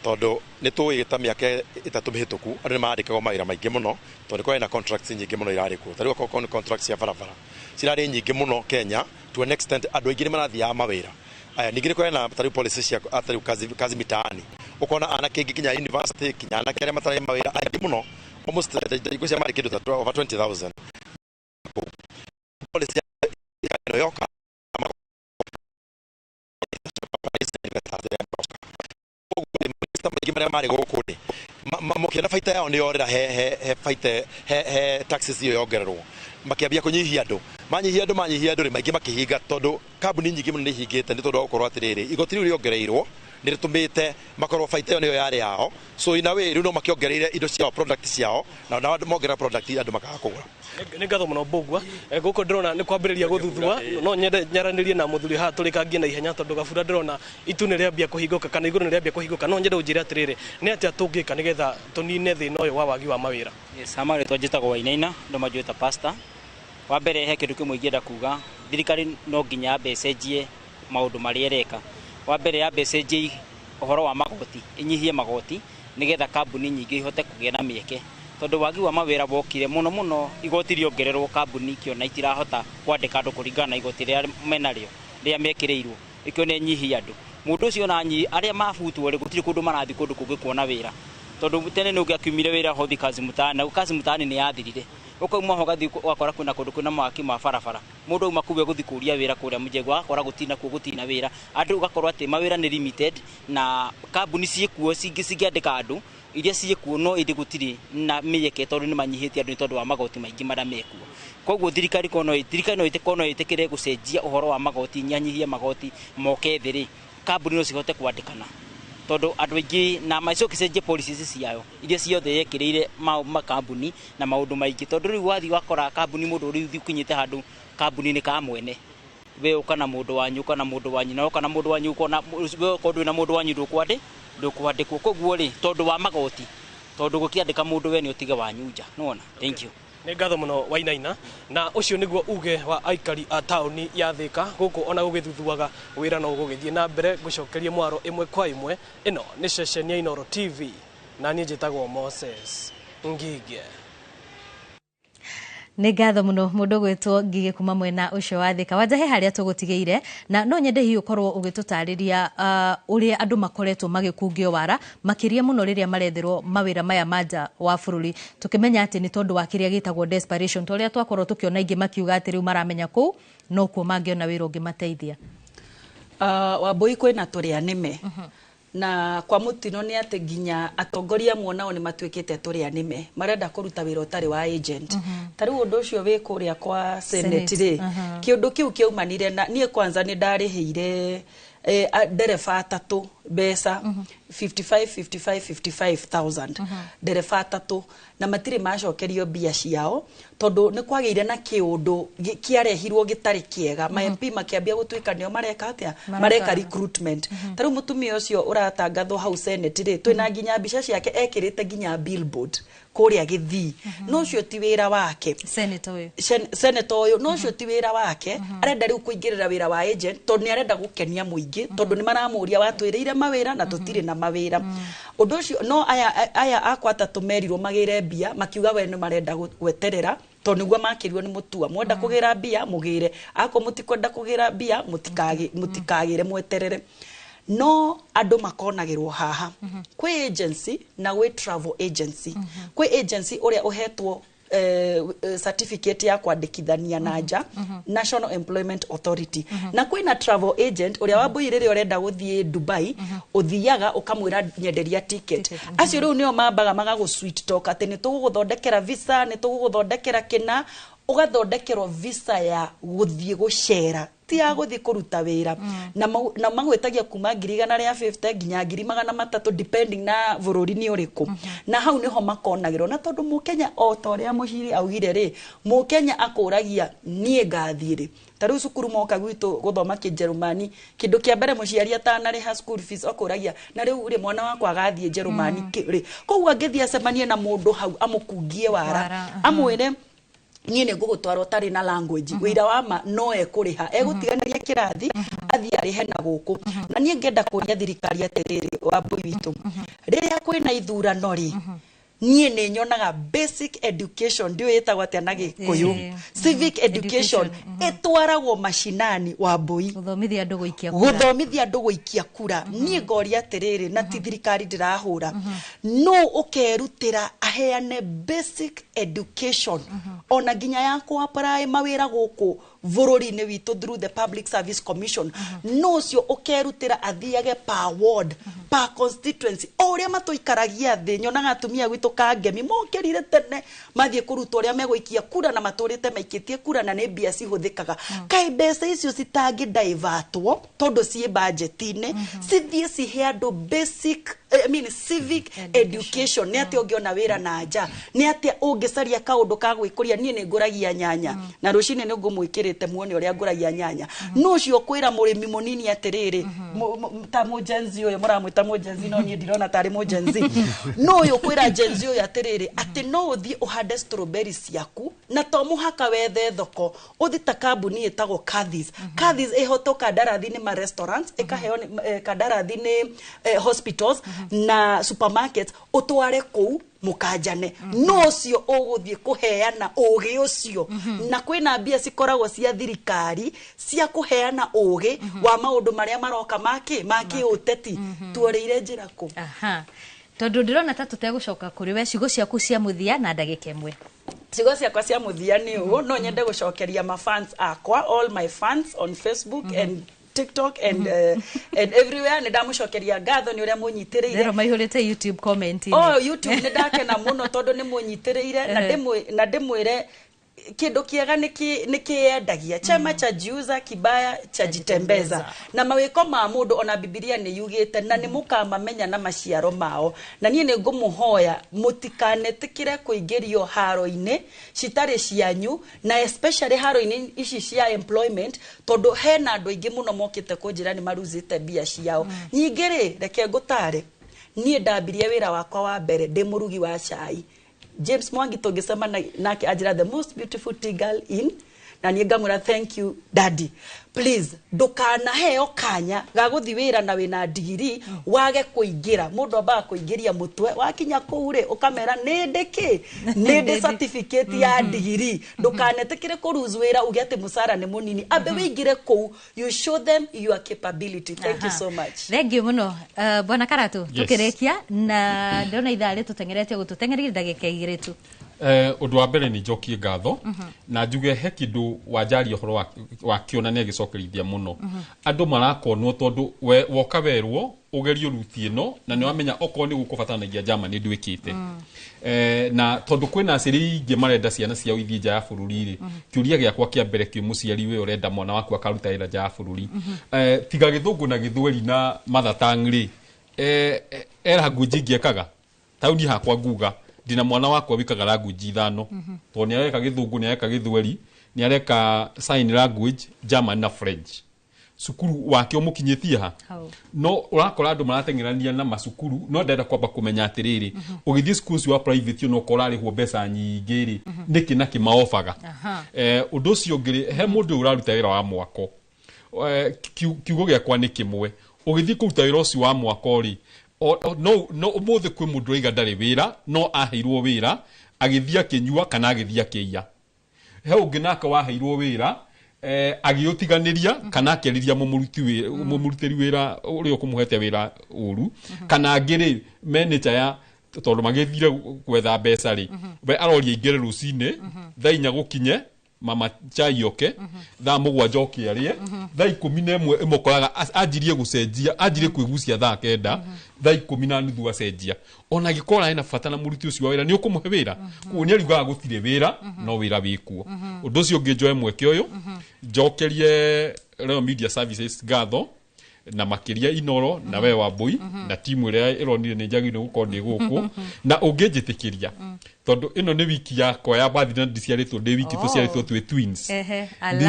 tondu ni tuigita miaka itatu mihituku andu ni maandikagwo mawira maingi muno tondu kwa ina contracts nyingi muno irarikwo tari kwa ni contracts ya barabara cirari nyingi muno Kenya to an extent andu aingi ni marathia mawira aya ningi kwa ina tari policy cia atari kazi mitaani ukona anake kinya university kinya anake aria matari mawira aingi muno almost ikucia mari kindu ta over 20,000 policy yoka maingĩ marĩa marĩ gũkũ rĩ mũkĩona baita yao nĩ yorera he baita he taxes iyo yongererwo makĩambia kũnyihia andũ manyihia andũ rĩ maingĩ makĩhinga tondũ kambuni nyingĩ mũno nĩ ihingĩte nĩ tondũ gũkorwo atĩrĩrĩ igoti rĩu rĩongereirwo nĩ rĩtũmĩte makorwo baita ĩyo nĩyo yarĩ yao so ina way rĩu no makĩongereire indo ciao product ciao na mongerera product andũ makaga kũgũra nĩ ngatho mũno Mbũgua gũkũ ndĩrona nĩ kwambĩrĩria gũthuthua no nyende nyaranĩrie na mũthuri haha tũrĩkangie na ihenya tondũ Gabura ndĩrona itu nĩ rĩambia kũhingũka kana igũrũ nĩ rĩambia kũhingũka no nyende ũnjĩre atĩrĩrĩ nĩ atĩa tũngĩka nĩgetha tũnine thĩna ũyũ wa wagi wa mawĩra sama rĩtwa njĩtagwo Wainaina ndo manjwĩta pastor wa mbere he kĩndũ kĩmwe ingĩenda kuga thirikari no nginya yambe ĩcenjie maũndũ marĩa ĩreka wa mbere yambe ĩcenjie ũhoro wa magoti inyihie magoti nĩgetha kambuni nyingĩ ihote kũgĩa na mĩeke tondũ wagi wa mawĩra wokire mũno igoti rĩongererwo kambuni kĩona itirahota kwandĩka andũ kũringana na igoti rĩrĩa menarĩo rĩrĩa mekĩrĩirwo ikĩo nĩ nyihia andũ mũndũ ũcio na arĩa mabutwo rĩ gũtirĩ kũndũ marathiĩ kũndũ kũngĩ kuona wĩra tondũ tene nĩ ũngĩakiumire wĩra hothi kazi mutaani na kazi mutaani nĩ yathirire ukauma ho gathi wakora kwina kundu kuna mawaki ma barabara mundu uma kuwe guthi kuria wira kuria mujego akora gutina ku gutina wira andu ugakorwo ati mawira ni limited na kambuni ciekuo cingiandika andu iria ciekuo no indi gutiri na miyeke tondu ni manyihitie andu tondu wa magoti maingi mara mekuo koguo thirikari no itikire gucenjia uhoro wa magoti nyanyihie magoti moke thiri kambuni no cihote kwandikana tondu andu aingi na maicokicenjie policies ciao iria ciothe yekirire makambuni na maundu maingi tondu riu wathi wakora kambuni mundu riu thikinyite handu kambuni ni ka mwene we ukana mundu wanyu kana mundu wanyu na kana mundu wanyu ukona we kondu na mundu wanyu ndukwandikwo koguo ri tondu wa magoti tondu gukiandika mundu we ni utige wanyu nja nona thank you nĩ ngatho mũno Wainaina na ũcio nĩguo uge wa aikari a taũni ya Thĩka gũkũ ona gũgĩthuthuaga wĩra no gũgĩthiĩ na mbere gũcokeria mwaro ĩmwe kwa ĩmwe ĩno nĩ ceceni ya Inooro TV na niĩ njĩtagwo Moses Ngige nĩ ngatho mũno mũndũ gwĩtwo Ngige kuma mwena ũcio wa Thĩka wanja he harĩa tũgũtigĩire na no nyende hihi ũkorwo ũgĩtũtarĩria ũrĩa andũ makoretwo magĩkungio wara makĩria mũno rĩrĩa maretherwo mawĩra maya manja wa bũrũri tukĩmenya atĩ nĩ tondũ wa kĩrĩa gĩtagwo desperation tũrĩa twakorwo tũkĩona ingĩ makiuga atĩ rĩu maramenya kũu no kuo mangĩona wĩra ũngĩmateithia Wambui kwĩna tũrĩa nĩme na kwa mutino ni ate ginya atongoria muonao ni matuikite turia nime marenda kuruta wira utari wa agent tari undu ucio wi kuria kwa senate ri kiundu kiu kiumanire na nie kwanza ni ndariheire ndereba atatu mbeca 55,000 ndereba atatu na matire macokerio mbia ciao tondu ni kwagire na kiundu kiarehirwo gitari kiega ma MP makiambia gutuika nio mareka atia mareka recruitment tari mutumia ucio uratangathwo hau senate ri twina nginya mbica ciake ekirite nginya billboard kuria Githii no cio ti wira wake senator uyu no cio ti wira wake arenda riu kuingirira wira wa agent tondu ni arenda gukenia muingi tondu ni maramuria watwiriire mawira na tutire na mawira undu ucio no aya akwata tumerirwo magire mbia makiuga we ni marenda gweterera tondu niguo makirirwo ni mutua mwenda kugira mbia mugire ako mutikwenda kugira mbia mutikagire mweterere no andu makonagirwo haha kwi agency na we travel agency kwi agency uria uhetwo certificate ya kwandikithania na nja National Employment Authority na kwina travel agent uria wambuirire urenda guthie Dubai uthiaga ukamwira nyenderia ticket acio riu nio mambaga magagu sweet talk ati ni tuguthondekera visa ni tuguthondekera kina ugathondekerwo visa ya guthie gucera ti ya guthie kuruta wira na magwetagia kuma 150 nginya 300 depending na bururi ni uriku na hau niho makonagirwo na tondu mukenya o toria muciri augire ri mukenya akuragia nie ngathire tariu cukuru moka gwitu guthoma Kijerumani kindu kia mbere muciari atanari ha school fees akuragia na riu ri mwana wakwa gathie Jerumani ri koguo angithia acemanie na mundu hau amukungie wara amwire nie ne gugutwara utari na language wira wa ma no ekuriha egutiganĩria kirathi athi arihe na guku na nie ngenda kuria thirikari atiriri Wambui witu riria kwina ithurano ri nie ne nyonaga basic education ndio yetagwo atia na Gikuyu civic education etwaragwo mashinani Wambui guthomithia andu guikia kura nie ngoria atiriri na ti thirikari ndirahura no ukerutira aheane basic education ona ginya yakwa apply mawira guku bururi-inĩ witũ through the Public Service Commission no cio ũkerutĩra athiage per ward per constituency o ũrĩa matũikaragia thĩ nyonaga atumia gwitũ kangemi mokĩrire tene mathiĩ kũruta ũrĩa megũikia kura na matũrĩte maikĩtie kura na nĩ mbia cihũthĩkaga kaĩ mbeca icio citangĩ divertwo tondũ ciĩ budget-inĩ cithiĩ cihe andũ basic civic education nĩ atĩ ũngĩona wĩra na nja nĩ atĩ ũngĩcaria kaũndũ ka gwĩkũria niĩ nĩ ngũragia nyanya na rũcinĩ nĩ ngũmwĩkĩrĩte muone ũrĩa ngũragia nyanya no ũcio kwĩra mũrĩmi mũnini atĩrĩrĩ ta mũjenzi ũyũ mũramwĩta mũjenzi no niĩ ndirona tarĩ mũjenzi no ũyũ kwĩra jenzi ũyũ atĩrĩrĩ atĩ no ũthiĩ ũhande strawberry ciaku na to mũhaka wethe thoko ũthi ta kambuni ĩtagwo Kadis ĩhoto kandarathi-inĩ ma restaurants ĩkaheo kandarathi-inĩ hospitals na supermarkets ũtware kũu mũkanjane no ũcio ũgũthiĩ kũheana ũgĩ ũcio na kwĩna mbia cikoragwo cia thirikari cia kũheana ũgĩ wa maũndũ marĩa maroka maki ũteti tuorĩire njĩra kũ tondũ ndĩrona ta tũtegũcoka kũrĩ we ciugo ciaku cia mũthia na ndagĩka ĩmwe ciugo ciakwa cia mũthia nĩ ũũ no nyende gũcokeria ma fans akwa all my fans on Facebook and TikTok and everywhere nĩ ndamũcokeria ngatho nĩ ũrĩa mũnyitĩrĩire ndero maihũrĩte YouTube comment YouTube nĩ ndakena mũno tondũ nĩ mũnyitĩrĩire na ndĩmwĩre kĩndũ kĩega nĩ kĩendagia chema cha jiuza kibaya cha jitembeza na mawĩko ma mũndũ ona Biblia nĩ yugĩte na nĩ mũkamamenya na maciaro mao na niĩ nĩ ngũmũhoya mũtikanetĩkĩre kũingĩrio haro-inĩ citarĩ cianyu na especially haro-inĩ ici cia employment tondũ hena andũ aingĩ mũno mokĩte kũnjĩra nĩ maruzĩte mbia ciao ningĩ rĩ reke ngũtare niĩ ndambirie wĩra wakwa wa mbere ndĩ mũrugi wa cai James Mwangi tũngĩcema nake anjĩra the most beautiful tea girl in na niĩ ngamwĩra thank you daddy please ndũkanaheo kanya ga gũthi wĩra na wĩna ndigiri wage kũingĩra mũndũ ambaga kũingĩria mũtwe wakinya kũu rĩ ũkamera nĩndĩ certificate ya ndigiri ndũkanetĩkĩre kũruzu wĩra uge atĩ mũcara nĩ mũnini ambe wĩingĩre kũu you show them your capability thank you so much thank you mũno bwana Karatu tũkĩrĩkia na ndĩrona ithaa rĩtũtengeretie gũtũtengeria ndagĩka igĩrĩ tu ũndũ wa mbere nĩ njokie ngatho na njuge he kĩndũ wanjaria ũhoro wa kĩonania gĩcokerithia mũno andũ marakonwo tondũ woka werwo ũgerio ruti ĩno na nĩ wamenya okorwo nĩ gũkũbataranagia njama nĩ ndwĩkĩte na tondũ kwĩna acĩrĩ ingĩ marenda ciana ciao ithiĩ nja ya bũrũri-rĩ kĩũria gĩakwa kĩa mbere kĩ mũciari we ũrenda mwana waku akaruta wĩra nja ya bũrũri tiga gĩthũngũ na gĩthweri na mathatang-rĩ language ingĩekaga tauni hakwa nguga ndina mwana wakwa wikaga language ithano to nĩ areka gĩthũngũ nĩ areka gĩthweri nĩ areka sign language German na French sukuru wake ũmũkinyĩtie ha no ũrakora andũ marateng'erania na masukuru no ndenda kwamba kũmenya atĩrĩrĩ ũgĩthiĩ schools wa private no korarĩhwo mbeca nyingĩ-rĩ nĩkĩ na kĩmaobaga ũndũ ũcio ũngĩ he mũndũ ũraruta wĩra wa mwako kiugo gĩakwa nĩ kĩmwe ũgĩthiĩ kũruta wĩra ũcio wa mwako-rĩ no ũmũthĩ kwĩ mũndũ ũraiga ndarĩ wĩra no aheirwo wĩra agĩthiĩ akĩnyua kana agĩthiĩ akĩiya he ũngĩ nake waheirwo wĩra agĩũtiganĩria kana akĩarĩria mũmũrutĩri wĩra ũrĩa ũkũmũhete wĩra ũru kana angĩ-rĩ manager ya tondũ magĩthire gwetha mbeca-rĩ we aroria ingĩre rũcinĩ thaa 4 gũkinye mama chai yoke thaa 7 oke arĩe thaa 11 ĩmokoraga anjirie gũcenjia anjirie kwĩgucia thaa 9 thaa 10:30 acenjia ona gĩkora ena bata na mũruti ũcio wa wĩra nĩ ũkũmũhe wĩra kuo nĩ ariugaga gũtirĩ wĩra no wĩra wĩkuo ũndũ ũcio ũngĩ njoe mweke ũyũ njokerie Royal Media Services ngatho na makĩria Inoro na we Wambui na timu ĩrĩa ĩronire nĩ njagĩrĩirwo gũkorwo ndĩ gũkũ na ũngĩnjĩtĩkĩria tondũ ĩno nĩ wiki yakwa ya bathi na ndiciarĩtwo ndĩ wiki tũciarĩtwo twĩ twins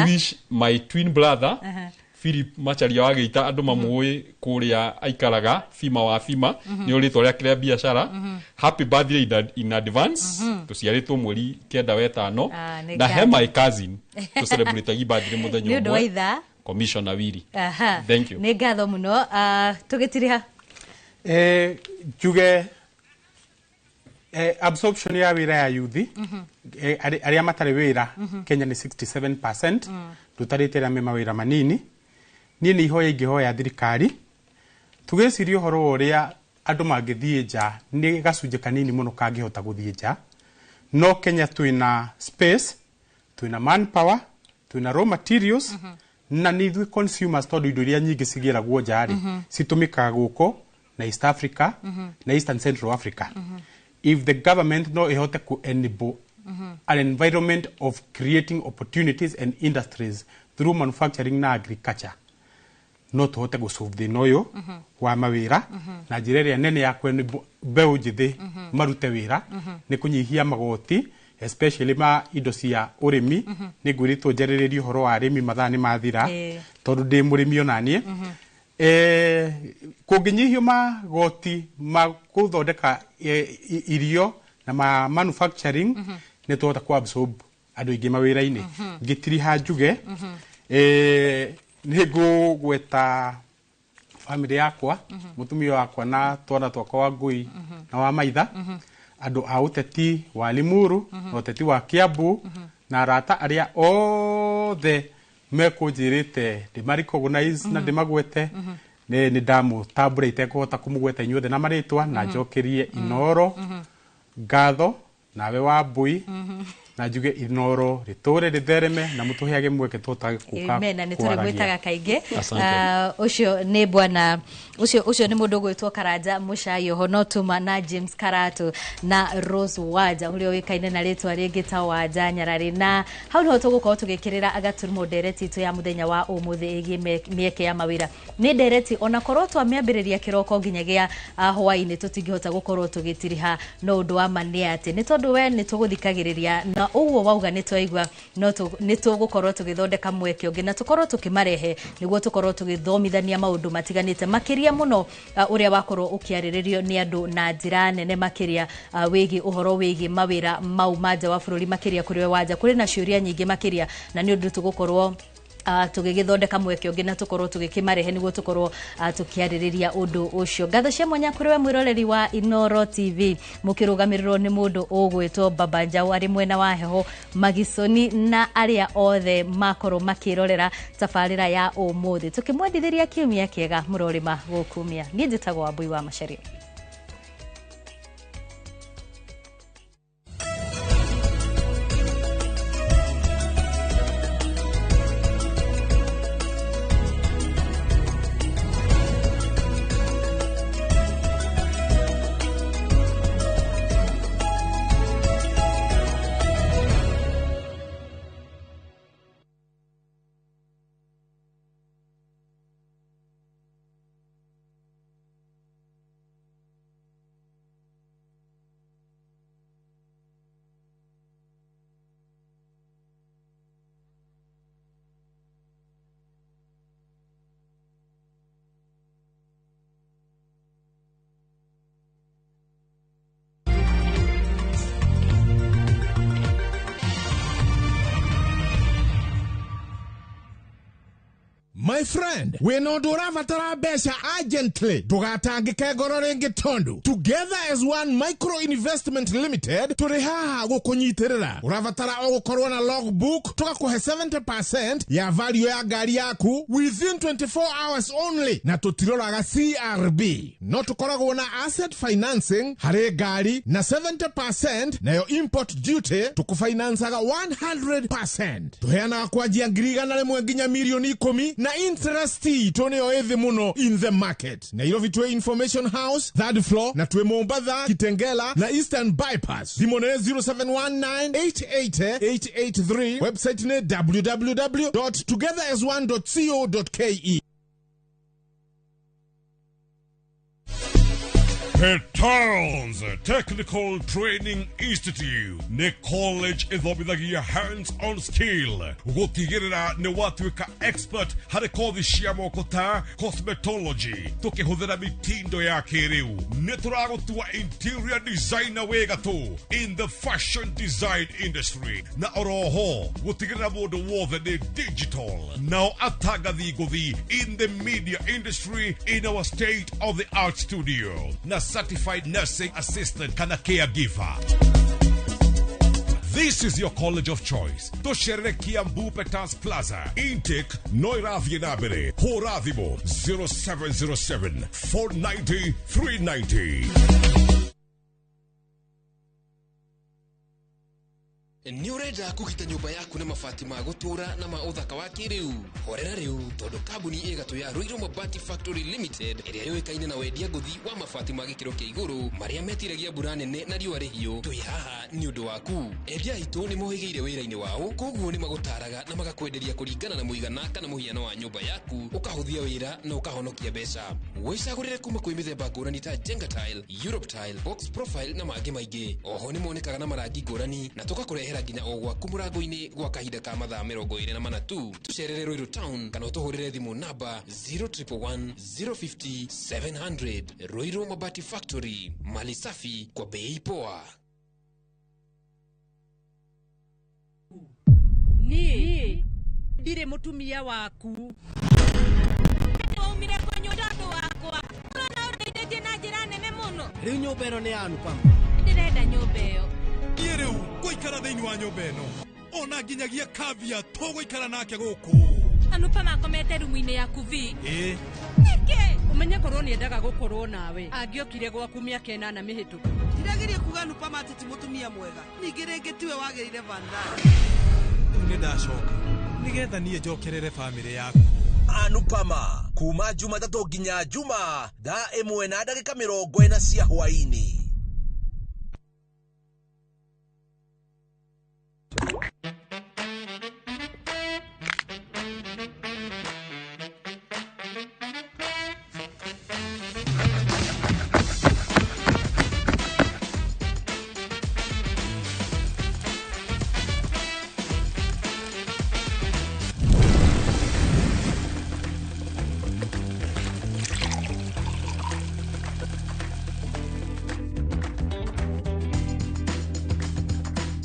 wish my twin brother Philip Macharia wagĩita andũ mamũĩ kũrĩa aikaraga Fima wa Fima nĩ ũrĩtwo rĩa kĩrĩa biacara happy birthday in advance tũciarĩtwo mweri 9 wa 5 na he my cousin to celebrate birthday mũthenya ũmwe Commissioner Wiri thank you nĩ ngatho mũno tũgĩtiriha njuge absorption ya wĩra ya yuthi arĩa matarĩ wĩra Kenya nĩ 67% tũtarĩte arĩa me mawĩra manini niĩ nĩ ihoya ingĩhoya thirikari tũgĩciria ũhoro ũrĩa andũ mangĩthiĩ nja nĩ gacunjĩ kanini mũno kangĩhota gũthiĩ nja no Kenya twĩna space twĩna manpower twina raw materials na ni ithuĩ consumers tondu indo iria nyingĩ cigĩragwo nja-rĩ citumikaga gũkũ na East Africa na Eastern Central Africa. If the government no ihote ku enable an environment of creating opportunities and industries through manufacturing na agriculture, no tuhote gusolve thina uyu wa mawira na njira iria nene ya kwe mbeu njithi marute wira ni kunyihia magoti, especially ma indo cia urimi. Ni ngwiritwo njarĩrĩrie uhoro wa arimi mathaa ni mathira tondu ndi murimi onanie. Kũngĩnyihio magoti ma gũthondeka irio na ma manufacturing nĩ tũhota ku absorb andũ aingĩ mawĩra-inĩ. Ngĩtiriha njuge nĩ ngũgweta family yakwa, mũtumia wakwa na twana twakwa wa ngui na wa maitha, andũ a ũteti wa Limuru na ũteti wa Kiambu na arata arĩa othe mekunjirite ndimaricognize na ndimagwete ni ndamutambura itekũhota kumugweta inyuothe na maritwa na njokerie Inoro ngatho nawe wa Mbui na njuge Inoro riture rithereme na mutuheage mweke tutage kuka. Amen. Na nituri gwitaga kainge ucio ni bwana ucio ni mundu gwitwo Karanja Muchai Ohono Tuma na James Karatu na Rose Waja urio wikaine na ritwa ringi ta Waja Nyarari. Na hau niho tugukorwo tugikirira agaturimo ndereti itu ya muthenya wa umuthi igi mieke ya mawira. Ni ndereti ona korwo twamiambiriria kiroko nginyagia hwaini tutingihota gukorwo tugitiriha no undu wa mani ati ni tondu we ni tuguthikagiriria na uguo wauga ni twaigua no ni tugukorwo tugithondeka mweke ungi na tukorwo tukimarehe niguo tukorwo tugithomithania maundu matiganite makiria muno uria wakorwo ukiariririo ni andu na njira nene makiria wigi uhoro wigi mawira mau manja wa bururi makiria kuri we Waja kuri na ciuria nyingi makiria na ni undu tugukorwo tugigithondeka mweke ungi na tukorwo tugikimarehe niguo tukorwo tukiaririria undu ucio. Ngatho cia mwanya kuri we mwiroreri wa Inoro TV mukirugamirirwo ni mundu ugwitwo Baba Njau ari mwena wa Heho Magisoni na aria othe makorwo makirorera tabarira ya umuthi tukimwendithiria kiumia kiega murorima gukumia. Ni njitagwo Wambui wa Macharia. My friend, we no duravatara besha urgently. Tugatangike ngoro ringi tondu. Together as one micro investment limited, turihaha gukunyitirira. Uravatara ogukorwo na logbook, tugakuhe 70% ya value ya gari yaku within 24 hours only. Na tutiroraga CRB. No tukoragwo na asset financing, hare gari na 70% na yo import duty tukufinansaga 100%. Tuheanaga kwanjia ngiriga rimwe nginya milioni 10 na interest toneo ethi muno in the market. Nairobi tuwe Information House, third floor, na tuwe Mombasa, Kitengela, na Eastern Bypass. Dimone 0719-880-883. Website ne www.togetheras1.co.ke. Petals Technical Training Institute ne college ithomithagia hands-on skill gutigirira ne watuika expert hari kothi cia moko ta cosmetology tukihuthira mitindo ya kiriu ne turagutua interior designer wega tu in the fashion design industry na oroho gutigirira mundu wothe ni digital now atagathi guthi in the media industry in our state of the art studio na certified nursing assistant kana caregiver. This is your college of choice. Toshere Kiambu Petals Plaza. Intake Noirathi Nabere. Horathimo 0707 490 390. Ni urenda kugita nyumba yaku na mabati ma gutura na ma uthaka wa kiriu. Horera riu tondu kambuni igatu ya Ruiru Mabati Factory Limited iria yoikaine na wendia nguthi wa mabati ma gikiro kia iguru maria metiragia mbura nene na riua rihio. Twi haha ni undu waku. Endia itu ni mohigeire wira-ini wao, koguo ni magutaraga na magakwenderia kuringana na muigana kana muhiano wa nyumba yaku, ukahuthia wira na ukahonokia mbeca. Wicagurire kuma kwi mithemba ngurani ta Jenga Tile, Europe Tile, Box Profile na mangi maingi. Oho ni monekaga na marangi ngurani na tukakurehera nginya o gwaku murango-ini gwa kahinda ka mathaa 24 tu. Tucerere Ruiru Town kana utuhurire thimu namba 0111 050 700. Ruiru Mabati Factory, mali safi kwa bei poa. Ni ndire mutumia waku umire kwenye ndoto wakwa urona undeithĩtie na njĩra nene mũno. Rĩu nyũmba ĩno nĩ yanu Pam? Ndĩrenda nyũmba ĩyo. Niĩ rĩu ngũikara thĩinĩ wa nyũmba ĩno, ona nginyagia Kavia tũgũikara nake gũkũ. Anupa makomete rumu-inĩ yaku vi? Ĩĩ. Nĩkĩ? Ũmenye korwo nĩendaga gũkorwo nawe angĩokire gwaku mĩaka 8 mĩhĩtũku. Ndirageria kuga Anupa mateti mũtumia mwega, ningĩ rĩngĩ tiwe wagĩrĩire Van Dijk. Rĩu nĩndacoka nĩgetha niĩ njokerere bamĩrĩ yaku. Anupama kuma Jumatatu nginya Juma thaa 1:40 cia hwaini.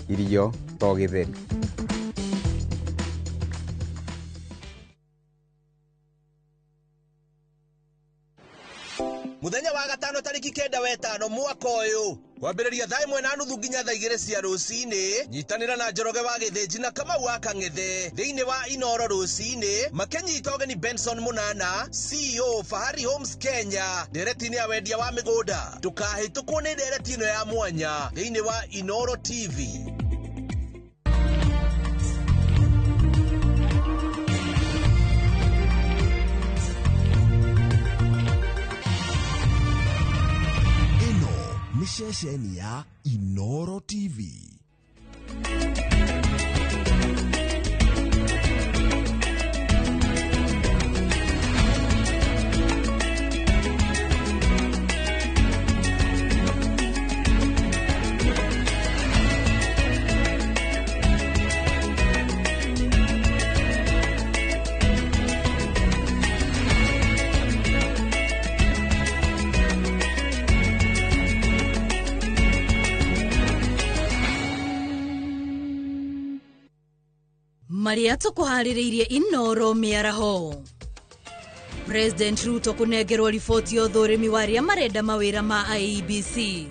Irio to githeri. Muthenya wa gatano tariki 9/5 mwaka uyu wambiriria thaa 1:30 nginya thaa 2 cia rucini. Nyitanira na Njoroge wa Githinji na Kamau wa Kang'ethe thiini wa Inoro rucini, makenyita ugeni Benson Munana, CEO Fahari Homes Kenya, ndereti-ini ya wendia wa migunda. Tukahitukwo ni ndereti ino ya mwanya thiini wa Inoro TV. Ni ceceni ya Inoro TV. Maria tukuhaririirie Inoro miaraho. President Ruto kunengerwo riboti ya uthurimi wa aria marenda mawira ma IEBC.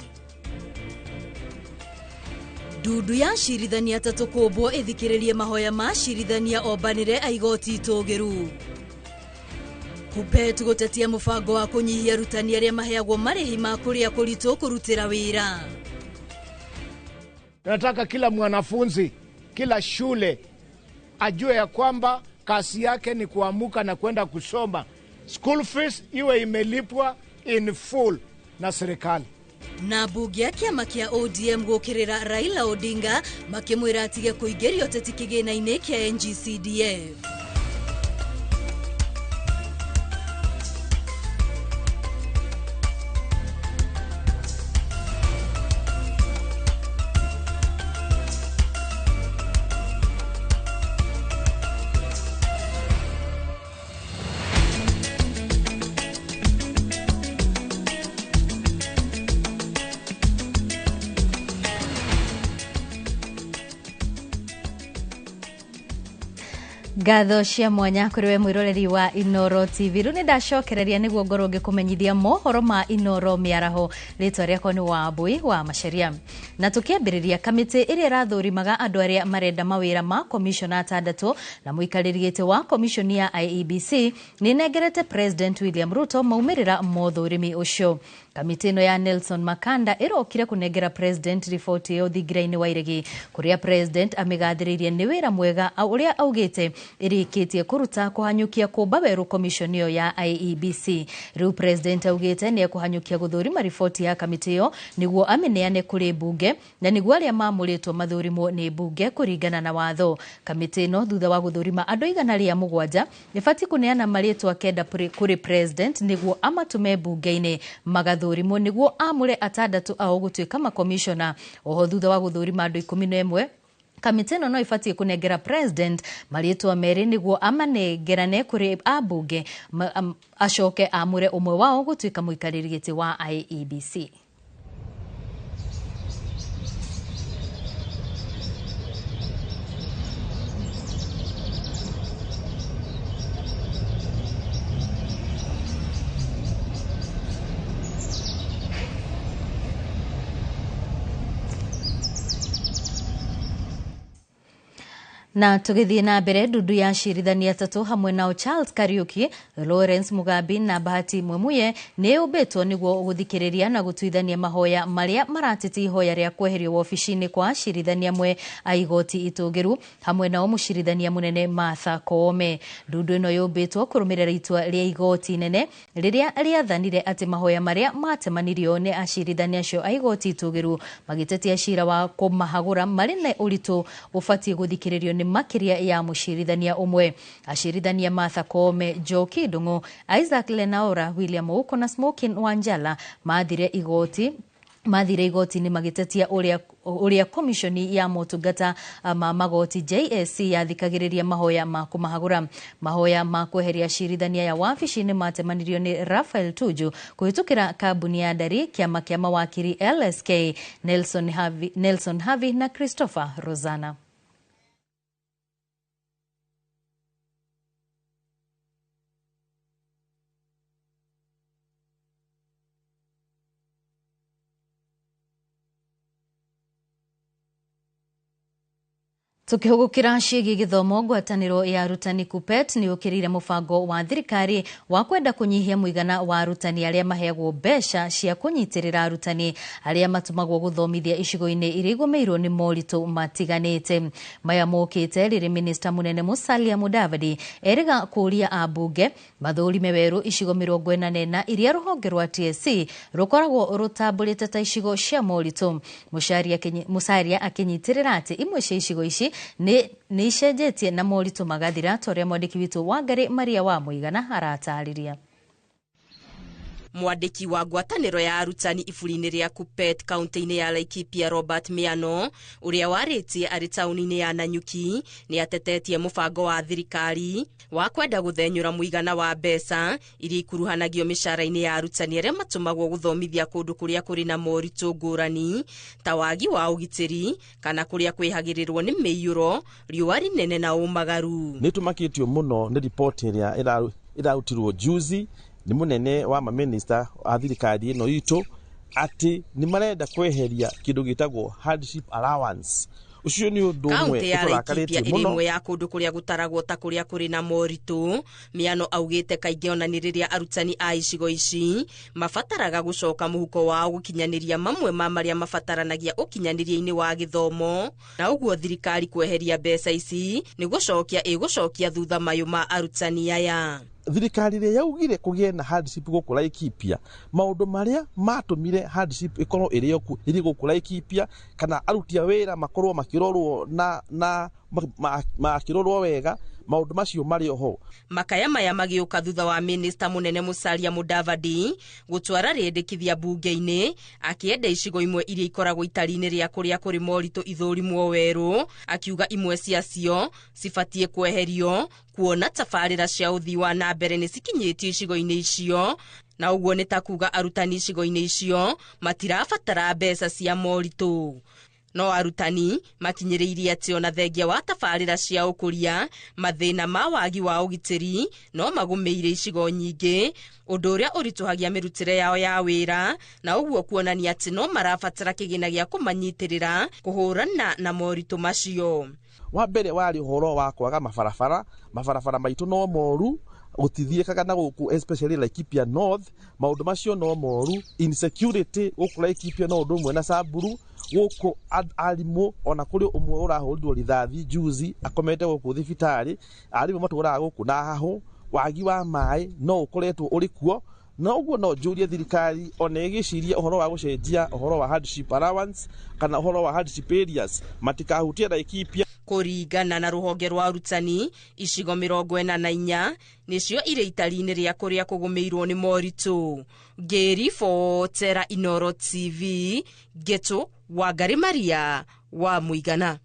Dudu ya shirithania tatu kubwo ithikiririe mahoya ma shirithania ombanire aigoti itugiru. Kupetu gutetia mubango wa kunyihia rutani aria maheagwo marihi ma kuria kuritu kurutira wira. Nataka kila mwanafunzi, kila shule ajue ya kwamba kazi yake ni kuamuka na kwenda kusoma. School fees iwe imelipwa in full na serikali. Na bunge ya kiama kia ODM gukirira Raila Odinga makimwira atige kuingiria uteti kigina-ini kia NGCDF. Ngatho cia mwanya kuri we mwiroreri wa Inoro TV. Riu ni ndacokereria niguo ngorwo ngikumenyithia mohoro ma Inoro miaraho. Ritwa riakwa ni Wambui wa Macharia. Na tukiambiriria kamiti iria irathurimaga andu aria marenda mawira ma commission atandatu na muikariri giti wa commission ya IEBC ni nengerete President William Ruto maumirira mothurimi ucio. Kamiti ĩno ya Nelson Makanda ĩrokire kunengera president report ĩyo Thigirainĩ wa Iregi, kuria president amigathĩrĩirie nĩ wĩra mwega ũrĩa augĩte ĩrĩkĩtie kũruta kũhanyũkia kũmba werũ commission ĩyo ya IEBC. Rĩu president augĩte nĩ ekũhanyũkia gũthũrima riboti ya kamiti ĩyo nĩguo ameneane kũrĩ bunge na nĩguo arĩa mamũrĩtwo mathũrimwo nĩ bunge kũringana na watho. Kamiti ĩno thutha wa gũthũrima andũ 107 ĩbatiĩ kũneana marĩtwa kenda kũrĩ president nĩguo amatume bunge-inĩ thũrimwo nĩguo amũre atandatu ao gũtuĩka makomishona. Oho thutha wa gũthũrima andũ 11 kamiti ĩno no ĩbatiĩ kũnengera president marĩtwa merĩ nĩguo amanengerane kũrĩ ambunge acoke amũre ũmwe wao gũtuĩka mũikarĩri gĩtĩ wa IEBC. Na tugithie na mbere ndundu ya cirithania atatu hamwe nao Charles Kariuki, Lawrence Mugambi na Bahati Mwemuye nĩ ũmbĩtwo nĩguo gũthikĩrĩria na gũtuithania mahoya marĩa maratĩte ihoya rĩa kweherio wobici-inĩ kwa cirithania amwe a igoti itũngĩru hamwe nao mũcirithania mũnene Martha Koome. Ndundu ĩno yũmbĩtwo kũrũmĩrĩra itua rĩa igoti inene rĩrĩa rĩathanire atĩ mahoya marĩa matemanirio nĩ acirithania acio a igoti itũngĩru magĩtetia cira wa kũmahagũra marĩ na ũritũ ũbatiĩ gũthikĩrĩrio makiria ya mushirithania umwe. Ashirithania Martha Koome, Joe Kidungu, Isaac Lenaora, William Ouko na Smokin Wanjala mathire igoti ni magitetia uria komishoni ya motungata ma magoti JSC yathikagĩrĩria mahoya ma kũmahagũra. Mahoya ma kweheria acirithania ya wabici ni matemanirio ni Raphael Tuju kuhĩtũkĩra kambuni ya ndari kĩama kĩa mawakiri LSK, Nelson Havi na Christopher Rozana. Tukihugukira ciĩgiĩ gĩthomo, ngwatanĩro ya arutani KUPPET nĩ ũkĩrĩire mũbango wa thirikari wa kwenda kũnyihia mũigana wa arutani arĩa maheagwo mbeca cia kũnyitĩrĩra arutani arĩa matumagwo gũthomithia icigo-inĩ iria igũmĩirwo nĩ moritũ matiganĩte. Maya mokĩte rĩrĩ minista mũnene Musalia Mudavadi erĩga kũria ambunge mathũrime werũ icigo 44 iria rũhonge rwa TSC rũkoragwo rũtambũrĩte ta icigo cia moritũ. Musalia akĩnyitĩrĩra atĩ imwe cia icigo ici nĩ icenjetie na moritũ magathira, torĩa mwandĩki witũ Wangari Maria wa Mũigana aratarĩria. Mwandĩki wa ngwatanĩro ya arutani iburi-inĩ rĩa KUPPET kaunti-inĩ ya Laikipia Robert Miano, ũrĩa warĩtie arĩ taũni-inĩ ya Nanyuki, nĩ atetetie mũbango wa thirikari wa kwenda gũthenyũra mũigana wa mbeca iria ikuruhanagio mĩcara-inĩ ya arutani arĩa matũmagwo gũthomithia kũndũ kũrĩa kũrĩ na moritũ ngũrani ta wagi wa ũgitĩri kana kũrĩa kwĩhagĩrĩrwo nĩ mĩiyũro, riũa rĩnene na ũmagaru. Nĩ tũmakĩtio mũno nĩ ripoti ĩrĩa ĩrarutirwo juzi ni munene wa maminista a thirikari ĩno itũ atĩ nĩ marenda kweheria kĩndũ gĩtagwo hardship allowance. Ucio ni undu umwe ũtũrakarĩtie mũno. Imwe ya kũndũ kũrĩa gũtaragwo ta kũrĩa kũrĩ na moritũ. Miano augĩte kaingĩ ona nĩ rĩrĩa arutani a icigo ici mabataraga gũcoka mũhuko wao gũkinyanĩria mamwe ma marĩa mabataranagia ũkinyanĩria-inĩ wa gĩthomo, na ũguo thirikari kweheria mbeca ici nĩ gũcokia thutha mayũ ma arutani aya. Thirikari ĩrĩa yaugire kũgĩe na hardship gũkũ Laikipia, maũndũ marĩa matũmire hardship ĩkorwo ĩrĩ gũkũ Laikipia kana aruti a wĩra makorwo makĩrorwo na makĩrorwo wega, maũndũ macio marĩ oho. Makaya maya magĩũka thutha wa minista mũnene Musalia Mudavadi gũtwara rĩendekithia bunge-inĩ akĩenda icigo imwe iria ikoragwo itari-inĩ rĩa kũrĩa kũrĩ moritũ ithũrimwo werũ, akiuga imwe ciacio cibatiĩ kweherio kuona tabarĩra cia ũthii wa na mbere nĩ cikinyĩtio icigo-inĩ icio, na ũguo nĩ ta kuga arutani icigo-inĩ icio matirabatara mbeca cia moritũ. No arutani makinyĩrĩirie atĩ ona thengia wa tabarĩra cia ũkũria, mathĩna ma wagi wa ũgitĩri no magũmĩire icigo nyingĩ, ũndũ ũrĩa ũritũhagia mĩrutĩre yao ya wĩra, na ũguo kuonania atĩ no marabatara kĩgĩna gĩa kũmanyitĩrĩra kũhũrana na moritũ macio. Wa mbere warĩ ũhoro wa kwaga mabarabara maitũ no moru, gutithiekaga na guku especially Laikipia North maundu macio no moru insecurity guku Laikipia no undu mwe na Samburu guku alimu ona kuri umwe urahurwo rithathi juzi akomete guku thibitari alimu maturaga guku na haho wagi wa mai no ukoretwo uri kuo na uguo no jurie thirikari ona igiciria uhoro wa gucenjia uhoro wa hardship allowance kana uhoro wa hardship areas matikahutia Laikipia. Kuringana na ruhonge rwa arutani icigo 44 nicio ire itari-ini ria kuria kugumirwo ni moritu. Ngiribotera Inoro TV, Geto Wangari Maria wa Muigana.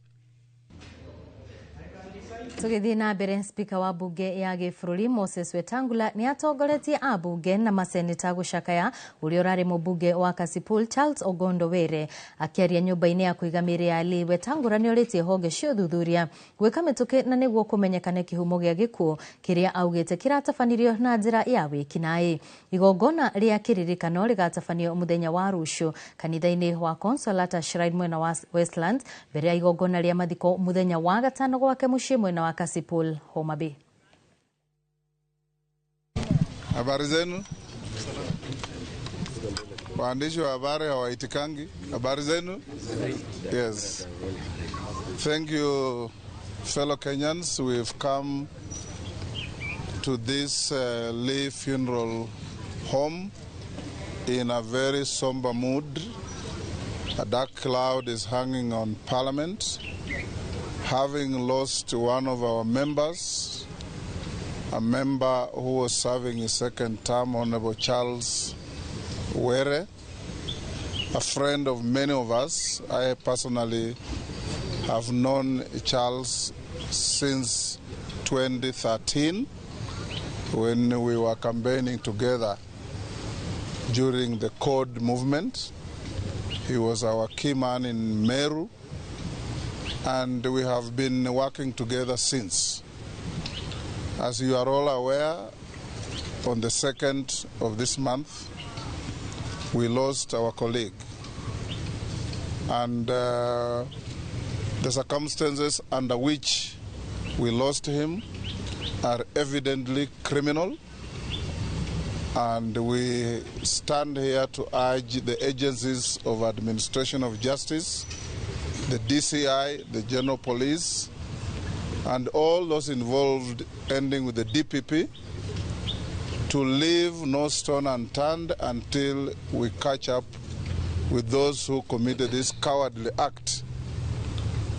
Tugithii na mbere, spika wa bunge ya gĩbũrũri Moses Wetangula ni atongoretie abunge na maseneta gucakaya uria urari mubunge wa Kasipul Charles Ogondo Were. Akiaria nyumba-ini ya kuiga mĩĩrĩ ya Ali, Wetangula ni oritie honge cia uthuthuria gwika mituki na niguo kumenyekane kihumo gia gikuo kiria augite kiratabanirio na njira ya wikinaĩ. Igongona ria kiririkano rigatabanio muthenya wa rucio kanitha-ini wa Consolata Shrine mwena wa Westlands mbere ya igongona ria mathiko muthenya wa gatano gwake muciĩ mwena wa Kasipul, Homa Bay. Habari zenu? Waandishi wa habari hawaitikangi. Habari zenu? Yes. Thank you, fellow Kenyans. We've come to this Lee funeral home in a very somber mood. A dark cloud is hanging on Parliament. Having lost one of our members, a member who was serving his second term, Honorable Charles Were, a friend of many of us. I personally have known Charles since 2013 when we were campaigning together during the CORD movement. He was our key man in Meru, and we have been working together since. As you are all aware, on the 2nd of this month, we lost our colleague. And the circumstances under which we lost him are evidently criminal. And we stand here to urge the agencies of administration of justice, the DCI, the General Police, and all those involved, ending with the DPP, to leave no stone unturned until we catch up with those who committed this cowardly act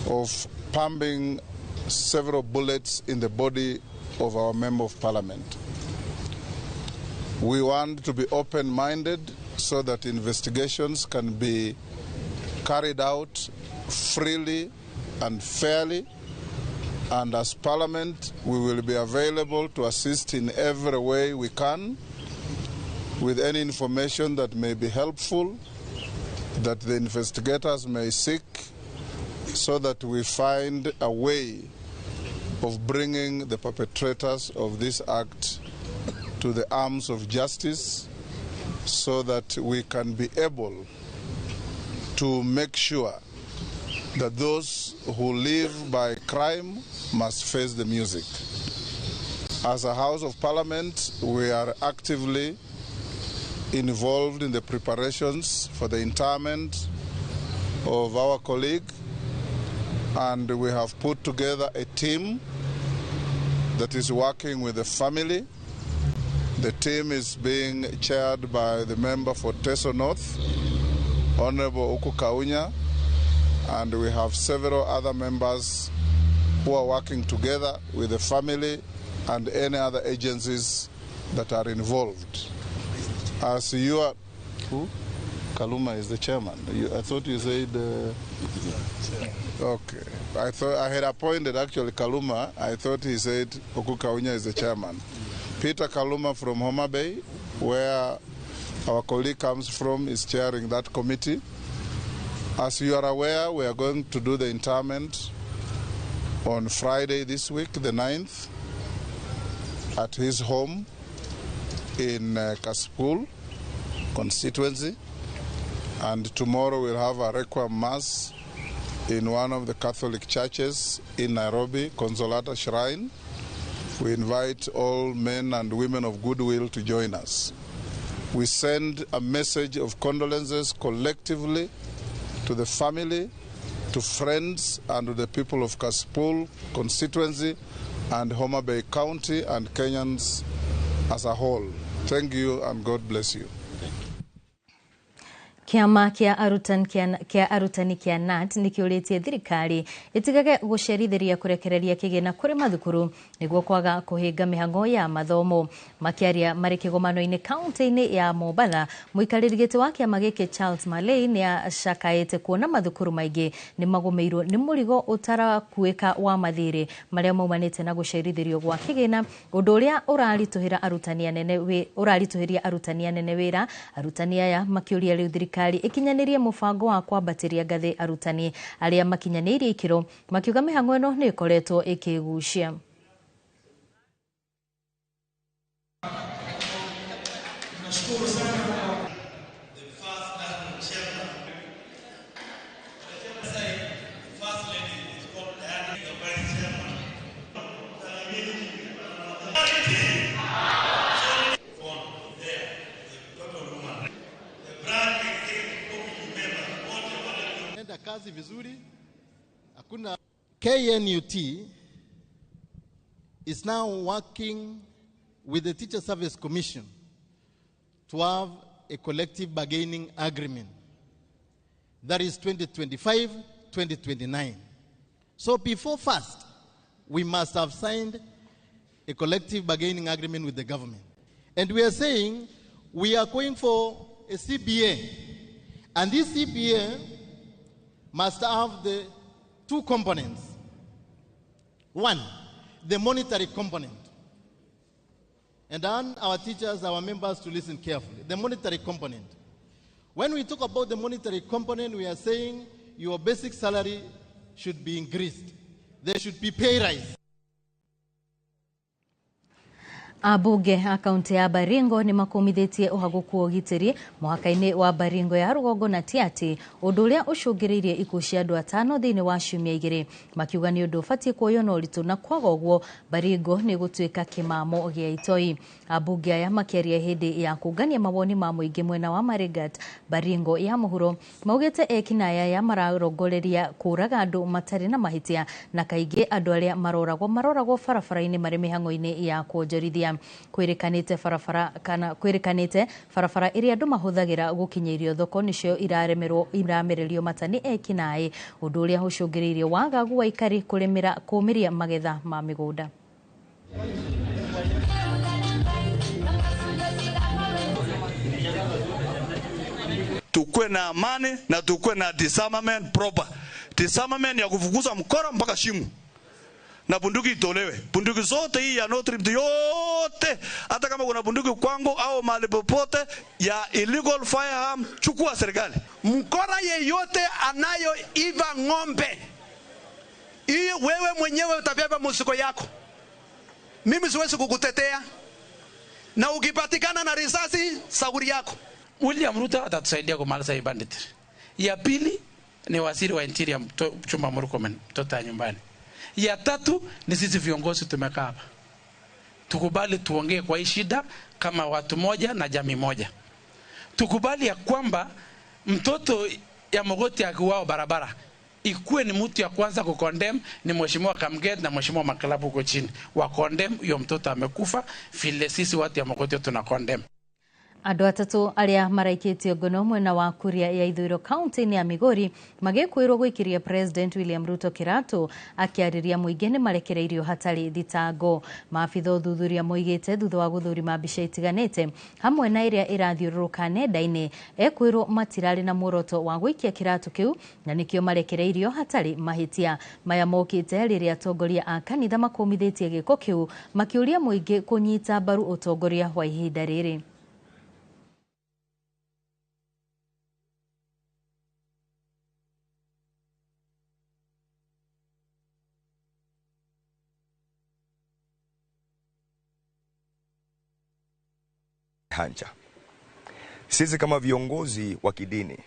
of pumping several bullets in the body of our Member of Parliament. We want to be open-minded so that investigations can be carried out freely and fairly, and as Parliament we will be available to assist in every way we can with any information that may be helpful, that the investigators may seek, so that we find a way of bringing the perpetrators of this act to the arms of justice, so that we can be able to make sure that those who live by crime must face the music. As a House of Parliament, we are actively involved in the preparations for the interment of our colleague, and we have put together a team that is working with the family. The team is being chaired by the member for Teso North, Honorable Oku Kaunya, and we have several other members who are working together with the family and any other agencies that are involved. As you are, who? Kaluma is the chairman. I thought you said, okay. I thought I had appointed actually Kaluma. I thought he said Oku Kaunya is the chairman. Peter Kaluma from Homa Bay, where our colleague comes from, is chairing that committee. As you are aware, we are going to do the interment on Friday this week, the 9th, at his home in Kasipul constituency. And tomorrow we'll have a Requiem Mass in one of the Catholic churches in Nairobi, Consolata Shrine. We invite all men and women of goodwill to join us. We send a message of condolences collectively to the family, to friends, and to the people of Kasipul constituency and Homa Bay County and Kenyans as a whole. Thank you and God bless you. Kiama kia arutani kia NAT nikiulitie thirikari itigage gucerithĩria kurekereria kĩgĩna kũrĩ mathukuru nĩguo kwaga kũhinga mĩhang'o ya mathomo. Makiaria marĩ kĩgomano-inĩ kaunti-inĩ ya Mombatha, mũikarĩri gĩtĩ wa kĩama gĩkĩ Charles Malay nĩ acakaĩte kuona mathukuru maingĩ nĩ magũmĩirwo nĩ mũrigo ũtarakuĩka wa mathirĩ marĩa maumanĩte na gucerithĩrio gwa kĩgĩna, ũndũ ũrĩa ũraritũhĩria arutani anene wĩra. Arutani aya makĩũria rĩu thirikari ikinyanirie mubango wa kwambatĩria ngathĩ arutani arĩa makinyanĩirie ikĩro, makiuga mĩhang'o ĩno nĩ ĩkoretwo ĩkĩgucia. Kazi vizuri. KNUT is now working with the Teacher Service Commission to have a collective bargaining agreement. That is 2025-2029. So before first, we must have signed a collective bargaining agreement with the government. And we are saying we are going for a CBA. And this CBA must have the two components. One, the monetary component. And I want our teachers, our members to listen carefully. The monetary component. When we talk about the monetary component, we are saying your basic salary should be increased. There should be pay rise. Abunge a kaunti ya Baringo ni makumithĩtie ũhagũku wa ũgitĩri mũhaka-inĩ wa Baringo ya rũgongo na Tiaty, ũndũ ũrĩa ũcũngĩrĩirie ikuũ cia andũ 5 thĩinĩ wa ciumia 2, makiuga nĩ ũndũ ũbatiĩ kuoywo na ũritũ, na kwaga ũguo Baringo nĩ gũtuĩka kĩmamo gĩa itoi. Abunge aya makĩaria hĩndĩ ya kũngania mawoni ma mũingĩ mwena wa Marigat, Baringo ya mũhuro, maugĩte ekinaya ya mararongoreria kũraga andũ matarĩ na mahĩtia, na kaingĩ andũ arĩa maroragwo barabara-inĩ marĩ mĩhang'o-inĩ ya kuonjorithia. Kwĩrĩkanĩte barabara iria andũ mahũthagĩra gũkinya irio thoko nĩcio iramererio matani ekinaĩ, ũndũ ũrĩa ũcũngĩrĩirie wagagu wa ikari kũmĩria magetha ma mĩgũnda. Tukue na amani na tukue na disarmament proper. Disarmament ya kufukuza mkora mpaka Shimu. Na bunduki itolewe. Bunduki zote hii ya no trip yote, hata kama kuna bunduki kwangu au mahali popote ya illegal firearm, chukua serikali. Mkora yeyote anayoiva ng'ombe, hii wewe mwenyewe utabeba mzigo yako. Mimi siwezi kukutetea. Na ukipatikana na risasi, sauri yako. William Ruto atatusaidia kumaliza hii banditry. Ya pili ni waziri wa interior Chumba Murkomen, mtoto wa nyumbani. Ya tatu ni sisi viongozi tumekaa hapa. Tukubali tuongee kwa hii shida kama watu moja na jamii moja. Tukubali ya kwamba mtoto ya Mogoti akiwao barabara, ikuwe ni mtu ya kwanza kukondem ni Mheshimiwa Kamget na Mheshimiwa Makalabu huko chini. Wa condemn huyo mtoto amekufa, vile sisi watu ya Mogoti tuna condemn. Andũ atatũ arĩa maraikĩtio ngono mwena wa Kuria ya ithũĩro kaunti-inĩ ya Migori magĩkwĩrwo gwĩkĩria President William Ruto kĩratũ, akĩarĩria mũingĩ nĩ marekereirio hatarĩ thitango. Maabitha ũthuthuria moigĩte thutha wa gũthũrima mbica itiganĩte hamwe na ĩrĩa ĩrathiũrũrũka nenda-inĩ, ekwĩrwo matirarĩ na muoroto wa gũikia kĩratũ kĩu na nĩkĩo marekereirio hatarĩ mahĩtia. Maya mokĩte rĩrĩa atongoria a kanitha makũmithĩtie gĩko kĩu, makĩũria mũingĩ kũnyita mbaru ũtongoria wa ihinda rĩrĩ. Hanja. Sisi kama viongozi wa kidini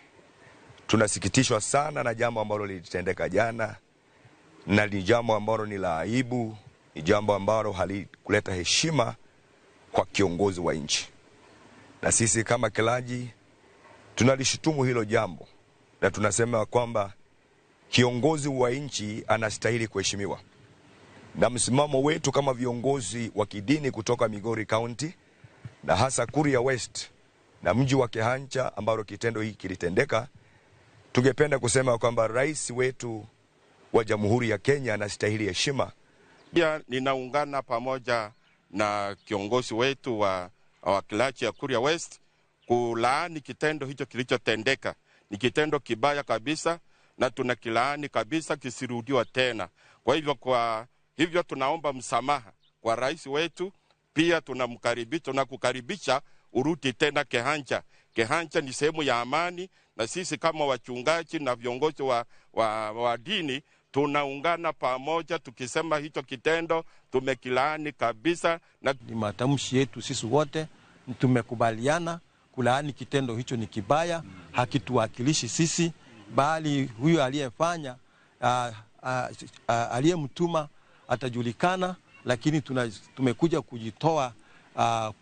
tunasikitishwa sana na jambo ambalo lilitendeka jana, na ni jambo ambalo ni la aibu ni jambo ambalo halikuleta heshima kwa kiongozi wa nchi, na sisi kama Kilaji tunalishutumu hilo jambo, na tunasema kwamba kiongozi wa nchi anastahili kuheshimiwa, na msimamo wetu kama viongozi wa kidini kutoka Migori County na hasa Kuria West na mji wa Kehancha ambao kitendo hiki kilitendeka, tungependa kusema kwamba rais wetu wa Jamhuri ya Kenya anastahili heshima. Pia ninaungana pamoja na kiongozi wetu wa Kilaji ya Kuria West kulaani kitendo hicho kilichotendeka. Ni kitendo kibaya kabisa na tunakilaani kabisa, kisirudiwa tena. Kwa hivyo tunaomba msamaha kwa rais wetu. Pia tunakukaribisha urudi tena Kehancha. Kehancha ni sehemu ya amani, na sisi kama wachungaji na viongozi wa dini tunaungana pamoja tukisema hicho kitendo tumekilaani kabisa. Na ni matamshi yetu sisi wote tumekubaliana kulaani kitendo hicho, ni kibaya, hakituwakilishi sisi, bali huyo aliyefanya aliyemtuma atajulikana, lakini tumekuja kujitoa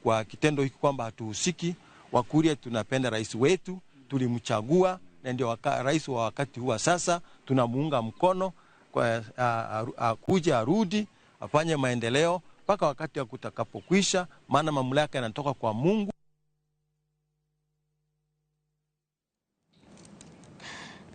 kwa kitendo hiki kwamba hatuhusiki. Wakuria tunapenda rais wetu, tulimchagua na ndio rais wa wakati huu sasa, tunamuunga mkono kwa akuje arudi afanye maendeleo mpaka wakati kutakapokwisha, maana mamlaka yanatoka kwa Mungu.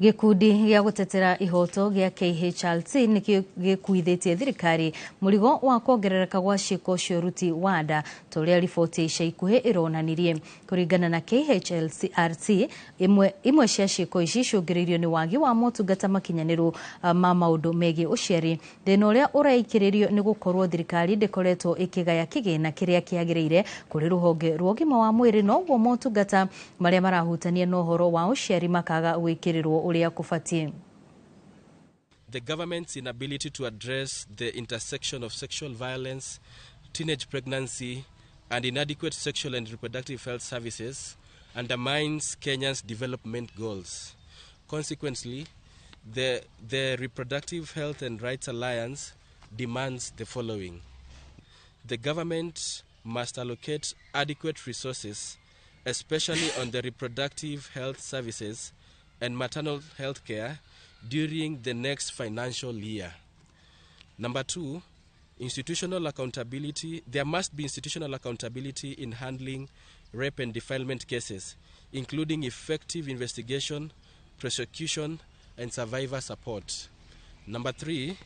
Gikundi gĩa gutetera ihoto gĩa KHLC nĩ gĩkuithĩtie thirikari mũrigo wa kuongerereka gwa ciĩko cia ũruti wa nda tũrĩa riboti ya ica ikuhĩ ĩronanirie. Kũringana na KHLC, imwe cia ciĩko ici icũngĩrĩirio nĩ wagi wa motungata makinyanĩru ma maũndũ megiĩ ũciari. Thĩna ũrĩa ũraikĩrĩrio nĩ gũkorwo thirikari ndĩkoretwo ĩkĩgaya kĩgĩna kĩrĩa kĩagĩrĩire kũrĩ rũhonge rwa ũgima wa mwĩrĩ, na ũguo motungata marĩa marahutania na ũhoro wa ũciari makaga gwĩkĩrĩrwo. The government's inability to address the intersection of sexual violence, teenage pregnancy, and inadequate sexual and reproductive health services undermines Kenya's development goals. Consequently, the Reproductive Health and Rights Alliance demands the following. The government must allocate adequate resources, especially on the reproductive health services and maternal health care during the next financial year. Number 2, institutional accountability. There must be institutional accountability in handling rape and defilement cases, including effective investigation, prosecution, and survivor support. Number 3,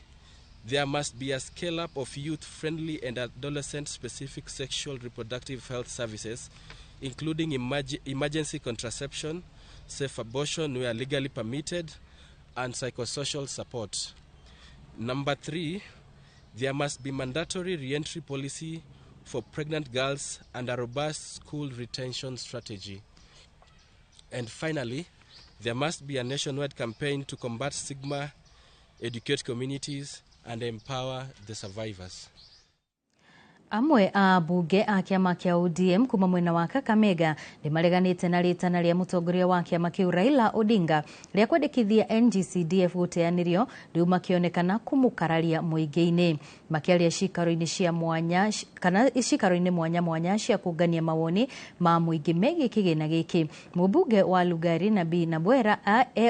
there must be a scale-up of youth-friendly and adolescent-specific sexual reproductive health services, including emergency contraception, safe abortion where legally permitted, and psychosocial support. Number 3, there must be mandatory re-entry policy for pregnant girls and a robust school retention strategy. And finally, there must be a nationwide campaign to combat stigma, educate communities, and empower the survivors. Amwe a bunge a kiama kia ODM kuma mwena wa Kakamega nĩ mareganĩte na rĩtana rĩa mũtongoria wa kiama kĩu Raila Odinga rĩa kwendekithia NGCDF gũteanĩrio rĩu makĩonekana kũmũkararia mũingĩ-inĩ, makĩaria cikaro-inĩ cia mwanya kana cikaro-inĩ mwanya mwanya cia kũngania mawoni ma mũingĩ megiĩ kĩgĩna gĩkĩ. Mũmbunge wa Lugari Nabii Nabwera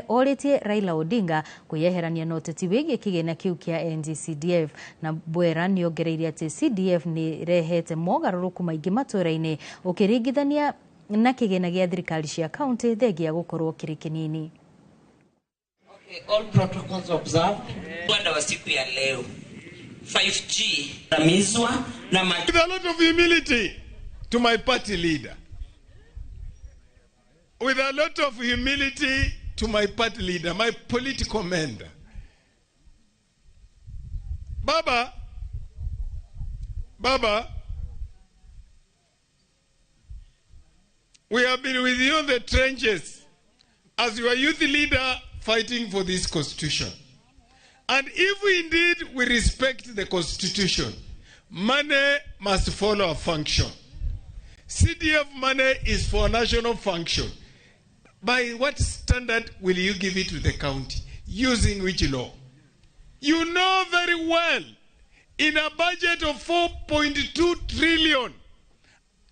orĩtie Raila Odinga kwĩyeherania na ũteti wĩgiĩ kĩgĩna kĩu kĩa NGCDF. Nabwera nĩongereire atĩ CDF nĩ rehete mogarũrũku maingĩ matũra-inĩ ũkĩringithania na kĩgĩna gĩa thirikari cia kaunti thengia gũkorwo kĩrĩ kĩnini. All protocols observed. Wanda wa siku ya leo 5G ramizwa na with a lot of humility to my party leader, with a lot of humility to my party leader, my political commander. Baba, we have been with you in the trenches as your youth leader fighting for this constitution. And if indeed we respect the constitution, money must follow a function. CDF money is for national function. By what standard will you give it to the county? Using which law? You know very well in a budget of 4.2 trillion.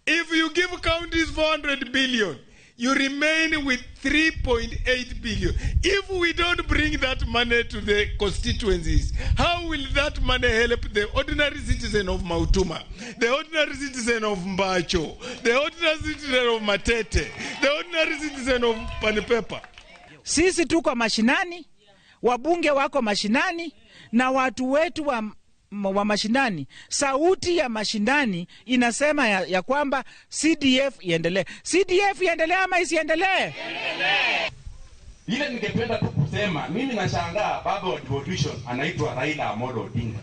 If you give counties 400 billion, you remain with 3.8 billion. If we don't bring that money to the constituencies, how will that money help the ordinary citizen of Mautuma, the ordinary citizen of Mbacho, the ordinary citizen of Matete, the ordinary citizen of Panipepa? Sisi tuko mashinani, wabunge wako mashinani, na watu wetu wa mashinani. Sauti ya mashinani inasema ya kwamba CDF iendelee. CDF iendelee ama isiendelee? Ile ningependa tu kusema, mimi nashangaa baba wa devolution anaitwa Raila Amolo Odinga.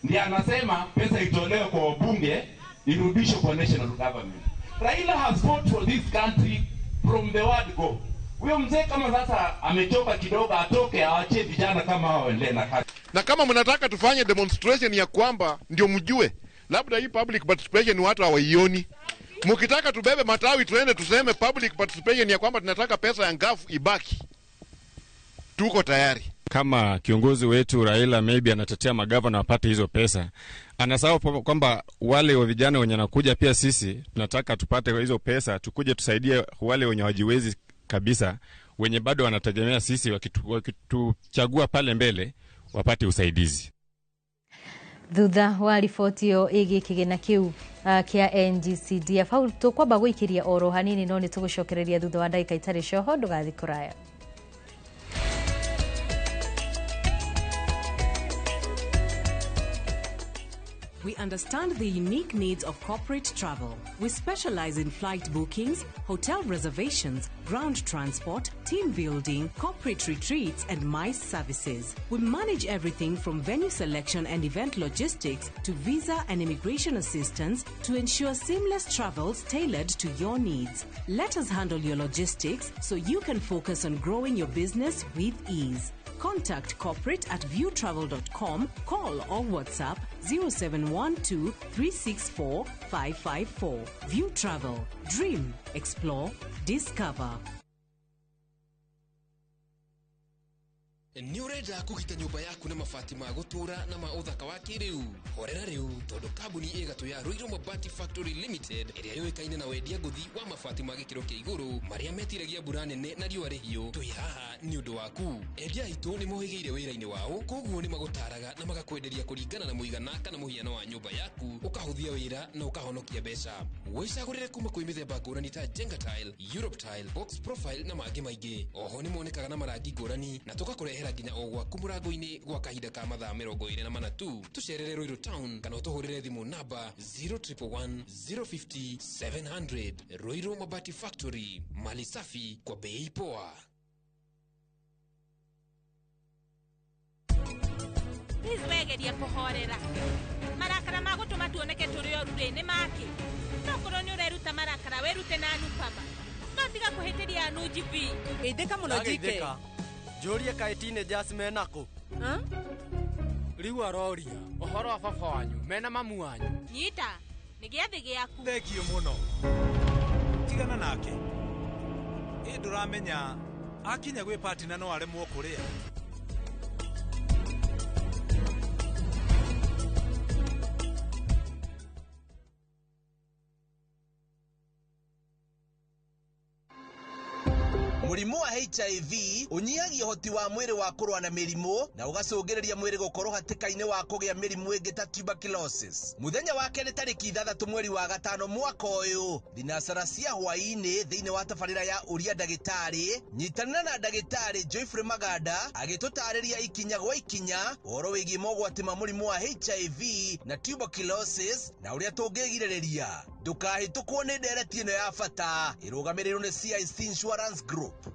Ndiye anasema pesa itolewe kwa wabunge irudishwe kwa national government. Raila has fought for this country from the word go. Huyo mzee kama sasa amechoka kidogo, atoke awache vijana kama hao waendelee na kazi. Na kama mnataka tufanye demonstration ya kwamba ndio mjue, labda hii public participation watu hawaioni. Mkitaka tubebe matawi tuende tuseme public participation ya kwamba tunataka pesa ya ngafu ibaki, tuko tayari. Kama kiongozi wetu Raila maybe anatetea magavana wapate hizo pesa, anasahau kwamba wale wa vijana wenye nakuja pia sisi tunataka tupate hizo pesa, tukuje tusaidie wale wenye wajiwezi kabisa, wenye bado wanategemea sisi, wakituchagua pale mbele wapate usaidizi. Thutha wa riboti yo igi kigina kiu kia NGCDF au tukwamba gwikiria oro hanini no nitugucokereria thutha wa ndagika itari coho ndugathi kuraya. We understand the unique needs of corporate travel. We specialize in flight bookings, hotel reservations, ground transport, team building, corporate retreats, and MICE services. We manage everything from venue selection and event logistics to visa and immigration assistance to ensure seamless travels tailored to your needs. Let us handle your logistics so you can focus on growing your business with ease. Contact corporate at viewtravel.com, call or WhatsApp 0712 364 554. View Travel. Dream, explore, discover. Ni urenda kugita nyumba yaku na mabati ma gutura na ma uthaka wa kiriu. Horera riu tondu kambuni igatu ya Ruiru Mabati Factory Limited iria yoikaine na wendia nguthi wa mabati ma gikiro kia iguru maria metiragia mbura nene na riua rihio. Twi haha ni undu waku. Endia itu ni mohigeire wira-ini wao, koguo ni magutaraga na magakwenderia kuringana na muigana kana muhiano wa nyumba yaku, ukahuthia wira na ukahonokia mbeca. Wicagurire kuma kwi mithemba ngurani ta Jenga Tile, Europe Tile, Box Profile na mangi maingi. Oho ni monekaga na marangi ngurani na tugakurehera nginya o gwaku murango-ini gwa kahinda ka mathaa 24 tu. Tucerere Ruiru Town kana utuhurire thimu namba 0111 050 700. Ruiru Mabati Factory, mali safi kwa bei poa. Wegeria kuhorera marakara magutuma tuoneke turi orure-ini make tokoro ni ureruta marakara werute na nupama no tiga kuhitiria anu jibi geithika muno jike Joria kaitine Jasmine nako. Riu aroria ohoro wa baba wanyu mena mamu wanyu. Nyita nigiathi giaku. Thegio muno. Tigana nake. Nduramenya akinya gwi party na no aremwo kuria. Murimu wa HIV unyihagia hoti wa mwiri wa kurwa na mirimu na ugacungireria mwiri gukorwo hatikaine wa kugia mirimu ingi ta tuberculosis. Muthenya wa keri tariki 3 mweri wa gatano mwaka uyu, thinasara cia hwaini thiini wa tabarira ya uria ndagitari. Nyitanira na ndagitari Joyfrey Maganda agitutariria ikinya gwa ikinya uhoro wigie mogwati ma murimu wa HIV na tuberculosis na uria tungigiriria. Ndukahitukwo ni ndereti ino ya bata irugamirirwo ni CIC Insurance Group.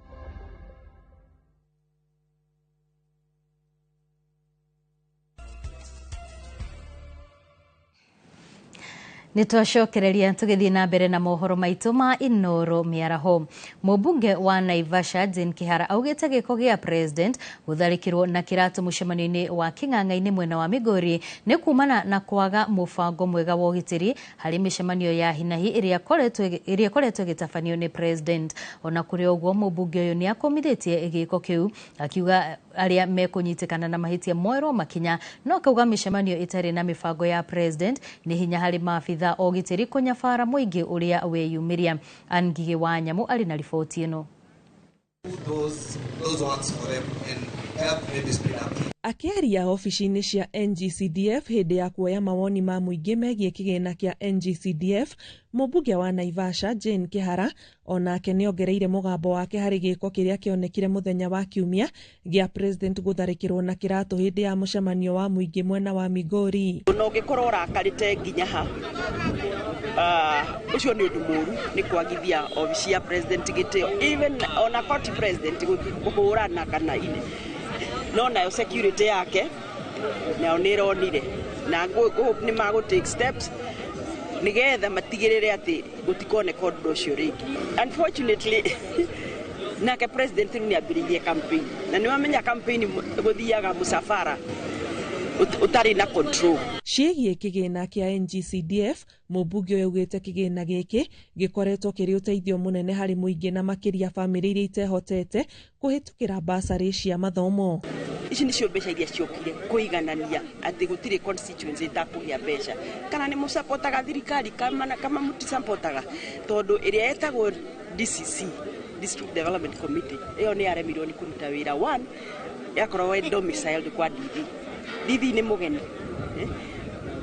Nitwacokereria tugithii na mbere na mohoro maitu ma Inoro miaraho. Mubunge wa Naivasha Jane Kihara augite giko gia president gutharikirwo na kiratu mucemanio-ini wa King'ang'a-ini mwena wa Migori ni kumana na kwaga mubango mwega wa ugitiri hari micemanio ya hinahi iria koretwo igitabanio ni president. Ona kuri uguo mubunge uyu ni akomithitie giko kiu akiuga aria mekunyitikana na mahitia Mwerwo Makinya no kauga micemanio itari na mibango ya president ni hinya hari maabitha ogitiri kunyabara muingi uria weyumiria. Angige wa Nyamu ari na riboti ino. Akiaria ofici-inĩ cia NGCDF hĩndĩ ya kuoya mawoni ma mũingĩ megiĩ kĩgĩna kĩa NGCDF, mũmbunge wa Naivasha Jane Kihara onake nĩongereire mũgambo wake harĩ gĩko kĩrĩa kĩonekire mũthenya wa Kiumia gĩa president gũtharĩkĩrwo na kĩratũ hĩndĩ ya mũcemanio wa mũingĩ mwena wa Migori. No ngĩkorwo rakarĩte nginya ha ucio nĩ ũndũ mũru nĩ kwagithia ofici ya president gĩtĩo, even ona court president kũhũrana kana ine no nayo security yake nayo nĩronire na nĩ magũ take steps nigetha matigĩrĩre atĩ gũtikoneka ũndũ ũcio rĩngĩ. Unfortunately nake president nĩ ambĩrĩirie campaign na nĩ wamenya campaign gũthiaga mũsafara utari na control. Ciĩgiĩ kĩgĩna kĩa NGCDF, mũmbunge augĩte kĩgĩna gĩkĩ gĩkoretwo kĩrĩ ũteithio mũnene harĩ mũingĩ na makĩria bamĩrĩ iria itehotete kũhĩtũkĩra basarĩ cia mathomo. Ici nĩcio mbeca iria ciokire kũiganania atĩ gũtirĩ constituency itakũgĩa mbeca kana nĩ mũsapotaga thirikari kama mũtisapotaga tondũ ĩrĩa etagwo DCC, District Development Committee, ĩyo nĩ yaremirwo nĩ kũruta wĩra. One yakorwo domiciled kwa Dithi nĩ mũgeni.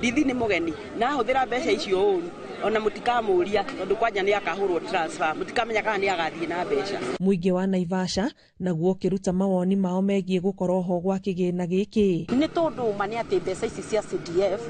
Dithi nĩ mũgeni na hũthĩra mbeca icio ũru ona mũtikamũria tondũ kwanja nĩ akahũrwo transfer, mũtikamenya kana nĩ agathiĩ na mbeca. Mũingĩ wa Naivasha naguo ũkĩruta mawoni mao megiĩ gũkorwo ho gwa kĩgĩna gĩkĩ. Nĩ tondũ ma nĩ atĩ mbeca ici cia CDF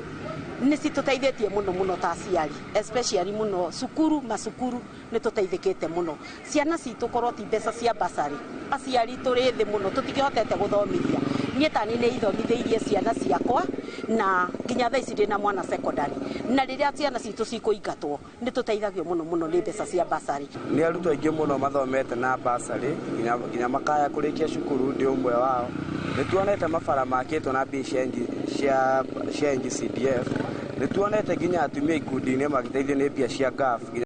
nĩ citũteithĩtie mũno ta aciari, especially mũno cukuru macukuru nĩ tũteithĩkĩte mũno. Ciana citũ korwo ti mbeca cia basarĩ, aciari tũrĩ thĩ mũno tũtingĩhotete gũthomithia. Niĩ tani nĩ ithomithĩirie ciana ciakwa na nginya thaa ici ndĩna mwana secondary, na rĩrĩa ciana citũ cikũingatwo nĩ tũteithagio mũno nĩ mbeca cia basarĩ. Nĩ arutwo aingĩ mũno mathomete na basarĩ nginya makaya kũrĩkia cukuru ndĩ ũmwe wao. Nĩ tuonete mabara makĩtwo na mbia cia NGCDF. Nĩ tuonete nginya atumia ikundi-inĩ magĩteithio nĩ mbia cia GAF.